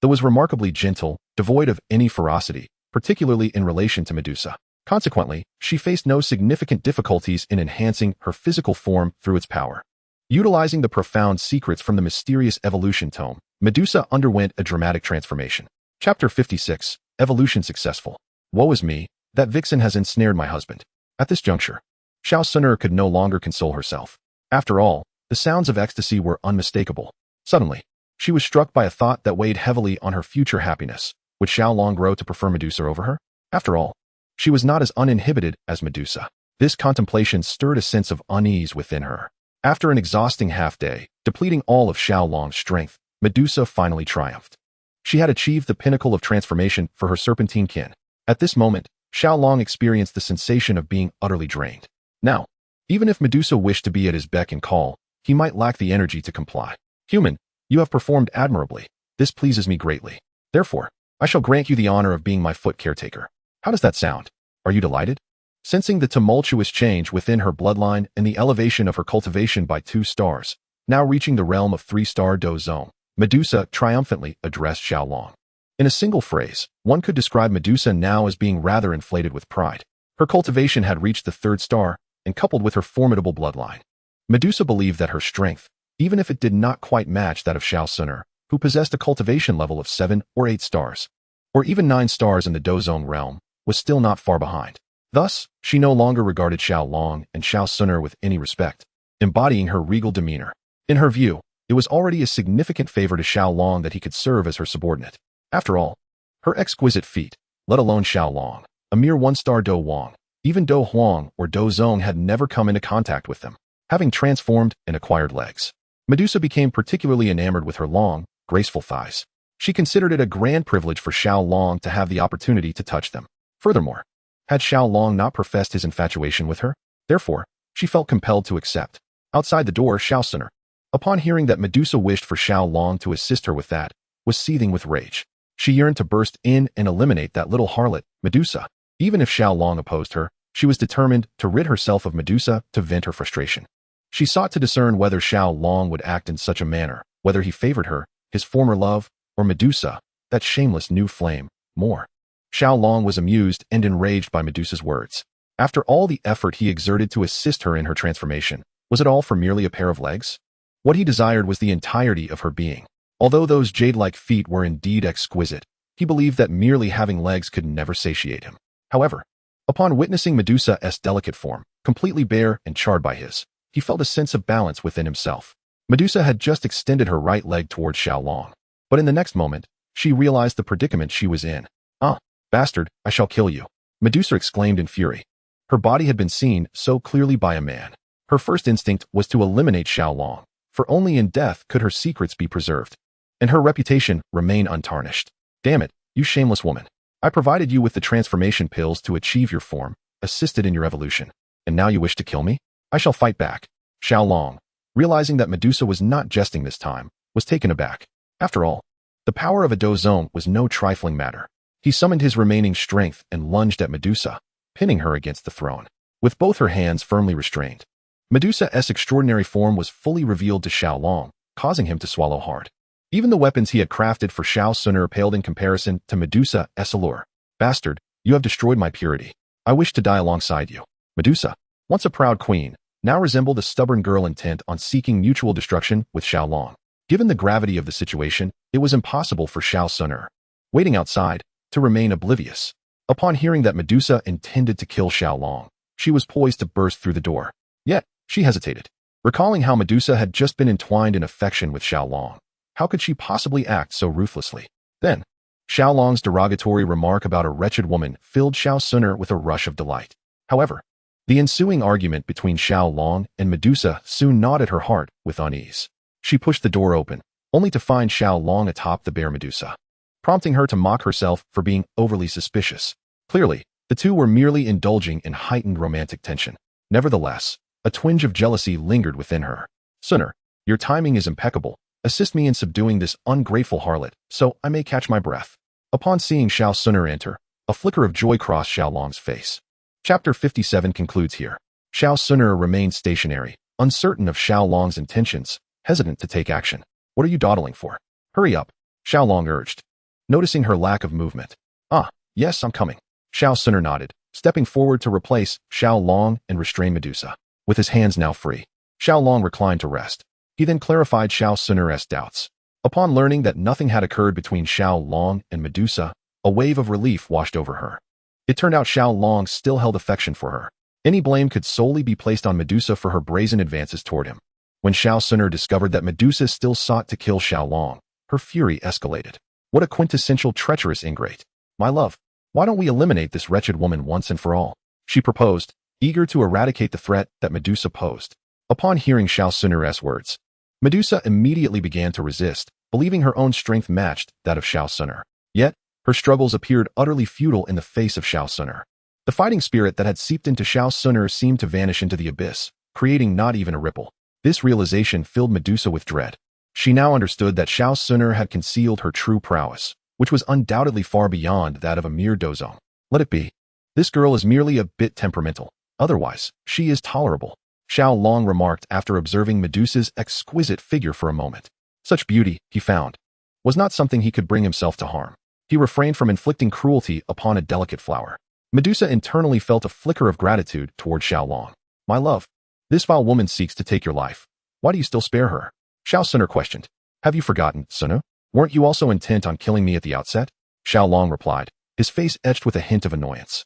Though was remarkably gentle, devoid of any ferocity, particularly in relation to Medusa. Consequently, she faced no significant difficulties in enhancing her physical form through its power. Utilizing the profound secrets from the mysterious evolution tome, Medusa underwent a dramatic transformation. Chapter 56, Evolution Successful. Woe is me, that vixen has ensnared my husband. At this juncture, Xiao Suner could no longer console herself. After all, the sounds of ecstasy were unmistakable. Suddenly, she was struck by a thought that weighed heavily on her future happiness. Would Xiaolong grow to prefer Medusa over her? After all, she was not as uninhibited as Medusa. This contemplation stirred a sense of unease within her. After an exhausting half-day, depleting all of Xiaolong's strength, Medusa finally triumphed. She had achieved the pinnacle of transformation for her serpentine kin. At this moment, Xiaolong experienced the sensation of being utterly drained. Now, even if Medusa wished to be at his beck and call, he might lack the energy to comply. Human, you have performed admirably. This pleases me greatly. Therefore, I shall grant you the honor of being my foot caretaker. How does that sound? Are you delighted? Sensing the tumultuous change within her bloodline and the elevation of her cultivation by 2 stars, now reaching the realm of 3-star Dozong, Medusa triumphantly addressed Xiaolong. In a single phrase, one could describe Medusa now as being rather inflated with pride. Her cultivation had reached the 3rd star, and coupled with her formidable bloodline, Medusa believed that her strength, even if it did not quite match that of Xiao Suner, who possessed a cultivation level of 7 or 8 stars, or even 9 stars in the Dozong realm, was still not far behind. Thus, she no longer regarded Xiaolong and Xiao Suner with any respect, embodying her regal demeanor. In her view, it was already a significant favor to Xiaolong that he could serve as her subordinate. After all, her exquisite feat, let alone Xiaolong, a mere 1-star Do Wang, even Do Huang or Dozong had never come into contact with them, having transformed and acquired legs. Medusa became particularly enamored with her long, graceful thighs. She considered it a grand privilege for Xiaolong to have the opportunity to touch them. Furthermore, had Xiaolong not professed his infatuation with her? Therefore, she felt compelled to accept. Outside the door, Xiao Suner, upon hearing that Medusa wished for Xiaolong to assist her with that, was seething with rage. She yearned to burst in and eliminate that little harlot, Medusa. Even if Xiaolong opposed her, she was determined to rid herself of Medusa to vent her frustration. She sought to discern whether Xiaolong would act in such a manner, whether he favored her, his former love, or Medusa, that shameless new flame, more. Xiaolong was amused and enraged by Medusa's words. After all the effort he exerted to assist her in her transformation, was it all for merely a pair of legs? What he desired was the entirety of her being. Although those jade-like feet were indeed exquisite, he believed that merely having legs could never satiate him. However, upon witnessing Medusa's delicate form, completely bare and charred by his, he felt a sense of balance within himself. Medusa had just extended her right leg towards Xiaolong, but in the next moment, she realized the predicament she was in. "Ah, bastard, I shall kill you," Medusa exclaimed in fury. Her body had been seen so clearly by a man. Her first instinct was to eliminate Xiao Long, for only in death could her secrets be preserved, and her reputation remain untarnished. Damn it, you shameless woman. I provided you with the transformation pills to achieve your form, assisted in your evolution, and now you wish to kill me? I shall fight back. Xiao Long, realizing that Medusa was not jesting this time, was taken aback. After all, the power of a Dozong was no trifling matter. He summoned his remaining strength and lunged at Medusa, pinning her against the throne, with both her hands firmly restrained. Medusa's extraordinary form was fully revealed to Xiao Long, causing him to swallow hard. Even the weapons he had crafted for Xiao Suner paled in comparison to Medusa's allure. Bastard, you have destroyed my purity. I wish to die alongside you. Medusa, once a proud queen, now resembled a stubborn girl intent on seeking mutual destruction with Xiao Long. Given the gravity of the situation, it was impossible for Xiao Suner, waiting outside, to remain oblivious. Upon hearing that Medusa intended to kill Xiao Long, she was poised to burst through the door. Yet, she hesitated. Recalling how Medusa had just been entwined in affection with Xiao Long, how could she possibly act so ruthlessly? Then, Xiao Long's derogatory remark about a wretched woman filled Xiao Suner with a rush of delight. However, the ensuing argument between Xiao Long and Medusa soon gnawed at her heart with unease. She pushed the door open, only to find Xiao Long atop the bare Medusa, prompting her to mock herself for being overly suspicious. Clearly, the two were merely indulging in heightened romantic tension. Nevertheless, a twinge of jealousy lingered within her. Suner, your timing is impeccable. Assist me in subduing this ungrateful harlot, so I may catch my breath. Upon seeing Xiao Suner enter, a flicker of joy crossed Xiao Long's face. Chapter 57 concludes here. Xiao Suner remained stationary, uncertain of Xiao Long's intentions, hesitant to take action. What are you dawdling for? Hurry up, Xiao Long urged, noticing her lack of movement. Ah, yes, I'm coming. Xiao Suner nodded, stepping forward to replace Xiao Long and restrain Medusa. With his hands now free, Xiao Long reclined to rest. He then clarified Xiao Suner's doubts. Upon learning that nothing had occurred between Xiao Long and Medusa, a wave of relief washed over her. It turned out Xiao Long still held affection for her. Any blame could solely be placed on Medusa for her brazen advances toward him. When Xiao Suner discovered that Medusa still sought to kill Xiao Long, her fury escalated. What a quintessential treacherous ingrate. My love, why don't we eliminate this wretched woman once and for all? She proposed, eager to eradicate the threat that Medusa posed. Upon hearing Xiao Suner's words, Medusa immediately began to resist, believing her own strength matched that of Xiao Suner. Yet, her struggles appeared utterly futile in the face of Xiao Suner. The fighting spirit that had seeped into Xiao Suner seemed to vanish into the abyss, creating not even a ripple. This realization filled Medusa with dread. She now understood that Xiao Suner had concealed her true prowess, which was undoubtedly far beyond that of a mere Dozong. Let it be. This girl is merely a bit temperamental. Otherwise, she is tolerable, Xiao Long remarked after observing Medusa's exquisite figure for a moment. Such beauty, he found, was not something he could bring himself to harm. He refrained from inflicting cruelty upon a delicate flower. Medusa internally felt a flicker of gratitude toward Xiao Long. My love, this vile woman seeks to take your life. Why do you still spare her? Xiao Suner questioned. Have you forgotten, Suner? Weren't you also intent on killing me at the outset? Xiao Long replied, his face etched with a hint of annoyance.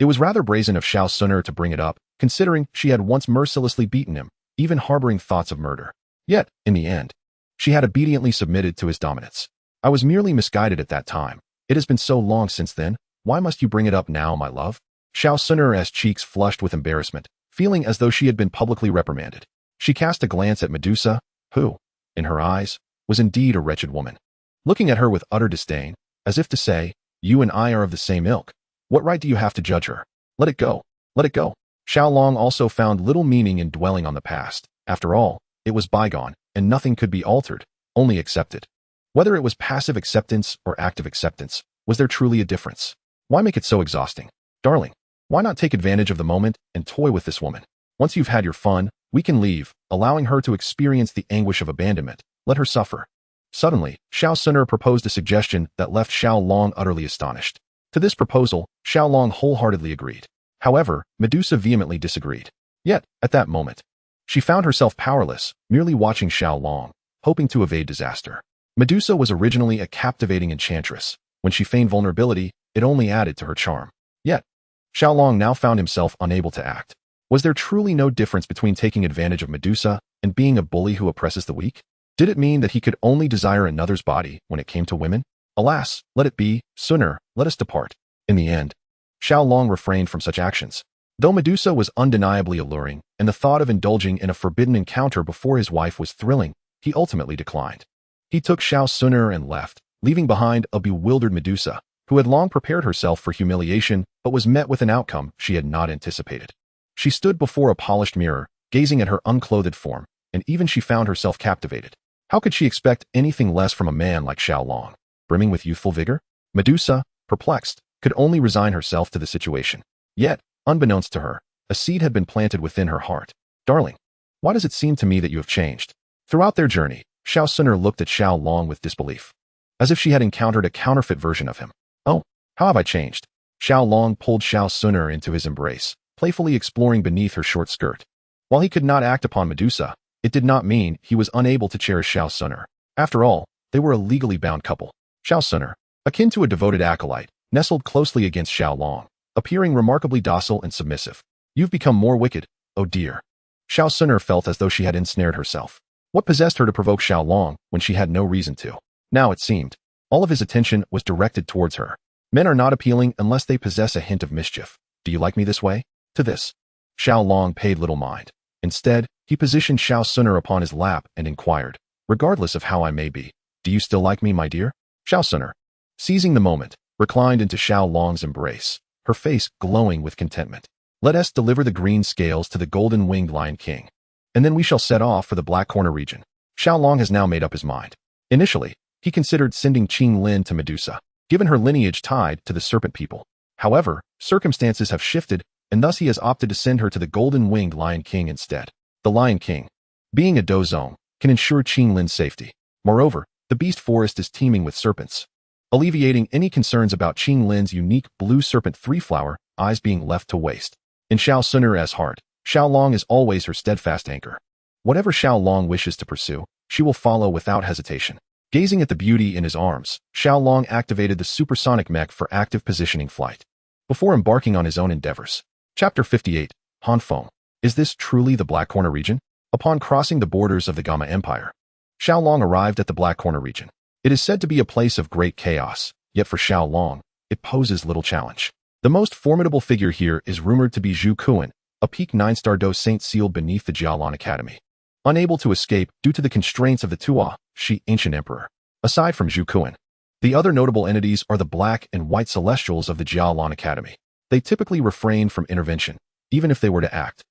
It was rather brazen of Xiao Suner to bring it up, considering she had once mercilessly beaten him, even harboring thoughts of murder. Yet, in the end, she had obediently submitted to his dominance. I was merely misguided at that time. It has been so long since then. Why must you bring it up now, my love? Xiao Suner's cheeks flushed with embarrassment, feeling as though she had been publicly reprimanded. She cast a glance at Medusa, who, in her eyes, was indeed a wretched woman. Looking at her with utter disdain, as if to say, you and I are of the same ilk. What right do you have to judge her? Let it go. Let it go. Xiao Long also found little meaning in dwelling on the past. After all, it was bygone, and nothing could be altered, only accepted. Whether it was passive acceptance or active acceptance, was there truly a difference? Why make it so exhausting? Darling, why not take advantage of the moment and toy with this woman? Once you've had your fun, we can leave, allowing her to experience the anguish of abandonment. Let her suffer. Suddenly, Xiao Suner proposed a suggestion that left Xiao Long utterly astonished. To this proposal, Xiao Long wholeheartedly agreed. However, Medusa vehemently disagreed. Yet, at that moment, she found herself powerless, merely watching Xiao Long, hoping to evade disaster. Medusa was originally a captivating enchantress. When she feigned vulnerability, it only added to her charm. Yet, Xiao Long now found himself unable to act. Was there truly no difference between taking advantage of Medusa and being a bully who oppresses the weak? Did it mean that he could only desire another's body when it came to women? Alas, let it be, Suner, let us depart. In the end, Xiao Long refrained from such actions. Though Medusa was undeniably alluring, and the thought of indulging in a forbidden encounter before his wife was thrilling, he ultimately declined. He took Xiao Suner and left, leaving behind a bewildered Medusa, who had long prepared herself for humiliation but was met with an outcome she had not anticipated. She stood before a polished mirror, gazing at her unclothed form, and even she found herself captivated. How could she expect anything less from a man like Xiaolong? Brimming with youthful vigor? Medusa, perplexed, could only resign herself to the situation. Yet, unbeknownst to her, a seed had been planted within her heart. Darling, why does it seem to me that you have changed? Throughout their journey, Xiao Suner looked at Xiaolong with disbelief, as if she had encountered a counterfeit version of him. Oh, how have I changed? Xiaolong pulled Xiao Suner into his embrace, playfully exploring beneath her short skirt. While he could not act upon Medusa, it did not mean he was unable to cherish Xiao Suner. After all, they were a legally bound couple. Xiao Suner, akin to a devoted acolyte, nestled closely against Xiaolong, appearing remarkably docile and submissive. You've become more wicked, oh dear. Xiao Suner felt as though she had ensnared herself. What possessed her to provoke Xiaolong when she had no reason to? Now, it seemed, all of his attention was directed towards her. Men are not appealing unless they possess a hint of mischief. Do you like me this way? To this, Xiaolong paid little mind. Instead, he positioned Xiao Suner upon his lap and inquired, regardless of how I may be, do you still like me, my dear? Xiao Suner, seizing the moment, reclined into Xiaolong's embrace, her face glowing with contentment. Let us deliver the green scales to the golden-winged Lion King, and then we shall set off for the Black Corner region. Xiaolong has now made up his mind. Initially, he considered sending Qing Lin to Medusa, given her lineage tied to the Serpent People. However, circumstances have shifted, and thus he has opted to send her to the golden-winged Lion King instead. The Lion King, being a Dozong, can ensure Qing Lin's safety. Moreover, the beast forest is teeming with serpents, alleviating any concerns about Qing Lin's unique blue serpent three-flower eyes being left to waste. In Xiao Suner's heart, Xiaolong is always her steadfast anchor. Whatever Xiaolong wishes to pursue, she will follow without hesitation. Gazing at the beauty in his arms, Xiaolong activated the supersonic mech for active positioning flight, before embarking on his own endeavors. Chapter 58, Hanfeng. Is this truly the Black Corner region? Upon crossing the borders of the Gamma Empire, Xiaolong arrived at the Black Corner region. It is said to be a place of great chaos, yet for Xiaolong, it poses little challenge. The most formidable figure here is rumored to be Zhu Kuan, a peak 9-star Do Saint sealed beneath the Jialan Academy. Unable to escape due to the constraints of the Tua, Shi ancient emperor. Aside from Zhu Kuan, the other notable entities are the Black and White Celestials of the Jialan Academy. They typically refrain from intervention, even if they were to act.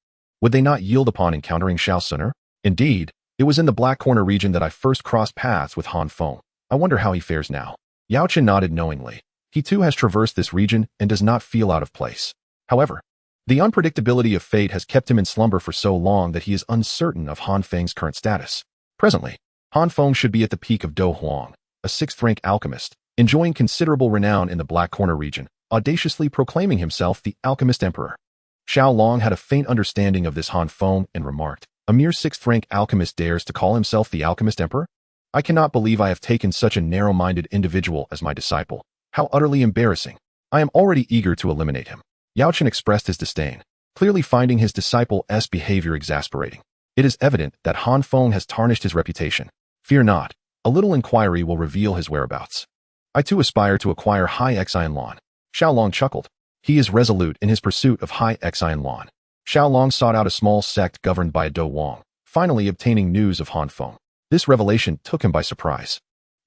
Would they not yield upon encountering Xiao Suner? Indeed, it was in the Black Corner region that I first crossed paths with Han Feng. I wonder how he fares now. Yao Chen nodded knowingly. He too has traversed this region and does not feel out of place. However, the unpredictability of fate has kept him in slumber for so long that he is uncertain of Han Feng's current status. Presently, Han Feng should be at the peak of Do Huang, a 6th-rank alchemist, enjoying considerable renown in the Black Corner region, audaciously proclaiming himself the Alchemist Emperor. Xiaolong had a faint understanding of this Han Feng and remarked, a mere 6th-rank alchemist dares to call himself the Alchemist Emperor? I cannot believe I have taken such a narrow-minded individual as my disciple. How utterly embarrassing. I am already eager to eliminate him. Yao Chen expressed his disdain, clearly finding his disciple's behavior exasperating. It is evident that Han Feng has tarnished his reputation. Fear not, a little inquiry will reveal his whereabouts. I too aspire to acquire High Xian Lan. Xiaolong chuckled. He is resolute in his pursuit of High Xian Lan. Xiaolong sought out a small sect governed by a Do Wang, finally obtaining news of Han Feng. This revelation took him by surprise.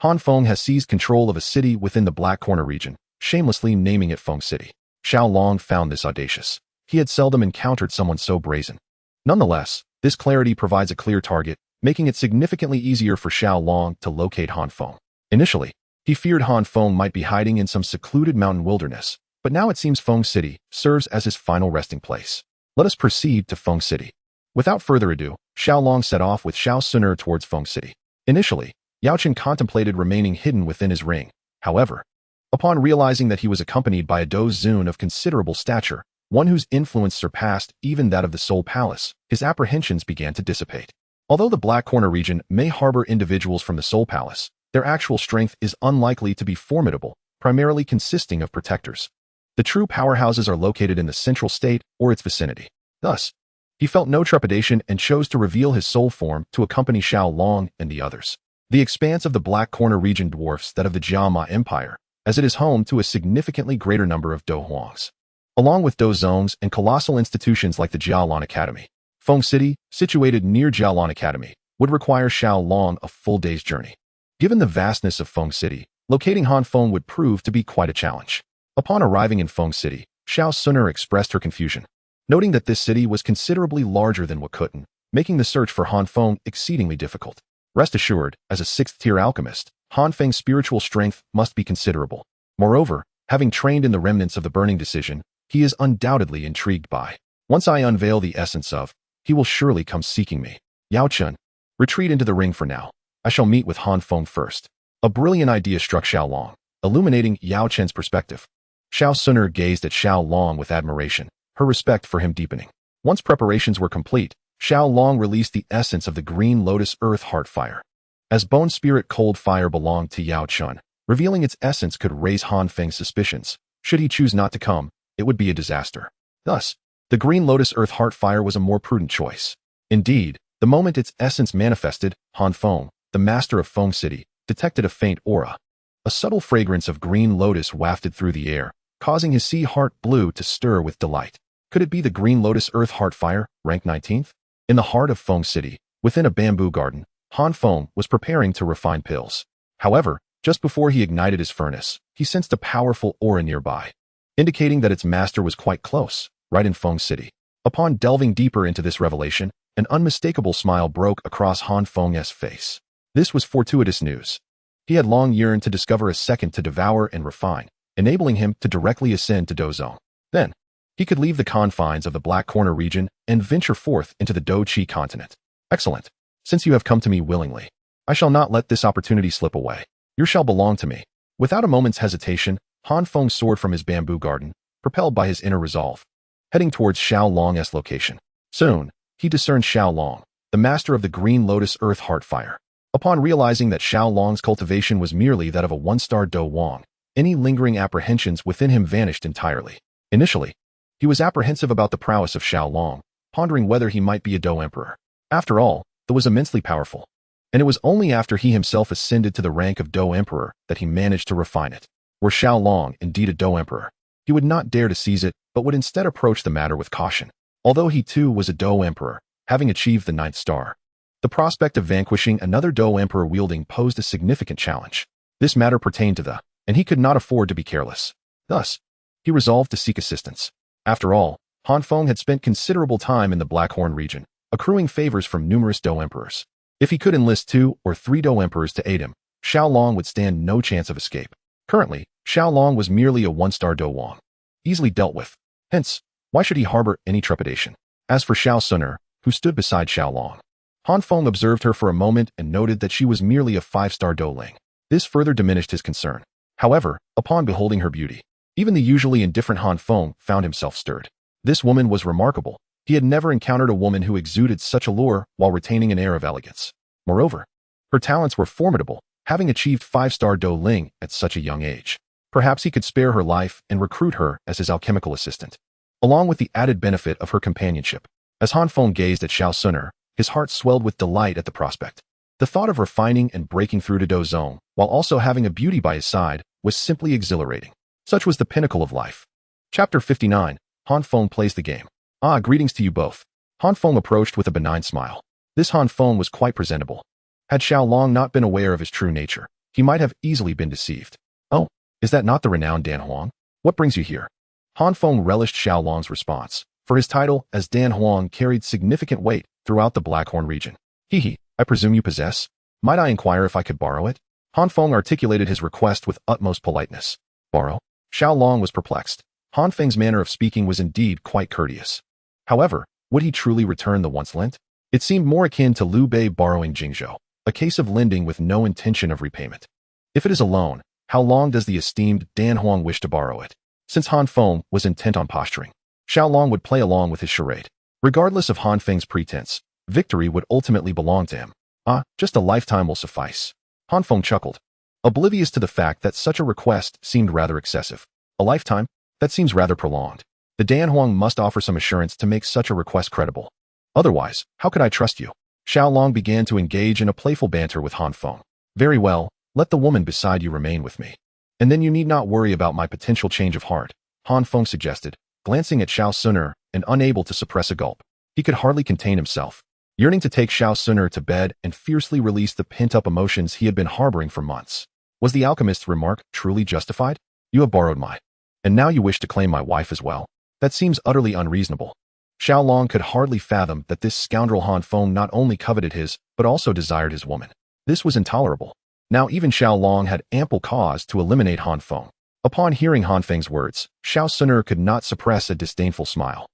Han Feng has seized control of a city within the Black Corner region, shamelessly naming it Feng City. Xiaolong found this audacious. He had seldom encountered someone so brazen. Nonetheless, this clarity provides a clear target, making it significantly easier for Xiaolong to locate Han Feng. Initially, he feared Han Feng might be hiding in some secluded mountain wilderness, but now it seems Feng City serves as his final resting place. Let us proceed to Feng City. Without further ado, Xiaolong set off with Xiao Suner towards Feng City. Initially, Yao Chen contemplated remaining hidden within his ring. However, upon realizing that he was accompanied by a Do Zun of considerable stature, one whose influence surpassed even that of the Soul Palace, his apprehensions began to dissipate. Although the Black Corner region may harbor individuals from the Soul Palace, their actual strength is unlikely to be formidable, primarily consisting of protectors. The true powerhouses are located in the central state or its vicinity. Thus, he felt no trepidation and chose to reveal his soul form to accompany Xiaolong and the others. The expanse of the Black Corner region dwarfs that of the Jiama Empire, as it is home to a significantly greater number of Do Huangs. along with Dozongs and colossal institutions like the Jialan Academy. Feng City, situated near Jialan Academy, would require Xiao Long a full day's journey. Given the vastness of Feng City, locating Han Feng would prove to be quite a challenge. Upon arriving in Feng City, Xiao Suner expressed her confusion, noting that this city was considerably larger than Wakuten, making the search for Han Feng exceedingly difficult. Rest assured, as a 6th-tier alchemist, Han Feng's spiritual strength must be considerable. Moreover, having trained in the remnants of the Burning Decision, he is undoubtedly intrigued by. Once I unveil the essence of, he will surely come seeking me. Yao Chun, retreat into the ring for now. I shall meet with Han Feng first. A brilliant idea struck Xiao Long, illuminating Yao Chen's perspective. Xiao Suner gazed at Xiao Long with admiration, her respect for him deepening. Once preparations were complete, Xiao Long released the essence of the Green Lotus Earth Heart Fire. As Bone Spirit Cold Fire belonged to Yao Chun, revealing its essence could raise Han Feng's suspicions. Should he choose not to come, it would be a disaster. Thus, the Green Lotus Earth Heart Fire was a more prudent choice. Indeed, the moment its essence manifested, Han Feng, the master of Feng City, detected a faint aura. A subtle fragrance of green lotus wafted through the air, causing his sea heart blue to stir with delight. Could it be the Green Lotus Earth Heart Fire, rank 19th? In the heart of Feng City, within a bamboo garden, Han Feng was preparing to refine pills. However, just before he ignited his furnace, he sensed a powerful aura nearby, indicating that its master was quite close, right in Feng City. Upon delving deeper into this revelation, an unmistakable smile broke across Han Feng's face. This was fortuitous news. He had long yearned to discover a second to devour and refine, enabling him to directly ascend to Dozong. Then, he could leave the confines of the Black Corner region and venture forth into the Do-Chi continent. Excellent. Since you have come to me willingly, I shall not let this opportunity slip away. You shall belong to me. Without a moment's hesitation, Han Feng soared from his bamboo garden, propelled by his inner resolve, heading towards Xiao Long's location. Soon, he discerned Xiao Long, the master of the Green Lotus Earth Heart Fire. Upon realizing that Xiao Long's cultivation was merely that of a 1-star Do Wang, any lingering apprehensions within him vanished entirely. Initially, he was apprehensive about the prowess of Xiao Long, pondering whether he might be a Do Emperor. After all, it was immensely powerful, and it was only after he himself ascended to the rank of Do Emperor that he managed to refine it. Were Xiao Long indeed a Do Emperor, he would not dare to seize it, but would instead approach the matter with caution. Although he too was a Do Emperor, having achieved the 9th star, the prospect of vanquishing another Do Emperor wielding posed a significant challenge. This matter pertained to and he could not afford to be careless. Thus, he resolved to seek assistance. After all, Han Feng had spent considerable time in the Blackhorn region, accruing favors from numerous Do Emperors. If he could enlist 2 or 3 Do Emperors to aid him, Xiao Long would stand no chance of escape. Currently, Xiao Long was merely a 1-star Do Wang, easily dealt with. Hence, why should he harbor any trepidation? As for Xiao Suner, who stood beside Xiao Long, Han Feng observed her for a moment and noted that she was merely a 5-star Do Ling. This further diminished his concern. However, upon beholding her beauty, even the usually indifferent Han Feng found himself stirred. This woman was remarkable. He had never encountered a woman who exuded such allure while retaining an air of elegance. Moreover, her talents were formidable, having achieved 5-star Do Ling at such a young age. Perhaps he could spare her life and recruit her as his alchemical assistant, along with the added benefit of her companionship. As Han Feng gazed at Xiao Suner, his heart swelled with delight at the prospect. The thought of refining and breaking through to Dozong, while also having a beauty by his side, was simply exhilarating. Such was the pinnacle of life. Chapter 59, Han Feng plays the game. Ah, greetings to you both. Han Feng approached with a benign smile. This Han Feng was quite presentable. Had Xiao Long not been aware of his true nature, he might have easily been deceived. Oh, is that not the renowned Dan Huang? What brings you here? Han Feng relished Xiao Long's response, for his title as Dan Huang carried significant weight throughout the Blackhorn region. Hee, I presume you possess? Might I inquire if I could borrow it? Han Feng articulated his request with utmost politeness. Borrow? Xiao Long was perplexed. Han Feng's manner of speaking was indeed quite courteous. However, would he truly return the once lent? It seemed more akin to Liu Bei borrowing Jingzhou, a case of lending with no intention of repayment. If it is a loan, how long does the esteemed Dan Huang wish to borrow it? Since Han Feng was intent on posturing, Xiao Long would play along with his charade. Regardless of Han Feng's pretense, victory would ultimately belong to him. Ah, just a lifetime will suffice. Han Feng chuckled, oblivious to the fact that such a request seemed rather excessive. A lifetime? That seems rather prolonged. The Dan Huang must offer some assurance to make such a request credible. Otherwise, how could I trust you? Xiao Long began to engage in a playful banter with Han Feng. Very well, let the woman beside you remain with me. And then you need not worry about my potential change of heart, Han Feng suggested, glancing at Xiao Suner and unable to suppress a gulp. He could hardly contain himself, yearning to take Xiao Suner to bed and fiercely release the pent-up emotions he had been harboring for months. Was the alchemist's remark truly justified? You have borrowed my, and now you wish to claim my wife as well? That seems utterly unreasonable. Xiao Long could hardly fathom that this scoundrel Han Feng not only coveted his, but also desired his woman. This was intolerable. Now even Xiao Long had ample cause to eliminate Han Feng. Upon hearing Han Feng's words, Xiao Suner could not suppress a disdainful smile.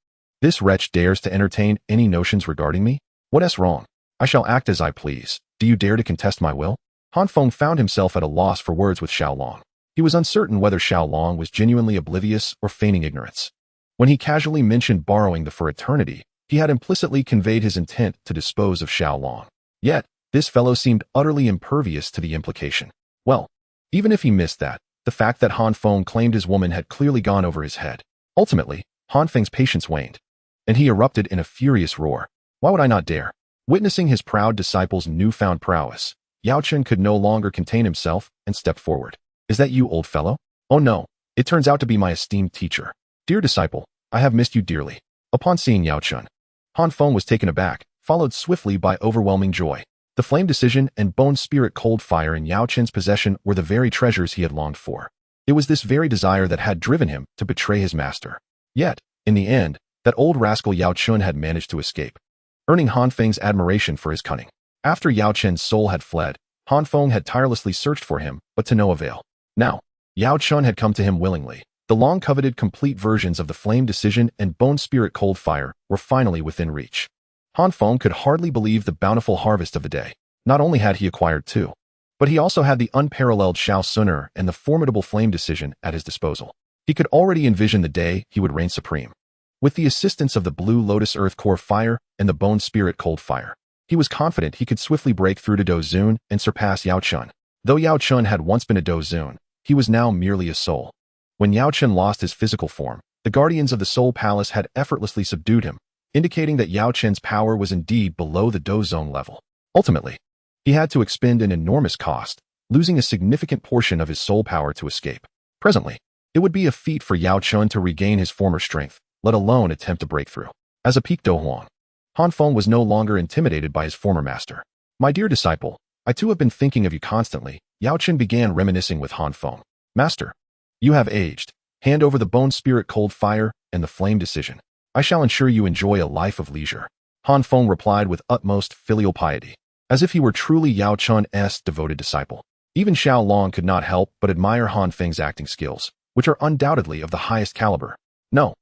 This wretch dares to entertain any notions regarding me? What is wrong? I shall act as I please. Do you dare to contest my will? Han Feng found himself at a loss for words with Xiao Long. He was uncertain whether Xiao Long was genuinely oblivious or feigning ignorance. When he casually mentioned borrowing the for eternity, he had implicitly conveyed his intent to dispose of Xiao Long. Yet, this fellow seemed utterly impervious to the implication. Well, even if he missed that, the fact that Han Feng claimed his woman had clearly gone over his head. Ultimately, Han Feng's patience waned, and he erupted in a furious roar. Why would I not dare? Witnessing his proud disciple's newfound prowess, Yao Chen could no longer contain himself and stepped forward. Is that you, old fellow? Oh no, it turns out to be my esteemed teacher. Dear disciple, I have missed you dearly. Upon seeing Yao Chen, Han Feng was taken aback, followed swiftly by overwhelming joy. The flame decision and bone spirit cold fire in Yao Chen's possession were the very treasures he had longed for. It was this very desire that had driven him to betray his master. Yet, in the end, that old rascal Yao Chen had managed to escape, earning Han Feng's admiration for his cunning. After Yao Chen's soul had fled, Han Feng had tirelessly searched for him, but to no avail. Now, Yao Chen had come to him willingly. The long-coveted complete versions of the Flame Decision and Bone Spirit Cold Fire were finally within reach. Han Feng could hardly believe the bountiful harvest of the day. Not only had he acquired two, but he also had the unparalleled Xiao Suner and the formidable Flame Decision at his disposal. He could already envision the day he would reign supreme. With the assistance of the Blue Lotus Earth Core Fire and the Bone Spirit Cold Fire, he was confident he could swiftly break through to Do Zun and surpass Yao Chen. Though Yao Chen had once been a Do Zun, he was now merely a soul. When Yao Chen lost his physical form, the guardians of the Soul Palace had effortlessly subdued him, indicating that Yao Chen's power was indeed below the Do Zone level. Ultimately, he had to expend an enormous cost, losing a significant portion of his soul power to escape. Presently, it would be a feat for Yao Chen to regain his former strength, let alone attempt to break through. As a peak Do Huang, Han Feng was no longer intimidated by his former master. My dear disciple, I too have been thinking of you constantly. Yao Chen began reminiscing with Han Feng. Master, you have aged. Hand over the Bone Spirit Cold Fire and the Flame Decision. I shall ensure you enjoy a life of leisure. Han Feng replied with utmost filial piety, as if he were truly Yao Chen's devoted disciple. Even Xiao Long could not help but admire Han Feng's acting skills, which are undoubtedly of the highest caliber. No,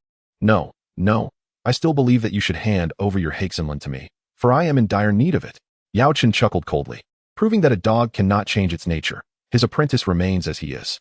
I still believe that you should hand over your Hexenland to me, for I am in dire need of it. Yao Chen chuckled coldly, proving that a dog cannot change its nature. His apprentice remains as he is.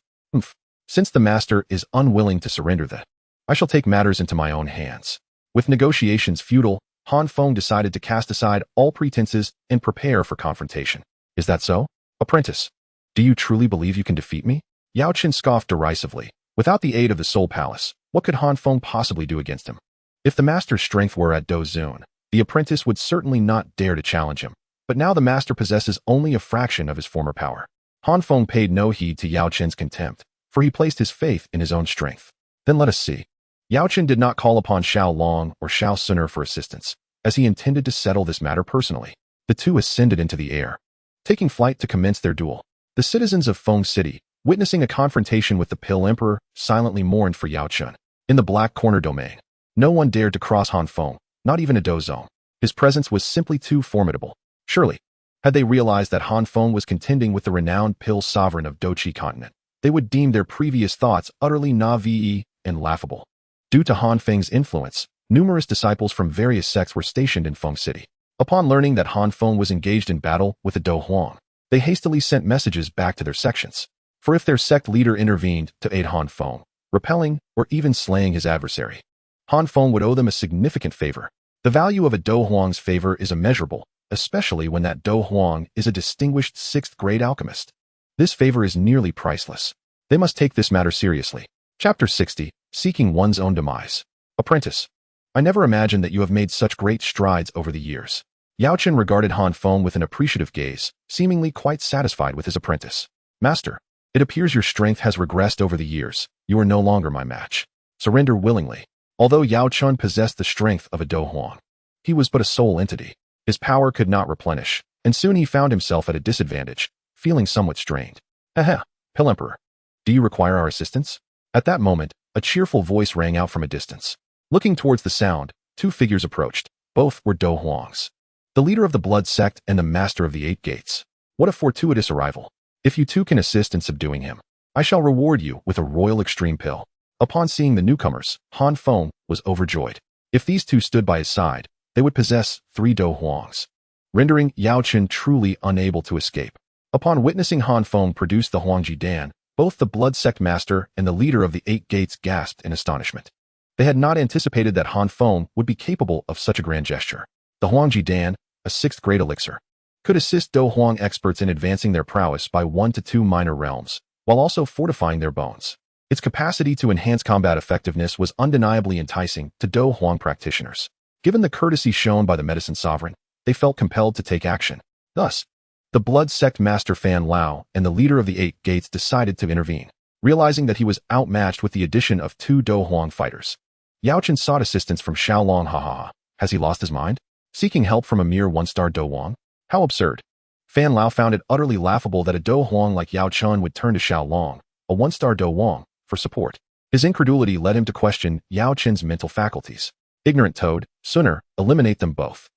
Since the master is unwilling to surrender that, I shall take matters into my own hands. With negotiations futile, Han Feng decided to cast aside all pretenses and prepare for confrontation. Is that so? Apprentice, do you truly believe you can defeat me? Yao Chen scoffed derisively. Without the aid of the Soul Palace, what could Han Feng possibly do against him? If the master's strength were at Do Zun, the apprentice would certainly not dare to challenge him. But now the master possesses only a fraction of his former power. Han Feng paid no heed to Yao Chen's contempt, for he placed his faith in his own strength. Then let us see. Yao Chen did not call upon Xiao Long or Xiao Suner for assistance, as he intended to settle this matter personally. The two ascended into the air, taking flight to commence their duel. The citizens of Feng City, witnessing a confrontation with the Pill Emperor, silently mourned for Yao Chen. In the Black Corner domain, no one dared to cross Han Feng, not even a Do Zone. His presence was simply too formidable. Surely, had they realized that Han Feng was contending with the renowned Pill Sovereign of Dochi Continent, they would deem their previous thoughts utterly naive and laughable. Due to Han Feng's influence, numerous disciples from various sects were stationed in Feng City. Upon learning that Han Feng was engaged in battle with the Do Huang, they hastily sent messages back to their sections. For if their sect leader intervened to aid Han Feng, repelling or even slaying his adversary, Han Feng would owe them a significant favor. The value of a Do Huang's favor is immeasurable, especially when that Do Huang is a distinguished 6th-grade alchemist. This favor is nearly priceless. They must take this matter seriously. Chapter 60, Seeking One's Own Demise. Apprentice, I never imagined that you have made such great strides over the years. Yao Chen regarded Han Feng with an appreciative gaze, seemingly quite satisfied with his apprentice. Master, it appears your strength has regressed over the years. You are no longer my match. Surrender willingly. Although Yao Chun possessed the strength of a Do Huang, he was but a soul entity. His power could not replenish, and soon he found himself at a disadvantage, feeling somewhat strained. Haha, Pill Emperor. Do you require our assistance? At that moment, a cheerful voice rang out from a distance. Looking towards the sound, two figures approached. Both were Do Huangs. The leader of the Blood Sect and the master of the Eight Gates. What a fortuitous arrival. If you two can assist in subduing him, I shall reward you with a royal extreme pill. Upon seeing the newcomers, Han Feng was overjoyed. If these two stood by his side, they would possess 3 Do Huangs, rendering Yao Chun truly unable to escape. Upon witnessing Han Feng produce the Huangji Dan, both the Blood Sect master and the leader of the Eight Gates gasped in astonishment. They had not anticipated that Han Feng would be capable of such a grand gesture. The Huangji Dan, a 6th grade elixir, could assist Do Huang experts in advancing their prowess by 1 to 2 minor realms, while also fortifying their bones. Its capacity to enhance combat effectiveness was undeniably enticing to Do Huang practitioners. Given the courtesy shown by the medicine sovereign, they felt compelled to take action. Thus, the Blood Sect master Fan Lao and the leader of the Eight Gates decided to intervene, realizing that he was outmatched with the addition of 2 Do Huang fighters. Yao Chun sought assistance from Xiaolong. Ha. Has he lost his mind? Seeking help from a mere 1-star Do Huang? How absurd. Fan Lao found it utterly laughable that a Do Huang like Yao Chun would turn to Xiaolong, a 1-star Do Huang, for support. His incredulity led him to question Yao Chun's mental faculties. Ignorant toad, sooner, eliminate them both.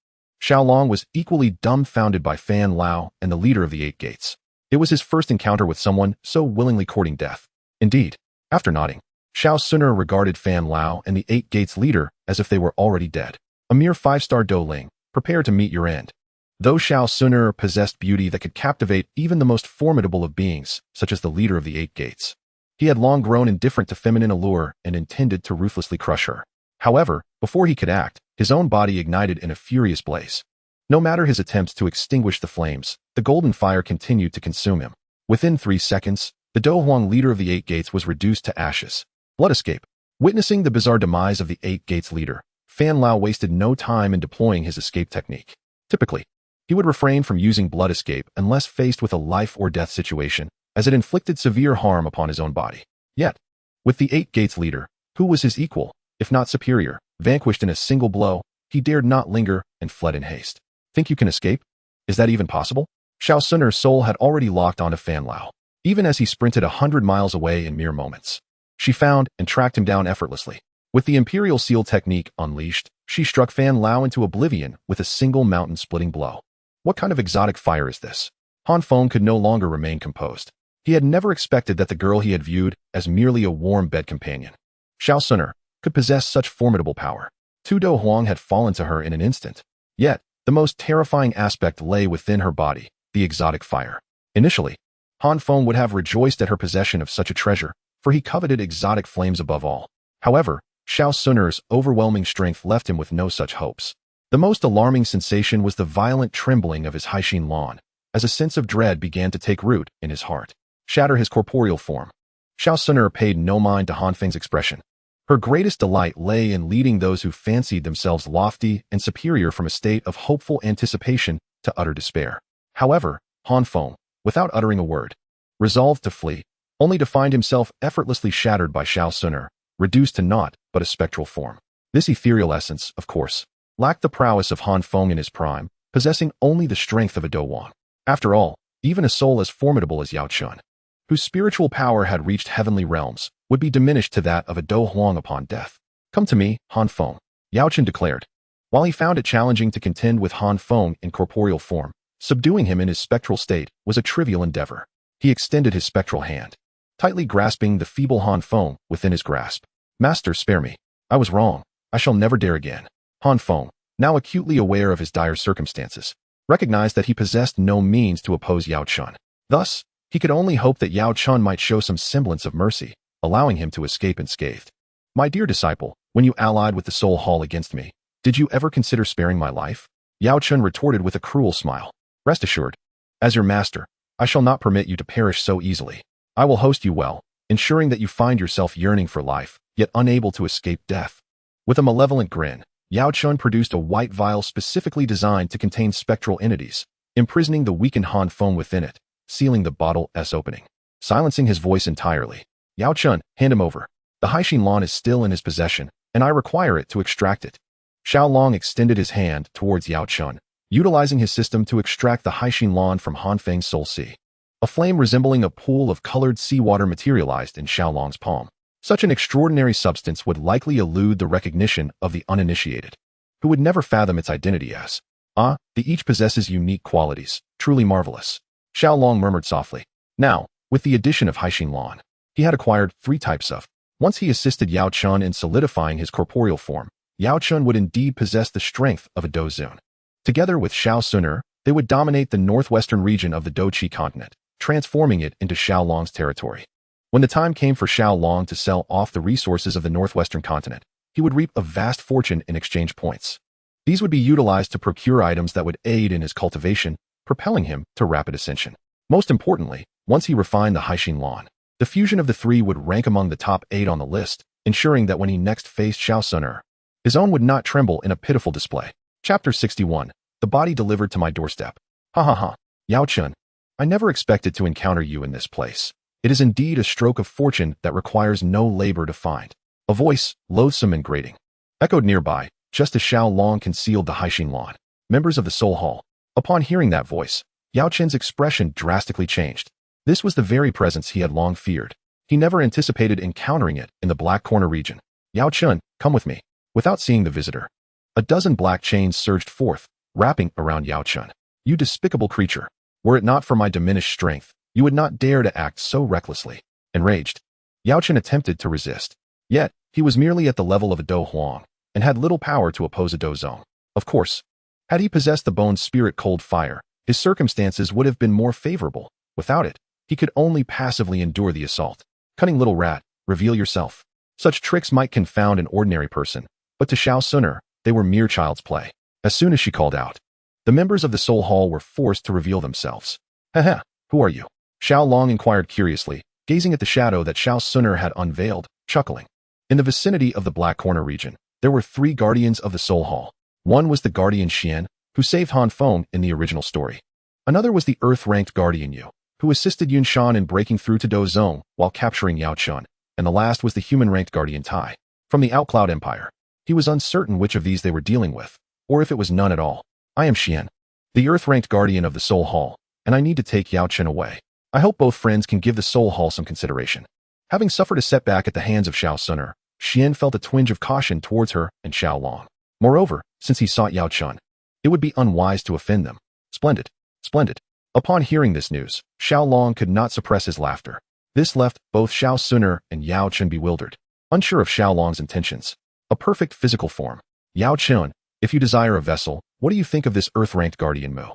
Xiaolong was equally dumbfounded by Fan Lao and the leader of the Eight Gates. It was his first encounter with someone so willingly courting death. Indeed, after nodding, Xiao Suner regarded Fan Lao and the Eight Gates leader as if they were already dead. A mere 5-star Do Ling, prepare to meet your end. Though Xiao Suner possessed beauty that could captivate even the most formidable of beings, such as the leader of the Eight Gates, he had long grown indifferent to feminine allure and intended to ruthlessly crush her. However, before he could act, his own body ignited in a furious blaze. No matter his attempts to extinguish the flames, the golden fire continued to consume him. Within 3 seconds, the Do Huang leader of the Eight Gates was reduced to ashes. Blood escape. Witnessing the bizarre demise of the Eight Gates leader, Fan Lao wasted no time in deploying his escape technique. Typically, he would refrain from using blood escape unless faced with a life or death situation, as it inflicted severe harm upon his own body. Yet, with the Eight Gates leader, who was his equal, if not superior, vanquished in a single blow, he dared not linger and fled in haste. Think you can escape? Is that even possible? Xiao Suner's soul had already locked onto Fan Lao, even as he sprinted 100 miles away in mere moments. She found and tracked him down effortlessly. With the Imperial Seal technique unleashed, she struck Fan Lao into oblivion with a single mountain-splitting blow. What kind of exotic fire is this? Han Feng could no longer remain composed. He had never expected that the girl he had viewed as merely a warm bed companion, Xiao Suner, could possess such formidable power. 2 Do Huang had fallen to her in an instant. Yet, the most terrifying aspect lay within her body, the exotic fire. Initially, Han Feng would have rejoiced at her possession of such a treasure, for he coveted exotic flames above all. However, Xiao Suner's overwhelming strength left him with no such hopes. The most alarming sensation was the violent trembling of his Haixin Lan, as a sense of dread began to take root in his heart, shatter his corporeal form. Xiao Suner paid no mind to Han Feng's expression. Her greatest delight lay in leading those who fancied themselves lofty and superior from a state of hopeful anticipation to utter despair. However, Han Feng, without uttering a word, resolved to flee, only to find himself effortlessly shattered by Xiao Suner, reduced to naught but a spectral form. This ethereal essence, of course, lacked the prowess of Han Feng in his prime, possessing only the strength of a Do Huang. After all, even a soul as formidable as Yao Chun, whose spiritual power had reached heavenly realms, would be diminished to that of a Do Huang upon death. Come to me, Han Feng, Yao Chun declared. While he found it challenging to contend with Han Feng in corporeal form, subduing him in his spectral state was a trivial endeavor. He extended his spectral hand, tightly grasping the feeble Han Feng within his grasp. Master, spare me. I was wrong. I shall never dare again. Han Feng, now acutely aware of his dire circumstances, recognized that he possessed no means to oppose Yao Chun. Thus, he could only hope that Yao Chun might show some semblance of mercy, allowing him to escape unscathed. My dear disciple, when you allied with the Soul Hall against me, did you ever consider sparing my life? Yao Chun retorted with a cruel smile. Rest assured, as your master, I shall not permit you to perish so easily. I will host you well, ensuring that you find yourself yearning for life, yet unable to escape death. With a malevolent grin, Yao Chun produced a white vial specifically designed to contain spectral entities, imprisoning the weakened Han Feng within it, sealing the bottle's opening. Silencing his voice entirely, Yao Chun, hand him over. The Haixin Lan is still in his possession, and I require it to extract it. Xiao Long extended his hand towards Yao Chun, utilizing his system to extract the Haixin Lan from Han Feng's soul sea. A flame resembling a pool of colored seawater materialized in Xiao Long's palm. Such an extraordinary substance would likely elude the recognition of the uninitiated, who would never fathom its identity as. The each possesses unique qualities, truly marvelous. Xiao Long murmured softly. Now, with the addition of Haixin Lan, he had acquired 3 types of. Once he assisted Yao Chun in solidifying his corporeal form, Yao Chun would indeed possess the strength of a Dozun. Together with Xiao Suner, they would dominate the northwestern region of the Doqi continent, transforming it into Xiao Long's territory. When the time came for Xiao Long to sell off the resources of the northwestern continent, he would reap a vast fortune in exchange points. These would be utilized to procure items that would aid in his cultivation, propelling him to rapid ascension. Most importantly, once he refined the Haixin Lan, the fusion of the 3 would rank among the top 8 on the list, ensuring that when he next faced Xiao Suner, his own would not tremble in a pitiful display. Chapter 61. The body delivered to my doorstep. Ha ha ha. Yao Chun, I never expected to encounter you in this place. It is indeed a stroke of fortune that requires no labor to find. A voice, loathsome and grating, echoed nearby, just as Xiao Long concealed the Haixin Lan. Members of the Soul Hall. Upon hearing that voice, Yao Chun's expression drastically changed. This was the very presence he had long feared. He never anticipated encountering it in the Black Corner region. Yao Chun, come with me. Without seeing the visitor, a dozen black chains surged forth, wrapping around Yao Chun. You despicable creature. Were it not for my diminished strength, you would not dare to act so recklessly. Enraged, Yao Chun attempted to resist. Yet, he was merely at the level of a Do Huang, and had little power to oppose a Dozong. Of course, had he possessed the bone spirit cold fire, his circumstances would have been more favorable. Without it, he could only passively endure the assault. Cunning little rat, reveal yourself. Such tricks might confound an ordinary person, but to Xiao Suner, they were mere child's play. As soon as she called out, the members of the Soul Hall were forced to reveal themselves. Haha, who are you? Xiao Long inquired curiously, gazing at the shadow that Xiao Suner had unveiled, chuckling. In the vicinity of the Black Corner region, there were 3 guardians of the Soul Hall. One was the Guardian Xian, who saved Han Feng in the original story. Another was the Earth-ranked Guardian Yu, who assisted Yun Shan in breaking through to Dozong while capturing Yao Chun, and the last was the human-ranked Guardian Tai, from the Outcloud Empire. He was uncertain which of these they were dealing with, or if it was none at all. I am Xian, the Earth-ranked Guardian of the Soul Hall, and I need to take Yao Chun away. I hope both friends can give the Soul Hall some consideration. Having suffered a setback at the hands of Xiao Suner, Xian felt a twinge of caution towards her and Xiao Long. Moreover, since he sought Yao Chun, it would be unwise to offend them. Splendid. Splendid. Upon hearing this news, Xiao Long could not suppress his laughter. This left both Xiao Suner and Yao Chun bewildered, unsure of Xiao Long's intentions. A perfect physical form. Yao Chun, if you desire a vessel, what do you think of this Earth-ranked Guardian Mu?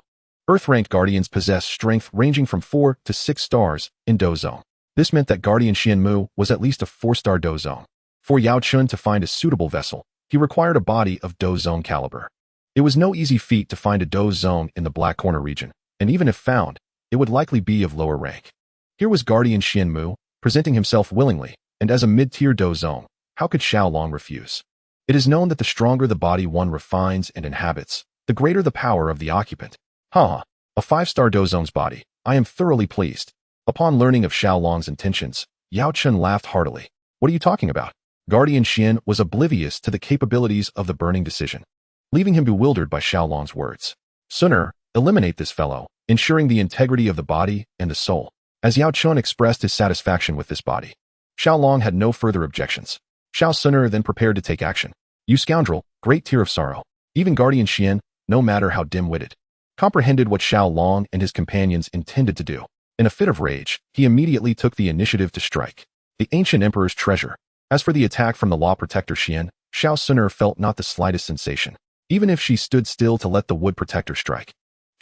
Earth-ranked Guardians possess strength ranging from 4 to 6 stars in Dozong. This meant that Guardian Xian Mu was at least a 4-star Dozong. For Yao Chun to find a suitable vessel, he required a body of Dozong caliber. It was no easy feat to find a Dozong in the Black Corner region, and even if found, it would likely be of lower rank. Here was Guardian Xian Mu, presenting himself willingly, and as a mid-tier Dozong, how could Xiao Long refuse? It is known that the stronger the body one refines and inhabits, the greater the power of the occupant. A 5-star Dozong's body. I am thoroughly pleased. Upon learning of Xiao Long's intentions, Yao Chun laughed heartily. What are you talking about? Guardian Xian was oblivious to the capabilities of the burning decision, leaving him bewildered by Xiao Long's words. Suner, eliminate this fellow, ensuring the integrity of the body and the soul. As Yao Chun expressed his satisfaction with this body, Xiao Long had no further objections. Xiao Suner then prepared to take action. You scoundrel, great tear of sorrow. Even Guardian Xian, no matter how dim-witted, comprehended what Xiao Long and his companions intended to do. In a fit of rage, he immediately took the initiative to strike the ancient emperor's treasure. As for the attack from the law protector Xian, Xiao Suner felt not the slightest sensation. Even if she stood still to let the wood protector strike,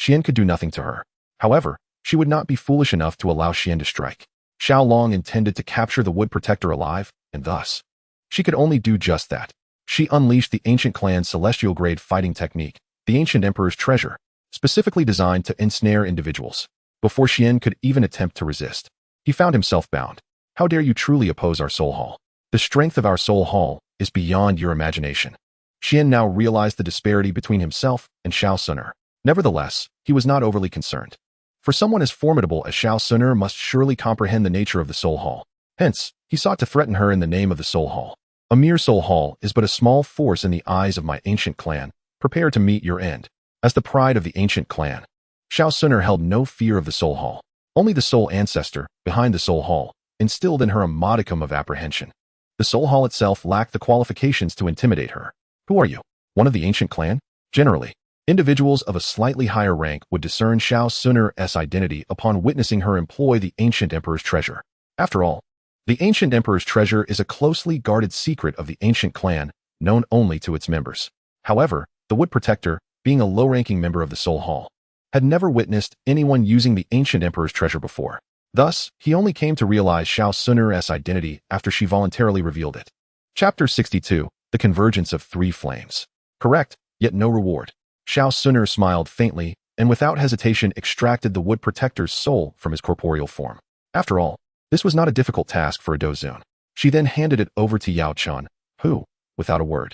Xian could do nothing to her. However, she would not be foolish enough to allow Xian to strike. Xiao Long intended to capture the wood protector alive, and thus, she could only do just that. She unleashed the ancient clan's celestial grade fighting technique, the ancient emperor's treasure, specifically designed to ensnare individuals. Before Xian could even attempt to resist, he found himself bound. How dare you truly oppose our Soul Hall? The strength of our Soul Hall is beyond your imagination. Xian now realized the disparity between himself and Xiao Suner. Nevertheless, he was not overly concerned. For someone as formidable as Xiao Suner must surely comprehend the nature of the Soul Hall. Hence, he sought to threaten her in the name of the Soul Hall. A mere soul hall is but a small force in the eyes of my ancient clan. Prepare to meet your end. As the pride of the ancient clan, Shao Suner held no fear of the soul hall. Only the soul ancestor, behind the soul hall, instilled in her a modicum of apprehension. The soul hall itself lacked the qualifications to intimidate her. Who are you? One of the ancient clan? Generally, individuals of a slightly higher rank would discern Shao Suner's identity upon witnessing her employ the ancient emperor's treasure. After all, the ancient emperor's treasure is a closely guarded secret of the ancient clan, known only to its members. However, the Wood Protector, being a low-ranking member of the Soul Hall, had never witnessed anyone using the ancient emperor's treasure before. Thus, he only came to realize Shao Suner's identity after she voluntarily revealed it. Chapter 62, The Convergence of Three Flames. Correct, yet no reward. Shao Suner smiled faintly and without hesitation extracted the Wood Protector's soul from his corporeal form. After all, this was not a difficult task for a Dozun. She then handed it over to Yao Chun, who, without a word,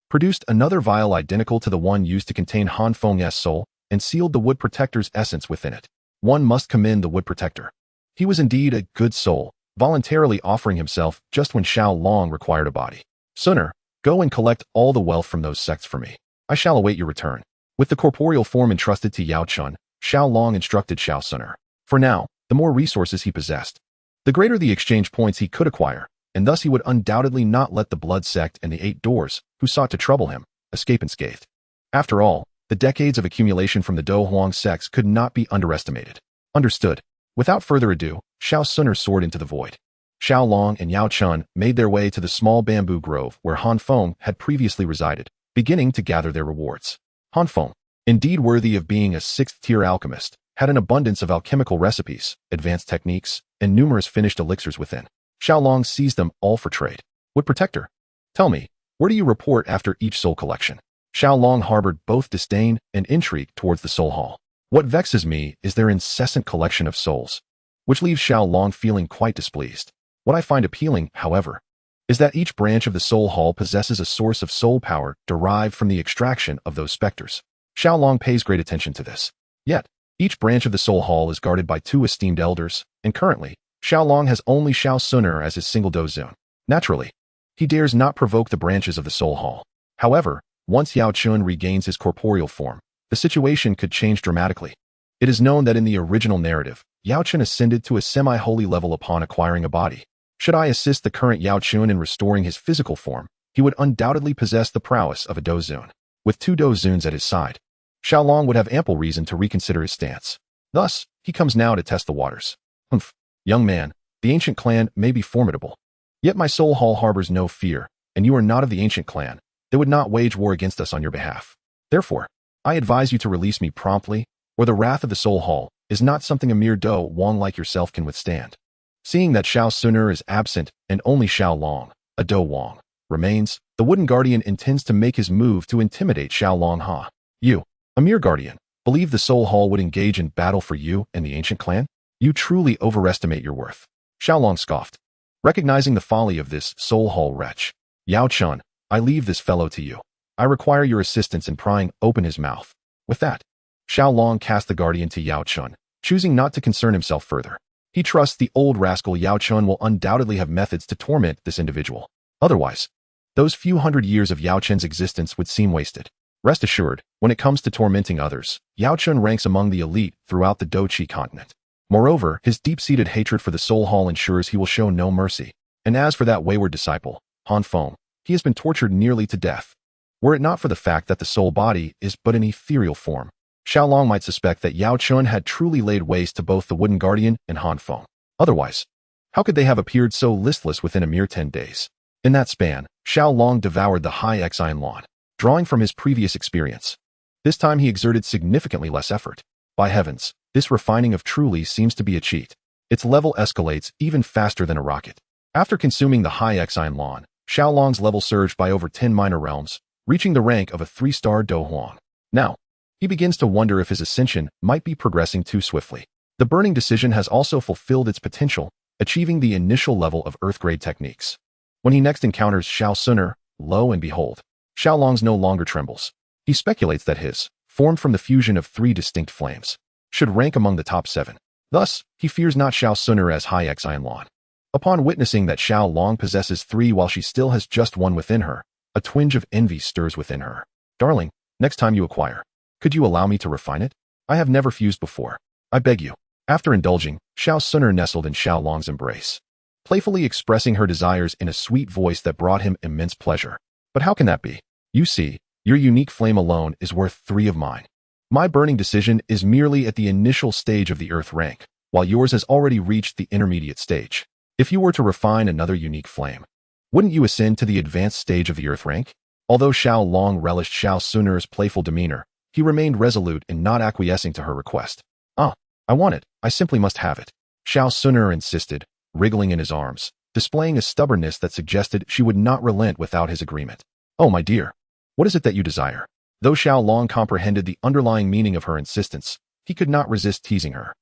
produced another vial identical to the one used to contain Han Feng's soul and sealed the Wood Protector's essence within it. One must commend the Wood Protector. He was indeed a good soul, voluntarily offering himself just when Shao Long required a body. Suner, go and collect all the wealth from those sects for me. I shall await your return. With the corporeal form entrusted to Yao Chun, Shao Long instructed Shao Suner. For now, the more resources he possessed, the greater the exchange points he could acquire, and thus he would undoubtedly not let the Blood Sect and the Eight Doors, who sought to trouble him, escape unscathed. After all, the decades of accumulation from the Do Huang sects could not be underestimated. Understood. Without further ado, Shao Suner soared into the void. Shao Long and Yao Chun made their way to the small bamboo grove where Han Feng had previously resided, beginning to gather their rewards. Han Feng, indeed worthy of being a sixth-tier alchemist, had an abundance of alchemical recipes, advanced techniques, and numerous finished elixirs within. Shao Long seized them all for trade. Wood Protector, tell me, where do you report after each soul collection? Shao Long harbored both disdain and intrigue towards the soul hall. What vexes me is their incessant collection of souls, which leaves Shao Long feeling quite displeased. What I find appealing, however, is that each branch of the soul hall possesses a source of soul power derived from the extraction of those specters. Shao Long pays great attention to this. Yet, each branch of the soul hall is guarded by two esteemed elders, and currently, Shao Long has only Shao Suner as his single Dozun. Naturally, he dares not provoke the branches of the soul hall. However, once Yao Chun regains his corporeal form, the situation could change dramatically. It is known that in the original narrative, Yao Chun ascended to a semi-holy level upon acquiring a body. Should I assist the current Yao Chun in restoring his physical form, he would undoubtedly possess the prowess of a Dozun. With two Dozuns at his side, Shao Long would have ample reason to reconsider his stance. Thus, he comes now to test the waters. Humph, young man, the ancient clan may be formidable. Yet my soul hall harbors no fear, and you are not of the ancient clan. They would not wage war against us on your behalf. Therefore, I advise you to release me promptly, or the wrath of the soul hall is not something a mere Do Wang like yourself can withstand. Seeing that Shao Suner is absent and only Shao Long, a Do Wang, remains, the Wooden Guardian intends to make his move to intimidate Shao Long Ha. You, a mere guardian, believe the soul hall would engage in battle for you and the ancient clan? You truly overestimate your worth. Shao Long scoffed. Recognizing the folly of this soul hall wretch, Yao Chun, I leave this fellow to you. I require your assistance in prying open his mouth. With that, Shao Long cast the guardian to Yao Chun, choosing not to concern himself further. He trusts the old rascal Yao Chun will undoubtedly have methods to torment this individual. Otherwise, those few hundred years of Yao Chun's existence would seem wasted. Rest assured, when it comes to tormenting others, Yao Chun ranks among the elite throughout the Dochi continent. Moreover, his deep-seated hatred for the soul hall ensures he will show no mercy. And as for that wayward disciple, Han Feng, he has been tortured nearly to death. Were it not for the fact that the soul body is but an ethereal form, Shao Long might suspect that Yao Chun had truly laid waste to both the Wooden Guardian and Han Feng. Otherwise, how could they have appeared so listless within a mere 10 days? In that span, Shao Long devoured the high Exine lawn, drawing from his previous experience. This time he exerted significantly less effort. By heavens, this refining of truly seems to be a cheat. Its level escalates even faster than a rocket. After consuming the high Exine lawn, Shao Long's level surged by over 10 minor realms, reaching the rank of a 3-star Do Huang. Now, he begins to wonder if his ascension might be progressing too swiftly. The Burning Decision has also fulfilled its potential, achieving the initial level of Earth-grade techniques. When he next encounters Shao Suner, lo and behold, Shao Long's no longer trembles. He speculates that his, formed from the fusion of 3 distinct flames, should rank among the top 7. Thus, he fears not Shao Suner as high Exine lawn. Upon witnessing that Xiao Long possesses 3 while she still has just 1 within her, a twinge of envy stirs within her. Darling, next time you acquire, could you allow me to refine it? I have never fused before. I beg you. After indulging, Xiao Suner nestled in Xiao Long's embrace, playfully expressing her desires in a sweet voice that brought him immense pleasure. But how can that be? You see, your unique flame alone is worth 3 of mine. My burning decision is merely at the initial stage of the earth rank, while yours has already reached the intermediate stage. If you were to refine another unique flame, wouldn't you ascend to the advanced stage of the earth rank? Although Xiao Long relished Xiao Suner's playful demeanor, he remained resolute in not acquiescing to her request. I want it. I simply must have it. Xiao Suner insisted, wriggling in his arms, displaying a stubbornness that suggested she would not relent without his agreement. Oh, my dear. What is it that you desire? Though Xiao Long comprehended the underlying meaning of her insistence, he could not resist teasing her.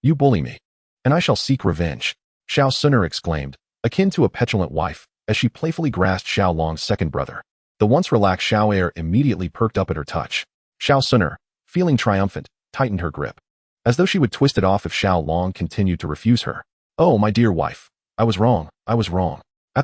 You bully me, and I shall seek revenge, Xiao Suner exclaimed, akin to a petulant wife, as she playfully grasped Xiao Long's second brother. The once relaxed Xiao Air immediately perked up at her touch. Xiao Suner, feeling triumphant, tightened her grip, as though she would twist it off if Xiao Long continued to refuse her. Oh, my dear wife, I was wrong. At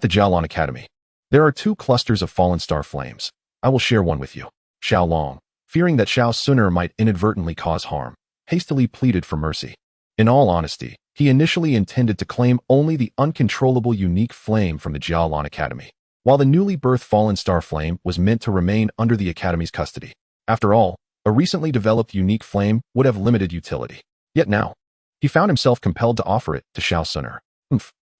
the Jialan Academy, there are 2 clusters of fallen star flames. I will share one with you. Xiao Long, fearing that Xiao Suner might inadvertently cause harm, hastily pleaded for mercy. In all honesty, he initially intended to claim only the uncontrollable unique flame from the Jialan Academy, while the newly birthed fallen star flame was meant to remain under the Academy's custody. After all, a recently developed unique flame would have limited utility. Yet now, he found himself compelled to offer it to Xiao Suner.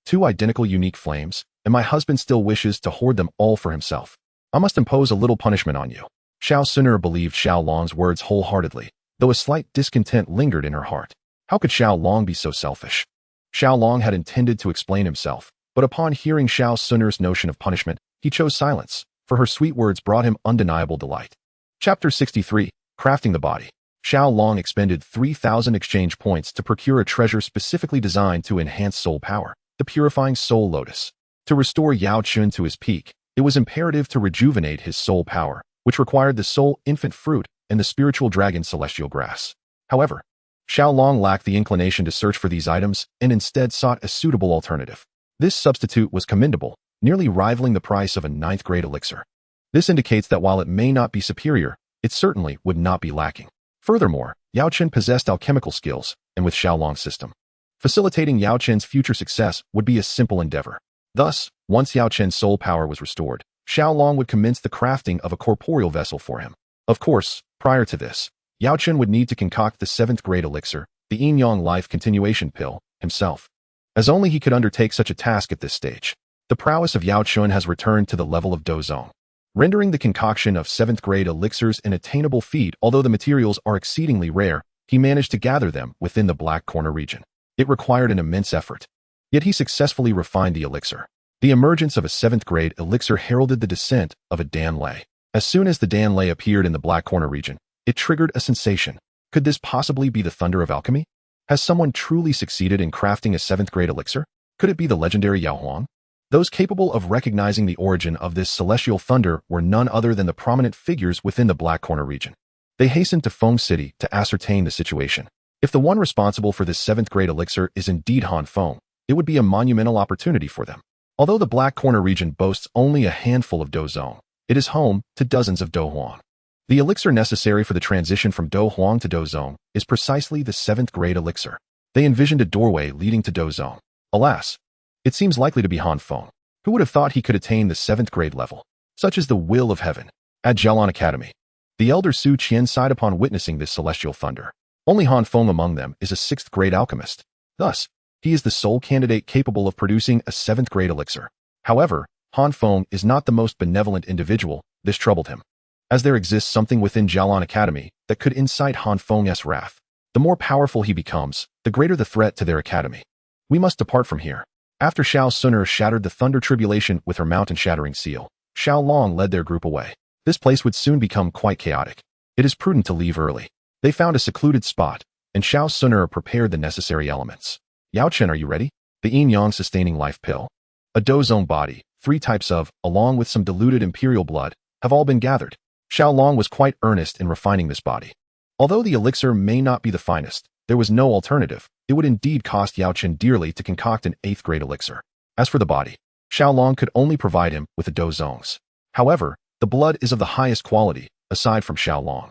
2 identical unique flames, and my husband still wishes to hoard them all for himself. I must impose a little punishment on you. Xiao Suner believed Xiao Long's words wholeheartedly, though a slight discontent lingered in her heart. How could Xiao Long be so selfish? Xiao Long had intended to explain himself, but upon hearing Xiao Suner's notion of punishment, he chose silence, for her sweet words brought him undeniable delight. Chapter 63. Crafting the Body. Xiao Long expended 3,000 exchange points to procure a treasure specifically designed to enhance soul power, the Purifying Soul Lotus. To restore Yao Chun to his peak, it was imperative to rejuvenate his soul power, which required the Soul Infant Fruit and the Spiritual Dragon Celestial Grass. However, Xiao Long lacked the inclination to search for these items and instead sought a suitable alternative. This substitute was commendable, nearly rivaling the price of a 9th-grade elixir. This indicates that while it may not be superior, it certainly would not be lacking. Furthermore, Yao Chen possessed alchemical skills, and with Xiao Long's system, facilitating Yao Chen's future success would be a simple endeavor. Thus, once Yao Chen's soul power was restored, Xiao Long would commence the crafting of a corporeal vessel for him. Of course, prior to this, Yao Chen would need to concoct the 7th-grade elixir, the Yin Yang Life Continuation Pill, himself, as only he could undertake such a task at this stage. The prowess of Yao Chun has returned to the level of Dozong, rendering the concoction of 7th-grade elixirs an attainable feat. Although the materials are exceedingly rare, he managed to gather them within the Black Corner region. It required an immense effort, yet he successfully refined the elixir. The emergence of a 7th-grade elixir heralded the descent of a Dan Lei. As soon as the Dan Lei appeared in the Black Corner region, it triggered a sensation. Could this possibly be the thunder of alchemy? Has someone truly succeeded in crafting a 7th-grade elixir? Could it be the legendary Yao Huang? Those capable of recognizing the origin of this celestial thunder were none other than the prominent figures within the Black Corner region. They hastened to Feng City to ascertain the situation. If the one responsible for this 7th-grade elixir is indeed Han Feng, it would be a monumental opportunity for them. Although the Black Corner region boasts only a handful of Dozong, it is home to dozens of Do Huang. The elixir necessary for the transition from Do Huang to Dozong is precisely the 7th-grade elixir. They envisioned a doorway leading to Dozong. Alas, it seems likely to be Han Feng. Who would have thought he could attain the 7th-grade level? Such is the will of heaven. At Jialan Academy, the elder Su Qian sighed upon witnessing this celestial thunder. Only Han Feng among them is a 6th-grade alchemist. Thus, he is the sole candidate capable of producing a 7th-grade elixir. However, Han Feng is not the most benevolent individual. This troubled him, as there exists something within Jialan Academy that could incite Han Feng's wrath. The more powerful he becomes, the greater the threat to their academy. We must depart from here. After Xiao Suner shattered the Thunder Tribulation with her mountain-shattering seal, Xiao Long led their group away. This place would soon become quite chaotic. It is prudent to leave early. They found a secluded spot, and Xiao Suner prepared the necessary elements. Yao Chen, are you ready? The Yin Yang Sustaining Life Pill, a Dozong body, 3 types of, along with some diluted imperial blood, have all been gathered. Xiao Long was quite earnest in refining this body. Although the elixir may not be the finest, there was no alternative. It would indeed cost Yao Chen dearly to concoct an 8th-grade elixir. As for the body, Xiaolong could only provide him with the dozongs. However, the blood is of the highest quality, aside from Xiaolong.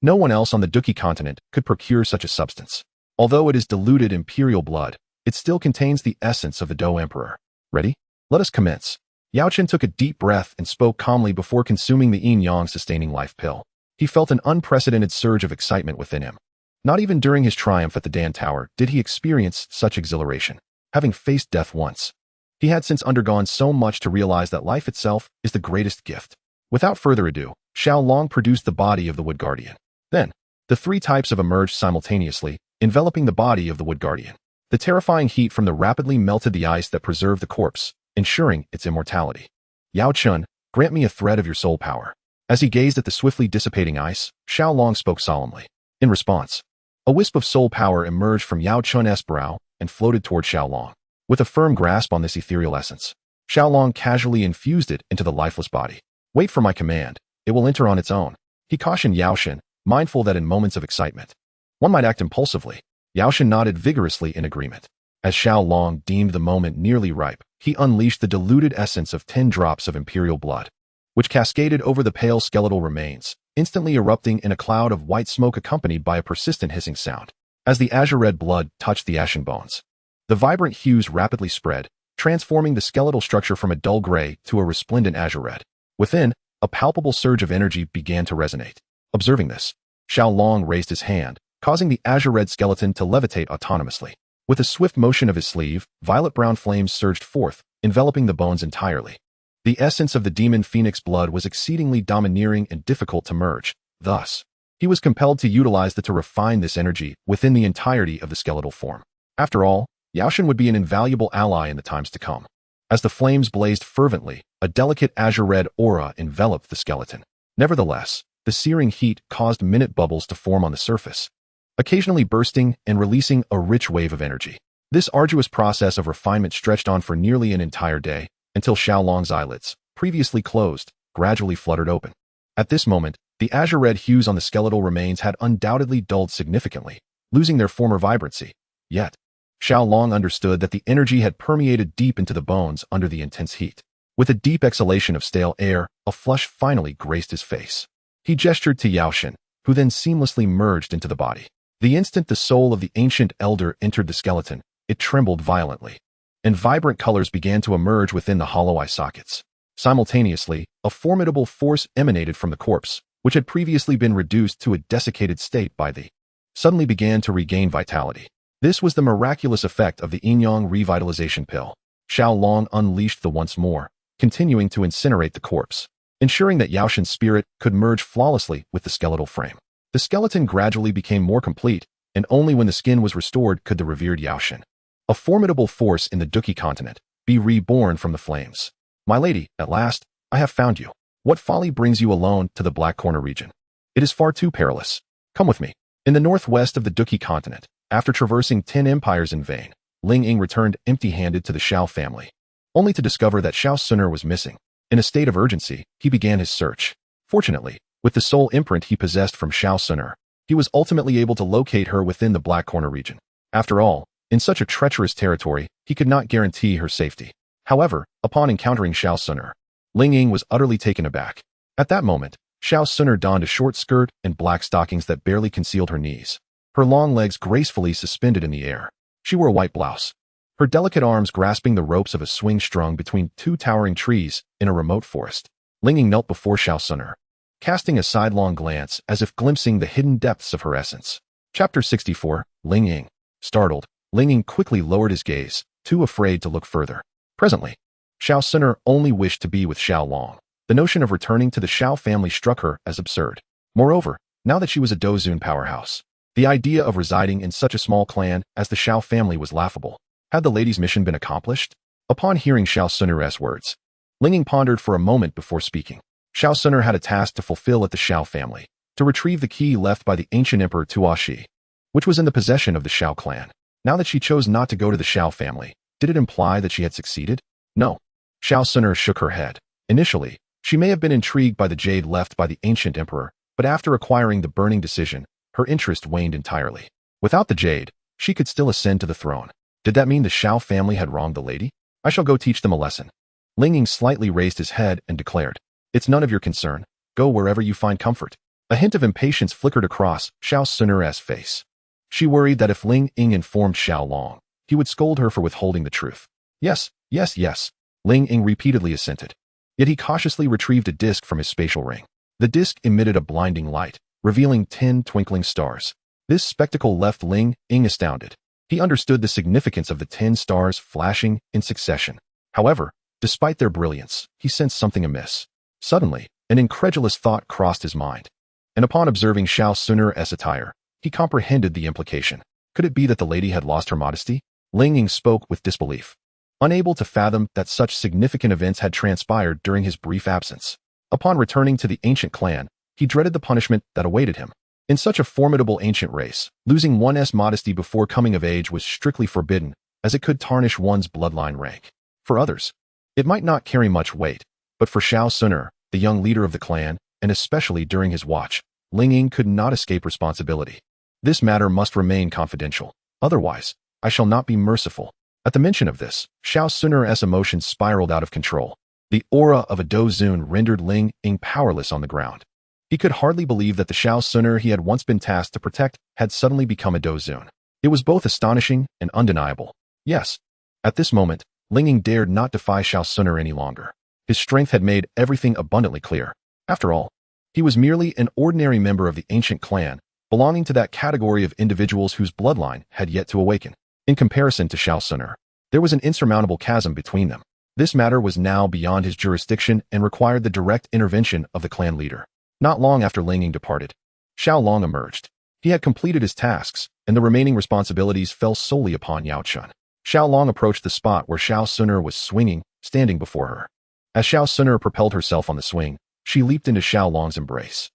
No one else on the Duki continent could procure such a substance. Although it is diluted imperial blood, it still contains the essence of the Dou Emperor. Ready? Let us commence. Yao Chen took a deep breath and spoke calmly before consuming the yin-yang sustaining life pill. He felt an unprecedented surge of excitement within him. Not even during his triumph at the Dan Tower did he experience such exhilaration. Having faced death once, he had since undergone so much to realize that life itself is the greatest gift. Without further ado, Xiaolong produced the body of the Wood Guardian. Then, the 3 types of emerged simultaneously, enveloping the body of the Wood Guardian. The terrifying heat from the rapidly melted the ice that preserved the corpse, ensuring its immortality. Yao Chen, grant me a thread of your soul power. As he gazed at the swiftly dissipating ice, Xiaolong spoke solemnly. In response, a wisp of soul power emerged from Yao Chen's brow and floated toward Xiaolong. With a firm grasp on this ethereal essence, Xiaolong casually infused it into the lifeless body. Wait for my command. It will enter on its own. He cautioned Yao Chen, mindful that in moments of excitement, one might act impulsively. Yao Chen nodded vigorously in agreement. As Xiaolong deemed the moment nearly ripe, he unleashed the diluted essence of 10 drops of imperial blood, which cascaded over the pale skeletal remains, instantly erupting in a cloud of white smoke accompanied by a persistent hissing sound. As the azure-red blood touched the ashen bones, the vibrant hues rapidly spread, transforming the skeletal structure from a dull gray to a resplendent azure red. Within, a palpable surge of energy began to resonate. Observing this, Xiaolong raised his hand, causing the azure-red skeleton to levitate autonomously. With a swift motion of his sleeve, violet-brown flames surged forth, enveloping the bones entirely. The essence of the demon phoenix blood was exceedingly domineering and difficult to merge. Thus, he was compelled to utilize to refine this energy within the entirety of the skeletal form. After all, Yao Chen would be an invaluable ally in the times to come. As the flames blazed fervently, a delicate azure-red aura enveloped the skeleton. Nevertheless, the searing heat caused minute bubbles to form on the surface, occasionally bursting and releasing a rich wave of energy. This arduous process of refinement stretched on for nearly an entire day, until Xiaolong's eyelids, previously closed, gradually fluttered open. At this moment, the azure-red hues on the skeletal remains had undoubtedly dulled significantly, losing their former vibrancy. Yet, Xiaolong understood that the energy had permeated deep into the bones under the intense heat. With a deep exhalation of stale air, a flush finally graced his face. He gestured to Yao Chen, who then seamlessly merged into the body. The instant the soul of the ancient elder entered the skeleton, it trembled violently, and vibrant colors began to emerge within the hollow eye sockets. Simultaneously, a formidable force emanated from the corpse, which had previously been reduced to a desiccated state by the suddenly began to regain vitality. This was the miraculous effect of the yin-yang revitalization pill. Xiaolong unleashed the once more, continuing to incinerate the corpse, ensuring that Yao Shen's spirit could merge flawlessly with the skeletal frame. The skeleton gradually became more complete, and only when the skin was restored could the revered Yao Shen, a formidable force in the Duki continent, be reborn from the flames. My lady, at last, I have found you. What folly brings you alone to the Black Corner region? It is far too perilous. Come with me. In the northwest of the Duki continent, after traversing 10 empires in vain, Ling Ying returned empty-handed to the Xiao family, only to discover that Xiao Suner was missing. In a state of urgency, he began his search. Fortunately, with the soul imprint he possessed from Xiao Suner, he was ultimately able to locate her within the Black Corner region. After all, in such a treacherous territory, he could not guarantee her safety. However, upon encountering Xiao Suner, Ling Ying was utterly taken aback. At that moment, Xiao Suner donned a short skirt and black stockings that barely concealed her knees, her long legs gracefully suspended in the air. She wore a white blouse, her delicate arms grasping the ropes of a swing strung between 2 towering trees in a remote forest. Ling Ying knelt before Xiao Suner, casting a sidelong glance as if glimpsing the hidden depths of her essence. Chapter 64, Ling Ying. Startled, Ling Ying quickly lowered his gaze, too afraid to look further. Presently, Xiao Suner only wished to be with Xiaolong. The notion of returning to the Xiao family struck her as absurd. Moreover, now that she was a Dozun powerhouse, the idea of residing in such a small clan as the Xiao family was laughable. Had the lady's mission been accomplished? Upon hearing Xiao Suner's words, Ling Ying pondered for a moment before speaking. Xiao Suner had a task to fulfill at the Xiao family, to retrieve the key left by the ancient emperor Tuo Shi, which was in the possession of the Xiao clan. Now that she chose not to go to the Xiao family, did it imply that she had succeeded? No. Xiao Suner shook her head. Initially, she may have been intrigued by the jade left by the ancient emperor, but after acquiring the burning decision, her interest waned entirely. Without the jade, she could still ascend to the throne. Did that mean the Shao family had wronged the lady? I shall go teach them a lesson. Ling Ying slightly raised his head and declared, "It's none of your concern. Go wherever you find comfort." A hint of impatience flickered across Shao Sun'er's face. She worried that if Ling Ying informed Xiaolong, he would scold her for withholding the truth. Yes, yes, yes. Ling Ying repeatedly assented. Yet he cautiously retrieved a disc from his spatial ring. The disc emitted a blinding light, revealing 10 twinkling stars. This spectacle left Ling Ying astounded. He understood the significance of the 10 stars flashing in succession. However, despite their brilliance, he sensed something amiss. Suddenly, an incredulous thought crossed his mind. And upon observing Shao Sun'er's attire, he comprehended the implication. Could it be that the lady had lost her modesty? Ling Ying spoke with disbelief, unable to fathom that such significant events had transpired during his brief absence. Upon returning to the ancient clan, he dreaded the punishment that awaited him. In such a formidable ancient race, losing one's modesty before coming of age was strictly forbidden, as it could tarnish one's bloodline rank. For others, it might not carry much weight, but for Shao Sun'er, the young leader of the clan, and especially during his watch, Ling Ying could not escape responsibility. This matter must remain confidential. Otherwise, I shall not be merciful. At the mention of this, Shao Sun'er's emotions spiraled out of control. The aura of a Dozun rendered Ling Ying powerless on the ground. He could hardly believe that the Shao Sun'er he had once been tasked to protect had suddenly become a Dozun. It was both astonishing and undeniable. Yes, at this moment, Ling Ying dared not defy Shao Sun'er any longer. His strength had made everything abundantly clear. After all, he was merely an ordinary member of the ancient clan, belonging to that category of individuals whose bloodline had yet to awaken. In comparison to Shao Sun'er, there was an insurmountable chasm between them. This matter was now beyond his jurisdiction and required the direct intervention of the clan leader. Not long after Ling Ying departed, Xiaolong emerged. He had completed his tasks, and the remaining responsibilities fell solely upon Yao Chun. Xiaolong approached the spot where Shao Sun'er was swinging, standing before her. As Shao Sun'er propelled herself on the swing, she leaped into Xiaolong's embrace.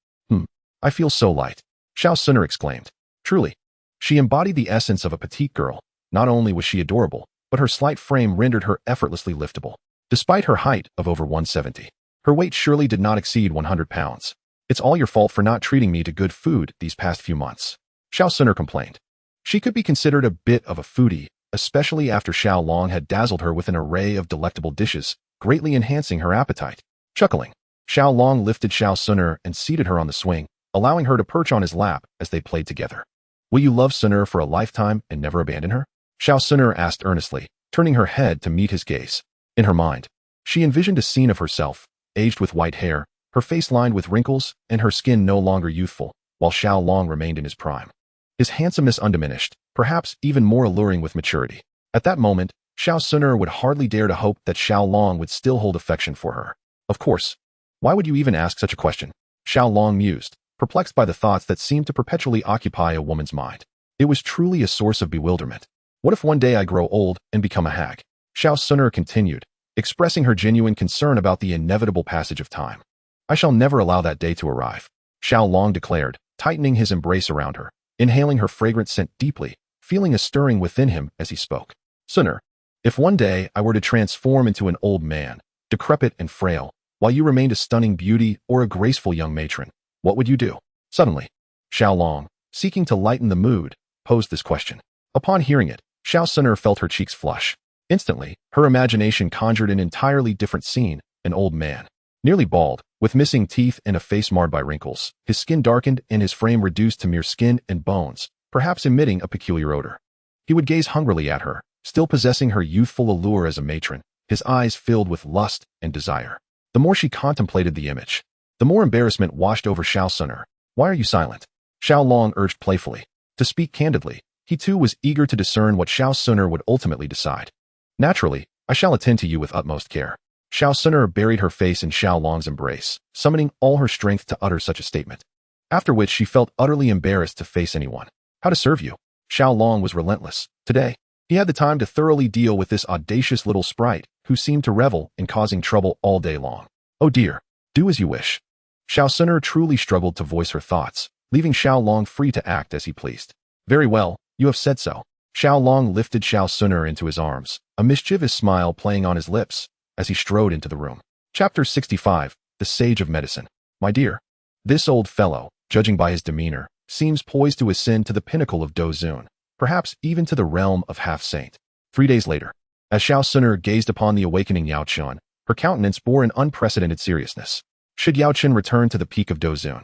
I feel so light," Shao Sun'er exclaimed. Truly, she embodied the essence of a petite girl. Not only was she adorable, but her slight frame rendered her effortlessly liftable. Despite her height of over 170, her weight surely did not exceed 100 pounds. "It's all your fault for not treating me to good food these past few months," Shao Sun'er complained. She could be considered a bit of a foodie, especially after Xiaolong had dazzled her with an array of delectable dishes, greatly enhancing her appetite. Chuckling, Xiaolong lifted Shao Sun'er and seated her on the swing, allowing her to perch on his lap as they played together. "Will you love Sun'er for a lifetime and never abandon her?" Shao Sun'er asked earnestly, turning her head to meet his gaze. In her mind, she envisioned a scene of herself, aged with white hair, her face lined with wrinkles, and her skin no longer youthful, while Xiaolong remained in his prime. His handsomeness undiminished, perhaps even more alluring with maturity. At that moment, Shao Sun'er would hardly dare to hope that Xiaolong would still hold affection for her. Of course. Why would you even ask such a question? Xiaolong mused, perplexed by the thoughts that seemed to perpetually occupy a woman's mind. It was truly a source of bewilderment. What if one day I grow old and become a hag? Shao Sun'er continued, expressing her genuine concern about the inevitable passage of time. I shall never allow that day to arrive, Xiaolong declared, tightening his embrace around her, inhaling her fragrant scent deeply, feeling a stirring within him as he spoke. Sun'er, if one day I were to transform into an old man, decrepit and frail, while you remained a stunning beauty or a graceful young matron, what would you do? Suddenly, Xiaolong, seeking to lighten the mood, posed this question. Upon hearing it, Shao Sun'er felt her cheeks flush. Instantly, her imagination conjured an entirely different scene, an old man. Nearly bald, with missing teeth and a face marred by wrinkles, his skin darkened and his frame reduced to mere skin and bones, perhaps emitting a peculiar odor. He would gaze hungrily at her, still possessing her youthful allure as a matron, his eyes filled with lust and desire. The more she contemplated the image, the more embarrassment washed over Shao Sun'er. "Why are you silent?" Xiaolong urged playfully. To speak candidly, he too was eager to discern what Shao Sun'er would ultimately decide. "Naturally, I shall attend to you with utmost care." Shao Sun'er buried her face in Xiaolong's embrace, summoning all her strength to utter such a statement. After which she felt utterly embarrassed to face anyone. "How to serve you?" Xiaolong was relentless. Today, he had the time to thoroughly deal with this audacious little sprite, who seemed to revel in causing trouble all day long. "Oh dear, do as you wish." Shao Sun'er truly struggled to voice her thoughts, leaving Xiaolong free to act as he pleased. "Very well, you have said so." Xiaolong lifted Shao Sun'er into his arms, a mischievous smile playing on his lips, as he strode into the room. Chapter 65, The Sage of Medicine. "My dear, this old fellow, judging by his demeanor, seems poised to ascend to the pinnacle of Dozun, perhaps even to the realm of half-saint. 3 days later, as Xiao Suner gazed upon the awakening Yao Chun, her countenance bore an unprecedented seriousness. Should Yao Chun return to the peak of Dozun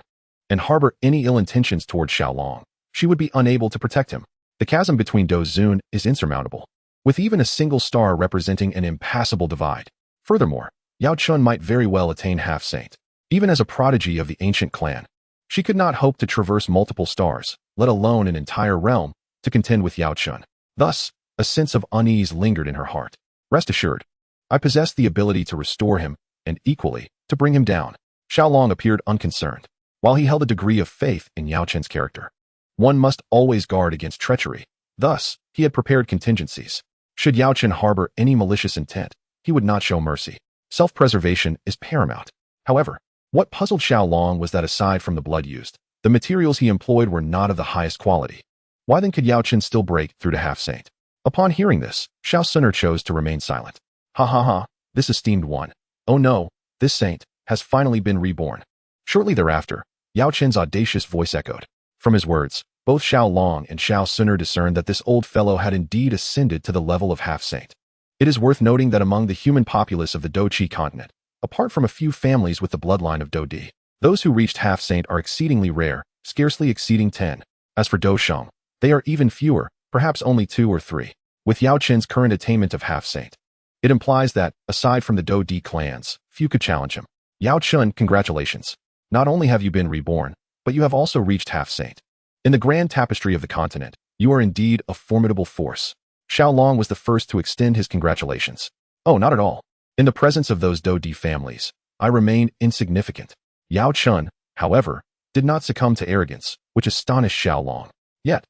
and harbor any ill intentions toward Xiaolong, she would be unable to protect him. The chasm between Dozun is insurmountable, with even a single star representing an impassable divide. Furthermore, Yao Chun might very well attain half-saint. Even as a prodigy of the ancient clan, she could not hope to traverse multiple stars, let alone an entire realm, to contend with Yao Chun. Thus, a sense of unease lingered in her heart. Rest assured, I possess the ability to restore him, and equally, to bring him down. Xiaolong appeared unconcerned. While he held a degree of faith in Yao Chun's character, one must always guard against treachery. Thus, he had prepared contingencies. Should Yao Chun harbor any malicious intent, he would not show mercy. Self-preservation is paramount. However, what puzzled Xiaolong was that aside from the blood used, the materials he employed were not of the highest quality. Why then could Yao Chun still break through to half-saint? Upon hearing this, Xiao Suner chose to remain silent. Ha ha ha, this esteemed one. Oh no, this saint has finally been reborn. Shortly thereafter, Yao Chun's audacious voice echoed. From his words, both Xiaolong and Xiao Suner discerned that this old fellow had indeed ascended to the level of half-saint. It is worth noting that among the human populace of the Doqi continent, apart from a few families with the bloodline of Dodi, those who reached half-saint are exceedingly rare, scarcely exceeding 10. As for Dosheng, they are even fewer, perhaps only 2 or 3. With Yao Chun's current attainment of half-saint, it implies that, aside from the Dodi clans, few could challenge him. Yao Chun, congratulations. Not only have you been reborn, but you have also reached half-saint. In the grand tapestry of the continent, you are indeed a formidable force. Xiaolong was the first to extend his congratulations. Oh, not at all. In the presence of those Dodi families, I remain insignificant. Yao Chun, however, did not succumb to arrogance, which astonished Xiaolong. Yet,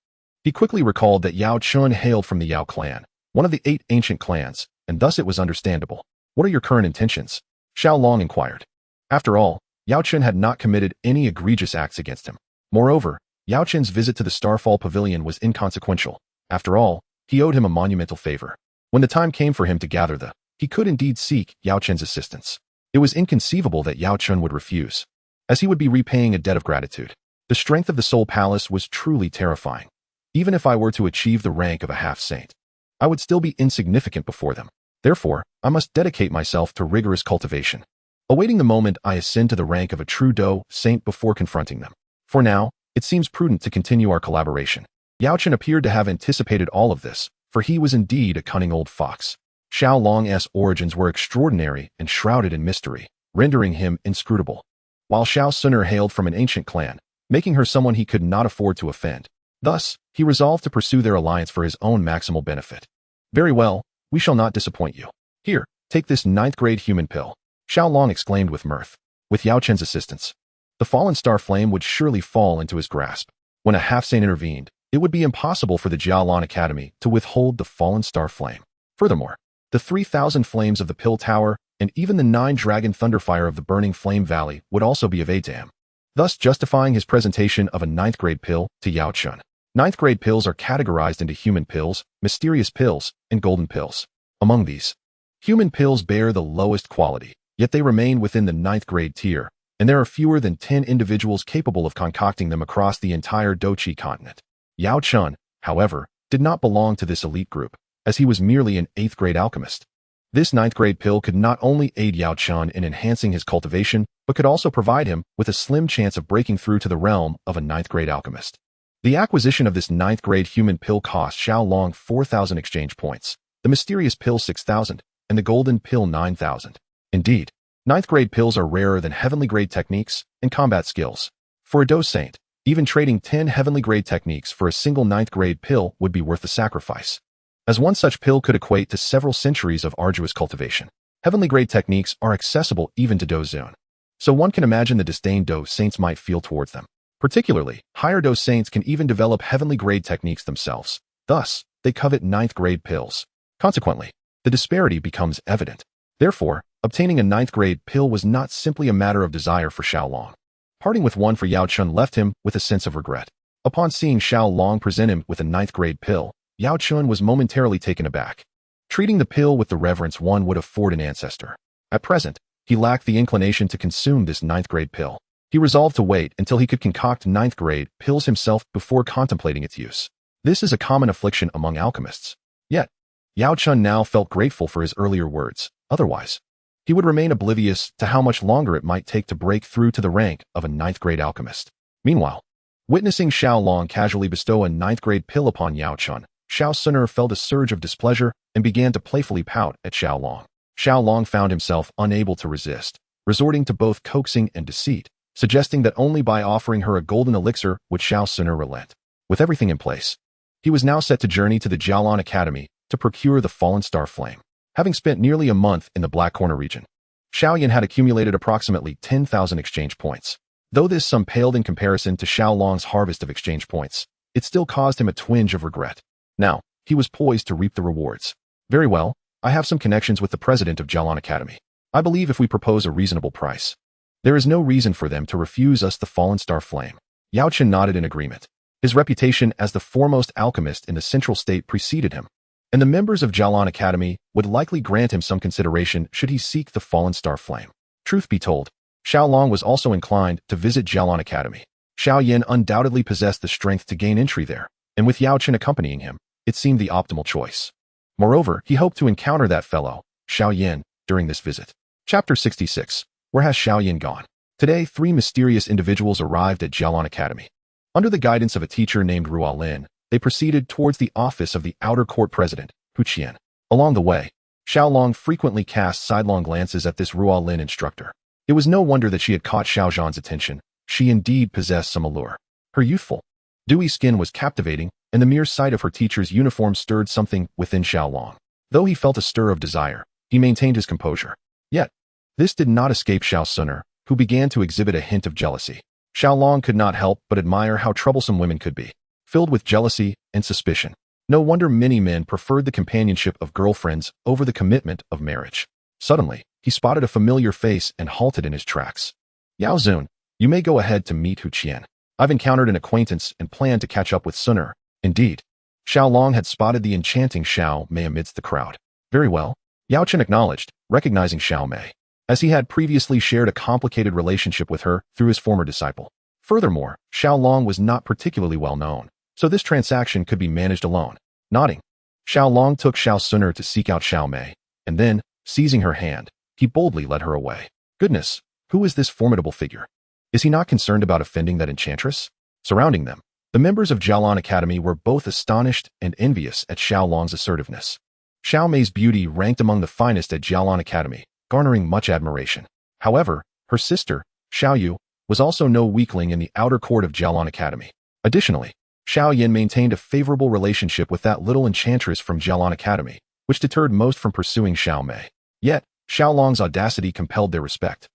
he quickly recalled that Yao Chun hailed from the Yao clan, one of the 8 ancient clans, and thus it was understandable. What are your current intentions? Xiaolong inquired. After all, Yao Chun had not committed any egregious acts against him. Moreover, Yao Chun's visit to the Starfall Pavilion was inconsequential. After all, he owed him a monumental favor. When the time came for him to gather he could indeed seek Yao Chun's assistance. It was inconceivable that Yao Chun would refuse, as he would be repaying a debt of gratitude. The strength of the Soul Palace was truly terrifying. Even if I were to achieve the rank of a half-saint, I would still be insignificant before them. Therefore, I must dedicate myself to rigorous cultivation, awaiting the moment I ascend to the rank of a true Do saint before confronting them. For now, it seems prudent to continue our collaboration. Yao Chun appeared to have anticipated all of this, for he was indeed a cunning old fox. Xiaolong's origins were extraordinary and shrouded in mystery, rendering him inscrutable. While Xiao Suner hailed from an ancient clan, making her someone he could not afford to offend. Thus, he resolved to pursue their alliance for his own maximal benefit. Very well, we shall not disappoint you. Here, take this 9th-grade human pill, Xiaolong exclaimed with mirth. With Yao Chun's assistance, the fallen star flame would surely fall into his grasp. When a half-saint intervened, it would be impossible for the Jialan Academy to withhold the fallen star flame. Furthermore, the 3,000 flames of the Pill Tower and even the 9-dragon thunderfire of the burning Flame Valley would also be of aid to him, thus justifying his presentation of a 9th-grade pill to Yao Chun. 9th-grade pills are categorized into human pills, mysterious pills, and golden pills. Among these, human pills bear the lowest quality, yet they remain within the 9th-grade tier, and there are fewer than 10 individuals capable of concocting them across the entire Doqi continent. Yao Chun, however, did not belong to this elite group, as he was merely an 8th-grade alchemist. This 9th-grade pill could not only aid Yao Chun in enhancing his cultivation, but could also provide him with a slim chance of breaking through to the realm of a 9th-grade alchemist. The acquisition of this 9th-grade human pill cost Xiaolong 4,000 exchange points, the mysterious pill 6,000, and the golden pill 9,000. Indeed, 9th-grade pills are rarer than heavenly-grade techniques and combat skills. For a Do Saint, even trading 10 heavenly-grade techniques for a single 9th-grade pill would be worth the sacrifice, as one such pill could equate to several centuries of arduous cultivation. Heavenly-grade techniques are accessible even to Dozun, so one can imagine the disdain Do Saints might feel towards them. Particularly, higher Do Saints can even develop heavenly-grade techniques themselves. Thus, they covet 9th-grade pills. Consequently, the disparity becomes evident. Therefore, obtaining a 9th-grade pill was not simply a matter of desire for Xiaolong. Parting with one for Yao Chun left him with a sense of regret. Upon seeing Xiaolong present him with a 9th-grade pill, Yao Chun was momentarily taken aback. Treating the pill with the reverence one would afford an ancestor. At present, he lacked the inclination to consume this 9th-grade pill. He resolved to wait until he could concoct ninth-grade pills himself before contemplating its use. This is a common affliction among alchemists. Yet, Yao Chun now felt grateful for his earlier words. Otherwise, he would remain oblivious to how much longer it might take to break through to the rank of a ninth-grade alchemist. Meanwhile, witnessing Xiao Long casually bestow a ninth-grade pill upon Yao Chun, Xiao Suner felt a surge of displeasure and began to playfully pout at Xiao Long. Xiao Long found himself unable to resist, resorting to both coaxing and deceit, suggesting that only by offering her a golden elixir would Xiao Suner relent. With everything in place, he was now set to journey to the Jialan Academy to procure the Fallen Star Flame. Having spent nearly a month in the Black Corner region, Xiao Yan had accumulated approximately 10,000 exchange points. Though this sum paled in comparison to Xiao Long's harvest of exchange points, it still caused him a twinge of regret. Now, he was poised to reap the rewards. Very well, I have some connections with the president of Jialan Academy. I believe if we propose a reasonable price, there is no reason for them to refuse us the Fallen Star Flame. Yao Chen nodded in agreement. His reputation as the foremost alchemist in the Central State preceded him, and the members of Jialan Academy would likely grant him some consideration should he seek the Fallen Star Flame. Truth be told, Xiao Long was also inclined to visit Jialan Academy. Xiao Yin undoubtedly possessed the strength to gain entry there, and with Yao Chen accompanying him, it seemed the optimal choice. Moreover, he hoped to encounter that fellow, Xiao Yin, during this visit. Chapter 66. Where has Xiao Yin gone? Today, 3 mysterious individuals arrived at Jialan Academy. Under the guidance of a teacher named Ruo Lin, they proceeded towards the office of the outer court president, Hu Qian. Along the way, Xiao Long frequently cast sidelong glances at this Ruo Lin instructor. It was no wonder that she had caught Xiao Zhan's attention. She indeed possessed some allure. Her youthful, dewy skin was captivating, and the mere sight of her teacher's uniform stirred something within Xiao Long. Though he felt a stir of desire, he maintained his composure. Yet, this did not escape Xiao Suner, who began to exhibit a hint of jealousy. Xiao Long could not help but admire how troublesome women could be, filled with jealousy and suspicion. No wonder many men preferred the companionship of girlfriends over the commitment of marriage. Suddenly, he spotted a familiar face and halted in his tracks. Yao Zun, you may go ahead to meet Hu Qian. I've encountered an acquaintance and plan to catch up with Suner. Indeed, Xiao Long had spotted the enchanting Xiao Mei amidst the crowd. Very well, Yao Chen acknowledged, recognizing Xiao Mei, as he had previously shared a complicated relationship with her through his former disciple. Furthermore, Xiao Long was not particularly well known, so this transaction could be managed alone. Nodding, Xiao Long took Xiao Suner to seek out Xiao Mei, and then, seizing her hand, he boldly led her away. Goodness, who is this formidable figure? Is he not concerned about offending that enchantress? Surrounding them, the members of Jialan Academy were both astonished and envious at Xiao Long's assertiveness. Xiao Mei's beauty ranked among the finest at Jialan Academy, garnering much admiration. However, her sister, Xiao Yu, was also no weakling in the outer court of Jialan Academy. Additionally, Xiao Yin maintained a favorable relationship with that little enchantress from Jialan Academy, which deterred most from pursuing Xiao Mei. Yet, Xiao Long's audacity compelled their respect.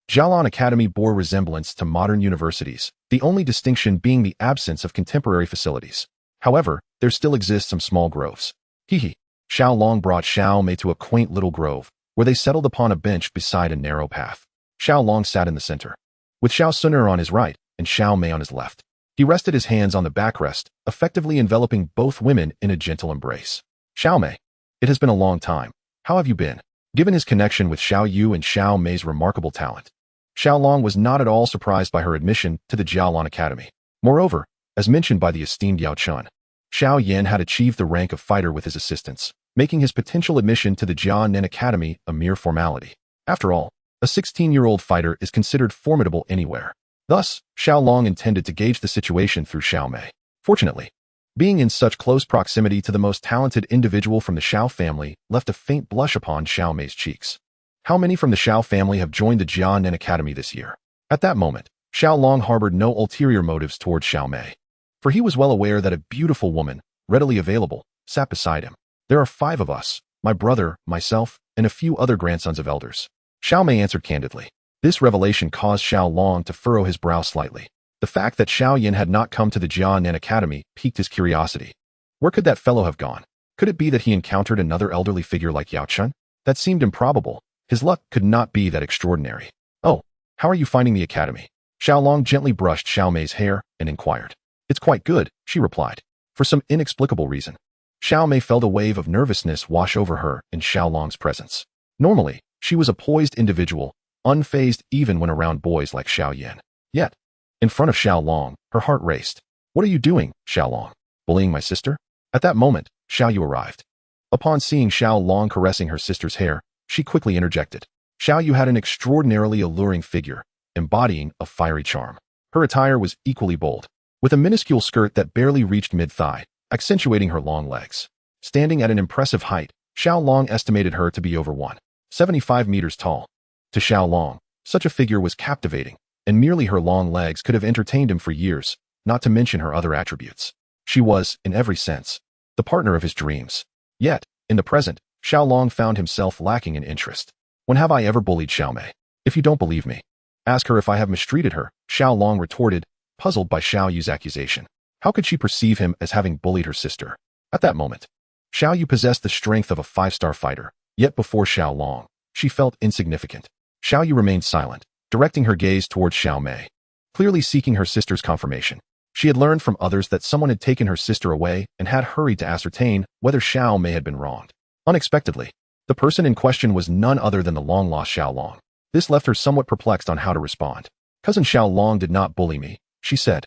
Jialan Academy bore resemblance to modern universities, the only distinction being the absence of contemporary facilities. However, there still exist some small groves. Xiao Long brought Xiao Mei to a quaint little grove, where they settled upon a bench beside a narrow path. Xiao Long sat in the center, with Xiao Suner on his right and Xiao Mei on his left. He rested his hands on the backrest, effectively enveloping both women in a gentle embrace. Xiao Mei, it has been a long time. How have you been? Given his connection with Xiao Yu and Xiao Mei's remarkable talent, Xiao Long was not at all surprised by her admission to the Jialan Academy. Moreover, as mentioned by the esteemed Yao Chun, Xiao Yan had achieved the rank of fighter with his assistance, making his potential admission to the Jianan Academy a mere formality. After all, a 16-year-old fighter is considered formidable anywhere. Thus, Xiao Long intended to gauge the situation through Xiao Mei. Fortunately, being in such close proximity to the most talented individual from the Xiao family left a faint blush upon Xiao Mei's cheeks. How many from the Xiao family have joined the Jianan Academy this year? At that moment, Xiao Long harbored no ulterior motives towards Xiao Mei, for he was well aware that a beautiful woman, readily available, sat beside him. There are 5 of us, my brother, myself, and a few other grandsons of elders. Xiao Mei answered candidly. This revelation caused Xiao Long to furrow his brow slightly. The fact that Xiao Yin had not come to the Jianan Academy piqued his curiosity. Where could that fellow have gone? Could it be that he encountered another elderly figure like Yao Chun? That seemed improbable. His luck could not be that extraordinary. Oh, how are you finding the academy? Xiao Long gently brushed Xiao Mei's hair and inquired. It's quite good, she replied. For some inexplicable reason, Xiao Mei felt a wave of nervousness wash over her in Xiao Long's presence. Normally, she was a poised individual, unfazed even when around boys like Xiao Yan. Yet, in front of Xiao Long, her heart raced. What are you doing, Xiao Long? Bullying my sister? At that moment, Xiao Yu arrived. Upon seeing Xiao Long caressing her sister's hair, she quickly interjected. Xiao Yu had an extraordinarily alluring figure, embodying a fiery charm. Her attire was equally bold, with a minuscule skirt that barely reached mid-thigh, accentuating her long legs. Standing at an impressive height, Xiao Long estimated her to be over 175 meters tall. To Xiao Long, such a figure was captivating, and merely her long legs could have entertained him for years, not to mention her other attributes. She was, in every sense, the partner of his dreams. Yet, in the present, Xiao Long found himself lacking in interest. When have I ever bullied Xiao Mei? If you don't believe me, ask her if I have mistreated her, Xiao Long retorted, puzzled by Xiao Yu's accusation. How could she perceive him as having bullied her sister? At that moment, Xiao Yu possessed the strength of a five-star fighter, yet before Xiao Long, she felt insignificant. Xiao Yu remained silent, directing her gaze towards Xiao Mei, clearly seeking her sister's confirmation. She had learned from others that someone had taken her sister away and had hurried to ascertain whether Xiao Mei had been wronged. Unexpectedly, the person in question was none other than the long-lost Xiao Long. This left her somewhat perplexed on how to respond. Cousin Xiao Long did not bully me, she said.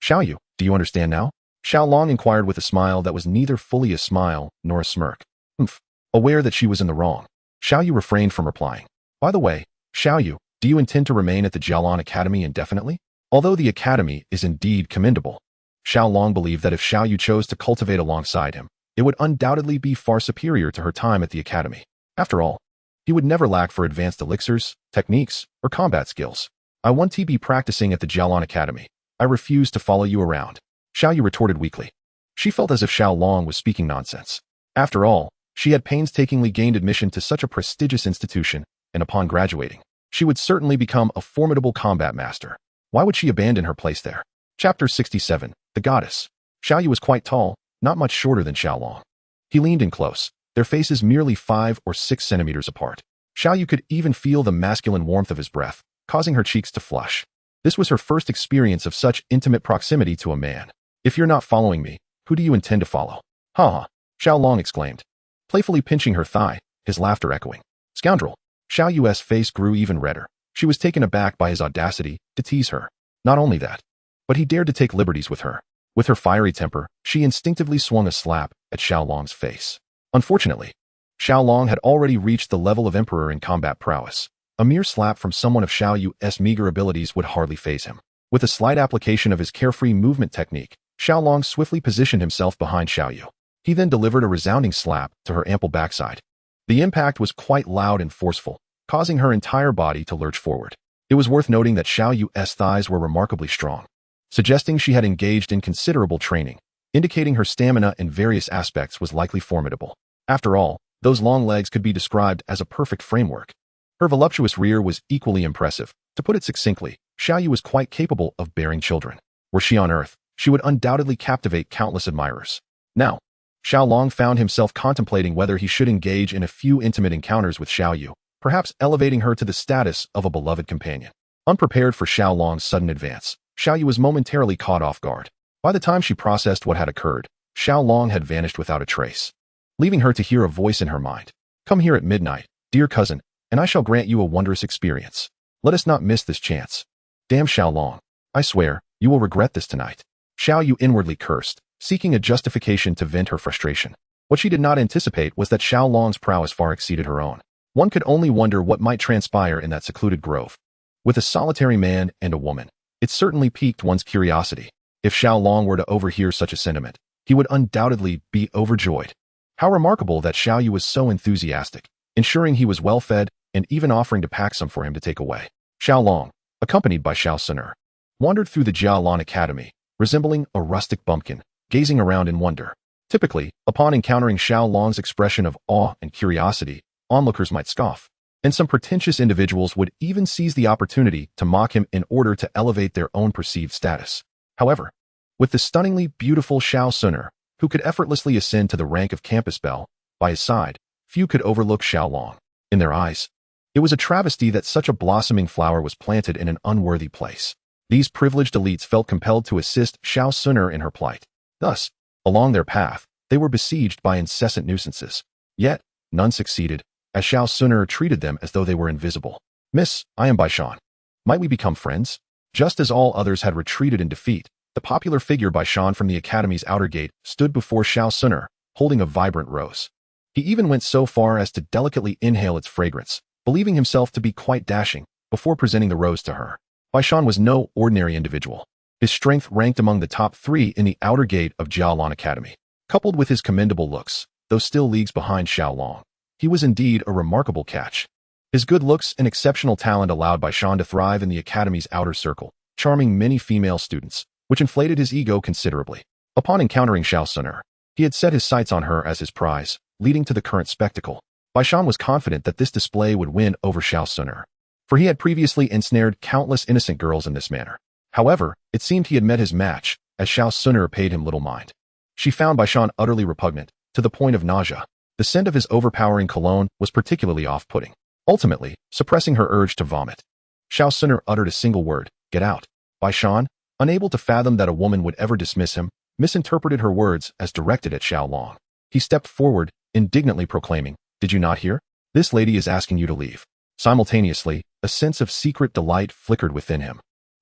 Xiao Yu, do you understand now? Xiao Long inquired with a smile that was neither fully a smile nor a smirk. Aware that she was in the wrong, Xiao Yu refrained from replying. By the way, Xiao Yu, do you intend to remain at the Jialan Academy indefinitely? Although the academy is indeed commendable, Xiao Long believed that if Xiao Yu chose to cultivate alongside him, it would undoubtedly be far superior to her time at the academy. After all, he would never lack for advanced elixirs, techniques, or combat skills. I want to be practicing at the Jialan Academy. I refuse to follow you around, Xiao Yu retorted weakly. She felt as if Xiao Long was speaking nonsense. After all, she had painstakingly gained admission to such a prestigious institution, and upon graduating, she would certainly become a formidable combat master. Why would she abandon her place there? Chapter 67, The Goddess. Xiao Yu was quite tall, not much shorter than Xiao Long. He leaned in close, their faces merely 5 or 6 centimeters apart. Xiao Yu could even feel the masculine warmth of his breath, causing her cheeks to flush. This was her first experience of such intimate proximity to a man. If you're not following me, who do you intend to follow? Ha ha, Xiao Long exclaimed, playfully pinching her thigh, his laughter echoing. Scoundrel! Xiao Yu's face grew even redder. She was taken aback by his audacity to tease her. Not only that, but he dared to take liberties with her. With her fiery temper, she instinctively swung a slap at Xiao Long's face. Unfortunately, Xiao Long had already reached the level of emperor in combat prowess. A mere slap from someone of Xiao Yu's meager abilities would hardly faze him. With a slight application of his carefree movement technique, Xiao Long swiftly positioned himself behind Xiao Yu. He then delivered a resounding slap to her ample backside. The impact was quite loud and forceful, causing her entire body to lurch forward. It was worth noting that Xiao Yu's thighs were remarkably strong, suggesting she had engaged in considerable training, indicating her stamina in various aspects was likely formidable. After all, those long legs could be described as a perfect framework. Her voluptuous rear was equally impressive. To put it succinctly, Xiao Yu was quite capable of bearing children. Were she on Earth, she would undoubtedly captivate countless admirers. Now, Xiao Long found himself contemplating whether he should engage in a few intimate encounters with Xiao Yu, perhaps elevating her to the status of a beloved companion. Unprepared for Xiao Long's sudden advance, Xiao Yu was momentarily caught off guard. By the time she processed what had occurred, Xiao Long had vanished without a trace, leaving her to hear a voice in her mind. Come here at midnight, dear cousin, and I shall grant you a wondrous experience. Let us not miss this chance. Damn Xiao Long. I swear, you will regret this tonight. Xiao Yu inwardly cursed, seeking a justification to vent her frustration. What she did not anticipate was that Xiao Long's prowess far exceeded her own. One could only wonder what might transpire in that secluded grove. With a solitary man and a woman, it certainly piqued one's curiosity. If Xiao Long were to overhear such a sentiment, he would undoubtedly be overjoyed. How remarkable that Xiao Yu was so enthusiastic, ensuring he was well fed and even offering to pack some for him to take away. Xiao Long, accompanied by Xiao Sun'er, wandered through the Jialan Academy, resembling a rustic bumpkin, gazing around in wonder. Typically, upon encountering Xiao Long's expression of awe and curiosity, onlookers might scoff, and some pretentious individuals would even seize the opportunity to mock him in order to elevate their own perceived status. However, with the stunningly beautiful Xiao Sun'er, who could effortlessly ascend to the rank of campus belle, by his side, few could overlook Xiao Long. In their eyes, it was a travesty that such a blossoming flower was planted in an unworthy place. These privileged elites felt compelled to assist Xiao Sun'er in her plight. Thus, along their path, they were besieged by incessant nuisances. Yet, none succeeded, as Xiao Sun'er treated them as though they were invisible. Miss, I am Baishan. Might we become friends? Just as all others had retreated in defeat, the popular figure Baishan from the academy's outer gate stood before Xiao Suner, holding a vibrant rose. He even went so far as to delicately inhale its fragrance, believing himself to be quite dashing, before presenting the rose to her. Baishan was no ordinary individual. His strength ranked among the top 3 in the outer gate of Jialan Academy. Coupled with his commendable looks, though still leagues behind Xiaolong, he was indeed a remarkable catch. His good looks and exceptional talent allowed Baishan to thrive in the academy's outer circle, charming many female students, which inflated his ego considerably. Upon encountering Xiao Suner, he had set his sights on her as his prize, leading to the current spectacle. Baishan was confident that this display would win over Xiao Suner, for he had previously ensnared countless innocent girls in this manner. However, it seemed he had met his match, as Xiao Suner paid him little mind. She found Baishan utterly repugnant, to the point of nausea. The scent of his overpowering cologne was particularly off-putting, ultimately suppressing her urge to vomit. Xiao Suner uttered a single word, "Get out." Baishan, unable to fathom that a woman would ever dismiss him, misinterpreted her words as directed at Xiaolong. He stepped forward, indignantly proclaiming, "Did you not hear? This lady is asking you to leave." Simultaneously, a sense of secret delight flickered within him,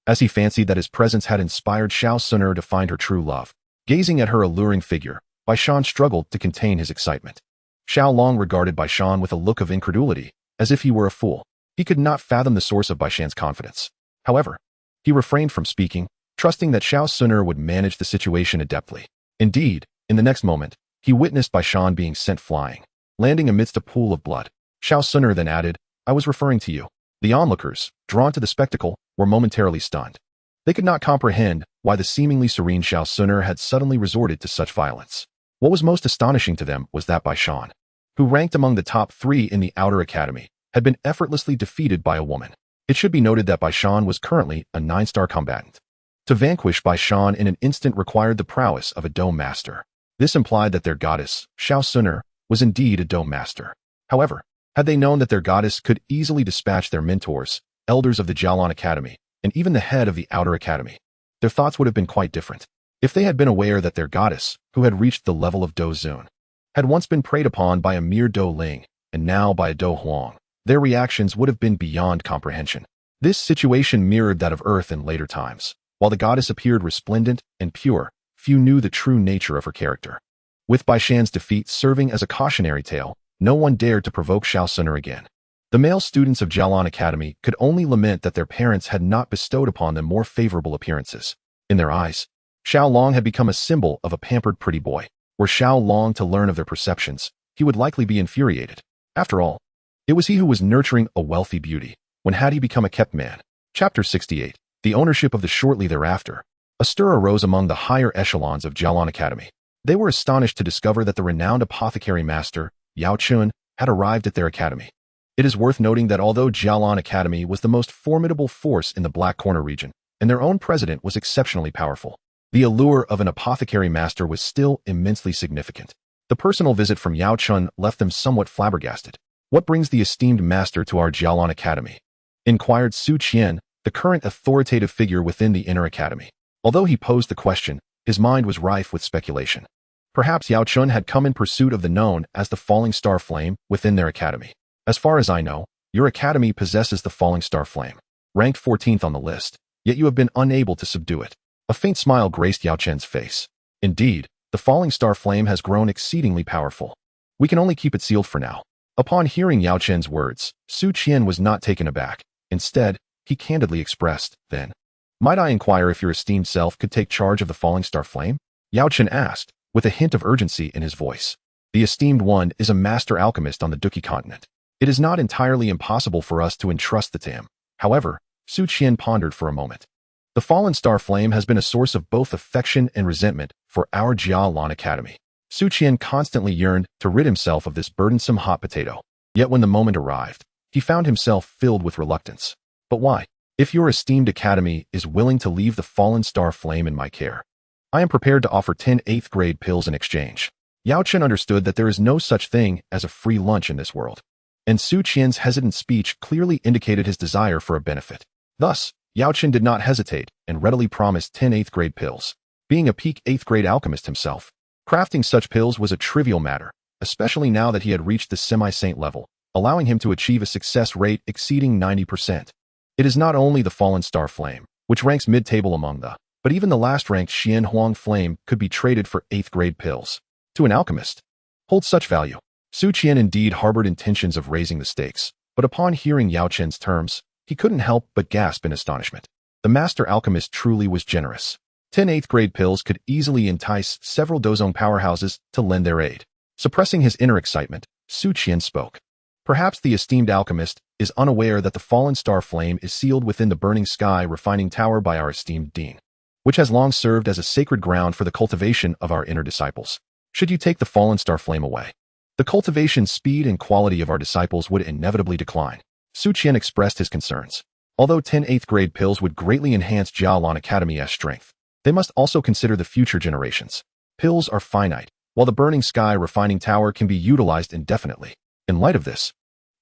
as he fancied that his presence had inspired Xiao Suner to find her true love. Gazing at her alluring figure, Baishan struggled to contain his excitement. Xiaolong regarded Baishan with a look of incredulity, as if he were a fool. He could not fathom the source of Baishan's confidence. However, he refrained from speaking, trusting that Xiao Suner would manage the situation adeptly. Indeed, in the next moment, he witnessed Baishan being sent flying, landing amidst a pool of blood. Xiao Suner then added, "I was referring to you." The onlookers, drawn to the spectacle, were momentarily stunned. They could not comprehend why the seemingly serene Xiao Suner had suddenly resorted to such violence. What was most astonishing to them was that Baishan, who ranked among the top 3 in the outer academy, had been effortlessly defeated by a woman. It should be noted that Baishan was currently a 9-star combatant. To vanquish Baishan in an instant required the prowess of a dome master. This implied that their goddess, Xiao Suner, was indeed a dome master. However, had they known that their goddess could easily dispatch their mentors, elders of the Jialan Academy, and even the head of the outer academy, their thoughts would have been quite different. If they had been aware that their goddess, who had reached the level of Do Zun, had once been preyed upon by a mere Do Ling, and now by a Do Huang, their reactions would have been beyond comprehension. This situation mirrored that of Earth in later times. While the goddess appeared resplendent and pure, few knew the true nature of her character. With Baishan's defeat serving as a cautionary tale, no one dared to provoke Xiao Suner again. The male students of Jialan Academy could only lament that their parents had not bestowed upon them more favorable appearances. In their eyes, Xiaolong had become a symbol of a pampered pretty boy. Were Xiao longed to learn of their perceptions, he would likely be infuriated. After all, it was he who was nurturing a wealthy beauty. When had he become a kept man? Chapter 68. The ownership of the shortly thereafter. A stir arose among the higher echelons of Jialan Academy. They were astonished to discover that the renowned apothecary master, Yao Chun, had arrived at their academy. It is worth noting that although Jialan Academy was the most formidable force in the Black Corner region, and their own president was exceptionally powerful, the allure of an apothecary master was still immensely significant. The personal visit from Yao Chun left them somewhat flabbergasted. "What brings the esteemed master to our Jialan Academy?" inquired Su Qian, the current authoritative figure within the inner academy. Although he posed the question, his mind was rife with speculation. Perhaps Yao Chun had come in pursuit of the known as the Falling Star Flame within their academy. "As far as I know, your academy possesses the Falling Star Flame, ranked 14th on the list, yet you have been unable to subdue it." A faint smile graced Yao Chen's face. "Indeed, the Falling Star Flame has grown exceedingly powerful. We can only keep it sealed for now." Upon hearing Yao Chen's words, Su Qian was not taken aback. Instead, he candidly expressed, "Then, might I inquire if your esteemed self could take charge of the Falling Star Flame?" Yao Chen asked, with a hint of urgency in his voice. "The esteemed one is a master alchemist on the Duki continent. It is not entirely impossible for us to entrust it to him." However, Su Qian pondered for a moment. The Fallen Star Flame has been a source of both affection and resentment for our Jialan Academy. Su Qian constantly yearned to rid himself of this burdensome hot potato. Yet when the moment arrived, he found himself filled with reluctance. "But why? If your esteemed academy is willing to leave the Fallen Star Flame in my care, I am prepared to offer 10 8th-grade pills in exchange." Yao Chen understood that there is no such thing as a free lunch in this world, and Su Qian's hesitant speech clearly indicated his desire for a benefit. Thus, Yao Chen did not hesitate and readily promised 10 8th-grade pills. Being a peak 8th-grade alchemist himself, crafting such pills was a trivial matter, especially now that he had reached the semi-saint level, allowing him to achieve a success rate exceeding 90%. "It is not only the Fallen Star Flame," which ranks mid-table among the. But even the last-ranked Xian Huang Flame could be traded for 8th-grade pills. To an alchemist, hold such value. Su Qian indeed harbored intentions of raising the stakes, but upon hearing Yao Chen's terms, he couldn't help but gasp in astonishment. The master alchemist truly was generous. 10 8th-grade pills could easily entice several Dozong powerhouses to lend their aid. Suppressing his inner excitement, Su Qian spoke. Perhaps the esteemed alchemist is unaware that the fallen star flame is sealed within the burning sky refining tower by our esteemed dean, which has long served as a sacred ground for the cultivation of our inner disciples. Should you take the fallen star flame away, the cultivation speed and quality of our disciples would inevitably decline. Su Qian expressed his concerns. Although 10 8th-grade pills would greatly enhance Jialan Academy's strength, they must also consider the future generations. Pills are finite, while the burning sky refining tower can be utilized indefinitely. In light of this,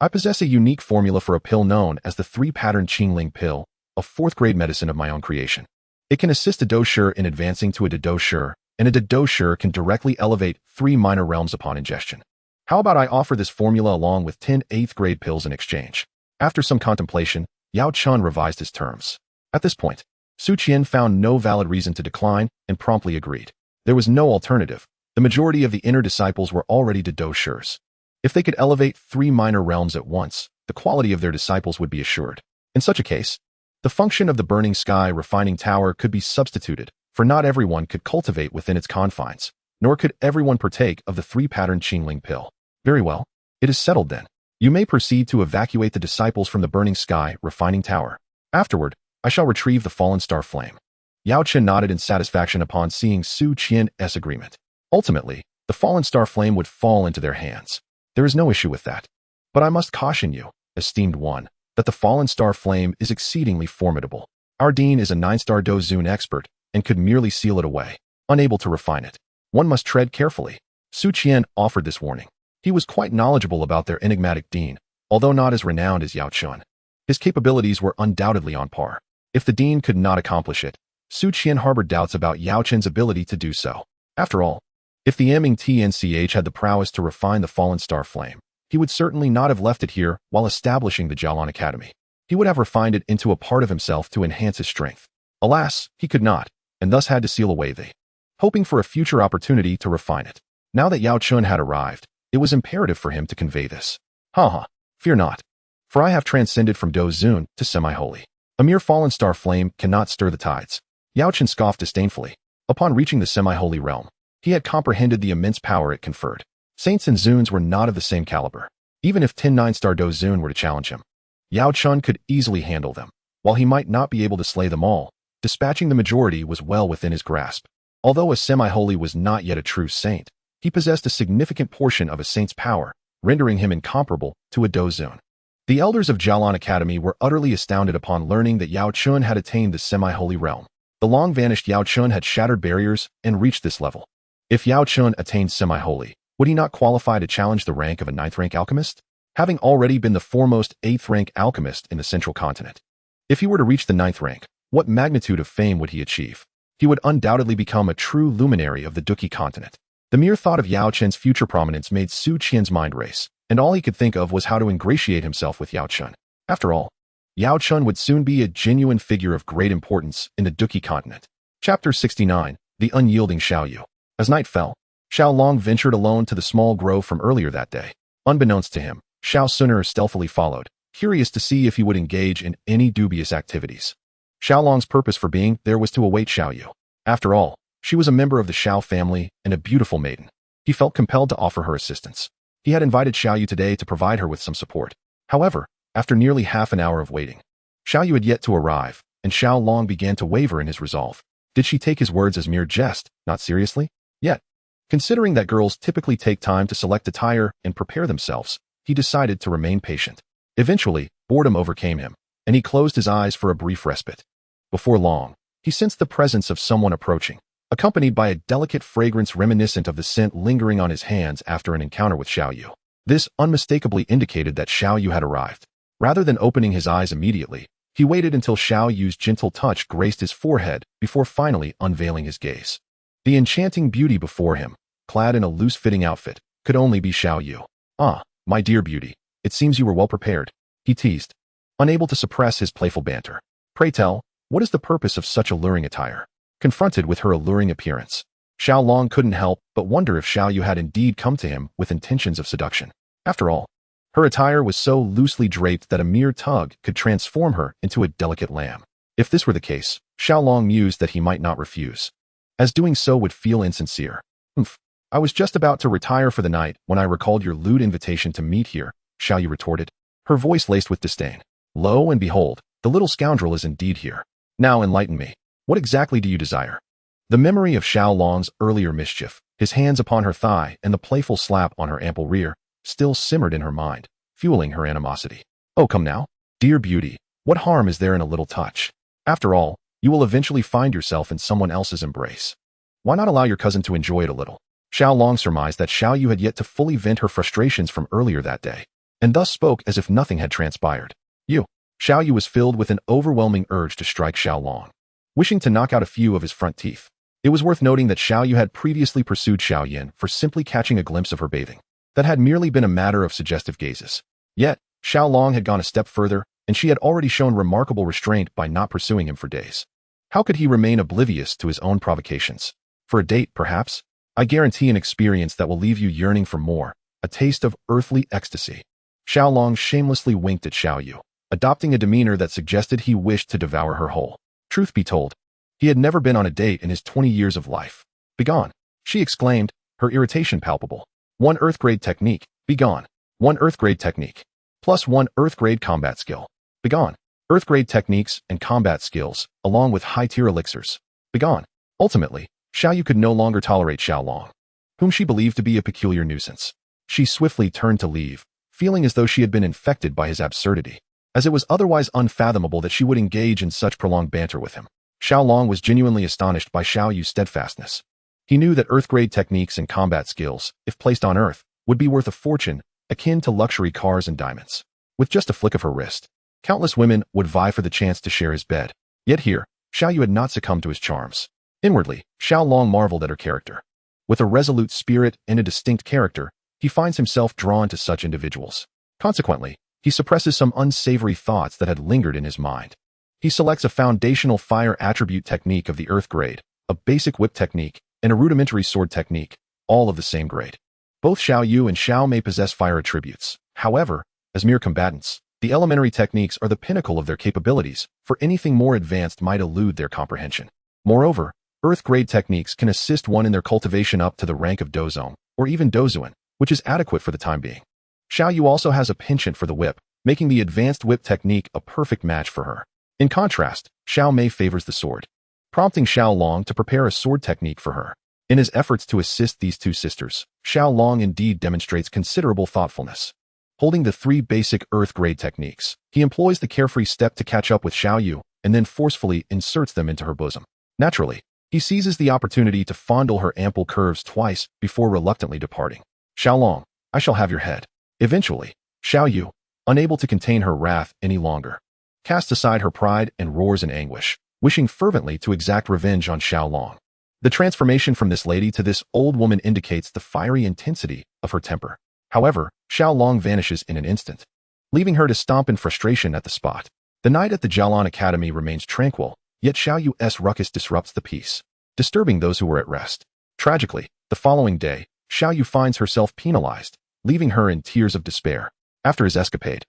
I possess a unique formula for a pill known as the 3-pattern Qingling pill, a 4th-grade medicine of my own creation. It can assist a dosher in advancing to a dosher, and a dosher can directly elevate 3 minor realms upon ingestion. How about I offer this formula along with 10 8th-grade pills in exchange? After some contemplation, Yao Chun revised his terms. At this point, Su Qian found no valid reason to decline and promptly agreed. There was no alternative. The majority of the inner disciples were already doshers. If they could elevate 3 minor realms at once, the quality of their disciples would be assured. In such a case, the function of the burning sky refining tower could be substituted, for not everyone could cultivate within its confines, nor could everyone partake of the 3-pattern Qingling pill. Very well. It is settled then. You may proceed to evacuate the disciples from the burning sky refining tower. Afterward, I shall retrieve the fallen star flame. Yao Chen nodded in satisfaction upon seeing Su Qian's agreement. Ultimately, the fallen star flame would fall into their hands. There is no issue with that. But I must caution you, esteemed one, that the fallen star flame is exceedingly formidable. Our dean is a 9-star Dozun expert and could merely seal it away, unable to refine it. One must tread carefully. Su Qian offered this warning. He was quite knowledgeable about their enigmatic dean, although not as renowned as Yao Chun. His capabilities were undoubtedly on par. If the dean could not accomplish it, Su Qian harbored doubts about Yao Chen's ability to do so. After all, if the Ming TNCH had the prowess to refine the fallen star flame, he would certainly not have left it here while establishing the Jialan Academy. He would have refined it into a part of himself to enhance his strength. Alas, he could not, and thus had to seal away the, hoping for a future opportunity to refine it. Now that Yao Chun had arrived, it was imperative for him to convey this. Fear not, for I have transcended from Dozun to semi-holy. A mere fallen star flame cannot stir the tides. Yao Chen scoffed disdainfully. Upon reaching the semi-holy realm, he had comprehended the immense power it conferred. Saints and Zuns were not of the same caliber. Even if 10 9-star Dozun were to challenge him, Yao Chun could easily handle them. While he might not be able to slay them all, dispatching the majority was well within his grasp. Although a semi-holy was not yet a true saint, he possessed a significant portion of a saint's power, rendering him incomparable to a Dozun. The elders of Jialan Academy were utterly astounded upon learning that Yao Chun had attained the semi-holy realm. The long-vanished Yao Chun had shattered barriers and reached this level. If Yao Chun attained semi-holy, would he not qualify to challenge the rank of a 9th-rank alchemist? Having already been the foremost 8th-rank alchemist in the central continent. If he were to reach the 9th rank, what magnitude of fame would he achieve? He would undoubtedly become a true luminary of the Duki continent. The mere thought of Yao Chen's future prominence made Su Qian's mind race, and all he could think of was how to ingratiate himself with Yao Chun. After all, Yao Chun would soon be a genuine figure of great importance in the Duki continent. Chapter 69, The Unyielding Xiao Yu. As night fell, Xiao Long ventured alone to the small grove from earlier that day. Unbeknownst to him, Xiao Suner stealthily followed, curious to see if he would engage in any dubious activities. Xiao Long's purpose for being there was to await Xiao Yu. After all, she was a member of the Xiao family and a beautiful maiden. He felt compelled to offer her assistance. He had invited Xiao Yu today to provide her with some support. However, after nearly half an hour of waiting, Xiao Yu had yet to arrive, and Xiao Long began to waver in his resolve. Did she take his words as mere jest, not seriously? Yet, considering that girls typically take time to select attire and prepare themselves, he decided to remain patient. Eventually, boredom overcame him, and he closed his eyes for a brief respite. Before long, he sensed the presence of someone approaching, accompanied by a delicate fragrance reminiscent of the scent lingering on his hands after an encounter with Xiao Yu. This unmistakably indicated that Xiao Yu had arrived. Rather than opening his eyes immediately, he waited until Xiao Yu's gentle touch graced his forehead before finally unveiling his gaze. The enchanting beauty before him, clad in a loose-fitting outfit, could only be Xiao Yu. "Ah, my dear beauty, it seems you were well prepared," he teased, unable to suppress his playful banter. "Pray tell, What is the purpose of such alluring attire? Confronted with her alluring appearance, Xiaolong couldn't help but wonder if Xiao Yu had indeed come to him with intentions of seduction. After all, her attire was so loosely draped that a mere tug could transform her into a delicate lamb. If this were the case, Xiaolong mused that he might not refuse, as doing so would feel insincere. I was just about to retire for the night when I recalled your lewd invitation to meet here, Xiao Yu retorted, her voice laced with disdain. Lo and behold, the little scoundrel is indeed here. Now enlighten me. What exactly do you desire? The memory of Xiaolong's earlier mischief, his hands upon her thigh and the playful slap on her ample rear, still simmered in her mind, fueling her animosity. Oh, come now. Dear beauty, what harm is there in a little touch? After all, you will eventually find yourself in someone else's embrace. Why not allow your cousin to enjoy it a little? Xiaolong surmised that Xiao Yu had yet to fully vent her frustrations from earlier that day, and thus spoke as if nothing had transpired. Xiao Yu was filled with an overwhelming urge to strike Xiaolong, wishing to knock out a few of his front teeth. It was worth noting that Xiao Yu had previously pursued Xiao Yin for simply catching a glimpse of her bathing. That had merely been a matter of suggestive gazes. Yet, Xiaolong had gone a step further, and she had already shown remarkable restraint by not pursuing him for days. How could he remain oblivious to his own provocations? For a date, perhaps? I guarantee an experience that will leave you yearning for more, a taste of earthly ecstasy. Xiaolong shamelessly winked at Xiao Yu, adopting a demeanor that suggested he wished to devour her whole. Truth be told, he had never been on a date in his 20 years of life. Begone, she exclaimed, her irritation palpable. 1 Earth-grade technique, begone. 1 Earth-grade technique. Plus 1 Earth-grade combat skill. Begone. Earth-grade techniques and combat skills, along with high-tier elixirs. Begone. Ultimately, Xiao Yu could no longer tolerate Xiaolong, whom she believed to be a peculiar nuisance. She swiftly turned to leave, feeling as though she had been infected by his absurdity, as it was otherwise unfathomable that she would engage in such prolonged banter with him. Xiaolong was genuinely astonished by Xiao Yu's steadfastness. He knew that Earth-grade techniques and combat skills, if placed on Earth, would be worth a fortune, akin to luxury cars and diamonds. With just a flick of her wrist, countless women would vie for the chance to share his bed. Yet here, Xiao Yu had not succumbed to his charms. Inwardly, Xiaolong marveled at her character. With a resolute spirit and a distinct character, he finds himself drawn to such individuals. Consequently, he suppresses some unsavory thoughts that had lingered in his mind. He selects a foundational fire attribute technique of the Earth grade, a basic whip technique, and a rudimentary sword technique, all of the same grade. Both Xiao Yu and Xiao Mei possess fire attributes. However, as mere combatants, the elementary techniques are the pinnacle of their capabilities, for anything more advanced might elude their comprehension. Moreover, Earth-grade techniques can assist one in their cultivation up to the rank of Dozong, or even Dozuan, which is adequate for the time being. Xiao Yu also has a penchant for the whip, making the advanced whip technique a perfect match for her. In contrast, Xiao Mei favors the sword, prompting Xiaolong to prepare a sword technique for her. In his efforts to assist these two sisters, Xiaolong indeed demonstrates considerable thoughtfulness. Holding the 3 basic Earth-grade techniques, he employs the carefree step to catch up with Xiao Yu, and then forcefully inserts them into her bosom. Naturally, he seizes the opportunity to fondle her ample curves twice before reluctantly departing. Xiaolong, I shall have your head. Eventually, Xiao Yu, unable to contain her wrath any longer, casts aside her pride and roars in anguish, wishing fervently to exact revenge on Xiaolong. The transformation from this lady to this old woman indicates the fiery intensity of her temper. However, Xiaolong vanishes in an instant, leaving her to stomp in frustration at the spot. The night at the Jialan Academy remains tranquil, yet Xiao Yu's ruckus disrupts the peace, disturbing those who were at rest. Tragically, the following day, Xiao Yu finds herself penalized, leaving her in tears of despair. After his escapade,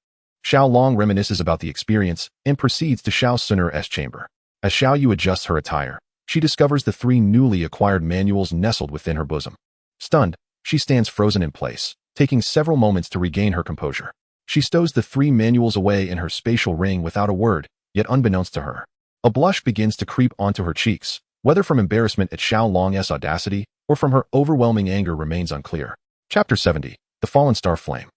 Xiaolong reminisces about the experience and proceeds to Xiao Sun's chamber. As Xiao Yu adjusts her attire, she discovers the 3 newly acquired manuals nestled within her bosom. Stunned, she stands frozen in place, taking several moments to regain her composure. She stows the 3 manuals away in her spatial ring without a word, yet unbeknownst to her, a blush begins to creep onto her cheeks, whether from embarrassment at Xiaolong's audacity or from her overwhelming anger remains unclear. Chapter 70. The Fallen Star Flame.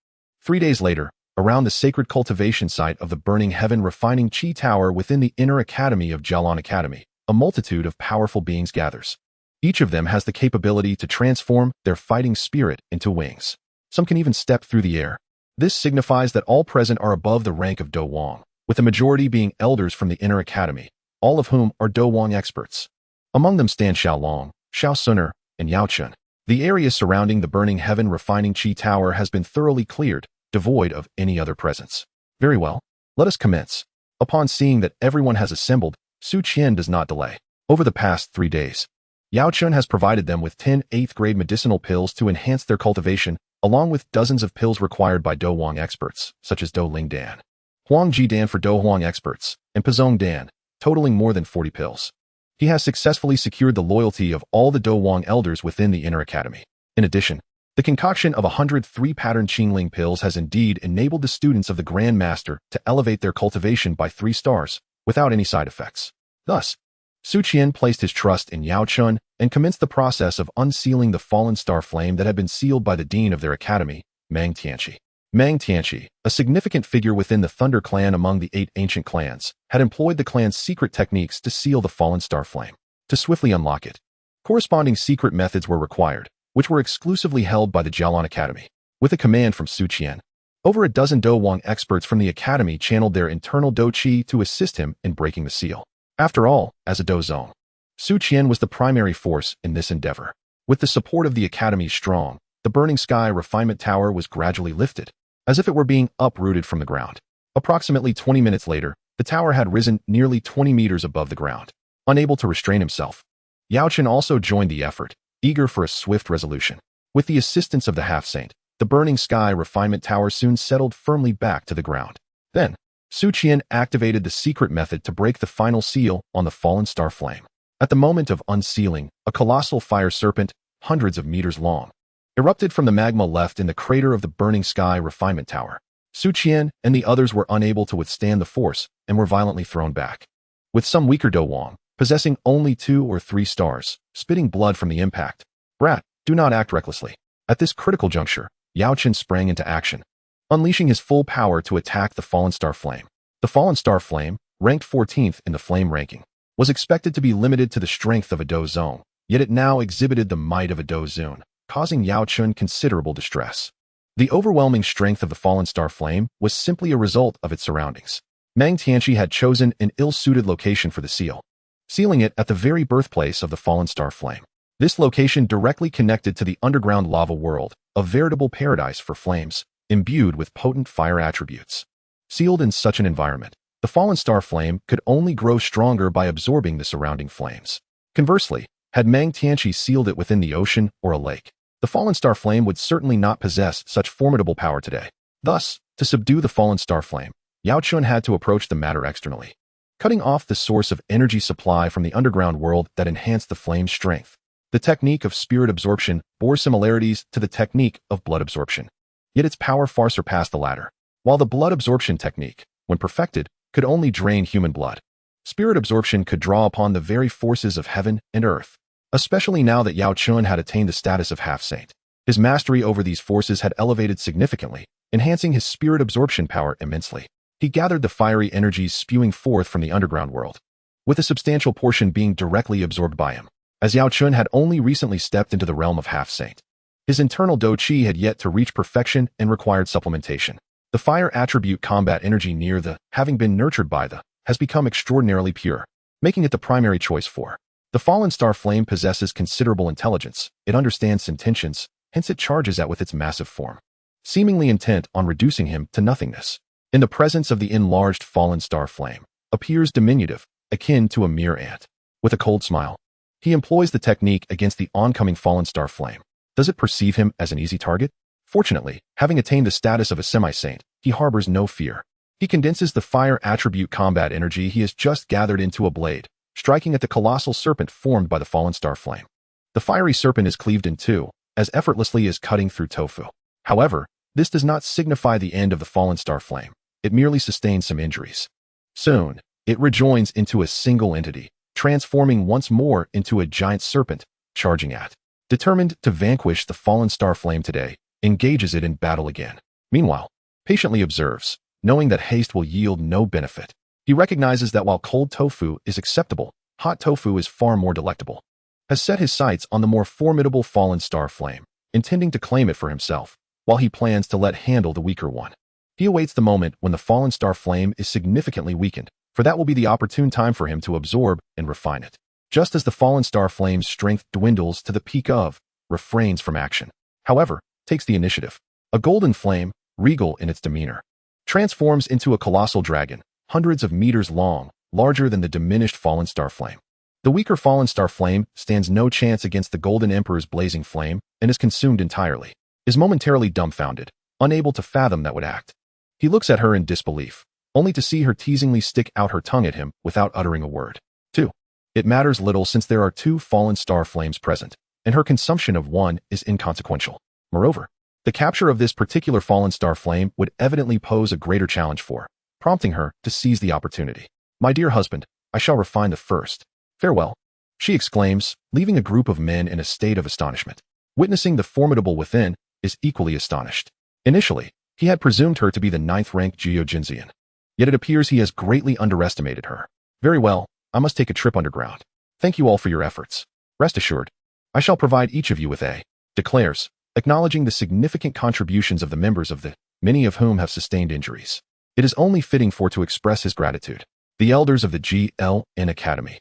3 days later, around the sacred cultivation site of the Burning Heaven Refining Chi Tower within the inner academy of Jialan Academy, a multitude of powerful beings gathers. Each of them has the capability to transform their fighting spirit into wings. Some can even step through the air. This signifies that all present are above the rank of Do Wang, with the majority being elders from the inner academy, all of whom are Do Wang experts. Among them stand Xiaolong, Xiao Sun, and Yao Chun. The area surrounding the Burning Heaven Refining Chi Tower has been thoroughly cleared, devoid of any other presence. Very well, let us commence. Upon seeing that everyone has assembled, Su Qian does not delay. Over the past 3 days, Yao Chun has provided them with 10 8th-grade medicinal pills to enhance their cultivation, along with dozens of pills required by Do Huang experts, such as Do Ling Dan, Huang Ji Dan for Do Huang experts, and Pazong Dan, totaling more than 40 pills. He has successfully secured the loyalty of all the Do Huang elders within the Inner Academy. In addition, the concoction of 103 pattern Qingling pills has indeed enabled the students of the Grand Master to elevate their cultivation by 3 stars, without any side effects. Thus, Su Qian placed his trust in Yao Chun and commenced the process of unsealing the fallen star flame that had been sealed by the dean of their academy, Meng Tianqi. Meng Tianqi, a significant figure within the Thunder clan among the 8 ancient clans, had employed the clan's secret techniques to seal the fallen star flame. To swiftly unlock it, corresponding secret methods were required, which were exclusively held by the Jialan Academy. With a command from Su Qian, over a dozen Do Huang experts from the academy channeled their internal Do Qi to assist him in breaking the seal. After all, as a Do Zong, Su Qian was the primary force in this endeavor. With the support of the academy's strong, the Burning Sky Refinement Tower was gradually lifted, as if it were being uprooted from the ground. Approximately 20 minutes later, the tower had risen nearly 20 meters above the ground. Unable to restrain himself, Yao Chun also joined the effort, eager for a swift resolution. With the assistance of the half-saint, the Burning Sky Refinement Tower soon settled firmly back to the ground. Then, Su Qian activated the secret method to break the final seal on the fallen star flame. At the moment of unsealing, a colossal fire serpent, hundreds of meters long, erupted from the magma left in the crater of the Burning Sky Refinement Tower. Su Qian and the others were unable to withstand the force and were violently thrown back. With some weaker Do Huang, possessing only 2 or 3 stars, spitting blood from the impact. Brat, do not act recklessly. At this critical juncture, Yao Chun sprang into action, unleashing his full power to attack the fallen star flame. The fallen star flame, ranked 14th in the flame ranking, was expected to be limited to the strength of a Do Zong, yet it now exhibited the might of a Do Zun, causing Yao Chun considerable distress. The overwhelming strength of the fallen star flame was simply a result of its surroundings. Meng Tianqi had chosen an ill-suited location for the seal, sealing it at the very birthplace of the fallen star flame. This location directly connected to the underground lava world, a veritable paradise for flames, imbued with potent fire attributes. Sealed in such an environment, the fallen star flame could only grow stronger by absorbing the surrounding flames. Conversely, had Meng Tianqi sealed it within the ocean or a lake, the fallen star flame would certainly not possess such formidable power today. Thus, to subdue the fallen star flame, Yao Chun had to approach the matter externally, cutting off the source of energy supply from the underground world that enhanced the flame's strength. The technique of spirit absorption bore similarities to the technique of blood absorption, yet its power far surpassed the latter. While the blood absorption technique, when perfected, could only drain human blood, spirit absorption could draw upon the very forces of heaven and earth, especially now that Yao Chun had attained the status of half-saint. His mastery over these forces had elevated significantly, enhancing his spirit absorption power immensely. He gathered the fiery energies spewing forth from the underground world, with a substantial portion being directly absorbed by him. As Yao Chun had only recently stepped into the realm of half-saint, his internal Do Qi had yet to reach perfection and required supplementation. The fire attribute combat energy near the, having been nurtured by the, has become extraordinarily pure, making it the primary choice for. The fallen star flame possesses considerable intelligence, it understands intentions, hence it charges at with its massive form, seemingly intent on reducing him to nothingness. In the presence of the enlarged fallen star flame, appears diminutive, akin to a mere ant. With a cold smile, he employs the technique against the oncoming fallen star flame. Does it perceive him as an easy target? Fortunately, having attained the status of a semi-saint, he harbors no fear. He condenses the fire attribute combat energy he has just gathered into a blade, striking at the colossal serpent formed by the fallen star flame. The fiery serpent is cleaved in two, as effortlessly as cutting through tofu. However, this does not signify the end of the fallen star flame. It merely sustains some injuries. Soon, it rejoins into a single entity, transforming once more into a giant serpent, charging at. Determined to vanquish the fallen star flame today, engages it in battle again. Meanwhile, patiently observes, knowing that haste will yield no benefit. He recognizes that while cold tofu is acceptable, hot tofu is far more delectable. Has set his sights on the more formidable fallen star flame, intending to claim it for himself, while he plans to let handle the weaker one. He awaits the moment when the fallen star flame is significantly weakened, for that will be the opportune time for him to absorb and refine it. Just as the fallen star flame's strength dwindles to the peak of, refrains from action, however, takes the initiative. A golden flame, regal in its demeanor, transforms into a colossal dragon, hundreds of meters long, larger than the diminished fallen star flame. The weaker fallen star flame stands no chance against the Golden Emperor's blazing flame and is consumed entirely, is momentarily dumbfounded, unable to fathom that would act. He looks at her in disbelief, only to see her teasingly stick out her tongue at him without uttering a word. 2. It matters little since there are 2 fallen star flames present, and her consumption of one is inconsequential. Moreover, the capture of this particular fallen star flame would evidently pose a greater challenge for, prompting her to seize the opportunity. My dear husband, I shall refine the first. Farewell, she exclaims, leaving a group of men in a state of astonishment. Witnessing the formidable within is equally astonished. Initially, he had presumed her to be the 9th-ranked Gyojinzian. Yet it appears he has greatly underestimated her. Very well, I must take a trip underground. Thank you all for your efforts. Rest assured, I shall provide each of you with a, declares, acknowledging the significant contributions of the members of the, many of whom have sustained injuries. It is only fitting for to express his gratitude. The elders of the GLN Academy.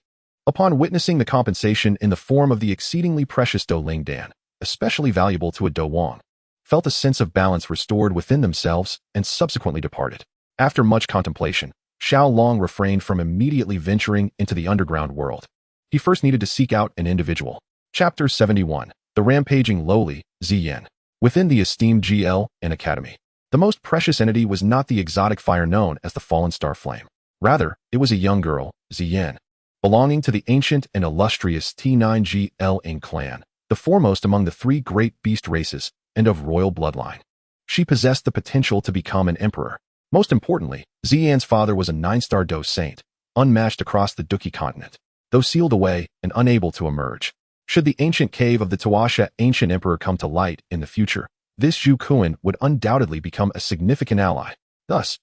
Upon witnessing the compensation in the form of the exceedingly precious Do Ling Dan, especially valuable to a Do Wang, felt a sense of balance restored within themselves and subsequently departed. After much contemplation, Xiao Long refrained from immediately venturing into the underground world. He first needed to seek out an individual. Chapter 71. The rampaging lowly, Ziyan. Within the esteemed GLN Academy, the most precious entity was not the exotic fire known as the Fallen Star Flame. Rather, it was a young girl, Ziyan, belonging to the ancient and illustrious T9GLN clan, the foremost among the 3 great beast races and of royal bloodline. She possessed the potential to become an emperor. Most importantly, Ziyan's father was a 9-star Do saint, unmatched across the Duki continent, though sealed away and unable to emerge. Should the ancient cave of the Tuasha ancient emperor come to light in the future, this Zhu Kuan would undoubtedly become a significant ally. Thus,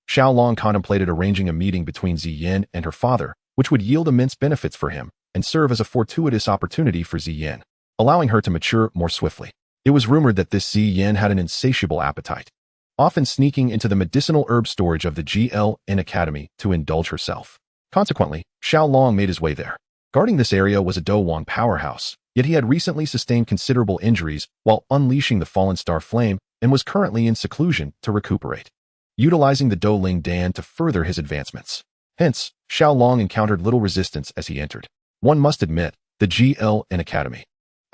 Xiao Long contemplated arranging a meeting between Ziyan and her father, which would yield immense benefits for him and serve as a fortuitous opportunity for Ziyan, allowing her to mature more swiftly. It was rumored that this Ziyan had an insatiable appetite, often sneaking into the medicinal herb storage of the GLN Academy to indulge herself. Consequently, Xiao Long made his way there. Guarding this area was a Do Wang powerhouse, yet he had recently sustained considerable injuries while unleashing the Fallen Star Flame and was currently in seclusion to recuperate, utilizing the Do Ling Dan to further his advancements. Hence, Xiao Long encountered little resistance as he entered. One must admit, the GLN Academy,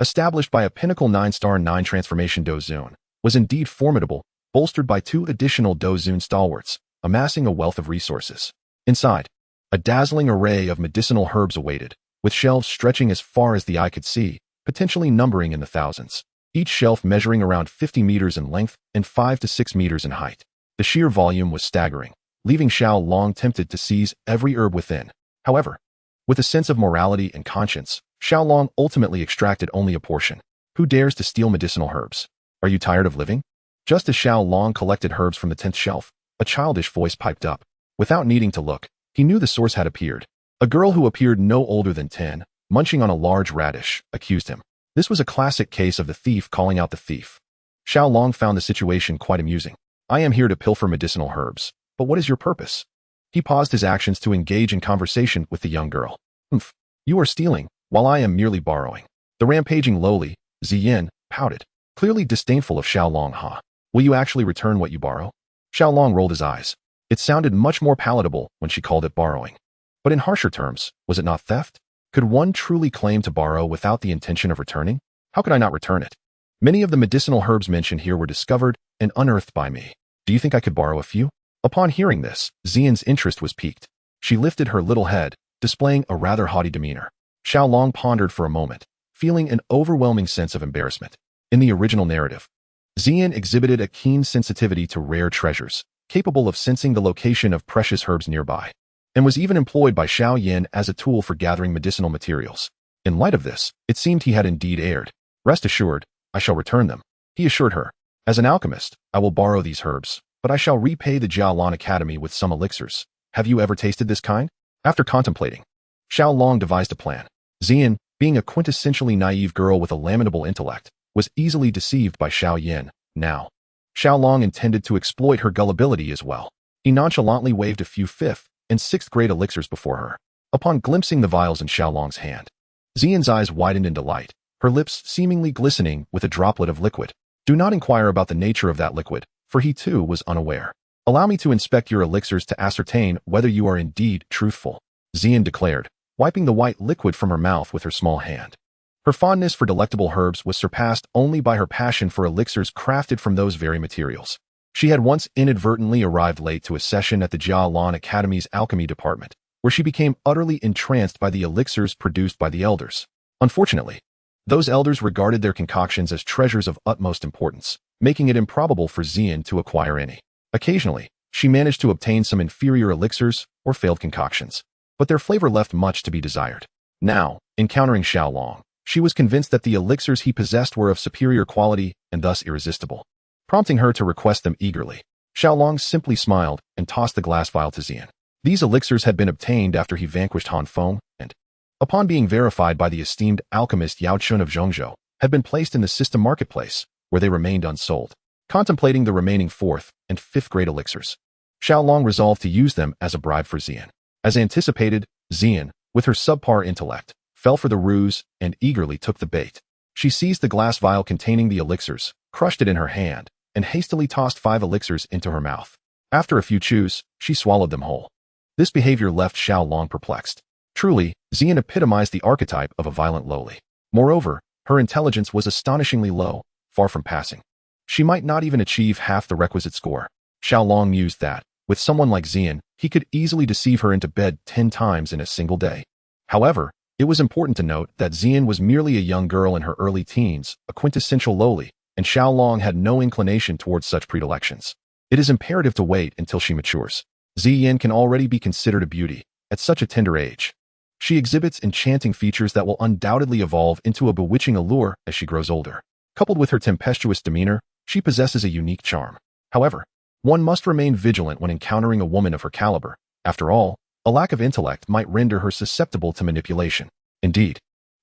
established by a pinnacle 9-star 9 transformation Do Zun, was indeed formidable, bolstered by 2 additional Do Zun stalwarts, amassing a wealth of resources. Inside, a dazzling array of medicinal herbs awaited, with shelves stretching as far as the eye could see, potentially numbering in the thousands, each shelf measuring around 50 meters in length and 5 to 6 meters in height. The sheer volume was staggering, leaving Xiao Long tempted to seize every herb within. However, with a sense of morality and conscience, Xiao Long ultimately extracted only a portion. Who dares to steal medicinal herbs? Are you tired of living? Just as Xiao Long collected herbs from the 10th shelf, a childish voice piped up. Without needing to look, he knew the source had appeared. A girl who appeared no older than 10, munching on a large radish, accused him. This was a classic case of the thief calling out the thief. Xiao Long found the situation quite amusing. I am here to pilfer medicinal herbs, but what is your purpose? He paused his actions to engage in conversation with the young girl. You are stealing, while I am merely borrowing. The rampaging lowly, Ziyan, pouted, clearly disdainful of Xiao Long. Will you actually return what you borrow? Xiao Long rolled his eyes. It sounded much more palatable when she called it borrowing. But in harsher terms, was it not theft? Could one truly claim to borrow without the intention of returning? How could I not return it? Many of the medicinal herbs mentioned here were discovered and unearthed by me. Do you think I could borrow a few? Upon hearing this, Ziyan's interest was piqued. She lifted her little head, displaying a rather haughty demeanor. Xiao Long pondered for a moment, feeling an overwhelming sense of embarrassment. In the original narrative, Ziyan exhibited a keen sensitivity to rare treasures, capable of sensing the location of precious herbs nearby, and was even employed by Xiao Yin as a tool for gathering medicinal materials. In light of this, it seemed he had indeed erred. Rest assured, I shall return them, he assured her. As an alchemist, I will borrow these herbs, but I shall repay the Jialan Academy with some elixirs. Have you ever tasted this kind? After contemplating, Xiao Long devised a plan. Ziyan, being a quintessentially naive girl with a lamentable intellect, was easily deceived by Xiao Yin. Now, Xiao Long intended to exploit her gullibility as well. He nonchalantly waved a few 5th and 6th grade elixirs before her. Upon glimpsing the vials in Xiao Long's hand, Ziyan's eyes widened in delight, her lips seemingly glistening with a droplet of liquid. Do not inquire about the nature of that liquid, for he too was unaware. Allow me to inspect your elixirs to ascertain whether you are indeed truthful. Xian declared, wiping the white liquid from her mouth with her small hand. Her fondness for delectable herbs was surpassed only by her passion for elixirs crafted from those very materials. She had once inadvertently arrived late to a session at the Jia Lan Academy's alchemy department, where she became utterly entranced by the elixirs produced by the elders. Unfortunately, those elders regarded their concoctions as treasures of utmost importance, making it improbable for Xian to acquire any. Occasionally, she managed to obtain some inferior elixirs or failed concoctions, but their flavor left much to be desired. Now, encountering Xiaolong, she was convinced that the elixirs he possessed were of superior quality and thus irresistible. Prompting her to request them eagerly, Xiaolong simply smiled and tossed the glass vial to Xian. These elixirs had been obtained after he vanquished Han Feng and, upon being verified by the esteemed alchemist Yao Chun of Zhongzhou, had been placed in the system marketplace, where they remained unsold. Contemplating the remaining 4th and 5th grade elixirs, Xiaolong resolved to use them as a bribe for Xian. As anticipated, Xian, with her subpar intellect, fell for the ruse and eagerly took the bait. She seized the glass vial containing the elixirs, crushed it in her hand, and hastily tossed 5 elixirs into her mouth. After a few chews, she swallowed them whole. This behavior left Xiaolong perplexed. Truly, Xian epitomized the archetype of a violent lowly. Moreover, her intelligence was astonishingly low, far from passing. She might not even achieve half the requisite score. Xiaolong mused that, with someone like Xian, he could easily deceive her into bed 10 times in a single day. However, it was important to note that Xian was merely a young girl in her early teens, a quintessential lowly, and Xiaolong had no inclination towards such predilections. It is imperative to wait until she matures. Xian can already be considered a beauty, at such a tender age. She exhibits enchanting features that will undoubtedly evolve into a bewitching allure as she grows older. Coupled with her tempestuous demeanor, she possesses a unique charm. However, one must remain vigilant when encountering a woman of her caliber. After all, a lack of intellect might render her susceptible to manipulation. Indeed,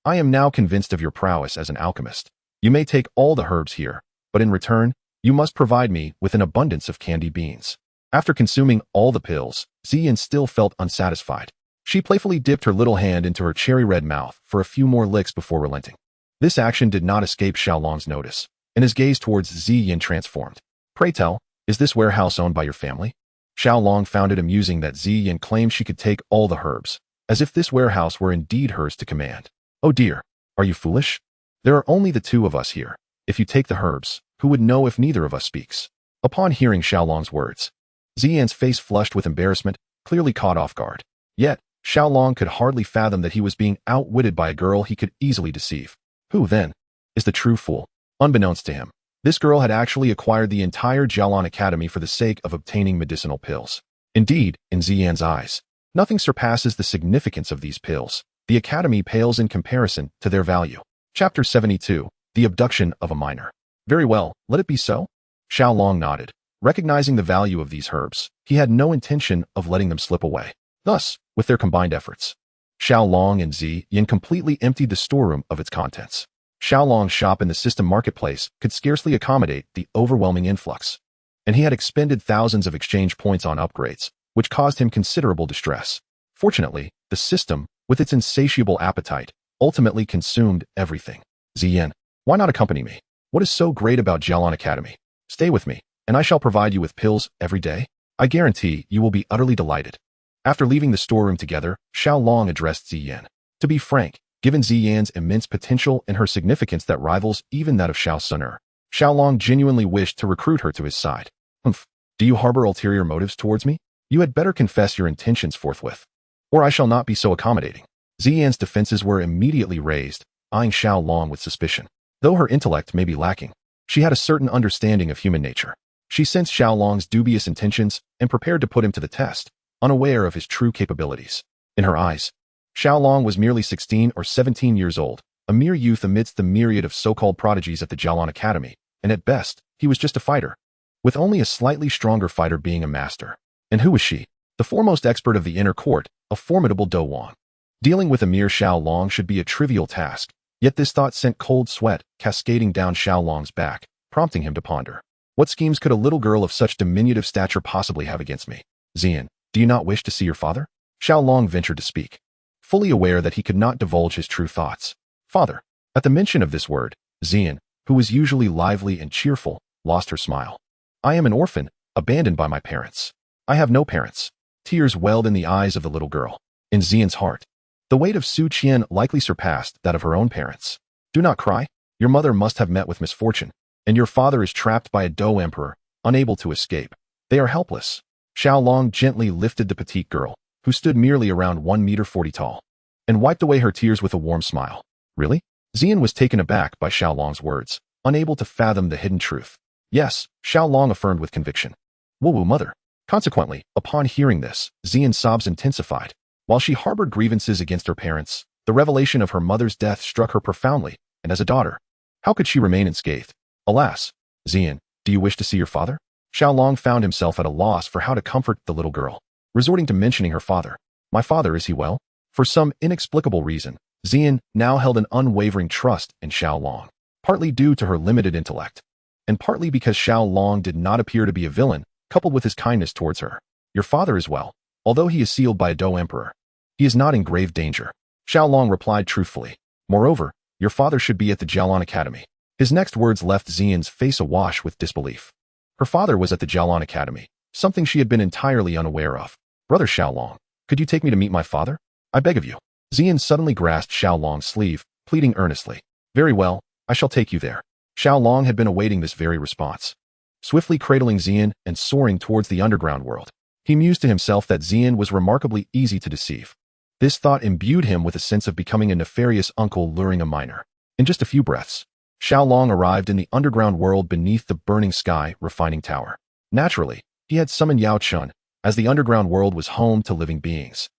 I am now convinced of your prowess as an alchemist. You may take all the herbs here, but in return, you must provide me with an abundance of candy beans. After consuming all the pills, Xian still felt unsatisfied. She playfully dipped her little hand into her cherry-red mouth for a few more licks before relenting. This action did not escape Xiaolong's notice, and his gaze towards Xian transformed. Pray tell, is this warehouse owned by your family? Xiaolong found it amusing that Xian claimed she could take all the herbs, as if this warehouse were indeed hers to command. Oh dear, are you foolish? There are only the 2 of us here. If you take the herbs, who would know if neither of us speaks? Upon hearing Xiaolong's words, Xian's face flushed with embarrassment, clearly caught off guard. Yet, Xiaolong could hardly fathom that he was being outwitted by a girl he could easily deceive. Who, then, is the true fool? Unbeknownst to him, this girl had actually acquired the entire Jia Lan Academy for the sake of obtaining medicinal pills. Indeed, in Xian's eyes, nothing surpasses the significance of these pills. The Academy pales in comparison to their value. Chapter 72, The Abduction of a Minor. Very well, let it be so. Xiaolong nodded. Recognizing the value of these herbs, he had no intention of letting them slip away. Thus, with their combined efforts, Xiaolong and Xian completely emptied the storeroom of its contents. Xiaolong's shop in the system marketplace could scarcely accommodate the overwhelming influx, and he had expended thousands of exchange points on upgrades, which caused him considerable distress. Fortunately, the system, with its insatiable appetite, ultimately consumed everything. Xian, why not accompany me? What is so great about Jia Lan Academy? Stay with me, and I shall provide you with pills every day. I guarantee you will be utterly delighted. After leaving the storeroom together, Xiaolong addressed Xian. To be frank, given Xian's immense potential and her significance that rivals even that of Xiao Suner, Xiaolong genuinely wished to recruit her to his side. Humph, do you harbor ulterior motives towards me? You had better confess your intentions forthwith, or I shall not be so accommodating. Xian's defenses were immediately raised, eyeing Xiaolong with suspicion. Though her intellect may be lacking, she had a certain understanding of human nature. She sensed Xiaolong's dubious intentions and prepared to put him to the test, unaware of his true capabilities. In her eyes, Xiaolong was merely 16 or 17 years old, a mere youth amidst the myriad of so-called prodigies at the Jia Lan Academy, and at best, he was just a fighter, with only a slightly stronger fighter being a master. And who was she? The foremost expert of the inner court, a formidable Do Wan. Dealing with a mere Xiaolong should be a trivial task, yet this thought sent cold sweat cascading down Xiaolong's back, prompting him to ponder. What schemes could a little girl of such diminutive stature possibly have against me? Xian, do you not wish to see your father? Xiaolong ventured to speak, fully aware that he could not divulge his true thoughts. Father. At the mention of this word, Xian, who was usually lively and cheerful, lost her smile. I am an orphan, abandoned by my parents. I have no parents. Tears welled in the eyes of the little girl. in Xian's heart. The weight of Su Qian likely surpassed that of her own parents. Do not cry. Your mother must have met with misfortune, and your father is trapped by a Dou emperor, unable to escape. They are helpless. Xiao Long gently lifted the petite girl, who stood merely around 1 meter 40 tall, and wiped away her tears with a warm smile. Really? Xian was taken aback by Xiao Long's words, unable to fathom the hidden truth. Yes, Xiao Long affirmed with conviction. Wu mother. Consequently, upon hearing this, Xian's sobs intensified. While she harbored grievances against her parents, the revelation of her mother's death struck her profoundly, and as a daughter, how could she remain unscathed? Alas, Xian, do you wish to see your father? Xiao Long found himself at a loss for how to comfort the little girl, resorting to mentioning her father. My father, is he well? For some inexplicable reason, Xian now held an unwavering trust in Xiao Long, partly due to her limited intellect, and partly because Xiao Long did not appear to be a villain, coupled with his kindness towards her. Your father is well, although he is sealed by a Dou emperor. He is not in grave danger. Xiao Long replied truthfully. Moreover, your father should be at the Jialan Academy. His next words left Xian's face awash with disbelief. Her father was at the Jialan Academy, something she had been entirely unaware of. Brother Xiao Long, could you take me to meet my father? I beg of you. Xian suddenly grasped Xiao Long's sleeve, pleading earnestly. Very well, I shall take you there. Xiao Long had been awaiting this very response. Swiftly cradling Xian and soaring towards the underground world, he mused to himself that Xian was remarkably easy to deceive. This thought imbued him with a sense of becoming a nefarious uncle luring a minor. In just a few breaths, Xiao Long arrived in the underground world beneath the burning sky refining tower. Naturally, he had summoned Yao Chun, as the underground world was home to living beings.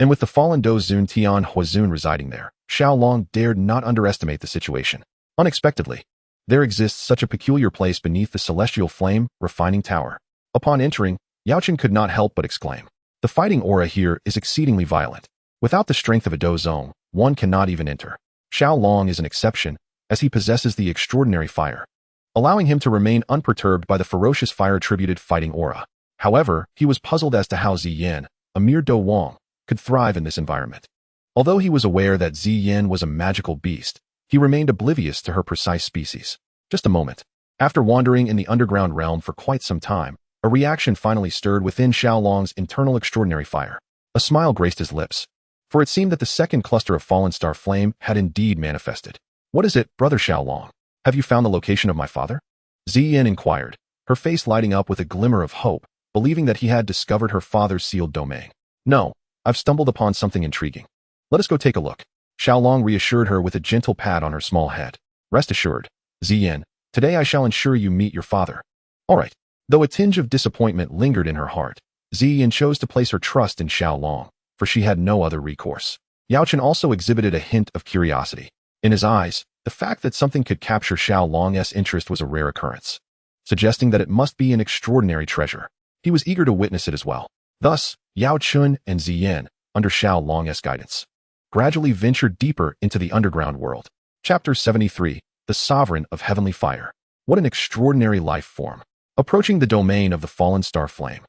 And with the fallen Dou Zun Tian Huazun residing there, Xiao Long dared not underestimate the situation. Unexpectedly, there exists such a peculiar place beneath the celestial flame refining tower. Upon entering, Yao Chun could not help but exclaim, the fighting aura here is exceedingly violent. Without the strength of a Dou Zong, one cannot even enter. Xiao Long is an exception, as he possesses the extraordinary fire, allowing him to remain unperturbed by the ferocious fire-attributed fighting aura. However, he was puzzled as to how Ziyan, a mere Dou Wang, could thrive in this environment. Although he was aware that Ziyan was a magical beast, he remained oblivious to her precise species. Just a moment. After wandering in the underground realm for quite some time, a reaction finally stirred within Xiao Long's internal extraordinary fire. A smile graced his lips, for it seemed that the second cluster of fallen star flame had indeed manifested. What is it, Brother Xiao Long? Have you found the location of my father? Ziyan inquired, her face lighting up with a glimmer of hope, believing that he had discovered her father's sealed domain. No, I've stumbled upon something intriguing. Let us go take a look. Xiao Long reassured her with a gentle pat on her small head. Rest assured, Ziyan, today I shall ensure you meet your father. All right. Though a tinge of disappointment lingered in her heart, Ziyan chose to place her trust in Xiao Long, for she had no other recourse. Yao Chun also exhibited a hint of curiosity. In his eyes, the fact that something could capture Xiao Long's interest was a rare occurrence, suggesting that it must be an extraordinary treasure. He was eager to witness it as well. Thus, Yao Chun and Ziyan, under Xiao Long's guidance, gradually ventured deeper into the underground world. Chapter 73, The Sovereign of Heavenly Fire. What an extraordinary life form. Approaching the domain of the fallen star flame,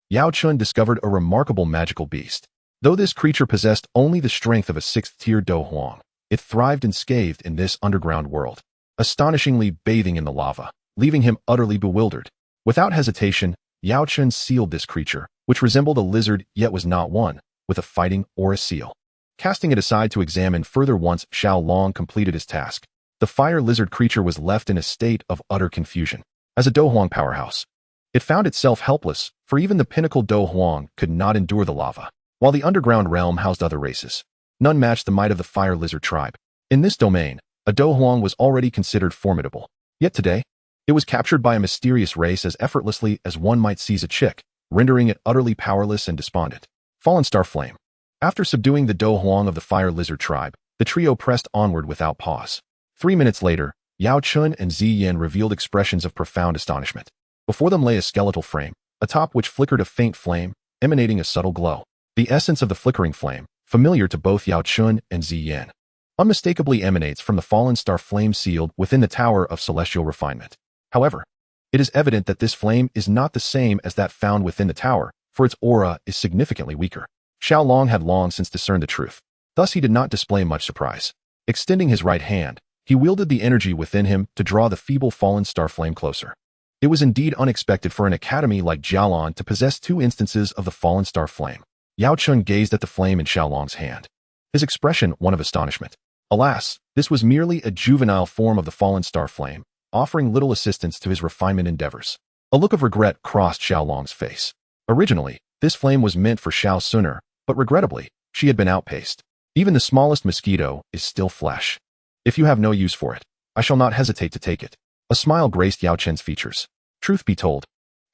Yao Chun discovered a remarkable magical beast. Though this creature possessed only the strength of a 6th-tier Dou Huang, it thrived unscathed in this underground world, astonishingly bathing in the lava, leaving him utterly bewildered. Without hesitation, Yao Chun sealed this creature, which resembled a lizard yet was not one, with a fighting aura seal. Casting it aside to examine further once Xiao Long completed his task, the fire lizard creature was left in a state of utter confusion. As a Dou Huang powerhouse, it found itself helpless, for even the pinnacle Dou Huang could not endure the lava. While the underground realm housed other races, none matched the might of the fire lizard tribe. In this domain, a Dou Huang was already considered formidable. Yet today, it was captured by a mysterious race as effortlessly as one might seize a chick, rendering it utterly powerless and despondent. Fallen Star Flame. After subduing the Dou Huang of the fire lizard tribe, the trio pressed onward without pause. 3 minutes later, Yao Chun and Ziyan revealed expressions of profound astonishment. Before them lay a skeletal frame, atop which flickered a faint flame, emanating a subtle glow. The essence of the flickering flame, familiar to both Yao Chun and Ziyan, unmistakably emanates from the fallen star flame sealed within the Tower of Celestial Refinement. However, it is evident that this flame is not the same as that found within the tower, for its aura is significantly weaker. Xiao Long had long since discerned the truth. Thus he did not display much surprise. Extending his right hand, he wielded the energy within him to draw the feeble fallen star flame closer. It was indeed unexpected for an academy like Jialan to possess 2 instances of the fallen star flame. Yao Chun gazed at the flame in Xiaolong's hand, his expression one of astonishment. Alas, this was merely a juvenile form of the fallen star flame, offering little assistance to his refinement endeavors. A look of regret crossed Xiaolong's face. Originally, this flame was meant for Xiao Suner, but regrettably, she had been outpaced. Even the smallest mosquito is still flesh. If you have no use for it, I shall not hesitate to take it. A smile graced Yao Chen's features. Truth be told,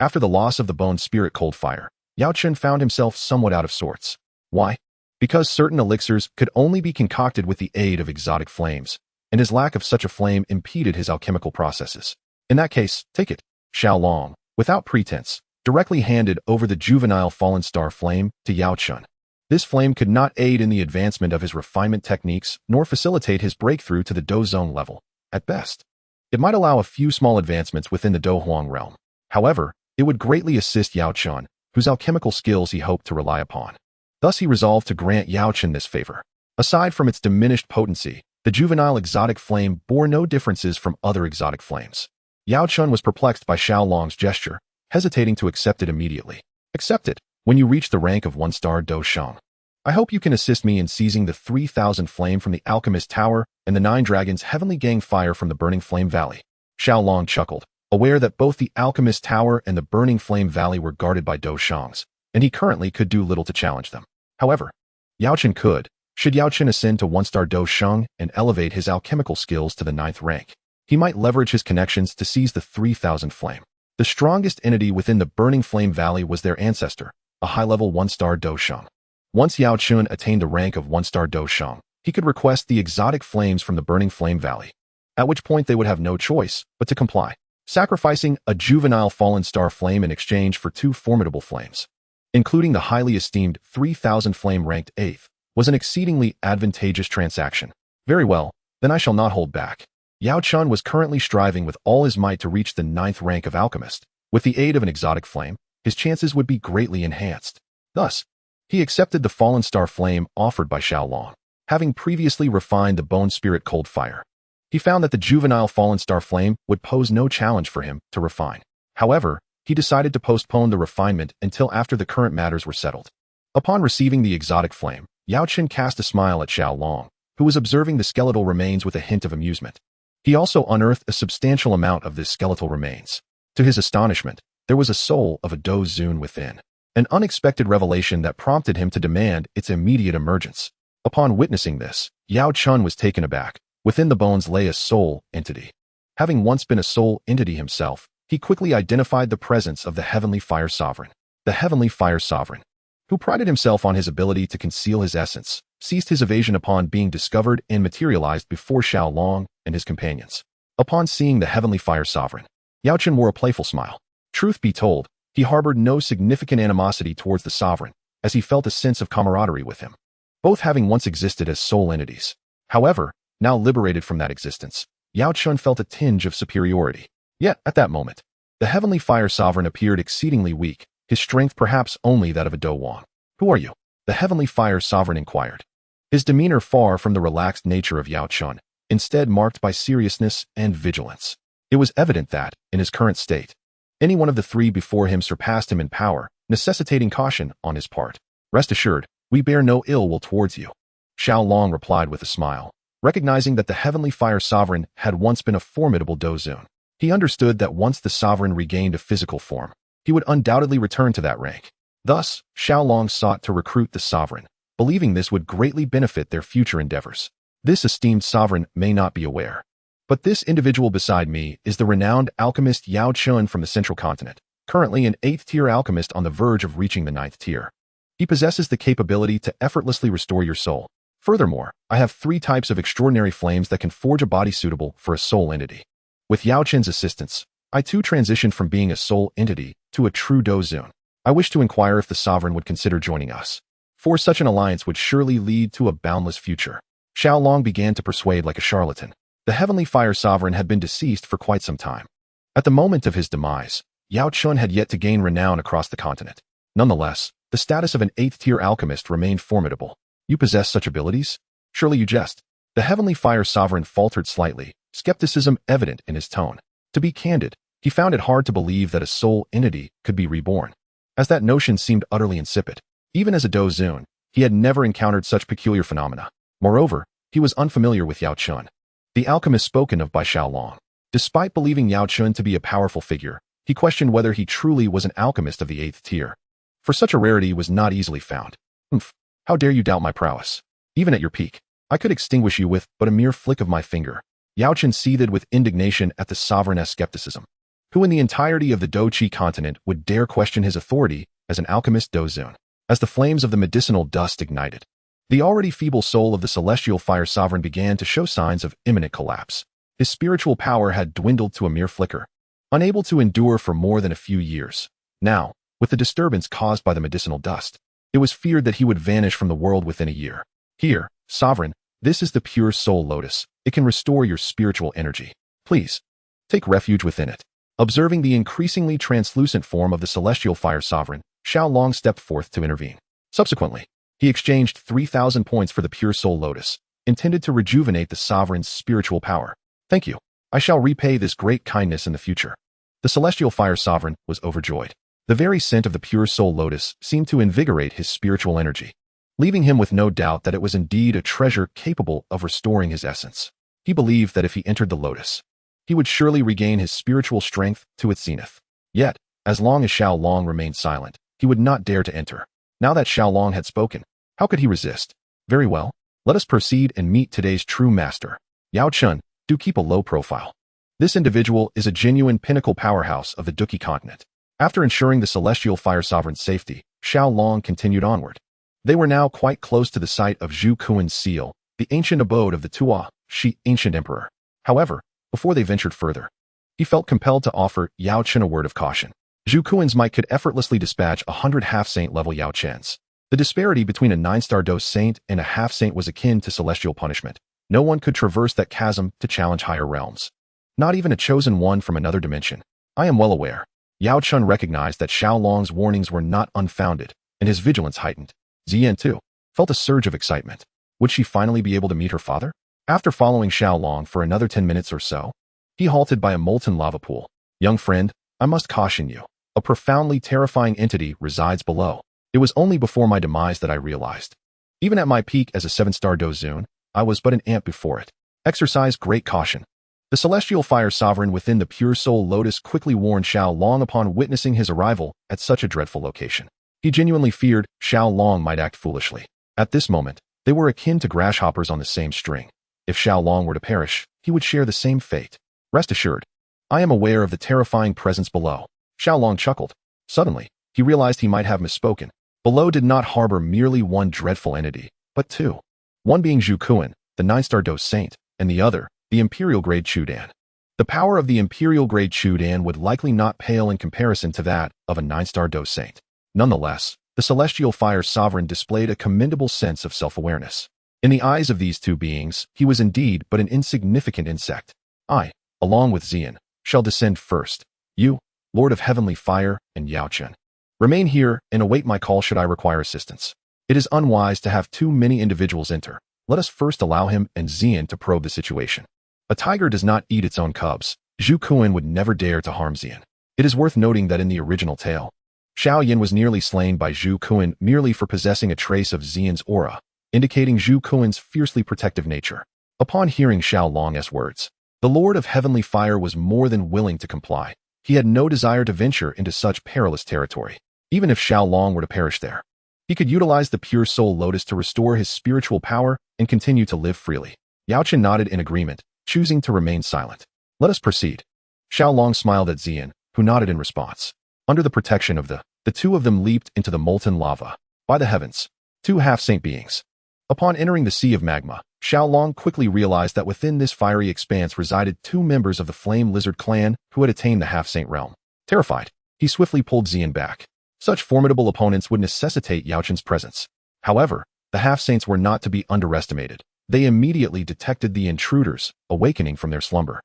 after the loss of the bone spirit cold fire, Yao Chen found himself somewhat out of sorts. Why? Because certain elixirs could only be concocted with the aid of exotic flames, and his lack of such a flame impeded his alchemical processes. In that case, take it. Xiaolong, without pretense, directly handed over the juvenile fallen star flame to Yao Chun. This flame could not aid in the advancement of his refinement techniques nor facilitate his breakthrough to the Do Zone level. At best, it might allow a few small advancements within the Do Huang realm. However, it would greatly assist Yao Chun, whose alchemical skills he hoped to rely upon. Thus he resolved to grant Yao Chun this favor. Aside from its diminished potency, the juvenile exotic flame bore no differences from other exotic flames. Yao Chun was perplexed by Xiaolong's gesture, hesitating to accept it immediately. Accept it when you reach the rank of 1-star Do Shang. I hope you can assist me in seizing the 3,000 flame from the Alchemist Tower and the 9 Dragons Heavenly Gang fire from the Burning Flame Valley. Xiaolong chuckled, aware that both the Alchemist Tower and the Burning Flame Valley were guarded by Do Shangs, and he currently could do little to challenge them. However, Yao Chen could, should Yao Chen ascend to 1-star Do Shang and elevate his alchemical skills to the 9th rank. He might leverage his connections to seize the 3,000 flame. The strongest entity within the Burning Flame Valley was their ancestor, a high-level 1-star Do Shang. Once Yao Chun attained the rank of 1-star Do Shang, he could request the exotic flames from the Burning Flame Valley, at which point they would have no choice but to comply, sacrificing a juvenile fallen star flame in exchange for 2 formidable flames. Including the highly esteemed 3,000 flame ranked 8th, was an exceedingly advantageous transaction. Very well, then I shall not hold back. Yao Chun was currently striving with all his might to reach the 9th rank of alchemist. With the aid of an exotic flame, his chances would be greatly enhanced. Thus, he accepted the fallen star flame offered by Xiaolong. Having previously refined the bone spirit cold fire, he found that the juvenile fallen star flame would pose no challenge for him to refine. However, he decided to postpone the refinement until after the current matters were settled. Upon receiving the exotic flame, Yao Chen cast a smile at Xiaolong, who was observing the skeletal remains with a hint of amusement. He also unearthed a substantial amount of this skeletal remains. To his astonishment, there was a soul of a Do Zun within, an unexpected revelation that prompted him to demand its immediate emergence. Upon witnessing this, Yao Chun was taken aback. Within the bones lay a soul entity. Having once been a soul entity himself, he quickly identified the presence of the Heavenly Fire Sovereign. The Heavenly Fire Sovereign, who prided himself on his ability to conceal his essence, ceased his evasion upon being discovered and materialized before Xiaolong and his companions. Upon seeing the Heavenly Fire Sovereign, Yao Chen wore a playful smile. Truth be told, he harbored no significant animosity towards the Sovereign, as he felt a sense of camaraderie with him, both having once existed as soul entities. However, now liberated from that existence, Yao Chun felt a tinge of superiority. Yet, at that moment, the Heavenly Fire Sovereign appeared exceedingly weak, his strength perhaps only that of a Do Wang. Who are you? The Heavenly Fire Sovereign inquired. His demeanor far from the relaxed nature of Yao Chun, instead marked by seriousness and vigilance. It was evident that, in his current state, any one of the 3 before him surpassed him in power, necessitating caution on his part. Rest assured, we bear no ill will towards you. Xiaolong replied with a smile, recognizing that the Heavenly Fire Sovereign had once been a formidable Do Zun. He understood that once the Sovereign regained a physical form, he would undoubtedly return to that rank. Thus, Xiaolong sought to recruit the Sovereign, believing this would greatly benefit their future endeavors. This esteemed Sovereign may not be aware, but this individual beside me is the renowned alchemist Yao Chun from the Central Continent, currently an 8th-tier alchemist on the verge of reaching the 9th tier. He possesses the capability to effortlessly restore your soul. Furthermore, I have 3 types of extraordinary flames that can forge a body suitable for a soul entity. With Yao Chen's assistance, I too transitioned from being a soul entity to a true Do Zun. I wish to inquire if the Sovereign would consider joining us, for such an alliance would surely lead to a boundless future. Xiaolong began to persuade like a charlatan. The Heavenly Fire Sovereign had been deceased for quite some time. At the moment of his demise, Yao Chun had yet to gain renown across the continent. Nonetheless, the status of an 8th-tier alchemist remained formidable. You possess such abilities? Surely you jest. The Heavenly Fire Sovereign faltered slightly, skepticism evident in his tone. To be candid, he found it hard to believe that a soul entity could be reborn, as that notion seemed utterly insipid. Even as a Dozun, he had never encountered such peculiar phenomena. Moreover, he was unfamiliar with Yao Chun, the alchemist spoken of by Xiaolong. Despite believing Yao Chun to be a powerful figure, he questioned whether he truly was an alchemist of the 8th tier. For such a rarity was not easily found. Humph, how dare you doubt my prowess? Even at your peak, I could extinguish you with but a mere flick of my finger. Yao Chun seethed with indignation at the sovereign's skepticism. Who in the entirety of the Doqi continent would dare question his authority as an alchemist Dozun? As the flames of the medicinal dust ignited, the already feeble soul of the celestial fire sovereign began to show signs of imminent collapse. His spiritual power had dwindled to a mere flicker, unable to endure for more than a few years. Now, with the disturbance caused by the medicinal dust, it was feared that he would vanish from the world within a year. Here, sovereign, this is the pure soul lotus. It can restore your spiritual energy. Please, take refuge within it. Observing the increasingly translucent form of the celestial fire sovereign, Xiaolong stepped forth to intervene. Subsequently, he exchanged 3,000 points for the pure soul lotus, intended to rejuvenate the sovereign's spiritual power. Thank you. I shall repay this great kindness in the future. The celestial fire sovereign was overjoyed. The very scent of the pure soul lotus seemed to invigorate his spiritual energy, leaving him with no doubt that it was indeed a treasure capable of restoring his essence. He believed that if he entered the lotus, he would surely regain his spiritual strength to its zenith. Yet, as long as Xiaolong remained silent, he would not dare to enter. Now that Xiaolong had spoken, how could he resist? Very well, let us proceed and meet today's true master. Yao Chun, do keep a low profile. This individual is a genuine pinnacle powerhouse of the Doqi continent. After ensuring the celestial fire sovereign's safety, Xiaolong continued onward. They were now quite close to the site of Zhu Kuan's seal, the ancient abode of the Tua, Shi ancient emperor. However, before they ventured further, he felt compelled to offer Yao Chun a word of caution. Zhu Kuan's might could effortlessly dispatch 100 half-saint level Yao Chens. The disparity between a 9-star dose saint and a half-saint was akin to celestial punishment. No one could traverse that chasm to challenge higher realms. Not even a chosen one from another dimension. I am well aware. Yao Chun recognized that Xiaolong's warnings were not unfounded, and his vigilance heightened. Ziyan, too, felt a surge of excitement. Would she finally be able to meet her father? After following Xiaolong for another 10 minutes or so, he halted by a molten lava pool. Young friend, I must caution you. A profoundly terrifying entity resides below. It was only before my demise that I realized. Even at my peak as a 7-star Dozun, I was but an ant before it. Exercise great caution. The celestial fire sovereign within the pure soul lotus quickly warned Xiaolong upon witnessing his arrival at such a dreadful location. He genuinely feared Xiaolong might act foolishly. At this moment, they were akin to grasshoppers on the same string. If Xiaolong were to perish, he would share the same fate. Rest assured, I am aware of the terrifying presence below. Xiaolong chuckled. Suddenly, he realized he might have misspoken. Below did not harbor merely one dreadful entity, but two. One being Zhu Kuan, the 9-star dose saint, and the other, the imperial-grade Chudan. The power of the imperial-grade Chudan would likely not pale in comparison to that of a 9-star dose saint. Nonetheless, the celestial fire sovereign displayed a commendable sense of self-awareness. In the eyes of these two beings, he was indeed but an insignificant insect. I, along with Ziyan, shall descend first. You, Lord of Heavenly Fire, and Yao Chun, remain here and await my call should I require assistance. It is unwise to have too many individuals enter. Let us first allow him and Ziyan to probe the situation. A tiger does not eat its own cubs. Zhu Kuan would never dare to harm Ziyan. It is worth noting that in the original tale, Xiao Yin was nearly slain by Zhu Kuan merely for possessing a trace of Ziyan's aura, indicating Zhu Kuan's fiercely protective nature. Upon hearing Xiaolong's words, the Lord of Heavenly Fire was more than willing to comply. He had no desire to venture into such perilous territory. Even if Xiaolong were to perish there, he could utilize the pure soul lotus to restore his spiritual power and continue to live freely. Yao Chun nodded in agreement, choosing to remain silent. Let us proceed. Xiaolong smiled at Ziyan, who nodded in response. Under the protection of the two of them leaped into the molten lava. By the heavens, two half-saint beings. Upon entering the sea of magma, Xiaolong quickly realized that within this fiery expanse resided two members of the Flame Lizard clan who had attained the half-saint realm. Terrified, he swiftly pulled Ziyan back. Such formidable opponents would necessitate Yao Chun's presence. However, the half-saints were not to be underestimated. They immediately detected the intruders, awakening from their slumber.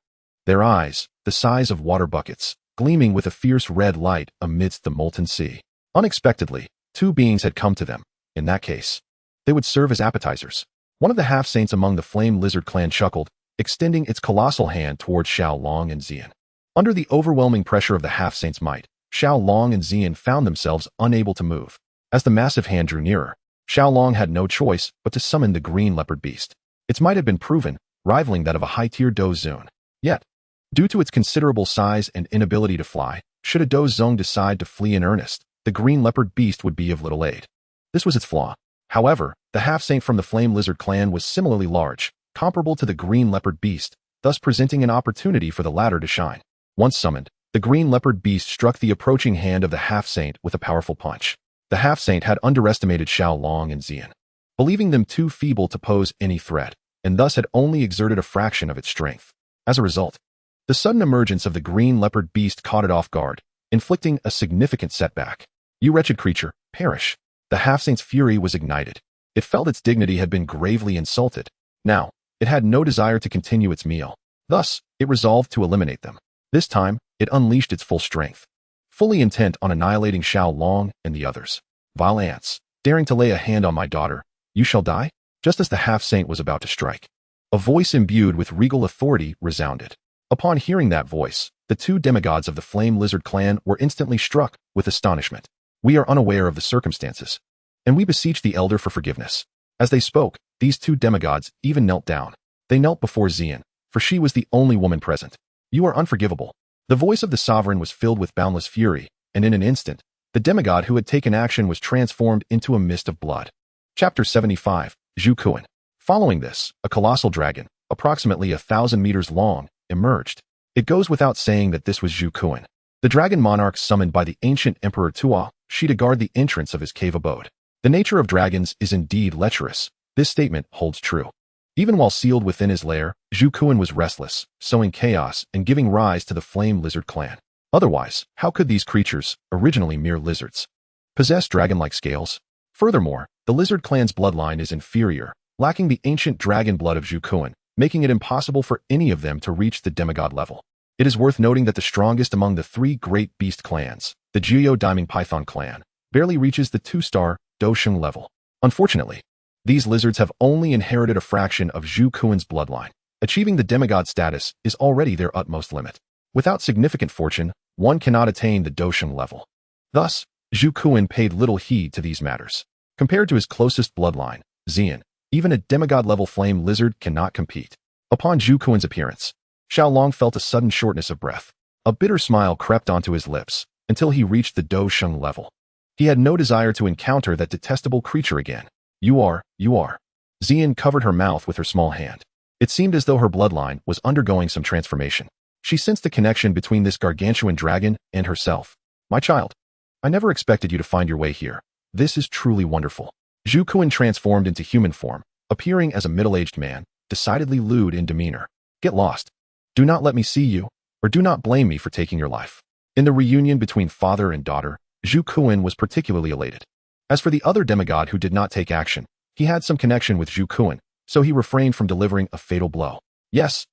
Their eyes, the size of water buckets, gleaming with a fierce red light amidst the molten sea. Unexpectedly, two beings had come to them. In that case, they would serve as appetizers. One of the half-saints among the Flame Lizard clan chuckled, extending its colossal hand towards Xiaolong and Ziyan. Under the overwhelming pressure of the half-saint's might, Xiaolong and Ziyan found themselves unable to move. As the massive hand drew nearer, Xiaolong had no choice but to summon the green leopard beast. Its might had been proven, rivaling that of a high-tier Dozong. Yet, due to its considerable size and inability to fly, should a Dozong decide to flee in earnest, the green leopard beast would be of little aid. This was its flaw. However, the half-saint from the Flame Lizard clan was similarly large, comparable to the green leopard beast, thus presenting an opportunity for the latter to shine. Once summoned, the green leopard beast struck the approaching hand of the half-saint with a powerful punch. The half-saint had underestimated Xiaolong and Zian, believing them too feeble to pose any threat, and thus had only exerted a fraction of its strength. As a result, the sudden emergence of the green leopard beast caught it off guard, inflicting a significant setback. "You wretched creature, perish!" The half-saint's fury was ignited. It felt its dignity had been gravely insulted. Now, it had no desire to continue its meal. Thus, it resolved to eliminate them. This time, it unleashed its full strength, fully intent on annihilating Xiaolong and the others. "Vile ants, daring to lay a hand on my daughter, you shall die?" Just as the half-saint was about to strike, a voice imbued with regal authority resounded. Upon hearing that voice, the two demigods of the Flame Lizard clan were instantly struck with astonishment. "We are unaware of the circumstances, and we beseech the elder for forgiveness." As they spoke, these two demigods even knelt down. They knelt before Zian, for she was the only woman present. "You are unforgivable." The voice of the sovereign was filled with boundless fury, and in an instant, the demigod who had taken action was transformed into a mist of blood. Chapter 75, Zhu Kuan. Following this, a colossal dragon, approximately 1,000 meters long, emerged. It goes without saying that this was Zhu Kuan, the dragon monarch summoned by the ancient Emperor Tuo Shi to guard the entrance of his cave abode. The nature of dragons is indeed lecherous. This statement holds true. Even while sealed within his lair, Zhu Kuan was restless, sowing chaos and giving rise to the Flame Lizard clan. Otherwise, how could these creatures, originally mere lizards, possess dragon-like scales? Furthermore, the lizard clan's bloodline is inferior, lacking the ancient dragon blood of Zhu Kuan, making it impossible for any of them to reach the demigod level. It is worth noting that the strongest among the three great beast clans, the Jiuyou Diamond Python clan, barely reaches the 2-star Dosheng level. Unfortunately, these lizards have only inherited a fraction of Zhu Kuan's bloodline. Achieving the demigod status is already their utmost limit. Without significant fortune, one cannot attain the Dosheng level. Thus, Zhu Kuan paid little heed to these matters. Compared to his closest bloodline, Zian, even a demigod-level flame lizard cannot compete. Upon Zhu Kuan's appearance, Xiaolong felt a sudden shortness of breath. A bitter smile crept onto his lips until he reached the Dosheng level. He had no desire to encounter that detestable creature again. You are. Zian covered her mouth with her small hand. It seemed as though her bloodline was undergoing some transformation. She sensed a connection between this gargantuan dragon and herself. "My child, I never expected you to find your way here. This is truly wonderful." Zhu Kuan transformed into human form, appearing as a middle-aged man, decidedly lewd in demeanor. "Get lost. Do not let me see you, or do not blame me for taking your life." In the reunion between father and daughter, Zhu Kuan was particularly elated. As for the other demigod who did not take action, he had some connection with Zhu Kuan, so he refrained from delivering a fatal blow. Yes,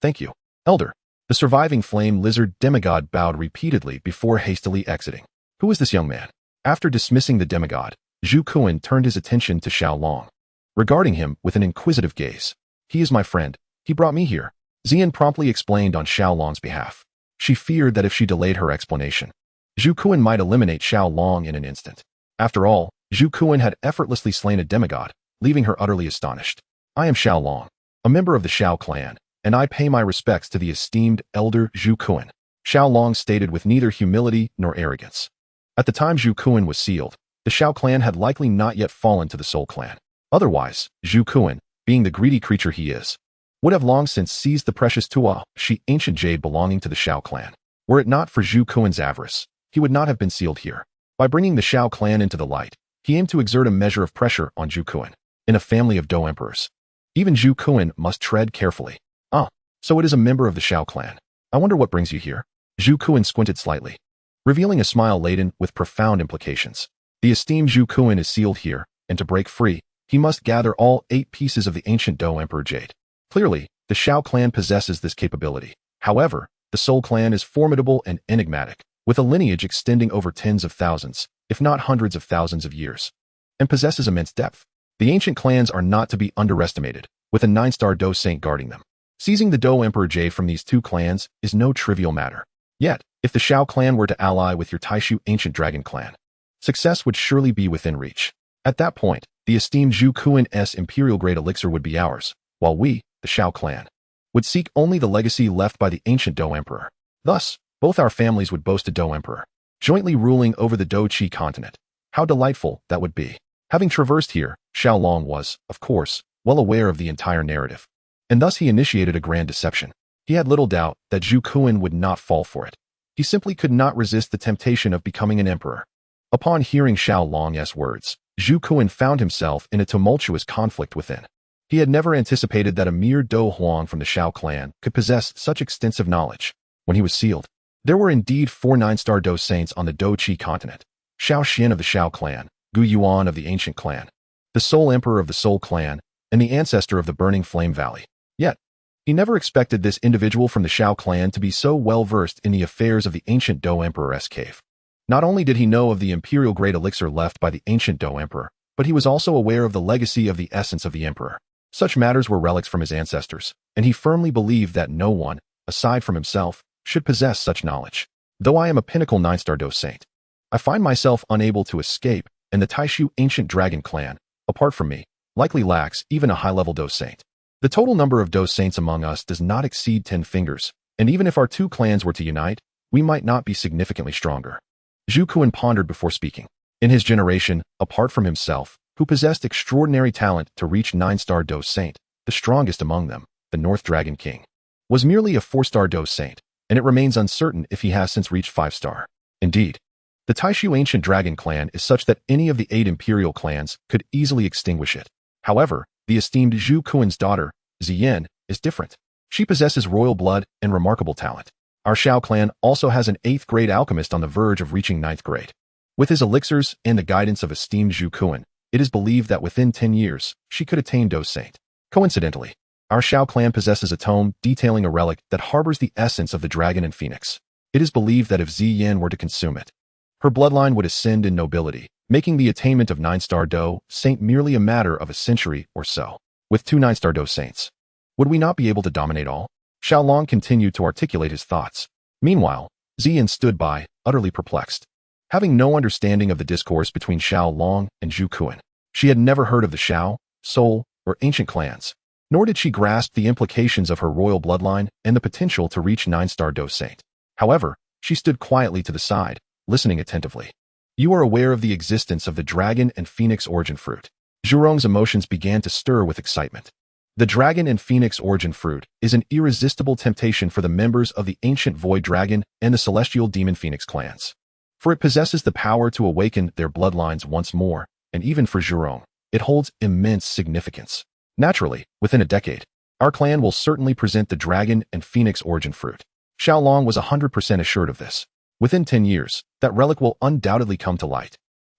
thank you, Elder." The surviving flame lizard demigod bowed repeatedly before hastily exiting. Who is this young man? After dismissing the demigod, Zhu Kuan turned his attention to Xiaolong, regarding him with an inquisitive gaze. "He is my friend. He brought me here." Zian promptly explained on Xiaolong's behalf. She feared that if she delayed her explanation, Zhu Kuan might eliminate Xiaolong in an instant. After all, Zhu Kuan had effortlessly slain a demigod, leaving her utterly astonished. "I am Xiaolong, a member of the Xiao clan, and I pay my respects to the esteemed elder Zhu Kuan," Xiaolong stated with neither humility nor arrogance. At the time Zhu Kuan was sealed, the Xiao clan had likely not yet fallen to the Soul clan. Otherwise, Zhu Kuan, being the greedy creature he is, would have long since seized the precious Tuo Shi ancient jade belonging to the Xiao clan. Were it not for Zhu Kuan's avarice, he would not have been sealed here. By bringing the Xiao clan into the light, he aimed to exert a measure of pressure on Zhu Kuan. In a family of Dou emperors, even Zhu Kuan must tread carefully. "Ah, so it is a member of the Xiao clan. I wonder what brings you here." Zhu Kuan squinted slightly, revealing a smile laden with profound implications. "The esteemed Zhu Kuan is sealed here, and to break free, he must gather all 8 pieces of the ancient Dou emperor jade. Clearly, the Xiao clan possesses this capability. However, the Soul clan is formidable and enigmatic, with a lineage extending over tens of thousands, if not hundreds of thousands of years, and possesses immense depth. The ancient clans are not to be underestimated, with a 9-star Dou Saint guarding them. Seizing the Dou Emperor jade from these 2 clans is no trivial matter. Yet, if the Xiao clan were to ally with your Taishu ancient dragon clan, success would surely be within reach. At that point, the esteemed Zhu Kuan's imperial grade elixir would be ours, while we, the Shao clan, would seek only the legacy left by the ancient Dou Emperor. Thus, both our families would boast a Dou Emperor, jointly ruling over the Dou Qi continent. How delightful that would be. Having traversed here, Xiaolong was, of course, well aware of the entire narrative, and thus he initiated a grand deception. He had little doubt that Zhu Kuan would not fall for it. He simply could not resist the temptation of becoming an emperor. Upon hearing Xiaolong's words, Zhu Kuan found himself in a tumultuous conflict within. He had never anticipated that a mere Dou Huang from the Shao clan could possess such extensive knowledge. When he was sealed, there were indeed 4 9-star Dou saints on the Dou Qi continent: Shao Xian of the Shao clan, Gu Yuan of the ancient clan, the sole emperor of the Soul clan, and the ancestor of the Burning Flame Valley. Yet, he never expected this individual from the Shao clan to be so well versed in the affairs of the ancient Dou Emperor's cave. Not only did he know of the imperial great elixir left by the ancient Dou Emperor, but he was also aware of the legacy of the essence of the emperor. Such matters were relics from his ancestors, and he firmly believed that no one, aside from himself, should possess such knowledge. Though I am a pinnacle 9-star Dou saint, I find myself unable to escape, and the Taishu ancient dragon clan, apart from me, likely lacks even a high-level Dou saint. The total number of Dou saints among us does not exceed 10 fingers, and even if our 2 clans were to unite, we might not be significantly stronger. Zhu Kuan pondered before speaking. In his generation, apart from himself, who possessed extraordinary talent to reach 9-star Dou saint, the strongest among them, the North Dragon King, was merely a 4-star Dou saint, and it remains uncertain if he has since reached 5-star. Indeed, the Taishu ancient dragon clan is such that any of the 8 imperial clans could easily extinguish it. However, the esteemed Zhu Kuan's daughter, Ziyin, is different. She possesses royal blood and remarkable talent. Our Shao clan also has an 8th grade alchemist on the verge of reaching 9th grade. With his elixirs and the guidance of esteemed Zhu Kuan, it is believed that within 10 years, she could attain Dou saint. Coincidentally, our Shao clan possesses a tome detailing a relic that harbors the essence of the dragon and phoenix. It is believed that if Ziyin were to consume it, her bloodline would ascend in nobility, making the attainment of 9-star Dou saint merely a matter of a century or so. With 2 9-star Dou saints, would we not be able to dominate all? Xiaolong continued to articulate his thoughts. Meanwhile, Ziyin stood by, utterly perplexed. Having no understanding of the discourse between Xiaolong and Zhu Kuan, she had never heard of the Shao, Soul, or ancient clans, nor did she grasp the implications of her royal bloodline and the potential to reach 9-star Dou saint. However, she stood quietly to the side, listening attentively. You are aware of the existence of the dragon and phoenix origin fruit. Zhurong's emotions began to stir with excitement. The dragon and phoenix origin fruit is an irresistible temptation for the members of the ancient void dragon and the celestial demon phoenix clans, for it possesses the power to awaken their bloodlines once more, and even for Zhurong, it holds immense significance. Naturally, within a decade, our clan will certainly present the dragon and phoenix origin fruit. Xiaolong was 100% assured of this. Within 10 years, that relic will undoubtedly come to light.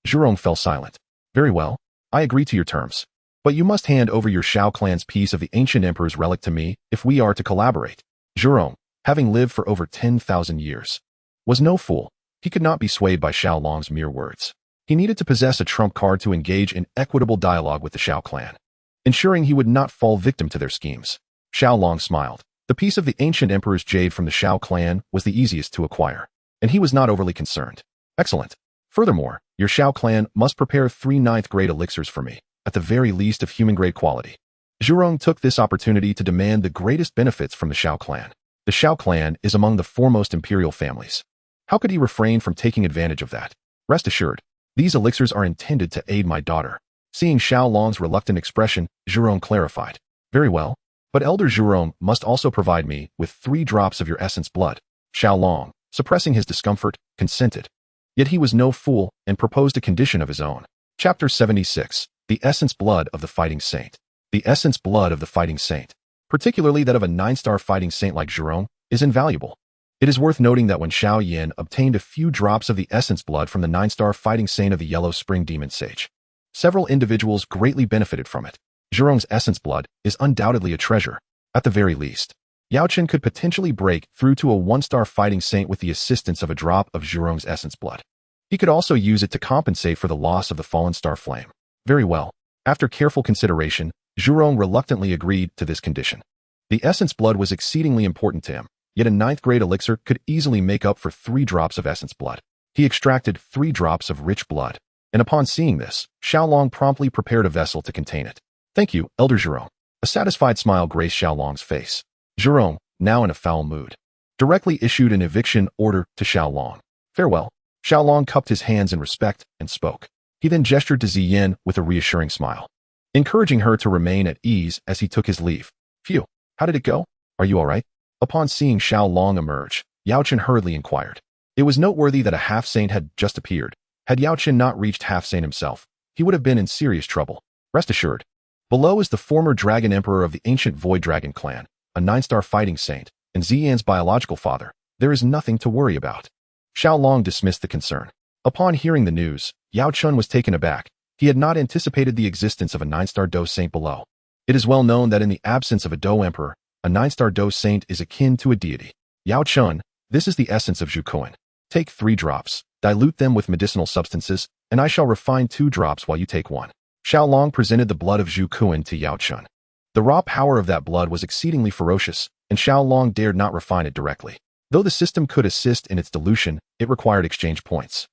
Zhurong fell silent. Very well, I agree to your terms. But you must hand over your Shao clan's piece of the ancient emperor's relic to me if we are to collaborate. Zhurong, having lived for over 10,000 years, was no fool. He could not be swayed by Xiaolong's mere words. He needed to possess a trump card to engage in equitable dialogue with the Shao clan, ensuring he would not fall victim to their schemes. Xiaolong smiled. The piece of the ancient emperor's jade from the Shao clan was the easiest to acquire, and he was not overly concerned. Excellent. Furthermore, your Shao clan must prepare 3 9th grade elixirs for me, at the very least of human-grade quality. Zhurong took this opportunity to demand the greatest benefits from the Shao clan. The Shao clan is among the foremost imperial families. How could he refrain from taking advantage of that? Rest assured, these elixirs are intended to aid my daughter. Seeing Xiaolong's reluctant expression, Zhurong clarified. Very well, but Elder Zhurong must also provide me with 3 drops of your essence blood. Xiaolong, suppressing his discomfort, consented. Yet he was no fool and proposed a condition of his own. Chapter 76. The Essence Blood of the Fighting Saint. The essence blood of the fighting saint, particularly that of a 9-star fighting saint like Zhurong, is invaluable. It is worth noting that when Shao Yin obtained a few drops of the essence blood from the 9-star fighting saint of the Yellow Spring Demon Sage, several individuals greatly benefited from it. Zhurong's essence blood is undoubtedly a treasure. At the very least, Yao Chen could potentially break through to a 1-star fighting saint with the assistance of a drop of Zhurong's essence blood. He could also use it to compensate for the loss of the fallen star flame. Very well. After careful consideration, Zhurong reluctantly agreed to this condition. The essence blood was exceedingly important to him, yet a 9th grade elixir could easily make up for 3 drops of essence blood. He extracted 3 drops of rich blood, and upon seeing this, Xiaolong promptly prepared a vessel to contain it. "Thank you, Elder Jerome." A satisfied smile graced Xiaolong's face. Jerome, now in a foul mood, directly issued an eviction order to Xiaolong. "Farewell." Xiaolong cupped his hands in respect and spoke. He then gestured to Ziyin with a reassuring smile, encouraging her to remain at ease as he took his leave. "Phew, how did it go? Are you all right?" Upon seeing Xiaolong emerge, Yao Chen hurriedly inquired. It was noteworthy that a half-saint had just appeared. Had Yao Chen not reached half-saint himself, he would have been in serious trouble. Rest assured. Below is the former Dragon Emperor of the ancient Void Dragon clan, a 9-star fighting saint, and Ziyan's biological father. There is nothing to worry about. Xiaolong dismissed the concern. Upon hearing the news, Yao Chen was taken aback. He had not anticipated the existence of a 9-star Do saint below. It is well known that in the absence of a Do emperor, a 9-star Do saint is akin to a deity. Yao Chen, this is the essence of Zhukuan. Take 3 drops, dilute them with medicinal substances, and I shall refine 2 drops while you take 1. Xiaolong presented the blood of Zhukuan to Yao Chen. The raw power of that blood was exceedingly ferocious, and Xiaolong dared not refine it directly. Though the system could assist in its dilution, it required exchange points.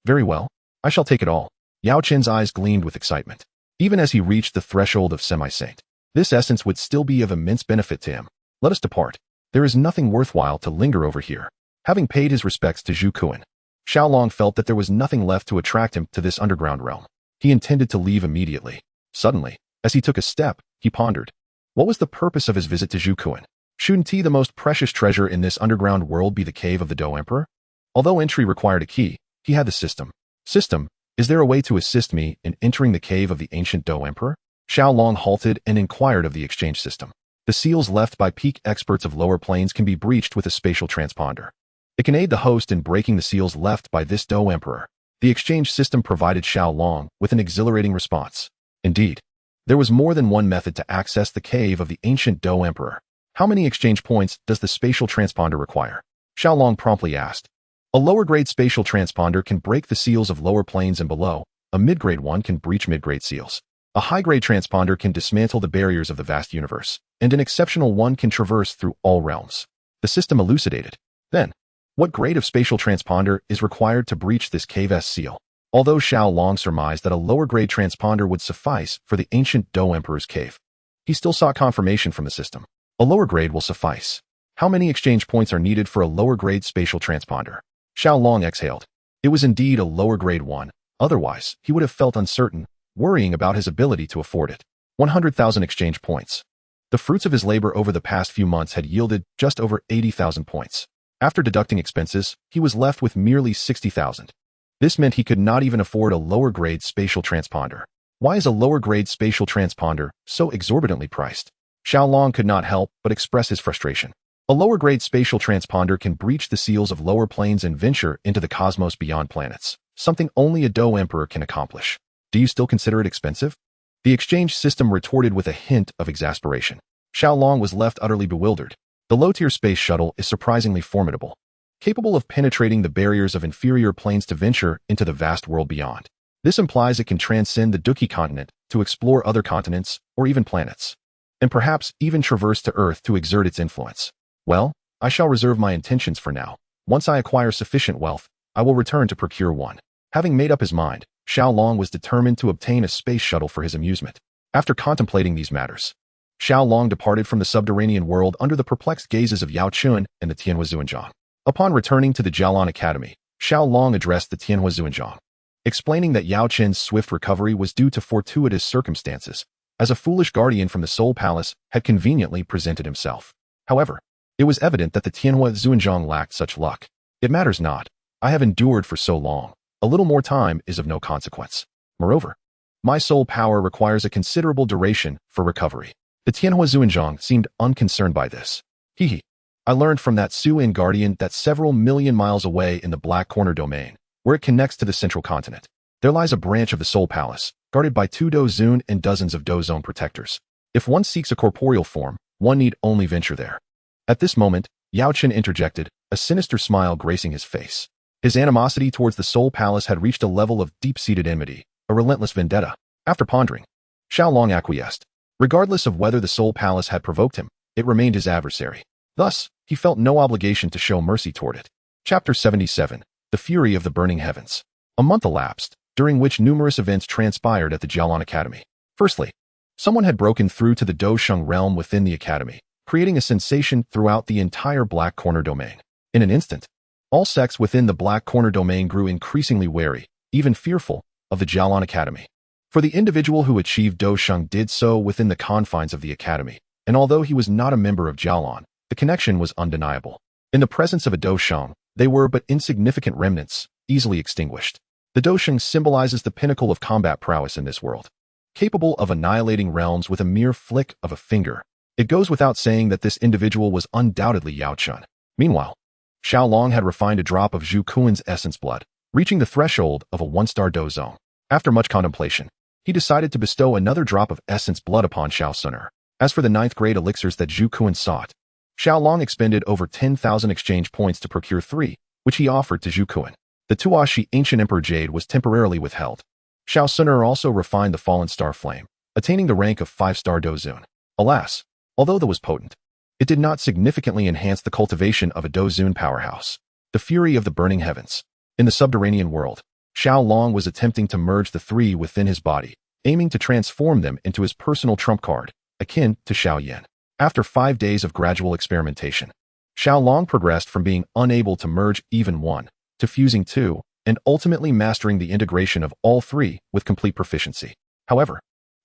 "Very well, I shall take it all." Yao Chen's eyes gleamed with excitement. Even as he reached the threshold of semi-saint, this essence would still be of immense benefit to him. "Let us depart. There is nothing worthwhile to linger over here." Having paid his respects to Zhukuan, Xiaolong felt that there was nothing left to attract him to this underground realm. He intended to leave immediately. Suddenly, as he took a step, he pondered. What was the purpose of his visit to Zhukuan? Shouldn't the most precious treasure in this underground world be the cave of the Do Emperor? Although entry required a key, he had the system. "System, is there a way to assist me in entering the cave of the ancient Do Emperor?" Xiaolong halted and inquired of the exchange system. The seals left by peak experts of lower planes can be breached with a spatial transponder. It can aid the host in breaking the seals left by this Do Emperor. The exchange system provided Xiaolong with an exhilarating response. Indeed, there was more than one method to access the cave of the ancient Do Emperor. "How many exchange points does the spatial transponder require?" Xiaolong promptly asked. A lower-grade spatial transponder can break the seals of lower planes and below. A mid-grade one can breach mid-grade seals. A high-grade transponder can dismantle the barriers of the vast universe, and an exceptional one can traverse through all realms. The system elucidated. Then, what grade of spatial transponder is required to breach this cave's seal? Although Xiaolong surmised that a lower-grade transponder would suffice for the ancient Do Emperor's cave, he still sought confirmation from the system. A lower grade will suffice. How many exchange points are needed for a lower-grade spatial transponder? Xiaolong exhaled. It was indeed a lower-grade one. Otherwise, he would have felt uncertain, worrying about his ability to afford it. 100,000 exchange points. The fruits of his labor over the past few months had yielded just over 80,000 points. After deducting expenses, he was left with merely 60,000. This meant he could not even afford a lower-grade spatial transponder. Why is a lower-grade spatial transponder so exorbitantly priced? Xiaolong could not help but express his frustration. A lower-grade spatial transponder can breach the seals of lower planes and venture into the cosmos beyond planets, something only a Do Emperor can accomplish. Do you still consider it expensive? The exchange system retorted with a hint of exasperation. Xiaolong was left utterly bewildered. The low-tier space shuttle is surprisingly formidable, capable of penetrating the barriers of inferior planes to venture into the vast world beyond. This implies it can transcend the Duki continent to explore other continents or even planets, and perhaps even traverse to Earth to exert its influence. Well, I shall reserve my intentions for now. Once I acquire sufficient wealth, I will return to procure one. Having made up his mind, Xiaolong was determined to obtain a space shuttle for his amusement. After contemplating these matters, Xiaolong departed from the subterranean world under the perplexed gazes of Yao Chen and the Tianhua Zuanzhang. Upon returning to the Jialan Academy, Xiaolong addressed the Tianhua Zuanzhang, explaining that Yao Chen's swift recovery was due to fortuitous circumstances, as a foolish guardian from the Soul Palace had conveniently presented himself. However, it was evident that the Tianhua Zuanzhang lacked such luck. "It matters not. I have endured for so long. A little more time is of no consequence. Moreover, my soul power requires a considerable duration for recovery." The Tianhua Zuanzhang seemed unconcerned by this. I learned from that Su-In guardian that several million miles away in the Black Corner domain, where it connects to the central continent, there lies a branch of the Soul Palace, guarded by 2 Do Zun and dozens of Do Zone protectors. If one seeks a corporeal form, one need only venture there. At this moment, Yao Chen interjected, a sinister smile gracing his face. His animosity towards the Soul Palace had reached a level of deep-seated enmity, a relentless vendetta. After pondering, Xiaolong acquiesced. Regardless of whether the Soul Palace had provoked him, it remained his adversary. Thus, he felt no obligation to show mercy toward it. Chapter 77. The Fury of the Burning Heavens. A month elapsed, during which numerous events transpired at the Jialan Academy. Firstly, someone had broken through to the Dosheng realm within the academy, creating a sensation throughout the entire Black Corner domain. In an instant, all sects within the Black Corner domain grew increasingly wary, even fearful, of the Jialan Academy. For the individual who achieved Dosheng did so within the confines of the academy, and although he was not a member of Jialan, the connection was undeniable. In the presence of a Dosheng, they were but insignificant remnants, easily extinguished. The Dosheng symbolizes the pinnacle of combat prowess in this world, capable of annihilating realms with a mere flick of a finger. It goes without saying that this individual was undoubtedly Yao Chun. Meanwhile, Xiao Long had refined a drop of Zhu Kuan's essence blood, reaching the threshold of a one-star Dozong. After much contemplation, he decided to bestow another drop of essence blood upon Xiao Suner. As for the 9th grade elixirs that Zhu Kuan sought, Xiao Long expended over 10,000 exchange points to procure 3, which he offered to Zhu Kuan. The Tuashi Ancient Emperor Jade was temporarily withheld. Xiao Suner also refined the Fallen Star Flame, attaining the rank of 5-star Dozun. Alas, although that was potent, it did not significantly enhance the cultivation of a Dozun powerhouse. The Fury of the Burning Heavens. In the subterranean world, Xiao Long was attempting to merge the 3 within his body, aiming to transform them into his personal trump card, akin to Xiao Yan. After 5 days of gradual experimentation, Xiao Long progressed from being unable to merge even 1 to fusing 2, and ultimately mastering the integration of all 3 with complete proficiency. However,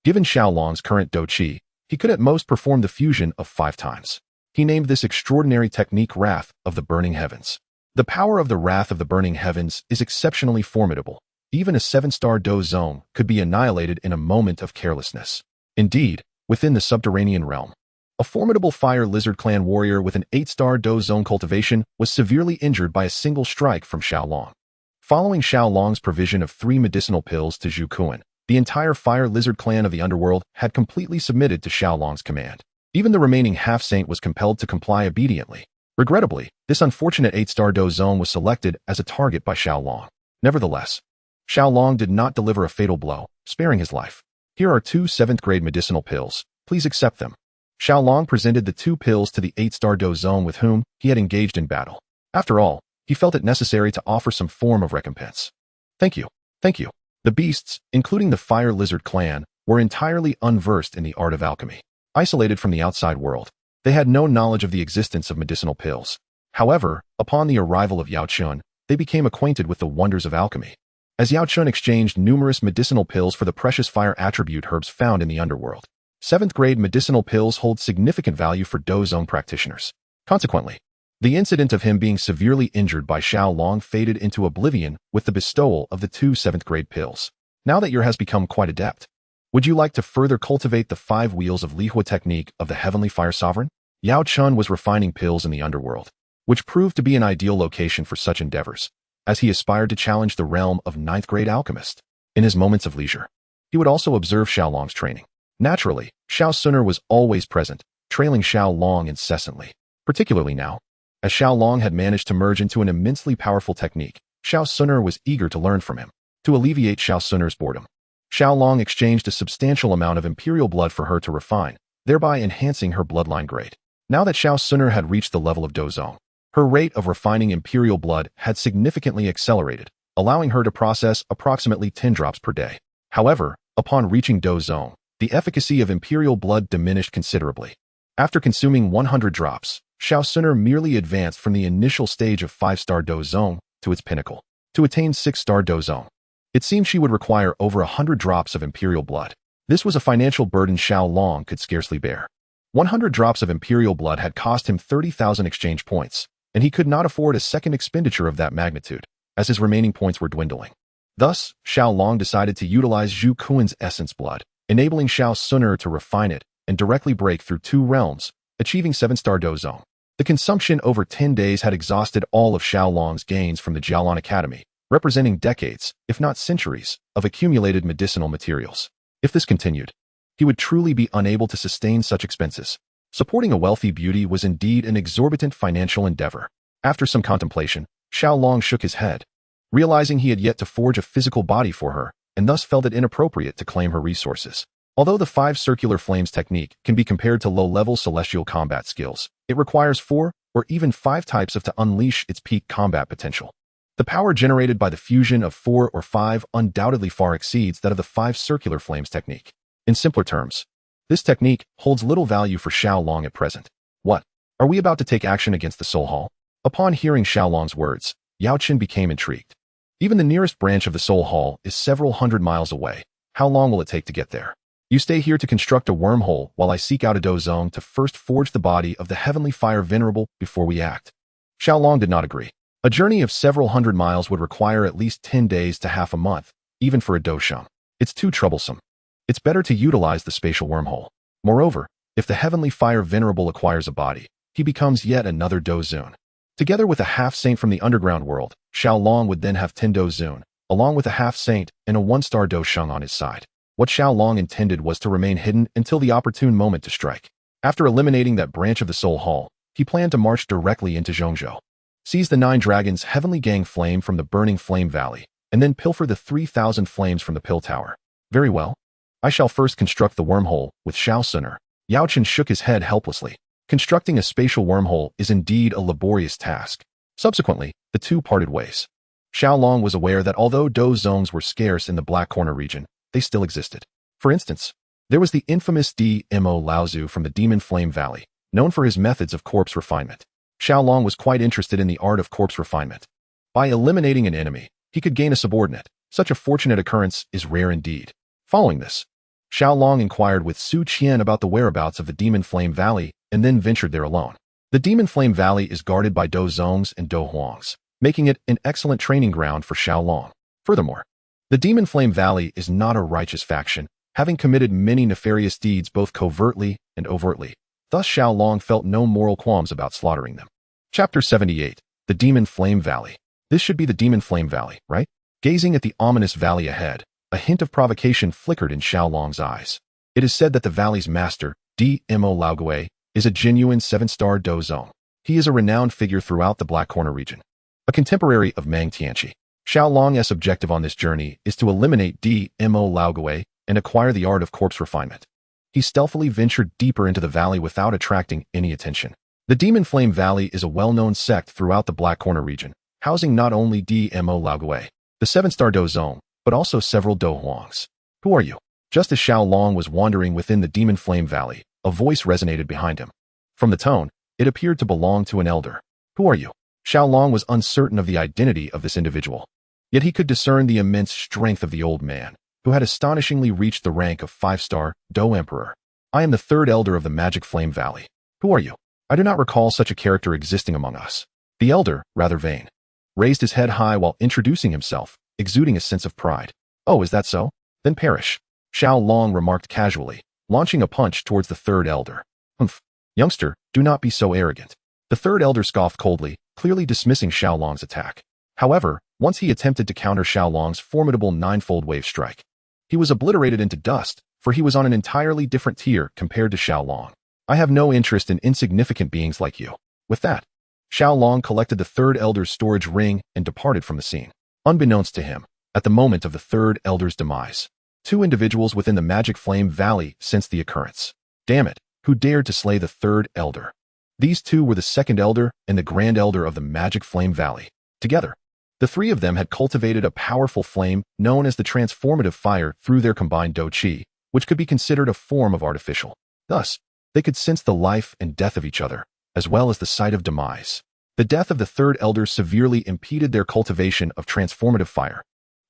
given Xiao Long's current Do Qi, he could at most perform the fusion of 5 times. He named this extraordinary technique Wrath of the Burning Heavens. The power of the Wrath of the Burning Heavens is exceptionally formidable. Even a 7-star Dozong could be annihilated in a moment of carelessness. Indeed, within the subterranean realm, a formidable Fire Lizard Clan warrior with an 8-star Dozong cultivation was severely injured by a single strike from Xiao Long. Following Xiao Long's provision of 3 medicinal pills to Zhu Kuan, the entire Fire Lizard Clan of the underworld had completely submitted to Xiao Long's command. Even the remaining half-saint was compelled to comply obediently. Regrettably, this unfortunate 8-star Dozong was selected as a target by Xiao Long. Nevertheless, Xiao Long did not deliver a fatal blow, sparing his life. Here are 2 7th-grade medicinal pills. Please accept them. Xiao Long presented the 2 pills to the 8-star Dozong with whom he had engaged in battle. After all, he felt it necessary to offer some form of recompense. Thank you. Thank you. The beasts, including the Fire Lizard Clan, were entirely unversed in the art of alchemy. Isolated from the outside world, they had no knowledge of the existence of medicinal pills. However, upon the arrival of Yao Chun, they became acquainted with the wonders of alchemy. As Yao Chun exchanged numerous medicinal pills for the precious fire attribute herbs found in the underworld, 7th-grade medicinal pills hold significant value for Dozong practitioners. Consequently, the incident of him being severely injured by Xiao Long faded into oblivion with the bestowal of the 2 7th-grade pills. Now that you has become quite adept, would you like to further cultivate the 5 wheels of Lihua technique of the Heavenly Fire Sovereign? Yao Chun was refining pills in the underworld, which proved to be an ideal location for such endeavors, as he aspired to challenge the realm of 9th-grade alchemist. In his moments of leisure, he would also observe Xiao Long's training. Naturally, Xiao Suner was always present, trailing Xiao Long incessantly. Particularly now, as Xiao Long had managed to merge into an immensely powerful technique, Xiao Suner was eager to learn from him. To alleviate Xiao Suner's boredom, Xiao Long exchanged a substantial amount of imperial blood for her to refine, thereby enhancing her bloodline grade. Now that Xiao Suner had reached the level of Dozong, her rate of refining imperial blood had significantly accelerated, allowing her to process approximately 10 drops per day. However, upon reaching Dozong, the efficacy of imperial blood diminished considerably. After consuming 100 drops, Xiao Suner merely advanced from the initial stage of 5-star Dozong to its pinnacle. To attain 6-star Dozong, it seemed she would require over 100 drops of imperial blood. This was a financial burden Xiao Long could scarcely bear. 100 drops of imperial blood had cost him 30,000 exchange points, and he could not afford a second expenditure of that magnitude, as his remaining points were dwindling. Thus, Xiao Long decided to utilize Zhu Kuan's essence blood, enabling Xiao Suner to refine it and directly break through 2 realms, achieving 7-star Dozong. The consumption over 10 days had exhausted all of Xiao Long's gains from the Jialan Academy, representing decades, if not centuries, of accumulated medicinal materials. If this continued, he would truly be unable to sustain such expenses. Supporting a wealthy beauty was indeed an exorbitant financial endeavor. After some contemplation, Xiao Long shook his head, realizing he had yet to forge a physical body for her, and thus felt it inappropriate to claim her resources. Although the 5 circular flames technique can be compared to low-level celestial combat skills, it requires 4 or even 5 types to unleash its peak combat potential. The power generated by the fusion of 4 or 5 undoubtedly far exceeds that of the 5 circular flames technique. In simpler terms, this technique holds little value for Xiaolong at present. What? Are we about to take action against the Soul Hall? Upon hearing Xiaolong's words, Yao Qin became intrigued. Even the nearest branch of the Soul Hall is several hundred miles away. How long will it take to get there? You stay here to construct a wormhole while I seek out a dozong to first forge the body of the heavenly fire venerable before we act. Xiaolong did not agree. A journey of several hundred miles would require at least 10 days to half a month, even for a dozhong. It's too troublesome. It's better to utilize the spatial wormhole. Moreover, if the heavenly fire venerable acquires a body, he becomes yet another dozun. Together with a half-saint from the underground world, Xiaolong would then have 10 dozun, along with a half-saint and a 1-star dozhong on his side. What Xiaolong intended was to remain hidden until the opportune moment to strike. After eliminating that branch of the Soul Hall, he planned to march directly into Zhongzhou, seize the 9 dragons' heavenly gang flame from the burning flame valley, and then pilfer the 3,000 flames from the pill tower. Very well. I shall first construct the wormhole with Xiao Suner. Yao Qin shook his head helplessly. Constructing a spatial wormhole is indeed a laborious task. Subsequently, the two parted ways. Xiaolong was aware that although dozongs were scarce in the Black Corner region, they still existed. For instance, there was the infamous D.Mo. Laozu from the Demon Flame Valley, known for his methods of corpse refinement. Xiaolong was quite interested in the art of corpse refinement. By eliminating an enemy, he could gain a subordinate. Such a fortunate occurrence is rare indeed. Following this, Xiaolong inquired with Su Qian about the whereabouts of the Demon Flame Valley and then ventured there alone. The Demon Flame Valley is guarded by dozongs and dohuangs, making it an excellent training ground for Xiaolong. Furthermore, the Demon Flame Valley is not a righteous faction, having committed many nefarious deeds both covertly and overtly. Thus Xiaolong felt no moral qualms about slaughtering them. Chapter 78. The Demon Flame Valley. This should be the Demon Flame Valley, right? Gazing at the ominous valley ahead, a hint of provocation flickered in Xiaolong's eyes. It is said that the valley's master, D.Mo. Laogui, is a genuine 7-star dozong. He is a renowned figure throughout the Black Corner region. A contemporary of Meng Tianqi. Xiaolong's objective on this journey is to eliminate D.Mo. Laogui and acquire the art of corpse refinement. He stealthily ventured deeper into the valley without attracting any attention. The Demon Flame Valley is a well-known sect throughout the Black Corner region, housing not only D.Mo. Laogui, the 7-star dozong, but also several dohuangs. Who are you? Just as Xiaolong was wandering within the Demon Flame Valley, a voice resonated behind him. From the tone, it appeared to belong to an elder. Who are you? Xiaolong was uncertain of the identity of this individual. Yet he could discern the immense strength of the old man, who had astonishingly reached the rank of 5-star Do Emperor. I am the 3rd elder of the Magic Flame Valley. Who are you? I do not recall such a character existing among us. The elder, rather vain, raised his head high while introducing himself, exuding a sense of pride. Oh, is that so? Then perish. Xiaolong remarked casually, launching a punch towards the 3rd elder. Humph. Youngster, do not be so arrogant. The 3rd elder scoffed coldly, clearly dismissing Xiaolong's attack. However, once he attempted to counter Xiaolong's formidable 9-fold wave strike, he was obliterated into dust, for he was on an entirely different tier compared to Xiaolong. I have no interest in insignificant beings like you. With that, Xiaolong collected the 3rd elder's storage ring and departed from the scene. Unbeknownst to him, at the moment of the 3rd elder's demise, 2 individuals within the Magic Flame Valley sensed the occurrence. Damn it, who dared to slay the 3rd elder? These 2 were the 2nd elder and the Grand Elder of the Magic Flame Valley. Together, the 3 of them had cultivated a powerful flame known as the transformative fire through their combined Do Qi, which could be considered a form of artificial. Thus, they could sense the life and death of each other, as well as the sight of demise. The death of the 3rd elder severely impeded their cultivation of transformative fire,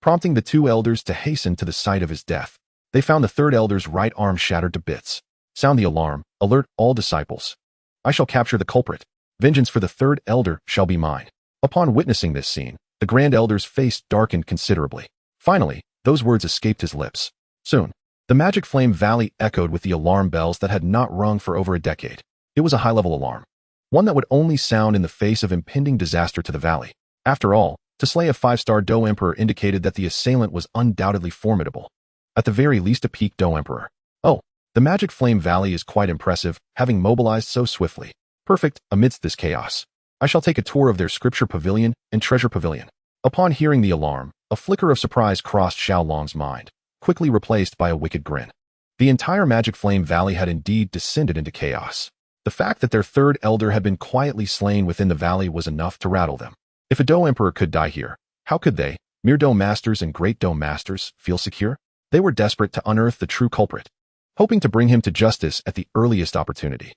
prompting the 2 elders to hasten to the site of his death. They found the 3rd elder's right arm shattered to bits. Sound the alarm, alert all disciples. I shall capture the culprit. Vengeance for the 3rd elder shall be mine. Upon witnessing this scene, the Grand Elder's face darkened considerably. Finally, those words escaped his lips. Soon, the Magic Flame Valley echoed with the alarm bells that had not rung for over a decade. It was a high-level alarm, one that would only sound in the face of impending disaster to the valley. After all, to slay a 5-star Do Emperor indicated that the assailant was undoubtedly formidable. At the very least a peak Do Emperor. Oh, the Magic Flame Valley is quite impressive, having mobilized so swiftly. Perfect, amidst this chaos. I shall take a tour of their scripture pavilion and treasure pavilion. Upon hearing the alarm, a flicker of surprise crossed Xiaolong's mind, quickly replaced by a wicked grin. The entire Magic Flame Valley had indeed descended into chaos. The fact that their 3rd elder had been quietly slain within the valley was enough to rattle them. If a Do Emperor could die here, how could they, mere Do Masters and Great Do Masters, feel secure? They were desperate to unearth the true culprit, hoping to bring him to justice at the earliest opportunity.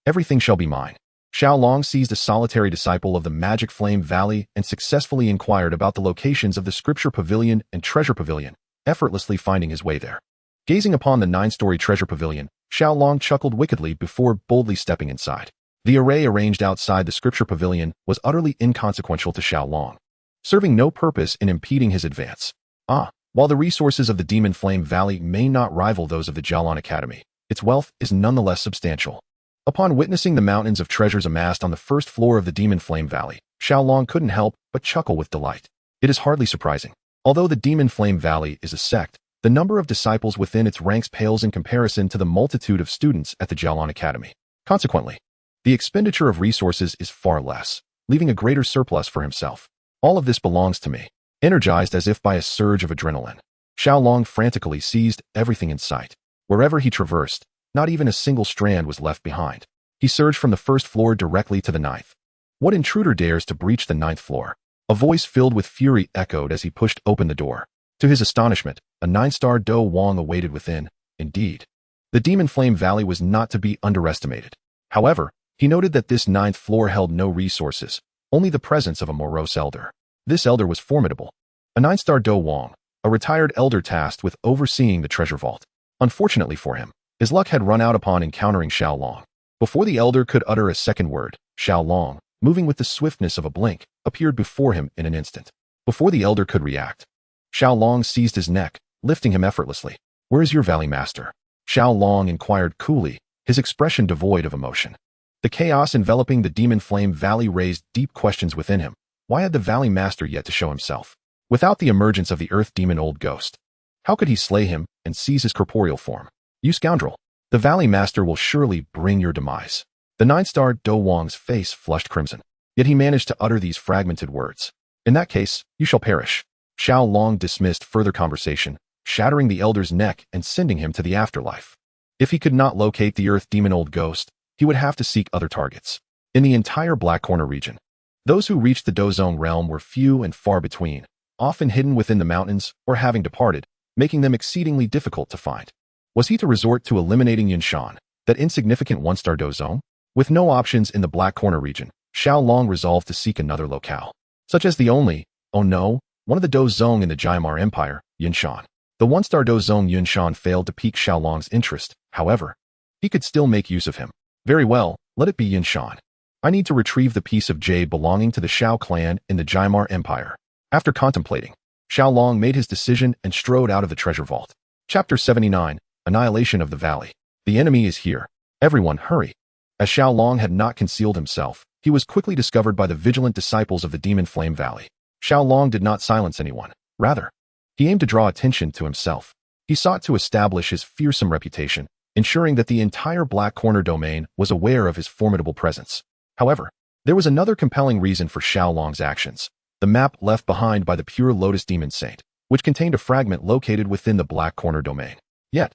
Everything shall be mine. Xiaolong seized a solitary disciple of the Magic Flame Valley and successfully inquired about the locations of the Scripture Pavilion and Treasure Pavilion, effortlessly finding his way there. Gazing upon the 9-story Treasure Pavilion, Xiaolong chuckled wickedly before boldly stepping inside. The array arranged outside the Scripture Pavilion was utterly inconsequential to Xiaolong, serving no purpose in impeding his advance. While the resources of the Demon Flame Valley may not rival those of the Jialan Academy, its wealth is nonetheless substantial. Upon witnessing the mountains of treasures amassed on the first floor of the Demon Flame Valley, Xiaolong couldn't help but chuckle with delight. It is hardly surprising. Although the Demon Flame Valley is a sect, the number of disciples within its ranks pales in comparison to the multitude of students at the Jialan Academy. Consequently, the expenditure of resources is far less, leaving a greater surplus for himself. All of this belongs to me. Energized as if by a surge of adrenaline, Xiaolong frantically seized everything in sight. Wherever he traversed, not even a single strand was left behind. He surged from the first floor directly to the 9th. What intruder dares to breach the 9th floor? A voice filled with fury echoed as he pushed open the door. To his astonishment, a 9-star Do Wong awaited within. Indeed, the Demon Flame Valley was not to be underestimated. However, he noted that this 9th floor held no resources, only the presence of a morose elder. This elder was formidable. A 9-star Do Wong, a retired elder tasked with overseeing the treasure vault. Unfortunately for him, his luck had run out upon encountering Xiaolong. Before the elder could utter a second word, Xiaolong, moving with the swiftness of a blink, appeared before him in an instant. Before the elder could react, Xiaolong seized his neck, lifting him effortlessly. "Where is your valley master?" Xiaolong inquired coolly, his expression devoid of emotion. The chaos enveloping the Demon Flame Valley raised deep questions within him. Why had the valley master yet to show himself? Without the emergence of the Earth Demon Old Ghost, how could he slay him and seize his corporeal form? "You scoundrel! The valley master will surely bring your demise." The 9-star Do Wong's face flushed crimson, yet he managed to utter these fragmented words. "In that case, you shall perish." Xiaolong dismissed further conversation, shattering the elder's neck and sending him to the afterlife. If he could not locate the Earth Demon Old Ghost, he would have to seek other targets. In the entire Black Corner region, those who reached the Dozong realm were few and far between, often hidden within the mountains or having departed, making them exceedingly difficult to find. Was he to resort to eliminating Yunshan, that insignificant 1-star Dozong? With no options in the Black Corner region, Xiaolong resolved to seek another locale, such as the only, one of the Dozong in the Jaimar Empire, Yunshan. The 1-star Dozong Yunshan failed to pique Xiaolong's interest, however. He could still make use of him. Very well, let it be Yunshan. I need to retrieve the piece of jade belonging to the Xiao clan in the Jaimar Empire. After contemplating, Xiaolong made his decision and strode out of the treasure vault. Chapter 79, Annihilation of the Valley. The enemy is here. Everyone, hurry. As Xiaolong had not concealed himself, he was quickly discovered by the vigilant disciples of the Demon Flame Valley. Xiaolong did not silence anyone. Rather, he aimed to draw attention to himself. He sought to establish his fearsome reputation, ensuring that the entire Black Corner domain was aware of his formidable presence. However, there was another compelling reason for Xiaolong's actions. The map left behind by the Pure Lotus Demon Saint, which contained a fragment located within the Black Corner domain. Yet,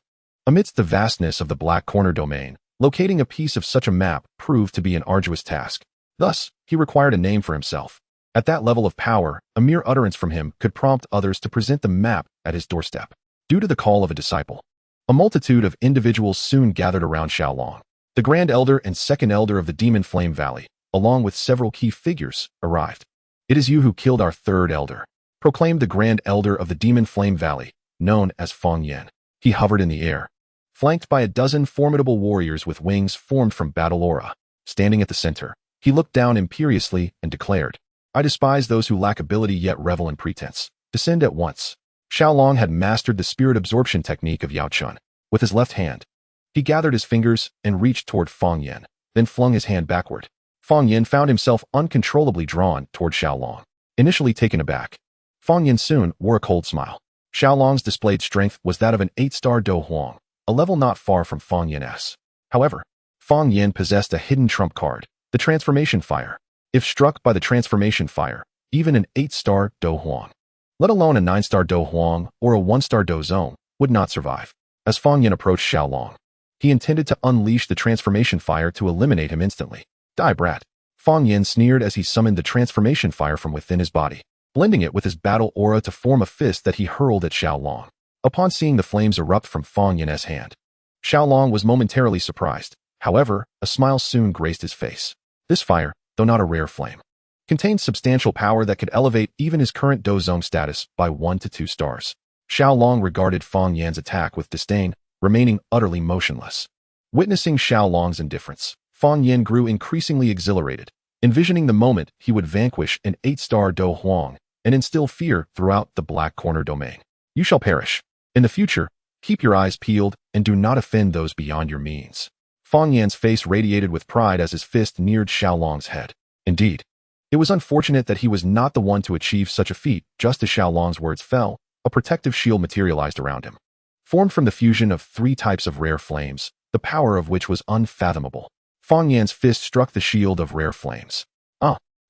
amidst the vastness of the Black Corner domain, locating a piece of such a map proved to be an arduous task. Thus, he required a name for himself. At that level of power, a mere utterance from him could prompt others to present the map at his doorstep. Due to the call of a disciple, a multitude of individuals soon gathered around Xiaolong. The Grand Elder and Second Elder of the Demon Flame Valley, along with several key figures, arrived. "It is you who killed our third elder," proclaimed the Grand Elder of the Demon Flame Valley, known as Feng Yan. He hovered in the air, flanked by a dozen formidable warriors with wings formed from battle aura. Standing at the center, he looked down imperiously and declared, "I despise those who lack ability yet revel in pretense. Descend at once." Xiaolong had mastered the spirit absorption technique of Yao Chun. With his left hand, he gathered his fingers and reached toward Feng Yan, then flung his hand backward. Feng Yan found himself uncontrollably drawn toward Xiaolong. Initially taken aback, Feng Yan soon wore a cold smile. Xiaolong's displayed strength was that of an 8-star Do Huang, a level not far from Feng Yan's. However, Feng Yan possessed a hidden trump card, the Transformation Fire. If struck by the Transformation Fire, even an 8-star Do Huang, let alone a 9-star Do Huang or a 1-star Do Zone, would not survive. As Feng Yan approached Xiaolong, he intended to unleash the Transformation Fire to eliminate him instantly. "Die, brat." Fang Yin sneered as he summoned the transformation fire from within his body, blending it with his battle aura to form a fist that he hurled at Xiaolong. Upon seeing the flames erupt from Fang Yin's hand, Xiaolong was momentarily surprised. However, a smile soon graced his face. This fire, though not a rare flame, contained substantial power that could elevate even his current Dozong status by 1 to 2 stars. Xiaolong regarded Fang Yan's attack with disdain, remaining utterly motionless. Witnessing Xiaolong's indifference, Fang Yan grew increasingly exhilarated, envisioning the moment he would vanquish an 8-star Do Huang and instill fear throughout the Black Corner domain. You shall perish. In the future, keep your eyes peeled and do not offend those beyond your means. Fang Yan's face radiated with pride as his fist neared Xiaolong's head. Indeed, it was unfortunate that he was not the one to achieve such a feat. Just as Xiaolong's words fell, a protective shield materialized around him. Formed from the fusion of 3 types of rare flames, the power of which was unfathomable. Fang Yan's fist struck the shield of rare flames.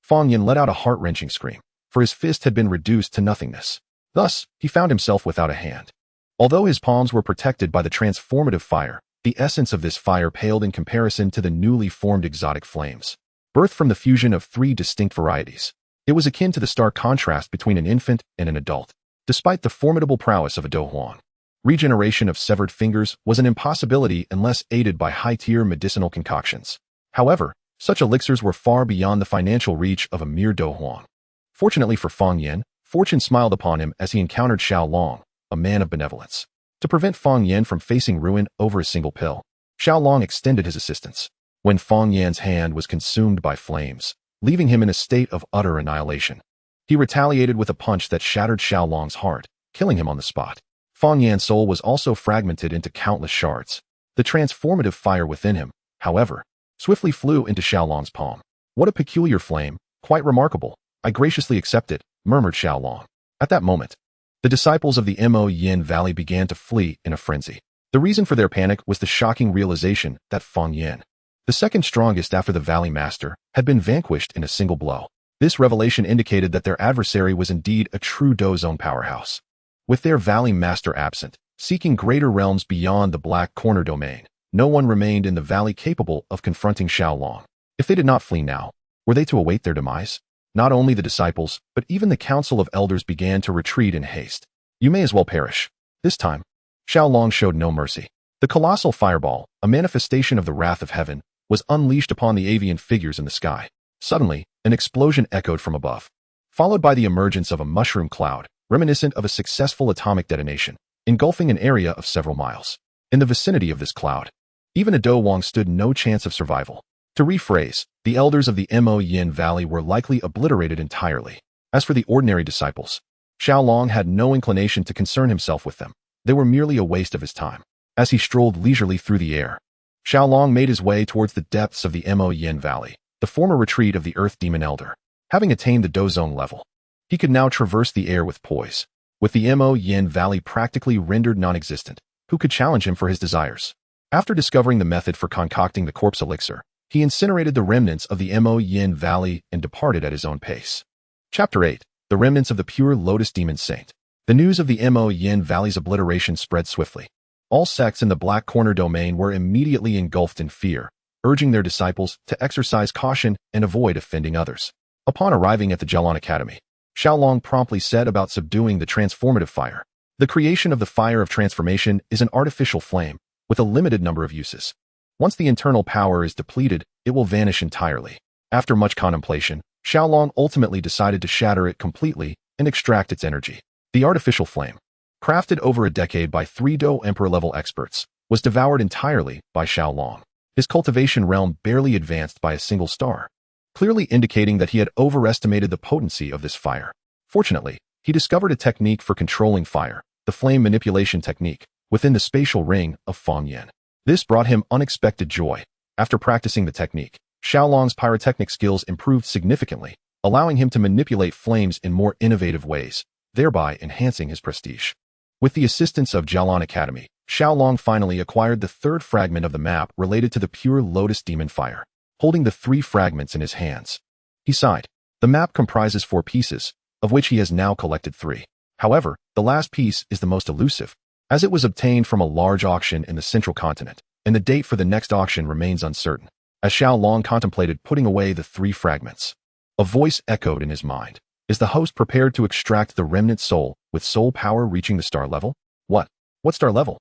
Fang Yan let out a heart-wrenching scream, for his fist had been reduced to nothingness. Thus, he found himself without a hand. Although his palms were protected by the transformative fire, the essence of this fire paled in comparison to the newly formed exotic flames. Birthed from the fusion of 3 distinct varieties, it was akin to the stark contrast between an infant and an adult. Despite the formidable prowess of a Do Huang, regeneration of severed fingers was an impossibility unless aided by high-tier medicinal concoctions. However, such elixirs were far beyond the financial reach of a mere Do Huang. Fortunately for Fang Yan, fortune smiled upon him as he encountered Xiaolong, a man of benevolence. To prevent Fang Yan from facing ruin over a single pill, Xiaolong extended his assistance. When Fang Yan's hand was consumed by flames, leaving him in a state of utter annihilation, he retaliated with a punch that shattered Xiaolong's heart, killing him on the spot. Fang Yan's soul was also fragmented into countless shards. The transformative fire within him, however, swiftly flew into Xiaolong's palm. What a peculiar flame, quite remarkable. I graciously accept it, murmured Xiaolong. At that moment, the disciples of the Mo Yin Valley began to flee in a frenzy. The reason for their panic was the shocking realization that Fang Yan, the second strongest after the Valley Master, had been vanquished in a single blow. This revelation indicated that their adversary was indeed a true Dozong powerhouse. With their Valley Master absent, seeking greater realms beyond the Black Corner domain, no one remained in the valley capable of confronting Xiaolong. If they did not flee now, were they to await their demise? Not only the disciples, but even the council of elders began to retreat in haste. You may as well perish. This time, Xiaolong showed no mercy. The colossal fireball, a manifestation of the wrath of heaven, was unleashed upon the avian figures in the sky. Suddenly, an explosion echoed from above, followed by the emergence of a mushroom cloud, reminiscent of a successful atomic detonation, engulfing an area of several miles. In the vicinity of this cloud, even a Do Huang stood no chance of survival. To rephrase, the elders of the Mo Yin Valley were likely obliterated entirely. As for the ordinary disciples, Xiaolong had no inclination to concern himself with them. They were merely a waste of his time. As he strolled leisurely through the air, Xiaolong made his way towards the depths of the Mo Yin Valley, the former retreat of the Earth Demon Elder. Having attained the Dozong level, he could now traverse the air with poise. With the Mo Yin Valley practically rendered non-existent, who could challenge him for his desires? After discovering the method for concocting the corpse elixir, he incinerated the remnants of the Mo Yin Valley and departed at his own pace. Chapter 8. The Remnants of the Pure Lotus Demon Saint. The news of the Mo Yin Valley's obliteration spread swiftly. All sects in the Black Corner domain were immediately engulfed in fear, urging their disciples to exercise caution and avoid offending others. Upon arriving at the Jialan Academy, Xiaolong promptly set about subduing the transformative fire. The creation of the fire of transformation is an artificial flame with a limited number of uses. Once the internal power is depleted, it will vanish entirely. After much contemplation, Xiaolong ultimately decided to shatter it completely and extract its energy. The artificial flame, crafted over a decade by 3 Do Emperor-level experts, was devoured entirely by Xiaolong. His cultivation realm barely advanced by a single star, clearly indicating that he had overestimated the potency of this fire. Fortunately, he discovered a technique for controlling fire, the flame manipulation technique, within the spatial ring of Fang Yan. This brought him unexpected joy. After practicing the technique, Xiaolong's pyrotechnic skills improved significantly, allowing him to manipulate flames in more innovative ways, thereby enhancing his prestige. With the assistance of Jialan Academy, Xiaolong finally acquired the 3rd fragment of the map related to the pure lotus demon fire. Holding the 3 fragments in his hands, he sighed. The map comprises 4 pieces, of which he has now collected 3. However, the last piece is the most elusive, as it was obtained from a large auction in the central continent, and the date for the next auction remains uncertain. As Xiao Long contemplated putting away the 3 fragments, a voice echoed in his mind. Is the host prepared to extract the remnant soul with soul power reaching the star level? What? What star level?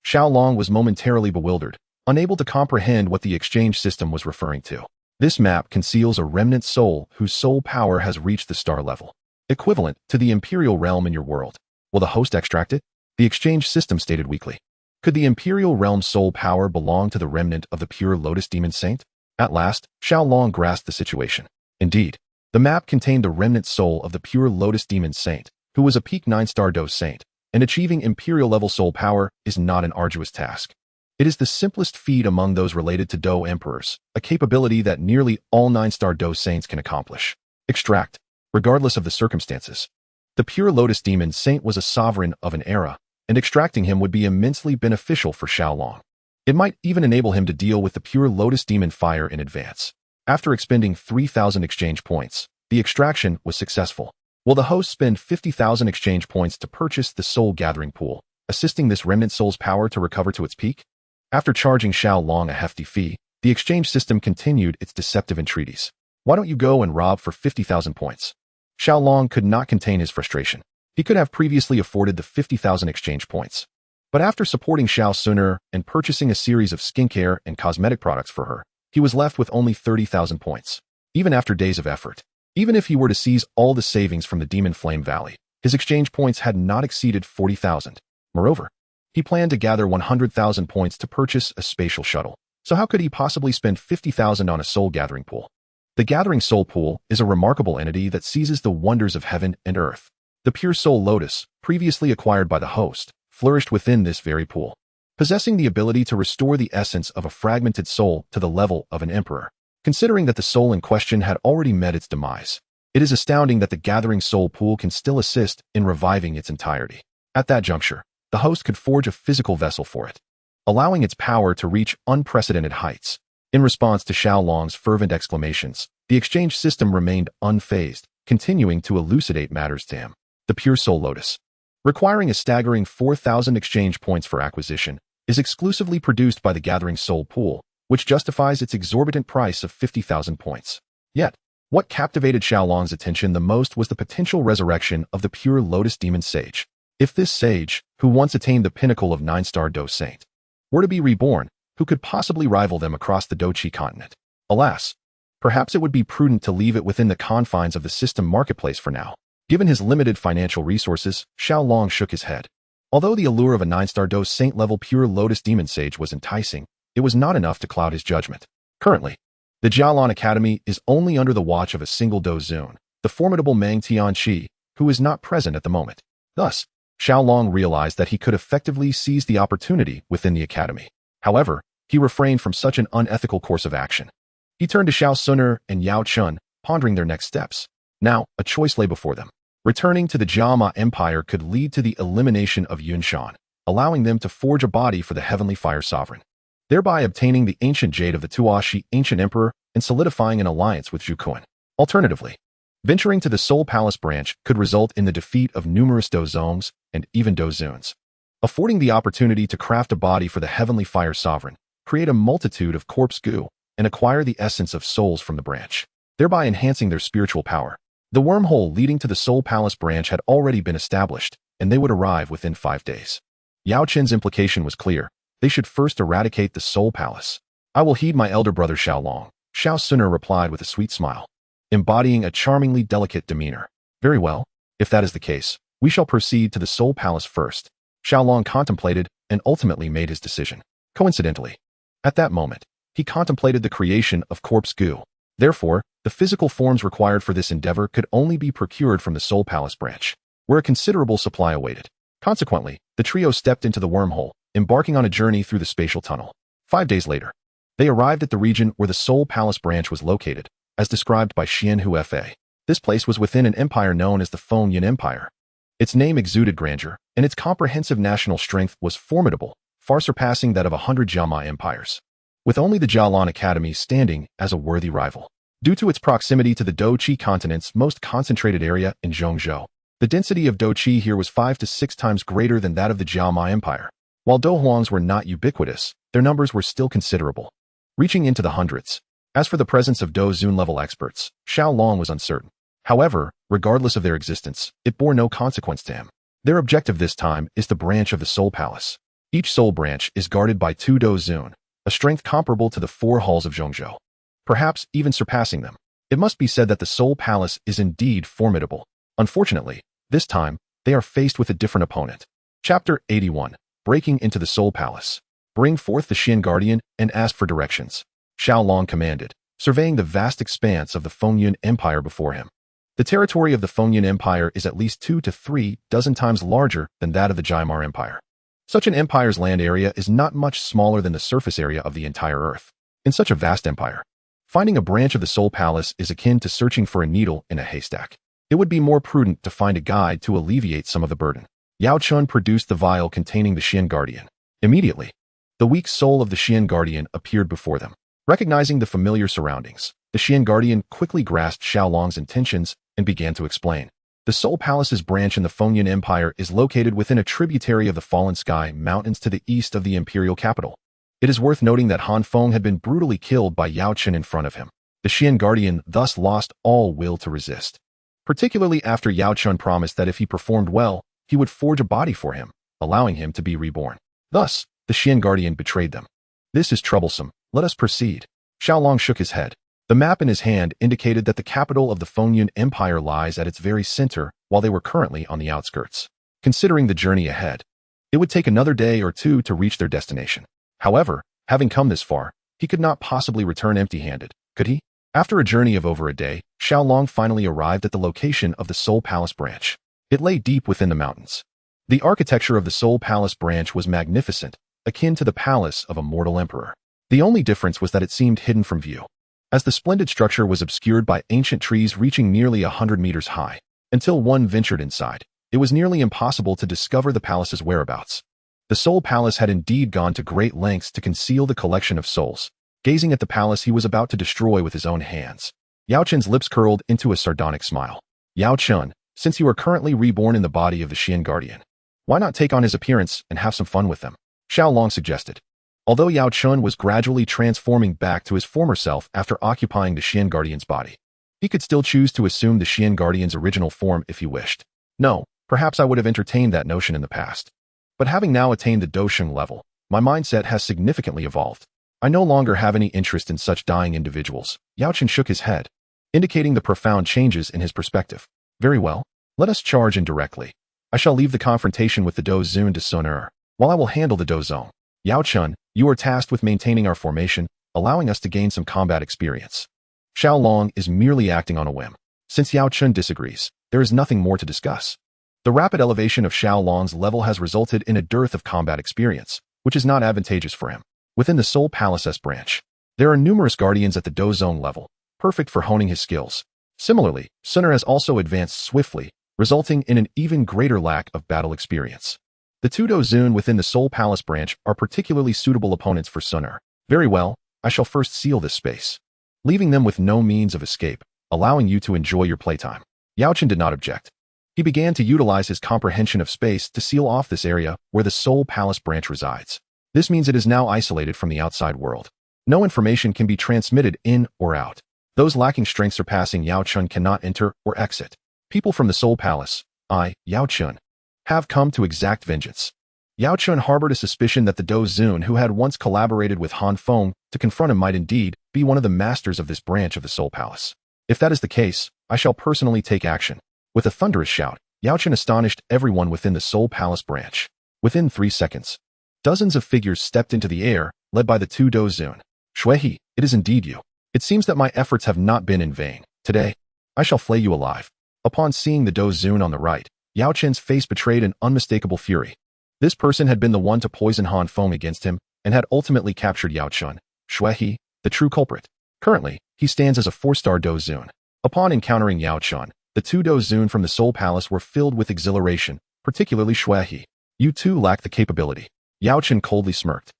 Xiao Long was momentarily bewildered, unable to comprehend what the exchange system was referring to. This map conceals a remnant soul whose soul power has reached the star level, equivalent to the Imperial realm in your world. Will the host extract it? The exchange system stated weakly. Could the Imperial realm's soul power belong to the remnant of the pure Lotus Demon Saint? At last, Xiao Long grasped the situation. Indeed, the map contained the remnant soul of the pure Lotus Demon Saint, who was a peak 9-star Do Saint, and achieving Imperial-level soul power is not an arduous task. It is the simplest feat among those related to Do Emperors, a capability that nearly all 9-star Do Saints can accomplish. Extract, regardless of the circumstances. The pure Lotus Demon Saint was a sovereign of an era, and extracting him would be immensely beneficial for Xiao Long. It might even enable him to deal with the pure Lotus Demon Fire in advance. After expending 3,000 exchange points, the extraction was successful. Will the host spend 50,000 exchange points to purchase the Soul Gathering Pool, assisting this remnant soul's power to recover to its peak? After charging Xiao Long a hefty fee, the exchange system continued its deceptive entreaties. Why don't you go and rob for 50,000 points? Xiao Long could not contain his frustration. He could have previously afforded the 50,000 exchange points. But after supporting Xiao Suner and purchasing a series of skincare and cosmetic products for her, he was left with only 30,000 points. Even after days of effort, even if he were to seize all the savings from the Demon Flame Valley, his exchange points had not exceeded 40,000. Moreover, he planned to gather 100,000 points to purchase a spatial shuttle. So how could he possibly spend 50,000 on a soul gathering pool? The Gathering Soul Pool is a remarkable entity that seizes the wonders of heaven and earth. The pure soul lotus, previously acquired by the host, flourished within this very pool, possessing the ability to restore the essence of a fragmented soul to the level of an emperor. Considering that the soul in question had already met its demise, it is astounding that the Gathering Soul Pool can still assist in reviving its entirety. At that juncture, the host could forge a physical vessel for it, allowing its power to reach unprecedented heights. In response to Xiao Long's fervent exclamations, the exchange system remained unfazed, continuing to elucidate matters to him. The Pure Soul Lotus, requiring a staggering 4,000 exchange points for acquisition, is exclusively produced by the Gathering Soul Pool, which justifies its exorbitant price of 50,000 points. Yet, what captivated Xiao Long's attention the most was the potential resurrection of the pure Lotus Demon Sage. If this sage, who once attained the pinnacle of 9-star Do Saint, were to be reborn, who could possibly rival them across the Do Chi continent? Alas, perhaps it would be prudent to leave it within the confines of the system marketplace for now. Given his limited financial resources, Xiao Long shook his head. Although the allure of a 9-star Do Saint level pure Lotus Demon Sage was enticing, it was not enough to cloud his judgment. Currently, the Jialan Academy is only under the watch of a single Do Zun, the formidable Meng Tianqi, who is not present at the moment. Thus, Xiao Long realized that he could effectively seize the opportunity within the academy. However, he refrained from such an unethical course of action. He turned to Xiao Suner and Yao Chun, pondering their next steps. Now, a choice lay before them. Returning to the Jiama Empire could lead to the elimination of Yunshan, allowing them to forge a body for the Heavenly Fire Sovereign, thereby obtaining the ancient jade of the Tuashi Ancient Emperor and solidifying an alliance with Zhu Kun. Alternatively, venturing to the Soul Palace branch could result in the defeat of numerous Dozongs and even Dozuns, affording the opportunity to craft a body for the Heavenly Fire Sovereign, create a multitude of corpse goo, and acquire the essence of souls from the branch, thereby enhancing their spiritual power. The wormhole leading to the Soul Palace branch had already been established, and they would arrive within 5 days. Yao Chen's implication was clear. They should first eradicate the Soul Palace. I will heed my elder brother Xiao Long, Xiao Suner replied with a sweet smile, embodying a charmingly delicate demeanor. Very well, if that is the case, we shall proceed to the Soul Palace first. Xiao Long contemplated and ultimately made his decision. Coincidentally, at that moment, he contemplated the creation of corpse goo. Therefore, the physical forms required for this endeavor could only be procured from the Soul Palace branch, where a considerable supply awaited. Consequently, the trio stepped into the wormhole, embarking on a journey through the spatial tunnel. 5 days later, they arrived at the region where the Soul Palace branch was located, as described by Xian Hufa. This place was within an empire known as the Feng Yin Empire. Its name exuded grandeur, and its comprehensive national strength was formidable, far surpassing that of 100 Jiama empires, with only the Jialan Academy standing as a worthy rival. Due to its proximity to the Do Chi continent's most concentrated area in Zhongzhou, the density of Do Chi here was 5 to 6 times greater than that of the Jiama Empire. While Do Huangs were not ubiquitous, their numbers were still considerable. reaching into the hundreds. As for the presence of Do Zun-level experts, Xiao Long was uncertain. However, regardless of their existence, it bore no consequence to him. Their objective this time is the branch of the Soul Palace. Each Soul Branch is guarded by 2 Do Zun, a strength comparable to the 4 halls of Zhongzhou, perhaps even surpassing them. It must be said that the Soul Palace is indeed formidable. Unfortunately, this time, they are faced with a different opponent. Chapter 81. Breaking into the Soul Palace. Bring forth the Xian Guardian and ask for directions. Xiao Long commanded, surveying the vast expanse of the Fengyun Empire before him. The territory of the Fengyun Empire is at least 2 to 3 dozen times larger than that of the Jaimar Empire. Such an empire's land area is not much smaller than the surface area of the entire Earth. In such a vast empire, finding a branch of the Soul Palace is akin to searching for a needle in a haystack. It would be more prudent to find a guide to alleviate some of the burden. Yao Chun produced the vial containing the Xian Guardian. Immediately, the weak soul of the Xian Guardian appeared before them. Recognizing the familiar surroundings, the Xian Guardian quickly grasped Xiao Long's intentions and began to explain. The Soul Palace's branch in the Fengyun Empire is located within a tributary of the Fallen Sky Mountains to the east of the imperial capital. It is worth noting that Han Feng had been brutally killed by Yao Chen in front of him. The Xian Guardian thus lost all will to resist, particularly after Yao Chen promised that if he performed well, he would forge a body for him, allowing him to be reborn. Thus, the Xian Guardian betrayed them. This is troublesome. Let us proceed. Xiao Long shook his head. The map in his hand indicated that the capital of the Fengyun Empire lies at its very center, while they were currently on the outskirts. Considering the journey ahead, it would take another day or 2 to reach their destination. However, having come this far, he could not possibly return empty-handed, could he? After a journey of over a day, Xiao Long finally arrived at the location of the Soul Palace branch. It lay deep within the mountains. The architecture of the Soul Palace branch was magnificent, akin to the palace of a mortal emperor. The only difference was that it seemed hidden from view, as the splendid structure was obscured by ancient trees reaching nearly 100 meters high. Until one ventured inside, it was nearly impossible to discover the palace's whereabouts. The Soul Palace had indeed gone to great lengths to conceal the collection of souls. Gazing at the palace he was about to destroy with his own hands, Yao Chen's lips curled into a sardonic smile. Yao Chen, since you are currently reborn in the body of the Xian Guardian, why not take on his appearance and have some fun with them? Xiao Long suggested. Although Yao Chen was gradually transforming back to his former self after occupying the Xian Guardian's body, he could still choose to assume the Xian Guardian's original form if he wished. No, perhaps I would have entertained that notion in the past. But having now attained the Dosheng level, my mindset has significantly evolved. I no longer have any interest in such dying individuals. Yao Chen shook his head, indicating the profound changes in his perspective. Very well, let us charge in directly. I shall leave the confrontation with the Do Zun to Sun Er, while I will handle the Do Zong. Yao Chen, you are tasked with maintaining our formation, allowing us to gain some combat experience. Xiao Long is merely acting on a whim. Since Yao Chen disagrees, there is nothing more to discuss. The rapid elevation of Xiao Long's level has resulted in a dearth of combat experience, which is not advantageous for him. Within the Soul Palace's branch, there are numerous guardians at the Do Zong level, perfect for honing his skills. Similarly, Sun Er has also advanced swiftly, resulting in an even greater lack of battle experience. The 2 Do Zun within the Soul Palace branch are particularly suitable opponents for Sun Er. Very well, I shall first seal this space, leaving them with no means of escape, allowing you to enjoy your playtime. Yao Chen did not object. He began to utilize his comprehension of space to seal off this area where the Soul Palace branch resides. This means it is now isolated from the outside world. No information can be transmitted in or out. Those lacking strength surpassing Yao Chen cannot enter or exit. People from the Soul Palace, Yao Chen, have come to exact vengeance. Yao Chen harbored a suspicion that the Do Zun who had once collaborated with Han Feng to confront him might indeed be one of the masters of this branch of the Soul Palace. If that is the case, I shall personally take action. With a thunderous shout, Yao Chen astonished everyone within the Soul Palace branch. Within 3 seconds, dozens of figures stepped into the air, led by the 2 Do Zun. Xuehe, it is indeed you. It seems that my efforts have not been in vain. Today, I shall flay you alive. Upon seeing the Do Zun on the right, Yao Chen's face betrayed an unmistakable fury. This person had been the one to poison Han Feng against him and had ultimately captured Yao Chen, Xuehe, the true culprit. Currently, he stands as a 4-star Do Zun. Upon encountering Yao Chen, the 2 Do Zun from the Soul Palace were filled with exhilaration, particularly Xuehe. You too lack the capability. Yao Chen coldly smirked,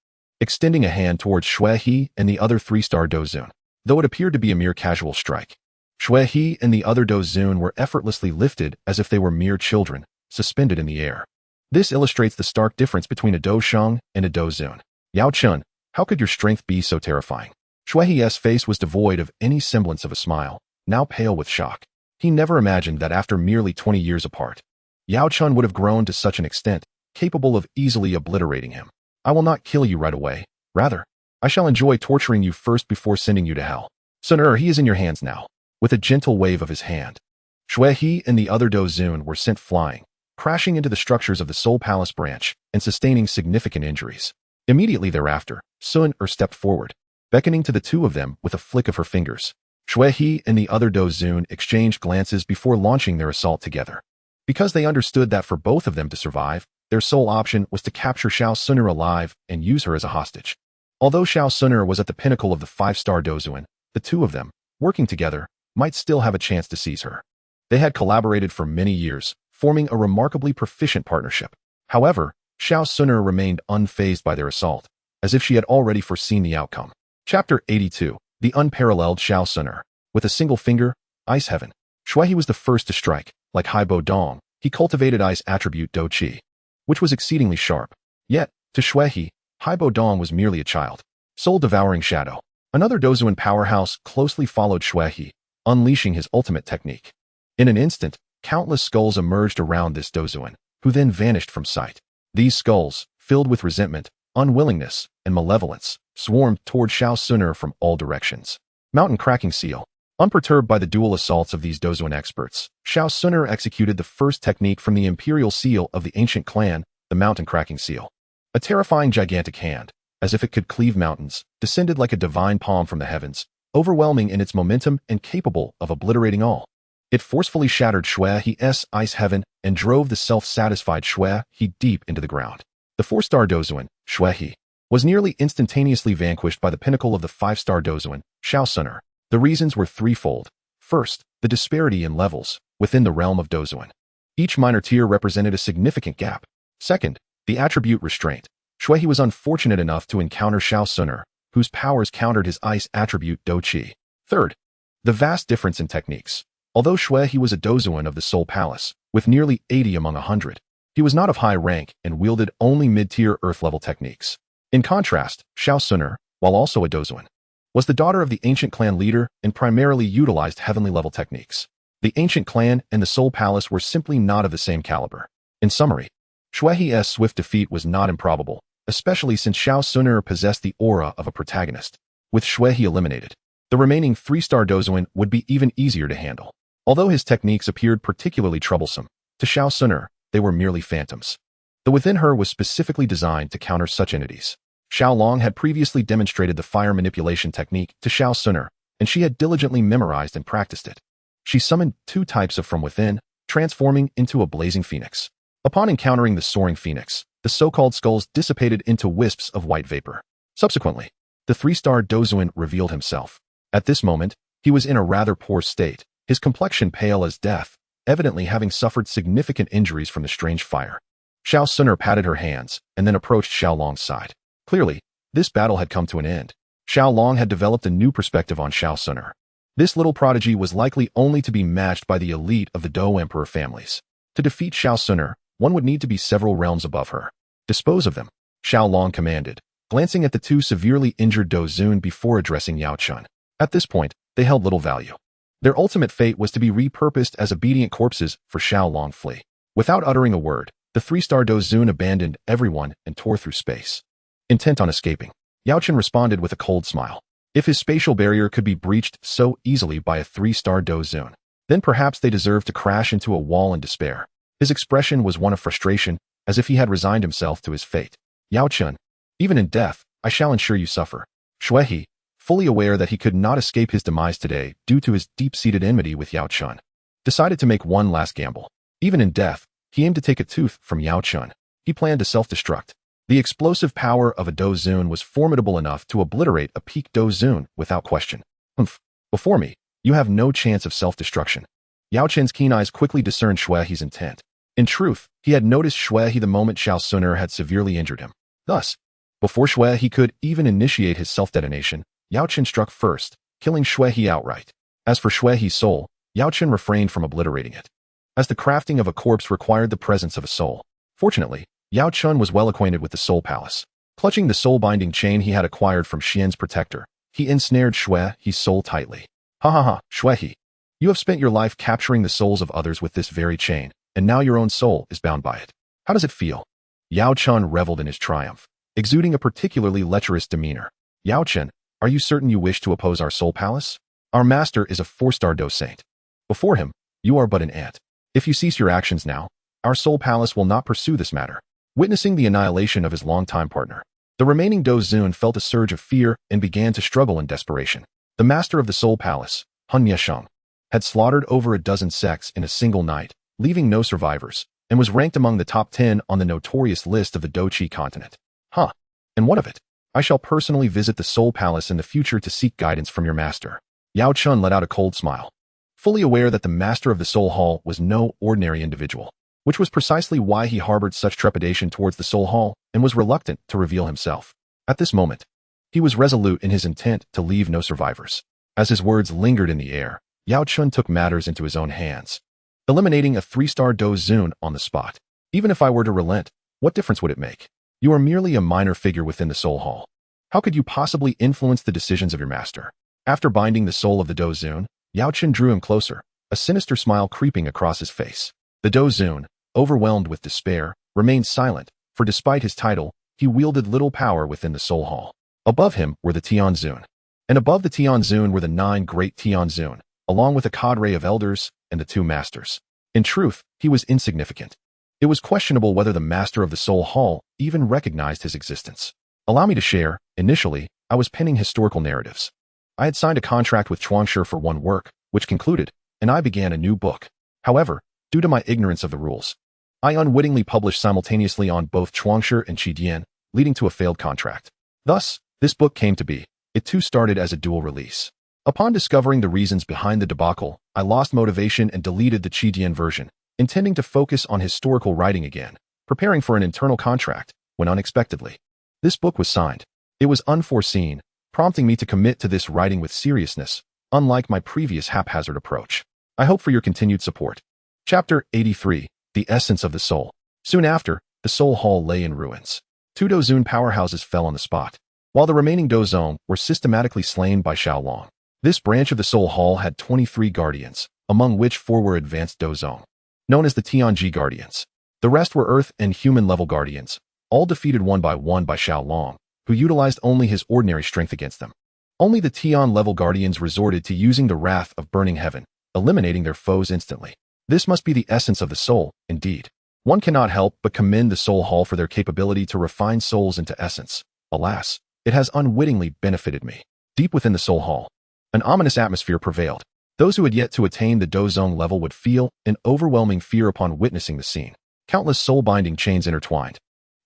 extending a hand towards Xuehe and the other 3-star Do Zun, though it appeared to be a mere casual strike. Xuehe and the other Do Zun were effortlessly lifted as if they were mere children, suspended in the air. This illustrates the stark difference between a Do Sheng and a Do Zun. Yao Chen, how could your strength be so terrifying? Shuai's face was devoid of any semblance of a smile, now pale with shock. He never imagined that after merely 20 years apart, Yao Chun would have grown to such an extent, capable of easily obliterating him. I will not kill you right away. Rather, I shall enjoy torturing you first before sending you to hell. Sun he is in your hands now. With a gentle wave of his hand, Shuai and the other Dozun were sent flying, crashing into the structures of the Soul Palace branch and sustaining significant injuries. Immediately thereafter, Sun stepped forward, beckoning to the two of them with a flick of her fingers. Shuai and the other Dozun exchanged glances before launching their assault together. Because they understood that for both of them to survive, their sole option was to capture Xiao Suner alive and use her as a hostage. Although Xiao Suner was at the pinnacle of the 5-star Dozun, the two of them, working together, might still have a chance to seize her. They had collaborated for many years, forming a remarkably proficient partnership. However, Xiao Suner remained unfazed by their assault, as if she had already foreseen the outcome. Chapter 82. The Unparalleled Xiao Suner. With a single finger, Ice Heaven. Shuai was the first to strike. Like Haibo Dong, he cultivated ice attribute Do Qi, which was exceedingly sharp. Yet, to Shuai, Haibo Dong was merely a child. Soul-devouring shadow. Another Dozuan powerhouse closely followed Shuai, unleashing his ultimate technique. In an instant, countless skulls emerged around this Dozuan, who then vanished from sight. These skulls, filled with resentment, unwillingness, and malevolence, swarmed toward Xiao Suner from all directions. Mountain Cracking Seal. Unperturbed by the dual assaults of these Dozuan experts, Xiao Suner executed the first technique from the imperial seal of the ancient clan, the Mountain Cracking Seal. A terrifying gigantic hand, as if it could cleave mountains, descended like a divine palm from the heavens, overwhelming in its momentum and capable of obliterating all. It forcefully shattered Shuai's ice heaven and drove the self-satisfied Shuai deep into the ground. The 4-star Dozuan, Shuai, was nearly instantaneously vanquished by the pinnacle of the 5-star Dozuan, Xiao Suner. The reasons were threefold. First, the disparity in levels within the realm of Dozuan. Each minor tier represented a significant gap. Second, the attribute restraint. Shuai was unfortunate enough to encounter Xiao Suner, whose powers countered his ice attribute Do Qi. Third, the vast difference in techniques. Although Shuai was a Dozuan of the Soul Palace, with nearly 80 among 100, he was not of high rank and wielded only mid-tier Earth-level techniques. In contrast, Xiao Suner, while also a Dozuan, was the daughter of the ancient clan leader and primarily utilized heavenly-level techniques. The ancient clan and the Soul Palace were simply not of the same caliber. In summary, Shuai's swift defeat was not improbable, especially since Xiao Suner possessed the aura of a protagonist. With Shuai eliminated, the remaining 3-star Dozuan would be even easier to handle. Although his techniques appeared particularly troublesome, to Xiao Suner, they were merely phantoms. The within her was specifically designed to counter such entities. Xiao Long had previously demonstrated the fire manipulation technique to Xiao Suner, and she had diligently memorized and practiced it. She summoned 2 types of from within, transforming into a blazing phoenix. Upon encountering the soaring phoenix, the so-called skulls dissipated into wisps of white vapor. Subsequently, the 3-star Dozuan revealed himself. At this moment, he was in a rather poor state, his complexion pale as death, evidently having suffered significant injuries from the strange fire. Xiao Suner patted her hands and then approached Xiao Long's side. Clearly, this battle had come to an end. Xiao Long had developed a new perspective on Xiao Suner. This little prodigy was likely only to be matched by the elite of the Dou Emperor families. To defeat Xiao Suner, one would need to be several realms above her. Dispose of them, Xiao Long commanded, glancing at the 2 severely injured Dozun before addressing Yao Chun. At this point, they held little value. Their ultimate fate was to be repurposed as obedient corpses for Xiao Long flee. Without uttering a word, the 3-star Dozun abandoned everyone and tore through space. Intent on escaping, Yao Chun responded with a cold smile. If his spatial barrier could be breached so easily by a 3-star Dozun, then perhaps they deserved to crash into a wall in despair. His expression was one of frustration, as if he had resigned himself to his fate. Yao Chun, even in death, I shall ensure you suffer. Shuai, fully aware that he could not escape his demise today due to his deep-seated enmity with Yao Chun, decided to make one last gamble. Even in death, he aimed to take a tooth from Yao Chun. He planned to self-destruct. The explosive power of a Dozun was formidable enough to obliterate a peak Dozun without question. Before me, you have no chance of self-destruction. Yao Chun's keen eyes quickly discerned Shuai's intent. In truth, he had noticed Shuai the moment Xiao Suner had severely injured him. Thus, before Shuai could even initiate his self-detonation, Yao Chun struck first, killing Shuai outright. As for Shuai's soul, Yao Chun refrained from obliterating it, as the crafting of a corpse required the presence of a soul. Fortunately, Yao Chun was well acquainted with the Soul Palace. Clutching the soul-binding chain he had acquired from Xian's protector, He ensnared Shuehe's soul tightly. Ha ha ha, Shuehe. You have spent your life capturing the souls of others with this very chain, and now your own soul is bound by it. How does it feel? Yao Chun reveled in his triumph, exuding a particularly lecherous demeanor. Yao Chen, are you certain you wish to oppose our soul palace? Our master is a 4-star Do Saint. Before him, you are but an ant. If you cease your actions now, our soul palace will not pursue this matter. Witnessing the annihilation of his longtime partner, the remaining Do Zun felt a surge of fear and began to struggle in desperation. The master of the soul palace, Hun Yesheng, had slaughtered over a dozen sects in a single night, leaving no survivors, and was ranked among the top 10 on the notorious list of the Do-Chi continent. Huh. And what of it? I shall personally visit the Soul Palace in the future to seek guidance from your master. Yao Chun let out a cold smile, fully aware that the master of the Soul Hall was no ordinary individual, which was precisely why he harbored such trepidation towards the Soul Hall and was reluctant to reveal himself. At this moment, he was resolute in his intent to leave no survivors. As his words lingered in the air, Yao Chun took matters into his own hands, eliminating a 3-star Do Zun on the spot. Even if I were to relent, what difference would it make? You are merely a minor figure within the Soul Hall. How could you possibly influence the decisions of your master? After binding the soul of the Do Zun, Yao Chun drew him closer, a sinister smile creeping across his face. The Do Zun, overwhelmed with despair, remained silent, for despite his title, he wielded little power within the Soul Hall. Above him were the Tian Zun, and above the Tian Zun were the 9 great Tian Zun, along with a cadre of elders and the 2 masters. In truth, he was insignificant. It was questionable whether the master of the Soul Hall even recognized his existence. Allow me to share, initially, I was penning historical narratives. I had signed a contract with Chuangshi for one work, which concluded, and I began a new book. However, due to my ignorance of the rules, I unwittingly published simultaneously on both Chuangshi and Qidian, leading to a failed contract. Thus, this book came to be. It too started as a dual release. Upon discovering the reasons behind the debacle, I lost motivation and deleted the Qidian version, intending to focus on historical writing again, preparing for an internal contract, when unexpectedly, this book was signed. It was unforeseen, prompting me to commit to this writing with seriousness, unlike my previous haphazard approach. I hope for your continued support. Chapter 83, The Essence of the Soul. Soon after, the Soul Hall lay in ruins. 2 Do Zun powerhouses fell on the spot, while the remaining Do Zong were systematically slain by Xiaolong. This branch of the Soul Hall had 23 guardians, among which 4 were advanced Do Zong, known as the Tianji Guardians. The rest were Earth and human-level guardians, all defeated one by Xiaolong, who utilized only his ordinary strength against them. Only the Tian-level guardians resorted to using the wrath of burning heaven, eliminating their foes instantly. This must be the essence of the soul, indeed. One cannot help but commend the Soul Hall for their capability to refine souls into essence. Alas, it has unwittingly benefited me. Deep within the Soul Hall, an ominous atmosphere prevailed. Those who had yet to attain the Do Zong level would feel an overwhelming fear upon witnessing the scene. Countless soul-binding chains intertwined,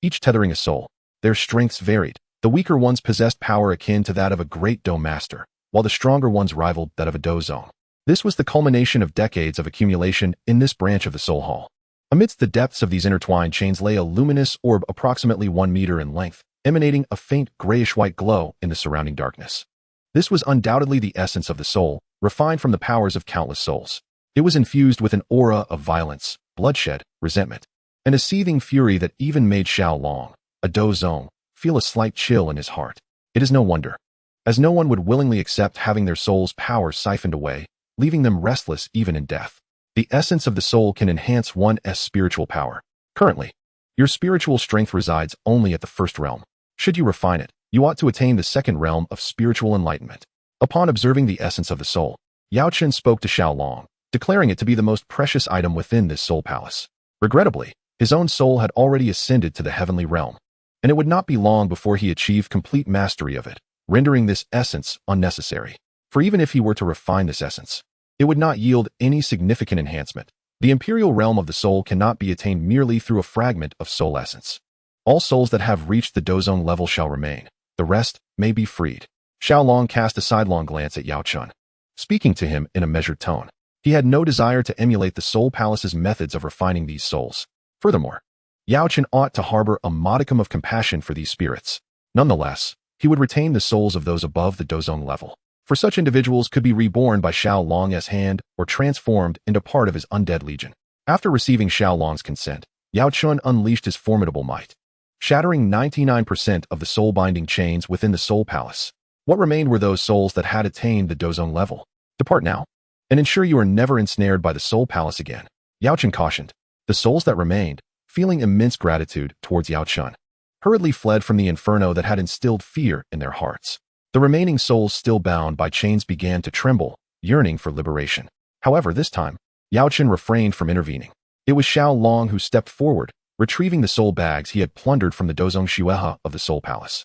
each tethering a soul. Their strengths varied. The weaker ones possessed power akin to that of a great Do Master, while the stronger ones rivaled that of a Do Zong. This was the culmination of decades of accumulation in this branch of the Soul Hall. Amidst the depths of these intertwined chains lay a luminous orb approximately 1 meter in length, emanating a faint grayish-white glow in the surrounding darkness. This was undoubtedly the essence of the soul, refined from the powers of countless souls. It was infused with an aura of violence, bloodshed, resentment, and a seething fury that even made Xiaolong, a Do Zong, feel a slight chill in his heart. It is no wonder, as no one would willingly accept having their soul's power siphoned away, leaving them restless even in death. The essence of the soul can enhance one's spiritual power. Currently, your spiritual strength resides only at the 1st realm. Should you refine it, you ought to attain the 2nd realm of spiritual enlightenment. Upon observing the essence of the soul, Yao Chen spoke to Xiaolong, declaring it to be the most precious item within this soul palace. Regrettably, his own soul had already ascended to the heavenly realm, and it would not be long before he achieved complete mastery of it, rendering this essence unnecessary. For even if he were to refine this essence, it would not yield any significant enhancement. The imperial realm of the soul cannot be attained merely through a fragment of soul essence. All souls that have reached the Do Zong level shall remain. The rest may be freed. Xiaolong cast a sidelong glance at Yao Chun, speaking to him in a measured tone. He had no desire to emulate the Soul Palace's methods of refining these souls. Furthermore, Yao Chen ought to harbor a modicum of compassion for these spirits. Nonetheless, he would retain the souls of those above the Do Zong level, for such individuals could be reborn by Xiaolong's hand or transformed into part of his undead legion. After receiving Xiaolong's consent, Yao Chun unleashed his formidable might, shattering 99% of the soul-binding chains within the Soul Palace. What remained were those souls that had attained the Dozong level. Depart now, and ensure you are never ensnared by the Soul Palace again, Yao Chen cautioned. The souls that remained, feeling immense gratitude towards Yao Chen, hurriedly fled from the inferno that had instilled fear in their hearts. The remaining souls still bound by chains began to tremble, yearning for liberation. However, this time, Yao Chen refrained from intervening. It was Xiao Long who stepped forward, retrieving the soul bags he had plundered from the Dozong Xuehe of the Soul Palace.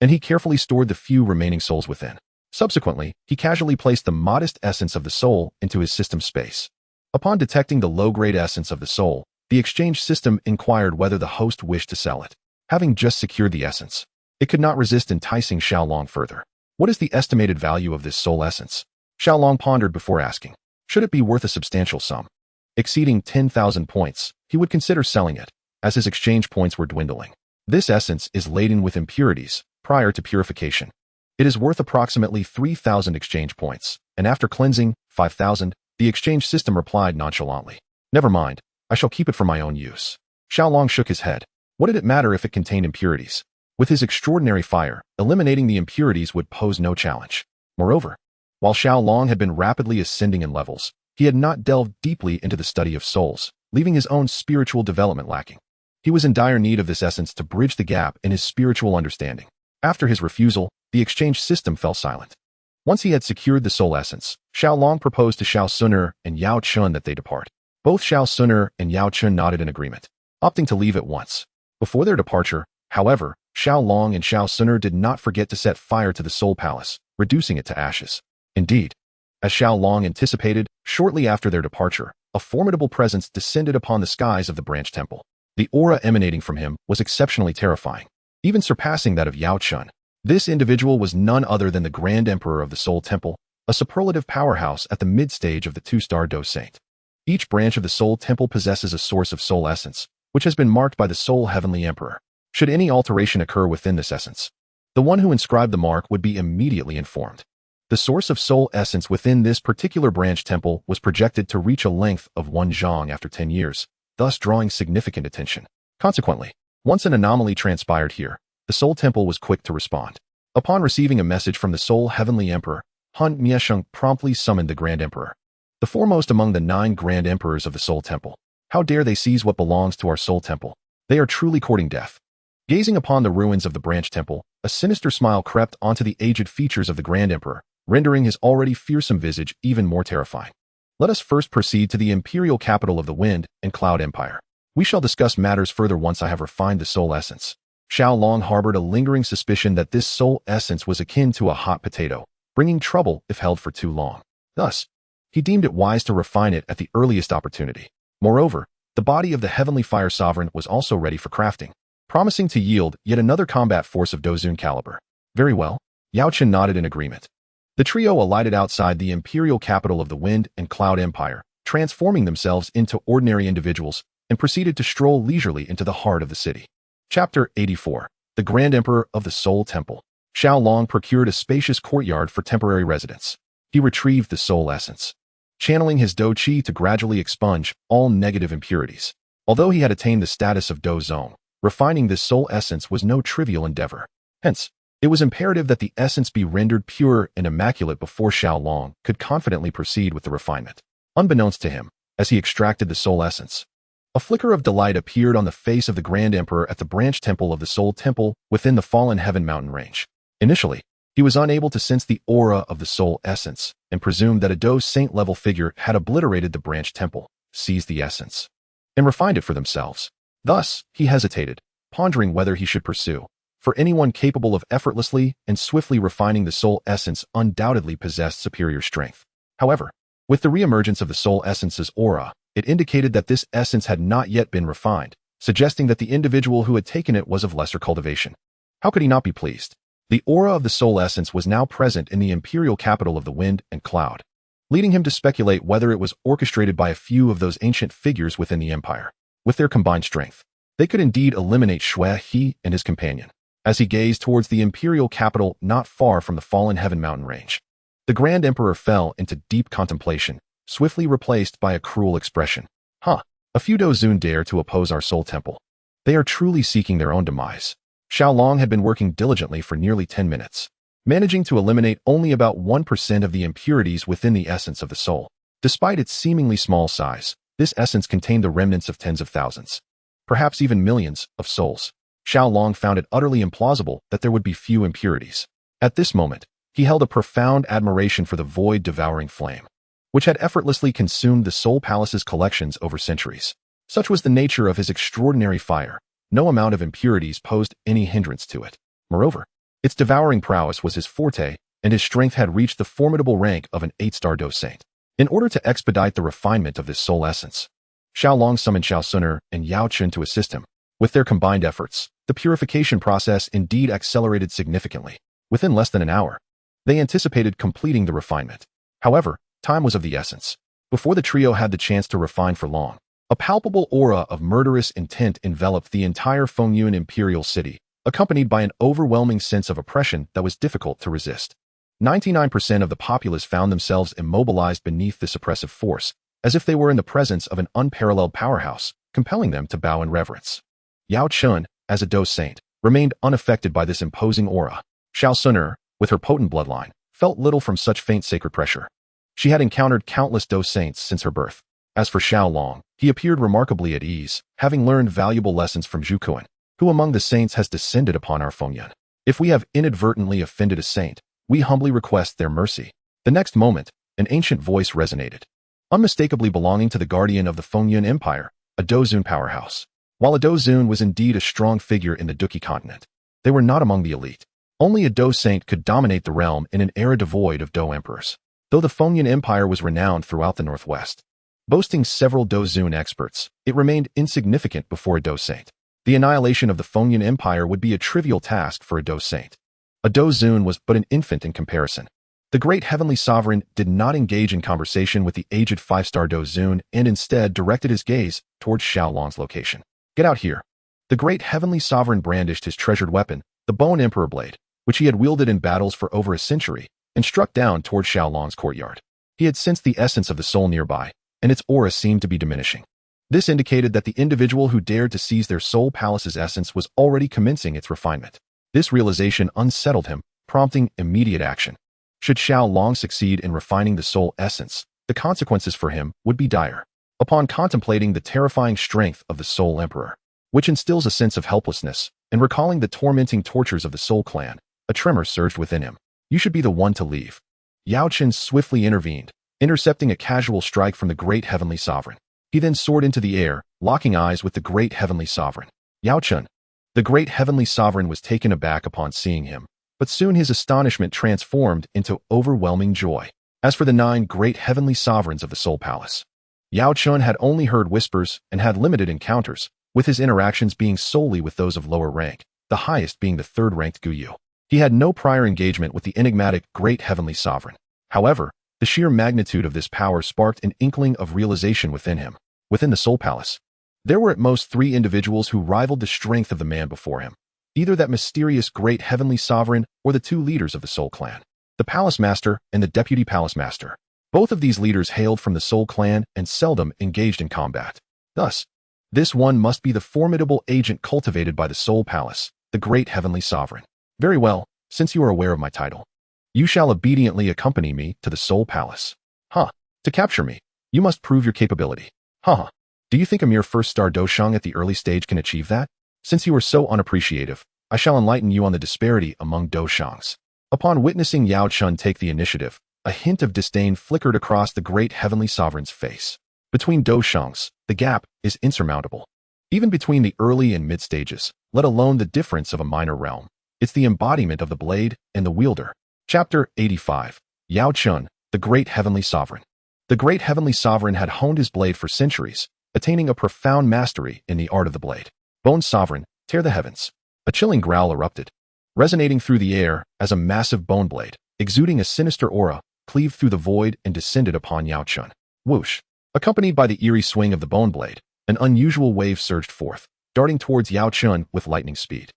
And he carefully stored the few remaining souls within. Subsequently, he casually placed the modest essence of the soul into his system space. Upon detecting the low-grade essence of the soul, the exchange system inquired whether the host wished to sell it. Having just secured the essence, it could not resist enticing Xiao Long further. What is the estimated value of this soul essence? Xiao Long pondered before asking. Should it be worth a substantial sum, exceeding 10,000 points, he would consider selling it, as his exchange points were dwindling. This essence is laden with impurities prior to purification. It is worth approximately 3,000 exchange points, and after cleansing, 5,000, the exchange system replied nonchalantly. Never mind, I shall keep it for my own use. Xiao Long shook his head. What did it matter if it contained impurities? With his extraordinary fire, eliminating the impurities would pose no challenge. Moreover, while Xiao Long had been rapidly ascending in levels, he had not delved deeply into the study of souls, leaving his own spiritual development lacking. He was in dire need of this essence to bridge the gap in his spiritual understanding. After his refusal, the exchange system fell silent. Once he had secured the soul essence, Xiao Long proposed to Xiao Suner and Yao Chun that they depart. Both Xiao Suner and Yao Chun nodded in agreement, opting to leave at once. Before their departure, however, Xiao Long and Xiao Suner did not forget to set fire to the Soul Palace, reducing it to ashes. Indeed, as Xiao Long anticipated, shortly after their departure, a formidable presence descended upon the skies of the branch temple. The aura emanating from him was exceptionally terrifying, even surpassing that of Yao Chun. This individual was none other than the Grand Emperor of the Soul Temple, a superlative powerhouse at the mid-stage of the two-star Do Saint. Each branch of the Soul Temple possesses a source of soul essence, which has been marked by the Soul Heavenly Emperor. Should any alteration occur within this essence, the one who inscribed the mark would be immediately informed. The source of soul essence within this particular branch temple was projected to reach a length of 1 zhang after 10 years, thus drawing significant attention. Consequently, once an anomaly transpired here, the Soul Temple was quick to respond. Upon receiving a message from the Soul Heavenly Emperor, Han Miesheng promptly summoned the Grand Emperor, the foremost among the 9 Grand Emperors of the Soul Temple. How dare they seize what belongs to our Soul Temple? They are truly courting death. Gazing upon the ruins of the branch temple, a sinister smile crept onto the aged features of the Grand Emperor, rendering his already fearsome visage even more terrifying. Let us first proceed to the imperial capital of the Wind and Cloud Empire. We shall discuss matters further once I have refined the soul essence. Xiao Long harbored a lingering suspicion that this soul essence was akin to a hot potato, bringing trouble if held for too long. Thus, he deemed it wise to refine it at the earliest opportunity. Moreover, the body of the Heavenly Fire Sovereign was also ready for crafting, promising to yield yet another combat force of Dozun caliber. Very well, Yao Chen nodded in agreement. The trio alighted outside the imperial capital of the Wind and Cloud Empire, transforming themselves into ordinary individuals, and proceeded to stroll leisurely into the heart of the city. Chapter 84. The Grand Emperor of the Soul Temple. Xiao Long procured a spacious courtyard for temporary residence. He retrieved the soul essence, channeling his Do Qi to gradually expunge all negative impurities. Although he had attained the status of Do Zong, refining this soul essence was no trivial endeavor. Hence, it was imperative that the essence be rendered pure and immaculate before Xiao Long could confidently proceed with the refinement. Unbeknownst to him, as he extracted the soul essence, a flicker of delight appeared on the face of the Grand Emperor at the branch temple of the Soul Temple within the Fallen Heaven mountain range. Initially, he was unable to sense the aura of the soul essence and presumed that a Do Saint-level figure had obliterated the branch temple, seized the essence, and refined it for themselves. Thus, he hesitated, pondering whether he should pursue. For anyone capable of effortlessly and swiftly refining the soul essence undoubtedly possessed superior strength. However, with the reemergence of the soul essence's aura, it indicated that this essence had not yet been refined, suggesting that the individual who had taken it was of lesser cultivation. How could he not be pleased? The aura of the soul essence was now present in the imperial capital of the Wind and Cloud, leading him to speculate whether it was orchestrated by a few of those ancient figures within the empire. With their combined strength, they could indeed eliminate Xue He and his companion. As he gazed towards the imperial capital not far from the Fallen Heaven mountain range, the Grand Emperor fell into deep contemplation, swiftly replaced by a cruel expression. A few Dozun dare to oppose our Soul Temple. They are truly seeking their own demise. Xiao Long had been working diligently for nearly 10 minutes. managing to eliminate only about 1% of the impurities within the essence of the soul. Despite its seemingly small size, this essence contained the remnants of tens of thousands, perhaps even millions, of souls. Xiaolong found it utterly implausible that there would be few impurities. At this moment, he held a profound admiration for the void-devouring flame, which had effortlessly consumed the Soul Palace's collections over centuries. Such was the nature of his extraordinary fire. No amount of impurities posed any hindrance to it. Moreover, its devouring prowess was his forte, and his strength had reached the formidable rank of an 8-star Do Saint. In order to expedite the refinement of this soul essence, Xiaolong summoned Xiaosuner and Yao Chun to assist him. With their combined efforts, the purification process indeed accelerated significantly. Within less than an hour, they anticipated completing the refinement. However, time was of the essence. Before the trio had the chance to refine for long, a palpable aura of murderous intent enveloped the entire Fengyun imperial city, accompanied by an overwhelming sense of oppression that was difficult to resist. 99% of the populace found themselves immobilized beneath this oppressive force, as if they were in the presence of an unparalleled powerhouse, compelling them to bow in reverence. Yao Chun, as a Do Saint, remained unaffected by this imposing aura. Xiaosuner, with her potent bloodline, felt little from such faint sacred pressure. She had encountered countless Do Saints since her birth. As for Xiaolong, he appeared remarkably at ease, having learned valuable lessons from Zhu Kuan. Who among the saints has descended upon our Fengyun? If we have inadvertently offended a saint, we humbly request their mercy. The next moment, an ancient voice resonated, unmistakably belonging to the guardian of the Fengyun Empire, a Dozun powerhouse. While a Dozun was indeed a strong figure in the Duqi continent, they were not among the elite. Only a Do Saint could dominate the realm in an era devoid of Do emperors. Though the Fengyun Empire was renowned throughout the northwest, boasting several Dozun experts, it remained insignificant before a Do Saint. The annihilation of the Fengyun Empire would be a trivial task for a Do Saint. A Dozun was but an infant in comparison. The great heavenly sovereign did not engage in conversation with the aged 5-star Dozun and instead directed his gaze towards Xiaolong's location. Get out here. The great heavenly sovereign brandished his treasured weapon, the Bone Emperor blade, which he had wielded in battles for over a century, and struck down toward Xiaolong's courtyard. He had sensed the essence of the soul nearby, and its aura seemed to be diminishing. This indicated that the individual who dared to seize their soul palace's essence was already commencing its refinement. This realization unsettled him, prompting immediate action. Should Xiaolong succeed in refining the soul essence, the consequences for him would be dire. Upon contemplating the terrifying strength of the Soul Emperor, which instills a sense of helplessness, and recalling the tormenting tortures of the Soul Clan, a tremor surged within him. You should be the one to leave. Yao Chen swiftly intervened, intercepting a casual strike from the great heavenly sovereign. He then soared into the air, locking eyes with the great heavenly sovereign. Yao Chen. The great heavenly sovereign was taken aback upon seeing him, but soon his astonishment transformed into overwhelming joy. As for the 9 great heavenly sovereigns of the Soul Palace, Yao Chen had only heard whispers and had limited encounters, with his interactions being solely with those of lower rank, the highest being the 3rd-ranked Guyu. He had no prior engagement with the enigmatic great heavenly sovereign. However, the sheer magnitude of this power sparked an inkling of realization within him. Within the Soul Palace, there were at most 3 individuals who rivaled the strength of the man before him, either that mysterious great heavenly sovereign or the 2 leaders of the Soul Clan, the Palace Master and the Deputy Palace Master. Both of these leaders hailed from the Soul Clan and seldom engaged in combat. Thus, this one must be the formidable agent cultivated by the Soul Palace, the great heavenly sovereign. Very well, since you are aware of my title, you shall obediently accompany me to the Soul Palace. To capture me, you must prove your capability. Do you think a mere 1st-star Doshang at the early stage can achieve that? Since you are so unappreciative, I shall enlighten you on the disparity among Doshangs. Upon witnessing Yao Chun take the initiative, a hint of disdain flickered across the great heavenly sovereign's face. Between Doshangs, the gap is insurmountable. Even between the early and mid stages, let alone the difference of a minor realm. It's the embodiment of the blade and the wielder. Chapter 85. Yao Chun, the Great Heavenly Sovereign. The Great Heavenly Sovereign had honed his blade for centuries, attaining a profound mastery in the art of the blade. Bone Sovereign, tear the heavens. A chilling growl erupted, resonating through the air as a massive bone blade, exuding a sinister aura, cleaved through the void and descended upon Yao Chun. Whoosh! Accompanied by the eerie swing of the bone blade, an unusual wave surged forth, darting towards Yao Chun with lightning speed.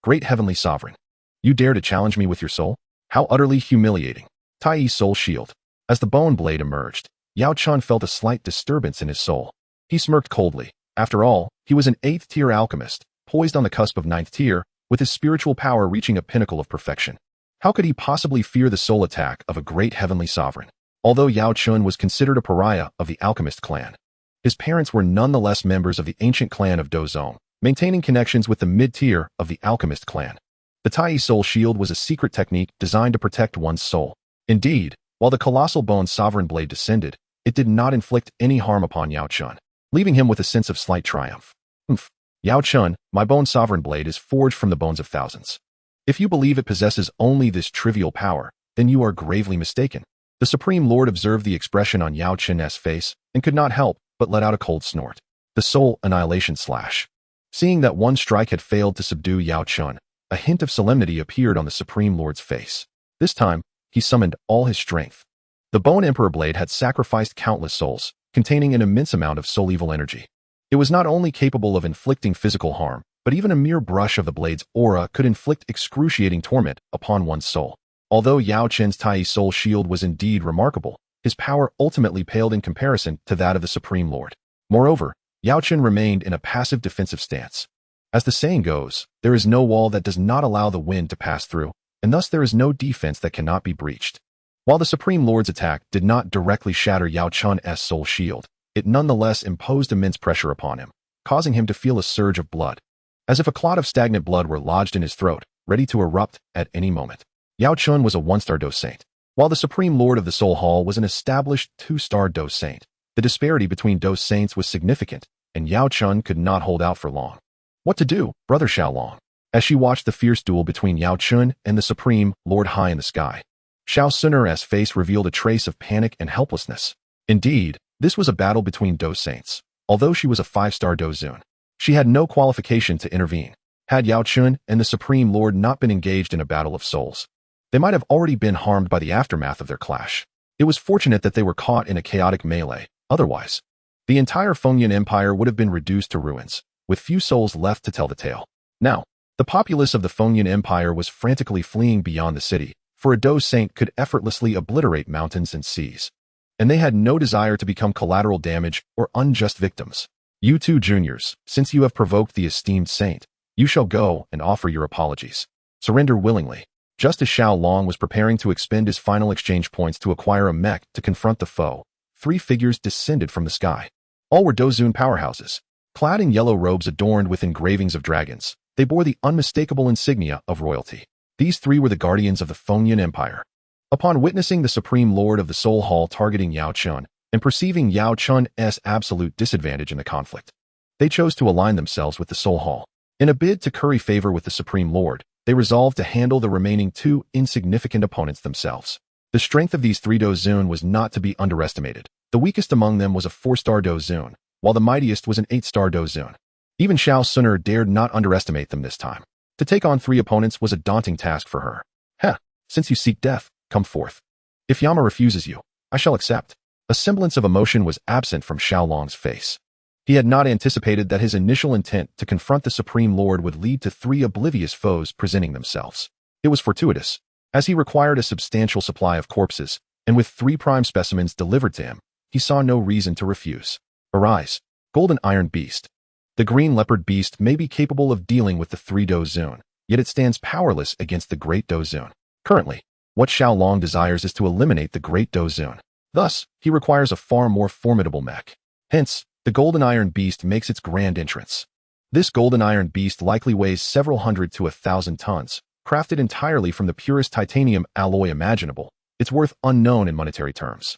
Great Heavenly Sovereign. You dare to challenge me with your soul? How utterly humiliating. Tai Soul Shield. As the bone blade emerged, Yao Chun felt a slight disturbance in his soul. He smirked coldly. After all, he was an 8th-tier alchemist, poised on the cusp of 9th tier, with his spiritual power reaching a pinnacle of perfection. How could he possibly fear the soul attack of a great heavenly sovereign? Although Yao Chun was considered a pariah of the alchemist clan, his parents were nonetheless members of the ancient clan of Dozong, maintaining connections with the mid-tier of the alchemist clan. The Tai Soul Shield was a secret technique designed to protect one's soul. Indeed, while the colossal bone sovereign blade descended, it did not inflict any harm upon Yao Chun, leaving him with a sense of slight triumph. Yao Chun, my bone sovereign blade is forged from the bones of thousands. If you believe it possesses only this trivial power, then you are gravely mistaken. The Supreme Lord observed the expression on Yao Chun's face and could not help but let out a cold snort. The soul annihilation slash. Seeing that one strike had failed to subdue Yao Chun, a hint of solemnity appeared on the Supreme Lord's face. This time, he summoned all his strength. The Bone Emperor blade had sacrificed countless souls, containing an immense amount of soul evil energy. It was not only capable of inflicting physical harm, but even a mere brush of the blade's aura could inflict excruciating torment upon one's soul. Although Yao Chun's Tai Soul Shield was indeed remarkable, his power ultimately paled in comparison to that of the Supreme Lord. Moreover, Yao Chun remained in a passive defensive stance. As the saying goes, there is no wall that does not allow the wind to pass through, and thus there is no defense that cannot be breached. While the Supreme Lord's attack did not directly shatter Yao Chun's soul shield, it nonetheless imposed immense pressure upon him, causing him to feel a surge of blood, as if a clot of stagnant blood were lodged in his throat, ready to erupt at any moment. Yao Chun was a one-star Do Saint, while the Supreme Lord of the Soul Hall was an established two-star Do Saint. The disparity between Do Saints was significant, and Yao Chun could not hold out for long. What to do, Brother Xiaolong? As she watched the fierce duel between Yao Chun and the Supreme Lord high in the sky, Xiao Sun'er's face revealed a trace of panic and helplessness. Indeed, this was a battle between Do Saints. Although she was a 5-star Do Zun, she had no qualification to intervene. Had Yao Chun and the Supreme Lord not been engaged in a battle of souls, they might have already been harmed by the aftermath of their clash. It was fortunate that they were caught in a chaotic melee. Otherwise, the entire Fengyan Empire would have been reduced to ruins, with few souls left to tell the tale. Now, the populace of the Fengyan Empire was frantically fleeing beyond the city, for a Do Saint could effortlessly obliterate mountains and seas, and they had no desire to become collateral damage or unjust victims. You two juniors, since you have provoked the esteemed saint, you shall go and offer your apologies. Surrender willingly. Just as Xiaolong was preparing to expend his final exchange points to acquire a mech to confront the foe, 3 figures descended from the sky. All were Dozun powerhouses. Clad in yellow robes adorned with engravings of dragons, they bore the unmistakable insignia of royalty. These 3 were the guardians of the Fengyan Empire. Upon witnessing the Supreme Lord of the Soul Hall targeting Yao Chun, and perceiving Yao Chun's absolute disadvantage in the conflict, they chose to align themselves with the Soul Hall. In a bid to curry favor with the Supreme Lord, they resolved to handle the remaining 2 insignificant opponents themselves. The strength of these 3 Dozun was not to be underestimated. The weakest among them was a 4-star Dozun, while the mightiest was an 8-star Dozun. Even Xiao Sun'er dared not underestimate them this time. To take on 3 opponents was a daunting task for her. Since you seek death, come forth. If Yama refuses you, I shall accept. A semblance of emotion was absent from Xiaolong's face. He had not anticipated that his initial intent to confront the Supreme Lord would lead to 3 oblivious foes presenting themselves. It was fortuitous, as he required a substantial supply of corpses, and with 3 prime specimens delivered to him, he saw no reason to refuse. Arise, Golden Iron Beast. The Green Leopard Beast may be capable of dealing with the 3 Dozun, yet it stands powerless against the Great Dozun. Currently, what Xiaolong desires is to eliminate the Great Dozun. Thus, he requires a far more formidable mech. Hence, the Golden Iron Beast makes its grand entrance. This Golden Iron Beast likely weighs several hundred to 1,000 tons, crafted entirely from the purest titanium alloy imaginable, its worth unknown in monetary terms.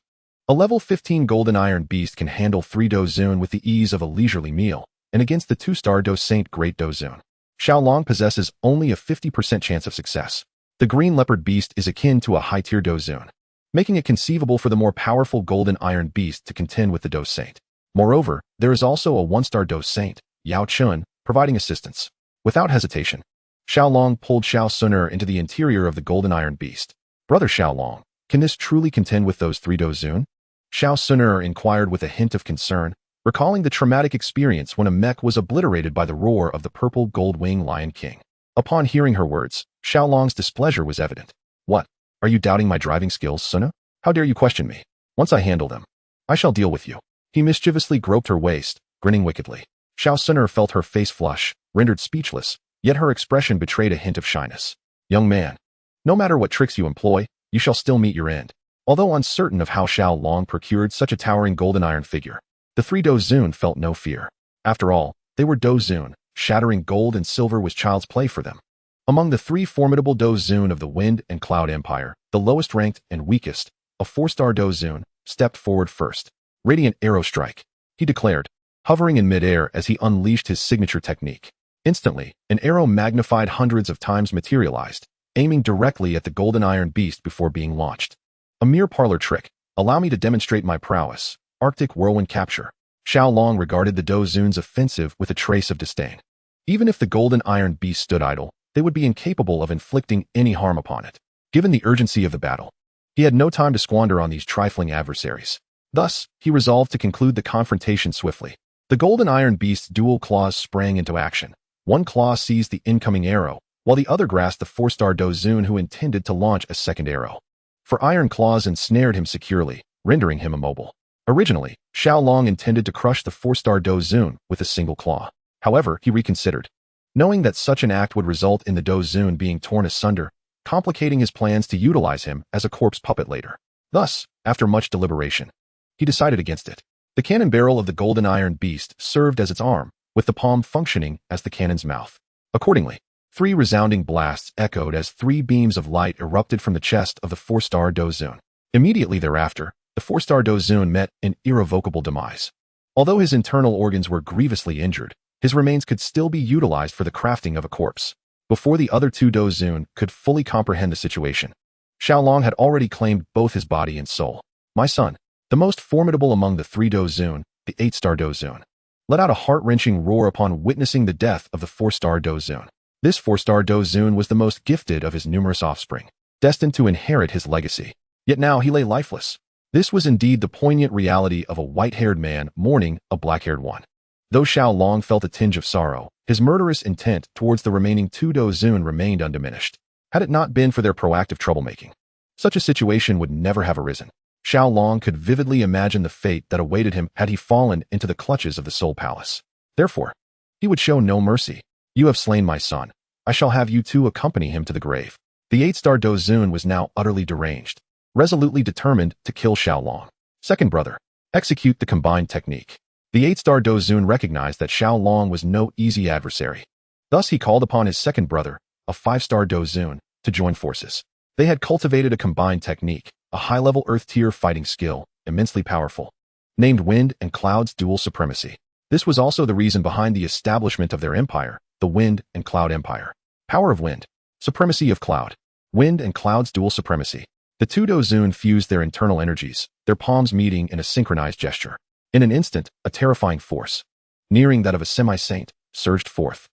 A level 15 Golden Iron Beast can handle 3 Dozun with the ease of a leisurely meal, and against the 2-star Do Saint Great Dozun, Xiaolong possesses only a 50% chance of success. The Green Leopard Beast is akin to a high-tier Dozun, making it conceivable for the more powerful Golden Iron Beast to contend with the Do Saint. Moreover, there is also a 1-star Do Saint, Yao Chun, providing assistance. Without hesitation, Xiaolong pulled Xiao Sun'er into the interior of the Golden Iron Beast. Brother Xiaolong, can this truly contend with those 3 Dozun? Xiao Sun'er inquired with a hint of concern, recalling the traumatic experience when a mech was obliterated by the roar of the purple Goldwing Lion King. Upon hearing her words, Xiaolong's displeasure was evident. What? Are you doubting my driving skills, Sun'er? How dare you question me? Once I handle them, I shall deal with you. He mischievously groped her waist, grinning wickedly. Xiao Sun'er felt her face flush, rendered speechless, yet her expression betrayed a hint of shyness. Young man, No matter what tricks you employ, you shall still meet your end. Although uncertain of how Xiao Long procured such a towering golden iron figure, the three Dozun felt no fear. After all, they were Dozun. Shattering gold and silver was child's play for them. Among the three formidable Dozun of the Wind and Cloud Empire, the lowest ranked and weakest, a 4-star Dozun, stepped forward first. Radiant Arrow Strike, he declared, hovering in midair as he unleashed his signature technique. Instantly, an arrow magnified hundreds of times materialized, aiming directly at the golden iron beast before being launched. A mere parlor trick. Allow me to demonstrate my prowess. Arctic Whirlwind Capture. Xiao Long regarded the Dozun's offensive with a trace of disdain. Even if the golden iron beast stood idle, they would be incapable of inflicting any harm upon it. Given the urgency of the battle, he had no time to squander on these trifling adversaries. Thus, he resolved to conclude the confrontation swiftly. The golden iron beast's dual claws sprang into action. One claw seized the incoming arrow, while the other grasped the 4-star Dozun who intended to launch a second arrow. For iron claws ensnared him securely, rendering him immobile. Originally, Xiao Long intended to crush the 4-star Dozun with a single claw. However, he reconsidered, knowing that such an act would result in the Dozun being torn asunder, complicating his plans to utilize him as a corpse puppet later. Thus, after much deliberation, he decided against it. The cannon barrel of the golden iron beast served as its arm, with the palm functioning as the cannon's mouth. Accordingly, 3 resounding blasts echoed as 3 beams of light erupted from the chest of the 4-star Dozun. Immediately thereafter, the 4-star Dozun met an irrevocable demise. Although his internal organs were grievously injured, his remains could still be utilized for the crafting of a corpse. Before the other 2 Dozun could fully comprehend the situation, Xiao Long had already claimed both his body and soul. My son, the most formidable among the 3 Dozun, the 8-star Dozun, let out a heart-wrenching roar upon witnessing the death of the 4-star Dozun. This 4-star Dozun was the most gifted of his numerous offspring, destined to inherit his legacy. Yet now he lay lifeless. This was indeed the poignant reality of a white-haired man mourning a black-haired one. Though Xiao Long felt a tinge of sorrow, his murderous intent towards the remaining 2 Dozun remained undiminished. Had it not been for their proactive troublemaking, such a situation would never have arisen. Xiao Long could vividly imagine the fate that awaited him had he fallen into the clutches of the Soul Palace. Therefore, he would show no mercy. You have slain my son. I shall have you too accompany him to the grave. The 8-star Dozun was now utterly deranged, resolutely determined to kill Xiao Long. Second brother, execute the combined technique. The 8-star Dozun recognized that Xiao Long was no easy adversary. Thus he called upon his second brother, a 5-star Dozun, to join forces. They had cultivated a combined technique, a high-level Earth-tier fighting skill, immensely powerful, named Wind and Cloud's Dual Supremacy. This was also the reason behind the establishment of their empire, the Wind and Cloud Empire. Power of Wind, Supremacy of Cloud. Wind and Cloud's Dual Supremacy. The 2 Dozun fused their internal energies, their palms meeting in a synchronized gesture. In an instant, a terrifying force, nearing that of a semi-saint, surged forth.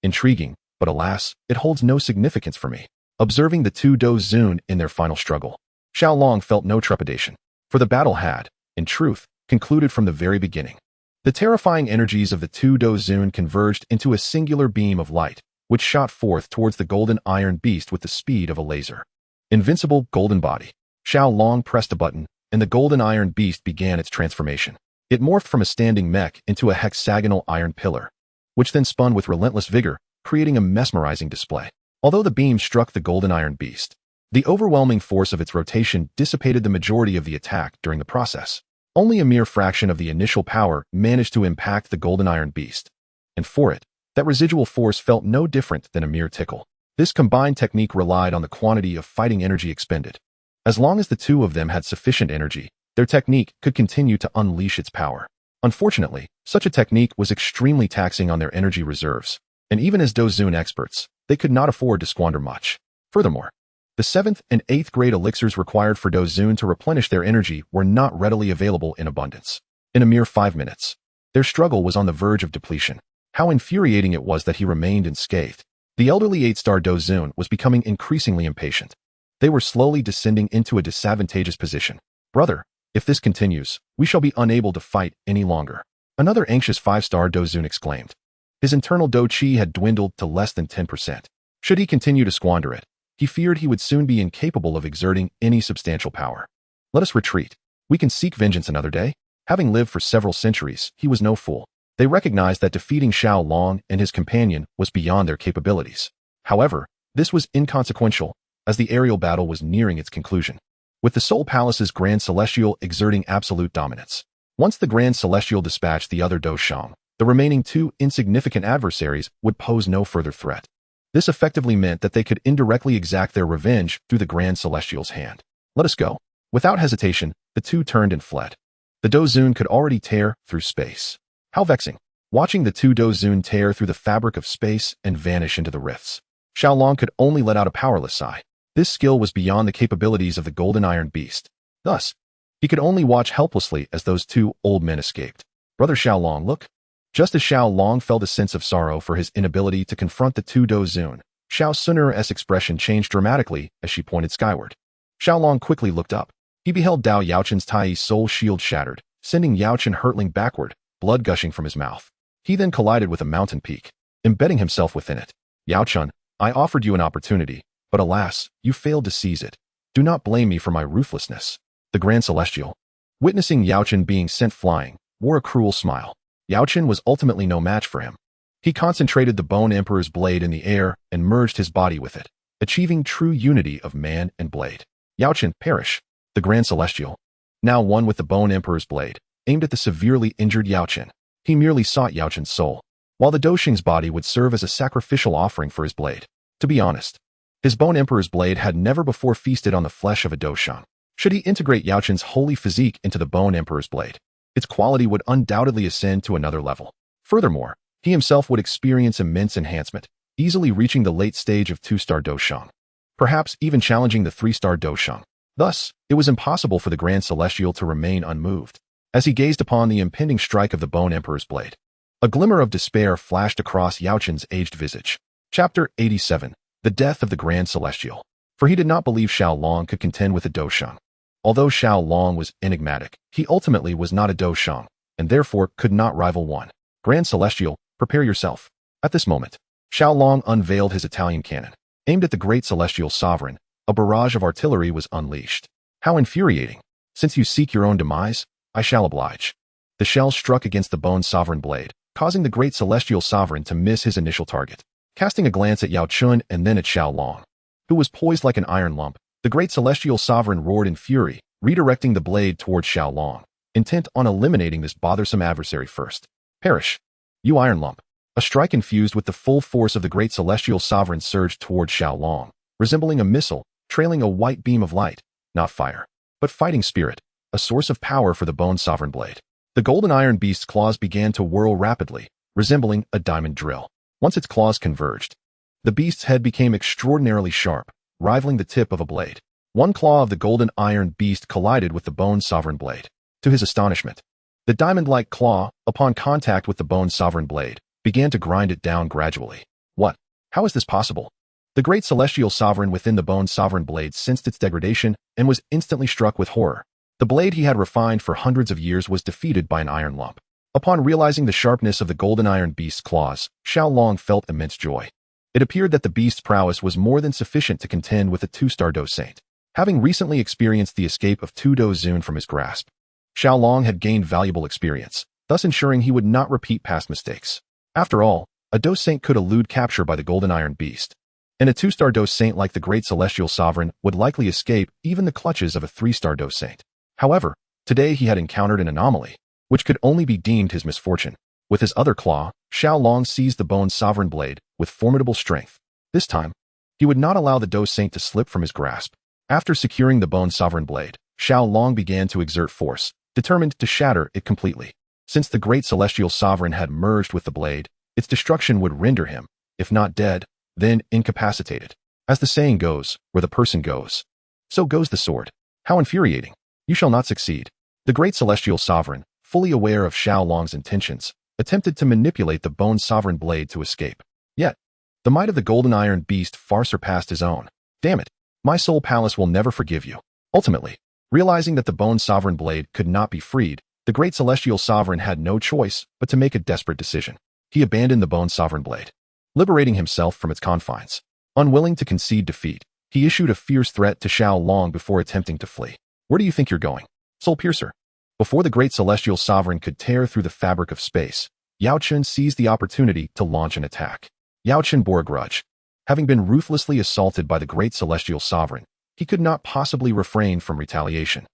Intriguing, but alas, it holds no significance for me. Observing the 2 Dozun in their final struggle, Xiao Long felt no trepidation, for the battle had, in truth, concluded from the very beginning. The terrifying energies of the 2 Dozun converged into a singular beam of light, which shot forth towards the golden iron beast with the speed of a laser. Invincible golden body. Xiao Long pressed a button, and the golden iron beast began its transformation. It morphed from a standing mech into a hexagonal iron pillar, which then spun with relentless vigor, creating a mesmerizing display. Although the beam struck the golden iron beast, the overwhelming force of its rotation dissipated the majority of the attack during the process. Only a mere fraction of the initial power managed to impact the golden iron beast, and for it, that residual force felt no different than a mere tickle. This combined technique relied on the quantity of fighting energy expended. As long as the 2 of them had sufficient energy, their technique could continue to unleash its power. Unfortunately, such a technique was extremely taxing on their energy reserves, and even as Dozun experts, they could not afford to squander much. Furthermore, the 7th and 8th grade elixirs required for Dozun to replenish their energy were not readily available in abundance. In a mere 5 minutes, their struggle was on the verge of depletion. How infuriating it was that he remained unscathed. The elderly 8-star Dozun was becoming increasingly impatient. They were slowly descending into a disadvantageous position. Brother, if this continues, we shall be unable to fight any longer. Another anxious 5-star Dozun exclaimed. His internal Do Chi had dwindled to less than 10%. Should he continue to squander it, he feared he would soon be incapable of exerting any substantial power. Let us retreat. We can seek vengeance another day. Having lived for several centuries, he was no fool. They recognized that defeating Xiao Long and his companion was beyond their capabilities. However, this was inconsequential, as the aerial battle was nearing its conclusion, with the Soul Palace's Grand Celestial exerting absolute dominance. Once the Grand Celestial dispatched the other Do Shang, the remaining two insignificant adversaries would pose no further threat. This effectively meant that they could indirectly exact their revenge through the Grand Celestial's hand. Let us go. Without hesitation, the two turned and fled. The Dozun could already tear through space. How vexing. Watching the two Dozun tear through the fabric of space and vanish into the rifts, Xiaolong could only let out a powerless sigh. This skill was beyond the capabilities of the Golden Iron Beast. Thus, he could only watch helplessly as those two old men escaped. Brother Xiaolong, look. Just as Xiaolong felt a sense of sorrow for his inability to confront the two Dozun, Xiao Sun'er's expression changed dramatically as she pointed skyward. Xiaolong quickly looked up. He beheld Dao Yaochen's Tai soul shield shattered, sending Yaochen hurtling backward, blood gushing from his mouth. He then collided with a mountain peak, embedding himself within it. Yaochen, I offered you an opportunity, but alas, you failed to seize it. Do not blame me for my ruthlessness. The Grand Celestial, witnessing Yaochen being sent flying, wore a cruel smile. Yaochen was ultimately no match for him. He concentrated the Bone Emperor's blade in the air and merged his body with it, achieving true unity of man and blade. Yaochen, perish. The Grand Celestial, now one with the Bone Emperor's blade, aimed at the severely injured Yaochen. He merely sought Yaochen's soul, while the Doshing's body would serve as a sacrificial offering for his blade. To be honest, his Bone Emperor's blade had never before feasted on the flesh of a Doshang. Should he integrate Yaochen's holy physique into the Bone Emperor's blade, its quality would undoubtedly ascend to another level. Furthermore, he himself would experience immense enhancement, easily reaching the late stage of 2-star Doshang, perhaps even challenging the 3-star Doshang. Thus, it was impossible for the Grand Celestial to remain unmoved. As he gazed upon the impending strike of the Bone Emperor's blade, a glimmer of despair flashed across Yaochen's aged visage. Chapter 87. The Death of the Grand Celestial. For he did not believe Xiaolong could contend with a Doshang. Although Xiaolong was enigmatic, he ultimately was not a Doshang, and therefore could not rival one. Grand Celestial, prepare yourself. At this moment, Xiaolong unveiled his Italian cannon. Aimed at the Great Celestial Sovereign, a barrage of artillery was unleashed. How infuriating. Since you seek your own demise, I shall oblige. The shell struck against the Bone Sovereign blade, causing the Great Celestial Sovereign to miss his initial target. Casting a glance at Yao Chun and then at Xiaolong, who was poised like an iron lump, the Great Celestial Sovereign roared in fury, redirecting the blade towards Xiaolong, intent on eliminating this bothersome adversary first. Perish, you iron lump. A strike infused with the full force of the Great Celestial Sovereign surged towards Xiaolong, resembling a missile, trailing a white beam of light, not fire, but fighting spirit, a source of power for the Bone Sovereign blade. The Golden Iron Beast's claws began to whirl rapidly, resembling a diamond drill. Once its claws converged, the beast's head became extraordinarily sharp, rivaling the tip of a blade. One claw of the Golden Iron Beast collided with the Bone Sovereign blade. To his astonishment, the diamond-like claw, upon contact with the Bone Sovereign blade, began to grind it down gradually. What? How is this possible? The Great Celestial Sovereign within the Bone Sovereign blade sensed its degradation and was instantly struck with horror. The blade he had refined for hundreds of years was defeated by an iron lump. Upon realizing the sharpness of the Golden Iron Beast's claws, Xiaolong felt immense joy. It appeared that the beast's prowess was more than sufficient to contend with a 2-star Do Saint. Having recently experienced the escape of 2 Dozun from his grasp, Xiaolong had gained valuable experience, thus ensuring he would not repeat past mistakes. After all, a Do Saint could elude capture by the Golden Iron Beast, and a 2-star Do Saint like the Great Celestial Sovereign would likely escape even the clutches of a 3-star Do Saint. However, today he had encountered an anomaly, which could only be deemed his misfortune. With his other claw, Xiaolong seized the Bone Sovereign blade with formidable strength. This time, he would not allow the Do Saint to slip from his grasp. After securing the Bone Sovereign blade, Xiaolong began to exert force, determined to shatter it completely. Since the Great Celestial Sovereign had merged with the blade, its destruction would render him, if not dead, then incapacitated. As the saying goes, where the person goes, so goes the sword. How infuriating. You shall not succeed. The Great Celestial Sovereign, fully aware of Xiaolong's intentions, attempted to manipulate the Bone Sovereign blade to escape. Yet, the might of the Golden Iron Beast far surpassed his own. Damn it, my Soul Palace will never forgive you. Ultimately, realizing that the Bone Sovereign blade could not be freed, the Great Celestial Sovereign had no choice but to make a desperate decision. He abandoned the Bone Sovereign blade, liberating himself from its confines. Unwilling to concede defeat, he issued a fierce threat to Xiaolong before attempting to flee. Where do you think you're going, Soul Piercer? Before the Great Celestial Sovereign could tear through the fabric of space, Yao Chun seized the opportunity to launch an attack. Yao Chun bore a grudge. Having been ruthlessly assaulted by the great celestial sovereign, he could not possibly refrain from retaliation.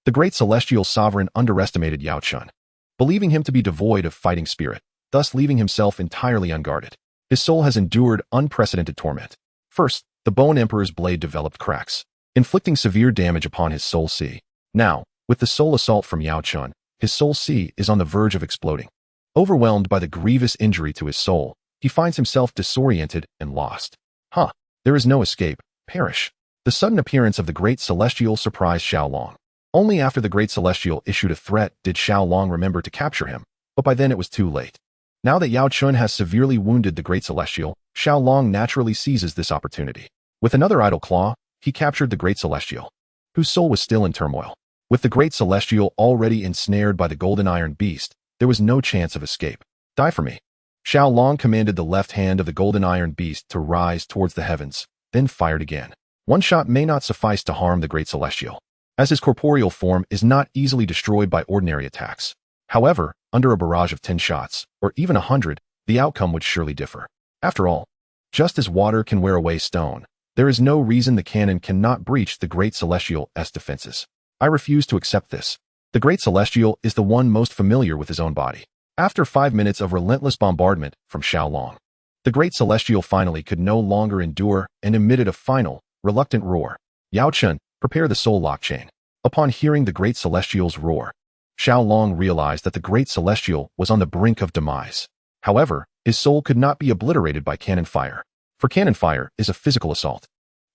The great celestial sovereign underestimated Yao Chun, believing him to be devoid of fighting spirit, thus leaving himself entirely unguarded. His soul has endured unprecedented torment. First, the Bone Emperor's blade developed cracks, inflicting severe damage upon his soul C. Now, with the soul assault from Yao Chun, his soul C is on the verge of exploding. Overwhelmed by the grievous injury to his soul, he finds himself disoriented and lost. There is no escape. Perish. The sudden appearance of the great celestial surprised Xiaolong. Only after the great celestial issued a threat did Xiaolong remember to capture him, but by then it was too late. Now that Yao Chun has severely wounded the great celestial, Xiaolong naturally seizes this opportunity. With another idle claw, he captured the great celestial, whose soul was still in turmoil. With the great celestial already ensnared by the golden iron beast, there was no chance of escape. Die for me. Xiaolong commanded the left hand of the golden iron beast to rise towards the heavens, then fired again. One shot may not suffice to harm the great celestial, as his corporeal form is not easily destroyed by ordinary attacks. However, under a barrage of 10 shots, or even 100, the outcome would surely differ. After all, just as water can wear away stone, there is no reason the cannon cannot breach the great celestial's defenses. I refuse to accept this. The great celestial is the one most familiar with his own body. After 5 minutes of relentless bombardment from Xiaolong, the great celestial finally could no longer endure and emitted a final, reluctant roar. Yao Chun, prepare the soul lock chain. Upon hearing the great celestial's roar, Xiaolong realized that the great celestial was on the brink of demise. However, his soul could not be obliterated by cannon fire, for cannon fire is a physical assault,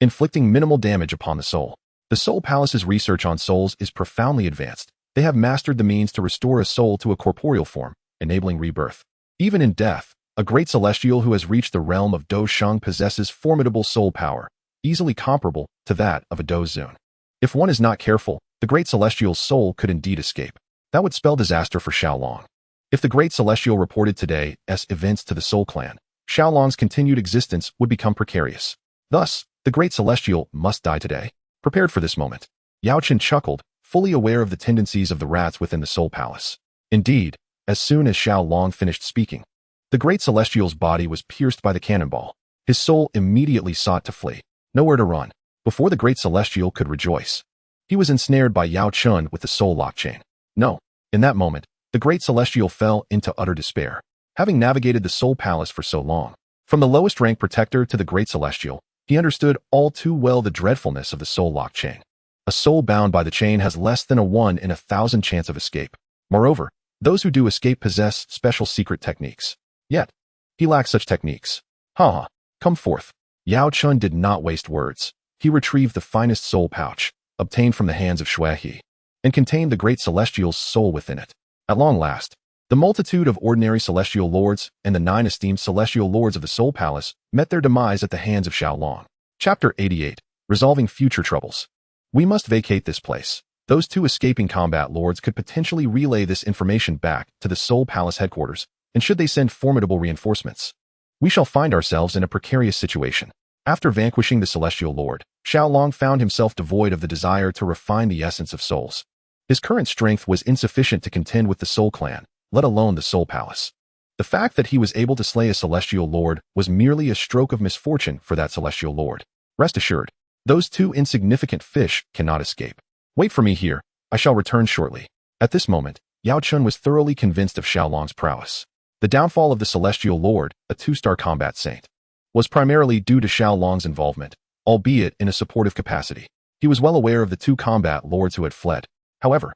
inflicting minimal damage upon the soul. The Soul Palace's research on souls is profoundly advanced. They have mastered the means to restore a soul to a corporeal form, enabling rebirth. Even in death, a great celestial who has reached the realm of Do Sheng possesses formidable soul power, easily comparable to that of a Do Zun. If one is not careful, the great celestial's soul could indeed escape. That would spell disaster for Xiaolong. If the great celestial reported today's events to the Soul Clan, Xiaolong's continued existence would become precarious. Thus, the great celestial must die today. Prepared for this moment, Yao Chun chuckled, fully aware of the tendencies of the rats within the Soul Palace. Indeed, as soon as Xiaolong finished speaking, the great celestial's body was pierced by the cannonball. His soul immediately sought to flee. Nowhere to run. Before the great celestial could rejoice, he was ensnared by Yao Chun with the soul lock chain. No. In that moment, the great celestial fell into utter despair. Having navigated the Soul Palace for so long, from the lowest rank protector to the great celestial, he understood all too well the dreadfulness of the soul lock chain. A soul bound by the chain has less than a 1 in 1,000 chance of escape. Moreover, those who do escape possess special secret techniques. Yet, he lacks such techniques. Come forth. Yao Chun did not waste words. He retrieved the finest soul pouch, obtained from the hands of Xue He, and contained the great celestial's soul within it. At long last, the multitude of ordinary celestial lords and the 9 esteemed celestial lords of the Soul Palace met their demise at the hands of Xiaolong. Chapter 88. Resolving Future Troubles. We must vacate this place. Those 2 escaping combat lords could potentially relay this information back to the Soul Palace headquarters, and should they send formidable reinforcements, we shall find ourselves in a precarious situation. After vanquishing the celestial lord, Xiaolong found himself devoid of the desire to refine the essence of souls. His current strength was insufficient to contend with the Soul Clan, let alone the Soul Palace. The fact that he was able to slay a celestial lord was merely a stroke of misfortune for that celestial lord. Rest assured, those 2 insignificant fish cannot escape. Wait for me here. I shall return shortly. At this moment, Yao Chun was thoroughly convinced of Xiaolong's prowess. The downfall of the celestial lord, a 2-star combat saint, was primarily due to Xiaolong's involvement, albeit in a supportive capacity. He was well aware of the 2 combat lords who had fled. However,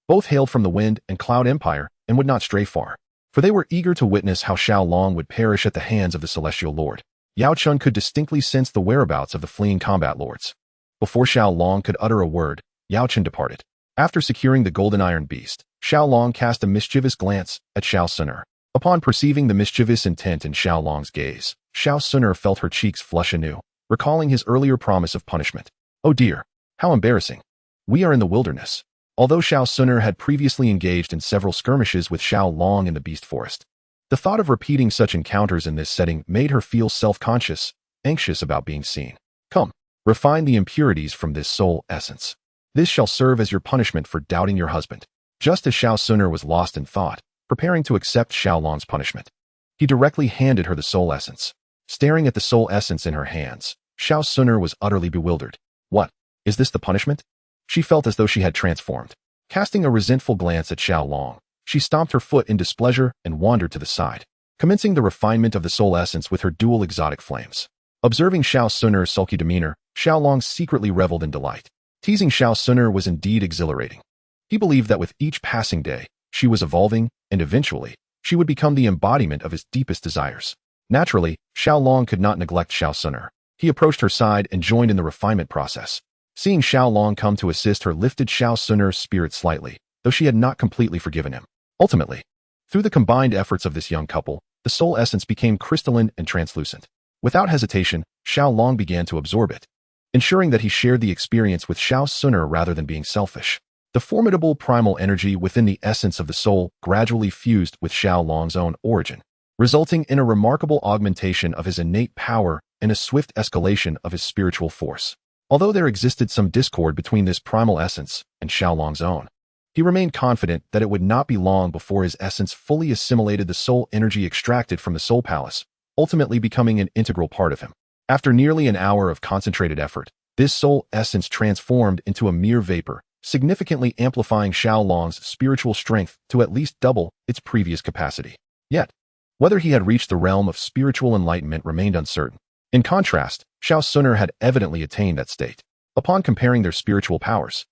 both hailed from the Wind and Cloud Empire and would not stray far, for they were eager to witness how Xiaolong would perish at the hands of the celestial lord. Yao Chun could distinctly sense the whereabouts of the fleeing combat lords. Before Xiaolong could utter a word, Yao Chun departed. After securing the golden iron beast, Xiaolong cast a mischievous glance at Xiao Suner. Upon perceiving the mischievous intent in Xiaolong's gaze, Xiao Suner felt her cheeks flush anew, recalling his earlier promise of punishment. Oh dear, how embarrassing. We are in the wilderness. Although Xiao Suner had previously engaged in several skirmishes with Xiaolong in the Beast Forest, the thought of repeating such encounters in this setting made her feel self-conscious, anxious about being seen. Come, refine the impurities from this soul essence. This shall serve as your punishment for doubting your husband. Just as Xiao Suner was lost in thought, preparing to accept Xiaolong's punishment, he directly handed her the soul essence. Staring at the soul essence in her hands, Xiao Suner was utterly bewildered. What? Is this the punishment? She felt as though she had transformed. Casting a resentful glance at Xiao Long, she stomped her foot in displeasure and wandered to the side, commencing the refinement of the soul essence with her dual exotic flames. Observing Xiao Suner's sulky demeanor, Xiao Long secretly reveled in delight. Teasing Xiao Suner was indeed exhilarating. He believed that with each passing day, she was evolving, and eventually, she would become the embodiment of his deepest desires. Naturally, Xiao Long could not neglect Xiao Suner. He approached her side and joined in the refinement process. Seeing Xiao Long come to assist her lifted Xiao Suner's spirit slightly, though she had not completely forgiven him. Ultimately, through the combined efforts of this young couple, the soul essence became crystalline and translucent. Without hesitation, Xiao Long began to absorb it, ensuring that he shared the experience with Xiao Suner rather than being selfish. The formidable primal energy within the essence of the soul gradually fused with Xiao Long's own origin, resulting in a remarkable augmentation of his innate power and a swift escalation of his spiritual force. Although there existed some discord between this primal essence and Xiao Long's own, he remained confident that it would not be long before his essence fully assimilated the soul energy extracted from the Soul Palace, ultimately becoming an integral part of him. After nearly an hour of concentrated effort, this soul essence transformed into a mere vapor, significantly amplifying Xiao Long's spiritual strength to at least double its previous capacity. Yet, whether he had reached the realm of spiritual enlightenment remained uncertain. In contrast, Xiao Suner had evidently attained that state. Upon comparing their spiritual powers,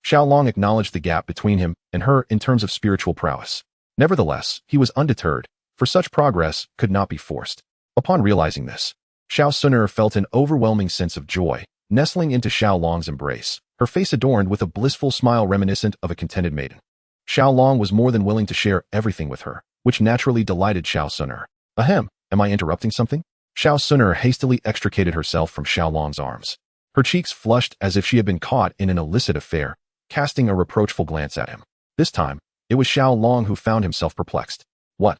Xiao Long acknowledged the gap between him and her in terms of spiritual prowess. Nevertheless, he was undeterred, for such progress could not be forced. Upon realizing this, Xiao Suner felt an overwhelming sense of joy, nestling into Xiao Long's embrace, her face adorned with a blissful smile reminiscent of a contented maiden. Xiao Long was more than willing to share everything with her, which naturally delighted Xiao Suner. Ahem, am I interrupting something? Xiao Suner hastily extricated herself from Xiao Long's arms. Her cheeks flushed as if she had been caught in an illicit affair, casting a reproachful glance at him. This time, it was Xiao Long who found himself perplexed. What?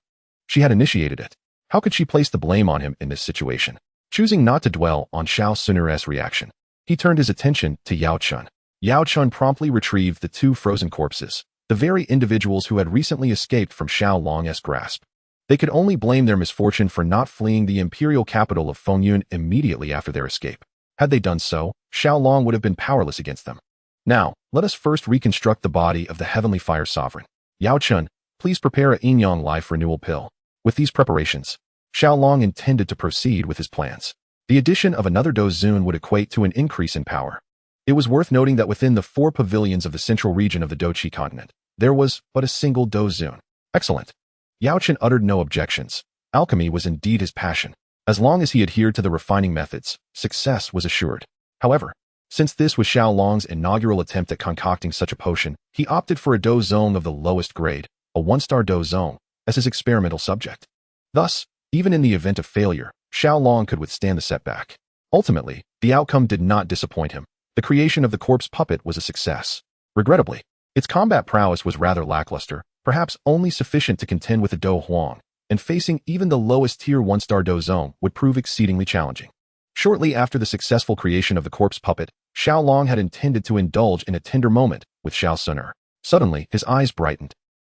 She had initiated it. How could she place the blame on him in this situation? Choosing not to dwell on Xiao Suner's reaction, he turned his attention to Yao Chun. Yao Chun promptly retrieved the two frozen corpses, the very individuals who had recently escaped from Xiao Long's grasp. They could only blame their misfortune for not fleeing the imperial capital of Fengyun immediately after their escape. Had they done so, Xiao Long would have been powerless against them. Now, let us first reconstruct the body of the Heavenly Fire Sovereign. Yao Chun, please prepare a Yin Yang Life Renewal Pill. With these preparations, Xiao Long intended to proceed with his plans. The addition of another Dozun would equate to an increase in power. It was worth noting that within the 4 pavilions of the central region of the Doqi continent, there was but a single Dozun. Excellent. Yao Chen uttered no objections. Alchemy was indeed his passion. As long as he adhered to the refining methods, success was assured. However, since this was Xiao Long's inaugural attempt at concocting such a potion, he opted for a Dozong of the lowest grade, a 1-star Dozong, as his experimental subject. Thus, even in the event of failure, Xiao Long could withstand the setback. Ultimately, the outcome did not disappoint him. The creation of the corpse puppet was a success. Regrettably, its combat prowess was rather lackluster, perhaps only sufficient to contend with the Do Huang, and facing even the lowest tier 1-star Dozong would prove exceedingly challenging. Shortly after the successful creation of the corpse puppet, Xiao Long had intended to indulge in a tender moment with Xiao Suner. Suddenly, his eyes brightened.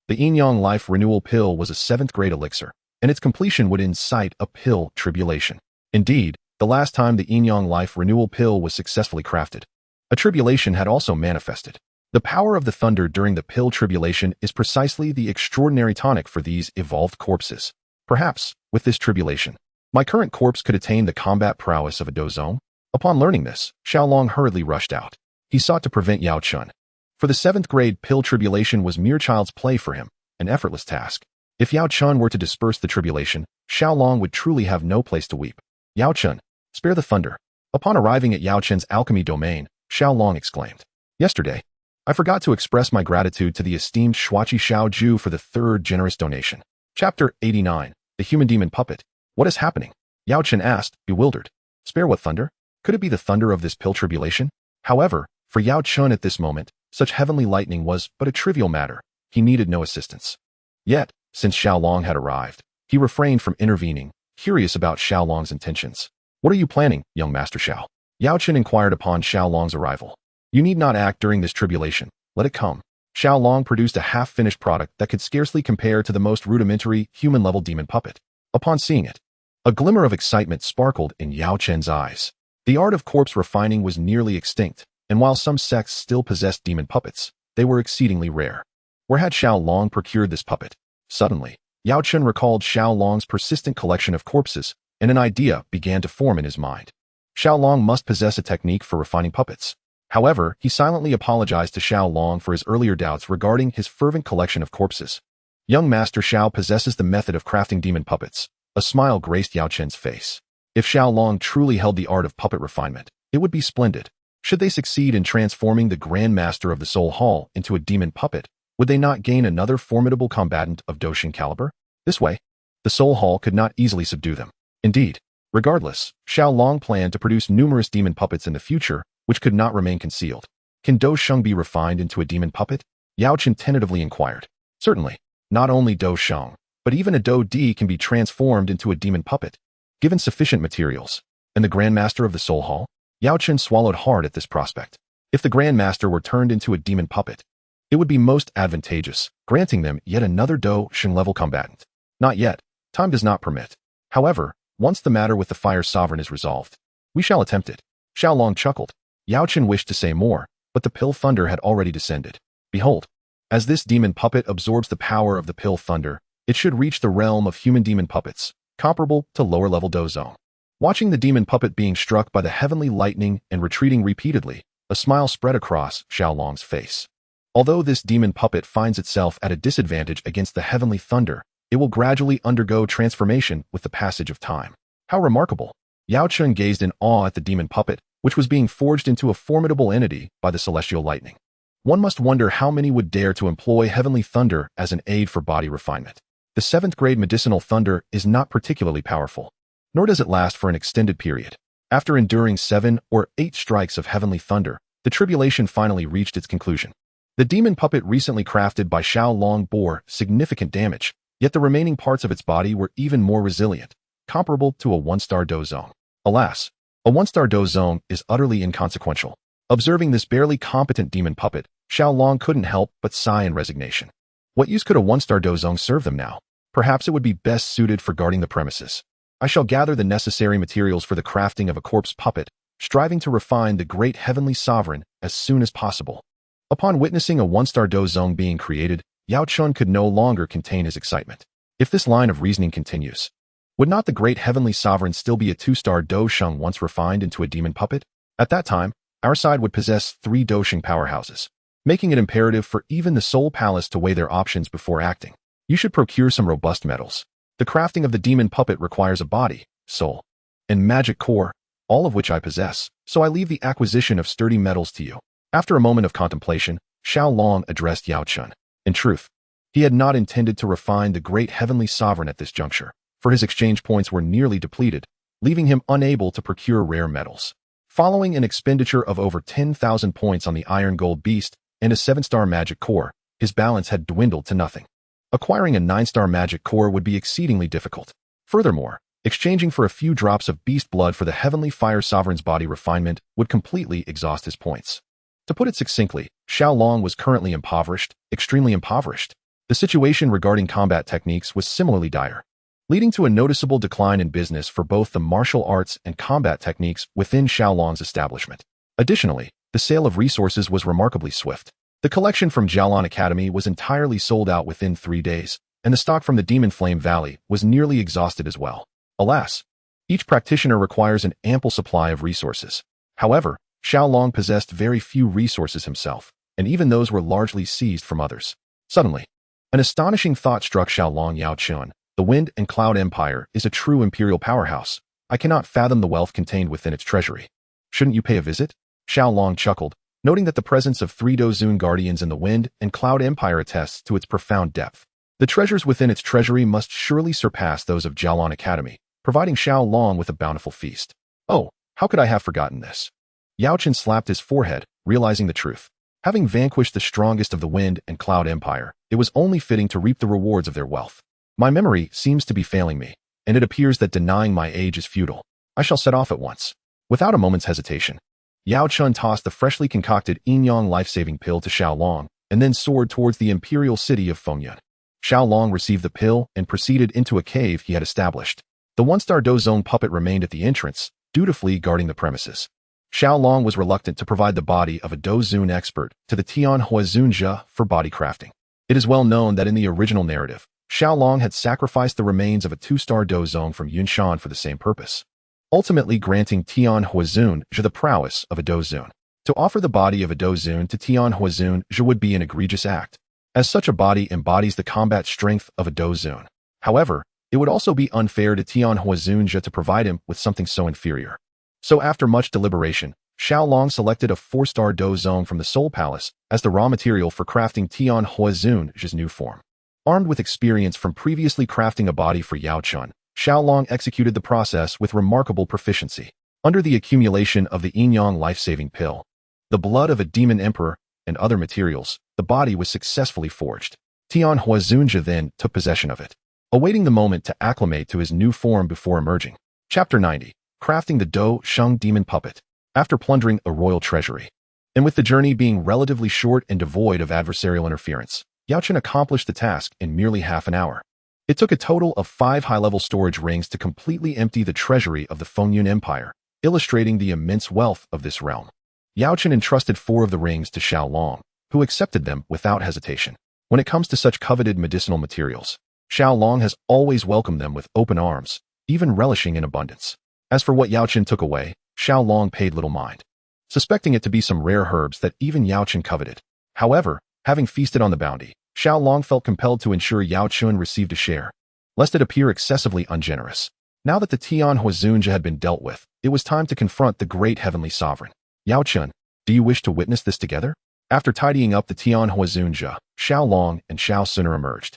The Yin Yang Life Renewal Pill was a 7th grade elixir, and its completion would incite a pill tribulation. Indeed, the last time the Yin Yang Life Renewal Pill was successfully crafted, a tribulation had also manifested. The power of the thunder during the pill tribulation is precisely the extraordinary tonic for these evolved corpses. Perhaps, with this tribulation, my current corpse could attain the combat prowess of a Dozong. Upon learning this, Xiao Long hurriedly rushed out. He sought to prevent Yao Chun. For the 7th grade pill tribulation was mere child's play for him, an effortless task. If Yao Chun were to disperse the tribulation, Xiao Long would truly have no place to weep. Yao Chun, spare the thunder. Upon arriving at Yao Chun's alchemy domain, Xiao Long exclaimed, Yesterday, I forgot to express my gratitude to the esteemed Shuachi Xiao Ju for the 3rd generous donation. Chapter 89, The Human Demon Puppet. What is happening? Yao Chen asked, bewildered. Spare what thunder? Could it be the thunder of this pill tribulation? However, for Yao Chun at this moment, such heavenly lightning was but a trivial matter. He needed no assistance. Yet, since Xiao Long had arrived, he refrained from intervening, curious about Xiao Long's intentions. What are you planning, young Master Xiao? Yao Chen inquired upon Xiao Long's arrival. You need not act during this tribulation. Let it come. Xiao Long produced a half-finished product that could scarcely compare to the most rudimentary, human-level demon puppet. Upon seeing it, A glimmer of excitement sparkled in Yao Chen's eyes. The art of corpse refining was nearly extinct, and while some sects still possessed demon puppets, they were exceedingly rare. Where had Xiao Long procured this puppet? Suddenly, Yao Chen recalled Xiao Long's persistent collection of corpses, and an idea began to form in his mind. Xiao Long must possess a technique for refining puppets. However, he silently apologized to Xiao Long for his earlier doubts regarding his fervent collection of corpses. Young Master Xiao possesses the method of crafting demon puppets. A smile graced Yao Chen's face. If Xiao Long truly held the art of puppet refinement, it would be splendid. Should they succeed in transforming the Grand Master of the Soul Hall into a demon puppet, would they not gain another formidable combatant of Doshin caliber? This way, the Soul Hall could not easily subdue them. Indeed, regardless, Xiao Long planned to produce numerous demon puppets in the future, which could not remain concealed. Can Do Sheng be refined into a demon puppet? Yao Chen tentatively inquired. Certainly. Not only Do Sheng, but even a Do Di can be transformed into a demon puppet, given sufficient materials. And the Grand Master of the Soul Hall? Yao Chen swallowed hard at this prospect. If the Grand Master were turned into a demon puppet, it would be most advantageous, granting them yet another Do Sheng level combatant. Not yet. Time does not permit. However, once the matter with the Fire Sovereign is resolved, we shall attempt it. Xiao Long chuckled. Yao Chen wished to say more, but the Pill Thunder had already descended. Behold, as this demon puppet absorbs the power of the Pill Thunder, it should reach the realm of human demon puppets, comparable to lower-level Dozong. Watching the demon puppet being struck by the heavenly lightning and retreating repeatedly, a smile spread across Xiao Long's face. Although this demon puppet finds itself at a disadvantage against the heavenly thunder, it will gradually undergo transformation with the passage of time. How remarkable! Yao Chen gazed in awe at the demon puppet, which was being forged into a formidable entity by the celestial lightning. One must wonder how many would dare to employ heavenly thunder as an aid for body refinement. The 7th grade medicinal thunder is not particularly powerful, nor does it last for an extended period. After enduring 7 or 8 strikes of heavenly thunder, the tribulation finally reached its conclusion. The demon puppet recently crafted by Xiao Long bore significant damage, yet the remaining parts of its body were even more resilient, comparable to a 1-star Dozong. Alas, a 1-star Dozong is utterly inconsequential. Observing this barely competent demon puppet, Xiao Long couldn't help but sigh in resignation. What use could a 1-star Dozong serve them now? Perhaps it would be best suited for guarding the premises. I shall gather the necessary materials for the crafting of a corpse puppet, striving to refine the great heavenly sovereign as soon as possible. Upon witnessing a 1-star Dozong being created, Yao Chen could no longer contain his excitement. If this line of reasoning continues, would not the great heavenly sovereign still be a 2-star Do Sheng once refined into a demon puppet? At that time, our side would possess 3 Do Sheng powerhouses, making it imperative for even the Soul Palace to weigh their options before acting. You should procure some robust metals. The crafting of the demon puppet requires a body, soul, and magic core, all of which I possess, so I leave the acquisition of sturdy metals to you. After a moment of contemplation, Xiao Long addressed Yao Chen. In truth, he had not intended to refine the great heavenly sovereign at this juncture, for his exchange points were nearly depleted, leaving him unable to procure rare metals. Following an expenditure of over 10,000 points on the Iron Gold Beast and a 7-star magic core, his balance had dwindled to nothing. Acquiring a 9-star magic core would be exceedingly difficult. Furthermore, exchanging for a few drops of beast blood for the heavenly fire sovereign's body refinement would completely exhaust his points. To put it succinctly, Xiao Long was currently impoverished, extremely impoverished. The situation regarding combat techniques was similarly dire, leading to a noticeable decline in business for both the martial arts and combat techniques within Xiao Long's establishment. Additionally, the sale of resources was remarkably swift. The collection from Jialan Academy was entirely sold out within 3 days, and the stock from the Demon Flame Valley was nearly exhausted as well. Alas, each practitioner requires an ample supply of resources. However, Xiao Long possessed very few resources himself, and even those were largely seized from others. Suddenly, an astonishing thought struck Xiao Long. Yao Chen. The Wind and Cloud Empire is a true imperial powerhouse. I cannot fathom the wealth contained within its treasury. Shouldn't you pay a visit? Xiao Long chuckled, noting that the presence of 3 Dozun guardians in the Wind and Cloud Empire attests to its profound depth. The treasures within its treasury must surely surpass those of Jialan Academy, providing Xiao Long with a bountiful feast. Oh, how could I have forgotten this? Yao Chen slapped his forehead, realizing the truth. Having vanquished the strongest of the Wind and Cloud Empire, it was only fitting to reap the rewards of their wealth. My memory seems to be failing me, and it appears that denying my age is futile. I shall set off at once. Without a moment's hesitation, Yao Chen tossed the freshly concocted Yin-Yang life-saving pill to Xiao Long, and then soared towards the imperial city of Fengyun. Xiao Long received the pill and proceeded into a cave he had established. The one-star Dozong puppet remained at the entrance, dutifully guarding the premises. Xiao Long was reluctant to provide the body of a Dozun expert to the Tian Huazunjia for body crafting. It is well known that in the original narrative, Xiao Long had sacrificed the remains of a two-star Dozong from Yunshan for the same purpose, ultimately granting Tian Huazunjia the prowess of a Dozun. To offer the body of a Dozun to Tian Huazunjia would be an egregious act, as such a body embodies the combat strength of a Dozun. However, it would also be unfair to Tian Huazunjia to provide him with something so inferior. So after much deliberation, Xiao Long selected a 4-star Dozong from the Soul Palace as the raw material for crafting Tian Huazunjia's new form. Armed with experience from previously crafting a body for Yao Chun, Xiao Long executed the process with remarkable proficiency. Under the accumulation of the Yin-Yang life-saving pill, the blood of a demon emperor, and other materials, the body was successfully forged. Tian Huazunjia then took possession of it, awaiting the moment to acclimate to his new form before emerging. Chapter 90. Crafting the Do Sheng Demon Puppet. After plundering a royal treasury, and with the journey being relatively short and devoid of adversarial interference, Yao Chun accomplished the task in merely half an hour. It took a total of 5 high-level storage rings to completely empty the treasury of the Fengyun Empire, illustrating the immense wealth of this realm. Yao Chun entrusted 4 of the rings to Xiao Long, who accepted them without hesitation. When it comes to such coveted medicinal materials, Xiao Long has always welcomed them with open arms, even relishing in abundance. As for what Yao Chun took away, Xiao Long paid little mind, suspecting it to be some rare herbs that even Yao Chun coveted. However, having feasted on the bounty, Xiao Long felt compelled to ensure Yao Chun received a share, lest it appear excessively ungenerous. Now that the Tian Huazunjia had been dealt with, it was time to confront the great heavenly sovereign. Yao Chun, do you wish to witness this together? After tidying up the Tian Huazunjia, Xiao Long and Xiao Suner emerged.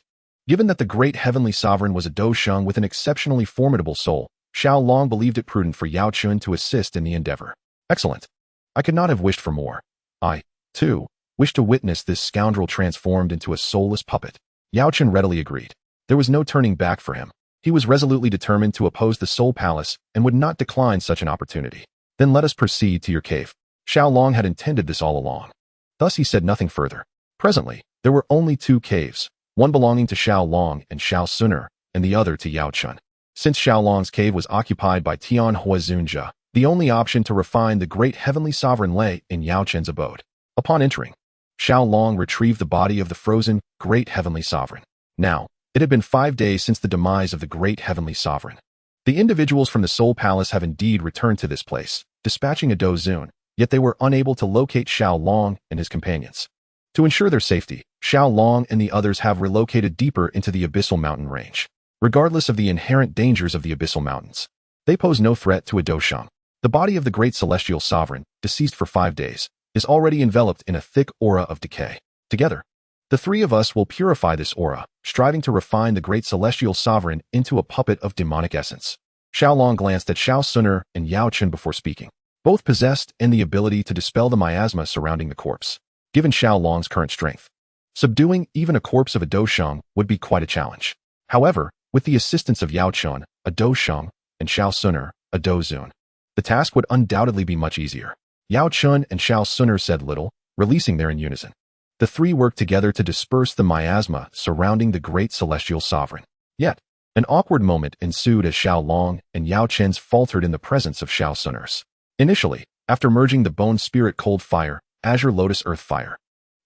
Given that the great heavenly sovereign was a Do Sheng with an exceptionally formidable soul, Xiao Long believed it prudent for Yao Chun to assist in the endeavor. Excellent. I could not have wished for more. I, too, wish to witness this scoundrel transformed into a soulless puppet. Yao Chun readily agreed. There was no turning back for him. He was resolutely determined to oppose the Soul Palace and would not decline such an opportunity. Then let us proceed to your cave. Xiao Long had intended this all along. Thus he said nothing further. Presently, there were only 2 caves, one belonging to Xiao Long and Xiao Suner, and the other to Yao Chun. Since Xiao Long's cave was occupied by Tian Huazunjia, the only option to refine the great heavenly sovereign lay in Yao Chun's abode. Upon entering, Xiao Long retrieved the body of the frozen, great heavenly sovereign. Now, it had been 5 days since the demise of the great heavenly sovereign. The individuals from the Soul Palace have indeed returned to this place, dispatching a Dozun, yet they were unable to locate Xiao Long and his companions. To ensure their safety, Xiao Long and the others have relocated deeper into the Abyssal Mountain range. Regardless of the inherent dangers of the Abyssal Mountains, they pose no threat to a Do Sheng. The body of the great celestial sovereign, deceased for 5 days, is already enveloped in a thick aura of decay. Together, the 3 of us will purify this aura, striving to refine the great celestial sovereign into a puppet of demonic essence. Xiao Long glanced at Xiao Suner and Yao Chun before speaking. Both possessed in the ability to dispel the miasma surrounding the corpse. Given Xiao Long's current strength, subduing even a corpse of a Do Sheng would be quite a challenge. However, with the assistance of Yao Chun, a Do Sheng, and Xiao Suner, a Dozun, the task would undoubtedly be much easier. Yao Chun and Xiao Suner said little, releasing there in unison. The 3 worked together to disperse the miasma surrounding the great celestial sovereign. Yet, an awkward moment ensued as Xiao Long and Yao Chun's faltered in the presence of Xiao Suner's. Initially, after merging the Bone Spirit Cold Fire, Azure Lotus Earth Fire,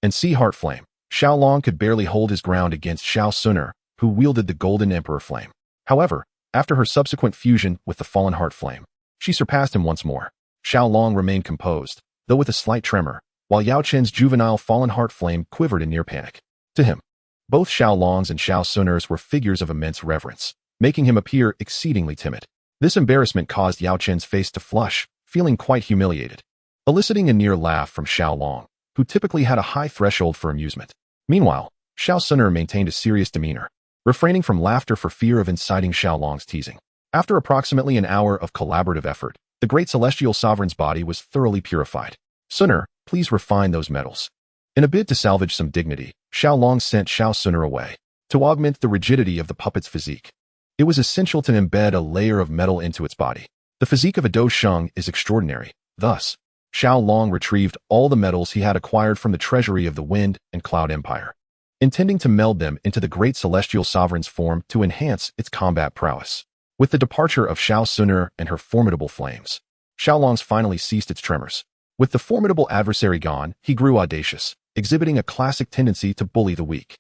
and Sea Heart Flame, Xiao Long could barely hold his ground against Xiao Suner, who wielded the Golden Emperor Flame. However, after her subsequent fusion with the Fallen Heart Flame, she surpassed him once more. Xiao Long remained composed, though with a slight tremor, while Yao Chun's juvenile Fallen Heart Flame quivered in near panic. To him, both Xiao Long's and Xiao Suner's were figures of immense reverence, making him appear exceedingly timid. This embarrassment caused Yao Chun's face to flush, feeling quite humiliated, eliciting a near laugh from Xiao Long, who typically had a high threshold for amusement. Meanwhile, Xiao Suner maintained a serious demeanor, refraining from laughter for fear of inciting Xiao Long's teasing. After approximately an hour of collaborative effort, the great celestial sovereign's body was thoroughly purified. Suner, please refine those metals. In a bid to salvage some dignity, Xiao Long sent Xiao Suner away. To augment the rigidity of the puppet's physique, it was essential to embed a layer of metal into its body. The physique of a Do Sheng is extraordinary. Thus, Xiao Long retrieved all the metals he had acquired from the treasury of the Wind and Cloud Empire, intending to meld them into the great celestial sovereign's form to enhance its combat prowess. With the departure of Xiao Suner and her formidable flames, Xiaolong's finally ceased its tremors. With the formidable adversary gone, he grew audacious, exhibiting a classic tendency to bully the weak.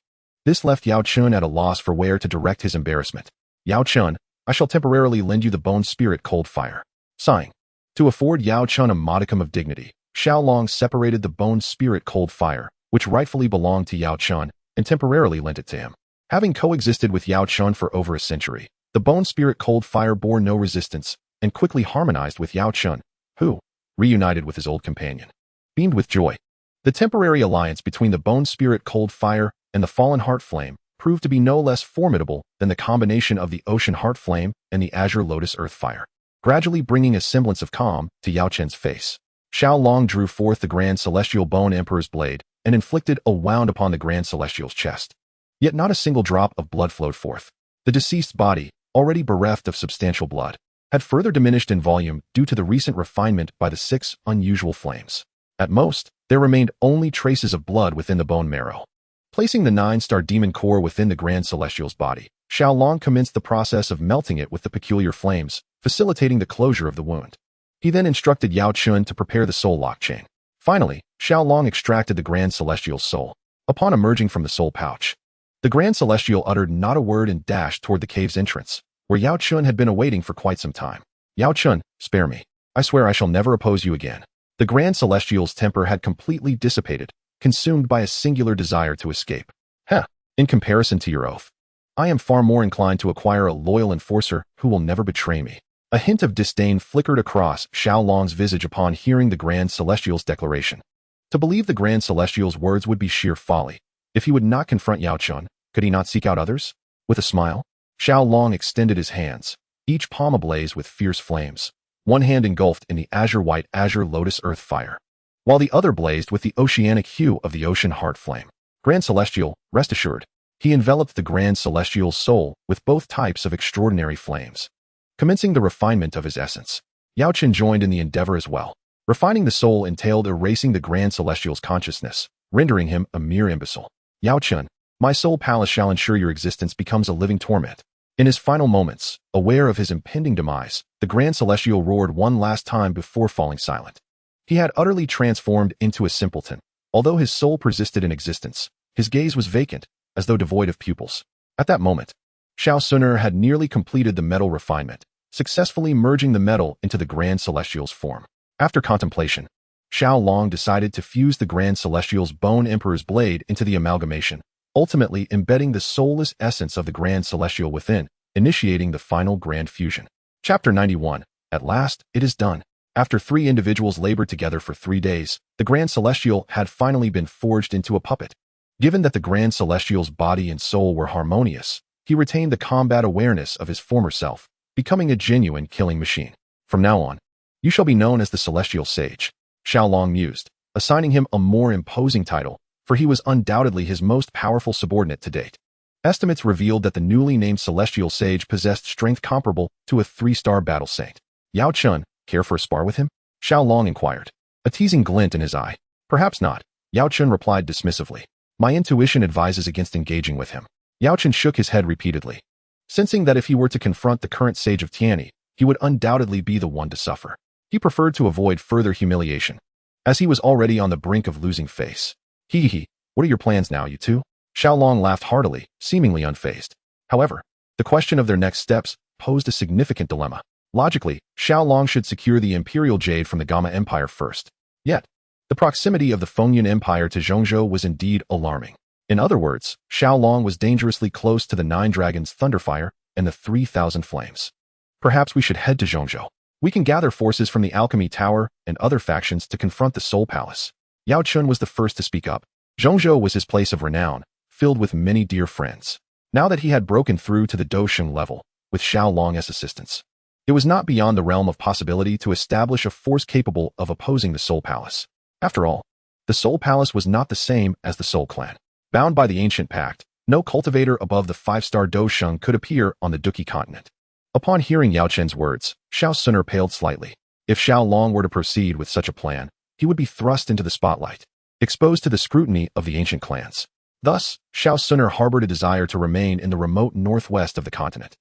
This left Yao Chun at a loss for where to direct his embarrassment. Yao Chun, I shall temporarily lend you the bone spirit cold fire. Sighing. To afford Yao Chun a modicum of dignity, Xiaolong separated the bone spirit cold fire, which rightfully belonged to Yao Chun, and temporarily lent it to him. Having coexisted with Yao Chun for over a century, the bone spirit cold fire bore no resistance and quickly harmonized with Yao Chun, who, reunited with his old companion, beamed with joy. The temporary alliance between the bone spirit cold fire and the fallen heart flame proved to be no less formidable than the combination of the ocean heart flame and the azure lotus earth fire, gradually bringing a semblance of calm to Yao Chun's face. Xiaolong drew forth the Grand Celestial Bone Emperor's blade and inflicted a wound upon the Grand Celestial's chest. Yet not a single drop of blood flowed forth. The deceased's body, already bereft of substantial blood, had further diminished in volume due to the recent refinement by the 6 unusual flames. At most, there remained only traces of blood within the bone marrow. Placing the 9-star demon core within the Grand Celestial's body, Xiaolong commenced the process of melting it with the peculiar flames, facilitating the closure of the wound. He then instructed Yao Chun to prepare the soul lock chain. Finally, Xiaolong extracted the Grand Celestial's soul. Upon emerging from the soul pouch, the Grand Celestial uttered not a word and dashed toward the cave's entrance, where Yao Chun had been awaiting for quite some time. Yao Chun, spare me. I swear I shall never oppose you again. The Grand Celestial's temper had completely dissipated, consumed by a singular desire to escape. In comparison to your oath, I am far more inclined to acquire a loyal enforcer who will never betray me. A hint of disdain flickered across Xiaolong's visage upon hearing the Grand Celestial's declaration. To believe the Grand Celestial's words would be sheer folly. If he would not confront Yao Chun, could he not seek out others? With a smile, Xiaolong extended his hands, each palm ablaze with fierce flames, one hand engulfed in the azure-white azure lotus earth fire, while the other blazed with the oceanic hue of the ocean heart flame. Grand Celestial, rest assured, he enveloped the Grand Celestial's soul with both types of extraordinary flames. Commencing the refinement of his essence, Yao Chun joined in the endeavor as well. Refining the soul entailed erasing the Grand Celestial's consciousness, rendering him a mere imbecile. Yao Chun, my soul palace shall ensure your existence becomes a living torment. In his final moments, aware of his impending demise, the Grand Celestial roared one last time before falling silent. He had utterly transformed into a simpleton. Although his soul persisted in existence, his gaze was vacant, as though devoid of pupils. At that moment, Xiao Suner had nearly completed the metal refinement, successfully merging the metal into the Grand Celestial's form. After contemplation, Xiaolong decided to fuse the Grand Celestial's Bone Emperor's blade into the amalgamation, ultimately embedding the soulless essence of the Grand Celestial within, initiating the final grand fusion. Chapter 91. At last, it is done. After 3 individuals labored together for 3 days, the Grand Celestial had finally been forged into a puppet. Given that the Grand Celestial's body and soul were harmonious, he retained the combat awareness of his former self, becoming a genuine killing machine. From now on, you shall be known as the Celestial Sage, Xiaolong mused, assigning him a more imposing title, for he was undoubtedly his most powerful subordinate to date. Estimates revealed that the newly named Celestial Sage possessed strength comparable to a 3-star battle saint. Yao Chun, care for a spar with him? Xiaolong inquired, a teasing glint in his eye. Perhaps not, Yao Chun replied dismissively. My intuition advises against engaging with him. Yao Chun shook his head repeatedly, sensing that if he were to confront the current sage of Tianyi, he would undoubtedly be the one to suffer. He preferred to avoid further humiliation, as he was already on the brink of losing face. Hee, what are your plans now, you two? Xiaolong laughed heartily, seemingly unfazed. However, the question of their next steps posed a significant dilemma. Logically, Xiaolong should secure the Imperial Jade from the Gamma Empire first. Yet, the proximity of the Fengyun Empire to Zhongzhou was indeed alarming. In other words, Xiaolong was dangerously close to the 9 Dragons' Thunderfire and the 3,000 Flames. Perhaps we should head to Zhongzhou. We can gather forces from the Alchemy Tower and other factions to confront the Soul Palace. Yao Chun was the first to speak up. Zhongzhou was his place of renown, filled with many dear friends. Now that he had broken through to the Dosheng level, with Xiaolong as assistance, it was not beyond the realm of possibility to establish a force capable of opposing the Soul Palace. After all, the Soul Palace was not the same as the Soul Clan. Bound by the ancient pact, no cultivator above the 5-star Dosheng could appear on the Duki continent. Upon hearing Yao Chen's words, Xiao Suner paled slightly. If Xiaolong were to proceed with such a plan, he would be thrust into the spotlight, exposed to the scrutiny of the ancient clans. Thus, Xiao Suner harbored a desire to remain in the remote northwest of the continent.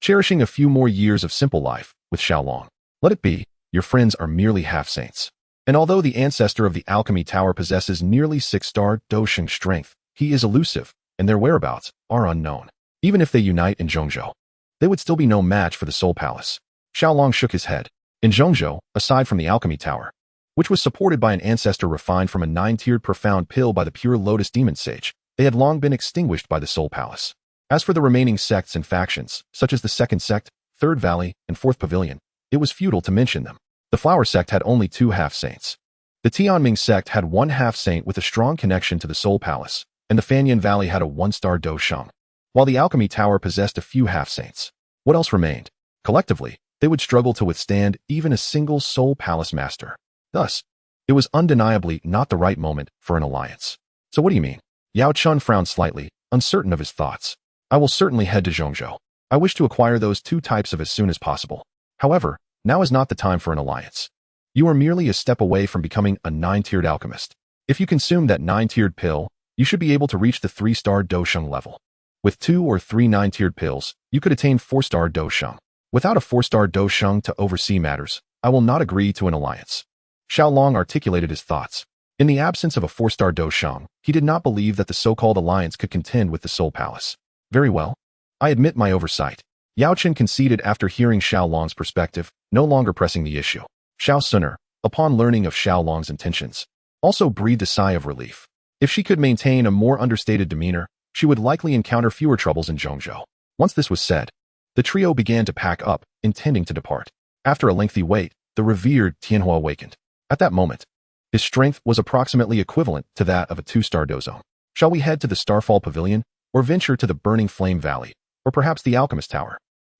cherishing a few more years of simple life with Xiaolong. Let it be, your friends are merely half-saints. And although the ancestor of the Alchemy Tower possesses nearly 6-star Dosheng strength, he is elusive, and their whereabouts are unknown. Even if they unite in Zhongzhou, they would still be no match for the Soul Palace. Xiaolong shook his head. In Zhongzhou, aside from the Alchemy Tower, which was supported by an ancestor refined from a 9-tiered profound pill by the pure Lotus Demon Sage, they had long been extinguished by the Soul Palace. As for the remaining sects and factions, such as the Second Sect, Third Valley, and Fourth Pavilion, it was futile to mention them. The Flower Sect had only 2 half-saints. The Tianming Sect had 1 half-saint with a strong connection to the Soul Palace, and the Fanyan Valley had a 1-star Do Sheng, while the Alchemy Tower possessed a few half-saints. What else remained? Collectively, they would struggle to withstand even a single Soul Palace master. Thus, it was undeniably not the right moment for an alliance. So what do you mean? Yao Chun frowned slightly, uncertain of his thoughts. I will certainly head to Zhongzhou. I wish to acquire those 2 types of as soon as possible. However, now is not the time for an alliance. You are merely a step away from becoming a 9-tiered alchemist. If you consume that 9-tiered pill, you should be able to reach the 3-star Dosheng level. With 2 or 3 9-tiered pills, you could attain 4-star Dosheng. Without a 4-star Dosheng to oversee matters, I will not agree to an alliance. Xiaolong articulated his thoughts. In the absence of a 4-star Dosheng, he did not believe that the so-called alliance could contend with the Soul Palace. Very well. I admit my oversight. Yao Chen conceded after hearing Xiaolong's perspective, no longer pressing the issue. Xiao Suner, upon learning of Xiaolong's intentions, also breathed a sigh of relief. If she could maintain a more understated demeanor, she would likely encounter fewer troubles in Zhongzhou. Once this was said, the trio began to pack up, intending to depart. After a lengthy wait, the revered Tianhua awakened. At that moment, his strength was approximately equivalent to that of a 2-star Dozong. Shall we head to the Starfall Pavilion, or venture to the Burning Flame Valley, or perhaps the Alchemist Tower?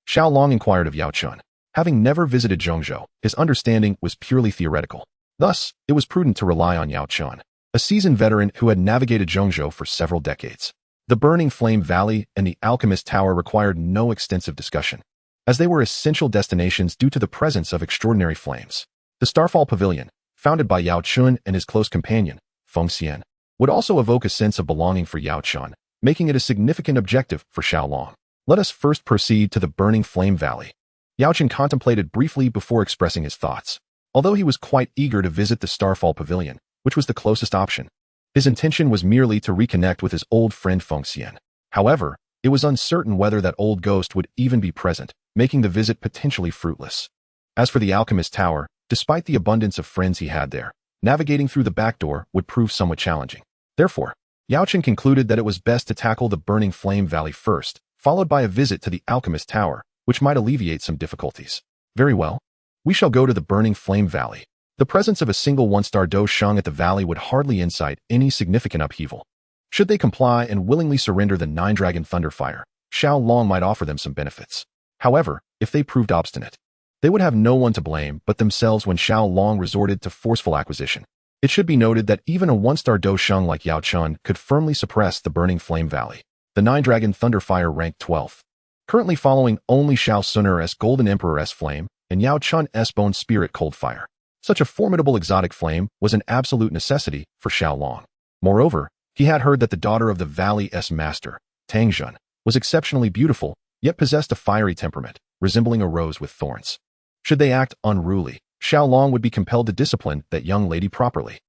Xiaolong inquired of Yao Chun. Having never visited Zhongzhou, his understanding was purely theoretical. Thus, it was prudent to rely on Yao Chun, a seasoned veteran who had navigated Zhongzhou for several decades. The Burning Flame Valley and the Alchemist Tower required no extensive discussion, as they were essential destinations due to the presence of extraordinary flames. The Starfall Pavilion, founded by Yao Chun and his close companion, Feng Xian, would also evoke a sense of belonging for Yao Chun, making it a significant objective for Xiaolong. Let us first proceed to the Burning Flame Valley. Yao Chen contemplated briefly before expressing his thoughts. Although he was quite eager to visit the Starfall Pavilion, which was the closest option, his intention was merely to reconnect with his old friend Feng Xian. However, it was uncertain whether that old ghost would even be present, making the visit potentially fruitless. As for the Alchemist Tower, despite the abundance of friends he had there, navigating through the back door would prove somewhat challenging. Therefore, Yao Chen concluded that it was best to tackle the Burning Flame Valley first, followed by a visit to the Alchemist Tower, which might alleviate some difficulties. Very well. We shall go to the Burning Flame Valley. The presence of a single 1-star Do Sheng at the valley would hardly incite any significant upheaval. Should they comply and willingly surrender the 9-dragon Thunderfire, Xiaolong might offer them some benefits. However, if they proved obstinate, they would have no one to blame but themselves when Xiaolong resorted to forceful acquisition. It should be noted that even a 1-star Do Sheng like Yao Chun could firmly suppress the Burning Flame Valley. The 9-dragon Thunderfire ranked 12th. Currently following only Xiao Suner as Golden Emperor S Flame and Yao Chun S Bone Spirit Cold Fire. Such a formidable exotic flame was an absolute necessity for Xiaolong. Moreover, he had heard that the daughter of the Valley S Master, Tang Jun, was exceptionally beautiful, yet possessed a fiery temperament, resembling a rose with thorns. Should they act unruly, Xiaolong would be compelled to discipline that young lady properly.